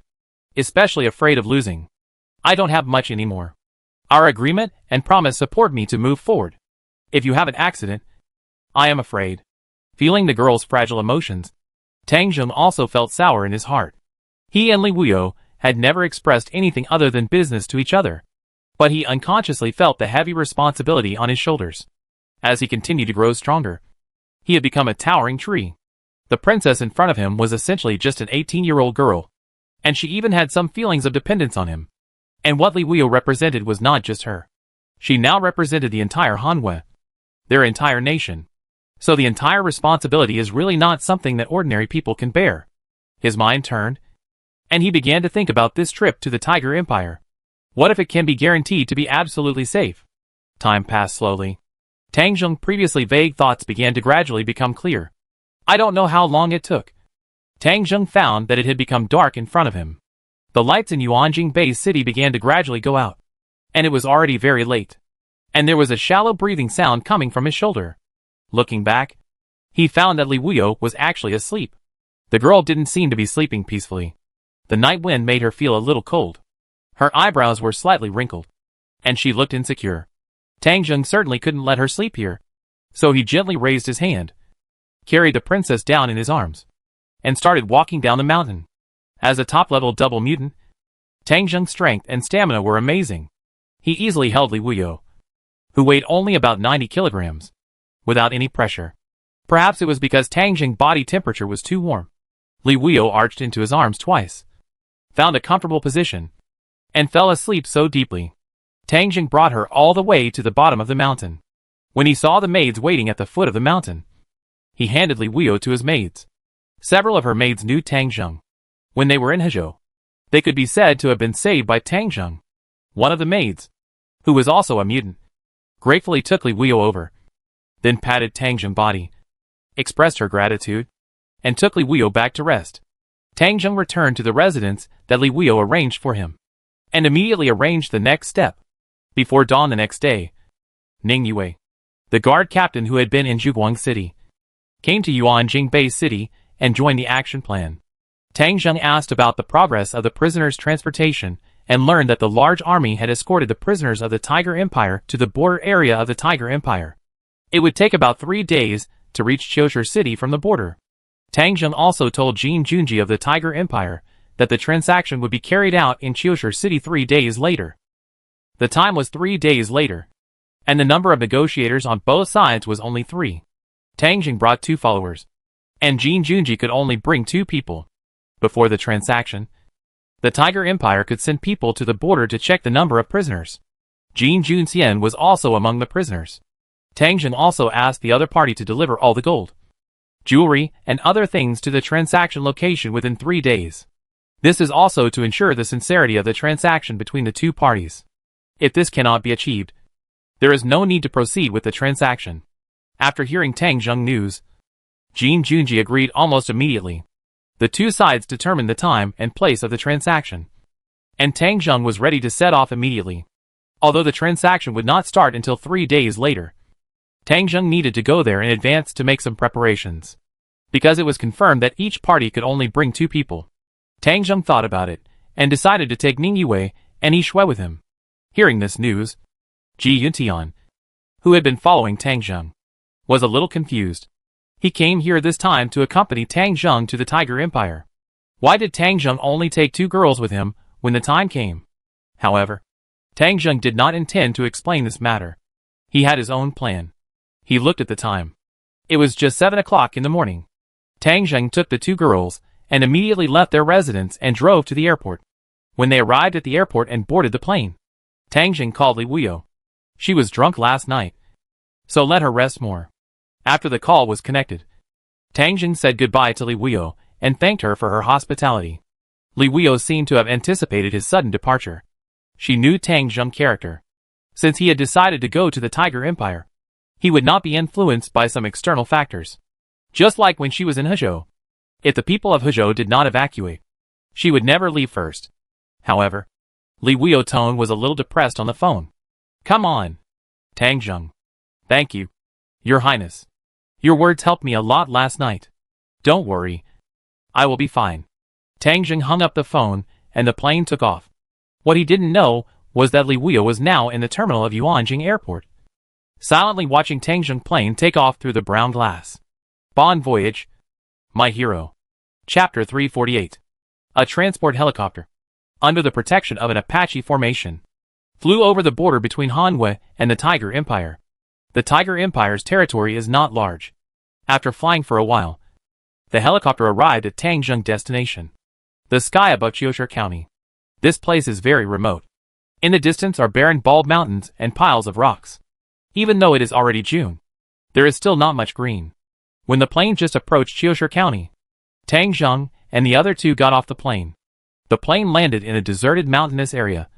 especially afraid of losing. I don't have much anymore. Our agreement and promise support me to move forward. If you have an accident, I am afraid. Feeling the girl's fragile emotions, Tang Jung also felt sour in his heart. He and Li Wuyo had never expressed anything other than business to each other, but he unconsciously felt the heavy responsibility on his shoulders. As he continued to grow stronger, he had become a towering tree. The princess in front of him was essentially just an 18-year-old girl, and she even had some feelings of dependence on him. And what Li Wuyo represented was not just her. She now represented the entire Hanwei, their entire nation. So the entire responsibility is really not something that ordinary people can bear. His mind turned, and he began to think about this trip to the Tiger Empire. What if it can be guaranteed to be absolutely safe? Time passed slowly. Tang Jung's previously vague thoughts began to gradually become clear. I don't know how long it took. Tang Jung found that it had become dark in front of him. The lights in Yuanjing Bay City began to gradually go out, and it was already very late. And there was a shallow breathing sound coming from his shoulder. Looking back, he found that Li Wuyo was actually asleep. The girl didn't seem to be sleeping peacefully. The night wind made her feel a little cold. Her eyebrows were slightly wrinkled, and she looked insecure. Tang Jung certainly couldn't let her sleep here, so he gently raised his hand, carried the princess down in his arms, and started walking down the mountain. As a top-level double mutant, Tang Jung's strength and stamina were amazing. He easily held Li Wuyo, who weighed only about 90 kilograms, without any pressure. Perhaps it was because Tang Jung's body temperature was too warm. Li Wuyo arched into his arms twice, found a comfortable position, and fell asleep so deeply. Tang Jung brought her all the way to the bottom of the mountain. When he saw the maids waiting at the foot of the mountain, he handed Li Wuyo to his maids. Several of her maids knew Tang Jung. When they were in Hezhou, they could be said to have been saved by Tang Jung. One of the maids, who was also a mutant, gratefully took Li Wuyo over, then patted Tang Jung's body, expressed her gratitude, and took Li Wuyo back to rest. Tang Jung returned to the residence that Li Wuyo arranged for him, and immediately arranged the next step. Before dawn the next day, Ning Yue, the guard captain who had been in Zhuguang City, came to Yuanjing Bay City and joined the action plan. Tang Jung asked about the progress of the prisoners' transportation and learned that the large army had escorted the prisoners of the Tiger Empire to the border area of the Tiger Empire. It would take about 3 days to reach Qiushi City from the border. Tang Jung also told Jin Junji of the Tiger Empire that the transaction would be carried out in Qiushi City 3 days later. The time was 3 days later, and the number of negotiators on both sides was only 3. Tang Jung brought 2 followers, and Jin Junji could only bring 2 people. Before the transaction, the Tiger Empire could send people to the border to check the number of prisoners. Jin Junxian was also among the prisoners. Tang Jung also asked the other party to deliver all the gold, jewelry, and other things to the transaction location within 3 days. This is also to ensure the sincerity of the transaction between the 2 parties. If this cannot be achieved, there is no need to proceed with the transaction. After hearing Tang Jung news, Jin Junji agreed almost immediately. The 2 sides determined the time and place of the transaction, and Tang Jung was ready to set off immediately. Although the transaction would not start until 3 days later, Tang Jung needed to go there in advance to make some preparations, because it was confirmed that each party could only bring 2 people. Tang Jung thought about it, and decided to take Ning Yue and Yi Shui with him. Hearing this news, Ji Yuntian, who had been following Tang Jung, was a little confused. He came here this time to accompany Tang Jung to the Tiger Empire. Why did Tang Jung only take 2 girls with him when the time came? However, Tang Jung did not intend to explain this matter. He had his own plan. He looked at the time. It was just 7 o'clock in the morning. Tang Jung took the 2 girls and immediately left their residence and drove to the airport. When they arrived at the airport and boarded the plane, Tang Jung called Li Wuyo. She was drunk last night, so let her rest more. After the call was connected, Tang Jung said goodbye to Li Wuyo and thanked her for her hospitality. Li Wuyo seemed to have anticipated his sudden departure. She knew Tang Jung's character. Since he had decided to go to the Tiger Empire, he would not be influenced by some external factors. Just like when she was in Hezhou. If the people of Hezhou did not evacuate, she would never leave first. However, Li Wuyo's tone was a little depressed on the phone. Come on, Tang Jung. Thank you, Your Highness. Your words helped me a lot last night. Don't worry. I will be fine. Tang Jung hung up the phone, and the plane took off. What he didn't know was that Li Wuyo was now in the terminal of Yuanjing Airport, silently watching Tang Zheng plane take off through the brown glass. Bon voyage, my hero. Chapter 348. A transport helicopter, under the protection of an Apache formation, flew over the border between Hanwei and the Tiger Empire. The Tiger Empire's territory is not large. After flying for a while, the helicopter arrived at Tang Zheng destination, the sky above Qiushi County. This place is very remote. In the distance are barren bald mountains and piles of rocks. Even though it is already June, there is still not much green. When the plane just approached Qiushi County, Tang Zheng and the other two got off the plane. The plane landed in a deserted mountainous area,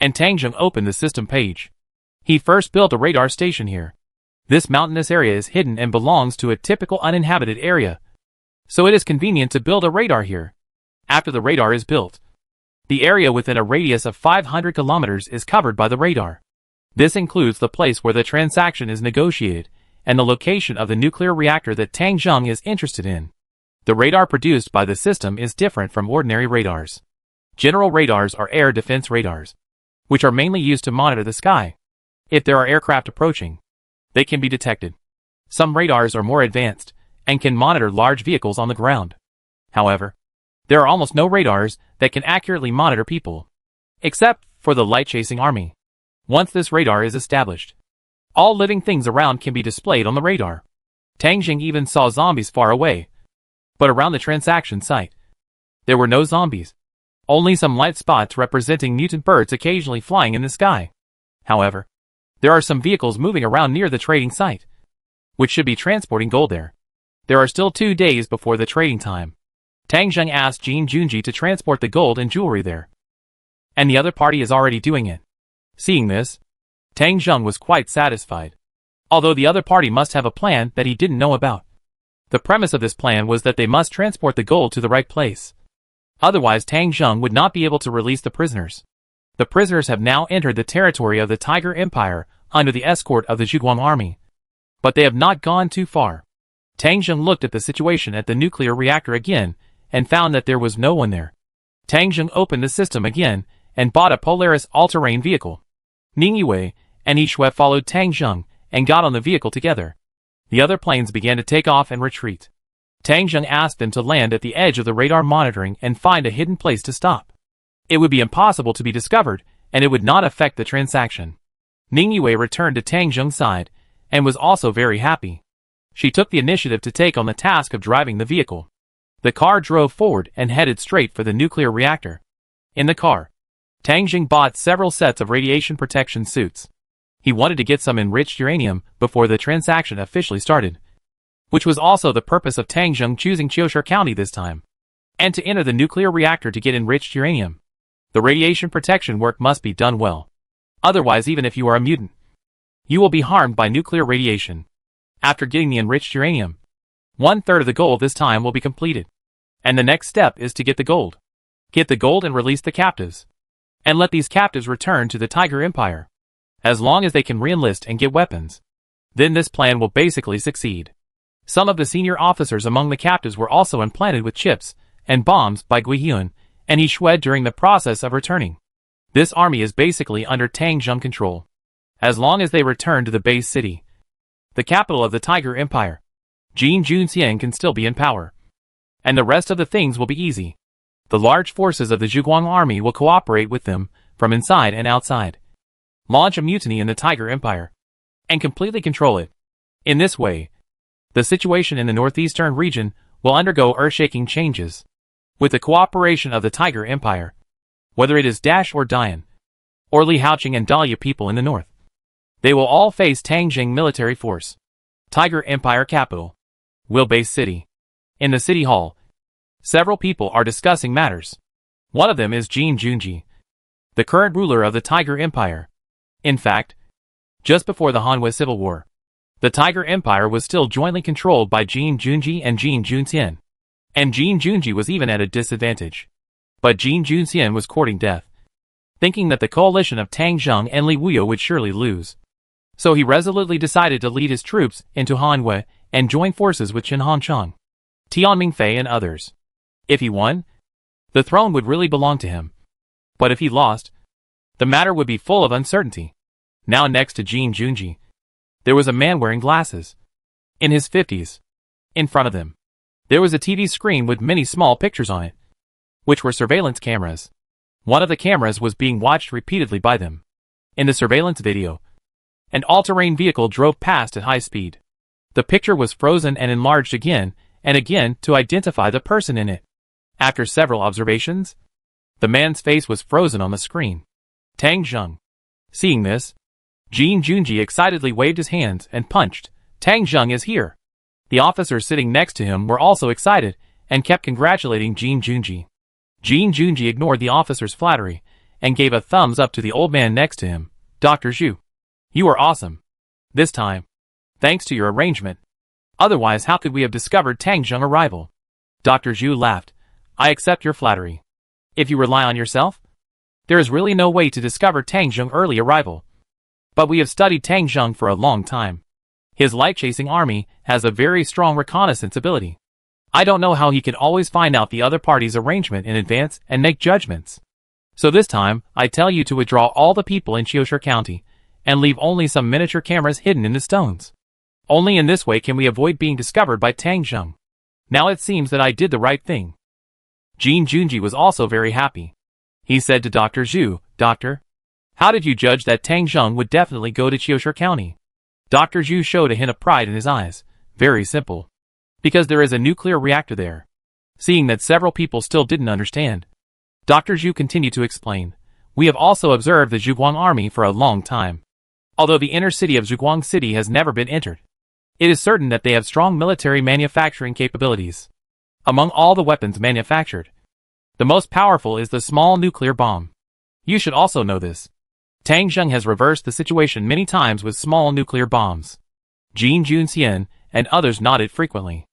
and Tang Zheng opened the system page. He first built a radar station here. This mountainous area is hidden and belongs to a typical uninhabited area, so it is convenient to build a radar here. After the radar is built, the area within a radius of 500 kilometers is covered by the radar. This includes the place where the transaction is negotiated and the location of the nuclear reactor that Tang Zheng is interested in. The radar produced by the system is different from ordinary radars. General radars are air defense radars, which are mainly used to monitor the sky. If there are aircraft approaching, they can be detected. Some radars are more advanced and can monitor large vehicles on the ground. However, there are almost no radars that can accurately monitor people, except for the light-chasing army. Once this radar is established, all living things around can be displayed on the radar. Tang Zheng even saw zombies far away, but around the transaction site, there were no zombies, only some light spots representing mutant birds occasionally flying in the sky. However, there are some vehicles moving around near the trading site, which should be transporting gold there. There are still 2 days before the trading time. Tang Zheng asked Jin Junji to transport the gold and jewelry there, and the other party is already doing it. Seeing this, Tang Zheng was quite satisfied, although the other party must have a plan that he didn't know about. The premise of this plan was that they must transport the gold to the right place. Otherwise Tang Zheng would not be able to release the prisoners. The prisoners have now entered the territory of the Tiger Empire under the escort of the Zhuguang army, but they have not gone too far. Tang Zheng looked at the situation at the nuclear reactor again and found that there was no one there. Tang Zheng opened the system again and bought a Polaris all-terrain vehicle. Ning Yue and Yi Shui followed Tang Zheng and got on the vehicle together. The other planes began to take off and retreat. Tang Zheng asked them to land at the edge of the radar monitoring and find a hidden place to stop. It would be impossible to be discovered, and it would not affect the transaction. Ning Yue returned to Tang Zheng's side and was also very happy. She took the initiative to take on the task of driving the vehicle. The car drove forward and headed straight for the nuclear reactor. In the car, Tang Zheng bought several sets of radiation protection suits. He wanted to get some enriched uranium before the transaction officially started, which was also the purpose of Tang Zheng choosing Qiushi County this time, and to enter the nuclear reactor to get enriched uranium. The radiation protection work must be done well. Otherwise, even if you are a mutant, you will be harmed by nuclear radiation. After getting the enriched uranium, 1/3 of the goal this time will be completed. And the next step is to get the gold. Get the gold and release the captives. And let these captives return to the Tiger Empire, as long as they can re-enlist and get weapons. Then this plan will basically succeed. Some of the senior officers among the captives were also implanted with chips and bombs by Gui Hyun and Yi Shui during the process of returning. This army is basically under Tang Zheng control. As long as they return to the base city, the capital of the Tiger Empire, Jin Junxian can still be in power. And the rest of the things will be easy. The large forces of the Zhuguang army will cooperate with them from inside and outside, launch a mutiny in the Tiger Empire, and completely control it. In this way, the situation in the northeastern region will undergo earth-shaking changes. With the cooperation of the Tiger Empire, whether it is Dash or Dian, or Li Haoqing and Dahlia people in the north, they will all face Tang Zheng military force. Tiger Empire capital, Wilbase City. In the city hall, several people are discussing matters. One of them is Jin Junji, the current ruler of the Tiger Empire. In fact, just before the Hanwei Civil War, the Tiger Empire was still jointly controlled by Jin Junji and Jin Junxian, and Jin Junji was even at a disadvantage. But Jin Junxian was courting death, thinking that the coalition of Tang Zheng and Li Wuyo would surely lose. So he resolutely decided to lead his troops into Hanwei and join forces with Chen Hongchang, Tian Mingfei and others. If he won, the throne would really belong to him. But if he lost, the matter would be full of uncertainty. Now next to Jin Junji, there was a man wearing glasses. In his 50s. In front of them, there was a TV screen with many small pictures on it, which were surveillance cameras. One of the cameras was being watched repeatedly by them. In the surveillance video, an all-terrain vehicle drove past at high speed. The picture was frozen and enlarged again and again to identify the person in it. After several observations, the man's face was frozen on the screen. Tang Zheng. Seeing this, Jin Junji excitedly waved his hands and punched. Tang Zheng is here. The officers sitting next to him were also excited and kept congratulating Jin Junji. Jin Junji ignored the officer's flattery and gave a thumbs up to the old man next to him. Dr. Zhu, you are awesome. This time, thanks to your arrangement. Otherwise, how could we have discovered Tang Zheng's arrival? Dr. Zhu laughed. I accept your flattery. If you rely on yourself, there is really no way to discover Tang Zheng's early arrival. But we have studied Tang Zheng for a long time. His light-chasing army has a very strong reconnaissance ability. I don't know how he can always find out the other party's arrangement in advance and make judgments. So this time, I tell you to withdraw all the people in Qiushi County and leave only some miniature cameras hidden in the stones. Only in this way can we avoid being discovered by Tang Zheng. Now it seems that I did the right thing. Jin Junji was also very happy. He said to Dr. Zhu, Doctor, how did you judge that Tang Zheng would definitely go to Qiushi County? Dr. Zhu showed a hint of pride in his eyes. Very simple. Because there is a nuclear reactor there. Seeing that several people still didn't understand, Dr. Zhu continued to explain. We have also observed the Zhuguang army for a long time. Although the inner city of Zhuguang City has never been entered, it is certain that they have strong military manufacturing capabilities. Among all the weapons manufactured, the most powerful is the small nuclear bomb. You should also know this. Tang Zheng has reversed the situation many times with small nuclear bombs. Jin Junxian and others nodded frequently.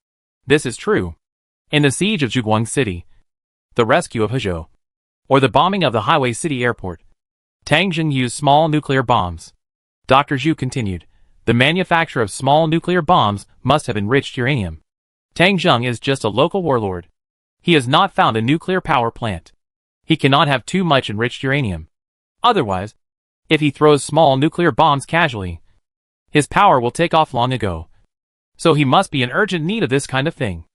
This is true. In the siege of Zhuguang City, the rescue of Hezhou, or the bombing of the Highway City Airport, Tang Zheng used small nuclear bombs. Dr. Zhu continued, the manufacture of small nuclear bombs must have enriched uranium. Tang Zheng is just a local warlord. He has not found a nuclear power plant. He cannot have too much enriched uranium. Otherwise, if he throws small nuclear bombs casually, his power will take off long ago. So he must be in urgent need of this kind of thing.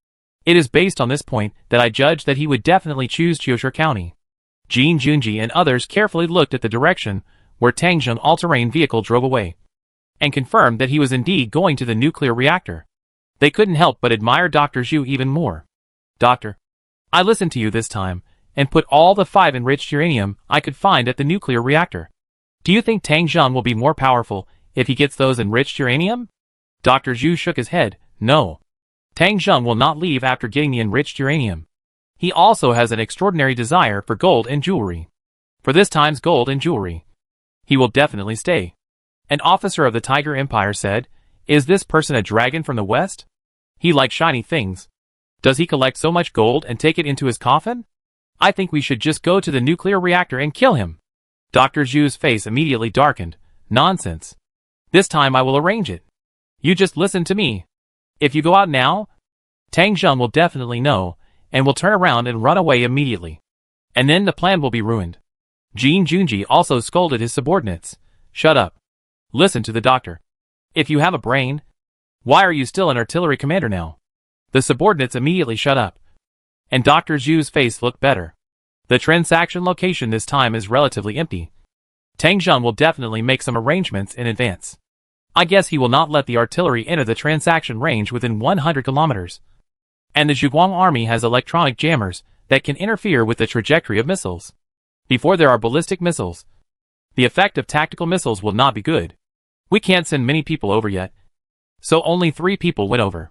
It is based on this point that I judge that he would definitely choose Qiushi County. Jin Junji and others carefully looked at the direction where Tang Zheng's all-terrain vehicle drove away, and confirmed that he was indeed going to the nuclear reactor. They couldn't help but admire Dr. Zhu even more. Doctor, I listened to you this time, and put all the 5 enriched uranium I could find at the nuclear reactor. Do you think Tang Zheng will be more powerful if he gets those enriched uranium? Dr. Zhu shook his head. No. Tang Zheng will not leave after getting the enriched uranium. He also has an extraordinary desire for gold and jewelry. For this time's gold and jewelry, he will definitely stay. An officer of the Tiger Empire said, Is this person a dragon from the west? He likes shiny things. Does he collect so much gold and take it into his coffin? I think we should just go to the nuclear reactor and kill him. Dr. Zhu's face immediately darkened. Nonsense. This time I will arrange it. You just listen to me. If you go out now, Tang Zheng will definitely know, and will turn around and run away immediately. And then the plan will be ruined. Jin Junji also scolded his subordinates. Shut up. Listen to the doctor. If you have a brain, why are you still an artillery commander now? The subordinates immediately shut up. And Dr. Zhu's face looked better. The transaction location this time is relatively empty. Tang Zheng will definitely make some arrangements in advance. I guess he will not let the artillery enter the transaction range within 100 kilometers. And the Zhuguang army has electronic jammers that can interfere with the trajectory of missiles. Before there are ballistic missiles, the effect of tactical missiles will not be good. We can't send many people over yet. So only 3 people went over.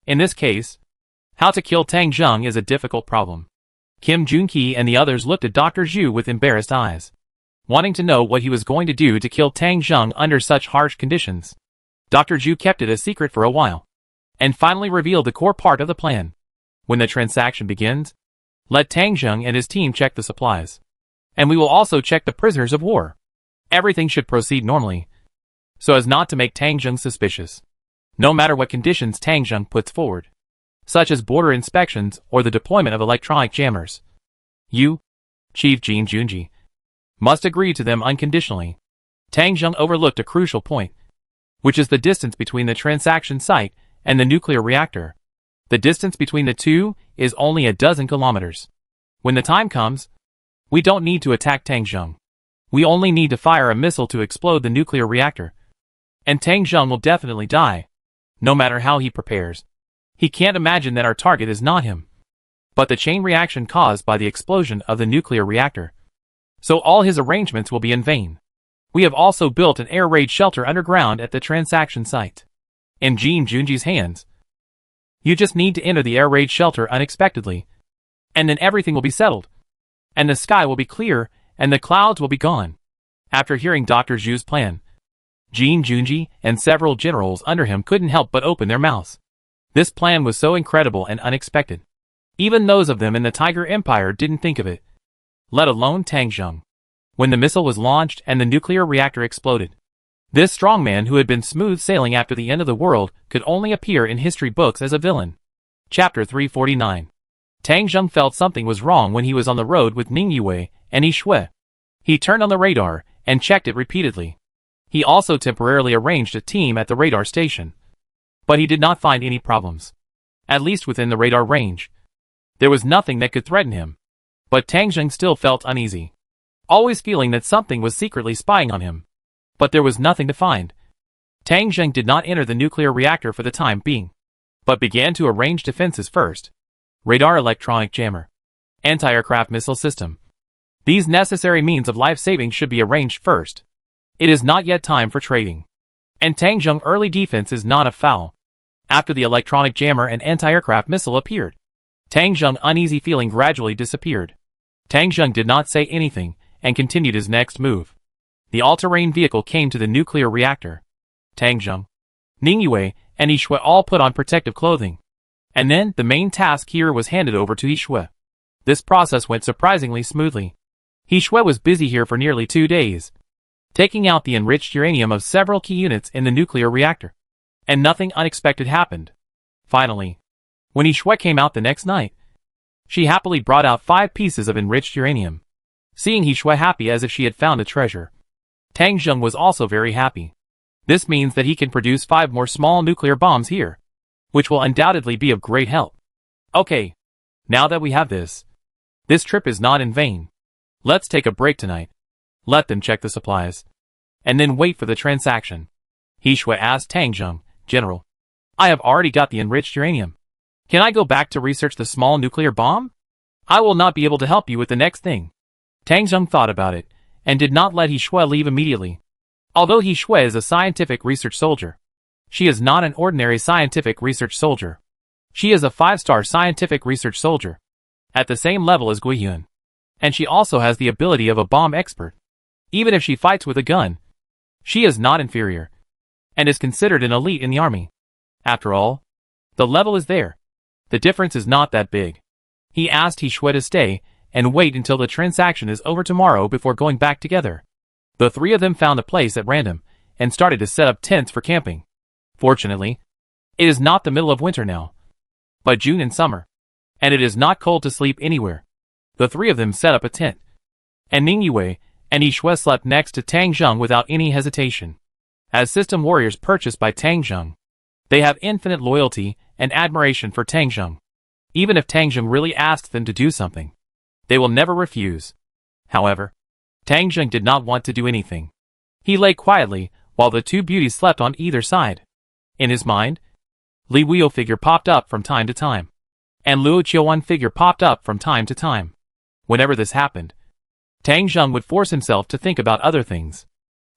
In this case, how to kill Tang Zheng is a difficult problem. Kim Junki and the others looked at Dr. Zhu with embarrassed eyes, wanting to know what he was going to do to kill Tang Zheng under such harsh conditions. Dr. Zhu kept it a secret for a while, and finally revealed the core part of the plan. When the transaction begins, let Tang Zheng and his team check the supplies. And we will also check the prisoners of war. Everything should proceed normally, so as not to make Tang Zheng suspicious, no matter what conditions Tang Zheng puts forward, such as border inspections or the deployment of electronic jammers. You, Chief Jin Junji, must agree to them unconditionally. Tang Zheng overlooked a crucial point, which is the distance between the transaction site and the nuclear reactor. The distance between the two is only a dozen kilometers. When the time comes, we don't need to attack Tang Zheng. We only need to fire a missile to explode the nuclear reactor. And Tang Zheng will definitely die, no matter how he prepares. He can't imagine that our target is not him, but the chain reaction caused by the explosion of the nuclear reactor. So all his arrangements will be in vain. We have also built an air raid shelter underground at the transaction site. In Jin Junji's hands. You just need to enter the air raid shelter unexpectedly, and then everything will be settled. And the sky will be clear, and the clouds will be gone. After hearing Dr. Zhu's plan, Jin Junji and several generals under him couldn't help but open their mouths. This plan was so incredible and unexpected. Even those of them in the Tiger Empire didn't think of it, let alone Tang Zheng. When the missile was launched and the nuclear reactor exploded, this strongman who had been smooth sailing after the end of the world could only appear in history books as a villain. Chapter 349. Tang Zheng felt something was wrong when he was on the road with Ning Yue and Yi Shui. He turned on the radar and checked it repeatedly. He also temporarily arranged a team at the radar station, but he did not find any problems. At least within the radar range, there was nothing that could threaten him. But Tang Zheng still felt uneasy, always feeling that something was secretly spying on him. But there was nothing to find. Tang Zheng did not enter the nuclear reactor for the time being, but began to arrange defenses first. Radar electronic jammer. Anti-aircraft missile system. These necessary means of life-saving should be arranged first. It is not yet time for trading. And Tang Zheng early defense is not a foul. After the electronic jammer and anti-aircraft missile appeared, Tang Zheng uneasy feeling gradually disappeared. Tang Zheng did not say anything and continued his next move. The all-terrain vehicle came to the nuclear reactor. Tang Zheng, Ning Yue, and Yi Shui all put on protective clothing. And then the main task here was handed over to Yi Shui. This process went surprisingly smoothly. Yi Shui was busy here for nearly 2 days, taking out the enriched uranium of several key units in the nuclear reactor. And nothing unexpected happened. Finally, when Yi Shui came out the next night, she happily brought out 5 pieces of enriched uranium. Seeing Yi Shui happy as if she had found a treasure, Tang Zheng was also very happy. This means that he can produce 5 more small nuclear bombs here, which will undoubtedly be of great help. Okay, now that we have this trip is not in vain. Let's take a break tonight. Let them check the supplies, and then wait for the transaction. Yi Shui asked Tang Zheng, General, I have already got the enriched uranium. Can I go back to research the small nuclear bomb? I will not be able to help you with the next thing. Tang Zheng thought about it, and did not let Yi Shui leave immediately. Although Yi Shui is a scientific research soldier, she is not an ordinary scientific research soldier. She is a 5-star scientific research soldier, at the same level as Guiyun. And she also has the ability of a bomb expert. Even if she fights with a gun, she is not inferior, and is considered an elite in the army. After all, the level is there. The difference is not that big. He asked Yi Shui to stay and wait until the transaction is over tomorrow before going back together. The 3 of them found a place at random and started to set up tents for camping. Fortunately, it is not the middle of winter now, but June and summer, and it is not cold to sleep anywhere. The 3 of them set up a tent, and Ning Yue and Yi Shui slept next to Tang Zheng without any hesitation. As system warriors purchased by Tang Zheng, they have infinite loyalty and admiration for Tang Zheng. Even if Tang Zheng really asked them to do something, they will never refuse. However, Tang Zheng did not want to do anything. He lay quietly while the 2 beauties slept on either side. In his mind, Li Wuyo figure popped up from time to time, and Luo Qiuan figure popped up from time to time. Whenever this happened, Tang Zheng would force himself to think about other things,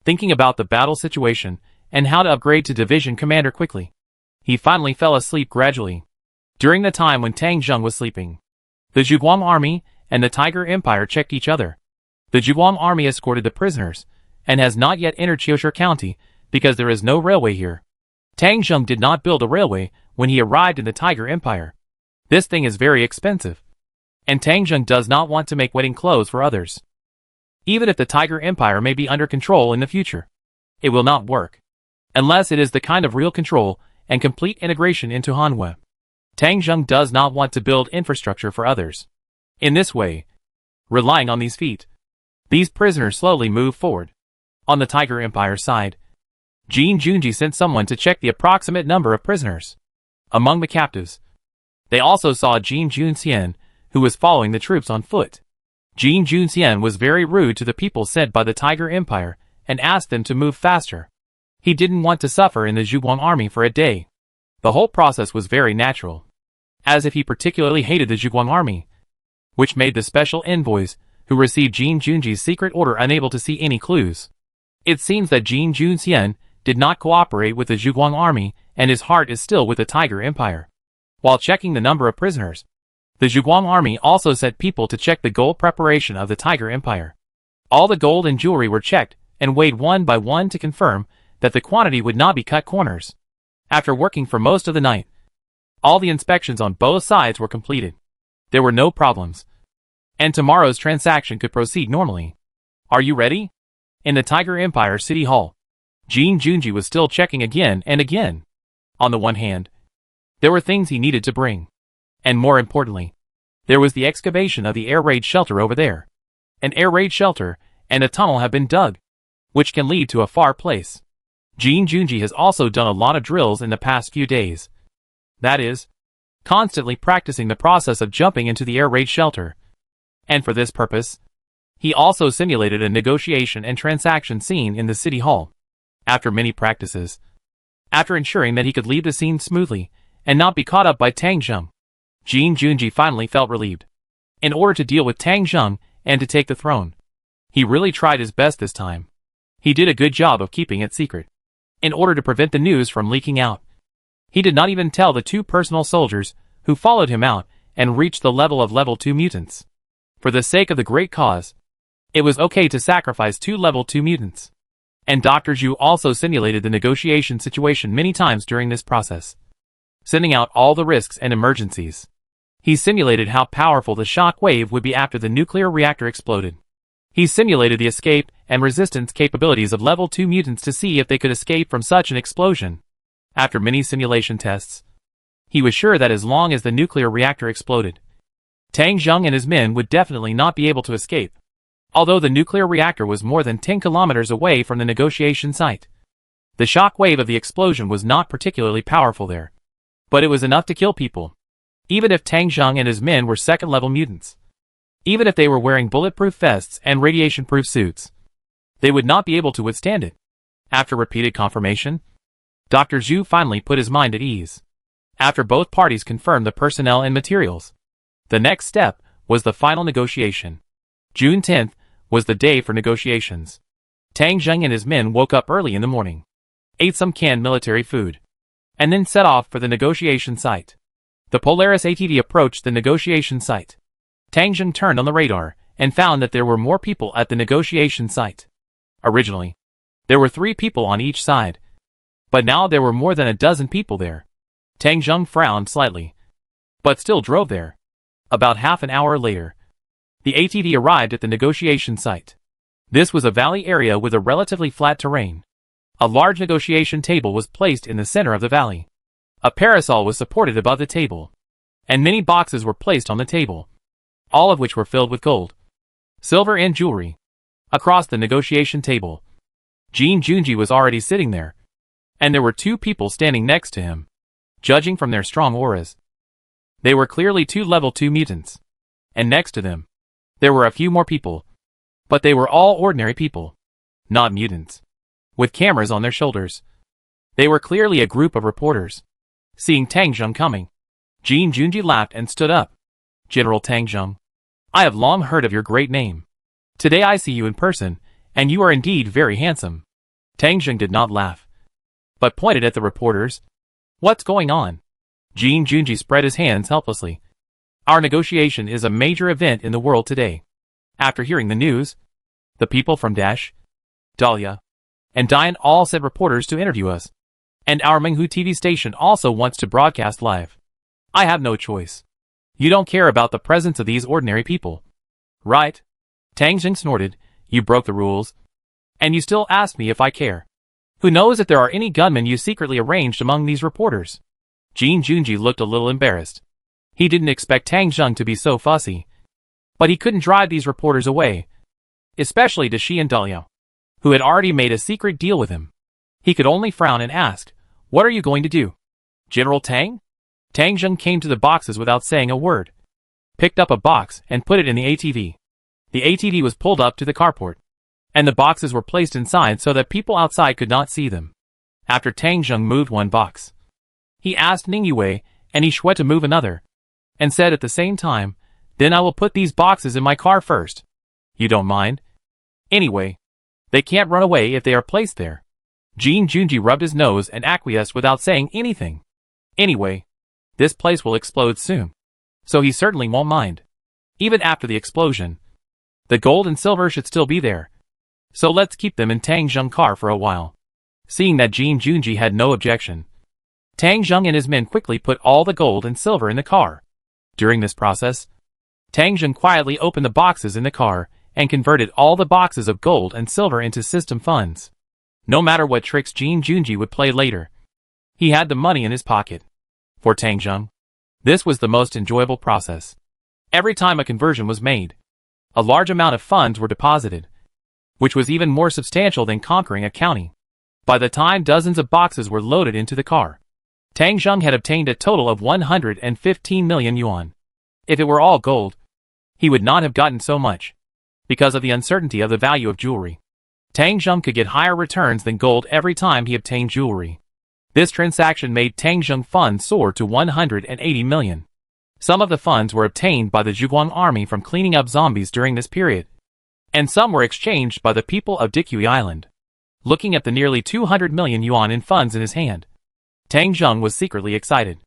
thinking about the battle situation and how to upgrade to division commander quickly. He finally fell asleep gradually. During the time when Tang Zheng was sleeping, the Zhuguang army and the Tiger Empire checked each other. The Zhuguang army escorted the prisoners, and has not yet entered Qiushi County because there is no railway here. Tang Zheng did not build a railway when he arrived in the Tiger Empire. This thing is very expensive, and Tang Zheng does not want to make wedding clothes for others. Even if the Tiger Empire may be under control in the future, it will not work, unless it is the kind of real control and complete integration into Hanwei. Tang Zheng does not want to build infrastructure for others. In this way, relying on these feet, These prisoners slowly moved forward. On the Tiger Empire side, Jin Junji sent someone to check the approximate number of prisoners among the captives. They also saw Jin Junxian, who was following the troops on foot. Jin Junxian was very rude to the people sent by the Tiger Empire and asked them to move faster. He didn't want to suffer in the Zhuguang army for a day. The whole process was very natural, as if he particularly hated the Zhuguang army, which made the special envoys who received Jin Junji's secret order unable to see any clues. It seems that Jin Junxian did not cooperate with the Zhuguang army and his heart is still with the Tiger Empire. While checking the number of prisoners, the Zhuguang army also sent people to check the gold preparation of the Tiger Empire. All the gold and jewelry were checked and weighed one by one to confirm that the quantity would not be cut corners. After working for most of the night, all the inspections on both sides were completed. There were no problems, and tomorrow's transaction could proceed normally. Are you ready? In the Tiger Empire City Hall, Jin Junji was still checking again and again. On the one hand, there were things he needed to bring. And more importantly, there was the excavation of the air raid shelter over there. An air raid shelter and a tunnel have been dug, which can lead to a far place. Jin Junji has also done a lot of drills in the past few days. That is, constantly practicing the process of jumping into the air raid shelter. And for this purpose, he also simulated a negotiation and transaction scene in the city hall. After many practices, after ensuring that he could leave the scene smoothly and not be caught up by Tang Zheng, Jin Junji finally felt relieved. In order to deal with Tang Zheng and to take the throne, he really tried his best this time. He did a good job of keeping it secret, in order to prevent the news from leaking out. He did not even tell the two personal soldiers who followed him out and reached the level of level 2 mutants. For the sake of the great cause, it was okay to sacrifice 2 level 2 mutants. And Dr. Zhu also simulated the negotiation situation many times during this process, sending out all the risks and emergencies. He simulated how powerful the shock wave would be after the nuclear reactor exploded. He simulated the escape and resistance capabilities of level 2 mutants to see if they could escape from such an explosion. After many simulation tests, he was sure that as long as the nuclear reactor exploded, Tang Zheng and his men would definitely not be able to escape. Although the nuclear reactor was more than 10 kilometers away from the negotiation site, the shock wave of the explosion was not particularly powerful there. But it was enough to kill people. Even if Tang Zheng and his men were second-level mutants, even if they were wearing bulletproof vests and radiation-proof suits, they would not be able to withstand it. After repeated confirmation, Dr. Zhu finally put his mind at ease. After both parties confirmed the personnel and materials, the next step was the final negotiation. June 10th was the day for negotiations. Tang Zheng and his men woke up early in the morning, ate some canned military food, and then set off for the negotiation site. The Polaris ATV approached the negotiation site. Tang Zheng turned on the radar and found that there were more people at the negotiation site. Originally, there were 3 people on each side, but now there were more than a dozen people there. Tang Zheng frowned slightly, but still drove there. About half an hour later, the ATV arrived at the negotiation site. This was a valley area with a relatively flat terrain. A large negotiation table was placed in the center of the valley. A parasol was supported above the table, and many boxes were placed on the table, all of which were filled with gold, silver and jewelry. Across the negotiation table, Jin Junji was already sitting there, and there were 2 people standing next to him. Judging from their strong auras, they were clearly 2 level 2 mutants, and next to them, there were a few more people, but they were all ordinary people, not mutants, with cameras on their shoulders. They were clearly a group of reporters. Seeing Tang Zheng coming, Jin Junji laughed and stood up. General Tang Zheng, I have long heard of your great name. Today I see you in person, and you are indeed very handsome. Tang Zheng did not laugh, but pointed at the reporters. What's going on? Jin Junji spread his hands helplessly. Our negotiation is a major event in the world today. After hearing the news, the people from Dash, Dahlia, and Diane all sent reporters to interview us. And our Menghu TV station also wants to broadcast live. I have no choice. You don't care about the presence of these ordinary people, right? Tang Zheng snorted. You broke the rules, and you still ask me if I care. Who knows if there are any gunmen you secretly arranged among these reporters? Jin Junji looked a little embarrassed. He didn't expect Tang Zheng to be so fussy, but he couldn't drive these reporters away. especially to Shi and Daliao, who had already made a secret deal with him. He could only frown and ask, "What are you going to do?" "General Tang?" Tang Zheng came to the boxes without saying a word, picked up a box and put it in the ATV. The ATV was pulled up to the carport, and the boxes were placed inside so that people outside could not see them. After Tang Zheng moved one box, he asked Ning Yue and Yi Shui to move another, and said at the same time, "Then I will put these boxes in my car first. You don't mind? Anyway, they can't run away if they are placed there." Jin Junji rubbed his nose and acquiesced without saying anything. Anyway, this place will explode soon, so he certainly won't mind. Even after the explosion, the gold and silver should still be there, so let's keep them in Tang Zheng's car for a while. Seeing that Jin Junji had no objection, Tang Zheng and his men quickly put all the gold and silver in the car. During this process, Tang Zheng quietly opened the boxes in the car and converted all the boxes of gold and silver into system funds. No matter what tricks Jin Junji would play later, he had the money in his pocket. For Tang Zheng, this was the most enjoyable process. Every time a conversion was made, a large amount of funds were deposited, which was even more substantial than conquering a county. By the time dozens of boxes were loaded into the car, Tang Zheng had obtained a total of 115 million yuan. If it were all gold, he would not have gotten so much, because of the uncertainty of the value of jewelry. Tang Zheng could get higher returns than gold every time he obtained jewelry. This transaction made Tang Zheng funds soar to 180 million. Some of the funds were obtained by the Zhuguang army from cleaning up zombies during this period, and some were exchanged by the people of Dikui Island. Looking at the nearly 200 million yuan in funds in his hand, Tang Zheng was secretly excited.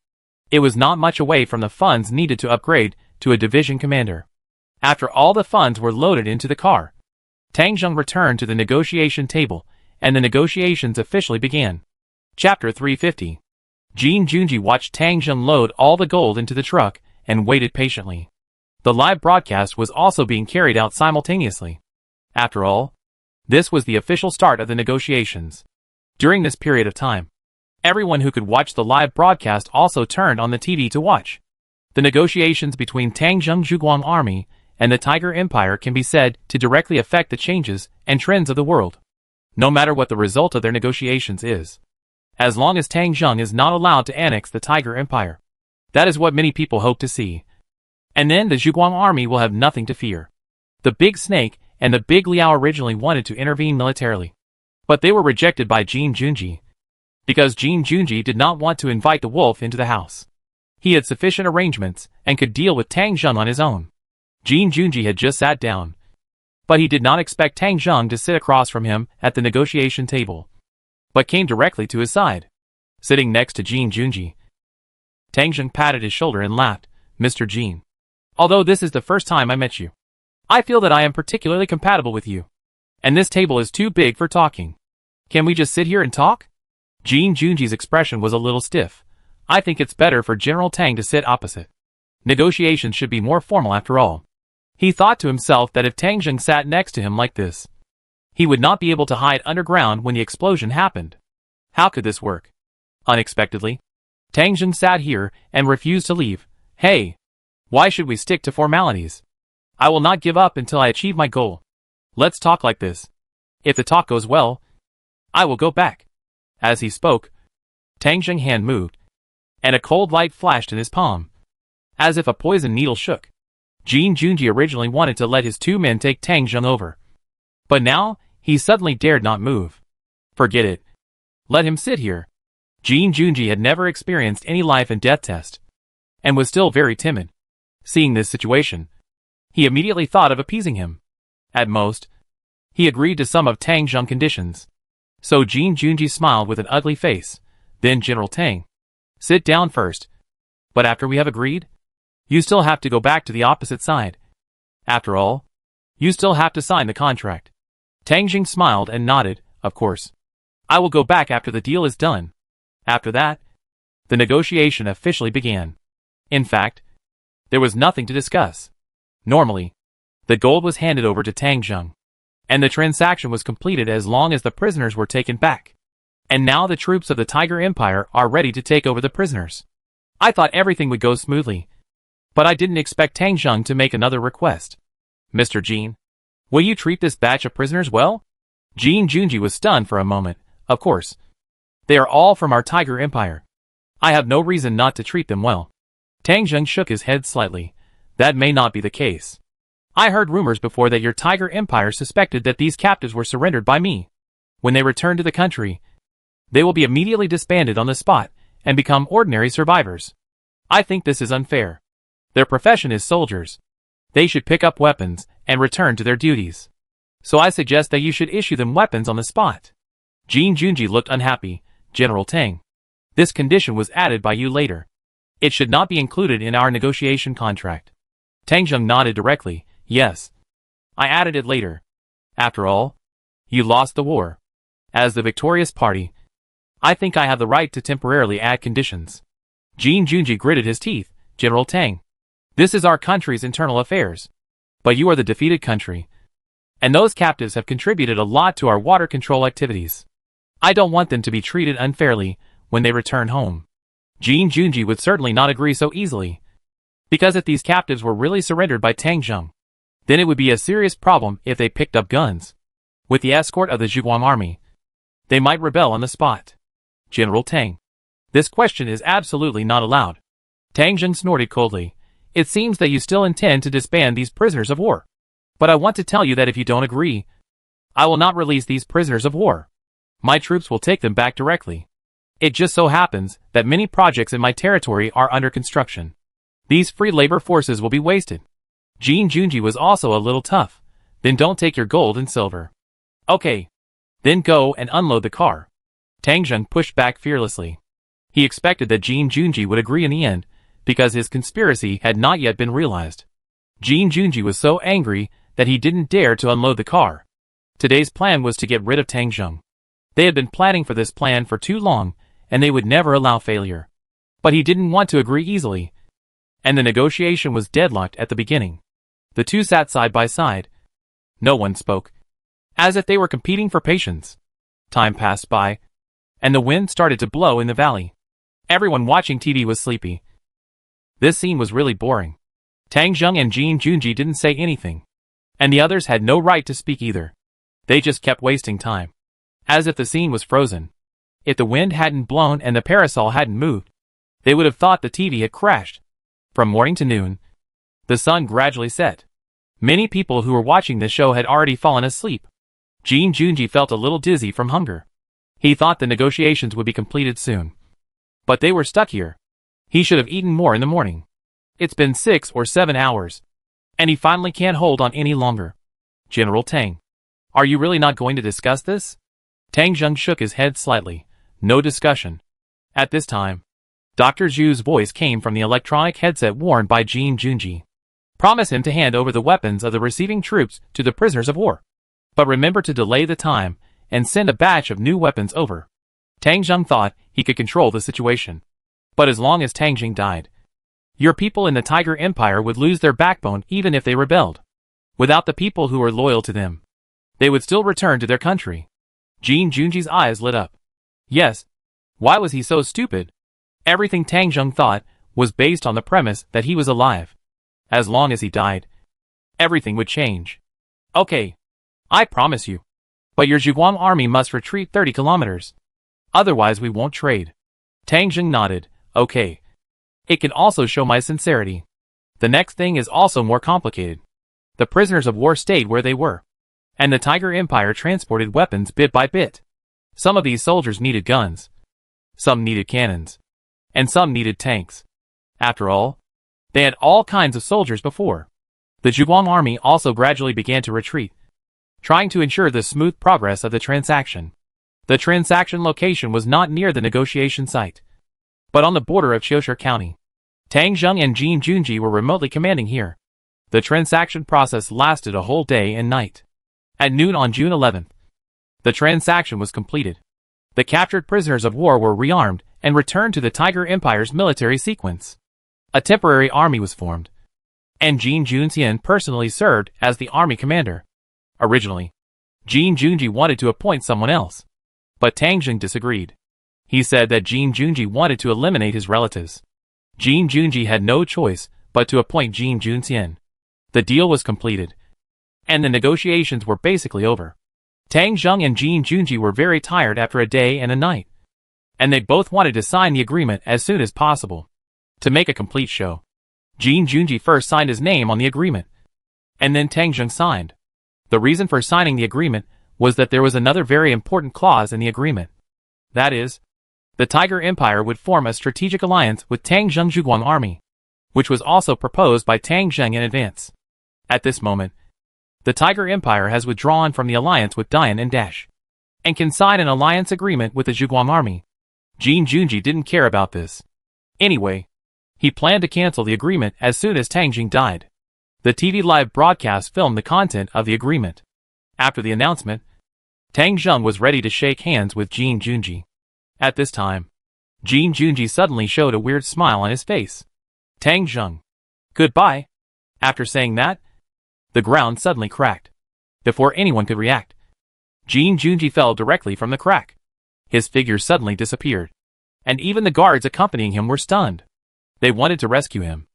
It was not much away from the funds needed to upgrade to a division commander. After all the funds were loaded into the car, Tang Zheng returned to the negotiation table, and the negotiations officially began. Chapter 350. Jin Junji watched Tang Zheng load all the gold into the truck and waited patiently. The live broadcast was also being carried out simultaneously. After all, this was the official start of the negotiations. During this period of time, everyone who could watch the live broadcast also turned on the TV to watch. The negotiations between Tang Zheng's Zhuguang army and the Tiger Empire can be said to directly affect the changes and trends of the world. No matter what the result of their negotiations is, as long as Tang Zheng is not allowed to annex the Tiger Empire, that is what many people hope to see. And then the Zhuguang army will have nothing to fear. The Big Snake and the Big Liao originally wanted to intervene militarily, but they were rejected by Jin Junji, because Jin Junji did not want to invite the wolf into the house. He had sufficient arrangements and could deal with Tang Zheng on his own. Jin Junji had just sat down, but he did not expect Tang Zheng to sit across from him at the negotiation table, but came directly to his side, sitting next to Jin Junji. Tang Zheng patted his shoulder and laughed. "Mr. Jin, although this is the first time I met you, I feel that I am particularly compatible with you, and this table is too big for talking. Can we just sit here and talk?" Jin Junji's expression was a little stiff. "I think it's better for General Tang to sit opposite. Negotiations should be more formal after all." He thought to himself that if Tang Zheng sat next to him like this, he would not be able to hide underground when the explosion happened. How could this work? Unexpectedly, Tang Zheng sat here and refused to leave. "Hey, why should we stick to formalities? I will not give up until I achieve my goal. Let's talk like this. If the talk goes well, I will go back." As he spoke, Tang Zheng's hand moved, and a cold light flashed in his palm, as if a poison needle shook. Jin Junji originally wanted to let his two men take Tang Zheng over, but now he suddenly dared not move. Forget it. Let him sit here. Jin Junji had never experienced any life and death test, and was still very timid. Seeing this situation, he immediately thought of appeasing him. At most, he agreed to some of Tang Zheng's conditions. So Jin Junji smiled with an ugly face. "Then General Tang, sit down first. But after we have agreed, you still have to go back to the opposite side. After all, you still have to sign the contract." Tang Zheng smiled and nodded. "Of course. I will go back after the deal is done." After that, the negotiation officially began. In fact, there was nothing to discuss. Normally, the gold was handed over to Tang Zheng, and the transaction was completed as long as the prisoners were taken back. And now the troops of the Tiger Empire are ready to take over the prisoners. I thought everything would go smoothly, but I didn't expect Tang Zheng to make another request. "Mr. Jin, Will you treat this batch of prisoners well? Jin Junji was stunned for a moment. Of course. They are all from our Tiger Empire. I have no reason not to treat them well. Tang Zheng shook his head slightly. That may not be the case. I heard rumors before that your Tiger Empire suspected that these captives were surrendered by me. When they return to the country, they will be immediately disbanded on the spot and become ordinary survivors. I think this is unfair. Their profession is soldiers. They should pick up weapons and return to their duties. So I suggest that you should issue them weapons on the spot. Jin Junji looked unhappy. General Tang. This condition was added by you later. It should not be included in our negotiation contract. Tang Zheng nodded directly. Yes. I added it later. After all, you lost the war. As the victorious party, I think I have the right to temporarily add conditions. Jin Junji gritted his teeth. General Tang. This is our country's internal affairs. But you are the defeated country. And those captives have contributed a lot to our water control activities. I don't want them to be treated unfairly when they return home. Jin Junji would certainly not agree so easily. Because if these captives were really surrendered by Tang Zheng, then it would be a serious problem if they picked up guns. With the escort of the Zhuguang army, they might rebel on the spot. General Tang. This question is absolutely not allowed. Tang Zheng snorted coldly. It seems that you still intend to disband these prisoners of war. But I want to tell you that if you don't agree, I will not release these prisoners of war. My troops will take them back directly. It just so happens that many projects in my territory are under construction. These free labor forces will be wasted. Jin Junji was also a little tough. Then don't take your gold and silver. Okay. Then go and unload the car. Tang Zheng pushed back fearlessly. He expected that Jin Junji would agree in the end, because his conspiracy had not yet been realized. Jin Junji was so angry that he didn't dare to unload the car. Today's plan was to get rid of Tang Zheng. They had been planning for this plan for too long, and they would never allow failure. But he didn't want to agree easily. And the negotiation was deadlocked at the beginning. The two sat side by side. No one spoke. As if they were competing for patience. Time passed by, and the wind started to blow in the valley. Everyone watching TV was sleepy. This scene was really boring. Tang Zheng and Jin Junji didn't say anything. And the others had no right to speak either. They just kept wasting time. As if the scene was frozen. If the wind hadn't blown and the parasol hadn't moved, they would have thought the TV had crashed. From morning to noon, the sun gradually set. Many people who were watching the show had already fallen asleep. Jin Junji felt a little dizzy from hunger. He thought the negotiations would be completed soon. But they were stuck here. He should have eaten more in the morning. It's been 6 or 7 hours. And he finally can't hold on any longer. General Tang. Are you really not going to discuss this? Tang Zheng shook his head slightly. No discussion. At this time, Dr. Zhu's voice came from the electronic headset worn by Jin Junji. Promise him to hand over the weapons of the receiving troops to the prisoners of war. But remember to delay the time and send a batch of new weapons over. Tang Zheng thought he could control the situation. But as long as Tang Zheng died, your people in the Tiger Empire would lose their backbone even if they rebelled. Without the people who were loyal to them, they would still return to their country. Jin Junji's eyes lit up. Yes. Why was he so stupid? Everything Tang Zheng thought was based on the premise that he was alive. As long as he died, everything would change. Okay. I promise you. But your Zhuguang army must retreat 30 kilometers. Otherwise we won't trade. Tang Zheng nodded. Okay. It can also show my sincerity. The next thing is also more complicated. The prisoners of war stayed where they were. And the Tiger Empire transported weapons bit by bit. Some of these soldiers needed guns. Some needed cannons. And some needed tanks. After all, they had all kinds of soldiers before. The Zhuguang army also gradually began to retreat, trying to ensure the smooth progress of the transaction. The transaction location was not near the negotiation site, but on the border of Qiushi County. Tang Zheng and Jin Junji were remotely commanding here. The transaction process lasted a whole day and night. At noon on June 11th, the transaction was completed. The captured prisoners of war were rearmed and returned to the Tiger Empire's military sequence. A temporary army was formed, and Jin Junxian personally served as the army commander. Originally, Jin Junji wanted to appoint someone else, but Tang Zheng disagreed. He said that Jin Junji wanted to eliminate his relatives. Jin Junji had no choice but to appoint Jin Junxian. The deal was completed, and the negotiations were basically over. Tang Zheng and Jin Junji were very tired after a day and a night, and they both wanted to sign the agreement as soon as possible. To make a complete show, Jin Junji first signed his name on the agreement, and then Tang Zheng signed. The reason for signing the agreement was that there was another very important clause in the agreement. That is, the Tiger Empire would form a strategic alliance with Tang Zheng's Zhuguang army, which was also proposed by Tang Zheng in advance. At this moment, the Tiger Empire has withdrawn from the alliance with Dian and Dash, and can sign an alliance agreement with the Zhuguang army. Jin Junji didn't care about this. Anyway, he planned to cancel the agreement as soon as Tang Zheng died. The TV live broadcast filmed the content of the agreement. After the announcement, Tang Zheng was ready to shake hands with Jin Junji. At this time, Jin Junji suddenly showed a weird smile on his face. Tang Zheng, goodbye. After saying that, the ground suddenly cracked. Before anyone could react, Jin Junji fell directly from the crack. His figure suddenly disappeared, and even the guards accompanying him were stunned. They wanted to rescue him,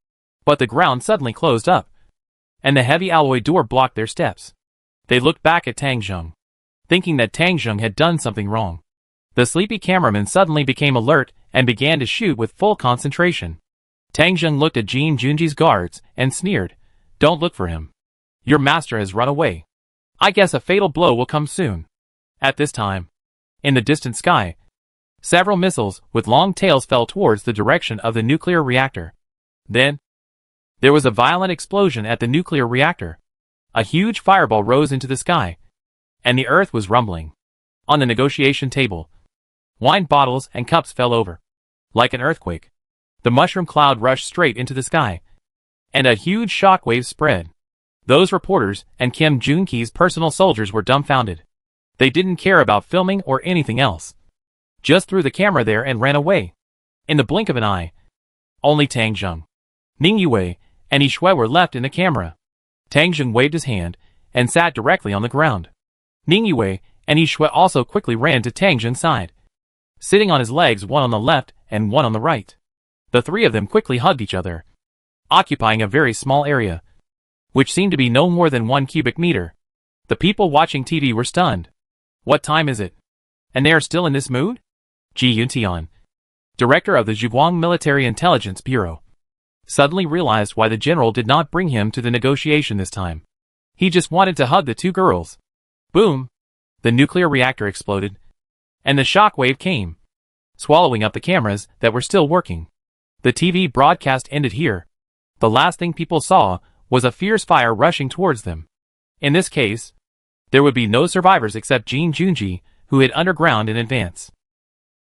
but the ground suddenly closed up, and the heavy alloy door blocked their steps. They looked back at Tang Zheng, thinking that Tang Zheng had done something wrong. The sleepy cameraman suddenly became alert and began to shoot with full concentration. Tang Zheng looked at Jin Junji's guards and sneered, "Don't look for him. Your master has run away. I guess a fatal blow will come soon." At this time, in the distant sky, several missiles with long tails fell towards the direction of the nuclear reactor. Then, there was a violent explosion at the nuclear reactor. A huge fireball rose into the sky, and the earth was rumbling. On the negotiation table, wine bottles and cups fell over. Like an earthquake, the mushroom cloud rushed straight into the sky, and a huge shockwave spread. Those reporters and Kim Jun-ki's personal soldiers were dumbfounded. They didn't care about filming or anything else. Just threw the camera there and ran away. In the blink of an eye, only Tang Zheng, Ning Yue, and Yi Shui were left in the camera. Tang Zheng waved his hand and sat directly on the ground. Ning Yue and Yi Shui also quickly ran to Tang Zheng's side, sitting on his legs, one on the left and one on the right. The three of them quickly hugged each other, occupying a very small area, which seemed to be no more than 1 cubic meter. The people watching TV were stunned. What time is it? And they are still in this mood? Ji Yuntian, director of the Zhuguang Military Intelligence Bureau, suddenly realized why the general did not bring him to the negotiation this time. He just wanted to hug the two girls. Boom! The nuclear reactor exploded, and the shockwave came, swallowing up the cameras that were still working. The TV broadcast ended here. The last thing people saw was a fierce fire rushing towards them. In this case, there would be no survivors except Jin Junji, who hid underground in advance.